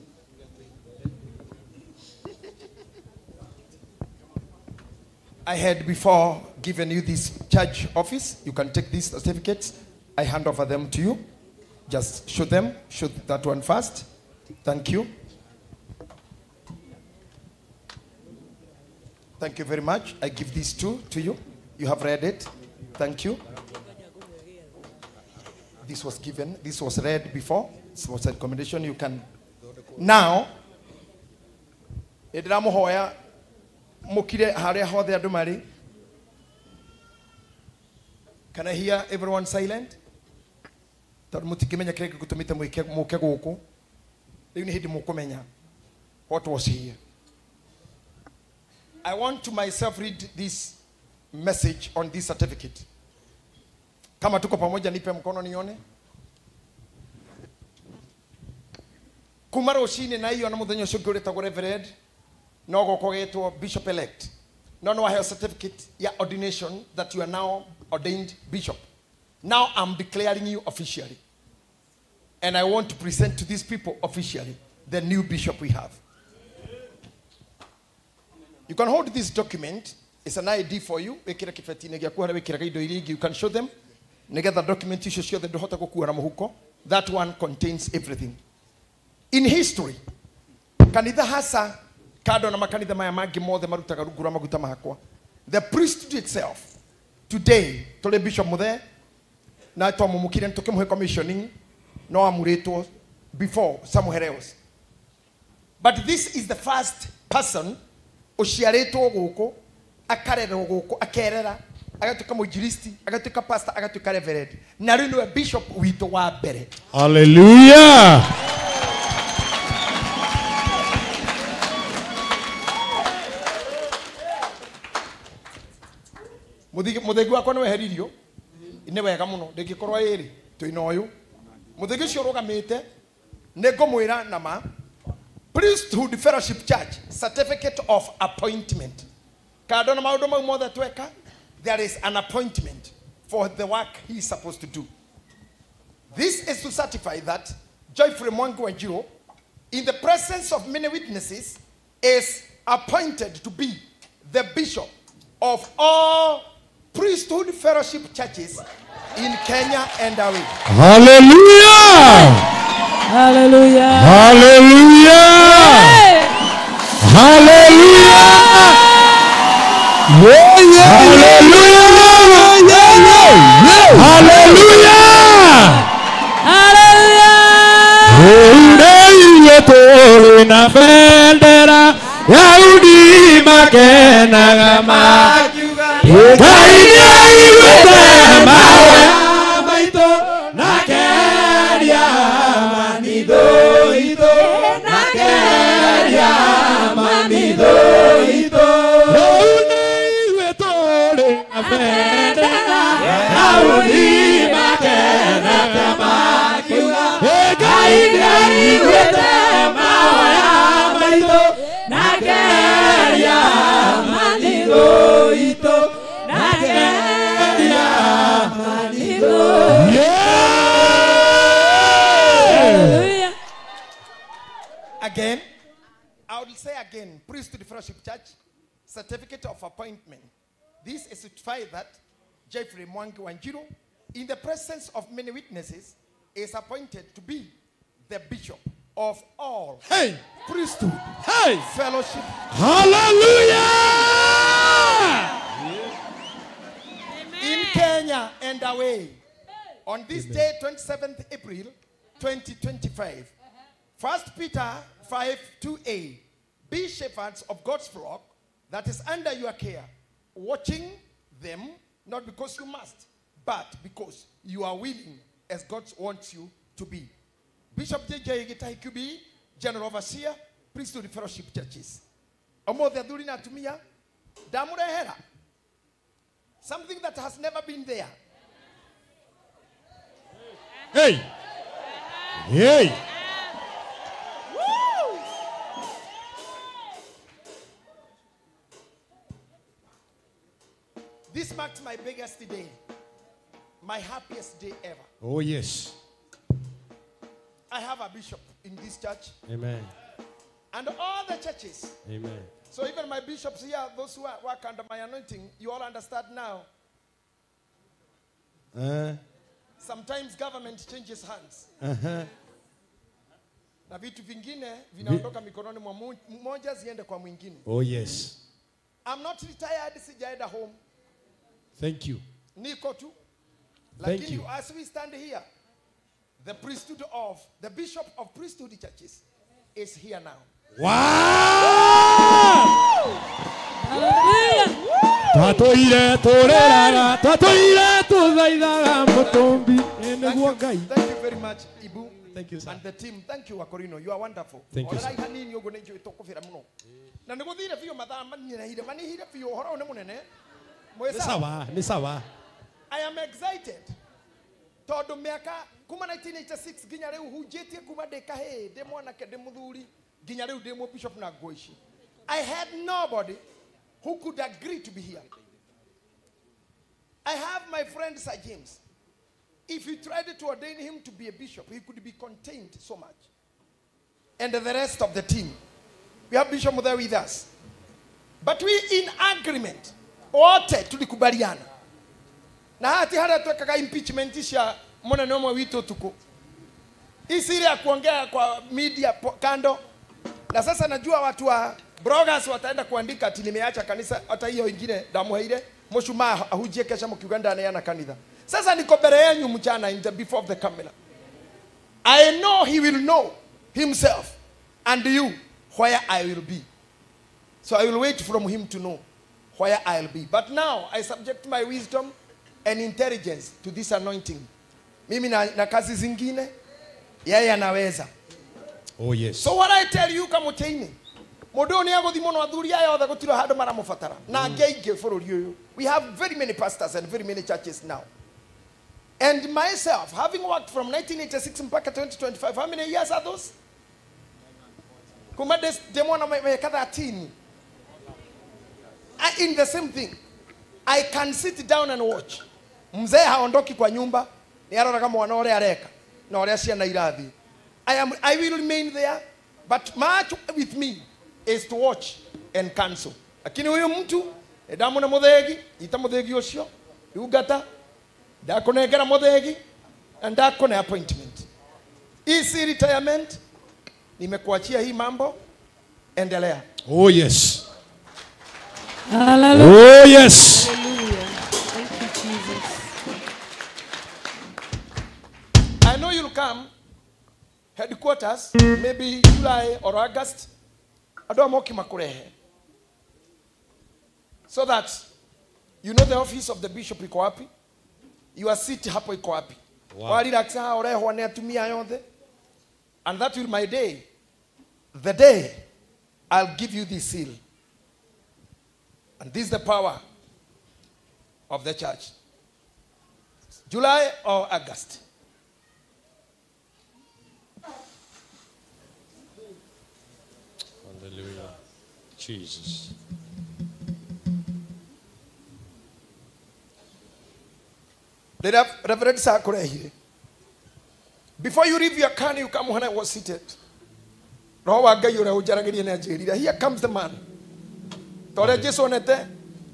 Speaker 12: I had before given you this church office. You can take these certificates. I hand over them to you. Just show them. Show that one first. Thank you. Thank you very much. I give these two to you. You have read it. Thank you. This was given. This was read before. This was a recommendation. You can now ndiramuhoya mukire haria hothe andu mari. Can I hear everyone silent? Tondu mutikimenya kire gutumite muke guku. Riu ni hindi mukumenya what was here. I want to myself read this message on this certificate. Kama tuko pamoja nipe mkono nione. Kumaro shine na hiyo na muthenyo ucio uretagwo Reverend no gokogetwo Bishop elect. No I have a certificate ya ordination that you are now ordained bishop. Now I'm declaring you officially. And I want to present to these people officially the new bishop we have. You can hold this document. It's an ID for you. You can show them. That one contains everything. In history, kanitha hasa kado na makanitha maya mangi mothe marutaga rugura maguta mahakwa. The priesthood itself today tole Bishop Muthe na twamumukire tukimuhe commissioning no amuretwo before somewhere else. But this is the first person oshiaretwo guku akarerwo guku akerera agatuka mujiristi agatuka pastor agatuka reverend na riu bishop wito wa mbere.
Speaker 8: Hallelujah.
Speaker 12: Muthegi wakwa ni weheririo ni wega muno ndigikorwa iri twina uyu muthegi ucio rugamite ni ngumwira nama Priesthood Fellowship Church certificate of appointment. Kado na maundu mau mothe tweka, there is an appointment for the work he is supposed to do. This is to certify that Joyfrey Mwangi Wanjiru, in the presence of many witnesses, is appointed to be the bishop of all Priesthood Fellowship churches in Kenya and away.
Speaker 8: Hallelujah!
Speaker 17: Hallelujah!
Speaker 8: Hallelujah! Hallelujah! Hallelujah! Na bendera yaudi makenaga makiuga Ngai aigwete mawe maito na keria manitho ito na keria manitho ito aigwetore na bendera yaudi makenaga makiuga Ngai aigwete mawe maito na keria manitho ito na keria manitho.
Speaker 12: Hallelujah. Again, I will say again, Priesthood Fellowship Church, certificate of appointment. This is to certify that Joyfrey Mwangi Wanjiru, in the presence of many witnesses, is appointed to be the bishop of all priesthood fellowship.
Speaker 8: Hallelujah!
Speaker 12: In Kenya and away. On this day, 27th April 2025, 1 Peter 5:2a, be shepherds of God's flock that is under your care, watching them not because you must, but because you are willing as God wants you to be. Bishop J.J. Gitahi QB, General Overseer, Priesthood Fellowship Churches. Omo the Aduri Natumia, Damurehera. Something that has never been there.
Speaker 8: Hey! Hey!
Speaker 12: Woo! This marks my biggest day, my happiest day ever.
Speaker 8: Oh, yes.
Speaker 12: I have a bishop in this church.
Speaker 8: Amen.
Speaker 12: And all the churches.
Speaker 8: Amen.
Speaker 12: So even my bishops here, those who work under my anointing, you all understand now. Sometimes government changes hands. Na vitu vingine vinaondoka mikononi mwa mmoja ziende kwa mwingine.
Speaker 8: Oh, yes.
Speaker 12: I'm not retired, sijaenda home.
Speaker 8: Thank you.
Speaker 12: Niko tu.
Speaker 8: Thank
Speaker 12: Lakini
Speaker 8: you.
Speaker 12: as we stand here, the priesthood of the bishop of priesthood churches is here now.
Speaker 8: Twatũire tũrĩraga, twatũire tũthaithaga mũtũmbi nĩguo Ngai.
Speaker 12: Thank you very much, Ibu.
Speaker 8: Thank you, sir.
Speaker 12: And the team. Thank you, Wakorino. You are wonderful.
Speaker 8: Thank you, sir.
Speaker 12: Orai hanini ũguo nĩ njũĩ tũkũbĩra mũno. Na nĩ gũthire biũ mathaa manihire biũ ũhoro nĩ mũnene.
Speaker 8: Nĩ sawa, nĩ sawa.
Speaker 12: I am excited. Tondũ mĩaka kuma 1986 nginya rĩu hunjĩtie kuma ndĩ kahĩĩ ndĩ mwanake ndĩ mũthuri nginya rĩu ndĩ bishop na nguo ici. I had nobody who could agree to be here. I have my friend Sir James. If you tried to ordain him to be a bishop, he could be contained so much. And the rest of the team. We have Bishop there with us. But we in agreement. Wote tulikubaliana. Na hati hata tuwekaga impeachment isha mwana nomwa wito tuko. Hii ya kuongea kwa media kando. Na sasa najua watu wa bloggers wataenda kuandika ati nimeacha kanisa hata hiyo ingine damu haile. Moshumaa ahujie kesha mkiuganda na kanisa. Sasa niko mbele yenu mchana in the before of the camera. I know he will know himself and you where I will be. So I will wait from him to know where I'll be. But now I subject my wisdom and intelligence to this anointing. Mimi na kazi zingine yeye anaweza.
Speaker 8: Oh yes.
Speaker 12: So what I tell you Kamuteini, Modo ni agothimo no athuri aya othe gutiro handu maramubatara na ngeige bururi uyu. We have very many pastors and very many churches now. And myself, having worked from 1986 mpaka 2025, how many years are those? Kuma demo na miaka 13. In the same thing, I can sit down and watch. Mzee haondoki kwa nyumba, ni arora kama wana ore areka, na ore ciana irathi. I will remain there, but much with me is to watch and cancel. Lakini huyu mtu, edamu na muthegi, ita muthegi ucio, ugata, ndakonengera muthegi, and ndakone appointment. Easy retirement, nimekuachia hii mambo, endelea.
Speaker 8: Oh yes.
Speaker 13: Hallelujah.
Speaker 8: Oh yes.
Speaker 13: Hallelujah. Thank you, Jesus.
Speaker 12: I know you'll come headquarters, maybe July or August. Adomoki makurehe. So that you know the office of the bishop iko wapi? Your seat hapo iko wapi? Wali raksa oreho ne atumia yonde. And that will my day. The day I'll give you this seal. And this is the power of the church. July or August.
Speaker 8: Hallelujah. Jesus.
Speaker 12: The Reverend Sakura here. Before you leave your car, you come when I was seated. Here comes the man. Tore Jesu onete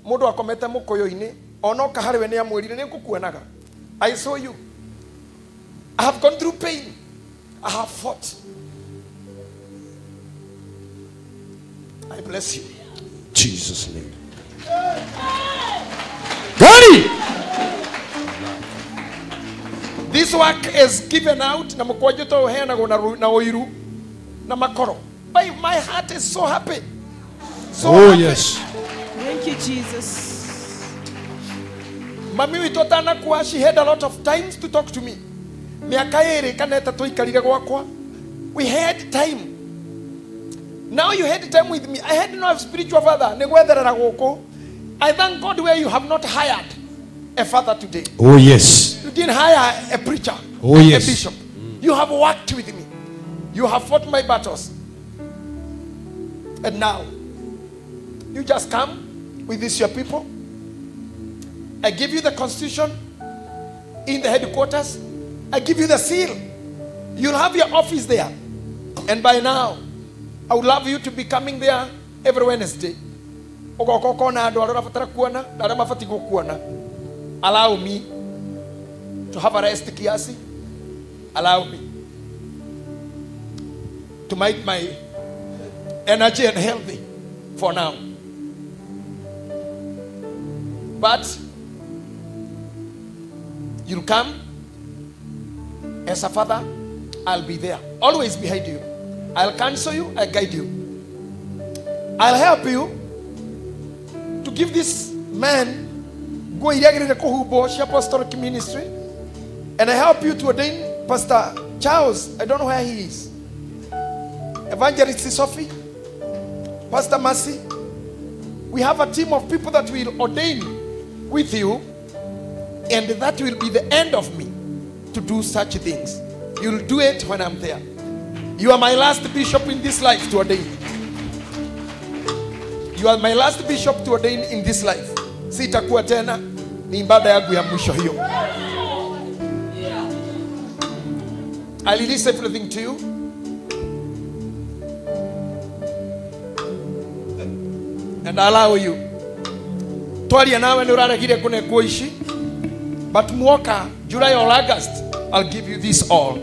Speaker 12: mundu akomete mukoyo-ini onoka harwe ne amwirire ne kukuonaga. I saw you. I have gone through pain. I have fought. I bless you.
Speaker 8: Jesus' name. Gary!
Speaker 12: This work is given out na mukwajo to he na oiru na makoro. My heart is so happy. So happy.
Speaker 8: Yes.
Speaker 13: Thank you, Jesus.
Speaker 12: Mami witotana kuwa, she had a lot of times to talk to me. Miaka ere kaneta toikarire gwakwa. We had time. Now you had time with me. I had no spiritual father. I thank God where you have not hired a father today.
Speaker 8: Oh yes.
Speaker 12: You didn't hire a preacher.
Speaker 8: Oh yes.
Speaker 12: A bishop. You have worked with me. You have fought my battles. And now, you just come with this your people. I give you the constitution in the headquarters. I give you the seal. You'll have your office there. And by now, I would love you to be coming there every Wednesday. Allow me to have a rest kiasi. Allow me to make my energy and healthy for now. But you'll come as a father. I'll be there, always behind you. I'll counsel you, I'll guide you. I'll help you to give this man go irregular kuhubo apostolic ministry, and I help you to ordain Pastor Charles. I don't know where he is. Evangelist Sophie, Pastor Mercy. We have a team of people that will ordain with you, and that will be the end of me to do such things. You'll do it when I'm there. You are my last bishop in this life to ordain. You are my last bishop to ordain in this life. Sitakuwa tena, ni ibada yangu ya mwisho hiyo. I release everything to you. And allow you. Twaria nawe nuraregire kunekwo ici. But mwaka July or August, I'll give you this all.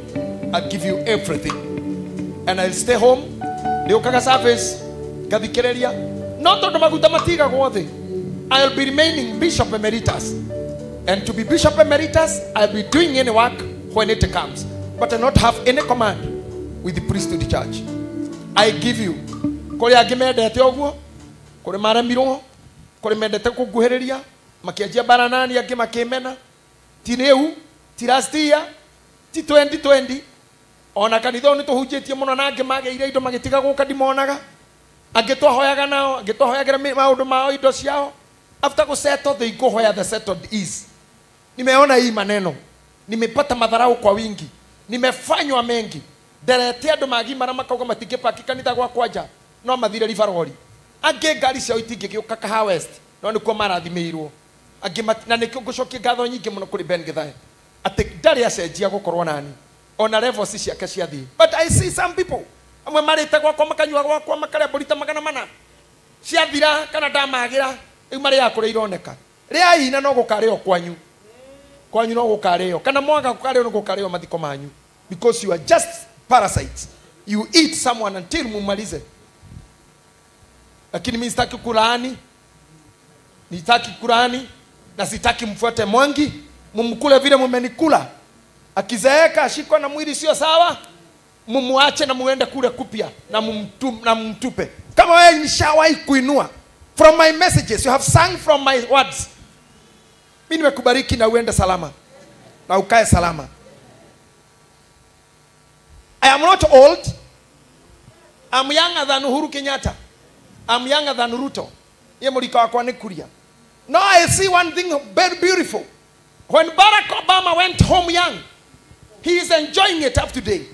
Speaker 12: I'll give you everything. And I'll stay home. Ndiokaga service gathikereria. No tondu maguta matiga gwothe. I'll be remaining Bishop Emeritus. And to be Bishop Emeritus, I'll be doing any work when it comes. But I not have any command with the priesthood church. I give you. Kore agimendete oguo, kore maramirwo, kore mendete kuguhereria, makianjia baranani angi makimena. Ti riu, ti last year, ti 2020. Ona kanitha ni tuhunjitie muno na angi mageire indo magitiga guka ndimonaga. Angi twahoyaga nao, angi twahoyagira maundu mao indo ciao. After go settle, they go where the settled is. Nimeona hii maneno. Nimepata madharau kwa wingi. Nimefanywa mengi. Derete andu magimara makauga matingipaki kanitha gwa kwanja. No mathire rivarori. Angi ngari cia itingĩgĩũka Kaha West. No nĩkuo marathimirwo. Angi na nĩkĩo ngũcokia ngatho nyingĩ mũno kũrĩ Ben Githae. Atĩ ndarĩ acenjia gũkorwo nani. Ona levels ciake ciathiĩ. But I see some people. Amwe marĩte gwakwa makanyua gwakwa makarĩa mbũrita magana mana. Ciathira kana ndamagira. Rĩu marĩ yakũrĩa ironeka. Rĩai na no gũkarĩo kwanyu. Kwanyu no gũkarĩo. Kana mwaga gũkarĩo no gũkarĩo mathiko manyu. Because you are just parasites. You eat someone until mumalize. Lakini mimi sitaki kulaani. Nitaki Kurani na sitaki mfuate Mwangi. Mumkule vile mumenikula. Akizeeka ashikwa na mwili sio sawa, mumuache na muende kule kupia na mumtupe. Kama wewe nishawahi kuinua from my messages, you have sung from my words. Mimi nimekubariki na uende salama. Na ukae salama. I am not old. I'm younger than Uhuru Kenyatta. I'm younger than Ruto. Ye mulika wako ni kuria. No, I see one thing very beautiful. When Barack Obama went home young, he is enjoying it up to date.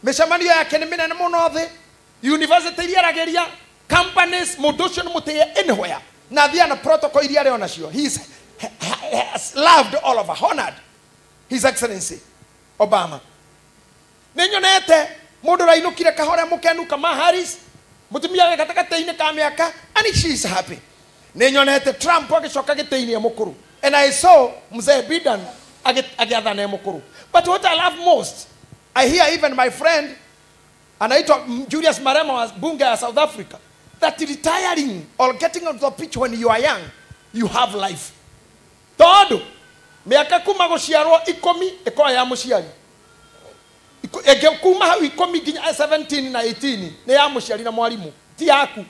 Speaker 12: Meshamanio yake ni mina muno the university iria rageria, companies modution muteye anywhere. Na thia na protocol iria leo nacio. He has loved all of us, honored His Excellency Obama. Ninyonete mundu rainukire kahora mukenu kama Harris, mutumia we katakate-ini ka miaka, and she is happy. Ninyonete Trump agicoka gite-ini ya mukuru. And I saw Mzee Biden agiathana mukuru. But what I love most, I hear even my friend, anaitwa Julius Marema was bunge ya South Africa, that retiring or getting on the pitch when you are young, you have life. Todo miaka kuma gociarwo 10 iko ya muciari. Ege kuma hau 10 ginya 17 na 18 ni ya muciari na mwalimu ti yaku.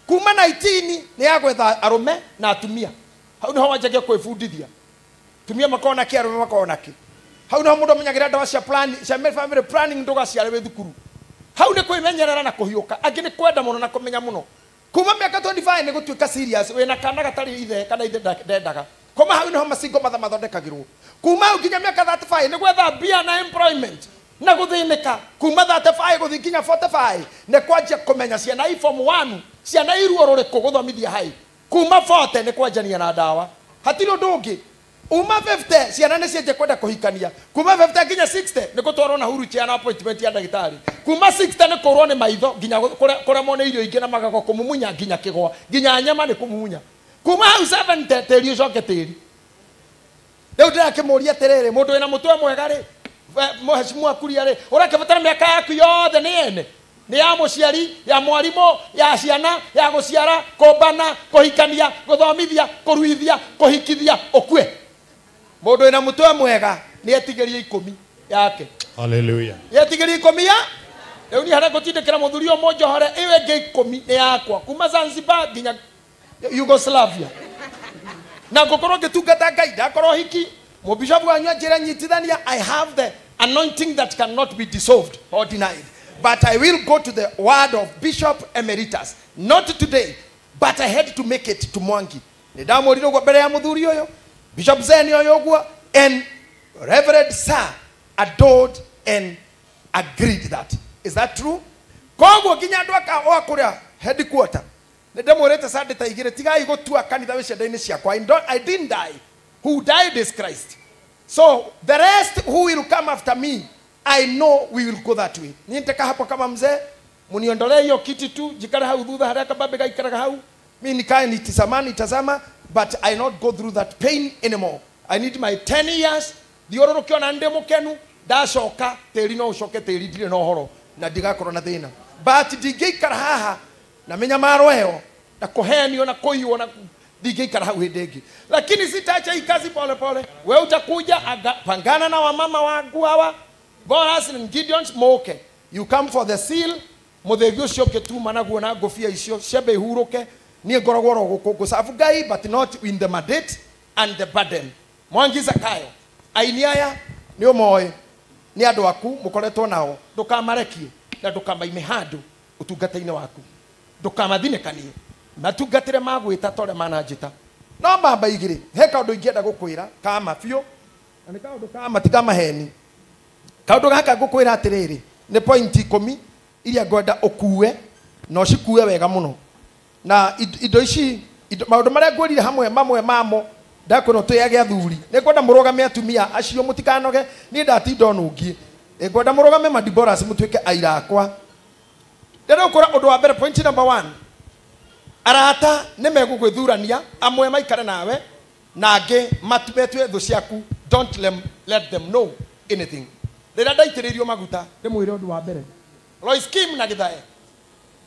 Speaker 12: Kuma 19 ni ya gwetha arume na atumia. Hau niho wanjagia kwĩbundithia. Tumia makona ki arume makona ki. Hau niho mundu amenyagira ndawa cia plan cia family planning ndugaciare we thukuru. Hau ni kwĩmenyerera na kũhiũka. Angĩ ni kwenda muno na kũmenya muno. Kuma miaka 25 ni gũtuĩka serious we na kana gatari ithe kana ithe ndendaga. Kuma hau niho macingo mathondekagirwo. Kuma nginya miaka 35 ni gwetha bia na employment. Na guthinika kuma 35 guthi nginya 45 ne kwanjia kumenya ciana i form 1 ciana iruo ruriku guthomithia hai kuma 40 ne kwanjania na dawa hatiro ndungi uma 50 ciana ne cienje kwenda kuhikania kuma 50 nginya 60 ne gutwarwo na huru ciana appointment ya ndagitari kuma 60 ne kurwo ni maitho nginya kuremwo ni irio ingi na magago kumumunya nginya kigwa nginya nyama ni kumumunya kuma 70 teri ucoke teri riu ndirakimuria tiriri mundu wina mutwe mwega ri Mheshimiwa Kuria urakibatara miaka yaku yothe ni ene ni ya muciari ya mwarimu ya ciana ya guciara kumbana kuhikania guthomithia kuruithia kuhikithia okue mundu ina mutwe mwega ni etigerie 10 yake.
Speaker 21: Hallelujah.
Speaker 12: Yetigerie 10 ya Leo ni harako tindikira muthuri mmoja hore iwe nge 10 ni yakwa kuma Zanzibar nginya Yugoslavia. Na ngokoro ngitungata Ngai ndakoro hiki mubishopu wanyu njira nyitithania. I have the anointing that cannot be dissolved or denied. But I will go to the word of Bishop Emeritus. Not today, but I had to make it to Mwangi. Nidamuriro kwa mbere ya muthuri oyo. Bishop Zeni oyo gwa, and Reverend Sir adored and agreed that. Is that true? Koguo ginya andu aka kuria headquarter. Nidamurete Sunday taigire tigai gutua kanitha wicenda-ini ciakwa. I didn't die. Who died is Christ. So the rest who will come after me, I know we will go that way. Nitaka hapo kama mzee, muniondolee hiyo kiti tu, jikare hau thutha haraka babe gaikaraga hau. Mimi nikae nitazama, but I not go through that pain anymore. I need my 10 years. Thiororokio na ndemo kenu, ndacoka tiri no ucoke tiri ndire no horo na ndigakorwo na thina. But ndingeikara haha na menya marweo na kuhenio na kuiyo na ndingeikara hau hindingi. Lakini sitaacha hii kazi pole pole. Wewe utakuja pangana na wamama wangu hawa. Boras and Gideon's moke. You come for the seal. Muthegi ucio ketuma na guona ngofia icio cebe ihuruke. Nie ngoragwo guku safu Ngai, but not in the mandate and the burden. Mwangi Zakayo. Aini aya ni omoe ni andu aku mukoretwo nao. Ndukamarekie na ndukamaime handu utungata-ini waku. Ndukamathinekanie. Matungatire magwita tore manajita. No baba igire. He kaundu ingienda gukwira kama fio. Na ni kaundu kama tigama heni. Kaundu gaka gukwira atiriri ni point 10 iria ngwenda ukue no cikue wega muno. Na indo ici maundu maria ngwirire hamwe mamwe mamo ndakono tuyage athuri ni ngwenda murugame atumia acio mutikanoge ni ndatinda nungi ngwenda murugame madiboras mutuike aira akwa. Ndero ukora undu wa mbere point number 1 arata ni megugwithurania amwe maikare nawe na angi matubetwe thu ciaku. Don't let them know anything. Rĩrĩa ndaitĩrĩirio maguta ndĩmwĩre ũndũ wa mbere Lois Kim na Githae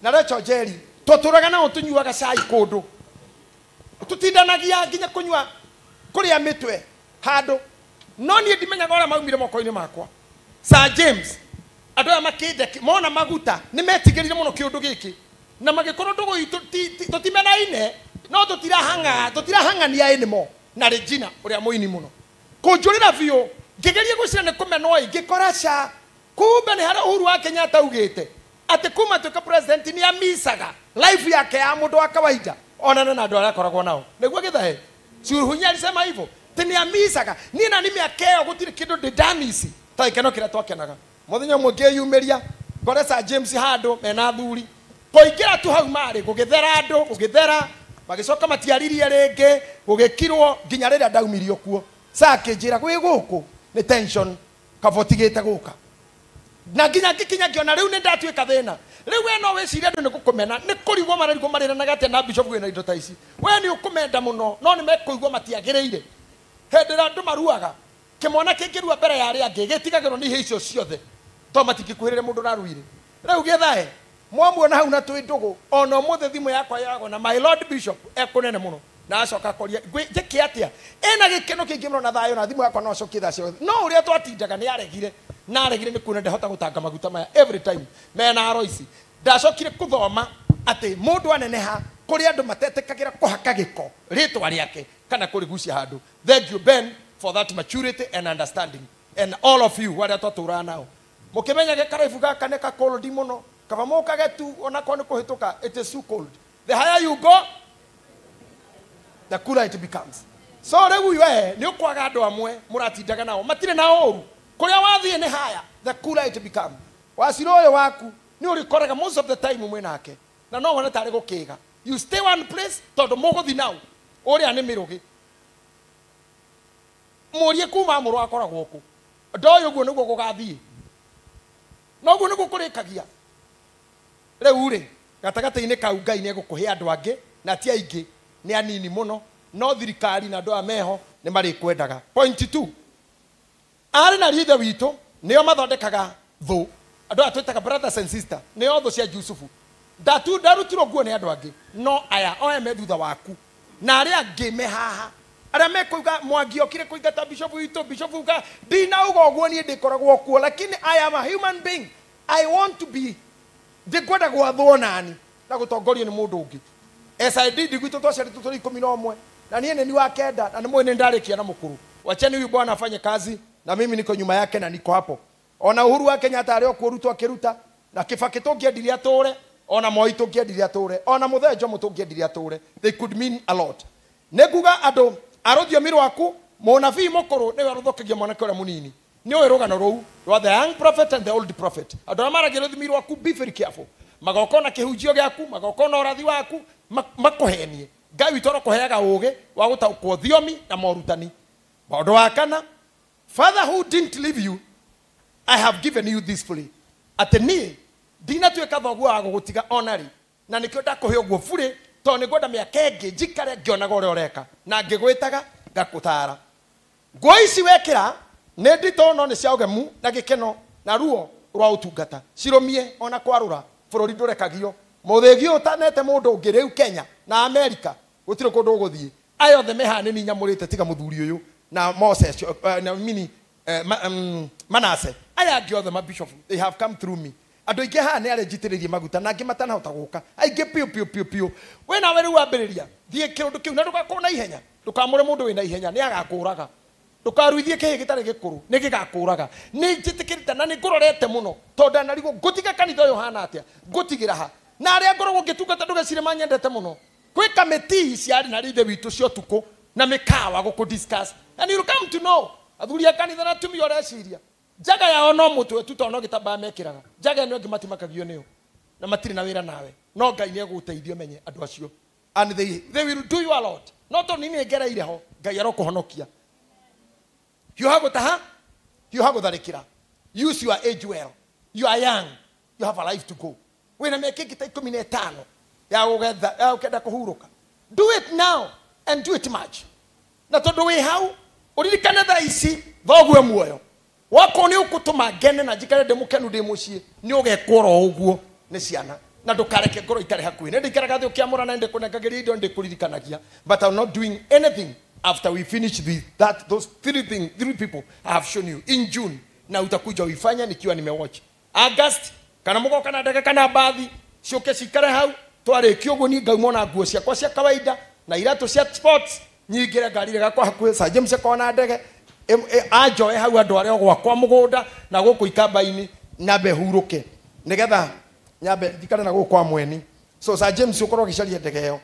Speaker 12: na Rachel Jerry tũtũraga nao tũnyuaga cai kũndũ tũtindanagia nginya kũnyua kũrĩa mĩtwe handũ no niĩ ndimenyaga ũrĩa maumire moko-inĩ makwa. Sir James andũ aya makĩnde mona maguta nĩ metigĩrire mũno kĩũndũ gĩkĩ na magĩkorwo ndũgũ tũtimenaine no tũtirahang'ania ĩnĩmo na Regina ũrĩa mũini mũno kũnjũrĩra biũ ngigeria gwicira ni kumenwo ingikora cha kumbe ni hara Uhuru wa Kenyatta augite ati kuma tuka president ni amisaga life yake ya mundu wa kawaida onana na andu aria akoragwo nao niguo Githae Suruhunya alisema hivyo tini amisaga ni na nimi akeo gutiri kindu ndidanisi ta ikeno kira twakenaga muthenya mwingi yumeria ngore Sir James handu mena athuri koingira tu hau mari gugithera andu gugithera magicoka matiaririe ringi gugikirwo nginya riria ndaumirio kuo sake njira gwi guku ni tension kavotigite guka na nginya ngikinya ngiona riu ni ndatuika thina riu we no wiciria andu ni gukumena ni kurigwo mararigwo marĩranaga atĩ na bishop wĩna indo ta ici we ni ukumenda muno no ni mekuigwo matiagĩrĩire hendera andu maruaga kimwana kĩngĩrua mbere ya arĩa angĩ gĩtigagĩrwo nĩ icio ciothe to matingĩkuhĩrĩre mũndũ raruire riu Githae mwamuona hau na twĩ ndũgũ ona ũmũthĩ thimũ yakwa yago na my lord bishop ekunene muno na acoka koria njike atia ena gikeno kingi muno na thayo na thimu yakwa no cokie thacio no uria twatindaga ni aregire ni kuna ndahota gutanga maguta maya every time mena aroici ndacokire kuthoma ati mundu aneneha kuri andu matetekagira kuhaka giko ritwa riake kana kurigucia handu. Thank you Ben for that maturity and understanding and all of you wale twatura nao mukimenya gekaraifu gaka ne ka cold muno kava mukage tu ona ko ni kuhituka it is too cold. The higher you go the cooler it becomes. So rĩu we ni ukwaga andu amwe muratindaga nao matire na oru kuria wathie ni haya the cooler it becomes. Waciro uyu waku ni urikoraga most of the time mwe nake na no wona tari gukiga you stay one place tondu muguthi nao uria ni mirugi murie kuma muru akoragwo ku ndoyo guo niguo gugathie no guo niguo kurikagia rĩu ri gatagata-ini kau Ngai ni egukuhe andu angi na ti aingi ni anini muno no thirikari na andu ameho ni mari kwendaga. Point 2 ari na rithe wito nio mathondekaga thu andu atwetaga brothers and sisters nio thu cia Jusufu ndarutirwo guo ni andu angi no aya oe me thutha waku na ari angi me haha aria mekuiga Mwangi okire kuingata bishop wito bishop uga ndina uga guo ni ndikoragwo kuo lakini I am a human being I want to be ndikwenda gwathwo nani na gutongorio ni mundu ungi SID gwitũ twaciarĩtwo tũrĩ 11 na niĩ nĩ ni wa kenda na nĩ ndarikia na mũkũrũ wacheni huyu bwana afanye kazi na mimi niko nyuma yake na niko hapo ona Uhuru wa Kenyatta arĩ okũrutwo akĩruta na Kibaki tũngĩendirie atũre ona Moi tũngĩendirie atũre ona Muthee Jomo tũngĩendirie atũre they could mean a lot nĩnguga andũ arũthiomi rwaku mũnabii mũkũrũ nĩwe arũthũkagia mwanake ũrĩa mũnini nĩ ũĩ rũgano rũu rwa the young prophet and the old prophet andũ arĩa maragia rũthiomi rwaku be very careful magokona kĩhunjio gĩaku magokona ũrathi waku makũhenie Ngai witũ arokũheaga ũũgĩ wa gũtaũkwo thiomi na morutani maũndũ wa kana Father who didn't leave you I have given you this fully atĩ niĩ ndinatuĩka thoguo wa gũgũtiga onarĩ na nĩkĩo ndakũhe ũguo burĩ tondũ nĩngwenda mĩaka ĩngĩ njikare ngĩonaga ũrĩa ũreka na ngĩgwĩtaga ngakũtara nguo ici wekĩra nĩ nditũ no nĩ cia ũgemu na gĩkeno na ruo rwa ũtungata cirũmie ona kwarũra bũrũri ndũrekagio mũthĩgi ũtanete mũndũ ũngĩ rĩu Kenya na Amerika gũtirĩ kũndũ ũgũthiĩ aya othe mehanĩni nyamũrĩte tiga mũthuri ũyũ na Moses na mini Manase aya angĩ othe ma bishop they have come through me andũ aingĩ haha nĩ arĩa njitĩrĩirie maguta na angĩ matanahota gũka aingĩ piũ we nawe rĩu wambĩrĩria thiĩ kĩũndũ kĩu na ndũgakorwo na ihenya ndũkamũre mũndũ wĩ na ihenya nĩ agakũraga ndũkaruithie kĩhĩ gĩtarĩ gĩkũrũ nĩ gĩgakũraga nĩ njĩtĩkĩrĩte na nĩ ngũrorete mũno tondũ ndanarigwo ngũtiga kanitha ũyũ hana atĩa ngũtigĩra ha na arĩa ngoragwo ngĩtungata ndũgecire manyendete mũno kwĩ kamĩtii ciarĩ na ithe witũ cia ũtukũ na mĩkawa gũkũ discuss and you come to know athuri a kanitha na atumia ũreciria njaga yao no mũtwe tu tondũ no gĩtambaya mekĩraga njaga ĩno ĩngĩ matimakagio nĩyo na matirĩ na wĩra nawe no Ngai nĩ egũgũteithia menye andũ acio and they will do you a lot no tondũ nĩ ngereire ho Ngai arokũhonokia hiũha gũtaha hiũha gũtharĩkĩra use your age well you are young you have a life to go wĩna mĩaka ĩngĩ ta 15 ya gũkenda kũhurũka do it now and do it much na tondũ wĩ hau ũririkane thaa ici thoguo muoyo wako nĩ ũgũtũma ngene na njikare ndĩ mũkenu ndĩ mũciĩ nĩ ũgekwo ro ũguo nĩ ciana na ndũkareke ngoro ikare hakuhĩ nĩ ndĩikaraga thĩ ũkĩamũra na ndĩkũnengagĩria indo ndĩkũririkanagia but I'm not doing anything after we finish those three people I have shown you in June na utakuja uifanya nikiwa nimewatch August kana mũgoka na ndege kana bathi ciũke cikare hau twarĩkio ũguo ni ngauma na nguo ciakwa cia kawaida na iratũ cia sports nyingĩre ngari gakwa hakuhĩ Sir James akona ndege ajoe hau andũ arĩa gwakwa mũgũnda na gũkũ ikamba-inĩ nyambe hurũke nĩgetha nyambe thikare na gũkwa mweni so Sir James ũkorwo gĩcaria ndege ĩyo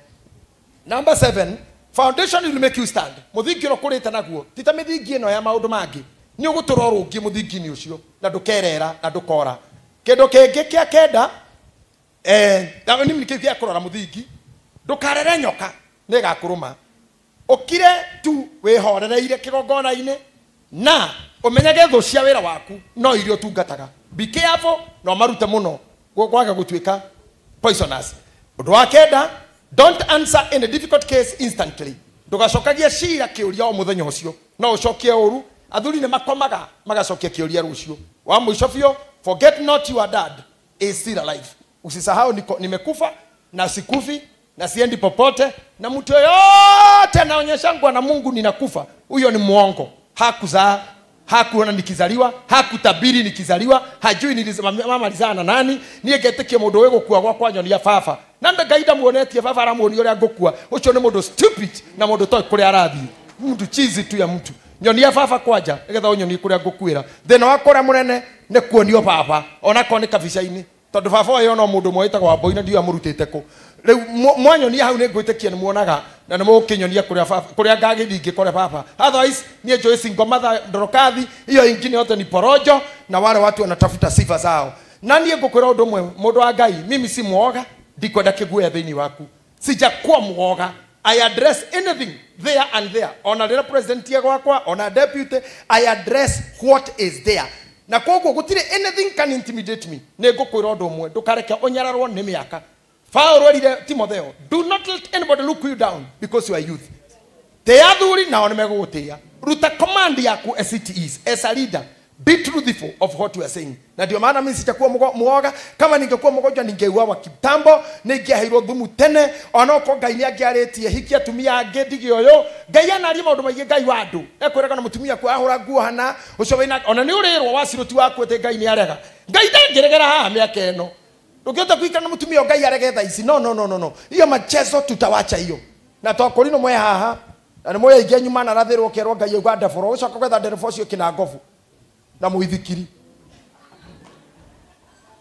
Speaker 12: number 7 foundation will make you stand mũthingi ũkũrĩte naguo ti ta mĩthingi ĩno ya maũndũ mangĩ nĩ ũgũtũra ũrũngi mũthingi-inĩ ũcio na ndũkerera na ndũkora kĩndũ kĩngĩ kĩa kenda na nĩ kĩu gĩa kũrora mũthingi ndũkarere nyoka nĩ ĩgakũrũma ũkire tu wĩhorereire kĩgongona-inĩ na ũmenyage thũ cia wĩra waku no iria ũtungataga be careful no marute mũno kwaga gũtuĩka poisonous ũndũ wa kenda don't answer in a difficult case instantly ndũgacokagie cira kĩũria o mũthenya ũcio no ũcokie ũru athuri nĩ makomaga magacokia kĩũria rũciũ wa mũico biũ forget not your dad is still alive usisahau nimekufa na sikufi na siendi popote na mtu yote anaonyesha ngwa na Mungu ninakufa huyo ni muongo hakuzaa hakuona nikizaliwa hakutabiri nikizaliwa hajui mama alizaa na nani niegetekie mundu we gukua gwakwa nyonia baba na ndagaida muonetie baba aramuonia uria ngukua ucio ni mundu stupid na mundu toy kuri arathi mundu chizi tu ya mtu nyonia baba kwanja nigetha unyonie kuria ngukwira thina wakora munene ne kuonio baba ona ko ni kabica-ini tondu baba uyu no mundu moita gwa boina ndio amurutite ku riu mwanyonia hau ni ngwitekia ni muonaga na ni mukinyonia kuria ngagithingi kore baba otherwise nie Joyce Ngoma Ndorokathi hiyo ingine yote ni porojo na wale watu wanatafuta sifa zao na nie ngukwira undu mwe mundu wa Ngai mimi si muoga ndikwenda kiguya thini waku sijakuwa muoga I address anything there and there on a president gwakwa on a deputy I address what is there na koguo gutire anything can intimidate me ne ngukwira undu mwe ndukareke onyararwo ni miaka Paul orire Timotheo do not let anybody look you down because you are youth te athuri na nimegũgũtĩa ruta command yaku as it is as a leader be truthful of what you are saying na ndio maana mimi sitakuwa muoga kama ningekuwa mgonjwa ningeuawa kitambo ningeheirwo thumu tene onoko Ngai nĩangĩarĩtie hikia tumia angĩ ndigi ũyũ Ngai anaria maũndũ maingĩ Ngai wa andũ ekwĩraga na mũtumia kwa ahũra nguo hana ũcio wĩna ona nĩ ũrĩrwo waciruti waku ete Ngai nĩ arega ngai ndangeregera haha miaka eno ndukiota kuika na mutumia ngai aregetha ici no hiyo machezo tutawacha hiyo na twakorino mwe haha na nĩ moya ingĩ nyuma na rathĩrwo kerwo ngai auga ndeboro ũcoka gwetha ndereba ũcio kĩna ngobu na mũithikiri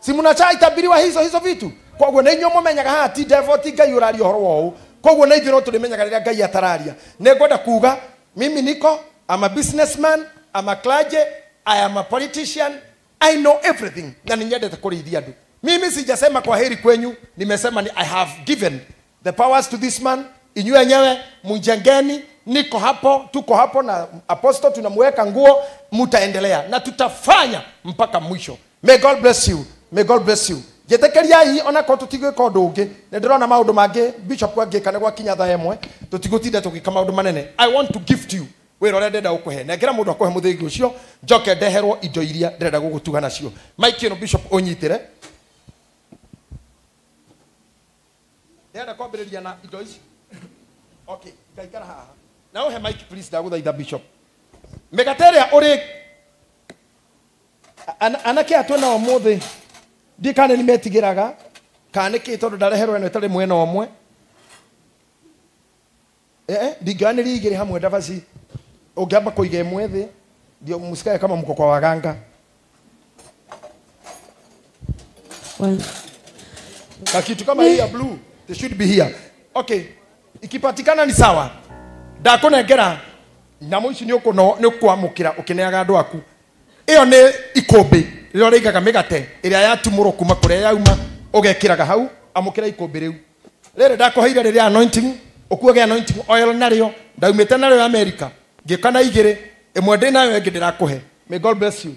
Speaker 12: si mnachatabiriwa hizo vitu koguo nĩ inyuĩ mũmenyaga haha ti ndevo ti ngai ũraria ũhoro wa ũũ koguo nĩ ithuĩ no tũrĩmenyaga rĩrĩa ngai atararia nĩ ngwenda kuga mimi niko I'm a businessman I'm a clergy I am a politician I know everything na ninyendete kũrĩithia andũ mimi sijasema kwa heri kwenyu nimesema ni I have given the powers to this man inyue wenyewe mjengeni niko hapo tuko hapo na apostle tunamweka nguo mtaendelea na tutafanya mpaka mwisho. May God bless you. May God bless you. Jetekeriai ona ko tutigwika undu ungi ne ndirona maundu mangi bishop angika ne gwakinya tha emwe tutigutinde tugika maundu manene. I want to gift you wira ore ndenda ukuhe nengera mundu akuhe muthingi ucio njoke ndeherwo indo iria ndirenda gugutuga nacio. Mike no bishop onyitire ndenda kwambiriria na indo ici. Okay, ngaikara haha. Now he Mike please ndaguthaitha bishop. Megateria uri anake atwena omuthi ndikane nimetigiraga kaniki tondu ndareherwo eno itari mwena omwe ndiganiri igiri hamwe ndavaci ungamba kuiga imwe thi ndio musikae kama mko kwa waganga na kitu kama hii ya blue they should be here. Okay, ikipatikana ni sawa ndakunengera nyamũ ici nĩ ũkwamũkĩra ũkĩneaga andũ aku. Ĩyo nĩ ikũmbĩ rĩrĩa ũrĩigaga mĩgate ĩrĩa yatumũrwo kuma kũrĩa yauma ũgekĩraga hau amũkĩra ikũmbĩ rĩu. Rĩrĩ ndakũheire rĩrĩa anointing ũkuage anointing oil narĩo ndaumĩte narĩo America ngĩka na igĩrĩ ĩmwe ndĩ nayo ĩngĩ ndĩrakũhe. May God bless you.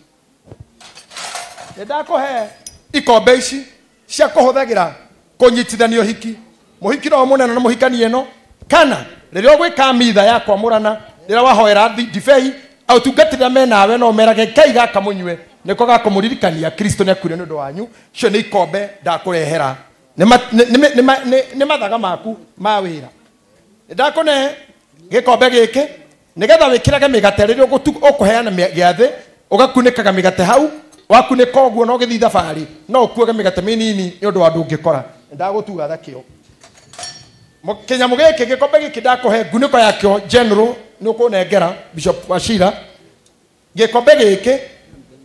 Speaker 12: Nĩ ndakũhe ikombe ici cia kũhũthagĩra kũnyitithanio hiki mũhiki no mũnene na mũhikani ĩno kana rĩrĩa ũgwĩka mitha ya kwamũrana rĩrĩa wahoera ndibei au tungatĩra me nawe no merage Ngai gaka mũnyue nĩko gakũmũririkania Kristo nĩ akuire nĩ ũndũ wanyu. Cio nĩ ikombe ndakũrehera nĩ mathaga maku ma wĩra. Ndakũne gĩkombe gĩkĩ nĩgetha wĩkĩrage mĩgate rĩrĩa ũkũheana gĩathĩ ũgakunĩkaga mĩgate hau wakunĩka ũguo no gĩthiĩ thabarĩ no ũkuage mĩgate mĩnini nĩ ũndũ wa ndũngĩkora. Ndagũtuga thakĩo kinyamũ gĩkĩ gĩkombe gĩkĩ ndakũhe ngunĩko yakĩo general nĩ ũkũnengera Bishop Wachira. Gĩkombe gĩkĩ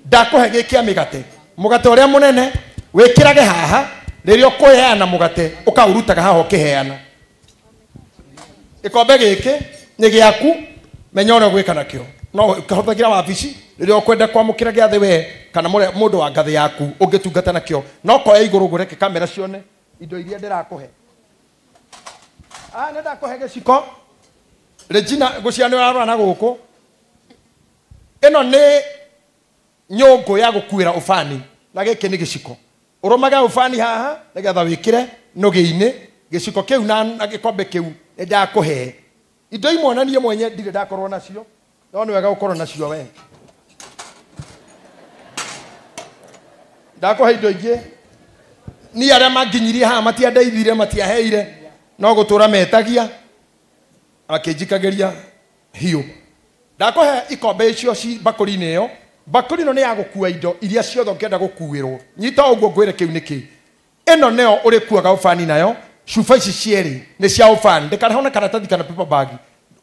Speaker 12: ndakũhe gĩkĩa mĩgate mũgate ũrĩa mũnene wĩkĩrage haha rĩrĩa ũkũheana mũgate ũkaurutaga haha ũkĩheana. Gĩkombe gĩkĩ nĩ gĩaku menya ũrĩa ũgwĩka nakĩo no ũkahũthagĩra wabici rĩrĩa ũkwenda kwamũkĩra gĩathĩ we kana mũndũ wa ngathĩ yaku ũngĩtungata nakĩo no koya igũrũ gũreke kamera cione indo iria ndĩrakũhe. Nĩ ndakũhe gĩciko Regina gũcianĩra arora na gũkũ. Ĩno nĩ nyũngũ ya gũkuĩra ũbani na gĩkĩ nĩ gĩciko ũrũmaga ũbani haha nĩgetha wĩkĩre nũgĩ-inĩ gĩciko kĩu na gĩkombe kĩu nĩ ndakũhe. Indo imwe na niĩ mwenye ndirĩ ndakorwo nacio no nĩ wega gũkorwo nacio we. Ndakũhe indo ingĩ niĩ arĩa manginyirie haha matiandeithire matiaheire no gũtũra metagia akĩnjikagĩria hiũ. Ndakũhe ikombe icio ci bakũri-inĩ ĩyo. Bakũri ĩno nĩ ya gũkua indo iria ciothe ũngĩenda gũkuĩrwo. Nyita ũguo ngwĩre kĩu nĩkĩ. Ĩno nĩyo ũrĩkuaga ũbani nayo. Cuba ici cierĩ nĩ cia ũbani ndĩkareho na karatathi kana paper bag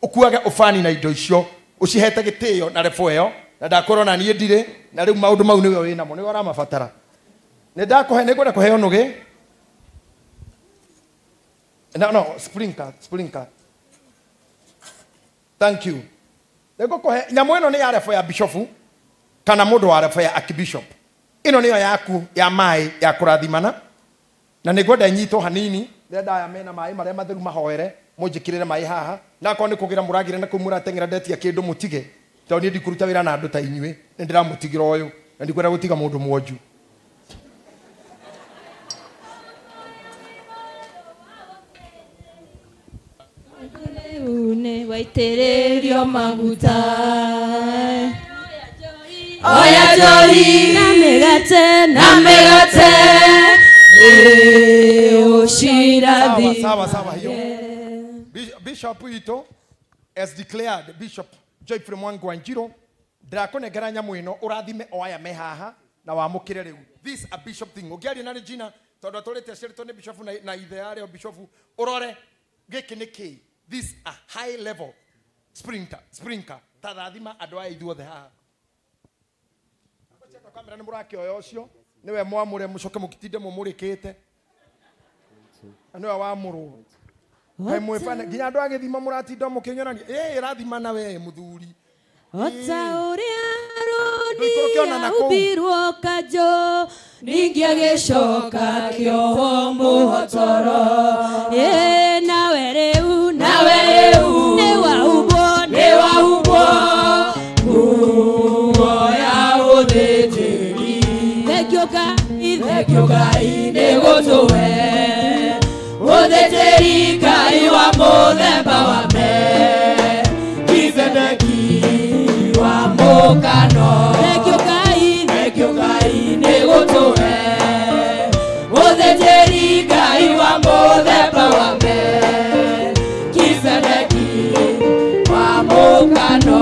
Speaker 12: ũkuage ũbani na indo icio ũcihete gĩtĩo na rebo ĩyo na ndakwĩrwo na niĩ ndirĩ na rĩu maũndũ mau nĩwe wĩnamo nĩwe ũramabatara. Nĩ ndakũhe nĩ ngwenda kũheo nũgĩ. No, sprinkler. Thank you. Nego kohe nyamũ ĩno nĩ ya rebo ya bishop kana mũndũ wa rebo ya archbishop. Ĩno nĩyo yaku ya maĩ ya kũrathimana na nĩ ngwenda nyitwo hanini rĩrĩa ndaya mena maĩ marĩa matheru mahoere mũnjĩkĩrĩre maĩ haha na akorwo nĩ kũgĩra mũragĩra na kũu mũrateng'era ndetia kĩndũ mũtige tondũ niĩ ndikũruta wĩra na andũ ta inyuĩ nĩ ndĩramũtigĩra ũyũ na ndikwenda gũtiga mũndũ mwonju.
Speaker 3: Une waitĩrĩrio maguta oya njohi na mĩgate ũcirathi.
Speaker 12: Sawa hiyo. Bishop witũ as declared Bishop Joyfrey Mwangi wa Njiro ndĩrakũnengera nyamũ ĩno ũrathime o aya me haha na wamukire riu. This a bishop thing. Ugiari na Regina tondu atulite ciritwo ni bishop na ithe yari o bishop urore giki ni ki. This a high level sprinter tarathima andu a ithuothe haha. Akocheka kamera ni murakioya ucio niwe mwamure mucoke mukitinde mumurikite. Niwe wamurwo. Kai mwefana ginya andu agithima muratinda mukinyonania rathima na we muthuri.
Speaker 3: Ota uria Aroni ubirwo kajo ningi agicoka kioho muhotoro nawe riu ni wahubwo nguoya uthĩnjĩri thengio Ngai nĩ gũtũhe uthĩnjĩri Ngai wa mũthemba wa Melkizedeki wa mũkano thengio Ngai nĩ gũtũhe uthĩnjĩri Ngai wa mũthemba wa Melkizedeki wa mũkano.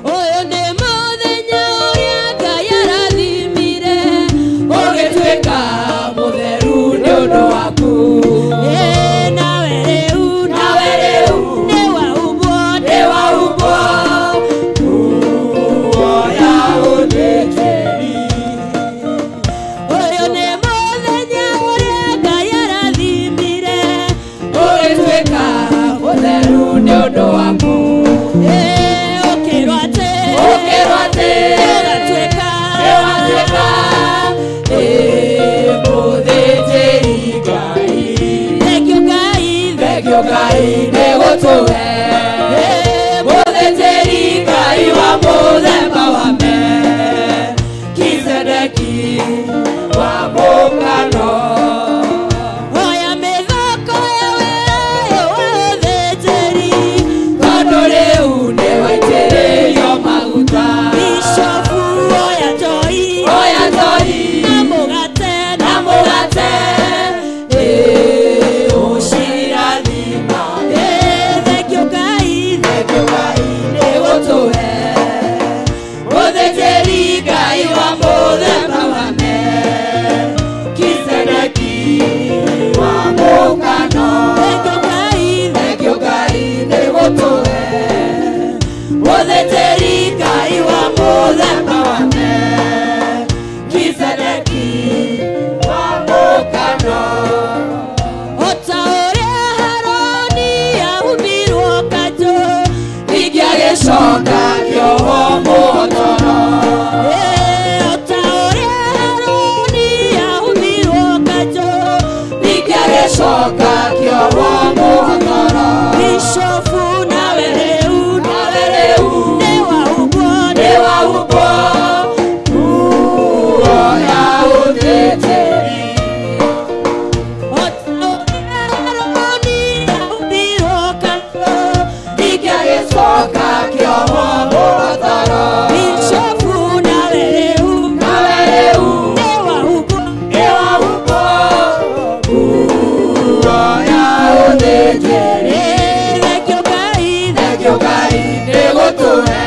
Speaker 3: Ũyũ nĩ mũthenya ũrĩa Ngai arathimire ũgĩtuĩka mũtheru nĩ ũndũ waku. Nawe rĩu nĩ wahumbwo nguoya ũthĩnjĩri. Ũyũ nĩ mũthenya ũrĩa Ngai arathimire ũgĩtuĩka mũtheru nĩ ũndũ waku. Ũkĩrwo atĩ ũgatuĩka mũthĩnjĩri Ngai. Thengio Ngai nĩ gũtũhe mũthĩnjĩri Ngai wa mũthemba wa Melkizedeki wa mũkano. Oya mĩthoko ya ũthĩnjĩri tondũ rĩu nĩ waitĩrĩrio maguta. Bishofu oya njoi na mũgate ũcirathima. Thengio Ngai nĩ gũtũhe mũthĩnjĩri Ngai wa mũthemba wa Melkizedeki wa mũkano. Thengio Ngai nĩ gũtũhe mũthĩnjĩri Ngai wa mũthemba wa Melkizedeki wa mũkano. Ota ũrĩa Harũni ahumbirwo kanjũ ningĩ agĩcoka kĩoho mũhotoro. Ota ũrĩa Harũni ahumbirwo kanjũ ningĩ agĩcoka kĩoho mũhotoro. Bishofu nawe rĩu nĩ wahumbwo nguoya ũthĩnjĩri. Ota ũrĩa Harũni ahumbirwo kanjũ ningĩ agĩcoka kĩoho mũhotoro. Bishofu nawe rĩu nĩ wahumbwo nguoya ũthĩnjĩri. Thengio Ngai nĩ gũtũhe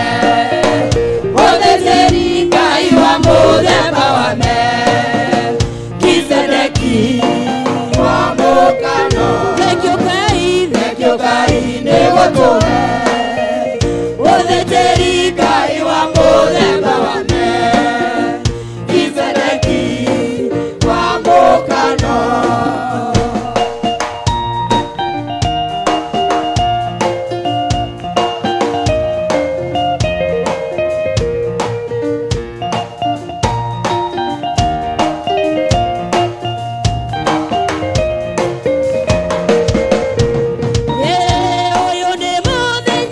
Speaker 3: mũthĩnjĩri Ngai wa mũthemba wa Melkizedeki wa mũkano. Thengio Ngai nĩ gũtũhe mũthĩnjĩri Ngai wa mũthemba wa Melkizedeki wa mũkano. Ũyũ nĩ mũthenya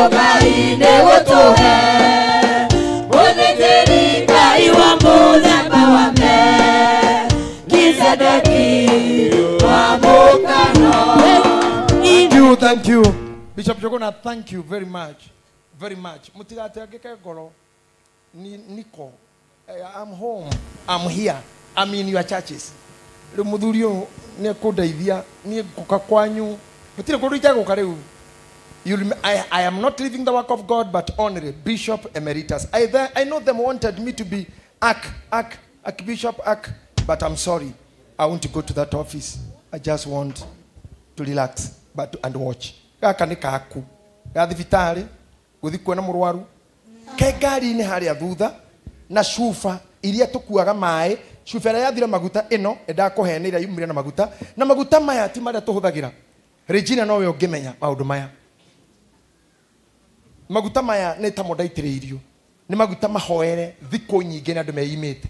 Speaker 3: Thengio Ngai nĩ gũtũhe mũthĩnjĩri Ngai wa mũthemba wa Melkizedeki wa mũkano.
Speaker 12: Thank you. Bishop Jogona, thank you very much. Very much. Mutigate agike goro. Niko. I'm home. I'm here. I'm in your churches. Rĩu mũthuri ũyũ nĩ kũndeithia niĩ ngũka kwanyu. Mũtirĩ kũndũ itagũka rĩu. I am not leaving the work of God, but honorary Bishop Emeritus. I know them wanted me to be Archbishop, but I'm sorry. I want to go to that office. I just want to relax and watch. Gaka nĩ kaku. Gathi vitari, guthi kuona mũrwaru. Ke ngari-inĩ harĩa thutha na cuba iria tũkuaga maĩ. Cuba ĩrĩa yathira maguta ĩno ĩndakũheanĩra yumire na maguta maya ti marĩa tũhũthagĩra. Regina nowe ũngĩmenya maũndũ maya. Maguta maya nĩ ta ndaitĩrĩirio. Nĩ maguta mahoere thikũ nyingĩ na andũ meimĩte.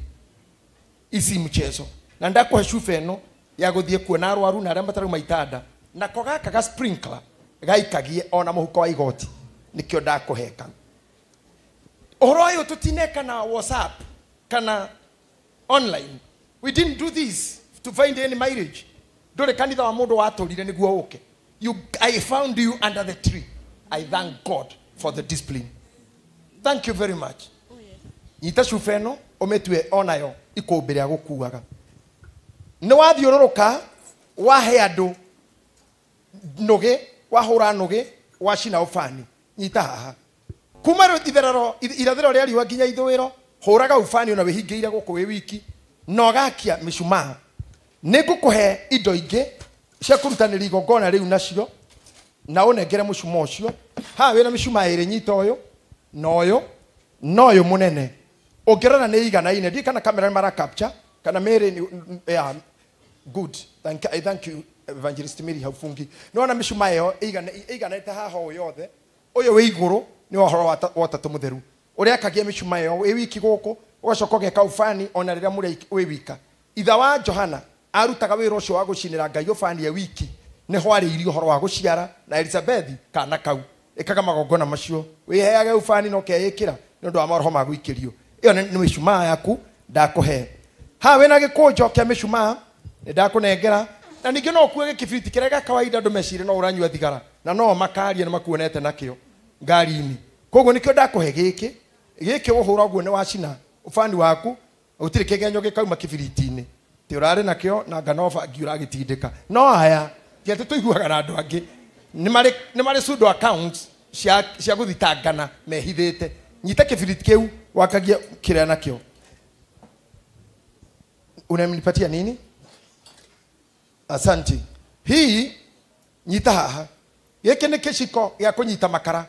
Speaker 12: Ici mchezo. Na ndakũhe cuba ĩno ya gũthiĩ kuona arwaru na arĩa matarĩ maitanda. Na kogaka ga sprinkler gaikagie ona mũhuko wa igoti. Nikĩo ndakũheka. Ũhoro ũyũ tũtineka na WhatsApp kana online. We didn't do this to find any marriage. Ndũrĩ kanitha wa mũndũ watũrire nĩguo ũke. I found you under the tree. I thank God for the discipline. Thank you very much. Nyita cuba ĩno ũmĩtue onayo ikũmbĩ rĩa gũkuaga. Nĩ wathiũrũrũka wahe andũ noge wahũra noge wacina ũbani. Nyita haha. Kuma irathĩro rĩa riũa nginya ithũĩro hũraga ũbani ona wĩhingĩire gũkũ wĩ wiki na ũgakia mĩcumaa. Nĩngũkũhe indo ingĩ cia kũrutanĩria igongona rĩu nacio na ũnengere mũcumaa ũcio. Haha wĩna mĩcumaa ĩrĩ nyita ũyũ na ũyũ mũnene. Ũngĩrora nĩ iganaine. Ndiĩ kana kamera nĩ mara capture kana mĩrĩ yeah, good. Thank you Evangelist Mary Haufungi. Nĩwona mĩcumaa ĩyo ĩiganĩte haha ũũ yothe. Ũyũ wĩ igũrũ nĩ ũhoro wa Ũtatũ Mũtheru. Ũrĩa akagia mĩcumaa ĩyo wĩ wiki gũkũ ũgacoka ũgeka ũbani ona rĩrĩa mũrĩ wĩ wika. Itha wa Johana arutaga wĩra ũcio wa gũcinĩra Ngai ũbani ya wiki nĩ hwarĩirio ũhoro wa gũciara na Elizabeth kana kau ĩkaga magongona macio wĩheage ũbani na ũkeĩkĩra nĩ ũndũ wa maroho ma gũikĩrio. Ĩyo nĩ mĩcumaa yaku ndakũhe. Haha wĩna gĩkũnjo kĩa mĩcumaa nĩ ndakũnengera na ningĩ no ũkue gĩkibiriti kĩrĩa gĩa kawaida andũ mecire no ũranyua thigara na no makaria nĩ makuonete nakĩo ngari-inĩ. Koguo nĩkĩo ndakũhe gĩkĩ ũhũra ũguo nĩ wacina ũbani waku gũtirĩ kĩgenyo gĩkauma kĩbiriti-inĩ. Tĩ ũrarĩ nakĩo na nganova ngiũragĩtindĩka. No aya gĩatĩ tũiguaga na andũ angĩ nĩ marĩ pseudo accounts cia gũthitangana mehithĩte. Nyita kĩbiriti kĩu wakagia kĩrĩa nakĩo. Unamnipatia nini? Asante. Hii nyita haha. Gĩkĩ nĩ kĩciko gĩa kũnyita makara.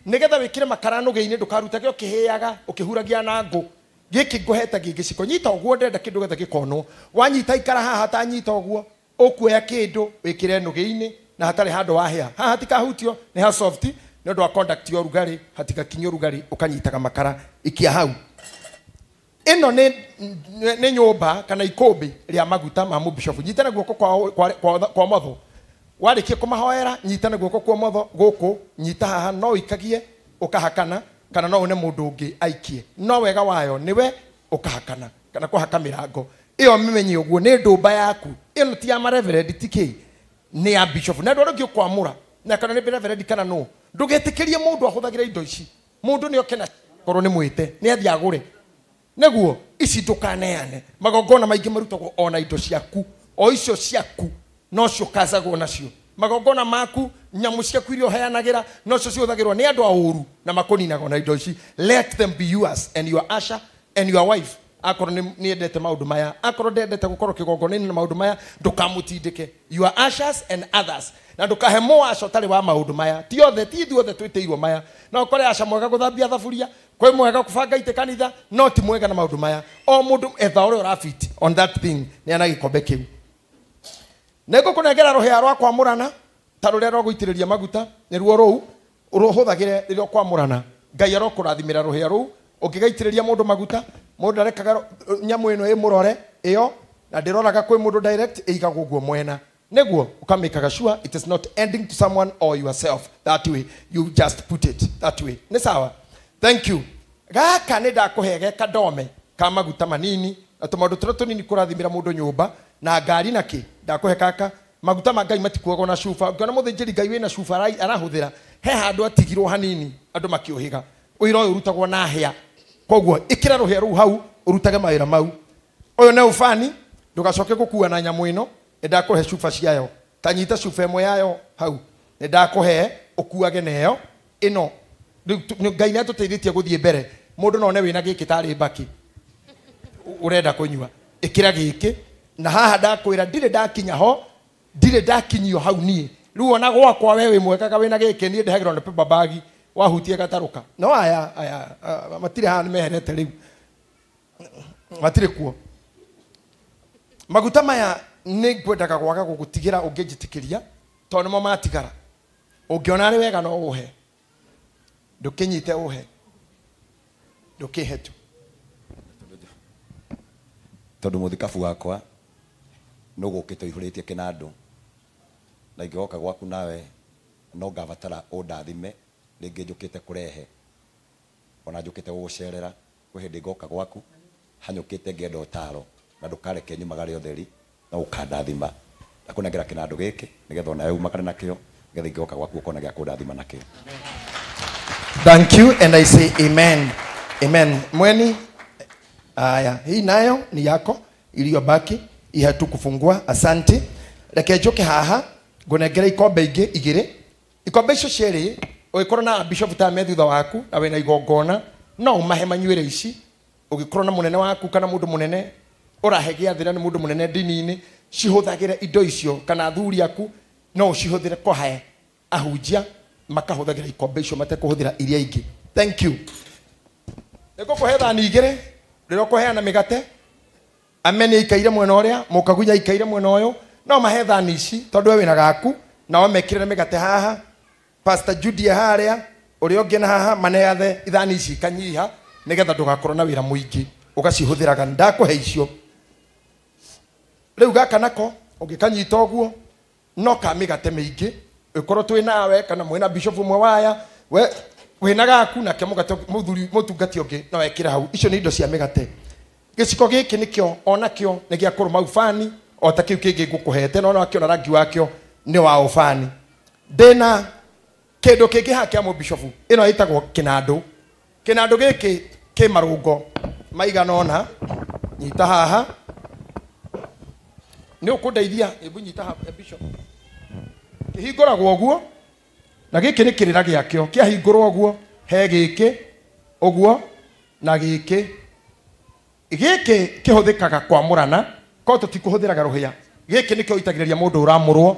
Speaker 12: Nĩgetha wĩkĩre makara nũgĩ-inĩ ndũkarutage ũkĩhĩaga ũkĩhuragia na ngũ. Gĩkĩ ngũheta gĩciko. Nyita ũguo ndenda kĩndũ getha gĩkonwo. Wanyita ikara haha ta nyita ũguo ũkuoya kĩndũ wĩkĩre nũgĩ-inĩ na hatarĩ handũ wahĩa. Haha hatikahutio nĩ ha soft nĩ ũndũ wa conduct ya ũrugarĩ hatikakinya ũrugarĩ ũkanyitaga makara ikia hau. Ĩno nĩ nyũmba kana ikũmbĩ rĩa maguta ma mũbishofu. Nyita na guoko kwa motho. Warĩkia kũmahoera nyita na guoko kwa motho gũkũ nyita haha no ikagie ũkahakana kana no une mũndũ ũngĩ aikie. No wega wayo nĩwe ũkahakana kana kũhaka mĩrango. Ĩyo mĩmenye ũguo nĩ ndũmba yaku. Ĩno ti ya mareverend TK nĩ ya bishop. Na ndwara ũkwamũra na kana nĩ reverend kana no. Ndũgetĩkĩrie mũndũ ahũthagĩra indo ici. Mũndũ nĩ okena korwo nĩ mwĩte nĩ athi agũre. Neguo ici ndũkaneane. Magongona maingĩ marutagwo ona indo ciaku. O icio ciaku no cio kazagwo nacio. Magongona maku nyamu ciaku iria ũheanagĩra no cio cihũthagĩrwo nĩ andũ aũru na makoninaga na indo ici. Let them be yours and your usher and your wife. Akorwo nĩ endete maũndũ maya, akorwo ndendete gũkorwo kĩgongona-inĩ na maũndũ maya ndũkamũtindĩke. Your ushers and others. Na ndũkahe mũaco ũtarĩ wa maũndũ maya. Ti ithuothe twĩtĩirwo maya. No ũkore aca mwega gũthambia thaburia, kwĩ mwega kũbanga itĩ kanitha, no ti mwega na maũndũ maya. O mũndũ etha ũrĩa ũrafiti on that thing nĩ ana gĩkombe kĩu. Nĩngũkũnengera rũhĩa rwa kwamũrana ta rũrĩa rwa gũitĩrĩria maguta nĩruo rũu ũrũhũthagĩre rĩrĩa kwamũrana. Ngai arokũrathimĩra rũhĩa rũu ũngĩgaitĩrĩria mũndũ maguta mũndũ ndarekaga nyamũ ĩno ĩmũrore ĩyo na ndĩroraga kwĩ mũndũ direct ĩigagwo guo mwena neguo ukamikaga sure it is not ending to someone or yourself that way. You just put it that way. Ni sawa. Thank you. Gaka nä ndakåhege kadome ka maguta manini na tå maå ndå tå rä a tå nini kå rathimä ra må ndå nyå mba na ngari na kä ndakåhe kaka maguta ma ngai matikuagwo na cuba ngĩona må thĩ njĩri ngai wĩ na cuba arahå thä ra he handå atigirwo hanini andå makä å hä ga å ira å yå å rutagwo na hĩa koguo ä kä ra rå hĩa rå u hau å rutage mawä ra mau å yå nä å bani ndå gacoke gå kua na nyamå ä no nä ndakå he cuba ciayo ta nyita cuba ä mwe yayo hau nä ndakå he å kuage neyo ä no ngai nä atå teithä tie gå thiä mbere må ndå none wä na gä kä tarä mbaki å renda kå nyua ä kä ra gä kä na haha ndakwä ra ndirä ndakinya ho ndirä ndakinyio hau niä rä u ona gwakwa we wä mwekaga wä na gä kä niä ndehagä rwo nä pemba bagi wahutie gatarå ka no aya matirä haha nä meherete rä u matirä kuo maguta maya nä ngwendaga gwaga gå gå tigä ra å ngä njä tä kä ria tondå nä mo matigara å ngä ona arä wega no å he ndå kä nyite å he ndå kä he tu
Speaker 7: tondå må thikabu wakwa no gå kä te ihå rä tie kä na andå na ingä goka gwaku nawe no ngabatara å ndathime rä ngä njå kä te kå rehe ona njå kä te gå gå cerera kwä hä ndä ngoka gwaku hanyå kä te ngenda å taro na ndå kareke nyumagare å theri na gå kandathima ndakå nengera kä na andå gä kä nä getha ona umagare nakä o nä getha ingä goka gwaku å kona gä a kå ndathima nakä o.
Speaker 12: Thank you and I say amen. Amen. Mweni aya hii nayo ni yako iliyobaki ihatu kufungua. Asante. Reke njoke haha ngunengera ikombe ingi igiri ikombe icio cieri ugikorwo na bishop ta me thutha waku na wena igongona no umahe manywire ici ugikorwo na munene waku kana mundu munene urahe giathira ni mundu munene dini-ini cihuthagire indo icio kana thuri aku no cihuthire kohae ahunjia makahuthagira ikombe icio matekuhuthira iria ingi. Thank you. Eko kuhe thani igiri riro kuheana migate ameni ikaire mwena uria mukagunya ikaire mwena uyu no mahe thani ici tondu we wina gaku na wamekire migate haha Pastor Judy haria uria ungi na haha maneathe ithani ici kanyiha nigetha ndugakorwo na wira muingi ugacihuthiraga ndakuhe icio riu gaka nako ungikanyita uguo no ka migate mingi ikorwo twi nawe kana mwena bishop mwe waya we wina gaku na kemugate muthuri mutungati ungi no ekira hau icio ni indo cia migate giciko giki nikio onakio ni gia kuruma ufani o ta kiu kingi ngukuhete no nakio na rangi wakio ni wa ufani ndena kindu kingi ha kia mu bishop ino itagwo kinandu giki ki marungo maigana ona nyita haha ni ukundeithia ebu nyita haha bishop kihinguragwo guo na giki ni kirira giakio kiahingurwo guo he giki uguo na giki kihuthikaga kwa murana ko tutikuhuthiraga ruhia giki nikio itagiriria mundu uramurwo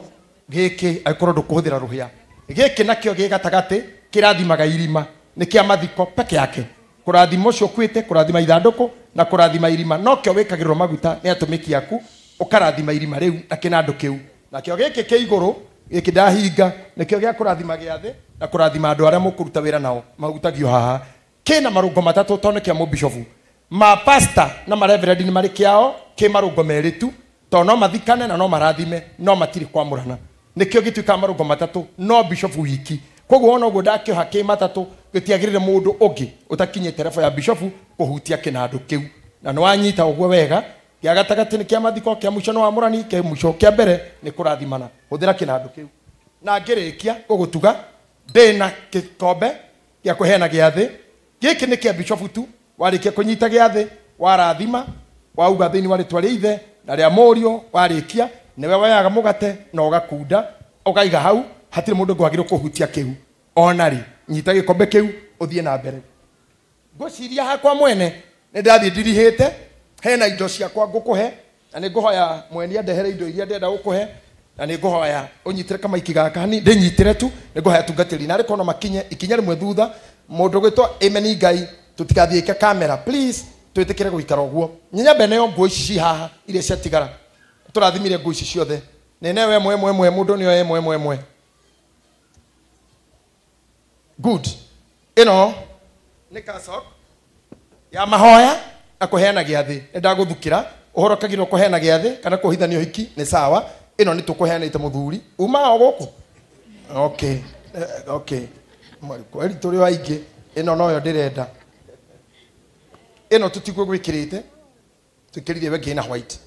Speaker 12: giki aikorwo ndukuhuthira ruhia giki nakio gigatagati kirathimaga irima ni kia mathiko peke yake kurathima ucio kwite kurathima ithanduku na kurathima irima no kio wikagirwo maguta ni atumiki aku ukarathima irima riu na kinandu kiu na kio giki ki iguru giki ndahinga nikio gia kurathima giathe na kurathima andu aria mukuruta wira nao magutagio haha kina marungo matatu tone kia mubishofu ma pastor na ma reverend ni mari kiao ki marungo meritu to no mathikane na no marathime no matiri kwa murana nikio gituika marungo matatu no bishop wiki koguo ona uguo ndakio haki matatu gitiagirire mundu ungi utakinyite refa ya bishop kuhutia kinandu kiu na no anyita uguo wega kia gatagati ni kia mathiko kia muico no wa murani kia muico kia mbere ni kurathimana huthira kinandu kiu na ngirikia gugutuga ndina kikombe gia kuheana giathi giki ni kia bishop tu warikia kunyita giathi warathima wauga thini wari twari ithe na ria murio warikia niwe wayaga mugate na ugakunda ukaiga hau hatire mundu ngwagirwo kuhutia kiu onari nyita gikombe kiu uthie na mbere ngociria hakwa mwene ni ndathie ndirihite hena indo ciakwa ngukuhe na ni nguhoya mwene andehere indo iria ndenda gukuhe na ni nguhoya unyitire kama ikigaka ni ndinyitire tu ni nguhoya tungatiri na rikono makinye ikinya rimwe thutha mundu gwitwa Emeni Ngai tutikathie kamera please twitikire guikara uguo nyinya bene yo nguo ici haha iria ciatigara turathimire nguo ici ciothe nene we mwe mundu ni oye mwe good ino ni kasok ya mahoya akuheana giathi ndaguthukira uhoro kagirwo kuheana giathi kana kuhithanio hiki ni sawa ino ni tukuheanite muthuri uma o guku okay okay kweli turi waingi ino no yo ndirenda ino tutigwe gwikirite tukirire wengi na white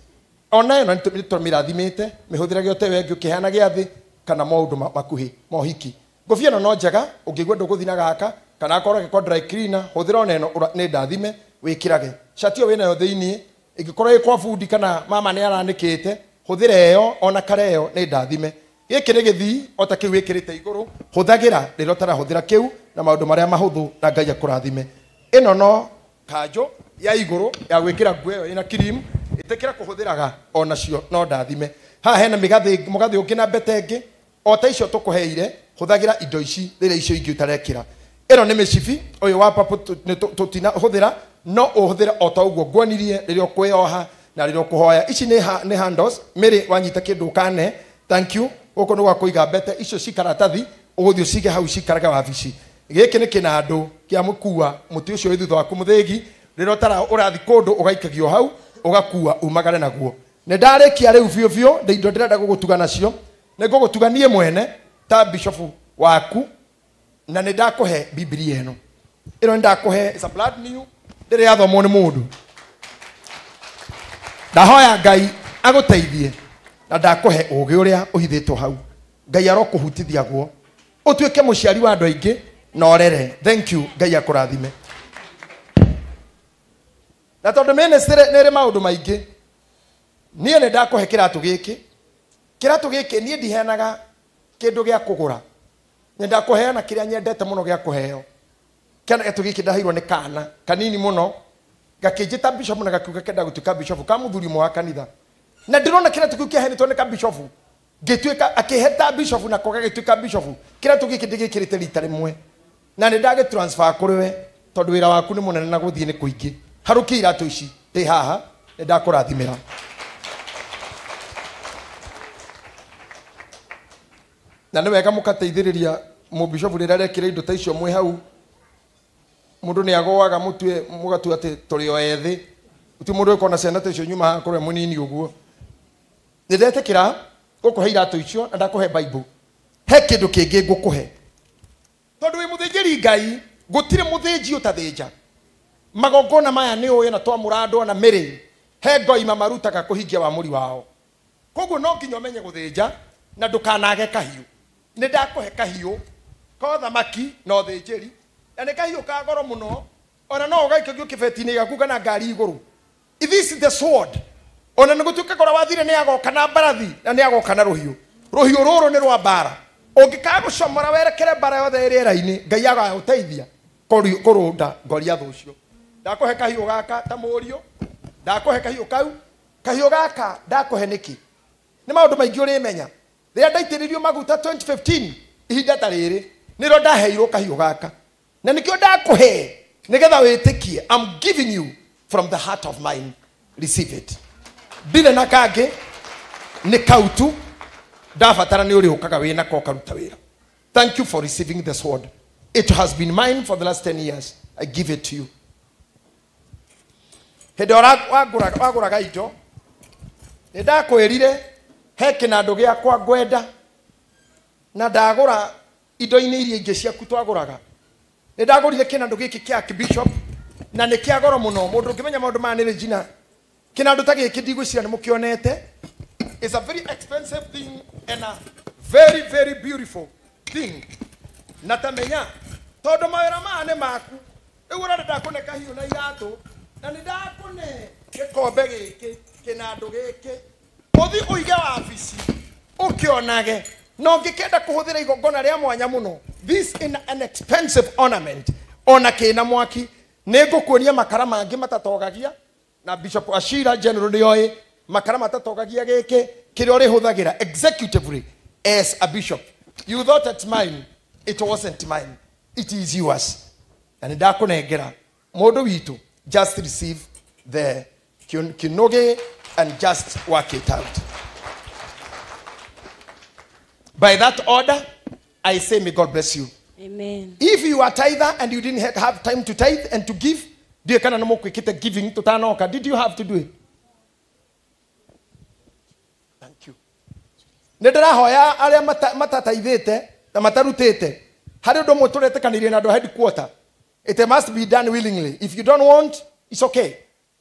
Speaker 12: ona ino nitũmĩrathimĩte mĩhũthĩrage o te wengi ũkĩheana gĩathĩ kana maũndũ makuhĩ mohiki ngũbia ĩno no njega ũngĩigua ndũgũthiĩ na gaka kana akorwo gĩkwa dry cleaner hũthĩra ona ĩno nĩ ndathime wĩkĩrage cati ĩyo wĩnayo thĩinĩ ĩngĩkorwo ĩkwa bundi kana mama nĩ aranĩkĩte hũthĩra ĩyo ona kare ĩyo nĩ ndathime gĩkĩ nĩ gĩthii o ta kĩu wĩkĩrĩte igũrũ hũthagĩra rĩrĩa ũtarahũthĩra kĩu na maũndũ marĩa mahũthũ na Ngai akũrathime ĩno no kanjũ ya igũrũ ya gwĩkĩra nguo ĩyo ĩna cream ĩtĩkĩra kũhũthĩraga onacio no ndathime haha hena mũgathĩ ũngĩ na mbete ĩngĩ o ta icio tũkũheire hũthagĩra indo ici rĩrĩa icio ingĩ ũtarekĩra ĩno nĩ mĩcibi ũyũ wa papo tũtinahũthĩra no ũhũthĩra o ta ũguo nguonirie rĩrĩa ũkwĩoha na rĩrĩa ũkũhoya ici nĩ handles mĩrĩ wanyita kĩndũ ũkane thank you gũkũ nĩ gwa kũiga mbete icio cikaratathi ũgũthiĩ ũcige hau cikaraga wabici gĩkĩ nĩ kĩnandũ kĩa mũkua mũtĩ ũcio wĩ thutha waku mũthĩgi rĩrĩa ũrathi kũndũ ũgaikagio hau ũgakua umagare naguo nĩ ndarĩkia rĩu biũ biũ nĩ indo ndĩrenda gũgũtuga nacio nĩ ngũgũtuganie mwene ta bishop waku na nĩ ndakũhe Biblia ĩno nĩ ndakũhe is a blood new ndĩrĩ yathomwo nĩ mũndũ ndahoya Ngai agũteithie na ndakũhe ũgĩ ũrĩa ũhithĩtwo hau Ngai arokũhutithia guo ũtuĩke mũciari wa andũ aingĩ na ũrere thank you Ngai akũrathime na tondũ ministry nĩ ĩrĩ maũndũ maingĩ niĩ nĩ ndakũhe kĩratũ gĩkĩ niĩ ndiheanaga kĩndũ gĩa kũgũra nĩ ndakũheana kĩrĩa nyendete mũno gĩa kũheo kĩratũ gĩkĩ ndaheirwo nĩ kana kanini mũno gakĩnjĩta bishop na gakiuga kenda gũtuĩka bishop ka mũthuri mwe wa kanitha na ndĩrona kĩratũ kĩu kĩaheanĩtwo nĩ ka bishop ngĩtuĩka akĩheta bishop na koga gĩtuĩka bishop kĩratũ gĩkĩ ndĩgĩkĩrĩte rita rĩmwe na nĩ ndagĩtransfer kũrĩ we tondũ wĩra waku nĩ mũnene na gũthiĩ nĩ kũingĩ haruki iratũ ici ndĩ haha nĩ ndakũrathimĩra na nĩ wega mũkateithĩrĩria mũbishofu rĩrĩa arekĩra indo ta icio mwĩ hau mũndũ nĩ agũaga mũtue mũgatua atĩ tũrĩ o ethĩ ti mũndũ ũkona ciana ta icio nyuma kũrĩa mũnini ũguo nĩ ndetĩkĩra gũkũhe iratũ icio na ndakũhe Bible he kĩndũ kĩngĩ ngũkũhe tondũ wĩ mũthĩnjĩri Ngai gũtirĩ mũthĩnji ũtathĩnja magongona maya nĩ ũĩ na twamũra andũ na mĩrĩ he ngoima marutaga kũhingia wamũri wao koguo no nginya ũmenye gũthĩnja na ndũkanage kahiũ nĩ ndakũhe kahiũ ka thamaki na ũthĩnjĩri na nĩ kahiũ ka goro mũno ona no ũgaikagio kĩbeti-inĩ gĩaku kana ngari igũrũ this is the sword ona nĩ gũtuĩka gora wathire nĩ agoka na mbarathi na nĩ agoka na rũhiũ rũrũ nĩ rwa mbara ũngĩkaga gũcomora werekere mbara yothe rĩera-inĩ Ngai agagũteithia kũrũnda ngoria thũ ũcio ndakũhe kahiũ gaka ta mũriũ ndakũhe kahiũ kau kahiũ gaka ndakũhe nĩkĩ nĩ maũndũ maingĩ ũrĩmenya rĩrĩa ndaitĩrĩrio maguta 2015 ihinda ta rĩrĩ nĩrĩo ndaheirwo kahiũ gaka na nĩkĩo ndakũhe nĩgetha wĩtĩkie I'm giving you from the heart of mine receive it ndire na kangĩ nĩ kau tu ndabatara nĩ ũrĩũkaga wĩna ko karuta wĩra thank you for receiving the sword it has been mine for the last 10 years I give it to you hĩndĩ wagũraga indo nĩ ndakwĩrire he kĩnandũ gĩakwa ngwenda na ndagũra indo-inĩ iria ingĩ ciaku twagũraga nĩ ndagũrire kĩnandũ gĩkĩ kĩa bishop na nĩ kĩa goro mũno mũndũ ũngĩmenya maũndũ maya nĩ Regina kĩnandũ ta gĩkĩ ndigwĩciria nĩ mũkĩonete is a very expensive thing and a very very beautiful thing na tamenya tondũ mawĩra maya nĩ maku rĩu ũrenda ndakũne kahiũ na iratũ na nĩ ndakũne gĩkombe gĩkĩ kĩnandũ gĩkĩ ũthi ũige wabici ũkĩonage no ngĩkenda kũhũthĩra igongona rĩa mwanya mũno this in an expensive ornament ona kĩna mwaki nĩ ngũkuonia makara mangĩ matatogagia na Bishop Ashira general nĩoĩ makara matatogagia gĩkĩ kĩrĩa ũrĩhũthagĩra executively as a bishop you thought it's mine it wasn't mine it is yours na nĩ ndakũnengera mũndũ witũ just receive the kinoge and just work it out by that order I say may God bless you
Speaker 13: Amen.
Speaker 12: if you are tither and you didn't have time to tithe and to give do you kana no mukikite giving tutanoka did you have to do it thank you nä ndä rahoya arä a matataithä na matarutä te harä å ndå mwe tå retäkanä na andå headquarter. It must be done willingly. If you don't want, it's okay.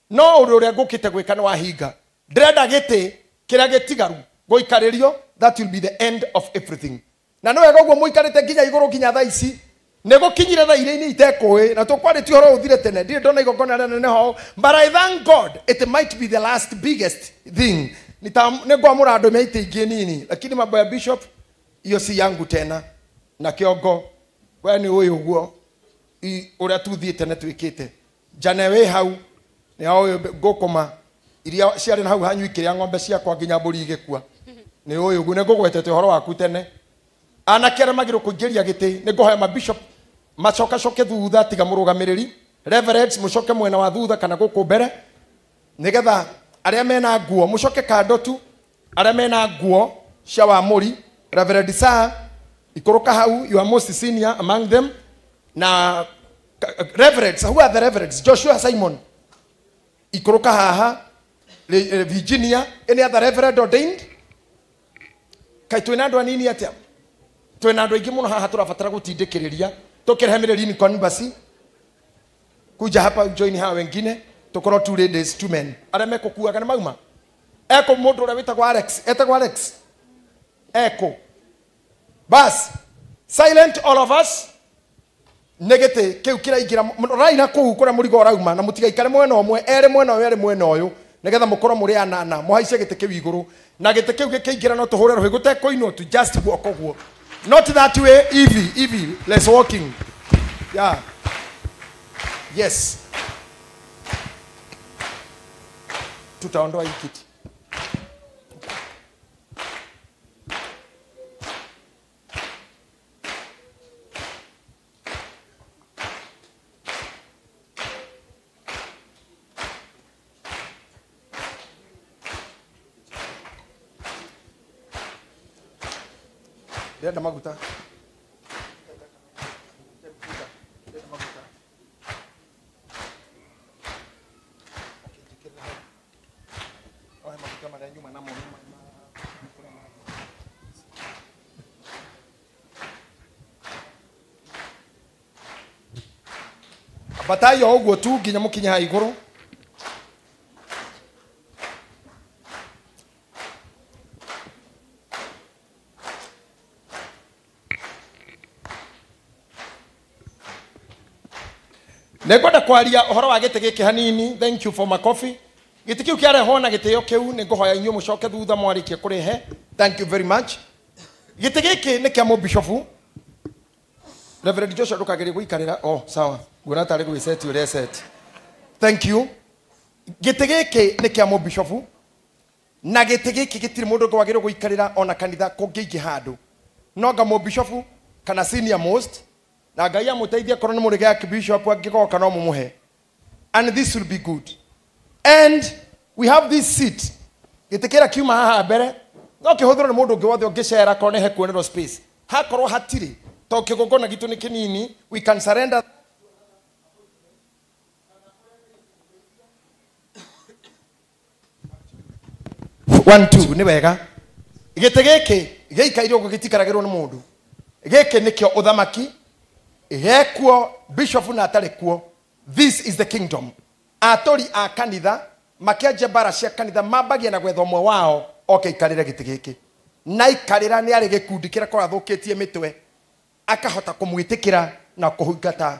Speaker 12: No å rä å rä a ngå kä te gwä ka nä wahinga ndärenda gä tä kä rä a gä tigaru gå ikarä rio, that will be the end of everything. Na nä wega å guo må ikarä te nginya igå rå nginya thaa ici nä gå kinyire thaa irä-inä itekå na tå kwarä tie horo å thire tene ndirä ndona igongona rä nene ho, but I thank God it might be the last biggest thing. Nä ngwamå ra andå me itä ingä nini, lakini mambo ya bishop iyo si yangu tena na kiongo we nä å yå guo å rä a tuthiä te nä twä kä te njane wä hau nä oä ngå kå ma iria ciarä na hau hanyui kä rä a ng'ombe ciakwa nginya mbå ri igä kua nä å yå guo nä ngå gwetete å horo waku tene anake arä a magä rwo kå ingä ria gä tä nä ngå hoya mabishop macokacoke thutha tiga må rå gamä rä ri reverends må coke mwena wa thutha kana gå kå mbere nä getha arä a mena nguo må coke kando tu arä a mena nguo cia wamå ri reverend sa ikå rå ka hau you are most senior among them na reverends who are the reverends Joshua Simon ikå rå ka haha Virginia any other reverend ordained kai twä na andå anini atä twä na andå aingä må no haha tå rabatara gå tindä kä rä ria tå kä rehe mä rä rini conbasi kuja hapa join hawa wengine tå korwo 2 ladies 2 men arä a mekå kuaga nä mauma eko må ndå å rä a wä tagwo Alex etagwo Alex eko bas silent all of us nä gä tä kä u kä raingä ra raina kå u kå rä a må rigo å rauma na må tigaikare mwena å mwe erä mwena å yå erä mwena å yå nä getha må korwo må rä anana må haice gä tä kä u igå rå na gä tä kä u gä kä ingä ra no tå hå re rå hä gå tekå inwo tu just guoko guo not that way easy let's walking yeah yes tutaondoa hii kiti ndenda maguta batayo ũguo tu nginya mũkinye ha igũrũ nĩngwenda kwaria ũhoro wa gĩtĩ gĩkĩ hanini. Thank you for my coffee. Gĩtĩ kĩu kĩarehwo na gĩtĩo kĩu nĩngũhoya inyuĩ mũcoke thutha mwarĩkia kũrĩhe. Thank you very much. Gĩtĩ gĩkĩ nĩ kĩa mũbishofu Reverend Joshua ndũkagerie gũikarĩra. Oh sawa, nguona tarĩ gwĩceti ũrĩa ceti. Thank you. Gĩtĩ gĩkĩ nĩ kĩa mũbishofu na gĩtĩ gĩkĩ gĩtirĩ mũndũ ũngĩ wagĩrĩirwo gũikarĩra ona kanitha kũngĩingĩ handũ no nga mũbishofu kana senior most na Ngai amũteithie korwo nĩ mũrĩge ya bishop angĩgoka no mũmũhe, and this will be good. And we have this seat gĩtĩ kĩrĩa kiuma haha mbere no kĩhũthĩrwo nĩ mũndũ ũngĩ wothe ũngĩcera korwo nĩ hekuonerwo space hakorwo hatirĩ to kĩgongona gitũ nĩ kĩnini we can surrender. One, two, nĩ wega gĩtĩ gĩkĩ gĩikaire ũguo gĩtikaragĩrwo nĩ mũndũ gĩkĩ nĩkĩo ũthamaki gekuo bishop na atarĩ kuo. This is the kingdom. Atori a kanitha makĩanjia mbara cia kanitha mambagia na gwetha ũmwe wao oke ikarĩre gĩtĩ gĩkĩ na ikarĩra nĩ arĩ gĩkundi kĩrĩa korwo athũkĩtie mĩtwe akahota kũmwĩtĩkĩra na kũhungata.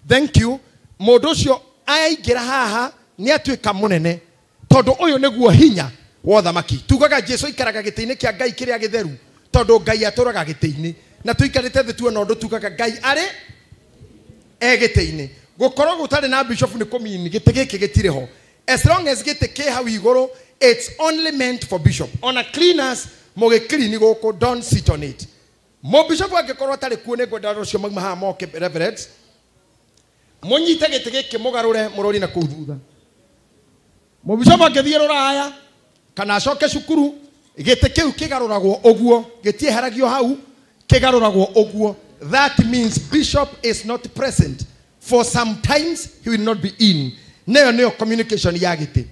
Speaker 12: Thank you. Mũndũ ũcio aingĩra haha nĩ atuĩka mũnene tondũ ũyũ nĩguo hinya wa ũthamaki. Tugaga Jesũ ikaraga gĩtĩ-inĩ kĩa Ngai kĩrĩa gĩtheru tondũ Ngai atũraga gĩtĩ-inĩ na tũikarĩte thĩ tuona ũndũ tugaga Ngai arĩ gĩtĩ-inĩ. Gũkorwo gũtarĩ na bishop nĩ kũmini gĩtĩ gĩkĩ gĩtirĩ ho. As long as gĩtĩ kĩ hau igũrũ it's only meant for bishop. Ona cleaners mũgĩclean gũkũ don't sit on it. Mũbishop angĩkorwo atarĩ kuo nĩ ngwenda rũciũ mauma haha moke reverends mũnyite gĩtĩ gĩkĩ mũgarũre mũrori na kũu thutha. Mũbishop angĩthiĩ rũraya kana acoke cukuru gĩtĩ kĩu kĩgarũragwo ũguo gĩtieheragio hau kĩgarũragwo ũguo. That means bishop is not present for sometimes he will not be in. Nĩyo nĩyo communication ya gĩtĩ.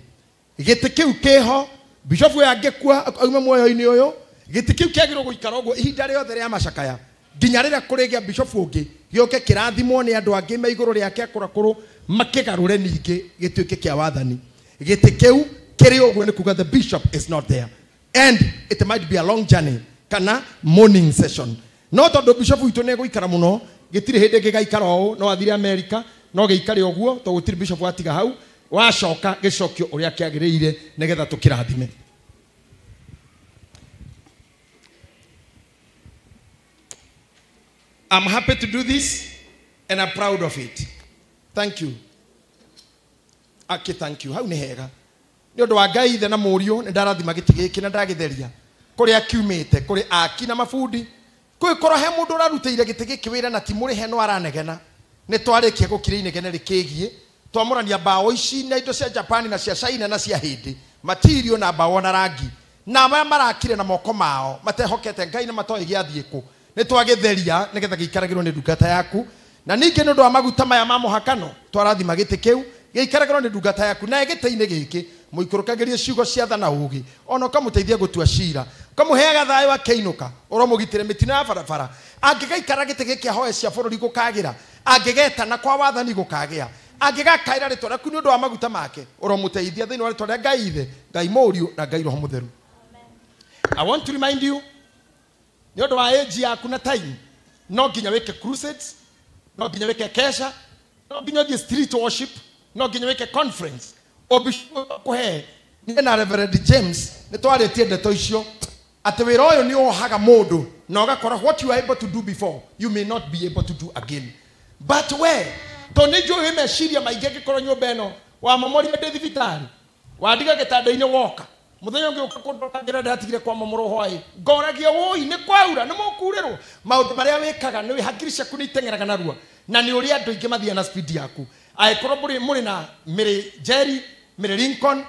Speaker 12: gĩtĩ kĩu kĩho bishop we angĩkua auma muoyo-inĩ ũyũ gĩtĩ kĩu kĩagĩrĩirwo gũikara ũguo ihinda rĩothe rĩa macakaya nginya rĩrĩa kũrĩgĩa bishop ũngĩ gĩoke kĩrathimwo nĩ andũ angĩ me igũrũ rĩake akũrakũrũ makĩgarũre ningĩ gĩtuĩke kĩa wathani gĩtĩ kĩu kĩrĩ ũguo nĩ kuga the bishop is not there and it might be a long journey kana morning session no tondũ bishop witũ nĩ egũikara mũno gĩtirĩ hĩndĩ gĩgaikara ũũ no athire America no gĩikare ũguo tondũ gũtirĩ bishop watiga hau wacoka gĩcokio ũrĩa kĩagĩrĩire nĩgetha tũkĩrathime. I'm happy to do this and I'm proud of it. Thank you. Aki, thank you. Hau nĩ hega. Nĩ ũndũ wa Ngai ithe na mũriũ nĩ ndarathima gĩtĩ gĩkĩ na ndagĩtheria kũrĩa kiumĩte kũrĩ aki na mabundi kwĩkora he mũndũ ũrarutĩire gĩtĩ gĩkĩ wĩra na ti mũrĩhe no aranegena nĩ twarĩkia gũkira inegene rĩkĩgiĩ twamũrania mbaũ ici na indo cia Japan na cia China na cia hindi material na mbaũ na rangi na maya marakire na moko mao matehokete Ngai na matoĩ gĩathiĩ kũ nĩ twagĩtheria nĩgetha gĩikaragĩrwo nĩ ndungata yaku na ningĩ nĩ ũndũ wa maguta maya ma mũhakano twarathima gĩtĩ kĩu gĩikaragĩrwo nĩ ndungata yaku na gĩtĩ-inĩ gĩkĩ mũikũrũkagĩrie ciugo cia tha na ũgĩ ona ũkamũteithia gũtua cira ũkamũheaga thayũ akĩinũka ũromũgitĩre mĩtino ya barabara angĩgaikara gĩtĩ gĩkĩ ahoe cia bũrũri gũkagĩra angĩgetana kwa wathani gũkagĩa angĩgakaĩra rĩtwa rĩaku nĩ ũndũ wa maguta make ũromũteithia thĩinĩ wa rĩtwa rĩa Ngai ithe Ngai mũriũ na Ngai roho mũtheru. I want to remind you nĩ ũndũ wa age yaku na time no nginya wĩke crusades no nginya wĩke kesha no nginya ũthiĩ street worship no nginya wĩke conference kũhe niĩ na Reverend James nĩ twarĩtie ndeto icio atĩ wĩra ũyũ nĩ ũhaga mũndũ na ũgakora what you are able to do before you may not be able to do again but where to nĩ njũĩ meciria maingĩ angĩkorwo nyũmba ĩno wamomorire ndĩ thibitarĩ wandiga gĩtanda-inĩ woka mũthenya ũngĩ ũka kũndokagĩra ndatigire kwa mamũrũ hwaĩ ngoragia woi nĩ kwaura nĩ mũkurĩrwo maũndũ marĩa wĩkaga nĩ hakiri ciaku nĩ iteng'eraga narua na nĩ ũrĩa andũ aingĩ mathiaga na speed yaku angĩkorwo mũrĩ na Mary Jerry Mary Lincoln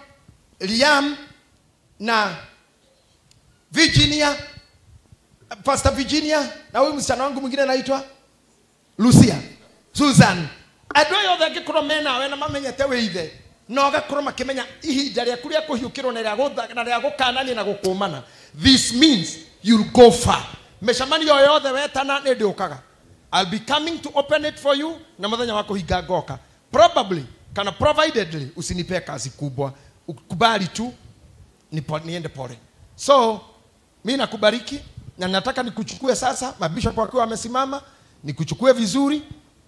Speaker 12: Liam na Virginia Pastor Virginia na huyu msichana wangu mwingine anaitwa Lucia Susan andũ aya othe angĩkorwo menawe na mamenyete wĩ ithe no gakorwo makĩmenya ihinda rĩaku rĩa kũhiũkĩrwo na rĩa gũkanania na gũkũmana this means you'll go far mĩcemanio yothe wetana nĩ ndĩũkaga I'll be coming to open it for you na mũthenya wa kũhinga ngoka probably kana providedly usinipe kazi kubwa ukubali tu niende pole so mimi nakubariki na nataka nikuchukue sasa mabishop wakiwa wamesimama nikuchukue vizuri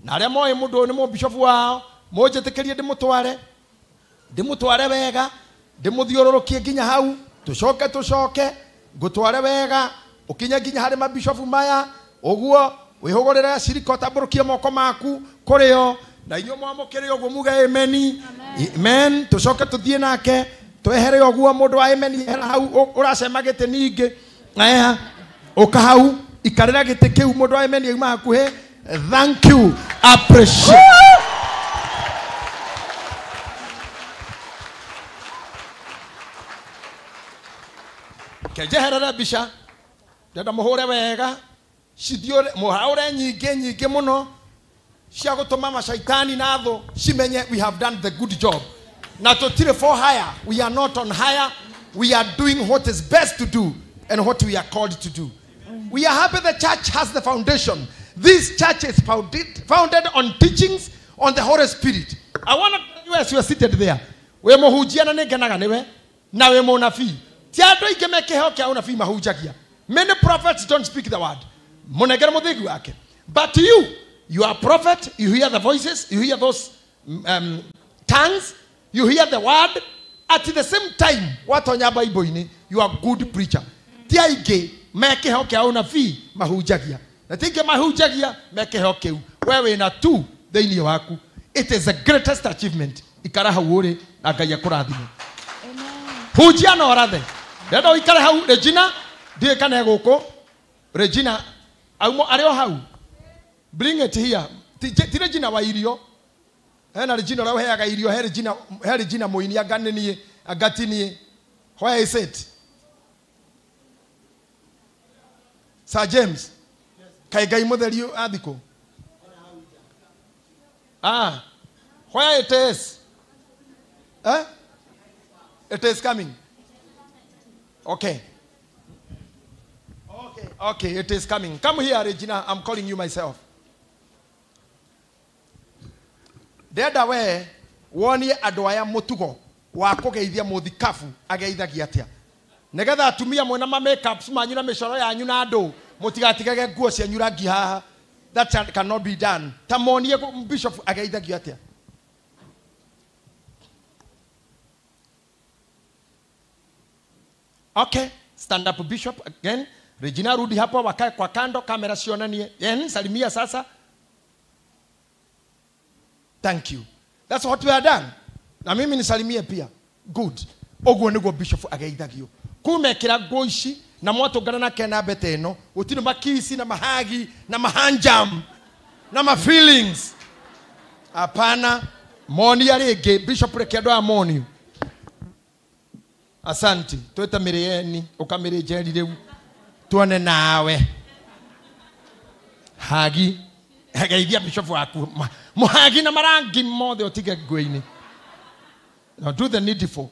Speaker 12: na arĩa moe mũndũ nĩ mũbishop wao mũnjĩtĩkĩrie ndĩmũtware wega ndĩmũthiũrũrũkie nginya hau tũcoke ngũtware wega ũkinye nginya harĩ mabishop maya ũguo wĩhũgũrĩre cirika ũtambũrũkie moko maku kũrĩo na inyuĩ mwamũkĩre ũguo muge amen amen tũcoke tũthiĩ nake twehere ũguo mũndũ wa amen hau ũracema gĩtĩ ningĩ aya ũka hau ikarĩra gĩtĩ kĩu mũndũ wa amen auma hakuhĩ thank you appreciate kejeherere bisha ndenda mũhũre wega cithiũre mũhaũre nyingĩ mũno cia gũtũma macaitani na thũ cimenye we have done the good job na tũtirĩ for hire we are not on hire we are doing what is best to do and what we are called to do we are happy the church has the foundation this church is founded on teachings on the Holy Spirit. I want to tell you as you are seated there we mũhunjia na nĩngenaga nĩwe na we mũnabii ti andũ aingĩ mekĩheo kĩa ũnabii mahunjagia many prophets don't speak the word mũnengere mũthĩgi wake but you are a prophet you hear the voices you hear those tongues you hear the word at the same time watonya Bible-inĩ you are good preacher ti aingĩ mekĩheo kĩa ũnabii mahunjagia na ti aingĩ mahunjagia mekĩheo kĩu wewe na tu thĩinĩ waku it is the greatest achievement ikara hau ũrĩ na Ngai akũrathime hunjia na orathe ndenda ũikare hau Regina ndiĩ kana gũkũ Regina aumo arĩ o hau bring it here ti Regina wa irio hena Regina ũrĩa ũheaga irio he Regina mũini anganinie agatinie where is it Sir James kai Ngai mũtheri athikũ where it is It is coming. Okay. Okay, it is coming. Come here, Regina. I'm calling you myself. Deda we wonie andũ aya mũtugo wa kũgeithia mũthikabu ageithagia atĩa. Negetha atumia mwena ma makeups manyu na mĩcoro yanyu na andũ mũtigatigage nguo cianyu rangi haha. That cannot be done. Tamonie bishop ageithagia atĩa. Okay, stand up bishop again. Regina, rudi hapo wakae kwa kando, kamera sionanie. Salimia sasa. Thank you. That's what we are done. Na mimi nisalimie pia. Good. Ogwo niguo bishop ageithagio. Kumekira goici na mwatungana na kena beteno, utino makisi na mahagi na mahanjam na ma feelings. Hapana, moni arege bishop rekedo amoni. Asante. Tweta mirieni ukamire jeri reu. Tuone nawe. Hagi ageithia bishop waku. Muhagi na marangi mothe otige gweini. Now do the needful.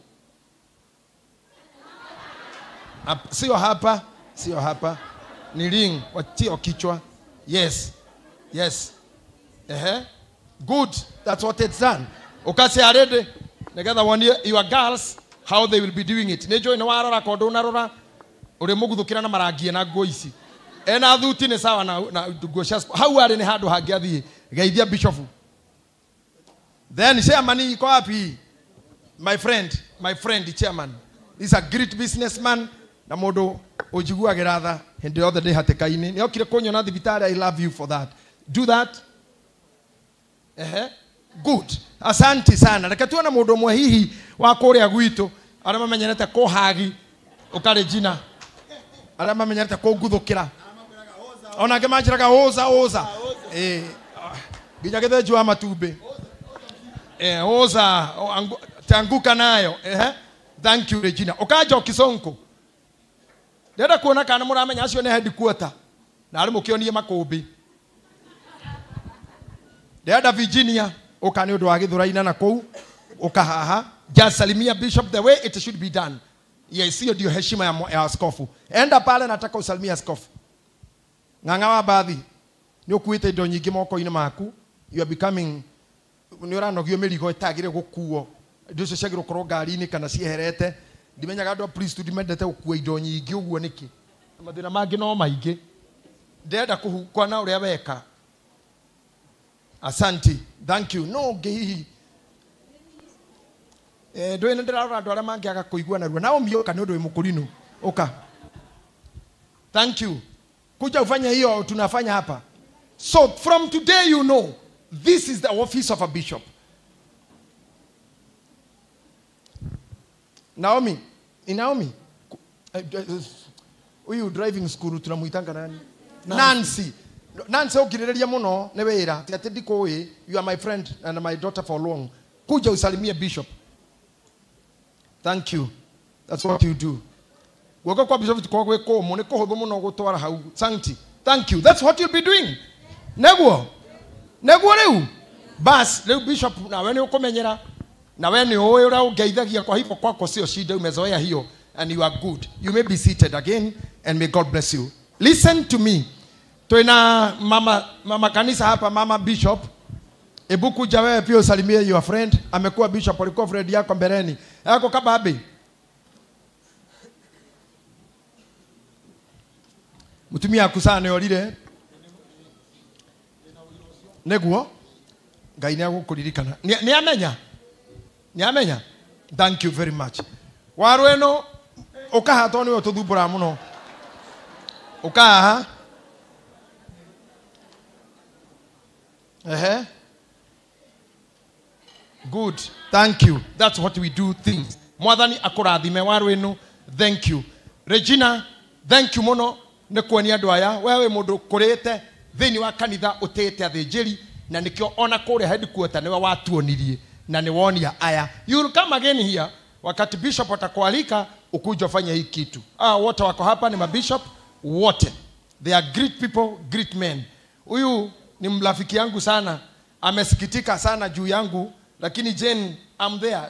Speaker 12: Sio hapa. Ni ring watio kichwa. Yes. Good. That's what it's done. Ukasi arede. Together one year your girls how they will be doing it. Nejo ina warora kodo narora. Ure muguthukira na marangi na goici. Ena thuti ni sawa na goshas. How are ni hadu hagiathi geithia bishop. Then chairman iko wapi? My friend chairman. He's a great businessman. Na modo ojigua geratha and the other day hatekaini. Ni okire konyo na thibitari. I love you for that. Do that. Good. Asante sana. Reke tuona modo mwe hihi wa kuria gwitu arama menyerete ko hagi ukare jina. Arama menyerete ko guthukira. Ona ngemanjiraga oza. Ginya getheju wa matumbe. Oza tanguka nayo. Thank you Regina. Okaja okisonko. Deda kuona kana muramenya acio ne headquarter. Na ari mukionie makumbi. Deda Virginia okani undu wa githuraina na kou okahaha just salimia bishop the way it should be done. Yes, hiyo ndio heshima ya askofu. Enda pale nataka usalimia askofu. Nganga wa baadhi ni ukuite indo nyingi moko-ini maku. You are becoming ni uranogio mirigo itagire gukuo. Ndio cio ciagiro korwo ngari-ini kana cieherete. Ndimenyaga andu a priesthood mendete gukua indo nyingi uguo niki. Mathina mangi no maingi. Ndenda kuhukwa na uria weka. Asante. Thank you. No gehi. Ndio ina ndira andu aria mangiaga kuigua na ruo. Na umioka ni undu mukurinu. Oka. Thank you. Kuja ufanya hiyo tunafanya hapa. So from today you know this is the office of a bishop. Naomi. Uyu driving school tunamuitanga nani? Nancy ukirireria muno ne wira. Ati ndikoi, you are my friend and my daughter for long. Kuja usalimie bishop. Thank you. That's what you do. Wako kwa bishop tukogwe ko mo ne ko hobo muno gutwara hau. Thank you. That's what you'll be doing. Neguo reu. Bas, reu bishop na we ni ukomenyera. Na we ni oe ura ungeithagia kwa hivyo kwako sio shida umezoea hiyo and you are good. You may be seated again and may God bless you. Listen to me. Tuina mama kanisa hapa, mama bishop. Ebu kuja wewe pia usalimie your friend. Amekuwa bishop, alikuwa friend yako mbeleni. Yako kababe. Mutumia akusane orire. Neguo. Ngai ni agukuririkana. Ni amenya. Thank you very much. Warweno okaha toni otuthumbura muno. Okaha. Good. Thank you. That's what we do things. Mwathani akurathime warweno. Thank you. Regina, thank you muno ne kuonia andu aya. Wewe mundu kurite thini wa kanitha utete athinjiri na nikio ona kure headquarter niwe watuonirie na ni wonia aya. You will come again here wakati bishop atakualika ukuja fanya hii kitu. Wote wako hapa ni mabishop wote. They are great people, great men. Huyu ni mrafiki yangu sana. Amesikitika sana juu yangu lakini Jane I'm there.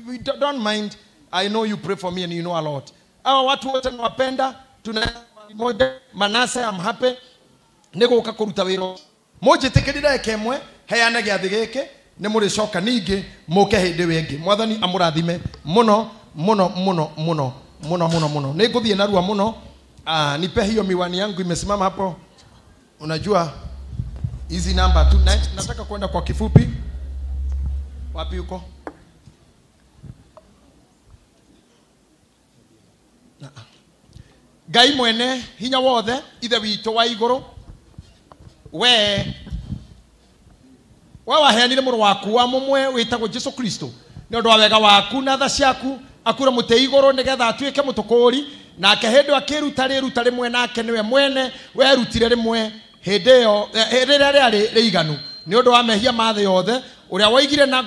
Speaker 12: We don't mind I know you pray for me and you know a lot. Hawa watu wote nawapenda, tuna moja Manase, I'm happy. Nego ukakuruta wiro. Moje tekedira kemwe, heana giathi giki, ni muri coka ningi muke hindi wingi. Mwathani amurathime muno muno muno muno muno muno muno. Niguthie narua muno. Nipe hiyo miwani yangu imesimama hapo. Unajua hizi namba tu nataka kwenda kwa kifupi. Wapi uko? Ngai mwene hinya wothe ithe witũ wa igũrũ we waheanire mũrũ waku wa mũmwe wĩtagwo Jesu Kristo nĩ ũndũ wa wega waku na tha ciaku akũre mũtĩ igũrũ nĩgetha atuĩke mũtũkũri nake hĩndĩ akĩruta rĩruta rĩmwe nake nĩwe mwene werutire rĩmwe hĩndĩ ĩyo rĩrĩa rĩarĩ rĩiganu nĩ ũndũ wa mehia ma thĩ yothe ũrĩa woigire na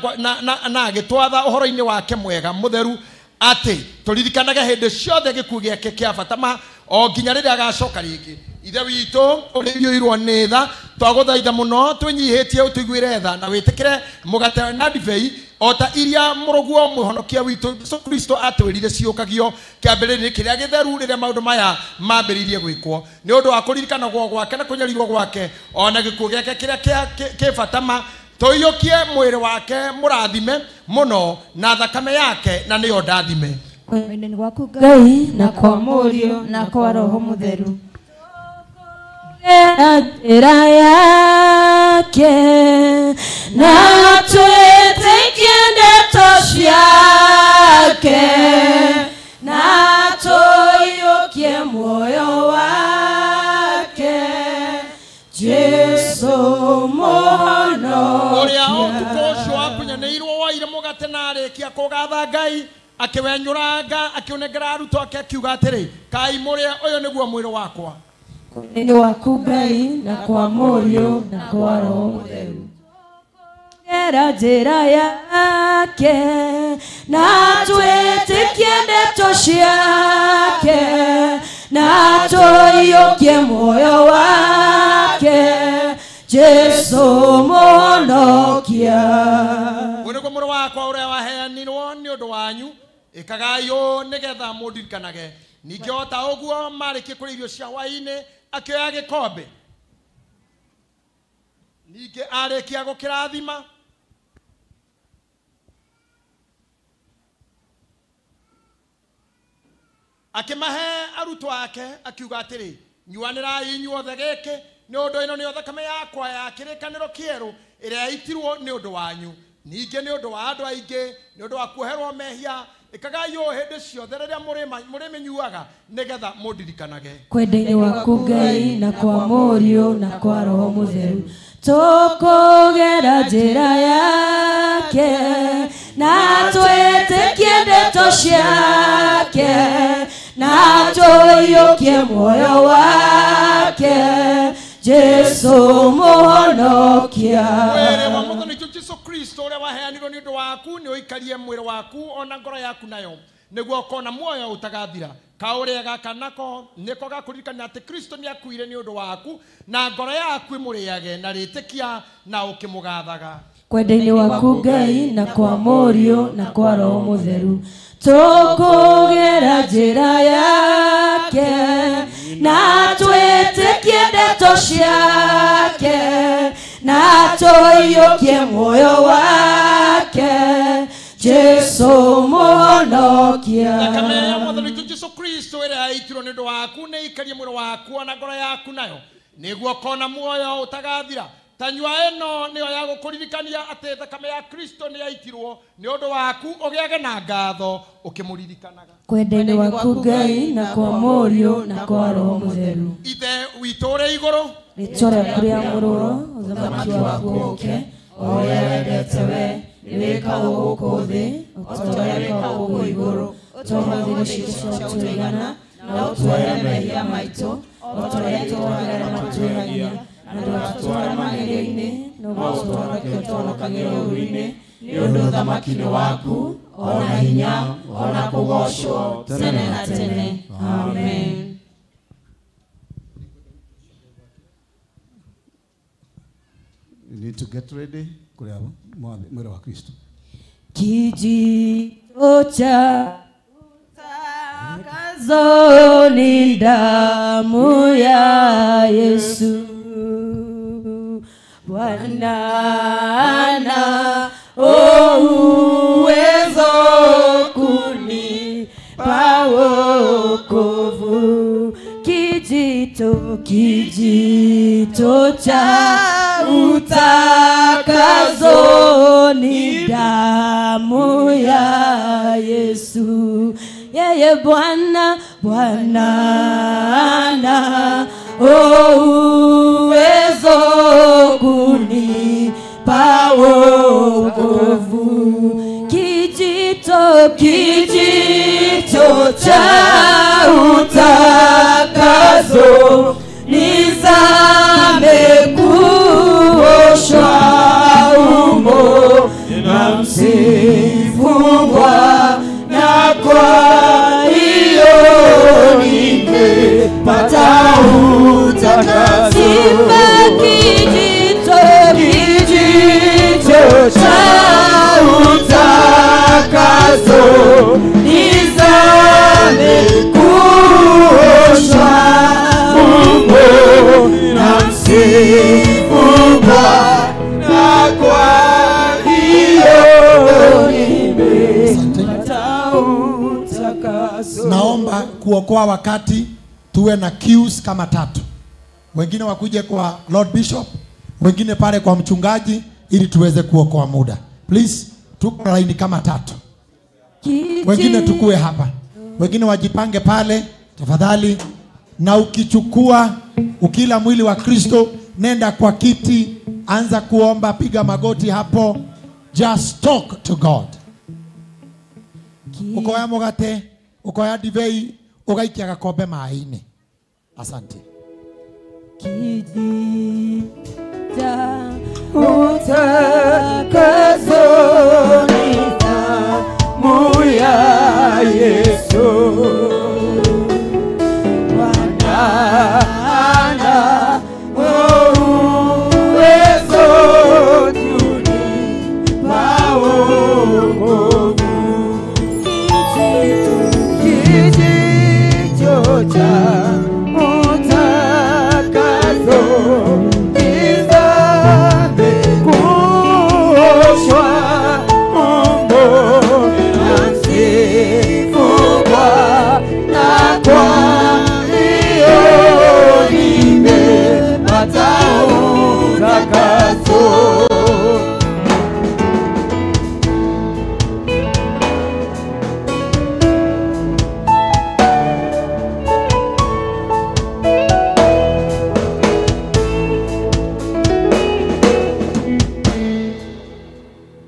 Speaker 12: agĩtwatha ũhoro-inĩ wake mwega mũtheru atĩ tũririkanage hĩndĩ ciothe gĩkuũ gĩake kĩa bata ma o nginya rĩrĩa agacoka rĩngĩ ithe witũ ũrĩ irũirwo nĩ tha twagũthaitha mũno twĩnyihĩtie ũtũiguĩre tha na wĩtĩkĩre mũgate na ndibei o ta iria mũrũguo mũhonokia witũ Jesu Kristo atwĩrire ciũkagio kĩambĩrĩria kĩrĩa gĩtheru rĩrĩa maũndũ maya mambĩrĩirie gwĩkwo nĩ ũndũ wa kũririkanagwo gwake na kũnyarirwo gwake ona gĩkuũ gĩake kĩrĩa kĩ bata ma toyokie mwĩrĩ wake mũrathime mũno na thakame yake na nĩyo ndathime
Speaker 3: Wendeni waku Ngai na kwa Mũriũ na kwa Roho Mũtheru njĩra yake na twĩtĩkie ndeto ciake na tũiyũkie muoyo wake Jesu mũhonokia
Speaker 12: ũrĩa ũtukũ ũcio akunyanĩirwo woire mũgate na arĩkia kũgatha Ngai akĩwenyũranga akĩũnengera arutwo ake akiuga atĩrĩ kai mũrĩa ũyũ nĩguo mwĩrĩ wakwa
Speaker 3: Wendeni waku Ngai na kwa Mũriũ na kwa Roho Mũtheru njĩra yake na twĩtĩkie ndeto ciake na tũiyũkie muoyo wake Jesu mũhonokia
Speaker 12: ũyũ nĩguo mũrũ wakwa ũrĩa waheanirwo nĩ ũndũ wanyu ĩkagai ũũ nĩgetha mũndirikanage ningĩ o ta ũguo marĩkie kũrĩa irio cia hwaĩ-inĩ akĩoya gĩkombe ningĩ arĩkia gũkĩrathima akĩmahe arutwo ake akiuga atĩrĩ nyuanĩrai inyuothe gĩkĩ nĩ ũndũ ĩno nĩyo thakame yakwa ya kĩrĩkanĩro kĩerũ ĩrĩa yaitirwo nĩ ũndũ wanyu ningĩ nĩ ũndũ wa andũ aingĩ nĩ ũndũ wa kuoherwo mehia ĩkagai ũũ hĩndĩ ciothe rĩrĩa mũrĩmĩnyuaga nĩgetha mũndirikanage
Speaker 3: Wendeni waku Ngai na kwa Mũriũ na kwa Roho Mũtheru tũkũgera njĩra yake na twĩtĩkie ndeto ciake na tũiyũkie muoyo wake Jesu mũhonokia
Speaker 12: mwĩrĩ wa Mwathani Jesu Kristo ũrĩa waheanirwo nĩ ũndũ waku nĩ ũikarie mwĩrĩ waku ona ngoro yaku nayo nĩguo ũkona muoyo ũtagathira kaũrĩa gaka nako nĩko gakũririkania atĩ Kristo nĩ akuire nĩ ũndũ waku na ngoro yaku ĩmũrĩage na rĩtĩkia na ũkĩmũgathaga
Speaker 3: Wendeni waku Ngai na kwa Mũriũ na kwa Roho Mũtheru tũkũgera njĩra yake na twĩtĩkie ndeto ciake na tũiyũkie muoyo wake Jesu mũhonokia
Speaker 12: thakame ya Mwathani Jesu Kristo ĩrĩa yaitirwo nĩ ũndũ waku nĩ ĩikarie mwĩrĩ waku ona ngoro yaku nayo nĩguo ũkona muoyo ũtagathira ta nyua ĩno nĩyo ya gũkũririkania atĩ thakame ya Kristo nĩ yaitirwo nĩ ũndũ waku ũgĩage na ngatho ũkĩmũririkanaga
Speaker 3: Wendeni waku Ngai na kwa Mũriũ na kwa Roho Mũtheru
Speaker 12: ithe witũ ũrĩ igũrũ
Speaker 3: rĩtwa rĩaku rĩamũrwo ũthamaki waku ũũke o ũrĩa wendete we nĩwĩkagwo gũkũ thĩ o ta ũrĩa wĩkagwo gũkũ igũrũ ũtũhũthĩre ciitũ cia gũtũigana na ũtuohere mehia maitũ o ta ũrĩa tũhũthagĩra arĩa matwĩhagia na ndũgatũtware magerio-inĩ no gũtũhonokia ũtũhonokagie ũũru-inĩ nĩ ũndũ ũthamaki nĩ waku ona hinya ona kũgocwo tene na tene amen
Speaker 22: You need to get ready kuria mwĩrĩ wa Kristo
Speaker 3: kijito cha uwezo ni damu ya Yesu. Bwana ana uwezo kunipa wokovu. Kijito cha utakaso ni damu ya Yesu. Yeye Bwana ana uwezo kunipa wokovu. Kijito cha utakaso nizame kuoshwa umo na msifu Bwana, kwa hiyo nimepata utakaso. Kijito cha utakaso nizame kuoshwa umo na msifu Bwana, kwa hiyo nimepata utakaso.
Speaker 19: Naomba kuokoa wakati tuwe na queues kama 3. Wengine wakuje kwa Lord Bishop, wengine pale kwa mchungaji, ili tuweze kuokoa muda. Please, tuko line kama 3. Wengine tukue hapa. Wengine wajipange pale tafadhali. Na ukichukua ukila mwili wa Kristo, nenda kwa kiti, anza kuomba, piga magoti hapo. Just talk to God. Ukoya mugate, ukoya divei, ugaikia gakombe maĩ-inĩ. Asante.
Speaker 3: Kijita utakaso ni damu ya Yesu. Bwana ana uwezo kunipa wokovu. Kijito cha utakaso nizame kuoshwa umo na msifu Bwana, kwa hiyo nimepata utakaso.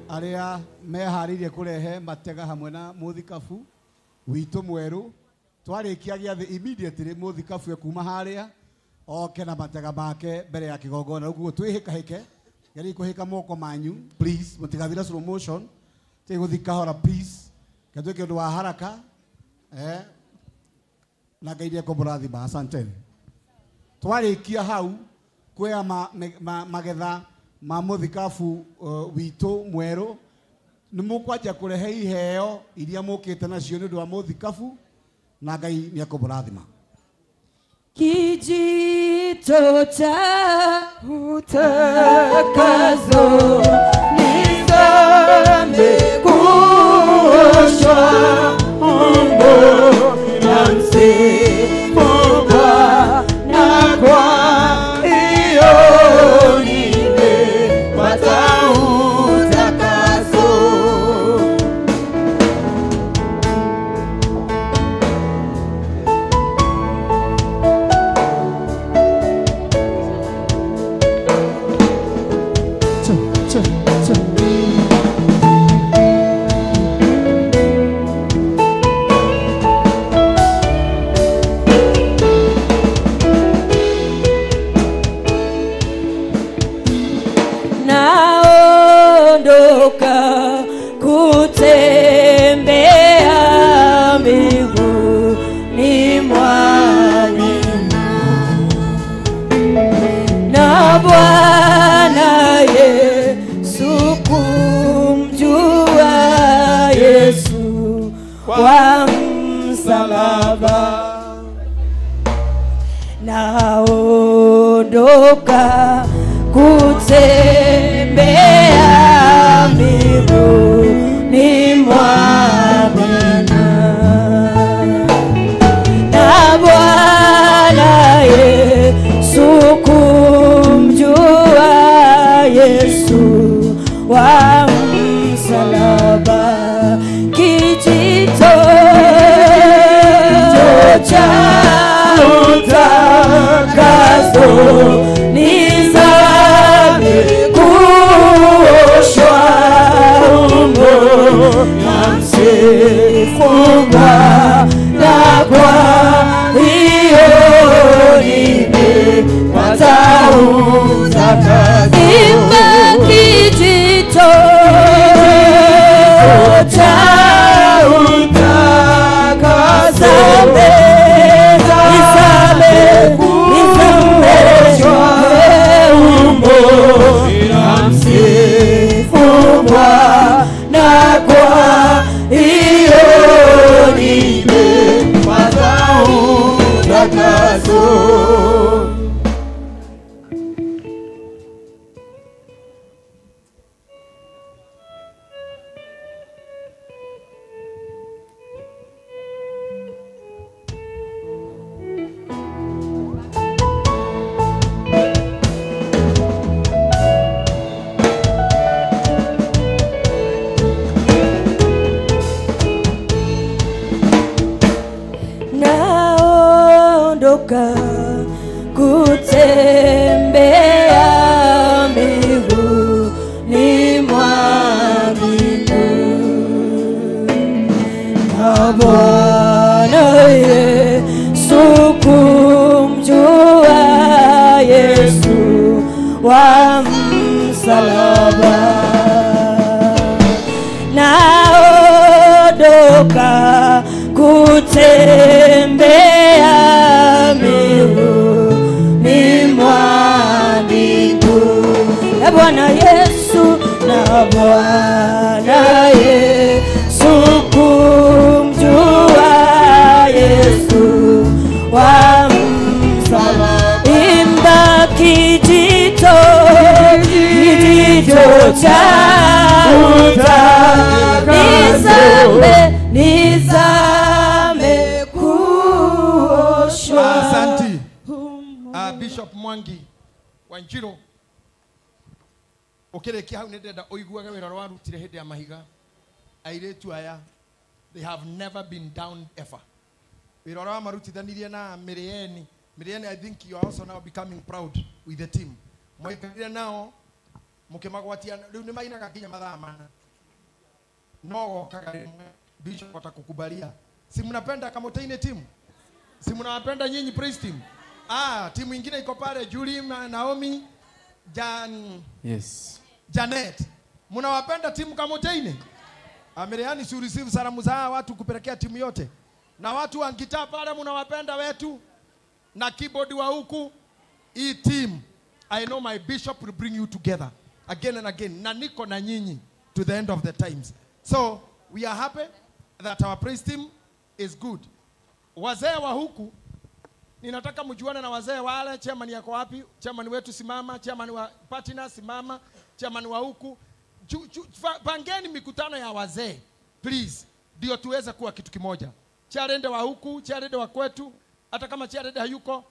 Speaker 22: Aria meharirie kurehe matega hamwe na muthikabu witu mweru twarikia giathi immediately muthikabu ekuma haria oke na matega make mbere ya kigongona. Uguo twihikahike geri kuhika moko manyu please, mutigathira slow motion tiguthika hora please, katwe kindu wa haraka na ngairie kumurathima. Asanteni. Twarikia hau kwea magetha ma muthikabu witu mweru, ni mukwanja kurehe iheo iria mukite nacio ni undu wa muthikabu, na Ngai ni akumurathima.
Speaker 3: Kijito cha utakaso nizame kuoshwa umo na msifu Bwana, kwa hiyo nimepata utakaso. Naondoka kutembea miguuni mwake na Bwana Yesu, kumjua Yesu kwa msalaba. naondoka kutembea miguuni mwa Bwana. Na Bwana Yesu kumjua Yesu wa msalaba, kijito cha utakaso nizame kuoshwa umbo na msifungwa, na kwa hiyo nimepata utakaso. Imba kijito cha utakaso na kwa hiyo nimepata utakaso. Naondoka kutembea miguuni mwa mbinguni, na Bwana Yesu kumjua Yesu wa msalaba. Naondoka kutembea miguuni mwa mbinguni, na Bwana Yesu, na Bwana Yesu kumjua Yesu wa msalaba. Imba kijito cha nizame kuoshwa.
Speaker 12: Asante. Bishop Mwangi Wanjiro ukirekia hau nindenda uiguaga wira wa rutire hindi ya mahiga. Airetu aya, they have never been down ever. Wira wa marutithanirie na Mirieni. Mirieni, I think you are also now becoming proud with the team. Mwaikire nao mukimagwatia riu ni mainaga kinya mathaa mana. No kaka Bishop atakukubalia. Si mnapenda Kamoteine team? Si mnawapenda nyinyi praise team? Timu ingine iko pale Julie, Naomi,
Speaker 6: Yes.
Speaker 12: Janet. Mnawapenda timu Kamoteine? Miriani, si receive salamu za watu kupelekea timu yote. Na watu wa gitaa pale mnawapenda wetu. Na keyboard wa huku. Hii team, I know my bishop will bring you together again and again. Na niko na nyinyi to the end of the times. So, we are happy that our praise team is good. Wazee wa huku, ninataka mjuane na wazee wale. Chairman yako wapi? Chairman wetu simama, chairman wa partner simama, chairman wa huku. Pangeni mikutano ya wazee, please, ndio tuweze kuwa kitu kimoja. Charende wa huku, charende wa kwetu, hata kama charende hayuko,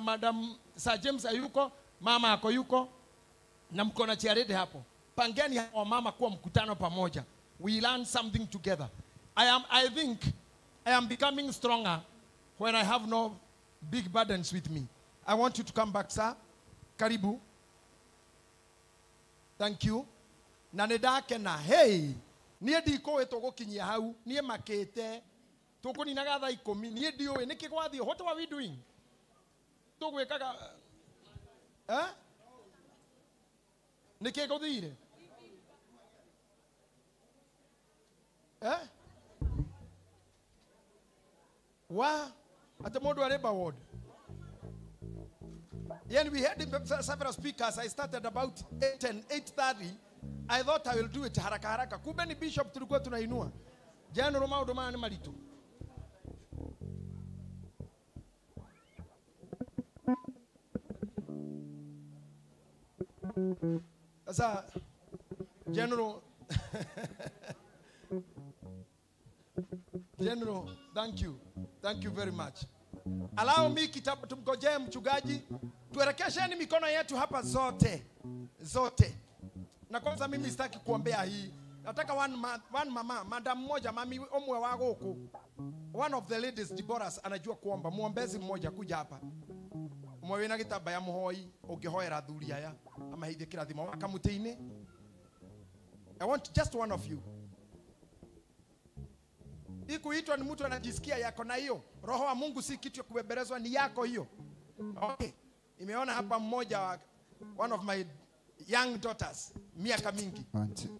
Speaker 12: Madam Sir James hayuko, mama yako yuko, na mko na charende hapo. Pangeni wa mama kuwa mkutano pamoja. We learn something together. I think I am becoming stronger when I have no big burdens with me. I want you to come back, sir. Karibu. Thank you. Na nedake na hey, nie ndiko etogokinyia hau, nie makete. Toko ni nagatha 10, nie ndiwe niki gwathio. What are we doing? Tugwekaga niki guthire? Wa at mundu areba ward. Then we had several speakers. I started about 8:30. I thought I will do it haraka haraka. Kumbe ni bishop tulikuwa tunainua. Jana Roma udoma ni malitu. Sasa General General, thank you. Thank you very much. Allow me kitabu tumgojee mchungaji. Tuelekesheni mikono yetu hapa zote. Zote. Na kwanza mimi sitaki kuombea hii. Nataka one mama, madam mmoja, mami omwe wa goko. One of the ladies Diboras anajua kuomba. Muombezi mmoja kuja hapa. Mwe na gitaba ya muhoi ukihoera thuri aya ama hithie kirathimo akamutini. I want just one of you. Ikuitwa ni mtu anajisikia yako na hiyo. Roho wa Mungu si kitu ya kubebelezwa, ni yako hiyo. Okay. Imeona hapa mmoja, one of my young daughters, miaka mingi.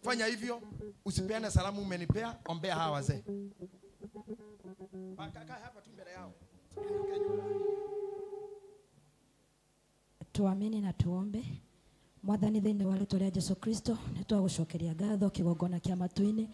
Speaker 12: Fanya hivyo, usipeane salamu umenipea, ombea hawa wazee. Kaka hapa tu mbele yao.
Speaker 3: Tuamini na tuombe. Mwathani thĩinĩ wa rĩĩtwa rĩa Jesũ Kristo nĩ twagũcokeria ngatho kĩgongona kĩa matu-inĩ.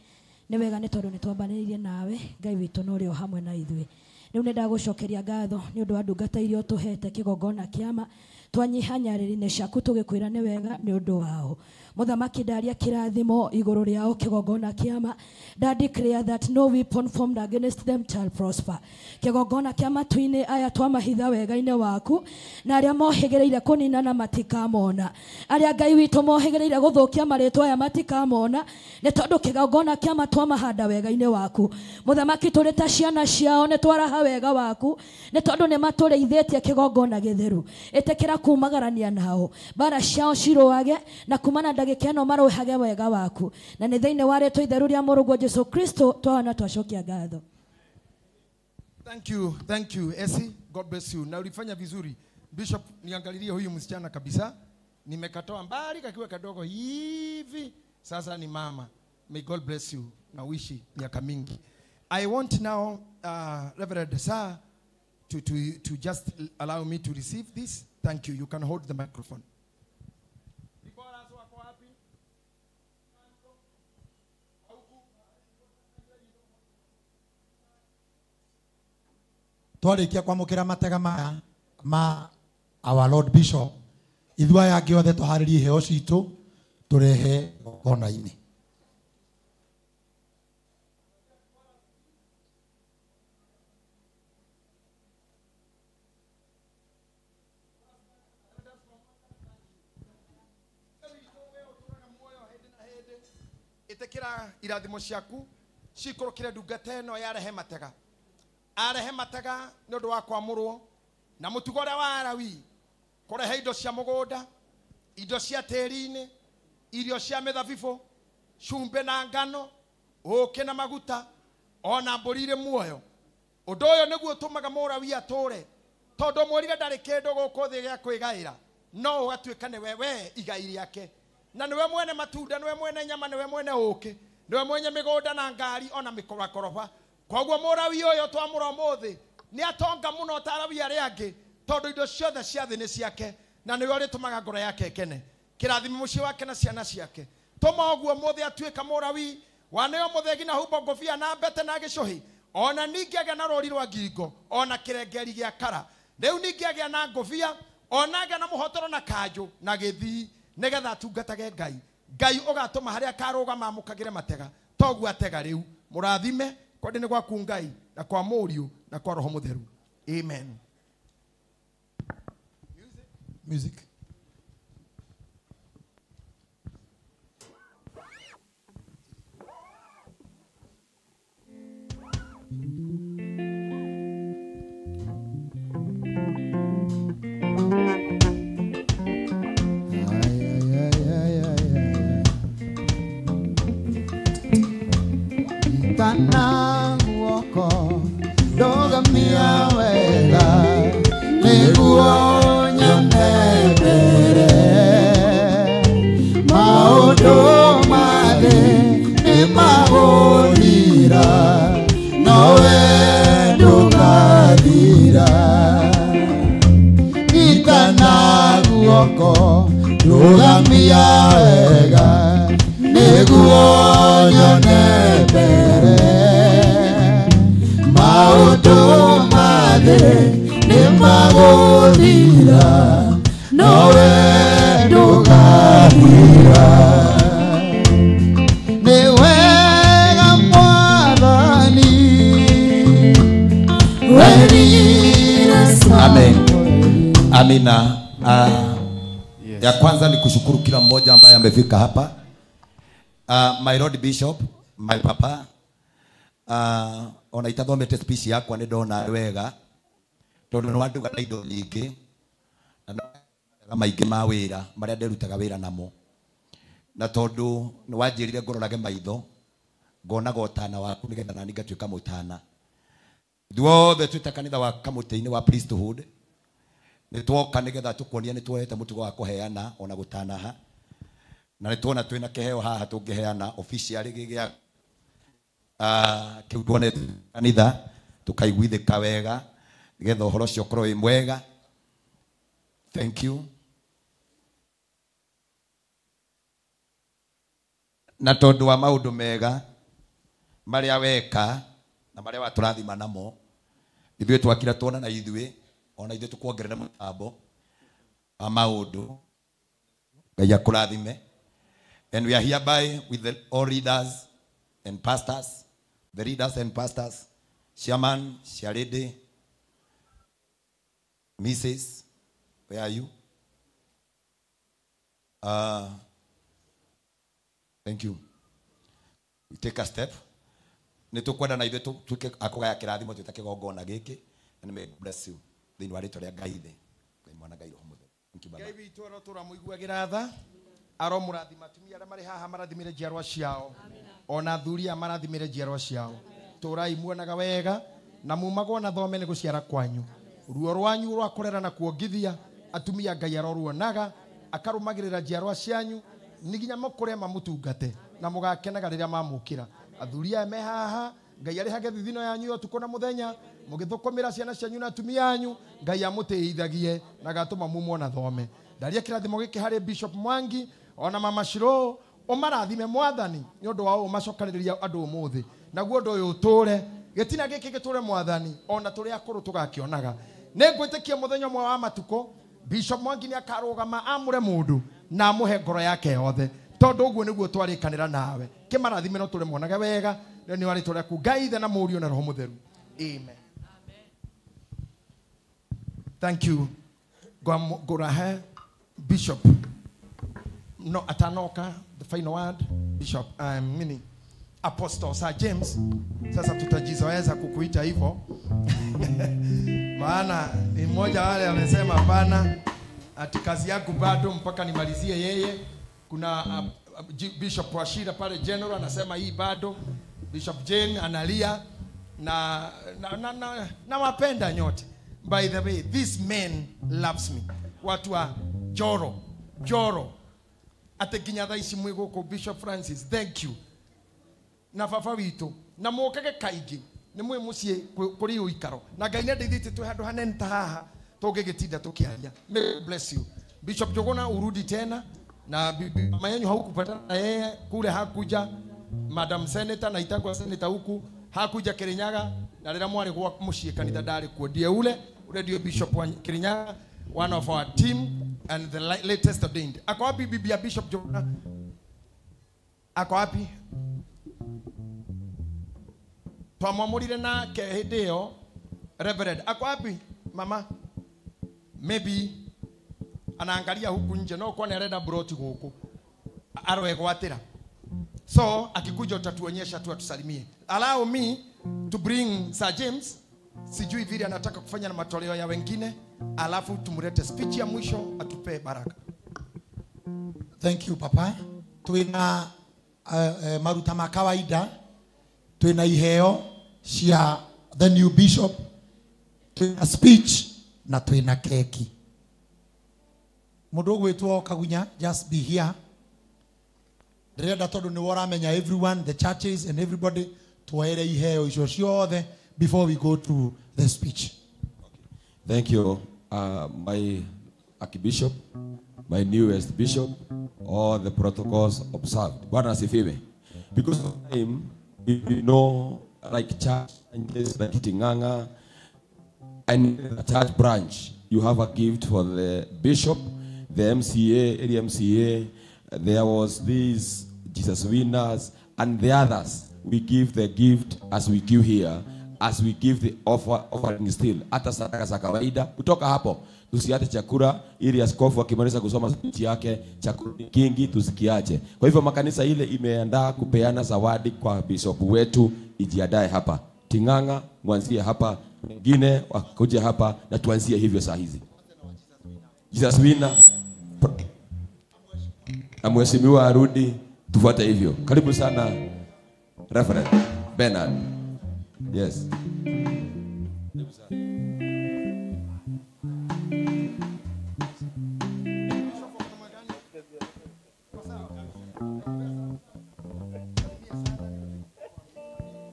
Speaker 3: Nĩ wega nĩ tondũ nĩ twambanĩrĩirie nawe Ngai witũ na ũrĩa hamwe na ithuĩ. Rĩu nĩ ndagũcokeria ngatho nĩ ũndũ wa ndungata iria ũtũhete kĩgongona kĩama twanyiha nyarĩrĩ-inĩ ciaku tũgĩkwĩra nĩ wega nĩ ũndũ wao. Mũthamaki ndaria kĩrathimo igũrũ rĩao kĩgongona kĩama. I declare that no weapon formed against them shall prosper. Kĩgongona kĩa matu-inĩ aya twamahitha wega-inĩ waku, na arĩa mohĩgĩrĩire kũninana matikamona. Arĩa Ngai witũ mohĩgĩrĩire gũthũkia marĩtwa aya matikamona, nĩ tondũ kĩgongona kĩama twamahanda wega-inĩ waku. Mũthamaki tũrĩ ta ciana ciao nĩ twaraha wega waku, nĩ tondũ nĩ matũrĩithĩtie kĩgongona gĩtheru. Ĩtĩkĩra kumagarania nao, bara ciao cirũage na kumana ndagĩka ĩno marũhage wega waku, na nĩ thĩinĩ wa rĩĩtwa itheru rĩa mũrũguo Jesũ Kristo twana twacokia ngatho.
Speaker 12: Thank you Esi, God bless you. Na ulifanya vizuri Bishop, niangalilie huyu msichana kabisa, nimekatoa mbali kakiwa kadogo hivi, sasa ni mama. May God bless you na uishi miaka mingi. I want now Reverend Sir to just allow me to receive this. Thank you. You can hold the microphone.
Speaker 19: Twarikia kwamukira matega maya ma our Lord Bishop, ithua yangi othe tuharirie heo citu turehe kona-ini.
Speaker 12: Itekira irathimo ciaku cikorokire ndungata ĩno yarehe matega. Arehe matega nĩ ũndũ wa kwamũrwo na mũtugo ũrĩa wa Arawi kũrehe indo cia mũgũnda, indo cia tĩri-inĩ, irio cia mĩthabibũ, cumbĩ na ngano, ũũkĩ na maguta, ona mbũri irĩ muoyo. Ũndũ ũyũ nĩguo ũtũmaga Mũrawi atũre, tondũ mũrire ndarĩ kĩndũ gũkũ thĩ gĩa kwĩgaĩra, no ũgatuĩka nĩwe we igai rĩake. Na niwe mwene matunda, niwe mwene nyama, niwe mwene ũũkĩ, niwe mwene mĩgũnda na ngari ona mĩkoroba. Koguo Mũrawi ũyũ twamũra ũmũthĩ nĩ atonga mũno ta Arawi arĩa angĩ, tondũ indo ciothe cia thĩ nĩ ciake, na nĩwe ũrĩtũmaga ngoro yake ĩkene. Kĩrathimo mũciĩ wake na ciana ciake. Tũma ũguo ũmũthĩ atuĩka Mũrawi waneo mũthegi na humbo ngũbia na mbete na gĩcũhĩ, ona ningĩ agĩa na rũri rwa ngingo, ona kĩrengeri gĩa kara. Rĩu ningĩ agĩa na ngũbia, ona agĩa na mũhotoro na kanjũ na gĩthii, nĩgetha atungatage Ngai. Ngai ũgatũma harĩa akarũgama amũkagĩre matega, toguo atega rĩu. Mũrathime kwa nĩ gwaku Ngai na kwa Mũriũ na kwa Roho Mũtheru. Amen.
Speaker 19: Music.
Speaker 6: Tana guoko ndogamia wega niguo nyone mbere maũndũ mathĩ nĩ magũthira nowe ndũgathira itana guoko ndogamia wega niguo nyone mbere maũndũ mathĩ nĩ magũthira nowe ndũgathira
Speaker 7: Amina. Ya kwanza ni kushukuru kila mmoja ambaye amefika hapa. My Lord Bishop, my papa, ona itathomete speech yakwa ni ndona wega tondu ni wandu ga indo nyingi na maingi ma wira maria nderutaga wira namo, na tondu ni wanjirire ngororage maitho ngona gotana waku nigetha nani ngatuika mutana. Ithuothe twita kanitha wa kamutini wa priesthood ni twoka nigetha tukuonia ni tuohete mutugo wa kuheana ona gutanaha, na ni tuona twina kiheo haha tungiheana officially gigia kiu tuone kanitha tukaiguithika wega nigetha uhoro cio korwo wi mwega. Thank you. Na tondu wa maundu mega maria weka na maria waturathima namo, ithuĩ twakira tuona na ithuĩ ona ithuĩ tukuongerera mutambo wa maundu. Ngai akurathime. And we are hereby with all leaders and pastors, the leaders and pastors, Chairman, Sharede, Mrs. Where are you? Thank you. We take a step. Nitukwenda na ithuĩ tuke akugaya kirathimo tutake gongona giki, and may bless you. Thĩinĩ wa rĩtwa rĩa Ngai thĩ. Ngai mwana Ngai roho mũtheru. Thank you baba.
Speaker 12: Ngai witũ arotura muiguagira tha. Aro murathima atumia arĩa marĩ haha marathimire njiarwa ciao. Ona athuri marathimire njiarwa ciao. Tũrai muonaga wega na mumagwo na thome nĩ gũciara kwanyu. Ruo rwanyu rwa kũrera na kuongithia atumia Ngai aroruonaga akarumagĩrĩra njiarwa cianyu nĩ nginya mũkũre mamũtungate na mũgakenaga rĩrĩa mamũkĩra. Athuri aya me haha Ngai arĩhage thithino yanyu yo tuko na mũthenya mũgĩthũkũmĩra ciana cianyu na atumia anyu Ngai amũtĩithagie na gatũma mumona thome. Ndaria kĩrathimo gĩkĩ harĩ Bishop Mwangi ona Mama Shiro umarathime mwathani ni undu wao macokanĩrĩria andũ ũmũthĩ naguo ũndũ ũyũ ũtũre gĩtina gĩkĩ gĩtũre mwathani ona tũrĩ akũrũ tũgakĩonaga. Nĩ ngwĩtĩkia mũthenya ũmwe wa matukũ Bishop Mwangi nĩ akarũgama amũre mũndũ na amũhe ngoro yake yothe tondũ ũguo nĩguo twarĩkanĩra nawe. Kĩmarathime no tũrĩ mwonaga wega nĩ warĩ tũrĩ ku Ngai ithe na mũriũ na roho mũtheru. Amen. Thank you. Gorahe Bishop. No atanoka the final word Bishop mini Apostle Sir James. Sasa tutajizoeza kukuita hivyo. Maana ni mmoja wale amesema hapana ati kazi yangu bado mpaka nimalizie yeye. Kuna Bishop Washira pale General anasema hii bado. Bishop Jane analia na wapenda nyote. By the way, this man loves me. Watu wa Joro ateginya tha ici mwi guku Bishop Francis, thank you. Na baba witũ na mũkage kaingĩ nĩ mwĩ mũciĩ kũrĩ ũikaro na Ngai nĩ ndeithĩtie twĩ handũ hanene ta haha tũngĩgĩtinda tũkĩaria. May bless you. Bishop Jogona urudi tena na mama yenu haukupatana na yeye kule, hakuja Madam Senator na itangwa Senator huku hakuja Kirinyaga na rĩrĩa mwarĩ gwa mũciĩ kanitha ndarĩ kuo. Ndiye ule ndio Bishop wa Kirinyaga, one of our team and the latest ordained. Ako wapi bibi ya Bishop Jogona? Ako wapi? Twamwamũrire nake hĩndĩ ĩyo Reverend. Ako wapi mama? Maybe anaangalia huku nje no kwa nerenda broti huku arwegwatira. So akikuja utatuonyesha tu atusalimie. Allow me to bring Sir James. Sijui vile anataka kufanya na matoleo ya wengine, alafu tumulete speech ya mwisho atupe baraka.
Speaker 19: Thank you papa. Twina maruta ma kawaida, twina iheo cia the new bishop, twina speech na twina keki. Mundu gwitwo Kagunya, just be here. Ndirenda tondu ni woramenya everyone, the churches and everybody tuwaire iheo icio ciothe before we go to the speech.
Speaker 11: Thank you, my Archbishop, my newest bishop, all the protocols observed. Bwana asifiwe. Because of time, we know like church and like Tinganga and the church branch, you have a gift for the bishop, the MCA, area MCA. There was these Jesus Winners and the others. We give the gift as we give here. as we give the offering still, hata sadaka za kawaida. Kutoka hapo tusiache chakula, ili askofu akimaliza kusoma speech yake chakula kingi tusikiache. Kwa hivyo makanisa ile imeandaa kupeana zawadi kwa bishop wetu, ijiandae hapa. Ting'ang'a mwanzie hapa, wengine wakuja hapa na tuanzie hivyo saa hizi. Jesus winner. Na mheshimiwa arudi, tufuate hivyo. Karibu sana Reverend Bernard. Yes.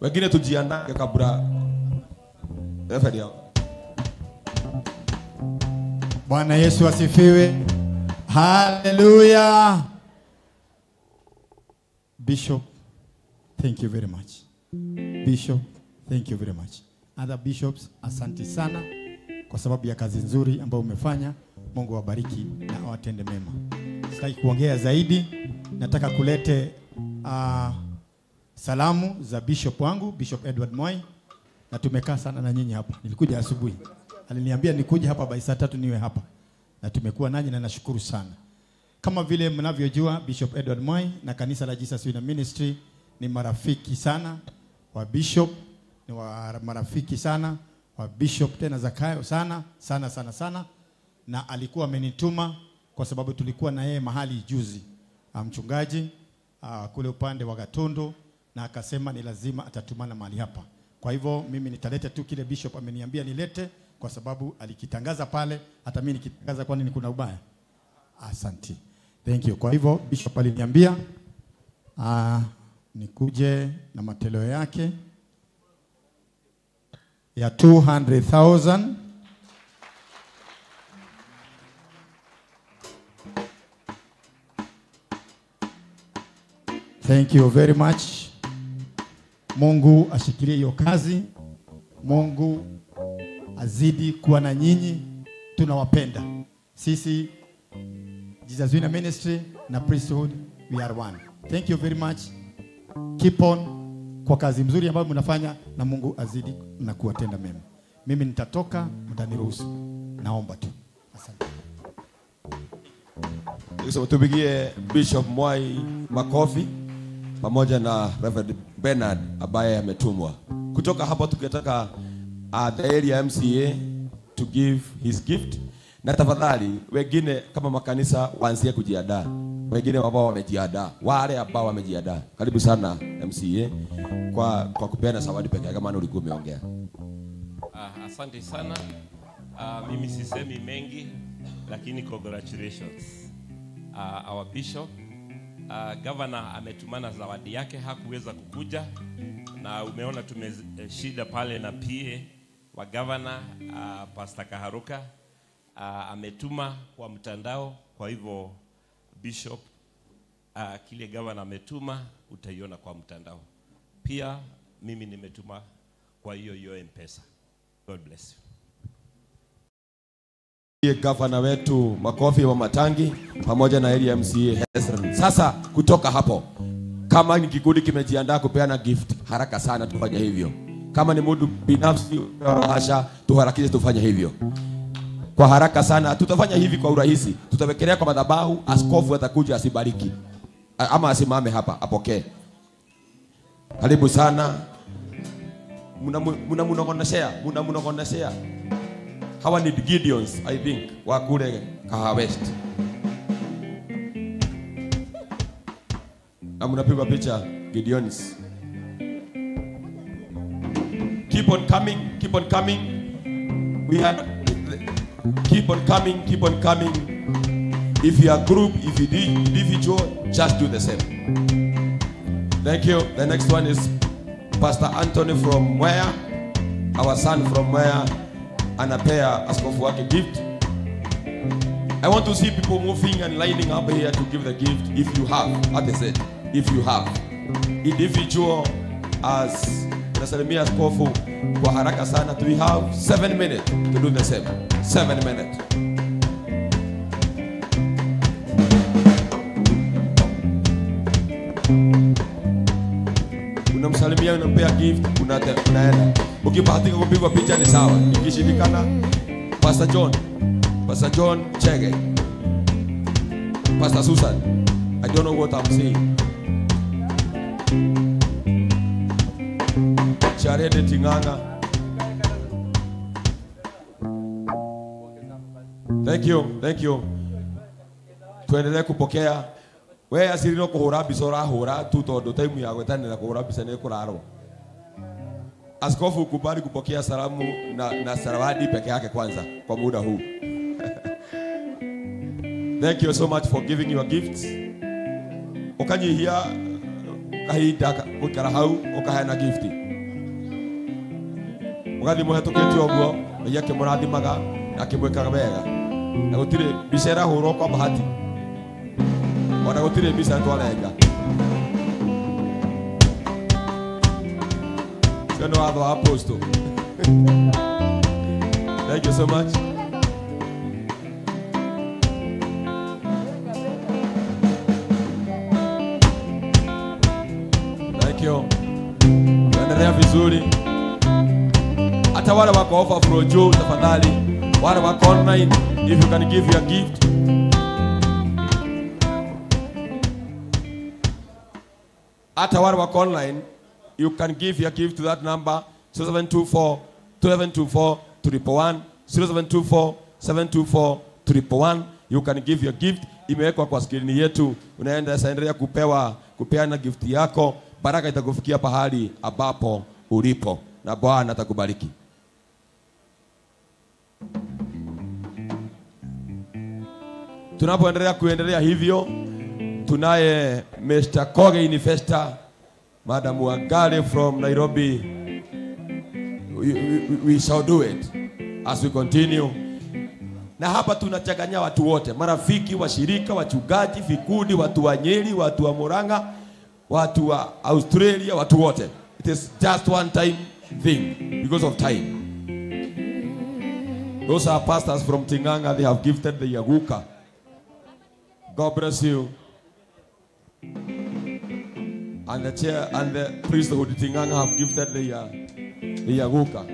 Speaker 11: Wengine tujiandae kabla Reverend.
Speaker 6: Bwana Yesu asifiwe. Hallelujah. Bishop, thank you very much. Bishop, thank you very much. Other bishops, asante sana kwa sababu ya kazi nzuri ambayo umefanya. Mungu awabariki na awatende mema. Sitaki kuongea zaidi. Nataka kulete salamu za bishop wangu, Bishop Edward Moi. Na tumekaa sana na nyinyi hapa. Nilikuja asubuhi. Aliniambia nikuje hapa by saa 3 niwe hapa. Na tumekuwa nanyi na nashukuru sana. Kama vile mnavyojua, Bishop Edward Moi na kanisa la Jesus Winner Ministry ni marafiki sana wa bishop, ni marafiki sana wa Bishop tena Zakayo sana sana sana sana, na alikuwa amenituma kwa sababu tulikuwa na yeye mahali juzi mchungaji kule upande wa Gatundu, na akasema ni lazima atatumana mahali hapa. Kwa hivyo mimi nitaleta tu kile bishop ameniambia nilete, kwa sababu alikitangaza pale, hata mimi nikitangaza kwa nini kuna ubaya. Asante. Thank you. Kwa hivyo bishop aliniambia nikuje na matoleo yake ya 200,000. Thank you very much. Mungu ashikilie hiyo kazi. Mungu azidi kuwa na nyinyi. Tunawapenda. Sisi Jesus Winner Ministry na Priesthood, we are one. Thank you very much. Keep on kwa kazi mzuri ambayo mnafanya, na Mungu azidi na kuwatenda mema. Mimi nitatoka, mtaniruhusu. Naomba tu. Asante.
Speaker 11: So tupigie Bishop Moi makofi pamoja na Reverend Bernard ambaye ametumwa. Kutoka hapo tukitaka the area MCA to give his gift. Na tafadhali wengine kama makanisa waanzie kujiandaa. Wengine ambao wamejiandaa, wale ambao wamejiandaa. Karibu sana MCA kwa kupeana zawadi pekee kama ulikuwa umeongea.
Speaker 20: Asante sana. Mimi sisemi mengi, lakini congratulations. Our bishop, governor ametumana zawadi yake, hakuweza kukuja, na umeona tumeshida pale na PA wa governor, Pastor Kaharuka ametuma kwa mtandao. Kwa hivyo bishop, kile governor ametuma utaiona kwa mtandao. Pia mimi nimetuma kwa hiyo M-Pesa. God bless you.
Speaker 11: Governor wetu makofi wa Matangi pamoja na area MCA Hezron. Sasa kutoka hapo, kama ni kikundi kimejiandaa kupeana gift, haraka sana tufanye hivyo. Kama ni mtu binafsi hasha, tuharakishe tufanye hivyo kwa haraka sana. Tutafanya hivi kwa urahisi. Tutawekelea kwa madhabahu, askofu atakuja asibariki ama asimame hapa apokee. Karibu sana. Muna hawa ni Gideons, I think, wa kule Kaha West. Na mnapigwa picha Gideons. Keep on coming, keep on coming. We have keep on coming, keep on coming. If you are group, if you individual, just do the same. Thank you. The next one is Pastor Anthony from Mwea, our son from Mwea, anapea askofu wake gift. I want to see people moving and lining up here to give the gift. If you have, as I said, if you have individual as nasalimia askofu kwa haraka sana. Do we have 7 minutes to do the same? 7 minutes. Unamsalimia Ukifurahia unampea gift, unaenda. Ukibahatika kupigwa picha ni sawa. Ikishindikana, Pastor John Chege, Pastor Susan, I don't know what I'm saying. Charede Tinganga. Thank you. Tuendelee kupokea. Wewe asirino kuhura bisora hura tu tondu time ya gwetanira kuhura bisa ni kurarwo. Askofu kubali kupokea salamu na sarawadi peke yake kwanza kwa muda huu. Thank you so much for giving your gifts. Ukanyihia kahinda gukara hau ukahena gifti. Ugathi muhetũkĩtio ũguo Ngai akĩmũrathimaga na akĩmwĩkaga wega. Na gũtirĩ mbica ĩrahũrwo kwa bahati. Ona gũtirĩ mbica twarenga. Sio no watho wa apostle. Thank you so much. Thank you. Tuendelea vizuri. Hata wale wako overflow juu tafadhali. Wale wako online, if you can give your gift. Hata wale wako online, you can give your gift to that number 0724 2724 111 0724 724 111. You can give your gift. Imewekwa kwa skrini yetu. Unaenda endelea kupeana gift yako. Baraka itakufikia pahali ambapo ulipo na Bwana atakubariki. Tunapoendelea hivyo, tunaye Mr. Koge Investor, Madam Wangari from Nairobi. We shall do it as we continue. Na hapa tunachanganya watu wote, marafiki, washirika, wachungaji, vikundi, watu wa Nyeri, watu wa Murang'a, watu wa Australia, watu wote. It is just one time thing because of time. Those are pastors from Tinganga. They have gifted the Yaguka. God bless you. And the chair and the priesthood Tinganga have gifted the Yaguka.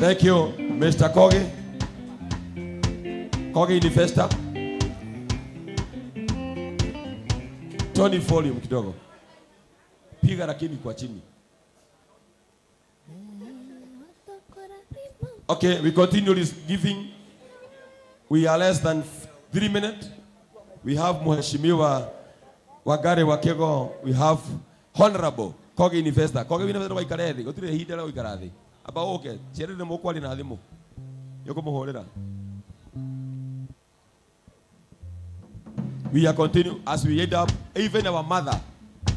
Speaker 11: Thank you, Mr. Koge. Koge Investor. Tony volume kidogo. Piga lakini kwa chini. Okay, we continue this giving. We are less than 3 minutes. We have Mheshimiwa Wangari Wakego. We have Honorable Koge Investor. Koge Investor waikarethi. Gotire hinde la waikarathi. Aba okay. Chere ne mokwali na thimu. Yoko muhorera. We are continue as we end up. Even our mother,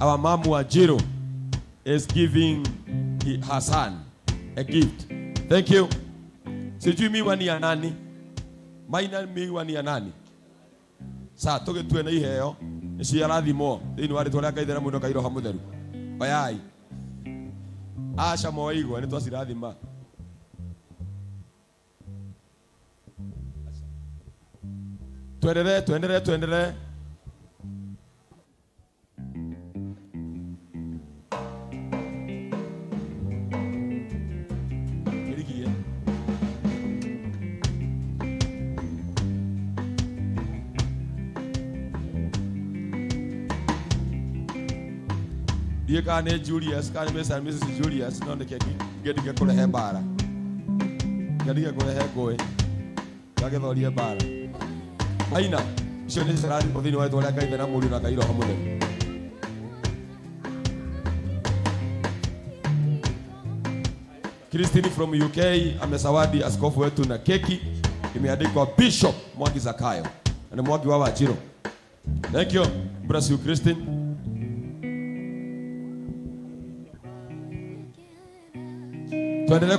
Speaker 11: our mom Wajiro, is giving her son a gift. Thank you. Sijui mi wani ya nani? Maina mi wani ya nani? Sa toge tuwe na iheo. Nisi ya radhi mo. Dini wari tuwalea kaidera muno kairo hamuderu. Bayai. Asha moigo. Ene tuwa si radhi ma. Tuendelee. Dear Kane Julius, Kane Miss and Mrs. Julius, no, they get to go to her bar. Get to go to her going. Get to the bar. Aina, she is running for the way to like I am moving like I don't know. Christine from UK, amesawadi askofu wetu na keki imeandikwa Bishop Mwangi Zakayo. Na Mwangi wa Wajiro. Thank you. Bless you, Christine. Tuendelee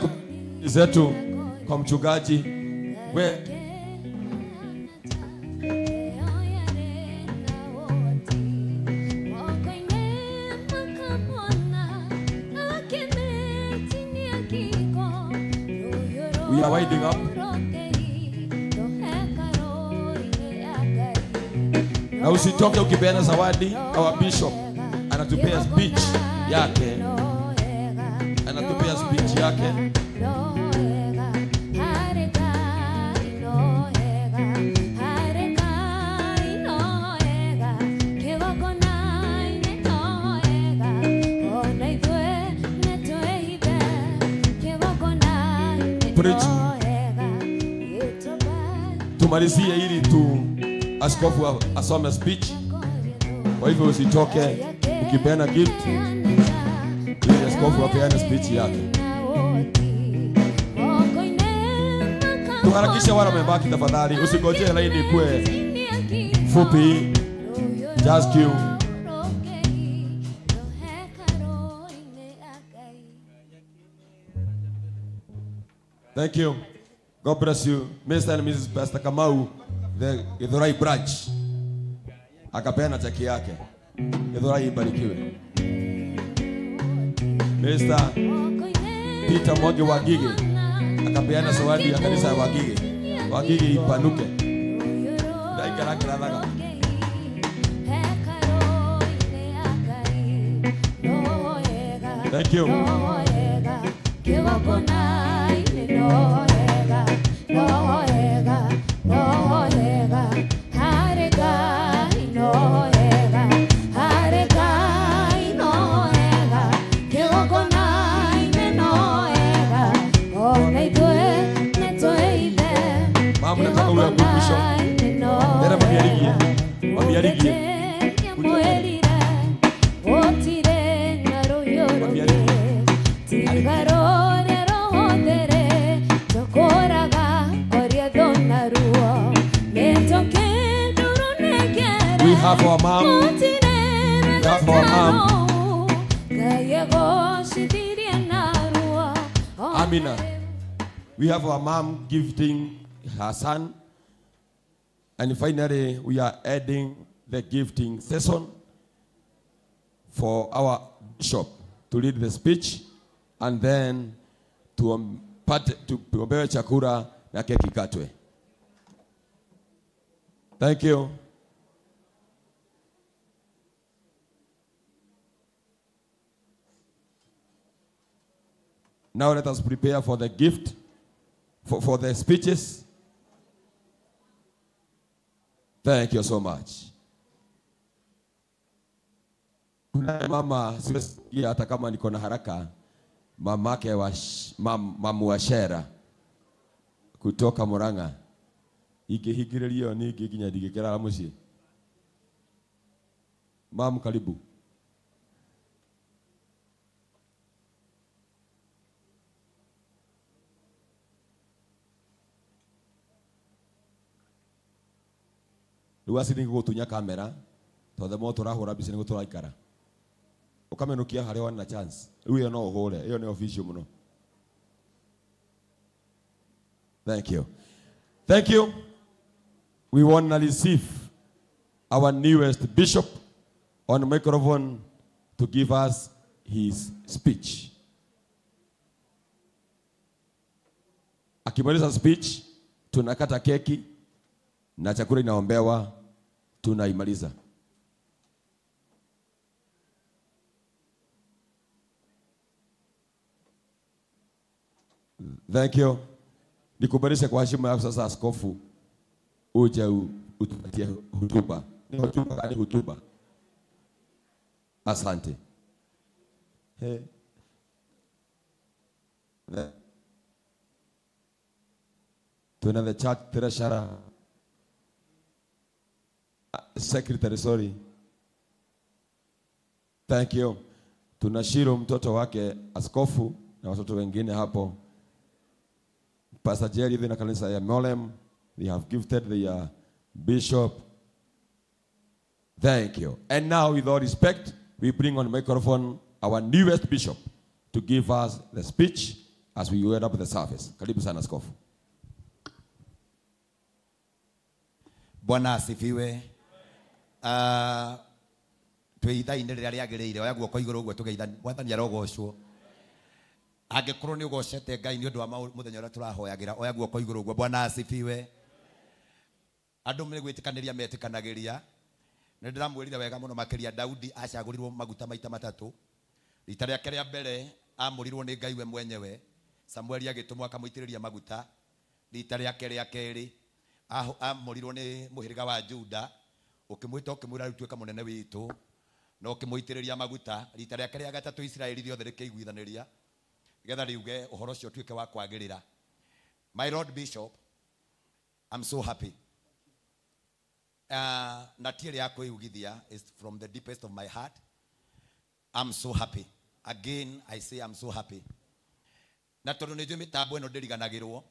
Speaker 11: zetu kwa mchungaji we are winding up. Na usitoke ukipeana zawadi. Our bishop anatupea speech yake. Anatupea speech yake. Tumalizie ili tu askofu asome speech. Kwa hivyo usitoke ukipeana gift. Ili askofu apeane speech yake. Tuharakishe wale wamebaki tafadhali. Usigojee laini kwe fupi. Just queue. Thank you. God bless you. Mr. and Mrs. Pastor Kamau, the Githurai branch. Akapeana cheki yake. Githurai ibarikiwe. Mr. Peter Mwangi wa Gigi. Akapeana zawadi ya kanisa wa Gigi. Wa Gigi ipanuke. Daika. Thank you. We have our mom. We have our mom. Amina. We have our mom gifting her son. And finally, we are adding the gifting session for our bishop to lead the speech and then to pewa chakula na keki katwe. Thank you. Now let us prepare for the gift, for the speeches. Thank you so much. Mama, siwezi hata kama niko na haraka, mamake wa mamu wa Shera kutoka Murang'a. Ikihigiririo ni kikinya digikera muci. Mamu karibu. Luasi ni gutunya kamera to the moto rahura bisi ni gutura ikara ukamenukia hari wana chance uyo no hore iyo ni official muno. Thank you. Thank you. We want to receive our newest bishop on the microphone to give us his speech. Akimaliza speech tunakata keki na chakula inaombewa tunaimaliza. Thank you. Nikubarisha kwa heshima yako sasa askofu uje utupatie hotuba. Ni hotuba gani hotuba? Asante. Hey. Tuna the church treasurer secretary, sorry. Thank you. Tunashiro mtoto wake askofu na watoto wengine hapo. Pastor Jerry na kanisa ya Molem, they have gifted the bishop. Thank you. And now with all respect, we bring on the microphone our newest bishop to give us the speech as we went up the service. Karibu sana askofu.
Speaker 7: Bwana asifiwe. Tweithaine rĩrĩa rĩagĩrĩire oya guoko igũrũ ũguo tũgeithanie Mwathani arogocwo. Angĩkorwo nĩ ũgocete Ngai nĩ ũndũ wa mũthenya ũrĩa tũrahoyagĩra oya guoko igũrũ ũguo. Bwana asifiwe. Andũ nĩ gwĩtĩkanĩria metĩkanagĩria nä ndä ramwä rire wega må no makä ria Daudi acagå rirwo maguta maita matatå. Rita rä ake rä a mbere amå rirwo nä Ngai we mwenyewe, Samueli agä tå mwo akamå itä rä ria maguta. Rita rä ake rä a kerä amå rirwo nä må hä rä ga wa Juda, å kä mwä ta å kä mwä ra rä u tuä ka må nene witå, na å kä må itä rä ria maguta. Rita rä ake rä a gatatå Isiraeli rĩothe rä kä iguithanä ria getha rä uge å horo å cio å tuä ke wa kwagä rä ra. My Lord Bishop, I'm so happy. Na tiä rä ya kwä ugithia is from the deepest of my heart. I'm so happy. Again, I say I'm so happy. Na tondå nä njå mä tambo ä no ndä riganagä rwo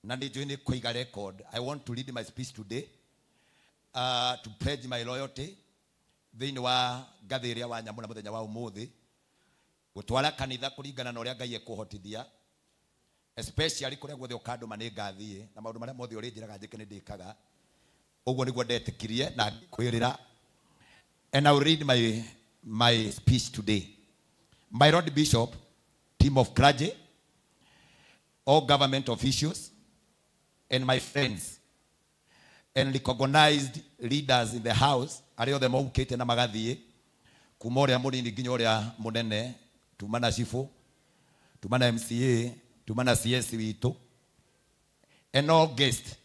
Speaker 7: na nä njå nä kå iga record, I want to read my speech today to pledge my loyalty thä inä wa ngathä ä rä a wa nyamå na må thenya wa å må thä gå twara kanitha kå ringana na å rä a Ngai ekå hotithia, especially kå rä a guothe å kandå ma nä ngathiä na maå ndå marä a mothe å rä njä raga njä ke nä ndä kaga. Å guo nä guo ndetä kirie na kwä rä ra. And I will read my speech today. My Lord Bishop, team of clergy, all government officials, and my friends, and recognized leaders in the house, arä othe maukite na magathie kuma å rä a må nini nginya å rä a må nene, tuma na cibå, tuma na MCA, tuma na CS witå, and all guests,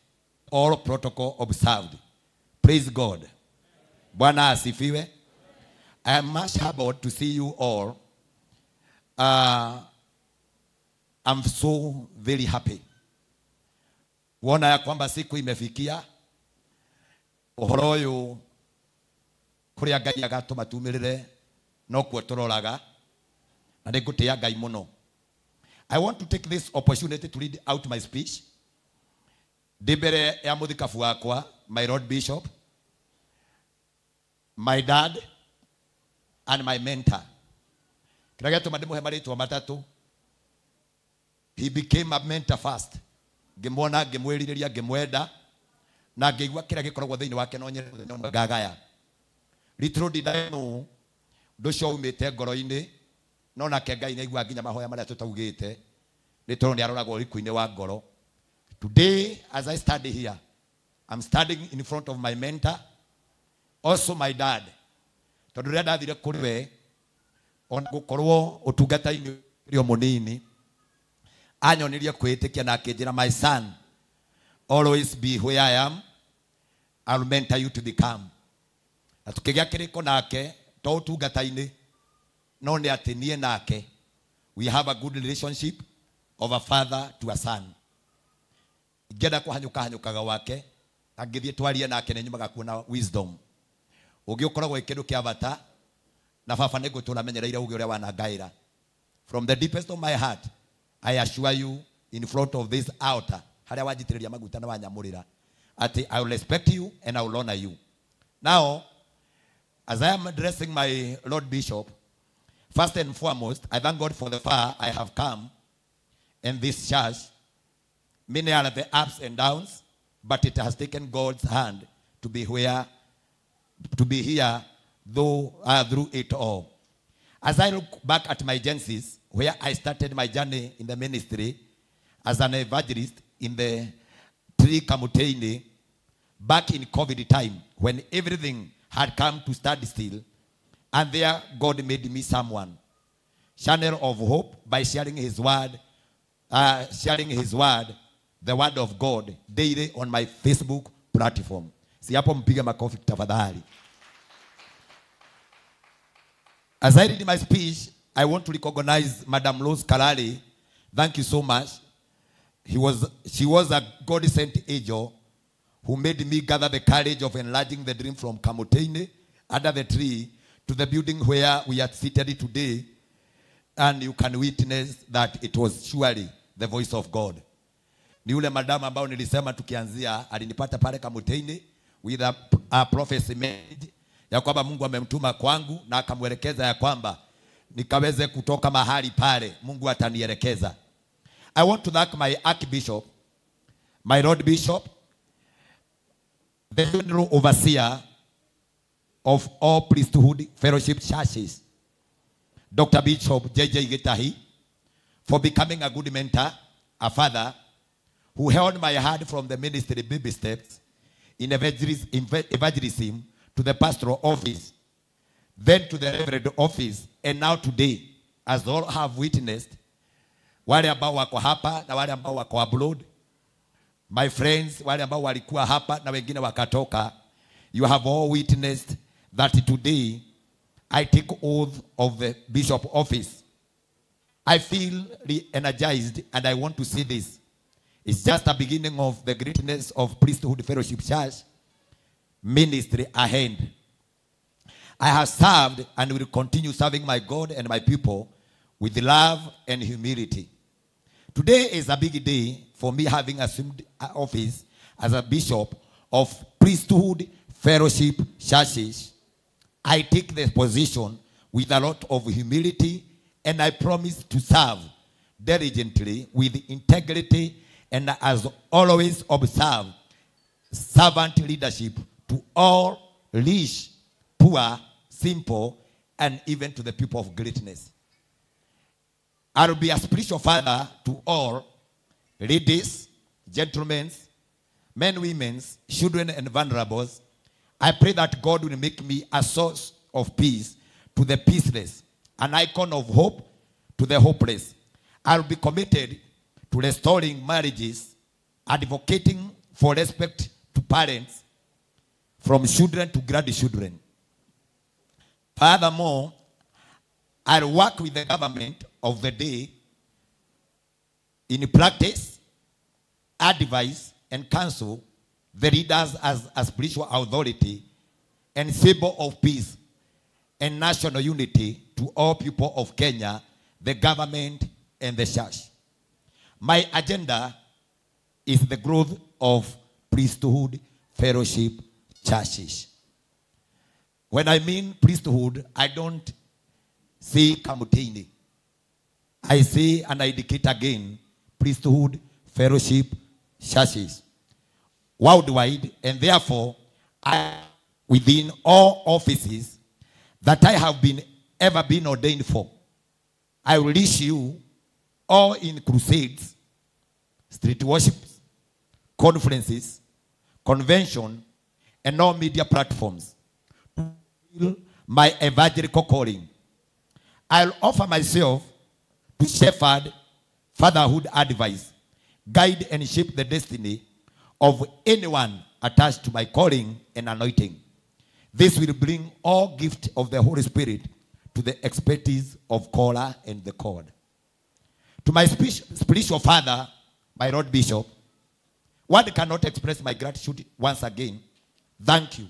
Speaker 7: all protocol observed. Praise God. Bwana asifiwe. I am much humbled to see you all. I'm so very happy kuona ya kwamba siku imefikia uhoro uyu kuria Ngai agatuma tumĩrĩre no kuo tũroraga na nĩ ngũtĩa Ngai mũno. I want to take this opportunity to read out my speech. Ndĩ mbere ya mũthikabu wakwa, my Lord Bishop, my dad and my mentor. Kĩrĩa gĩatũma ndĩmũhe marĩtwa matatũ. He became a mentor first. Ngĩmwona, ngĩmwĩrirĩria, ngĩmwenda na ngĩigua kĩrĩa gĩkoragwo thĩinĩ wake no nyene ngagaya. Little did I know ũndũ ũcio umĩte ngoro-inĩ, no nake Ngai nĩaigua nginya mahoya marĩa tũtaugĩte nĩ tondũ nĩ aroragwo ũriku-inĩ wa ngoro. Today, as I study here, I'm studying in front of my mentor, also my dad. Tondũ rĩrĩa ndathire kũrĩ we, ona gũkorwo ũtungata-inĩ ũrĩ o mũnini, anyonirie kwĩtĩkia na akĩnjĩra, my son, always be where I am, I'll mentor you to become. Na tũkĩgĩa kĩrĩko nake to ũtungata-inĩ, no nĩ atĩ niĩ nake we have a good relationship of a father to a son. Ingĩenda kũhanyũkaga wake, angĩthiĩ twarie nake nĩ nyumaga kuona wisdom. Ũngĩ ũkoragwo kĩndũ kĩa bata na baba nĩ ngũtũra menyereire ũgĩ ũrĩa wanangaĩra. From the deepest of my heart, I assure you in front of this altar, harĩa wanjitĩrĩria maguta na wanyamũrĩra, atĩ I will respect you and I will honor you. Now, as I am addressing my Lord Bishop, first and foremost, I thank God for the far I have come in this church. Many are the ups and downs, but it has taken God's hand to be here, through it all. As I look back at my genesis, where I started my journey in the ministry as an evangelist in the Tree Kamutaini, back in COVID time, when everything had come to standstill, and there God made me someone, channel of hope, by sharing His word, the word of God, daily on my Facebook platform. Si hapo mpige makofi tafadhali. As I read my speech, I want to recognize Madam Rose Kalali. Thank you so much. She was a God-sent angel who made me gather the courage of enlarging the dream from Kamutaini under the tree to the building where we are seated today. And you can witness that it was surely the voice of God. Ni ule madam ambao nilisema tukianzia alinipata pale Kamutaini with a prophecy made ya kwamba Mungu amemtuma kwangu na akamwelekeza ya kwamba nikaweze kutoka mahali pale, Mungu atanielekeza. I want to thank my Archbishop, my Lord Bishop, the general overseer of all priesthood fellowship churches, Dr. Bishop J.J. Gitahi, for becoming a good mentor, a father, who held my hand from the ministry baby steps in evangelism to the pastoral office, then to the reverend office, and now today, as all have witnessed, wale ambao wako hapa na wale ambao wako abroad, my friends, wale ambao walikuwa hapa na wengine wakatoka, you have all witnessed that today I take oath of the bishop office. I feel re-energized, and I want to say this. It's just a beginning of the greatness of Priesthood Fellowship Church ministry ahead. I have served and will continue serving my God and my people with love and humility. Today is a big day for me, having assumed office as a bishop of Priesthood Fellowship Churches. I take the position with a lot of humility, and I promise to serve diligently with integrity, and as always observe servant leadership to all rich, poor, simple, and even to the people of greatness. I will be a spiritual father to all ladies, gentlemen, men, women, children, and vulnerables. I pray that God will make me a source of peace to the peaceless, an icon of hope to the hopeless. I will be committed to restoring marriages, advocating for respect to parents, from children to grandchildren. Furthermore, I'll work with the government of the day in practice, advise, and counsel the leaders as a spiritual authority and symbol of peace and national unity to all people of Kenya, the government, and the church. My agenda is the growth of Priesthood Fellowship Churches. When I mean priesthood, I don't say Kamutini. I say and I indicate again, Priesthood Fellowship Churches. Worldwide, and therefore, within all offices that I have ever been ordained for, I will reach you all in crusades, street worships, conferences, convention, and all media platforms. My evangelical calling. I'll offer myself to shepherd fatherhood advice, guide and shape the destiny of anyone attached to my calling and anointing. This will bring all gift of the Holy Spirit to the expertise of caller and the called. To my spiritual father, my Lord Bishop, one cannot express my gratitude once again. Thank you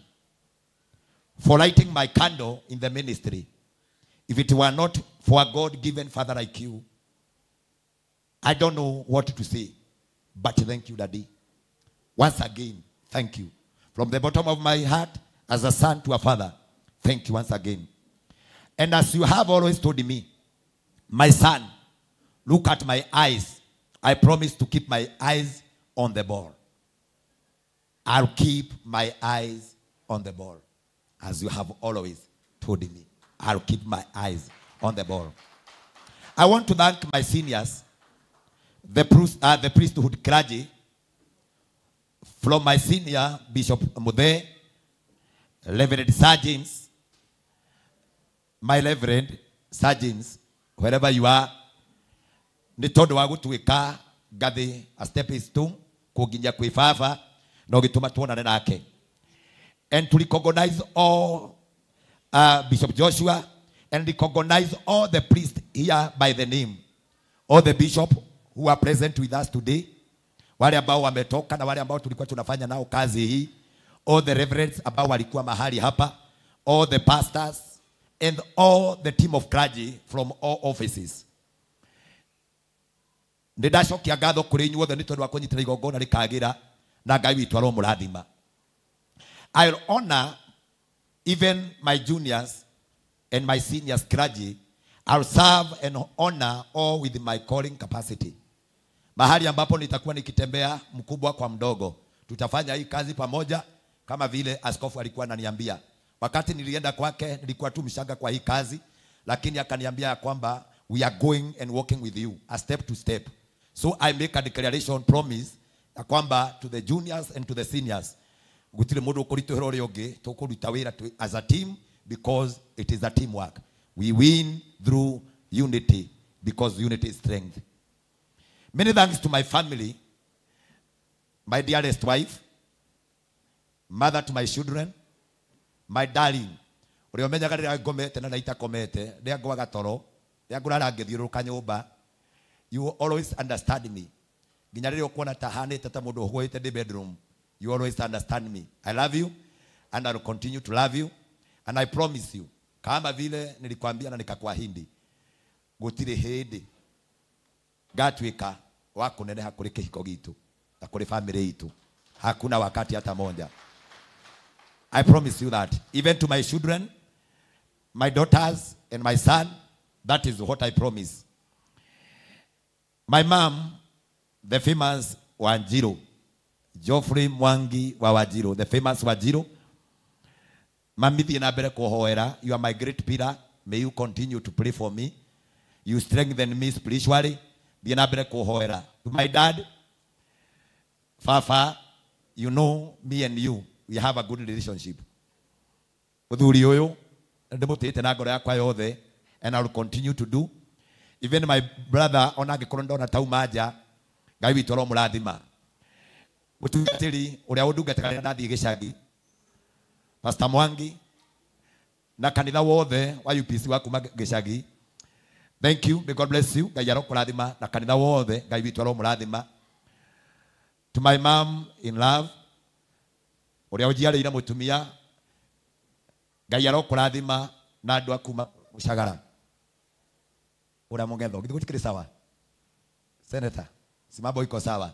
Speaker 7: for lighting my candle in the ministry. If it were not for a God-given father like you, I don't know what to say. But thank you, Daddy. Once again, thank you. From the bottom of my heart, as a son to a father, thank you once again. And as you have always told me, my son, look at my eyes. I promise to keep my eyes on the ball. I'll keep my eyes on the ball. As you have always told me, I'll keep my eyes on the ball. I want to thank my seniors, the priesthood clergy, from my senior, Bishop Mude, Reverend Sergeants, my Reverend Sergeants, wherever you are, ni tondu wa gutuika ngathi a stepping stone kuginya kwi baba no gituma tuonane nake, and to recognize all Bishop Joshua and recognize all the priests here by the name, all the bishop who are present with us today, wale ambao wametoka na wale ambao tulikuwa tunafanya nao kazi hii, all the reverends ambao walikuwa mahali hapa, all the pastors and all the team of clergy from all offices. Ndĩracokia ngatho kũrĩ inyuothe nĩ tondũ wa kũnyitĩra igongona rĩkagĩra na Ngai witũ aromũrathima. I'll honor even my juniors and my seniors clergy. I'll serve and honor all with my calling capacity. Mahali ambapo nitakuwa nikitembea mkubwa kwa mdogo, tutafanya hii kazi pamoja kama vile askofu alikuwa ananiambia. Wakati nilienda kwake nilikuwa tu mshanga kwa hii kazi, lakini akaniambia kwamba we are going and walking with you a step to step. So I make a declaration promise kwamba to the juniors and to the seniors, gutire mundu ukurituhira uria ungi tukuruta wira as a team because it is a teamwork. We win through unity because unity is strength. Many thanks to my family, my dearest wife, mother to my children, my darling. Urio menyaga rira ngomete na itakomete, ria ngwaga toro, ria ngurara ngithiuruka nyumba. You always understand me. Nginya rira ukuona tahanite ta mundu huite the bedroom. You always understand me. I love you and I will continue to love you and I promise you, kama vile nilikwambia na nikakuahidi, gutire hindi gatwika wa kuneneha kuri kihiko gitu na kuri family yetu. Hakuna wakati hata moja. I promise you that. Even to my children, my daughters and my son, that is what I promise. My mom, the famous Wanjiru, Geoffrey Mwangi wa Wanjiru, the famous Wanjiru. Mami thiĩ na mbere kũhoera. You are my great pillar. May you continue to pray for me. You strengthen me spiritually. Thiĩ na mbere kũhoera. To my dad, Fafa, you know me and you, we have a good relationship. Muthuri ũyũ ndĩmũtĩte na ngoro yakwa yothe, and I will continue to do. Even my brother, ona angĩkorwo ndona tauma nja, Ngai witũ aromũrathima. Mũtungatĩri ũrĩa ũndungatagĩra nathiĩ gĩcagi, Pastor Mwangi na kanitha wothe wa UPC wa kuma gĩcagi. Thank you, may God bless you. Ngai arokũrathima na kanitha wothe, Ngai witũ aromũrathima. To my mom in love, uria ujiarĩire mũtumia, Ngai arokũrathima na andũ akuma Mũcagara. Ura Mũngetho, githĩ gũtikĩrĩ sawa? Senator, si mambo iko sawa.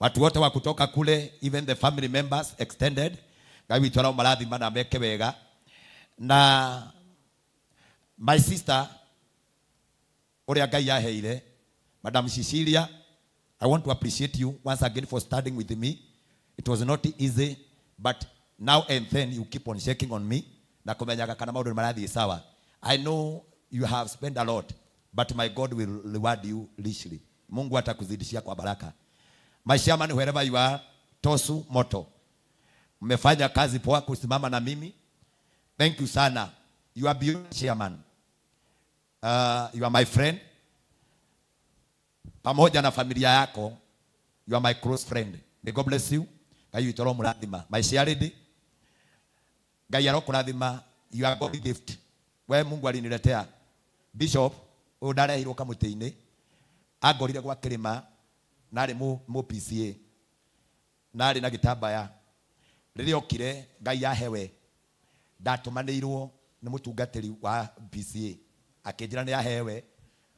Speaker 7: Watu wote wa kutoka kule, even the family members extended, Ngai witũ aromũrathima na meke wega. Na my sister, uria Ngai aheire, Madam Cecilia, I want to appreciate you once again for standing with me. It was not easy, but now and then you keep on checking on me. Na kumenyaga kana maundu marathiĩ sawa. I know you have spent a lot, but my God will reward you richly. Mungu atakuzidishia kwa baraka. My chairman, wherever you are, Tosu Moto, mmefanya kazi poa kusimama na mimi. Thank you sana. You are beautiful chairman. You are my friend. Pamoja na familia yako, you are my close friend. May God bless you. Ngai witũ aromũrathima. My share lady, Ngai arokũrathima. You are God's gift. We Mungu aliniletea Bishop ũndarehirwo kamũtĩ-inĩ, angorire gwa kĩrĩma, narĩ mũ PCA, narĩ na gĩtambaya. Rĩrĩa okire, Ngai ahewe, ndatũmanĩirwo nĩ mũtungatĩri wa PCA, akĩnjĩra nĩ ahewe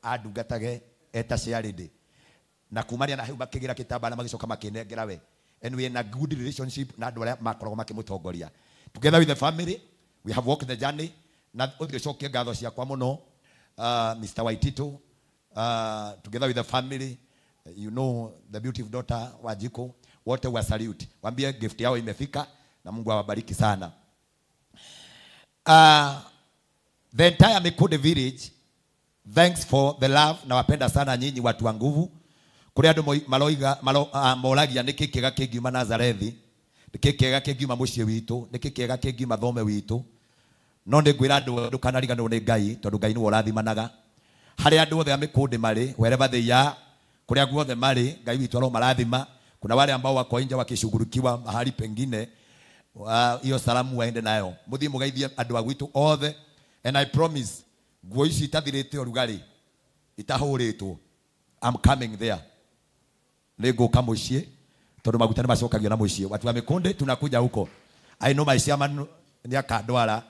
Speaker 7: andungatage eta share lady. Na kumania na hau makĩgĩra gĩtambaya na magĩcoka makĩnengera we. And we are in a good relationship na andũ arĩa makoragwo makĩmũtongoria. Together with the family, we have walked the journey. Na ũthĩcokie ngatho ciakwa mũno, Mr. Waitito, together with the family, you know the beautiful daughter Wajiko, wote wa salute. Waambie gift yao imefika na Mungu awabariki sana. The entire Mikude village, thanks for the love. Nawapenda sana nyinyi watu wa nguvu. Kuri andu molagia niki kiega kingiuma Nazarethi, niki kiega kingiuma muciĩ witũ, niki kiega kingiuma thome witũ. No nĩ ngwĩra andũ ndukanariganĩrwo nĩ Ngai, tondũ Ngai nĩwe ũrathimanaga. Harĩa andũ othe a Mikundi marĩ, wherever they are, kuria guothe marĩ, Ngai witũ aromarathima. Kuna wale ambao wako nje wakishughulikiwa mahali pengine, hiyo salamu waende nayo. Muthii mugeithie andũ a gwitũ othe, and I promise nguo ici itathirĩte ũrugarĩ, itahũrĩtwo. I'm coming there. Nĩngũka mũciĩ, tondũ maguta nĩ macokagio na mũciĩ. Watu wa Mikundi tunakuja huko. I know my chairman nĩ akandwara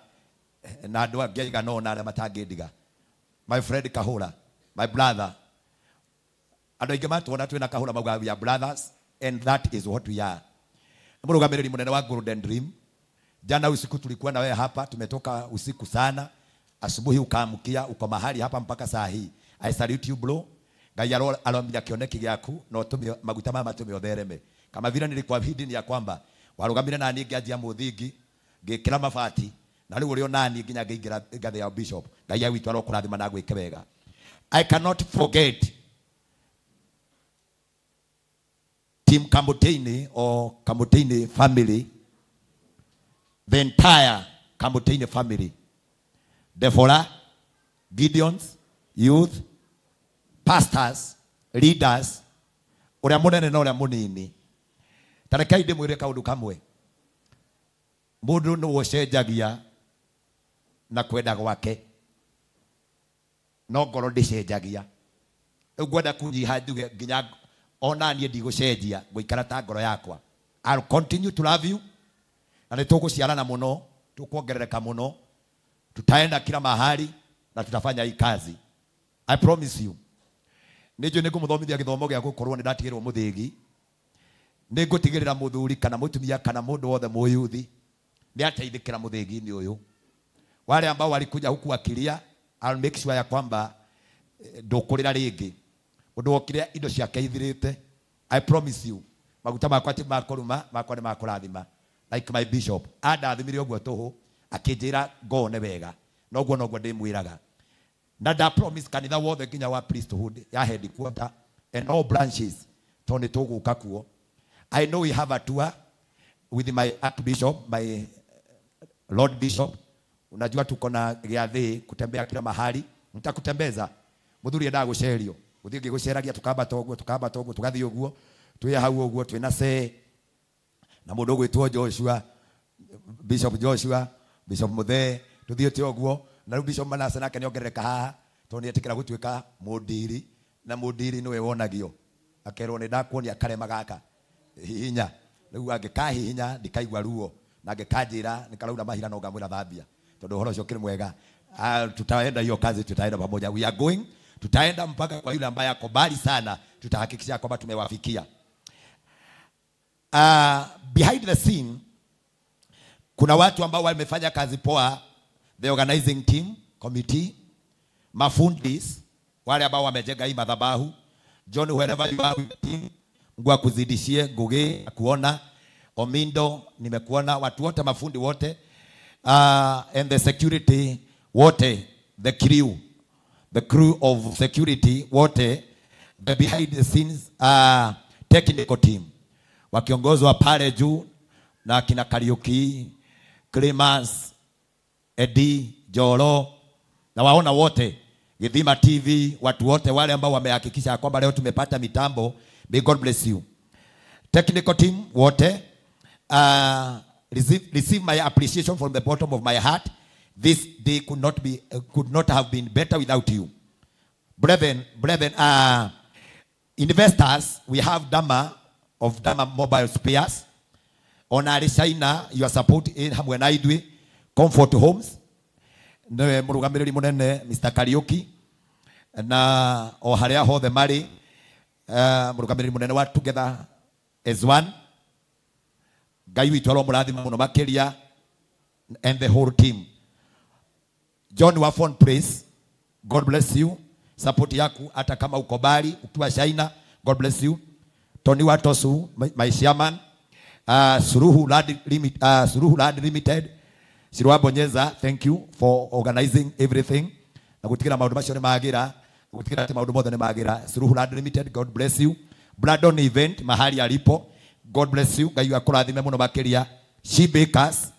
Speaker 7: na andũ angĩ aigana ũna arĩa matangĩndiga. My friend Kahura, my brother. Andũ aingĩ matuona twĩna Kahura mauga we are brothers, and that is what we are. Mũrũgamĩrĩri mũnene wa Golden Dream. Jana usiku tulikuwa na wewe hapa, tumetoka usiku sana. Asubuhi ukaamkia, uko mahali hapa mpaka saa hii. I salute you bro. Ngai aromia kĩoneki gĩaku na ũtũme maguta maya matũme ũthereme. Kama vile nilikuahidi ni ya kwamba warũgamire na niĩ ngĩanjia mũthingi, ngĩkĩra mabati, na rĩu ũrĩo nani nginya ngĩingĩra ngathĩ ya Bishop. Ngai witũ arokũrathima na gwĩke wega. I cannot forget Team Kamutini or Kamutini family the entire Kamutini family. Deborah, Gideons, youth, pastors, leaders, uria munene na uria munini. Tarekai ndimwire kaundu kamwe. Mundu no wocenjagia na kwenda gwake. No ngoro ndicenjagia. Ugwenda kunyiha nduge nginya ona nie ndigũcenjia ngũikara ta ngoro yakwa. I'll continue to love you. Na nĩtũgũciarana mũno, tũkuongerereka mũno. Tutaenda kila mahali na tutafanya hii kazi. I promise you. Nĩnjũ nĩngũmũthomithia gĩthomo gĩa gũkorwo nĩndatigĩrwo mũthĩgi. Nĩngũtigĩrĩra mũthuri kana mũtumia kana mũndũ wothe mũyuthi nĩateithĩkĩra mũthĩgi-inĩ ũyũ. Wale ambao walikuja huku wakilia, I'll make sure ya kwamba ndũkũrĩra rĩngĩ. Mũndũ wokire indo ciake ithirĩte, I promise you, maguta makwa ti makũruma, makwa nĩ makũrathima. Like my bishop, andathimire ũguo tũhũ, akĩnjĩra ngone wega. Noguo ndĩmwĩraga. Na nda promise kanitha wothe nginya wa priesthood ya headquarter and all branches tondũ nĩtũgũka kuo. I know we have a tour with my archbishop, my lord bishop. Unajua tuko na giathi kutembea kila mahali. Nitakutembeza. Muthuri endaga gucerio. Uthii ngiguceragia tukamba toguo tugathi uguo. Tuye hau uguo twina se. Na mundu gwitwo Joshua, Bishop Joshua, Bishop Muthe, tuthiete uguo. Na Bishop Manase nake niongereka haha. Toni etikira gutwika mudiri na mudiri niwe wonagio. Akerwo ni ndakuonia karema gaka. Hihinya. Riu angikahihinya ndikaigwa ruo. Na angĩkanjĩra nĩkaraura mahira no ngamwĩra thambia. Tondũ horo ũcio kĩrĩ mwega. Tutaenda hiyo kazi, tutaenda pamoja. We are going, tutaenda mpaka kwa yule ambaye ako mbali sana, tutahakikisha kwamba tumewafikia. Behind the scene kuna watu ambao wamefanya kazi poa, the organizing team, committee, mafundis, wale ambao wamejenga hii madhabahu. John, wherever you are with the team, Mungu akuzidishie, Ngugi akuona, Omindo nimekuona, watu wote mafundi wote. And the security wote, the crew of security wote, the behind the scenes technical team wakiongozwa pale juu na kina Kariuki, Clemens, Eddie, Jolo na waona wote, Githima TV, watu wote wale ambao wamehakikisha kwamba leo tumepata mitambo. May God bless you. Technical team wote, receive my appreciation from the bottom of my heart. This day could not have been better without you. Brethren, investors, we have Dama of Dama Mobile Spares. Onari China, your support in hamwe na idwe, Comfort Homes. Ne murugamiriri munene Mr. Kariuki na oharia hothe mari murugamiriri munene wa Together as One. Ngai witũ aromũrathima mũno makĩria, and the whole team. John Wafon Praise, God bless you. Support yaku hata kama uko bali ukiwa China, God bless you. Tony Watosu, my chairman. Suruhu Land Limited, Sirwa Bonyeza, thank you for organizing everything. Na gutikira maundu macio ni magira, gutikira ati maundu mothe ni magira. Suruhu Land Limited, God bless you. Bradon Event mahali alipo, God bless you. Ngai akurathime muno makiria. She Bakers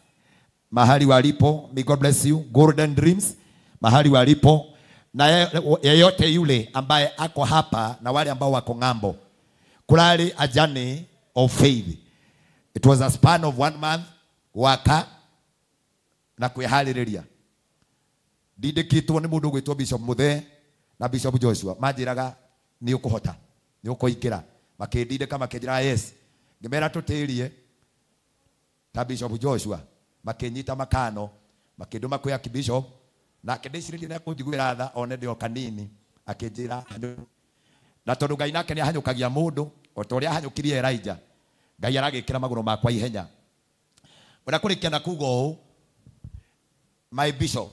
Speaker 7: mahali walipo, may God bless you. Golden Dreams mahali walipo, na yeyote yule ambaye ako hapa na wale ambao wako ngambo. Kulali a journey of faith. It was a span of 1 month waka na kwihariria. Didikitwo ni mundu gwitwo Bishop Muthe na Bishop Joshua majiraga ni ukuhota, ni ukuikira, makindindika makinjira yes. Ngimera tutirie ta Bishop Joshua makinyita makano makinduma kwa Bishop na kidishiririe na kujigwira tha one ndio kanini akinjira na tondu Ngai nake ni ahanyukagia mundu o toria ahanyukirie Elijah. Ngai aragikira maguru makwa ihenya. Wenda kurikia na kugo my bishop,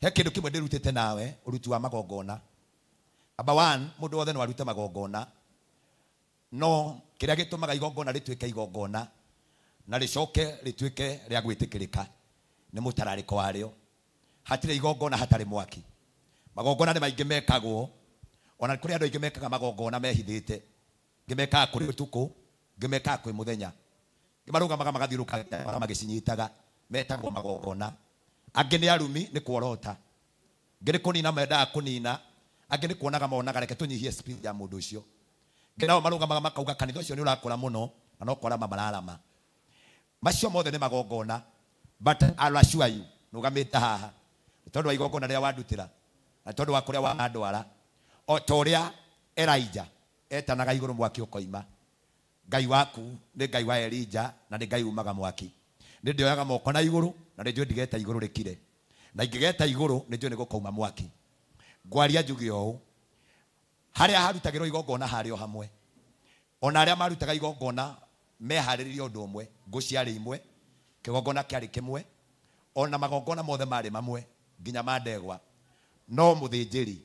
Speaker 7: he kindu kimwe ndirutite nawe uruti wa magongona. Aba one, mundu wothe no arute magongona, no kiria gitumaga igongona rituike igongona na ricoke rituike ria gwitikirika ni mutarariko wario. Hatire igongona hatari mwaki. Magongona ni maingi mekagwo, ona kuri andu aingi mekaga magongona mehithite. Ngimeka kuri utuku, ngimeka kwi muthenya. marugamaga magathiruka magicinyitaga metagwo magongona angĩ nĩ arumi nĩ kuorota angĩ nĩ kũnina mendaga kũnina angĩ nĩ kuonaga monaga reke tũnyihie speed ya mũndũ ũcio nao marugamaga makauga kanitha ũcio nĩ ũrakũra mũno na no kũrama mararama macio mothe nĩ magongona but I'll assure you nugamĩte haha tondũ wa igongona rĩrĩa wandutĩra na tondũ wa kũrĩa wandwara o ta ũrĩa Elijah etanaga igũrũ mwaki ũkoima Ngai waku nĩ Ngai wa Elijah na nĩ Ngai umaga mwaki nĩ ndĩoyaga moko na igũrũ na nĩ njũĩ ndigeta igũrũ rĩkire na ingĩgeta igũrũ nĩ njũĩ nĩ gũkauma mwaki ngwaria njuge ũũ harĩa harutagĩrwo igongona harĩ o hamwe ona arĩa marutaga igongona meharĩrĩria ũndũ ũmwe ngũciarĩ imwe kĩgongona kĩarĩ kĩmwe ona magongona mothe marĩ mamwe nginya mandegwa no mũthĩnjĩri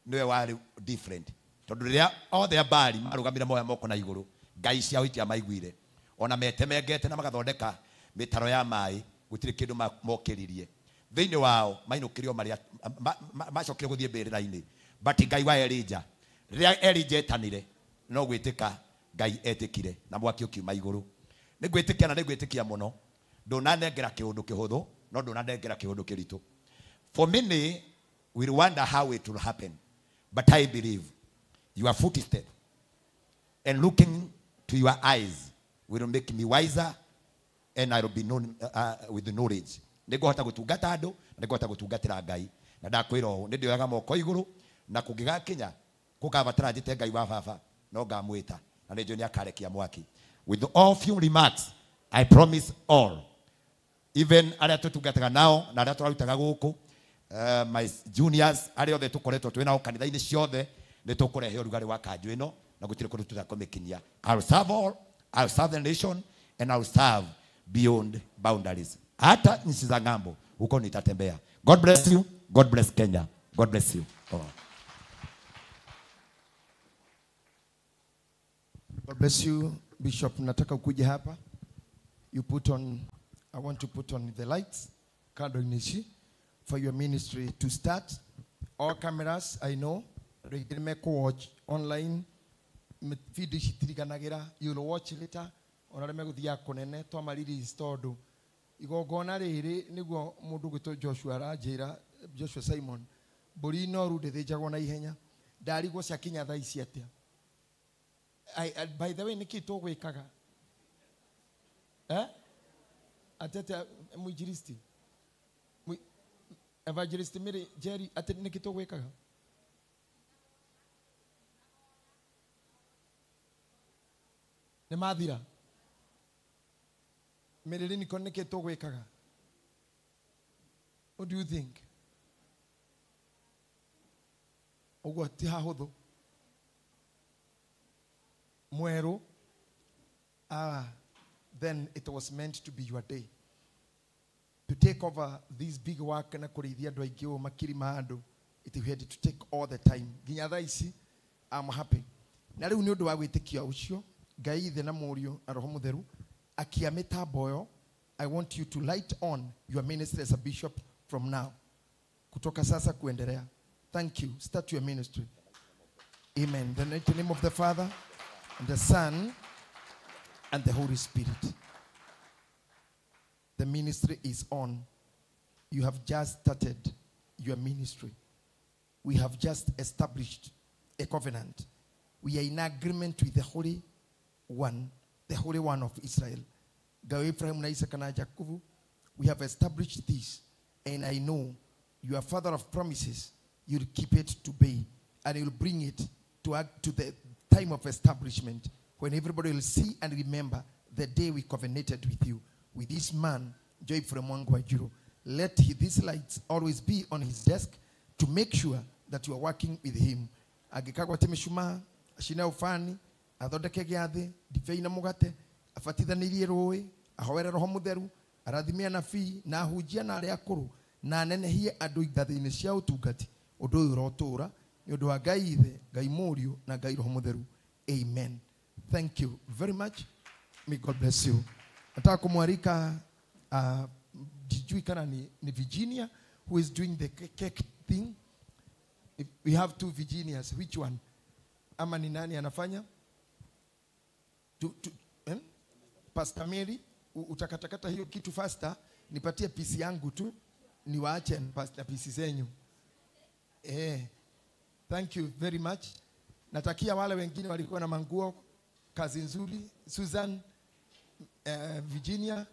Speaker 7: niwe warĩ different tondũ rĩrĩa othe ambari marugamire moya moko na igũrũ Ngai ciao itiamaiguire ona metemengete na magathondeka mĩtaro ya maĩ gũtirĩ kĩndũ mokĩririe thĩinĩ wao mainũkĩrio marĩa macokire gũthiĩ mbĩrĩra-inĩ but Ngai wa Elijah rĩrĩa Elijah etanire no gwĩtĩka Ngai etĩkire na mwaki ũkiuma igũrũ nĩ gwĩtĩkia na nĩ gwĩtĩkia mũno ndũnanengera kĩũndũ kĩhũthũ no ndũnanengera kĩũndũ kĩritũ for many will wonder how it will happen but I believe your footstep and looking to your eyes will make me wiser and I will be known with the knowledge nĩngũhota gũtungata andũ na nĩngũhota gũtungatĩra Ngai na ndakwĩra ũũ nĩ ndĩoyaga moko igũrũ na kũngĩgakinya kũkabatara njĩte Ngai wa baba no ngamwĩta na nĩ njũĩ nĩ akarekia mwaki with all few remarks I promise all even arĩa tũtungataga nao na arĩa tũrarutaga gũkũ my juniors arĩa othe tũkoretwo twĩ nao kanitha-inĩ ciothe nĩ tũkũrehe ũrugarĩ wa kanjũ ĩno na gũtirĩ kũndũ tũtakũmĩkinyia I'll serve all I'll serve the nation and I'll serve beyond boundaries hata nchi za ng'ambo huko nitatembea God bless you God bless Kenya God bless you
Speaker 12: God bless you Bishop nataka ukuje hapa you put on I want to put on the lights kando inishi for your ministry to start all cameras I know they watch online video citiriganagĩra you will watch later ona rĩmwe gũthia kũnene twama release tondũ igongona rĩrĩ nĩguo mũndũ gwĩtwo Joshua aranjĩra Joshua Simon mbũri noru ndĩthĩnjagwo na ihenya ndarigwo ciakinya thaa ici atĩa by the way nĩkĩ tũgwĩkaga atete mũinjilisti evangelist Mary Jerry atĩ nĩkĩ tũgwĩkaga nĩ mathira Mary nĩko nĩkĩ tũgwĩkaga what do you think ũguo ti hahũthũ mwerũ then it was meant to be your day to take over this big work na kũrĩithia andũ aingĩ makiri ma andũ it had to take all the time nginya thaa ici I'm happy na rĩu nĩ ũndũ wa gwĩtĩkia ũcio Ngai ithe na mũriũ na roho mũtheru akia mĩtambo ĩyo I want you to light on your ministry as a bishop from now kutoka sasa kuendelea thank you start your ministry amen in the name of the Father and the Son and the Holy Spirit the ministry is on you have just started your ministry we have just established a covenant we are in agreement with the Holy One of Israel God Abraham, Isaac and Jacob we have established this and I know you are father of promises you'll keep it to be and you'll bring it to the time of establishment when everybody will see and remember the day we covenanted with you with this man Joyfrey Mwangi wa Jiro let these lights always be on his desk to make sure that you are working with him agikagwa temeshuma ashina ufani athondeke gĩathĩ ndibei na mũgate abatithanirie rũĩ ahoere roho mũtheru arathimie anabii na ahunjia na arĩa akũrũ na anenehie andũ ithathĩ-inĩ cia ũtungati ũndũ ũyũ ũrotũũra nĩ ũndũ wa Ngai ithe Ngai mũriũ na Ngai roho mũtheru amen thank you very much may God bless you nataka kumwalika sijui kana ni Virginia who is doing the cake thing if we have two Virginias which one ama ni nani anafanya Pastor Mary, utakatakata hiyo kitu faster, nipatie pisi yangu tu, niwaache na pisi zenyu. Thank you very much. Natakia wale wengine walikuwa na manguo, kazi nzuri, Susan, Virginia,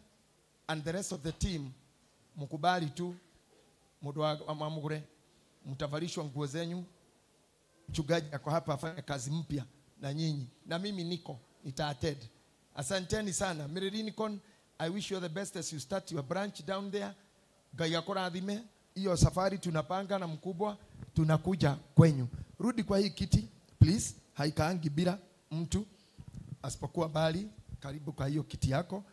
Speaker 12: and the rest of the team. Mkubali tu, mugure, mtavalishwa nguo zenyu. Mchungaji ako hapa afanye kazi mpya na nyinyi. Na mimi niko, nita-attend. Asanteni sana. Meridinicon, I wish you the best as you start your branch down there. Gayakora adhime, iyo safari tunapanga na mkubwa, tunakuja kwenyu. Rudi kwa hii kiti, please. Haikaangi bila mtu. Asipokuwa bali, karibu kwa hiyo kiti yako.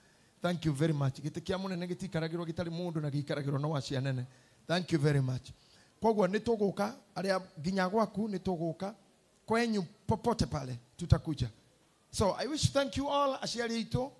Speaker 12: Thank you very much. Gitikia mune negiti karagiro gitari mundu na gikaragiro no wacia nene. Thank you very much. Kogwa nituguka, aria ginya gwaku nituguka kwenyu popote pale tutakuja. So I wish to thank you all, aciari ito,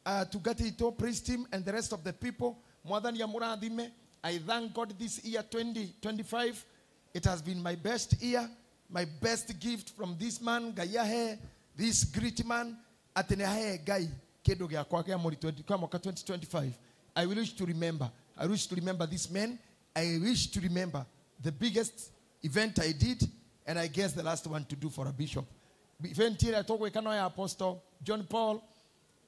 Speaker 12: Tugati ito, praise team, and the rest of the people. Mwathani ya murathime. I thank God this year 2025. It has been my best year, my best gift from this man, Gayahe, this great man, Atenehae Gai, Kedo Gya Kwake Amori 2025. I wish to remember. I wish to remember this man. I wish to remember the biggest event I did, and I guess the last one to do for a bishop. Event here I talk with Apostle John Paul.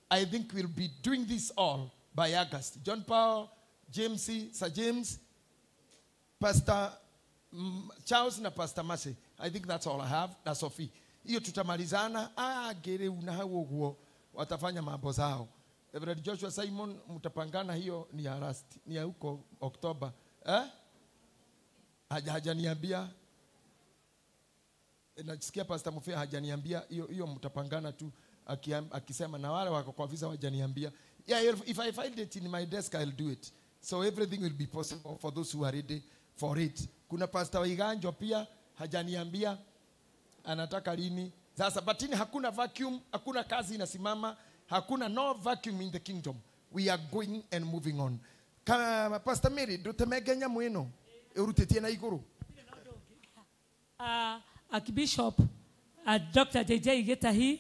Speaker 12: I think we'll be doing this all by August. John Paul, James, Sir James, Pastor Charles na Pastor Mase. I think that's all I have. That's Sophie. Hiyo tutamalizana. Gere unahawo guo. Watafanya mambo zao. Reverend Joshua Simon mtapangana hiyo ni ya last. Ni ya huko Oktoba. Hajaniambia. Nasikia Pastor Mufia hajaniambia hiyo mtapangana tu akisema na wale wako kwa visa hajaniambia. Yeah, if I find it in my desk I'll do it. So everything will be possible for those who are ready for it. Kuna Pastor Waiganjo pia hajaniambia anataka lini. Sasa batini hakuna vacuum, hakuna kazi inasimama, hakuna no vacuum in the kingdom. We are going and moving on. Kama Pastor Mary, dotemegenya mweno. Eurutitie na iguru.
Speaker 17: Archbishop Dr. JJ Getahi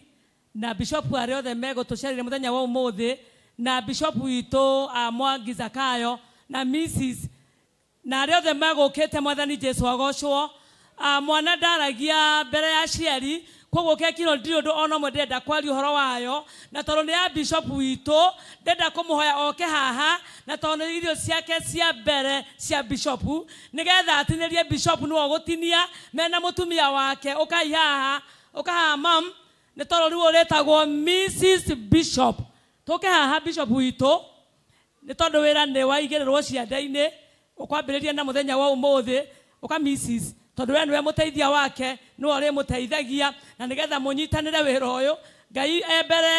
Speaker 17: na bishop ariothe mego tusharire muthenya wa umuthi na bishop wito Mwangi Zakayo na Mrs. na ariothe mego kete mwathani Jesu agocwo mwana ndaragia mbere ya ciari koguo kekiro ndio ndo ono mwe ndenda kwari uhoro wayo na toro ni ya bishop wito ndenda kumuhoya oke haha na toro irio ciake cia mbere cia bishop nigetha atinirie bishop no gutinia mena mutumia wake ukai haha ukaha mam ni toro riu retagwo Mrs. Bishop toke haha bishop wito ni tondu wira ni waigirirwo cianda-ini ukwambiriria na muthenya wa umuthi uka Mrs. tondu we niwe muteithia wake no ri muteithagia na nigetha munyitanire wira uyu Ngai ebere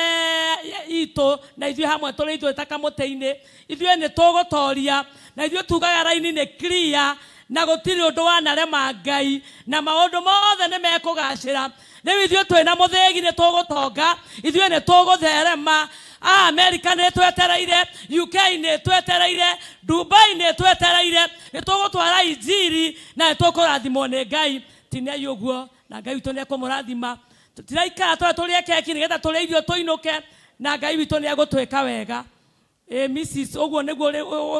Speaker 17: ito na ithuĩ hamwe tũrĩ ithuĩ takamũtĩ-inĩ ithuĩ nĩ tũgũtoria na ithuĩ tugaga raini nĩ clear na gũtirĩ ũndũ wanarema Ngai na maũndũ mothe nĩ mekũgacĩra rĩu ithuĩ twĩna mũthĩgi nĩ tũgũtonga ithuĩ nĩ tũgũtherema America nĩ twetereire UK nĩ twetereire Dubai nĩ twetereire nĩ tũgũtwara injiri na nĩ tũkũrathimwo nĩ Ngai tinai ũguo na Ngai witũ nĩ ekũmũrathima tũtiraikara tũrĩe keki nĩgetha tũrĩe irio tũinũke na Ngai witũ nĩ egũtwĩka wega Mrs. ũguo nĩguo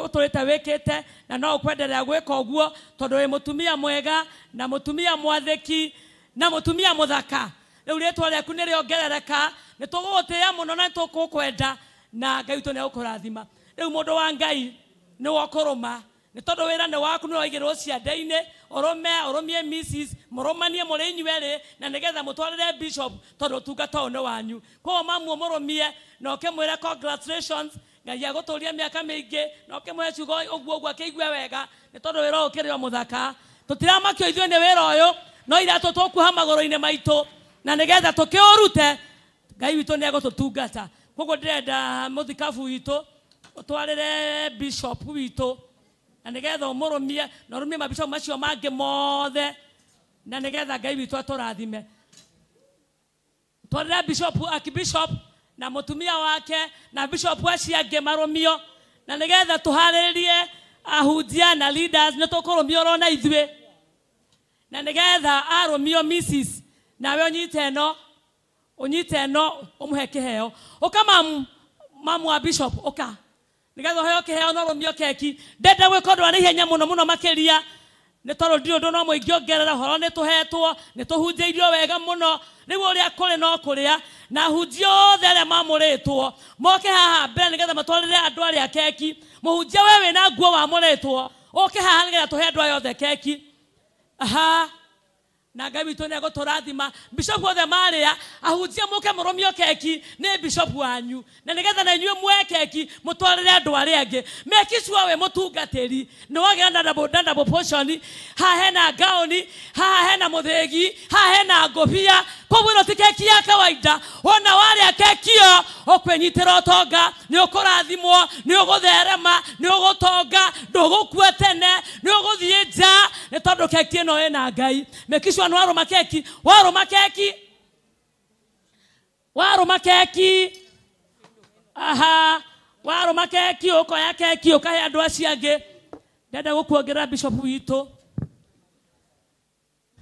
Speaker 17: tũrĩte wĩkĩte na no ũkwenderea gwĩka ũguo tondũ wĩ mũtumia mwega na mũtumia mwathĩki na mũtumia mũthaka rĩu rĩtwa rĩaku nĩ rĩongerereka nĩ tũgũgũtĩĩa mũno na nĩ tũgũkwenda na Ngai witũ nĩ egũkũrathima rĩu mũndũ wa Ngai nĩ wokũrũma nĩ tondũ wĩra nĩ waku nĩ waigĩrwo cianda-inĩ ũrũmie Mrs. mũrũmanie mũrĩ inyuerĩ na nĩgetha mũtwarĩre bishop tondũ ũtungata ũyũ nĩ wanyu koguo mamuo mũrũmie na ũkĩmwĩre congratulations Ngai agũtũria mĩaka mĩingĩ na ũkĩmwĩre ciugo ũguo akĩigue wega nĩ tondũ wĩra ũyũ ũkĩrĩ o mũthaka tũtiramakio ithuĩ nĩ wĩra ũyũ no iratũ tũkuha magũrũ-inĩ maitũ na nĩgetha tũkĩũrute Ngai witũ nĩ egũtũtungata koguo ndĩrenda mũthikabu witũ ũtwarĩre bishop witũ na nĩgetha ũmũrũmie na ũrũmie mabishop macio mangĩ mothe na nĩgetha Ngai witũ atũrathime twarĩre bishop archbishop na mũtumia wake na bishop acio angĩ marũmio na nĩgetha tũharĩrĩrie ahunjia na leaders nĩ tũkũrũmio oro na ithuĩ na nĩgetha arũmio Mrs. nawe ũnyite ĩno ũmũhe kĩheo ũkamamu mamu wa bishop oka nigetha heo kiheo no rumio keki ndenda gwika ndwa ni henya muno makiria ni toro ndio ndo no muingio ngerera horo ni tuhetwo ni tuhunjeirio wega muno niguo ria kuri no kuria na hunjio thele mamuritwo moke haha mbere nigetha matwarire andu aria keki muhunjia wewe na nguo wa muritwo oke haha nigetha tuhe andu ayothe keki aha na Ngai witũ nĩ egũtũrathima bishop othe marĩa ahunjia mũke mũrũmio keki nĩ bishop wanyu na nĩgetha na inyuĩ muoe keki mũtwarĩre andũ arĩa angĩ make sure we mũtungatĩri nĩ wagĩa na double portion haha hena gauni haha hena mũthĩgi haha hena ngũbia koguo ĩno ti keki ya kawaida ona warĩa keki ĩyo ũkwĩnyitĩra ũtonga nĩ ũkũrathimwo nĩ ũgũtherema nĩ ũgũtonga ndũgũkua tene nĩ ũgũthiĩ nja nĩ tondũ keki ĩno ĩna Ngai make sure no waroma keki aha waroma keki ukoya keki ukahe andu acio angĩ ndenda gũkuongerera bishop witũ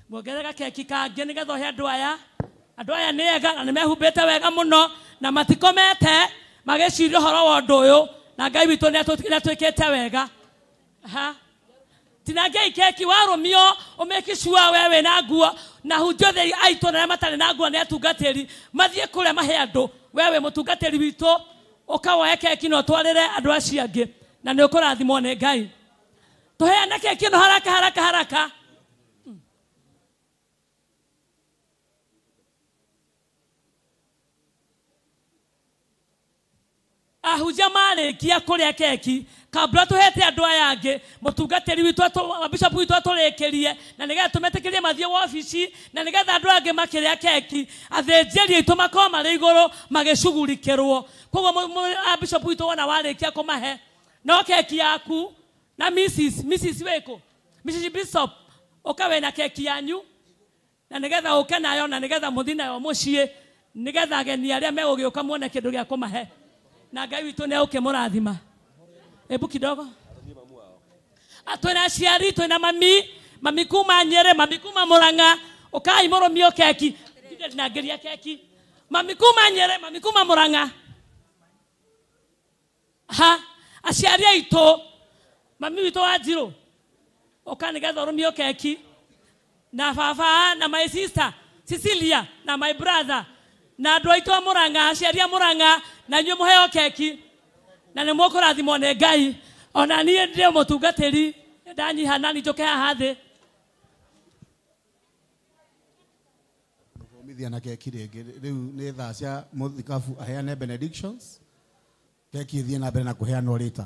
Speaker 17: mwongerera keki kangĩ nĩgetha ũhe andũ aya nĩ ega na nĩ mehumbĩte wega mũno na matikomete magĩciria ũhoro wa ũndũ ũyũ na Ngai witũ nĩ atwĩkĩte wega aha tinangia keki warumio umeki sure wewe na nguo na hunjio the aito na matare na nguo na atungatĩri mathie kũrĩa mahe andũ wewe mũtungatĩri witũ ũkawoe keki no twarĩre andũ acio angĩ na nĩ ũkũrathimwo nĩ Ngai tũheane keki no haraka ahunjia marĩkia kũrĩa keki kabla tuhete andu aya angi mutungatiri witu bishop witu atũrĩkĩrie na nĩgetha tũmetĩkĩrie mathiĩ wabici na nĩgetha andu angĩ makĩrĩa keki athĩnjĩri aitũ makorwo marĩ igũrũ magĩcugurikĩrwo koguo bishop witu wona warĩkia kũmahe no keki yaku na Mrs. Weko Mrs. Bishop ũkawe na keki yanyu na nĩgetha ũke nayo na nĩgetha mũthi nayo mũciĩ nĩgetha ageni arĩa megũgĩũka muone kĩndũ gĩa kũmahe na Ngai witũ nĩ ũkĩmũrathima ebu kidogo atwena ciari twena mami kuma Nyere mami kuma Murang'a ukai mũrũmio keki na ngeria keki mami kuma Nyere mami kuma Murang'a ha aciari aitũ mami witũ wa Njirũ ũkanĩgetha ũrũmio keki na baba na my sister Cecilia na my brother na andũ aitũ a Murang'a aciari a Murang'a na inyuĩ mũheo keki na nĩ mũkũrathimwo nĩ Ngai ona niĩ ndĩ mũtungatĩri ndanyiha nani njũke haha thĩ
Speaker 22: thomithia na keki rĩngĩ rĩu nĩ thaa cia mũthikabu aheane benedictions keki ĩthiĩ na mbere na kũheanwo rĩta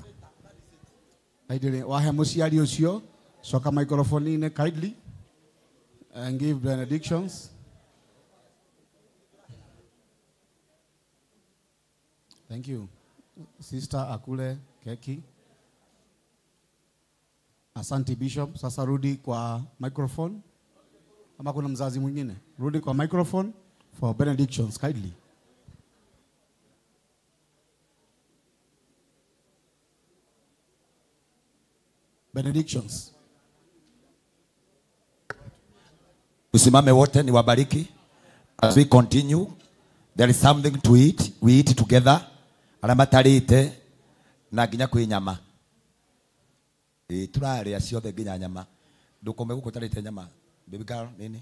Speaker 22: wahe mũciari ũcio coka microphone-inĩ kindly and give benedictions. Thank you. Sister akule keki. Asante Bishop. Sasa rudi kwa microphone. Ama kuna mzazi mwingine? Rudi kwa microphone for benedictions kindly. Benedictions.
Speaker 7: Usimame wote ni wabariki. As we continue, there is something to eat. We eat together. Alamatarite na nginya kwĩ nyama. Turarĩa ciothe nginya nyama. Ndũkome gũkũ tarĩte nyama. Baby girl nini?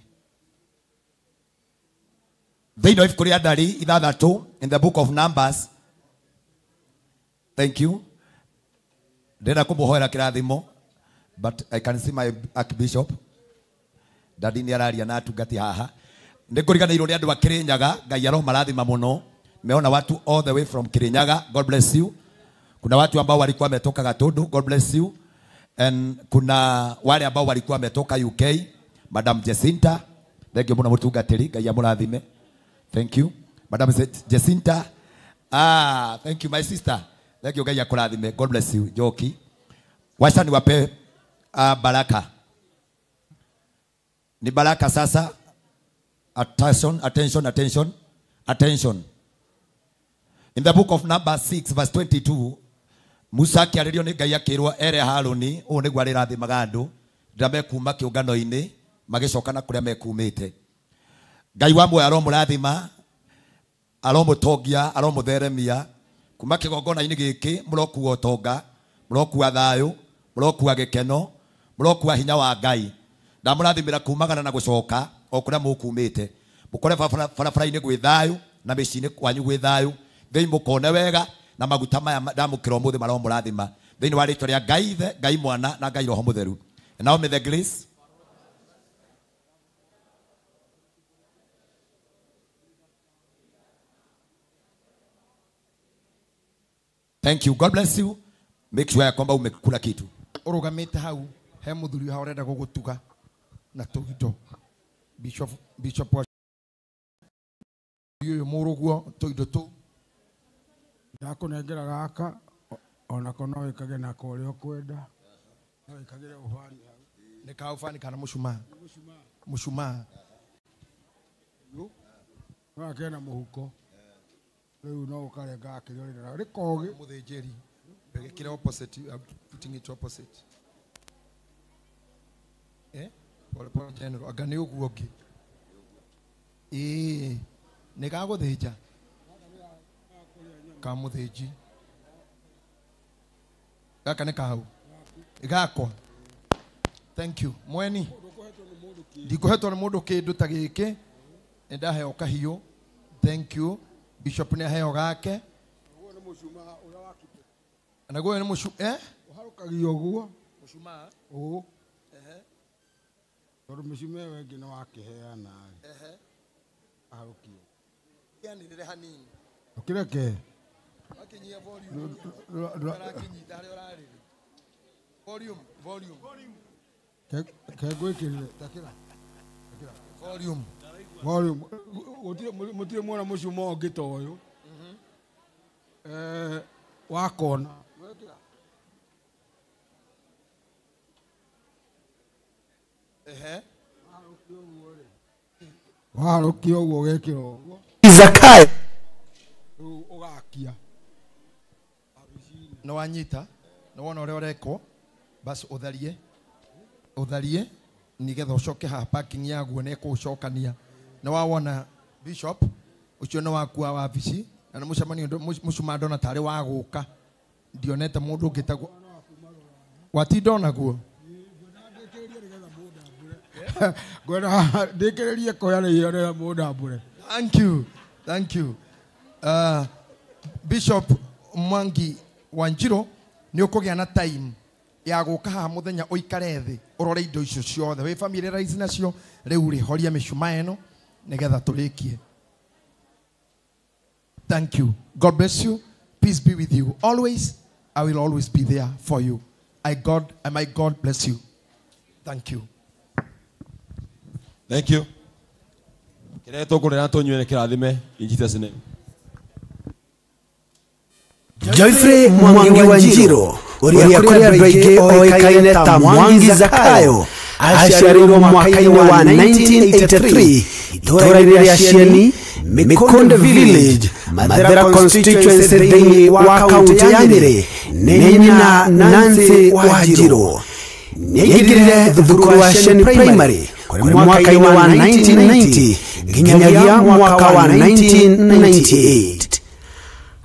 Speaker 7: Thĩinĩ wa ibuku rĩa Ndari 6 in the book of Numbers. Thank you. Ndĩrenda kũmũhoera kĩrathimo, but I can see my Archbishop. Ndari nĩ araria na atungati haha. Nĩ ngũriganĩirwo nĩ andũ a Kĩrĩnyaga, Ngai aromarathima mũno. Meona watu all the way from Kirinyaga, God bless you. Kuna watu ambao walikuwa wametoka Gatundu, God bless you. And kuna wale ambao walikuwa wametoka UK, Madam Jacinta, thank you muna mutungatiri, Ngai amurathime. Thank you. Madam Jacinta, thank you my sister. Thank you Ngai akurathime, God bless you. Joki. Wacha niwape baraka. Ni baraka sasa. Attention. In the book of Numbers 6 verse 22, Musa akĩarĩrio nĩ Ngai akĩrwo ere Harũni ũũ nĩguo arĩrathimaga andũ ndame kuma kĩũngano-inĩ magĩcoka na kũrĩa mekumĩte. Ngai wa muoyo aromũrathima, aromũtongia, aromũtheremia kuma kigongona-inĩ gĩkĩ mũrokua ũtonga, mũrokua thayũ, mũrokua gĩkeno, mũrokua hinya wa Ngai. Ndamũrathimĩra kumagana na gũcoka o kũrĩa mũkumĩte. Mũkore barabara-inĩ gwĩ thayũ na mĩciĩ-inĩ kwanyu gwĩ thayũ. Thĩinĩ mũkone wega na maguta maya ndamũkĩra ũmũthĩ maromũrathima. Thĩinĩ wa rĩĩtwa rĩa Ngai Ithe, Ngai Mwana na Ngai Roho Mũtheru. And now may the grace Thank you. God bless you. Make sure kwamba umekula kitu.
Speaker 2: Urugamite hau he muthuri ha urenda gugutuga na tugido. Bishop wa uyu muruguo tugido tu.
Speaker 15: Ndakunengera gaka ona kono wikage na kore okwenda. No wikagire ufani.
Speaker 2: Nika ufani kana mushuma. Mushuma.
Speaker 15: Yo. Wa kena muhuko. Riu no ukarenga akirori na rikoge
Speaker 2: muthĩnjĩri begekire opposite, putting it opposite. Pole general agane uguo ngi nĩ gagũthĩnja ka mũthĩnji gaka nĩ kahau gakwa. Thank you mweni ndikũhetwo nĩ mũndũ kĩndũ ta gĩkĩ nĩ ndaheo kahiũ. Thank you. Bishop ni aheo gake. Anagoya ni mushu
Speaker 15: uharukagio guo
Speaker 2: mushuma
Speaker 15: toro mushume wengi no wakiheana aharukio
Speaker 2: yani rire hanini
Speaker 15: ukireke
Speaker 2: akinyia volume arakinyita hari urariri volume
Speaker 15: kegwikirire takira
Speaker 2: volume
Speaker 15: mutire mwana mushuma ungi ta uyu wakona waharũkia ũguo ũgekĩra ũguo
Speaker 2: Zakayo
Speaker 15: rĩu ũgakia
Speaker 2: na wanyita na wona ũrĩa ũrekwo basi ũtharie nigetha ũcoke haha parking yaguo na ĩkũũcokania na wawona bishop ucio no wakua wabici na nĩ mũcemanio mũcuma ndona tarĩ wa gũka ndionete mũndũ ũngĩtagwo watinda naguo
Speaker 15: ngwenda ndĩkĩrĩrie kũyanĩire nĩ mũndũ ambure.
Speaker 2: Thank you Bishop Mwangi Wanjiro nĩ ũkũgĩa na time ya gũka haha mũthenya ũikare thĩ ũrore indo icio ciothe wĩ familiarize nacio rĩu rĩhoria mĩcuma ĩno nĩgetha tũrĩkie. Thank you. God bless you. Peace be with you. Always, I will always be there for you. My God bless you. Thank you.
Speaker 11: Thank you. Kĩrĩa tũkũrera tũnyuĩre kĩrathime in Jesus name.
Speaker 18: Joyfrey Mwangi Wanjiro ũrĩa kũrĩ andũ aingĩ oĩkaine ta Mwangi Zakayo aciarirwo mwaka-inĩ wa 1983 itũũra-inĩ rĩa Cieni, Mikonde Village, Mathera constituency thĩinĩ wa kaunti ya Nyĩrĩ. Nĩ nyina Nancy Wanjiro nĩaingĩrire thukuru wa Cieni Primary kũrĩ mwaka-inĩ wa 1990 nginyagia mwaka wa 1998.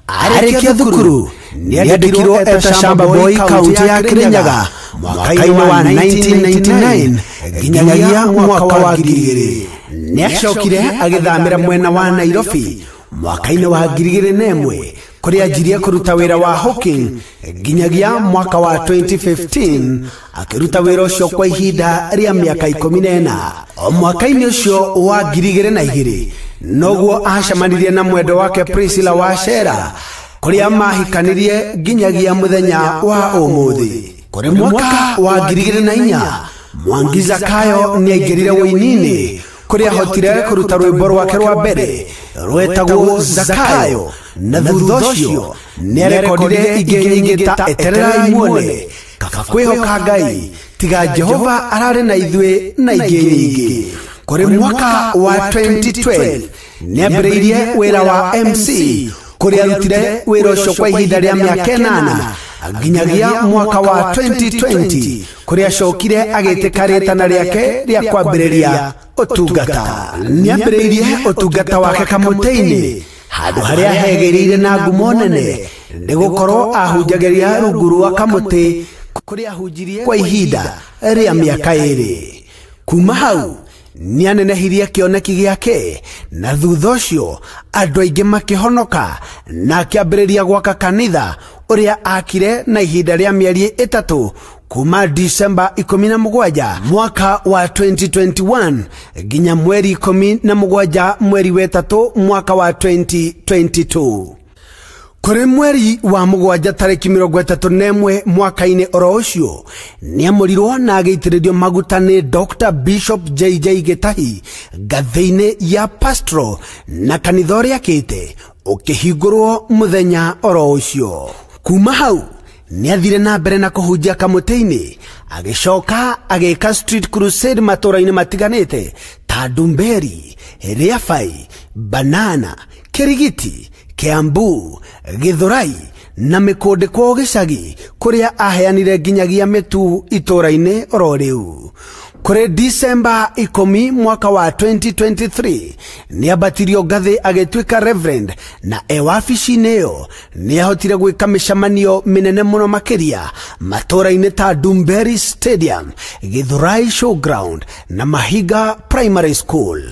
Speaker 18: Arĩkia thukuru nĩandĩkirwo eta Shamba Boy kaunti ya Kirinyaga mwaka-inĩ wa 1999 nginyagia mwaka wa 2000. Nĩacokire agĩthamĩra mwena wa Nairobi mwaka-inĩ wa 2001 kũrĩa anjirie kũruta wĩra wa hawking nginyagia mwaka wa 2015 akĩruta wĩra ũcio kwa ihinda rĩa mĩaka 14. O mwaka-inĩ ũcio wa 2002 noguo acemanirie na mwendo wake Priscilla Wachera kũrĩa mahikanirie nginyagia mũthenya wa ũmũthĩ. Kũrĩ mwaka wa 2004 Mwangi Zakayo nĩaingĩrire wĩini-inĩ kũrĩa ahotire kũruta rwĩmbo rwake rwa mbere rwetagwo Zakayo, na thutha ũcio nĩarekodire ingĩ nyingĩ ta eterera imuone, kaba kwĩhoka Ngai, tiga Jehova ararĩ na ithuĩ na ingĩ nyingĩ. Kũrĩ mwaka wa 2012 nĩambĩrĩirie wĩra wa MC kũrĩa arutire wĩra ũcio kwa ihinda rĩa mĩaka 8 nginyagia mwaka wa 2020 kũrĩa acokire agĩtĩka rĩtana rĩake rĩa kwambĩrĩria ũtungata. Nĩambĩrĩirie ũtungata wake kamũtĩ-inĩ handu haria hegereire na ngumo nene nĩ gũkorwo ahunjagĩria rungu rwa kamũtĩ kũrĩa ahunjirie kwa ihinda rĩa mĩaka 2. Kuma hau nĩanenehirie kĩoneki gĩake na thutha ũcio andũ aingĩ makĩhonoka na akĩambĩrĩria gwaka kanitha ũrĩa akire na ihinda rĩa mĩeri 3 kuma December 17 mwaka wa 2021 nginya mweri 17 mweri wa 3 mwaka wa 2022. Kuri mweri wa mugwanja tariki 31 mwaka-inĩ oro ũcio nĩamurirwo na agĩitĩrĩrio maguta nĩ Dr. Bishop JJ Gitahi ngathĩ-inĩ ya pastoral na kanitha ũrĩa akĩte ũkĩhingũrwo mũthenya oro ũcio. Kuma hau nĩathire na mbere na kũhunjia kamũtĩ-inĩ agĩcoka agĩka street crusade matũra-inĩ matiganĩte ta Ndumberi, Riabai, Banana, Kirigiti, Kiambu, Githurai na Mĩkũndĩ kwa gĩcagi kũrĩa aheanire nginyagia mĩtu itũra-inĩ oro rĩu. Kuri December 10 mwaka wa 2023 nĩambatirio ngathĩ agĩtuĩka reverend na wabici-inĩ ĩyo nĩahotire gwĩka mĩcemanio mĩnene mũno makĩria matũra-inĩ ta Ndumberi Stadium, Githurai Showground na Mahiga Primary School.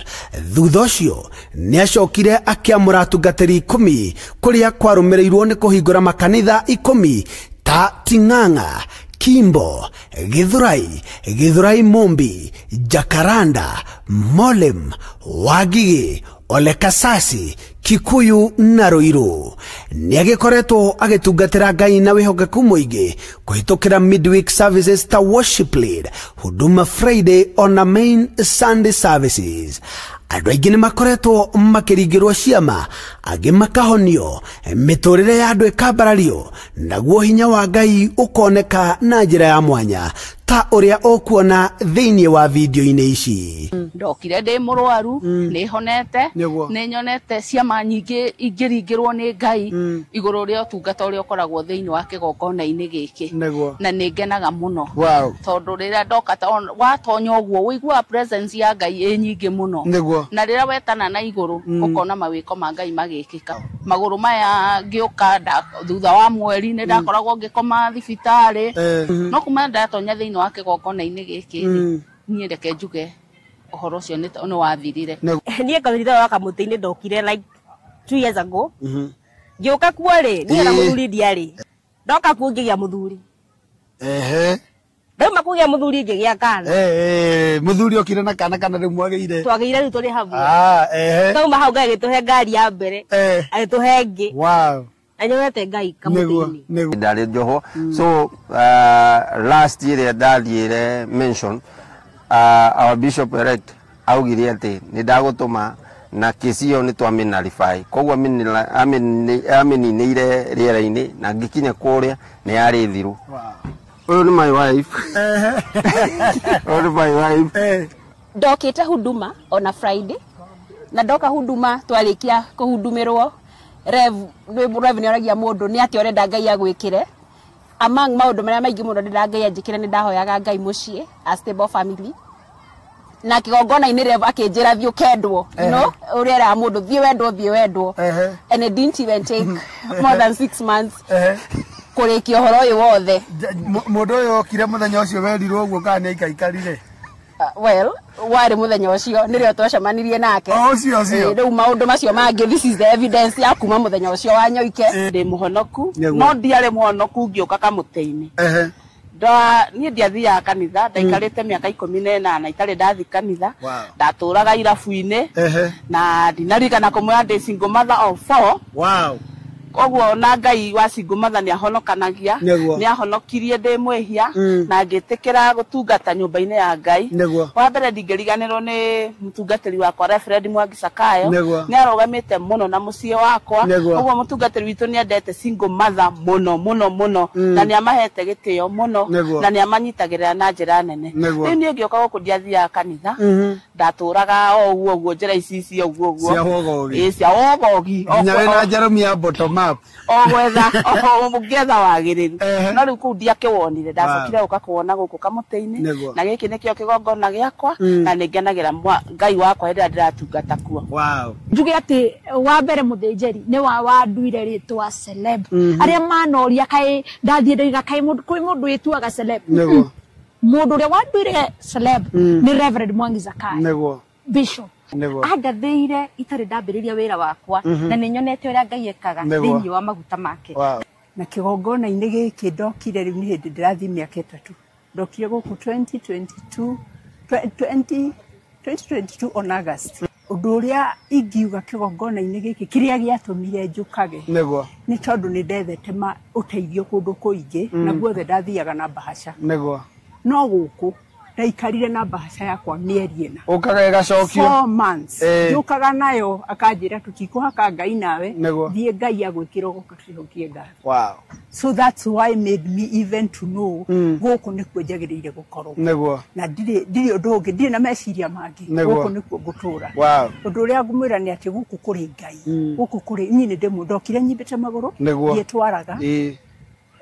Speaker 18: Thutha ũcio nĩacokire akĩamũra atungatĩri 10 kũrĩa kwarũmĩrĩirwo nĩ kũhingũra makanitha 10 ta Ting'ang'a, Kimbo, Githurai Mombi, Jacaranda, Molem, Wagigi, Olekasasi, Kikuyu na Ruiru. Nĩagĩkoretwo agĩtungatĩra Ngai na wĩhokeku mũingĩ kũhĩtũkĩra midweek services ta worship lead, Huduma Friday ona main Sunday services. Andũ aingĩ nĩmakoretwo makĩringĩrwo ciama, angĩ makahonio, mĩtũrĩre ya andũ ĩkambarario, naguo hinya wa Ngai ũkoneka na njĩra ya mwanya ta ũrĩa ũkuona thĩinĩ wa video-inĩ ici.
Speaker 5: Ndokire ndĩ mũrwaru nĩ honete nĩ nyonete ciama nyingĩ ingĩringĩrwo nĩ Ngai igũrũ rĩa ũtungata ũrĩa ũkoragwo thĩinĩ wa kĩgongona-inĩ gĩkĩ na nĩ ngenaga mũno tondũ rĩrĩa ndoka watonya ũguo ũiguaga presence ya Ngai ĩ nyingĩ mũno na rĩrĩa wetana na igũrũ ũkona mawĩko ma Ngai magĩkĩka. Magũrũ maya ngĩũka thutha wa mweri nĩ ndakoragwo ngĩkoma thibitarĩ no kuma ndatonya thĩinĩ wa kĩgongona-inĩ gĩkĩ niĩ reke njuge ũhoro ũcio nĩ wathirire.
Speaker 9: Niĩ kanitha wa kamũtĩ-inĩ ndokire like 2 years ago ngĩũka kuo rĩ niĩ na mũthuri ndiarĩ ndoka kuo ngĩgĩa mũthuri ndauma kũgĩa mũthuri ngĩgĩa kana
Speaker 22: mũthuri okire na kana kana rĩu mwagĩire
Speaker 9: twagĩire rĩu tũrĩ hamwe ndauma hau Ngai agĩtũhe ngari ya mbere agĩtũhe ĩngĩ anyonete Ngai kamũtĩ-inĩ
Speaker 23: ndarĩ Njoho. So last year ndathire mention our bishop elect augire atĩ nĩ ndagũtũma na kesi ĩyo nĩ twamĩnarify, koguo amĩninĩire rĩera-inĩ na ngĩkinya kũrĩa nĩ yarĩ thiru. Ũyũ nĩ my wife. Ũyũ nĩ my wife.
Speaker 9: Ndokĩte Huduma ona Friday na ndoka Huduma twarĩkia kũhundumirwo Rev nĩ oragia mũndũ nĩ atĩ ũrenda Ngai agwĩkĩre. Among maũndũ marĩa maingĩ mũno ndĩrenda Ngai anjĩkĩre nĩ ndahoyaga Ngai mũciĩ a stable family. Na kĩgongona-inĩ Rev akĩnjĩra thiĩ ũkendwo ũrĩa era mũndũ thiĩ wendwo and it didn't even take more than 6 months kũrĩkia ũhoro ũyũ wothe.
Speaker 22: Mũndũ ũyũ okire mũthenya ũcio werirwo ũguo kana nĩ aikaikarire?
Speaker 9: Well, warĩ mũthenya ũcio nĩrĩo twacemanirie nake. Rĩu maũndũ macio mangĩ this is the evidence ya kuma mũthenya ũcio wa nyoike.
Speaker 5: Ndĩ mũhonoku no ndiarĩ mũhonoku ngĩũka kamũtĩ-inĩ. Niĩ ndiathiaga kanitha ndaikarĩte mĩaka 18 itarĩ ndathi kanitha ndatũraga irabu-inĩ na ndinarigana kũmwĩra ndĩ single mother of 4. Koguo na Ngai wa single mother nĩ ahonokanagia nĩ ahonokirie ndĩ mwĩhia na ngĩtĩkĩra gũtungata nyũmba-inĩ ya Ngai. Wa mbere ndingĩriganĩrwo nĩ mũtungatĩri wakwa Reverend Mwangi Zakayo nĩ arũgamĩte mũno na mũciĩ wakwa. Koguo mũtungatĩri witũ nĩ endete single mother mũno na nĩ amahete gĩtĩo mũno na nĩ amanyitagĩrĩra na njĩra nene. Rĩu niĩ ngĩũka gũkũ ndiathiaga kanitha ndatũraga o ũguo njĩra ici ũguo cia wogogi
Speaker 22: nginya wĩna Jeremy ya bottom map
Speaker 5: ogwetha mugetha wagiriru no riu ku ndia kiwonire ndacokire uka kuona guku kamutei-ini na giki nikio kigongona giakwa na ningenagira Ngai wakwa ira ndiratungata kuo
Speaker 4: njuge ati wa mbere muthinjeri ni wanduire ritwa celeb aria manoria kai ndathie ndoiga kai kwi mundu ituaga celeb mundu uria wanduire celeb ni Reverend Mwangi Zakayo Bishop angathire itari ndambiriria wira wakwa na ninyonete uria Ngai ekaga thiini wa maguta make na kigongona-ini giki ndokire riu ni hindi ndirathi miaka 3 ndokire guku 2022 on August undu uria ingiuga kigongona-ini giki kiria giatumire njukage ni tondu ni ndethete uteithio kundu kuingi na guothe ndathiaga na bahasha no guku ndaikarire na bahasha yakwa mieri ina
Speaker 22: ukaga gacokio
Speaker 5: 4 months njukaga nayo akanjira tutikuhaka Ngai nawe thie Ngai agwikira gukatihokie Ngai so that's why made me even to know guku nikuo njagiriire gukorwo na ndiri undu ungi ndiri na meciria mangi guku nikuo ngutura undu uria ngumwira ni ati guku kuri Ngai guku kuri ni ndimu ndokire nyimbite maguru ndietwaraga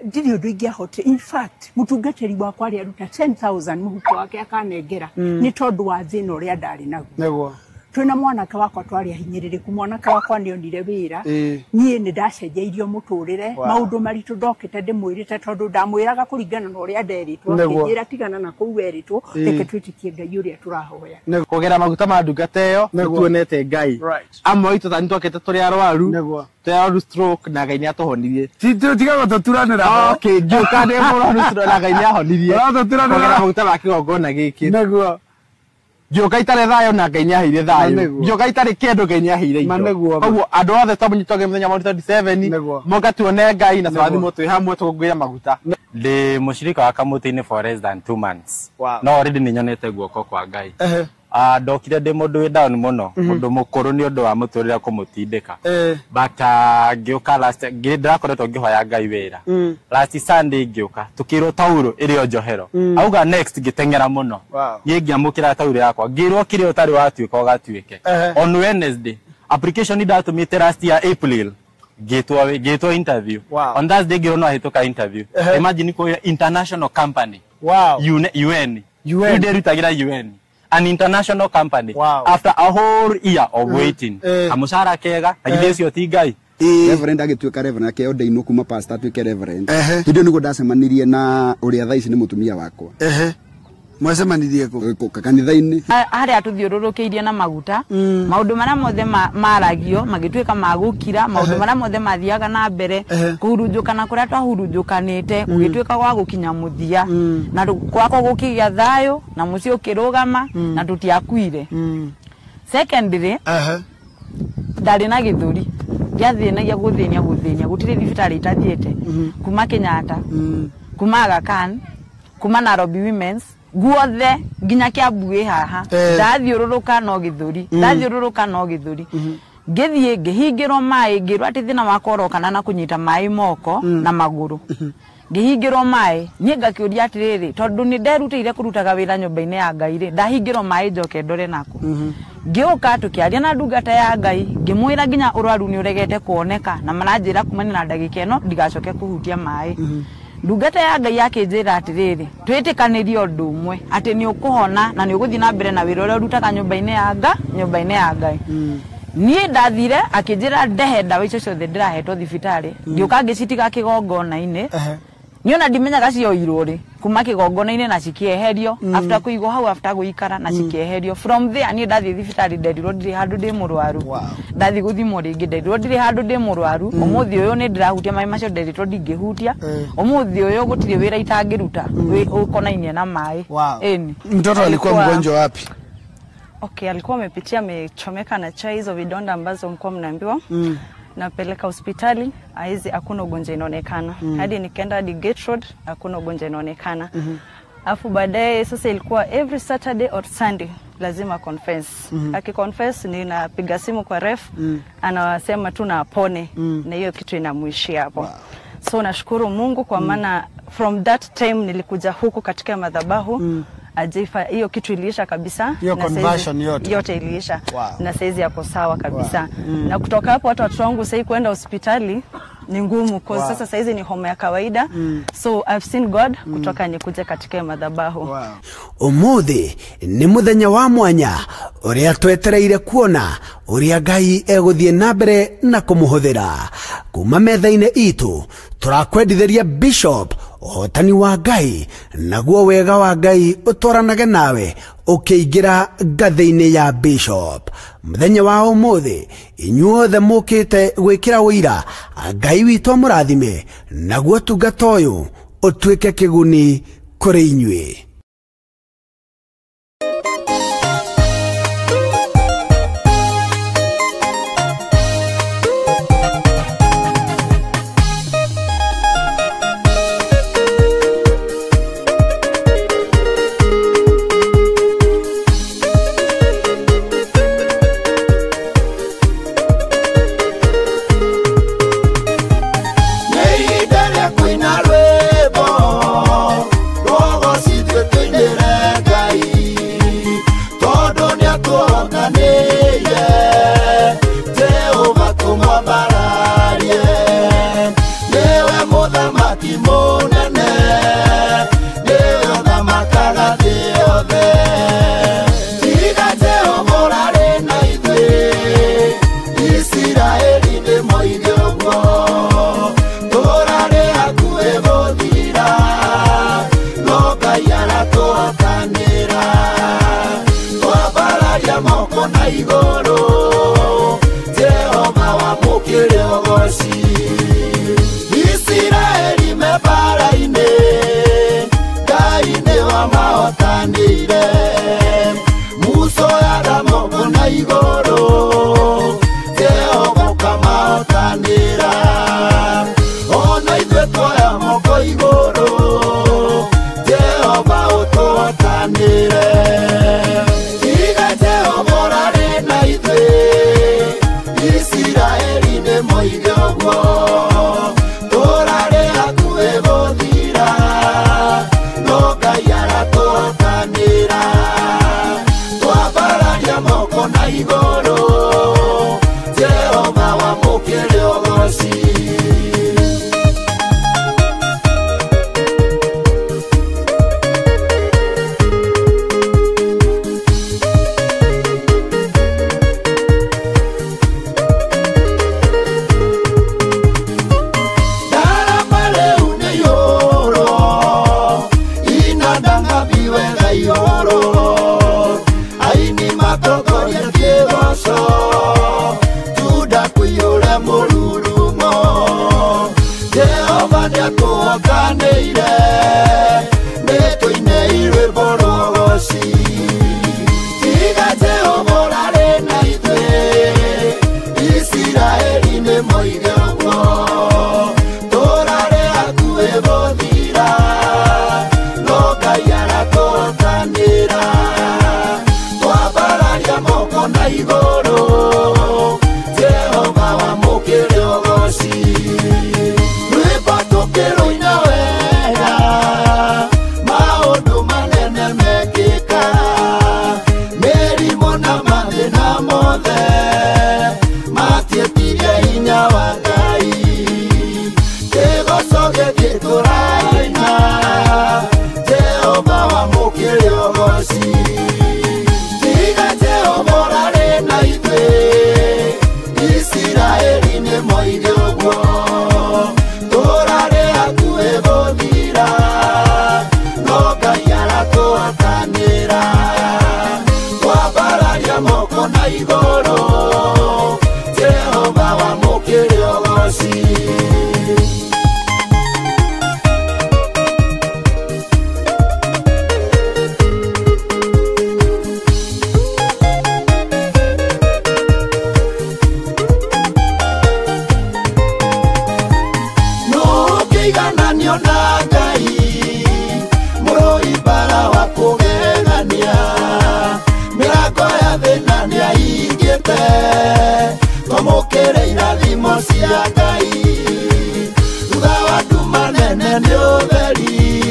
Speaker 5: ndiri undu ingiahote in fact mutungateri wakwa ari aruta 10,000 muhuko wake akanengera ni tondu wa thina uria ndari naguo twina mwanake wakwa twari ahinyiririku mwanake wakwa ni onire wira nie ni ndacenjeirio muturire maundu maritu ndokite ndimwirite tondu ndamwiraga kuringana na uria nderitwo ngira tigana na kuu weritwo reke twitikie Ngai uria turahoya
Speaker 10: kugera maguta ma ndungata iyo tuonete Ngai amwe itu tani twakete turi arwaru stroke na Ngai ni atuhonirie
Speaker 22: tiga guturanira
Speaker 10: okay njuka ndi murwaru stroke na Ngai ni ahonirie kugera maguta ma kigongona giki Njuka itare thayo na Ngai nyaheire thayo njuka itare kendo Ngai nyaheire indo koguo andu othe twamunyitwage muthenya wa 27 moka tuone Ngai na twathimo twi hamwe tugwira maguta
Speaker 16: ndi mushirika wa kamuti-ini for less than 2 months no already ni nyonete guoko kwa Ngai ndokire ndi mundu wi down muno mundu mukuru ni undu wa muturira kumutindika but ngiuka last ndirakoretwo ngihoya Ngai wira last Sunday ngiuka tukirwo tauro iri o Njohero auga next ngitengera muno ngiamukira tauro yakwa ngirwo kire utari watuika ugatuike on Wednesday application ndatumite last year April gitwa interview on that day ngirwo no ahituka interview imagine ko international company UN ndirutagira UN an international company after a whole year of waiting amushara kega agithesio ti Ngai
Speaker 24: Reverend agituika Reverend akeo ndeino kuma pastor tuike Reverend ndio niko ndacemanirie na uria thaici ni mutumia wakwa
Speaker 22: mwacemanirie
Speaker 24: ku kanitha-ini
Speaker 5: haria tuthiururukiirie na maguta maundu maria mothe maragio magituika magukira maundu maria mothe mathiaga na mbere kuhurunjukana kuria twahurunjukanite gugituika gwa gukinya muthia na gwako gukigia thayo na muci ukirugama na tutiakuire secondly ndari na githuri giathinagia guthenia gutiri thibitari itathiete kuma Kenyatta kuma Aga Khan kuma Nairobi Women's guothe nginya Kiambu haha ndathiururuka no githuri ngithie ngihingirwo mai ngirwa ati thina wakoro kana na kunyita mai moko na maguru ngihingirwo mai nie ngakiuria atiriri tondu ni nderutire kurutaga wira nyumba-ini ya Ngai ri ndahingirwo mai njoke ndore nako ngiuka tukiaria na ndungata ya Ngai ngimwira nginya urwaru ni uregete kuoneka na maranjira kumana na ndagika ino ndigacoke kuhutia mai ndungata ya Ngai akinjira atiriri twitikanirie undu umwe ati ni ukuhona na ni uguthi na mbere na wira uria urutaga nyumba-ini ya Ngai nie ndathire akinjira ndehe ndawa icio ciothe ndirahetwo thibitari ngiuka ngicitiga kigongona-ini niona ndimenyaga cioirwo ri kuma kigongona-ini na cikieherio after kuigwo hau after guikara na cikieherio from there nie ndathi thibitari nderirwo ndiri handu ndi murwaru ndathi guthimwo ringi nderirwo ndiri handu ndi murwaru umuthi uyu ni ndirahutia mai macio nderirwo ndingihutia umuthi uyu gutiri wira itangiruta ukonainie na mai
Speaker 22: mtoto alikuwa mgonjwa wapi?
Speaker 25: Okay, alikuwa amepitia amechomeka na chai hizo vidonda ambazo mko mnaambiwa. Napeleka hospitali, hizi hakuna ugonjwa inaonekana. Hadi nikaenda hadi Gate Road, hakuna ugonjwa inaonekana. Afu baadaye sasa ilikuwa every Saturday or Sunday lazima confess. Akiconfess ninapiga simu kwa ref, anasema tu na apone na hiyo kitu inamuishia hapo. So nashukuru Mungu kwa maana from that time nilikuja huku katika madhabahu ajifa hiyo kitu iliisha kabisa.
Speaker 22: Hiyo
Speaker 25: na saizi-
Speaker 22: conversion yote
Speaker 25: iliisha.
Speaker 22: Wow.
Speaker 25: Na saizi yako sawa kabisa. Na kutoka hapo watoto wangu sasa kwenda hospitali ni ngumu kwa sasa saizi ni homa ya kawaida. So I've seen God kutoka nikuje katika madhabahu.
Speaker 18: Umuthi ni muthenya wa mwanya uria twetereire kuona uria Ngai eguthie na mbere na kumuhuthira. Kuma metha-ini itu turakwendithiria Bishop uhotani wa Ngai naguo wega wa Ngai utwaranage nawe ukiingira ngathĩ-inĩ ya Bishop. Muthenya wa umuthi inyuothe mukite gwikira wira Ngai witũ amũrathime naguo tungata ũyũ ũtuĩke kĩguni kũrĩ inyuĩ.
Speaker 1: cia Ngai thutha wa nduma nene nĩ ũtheri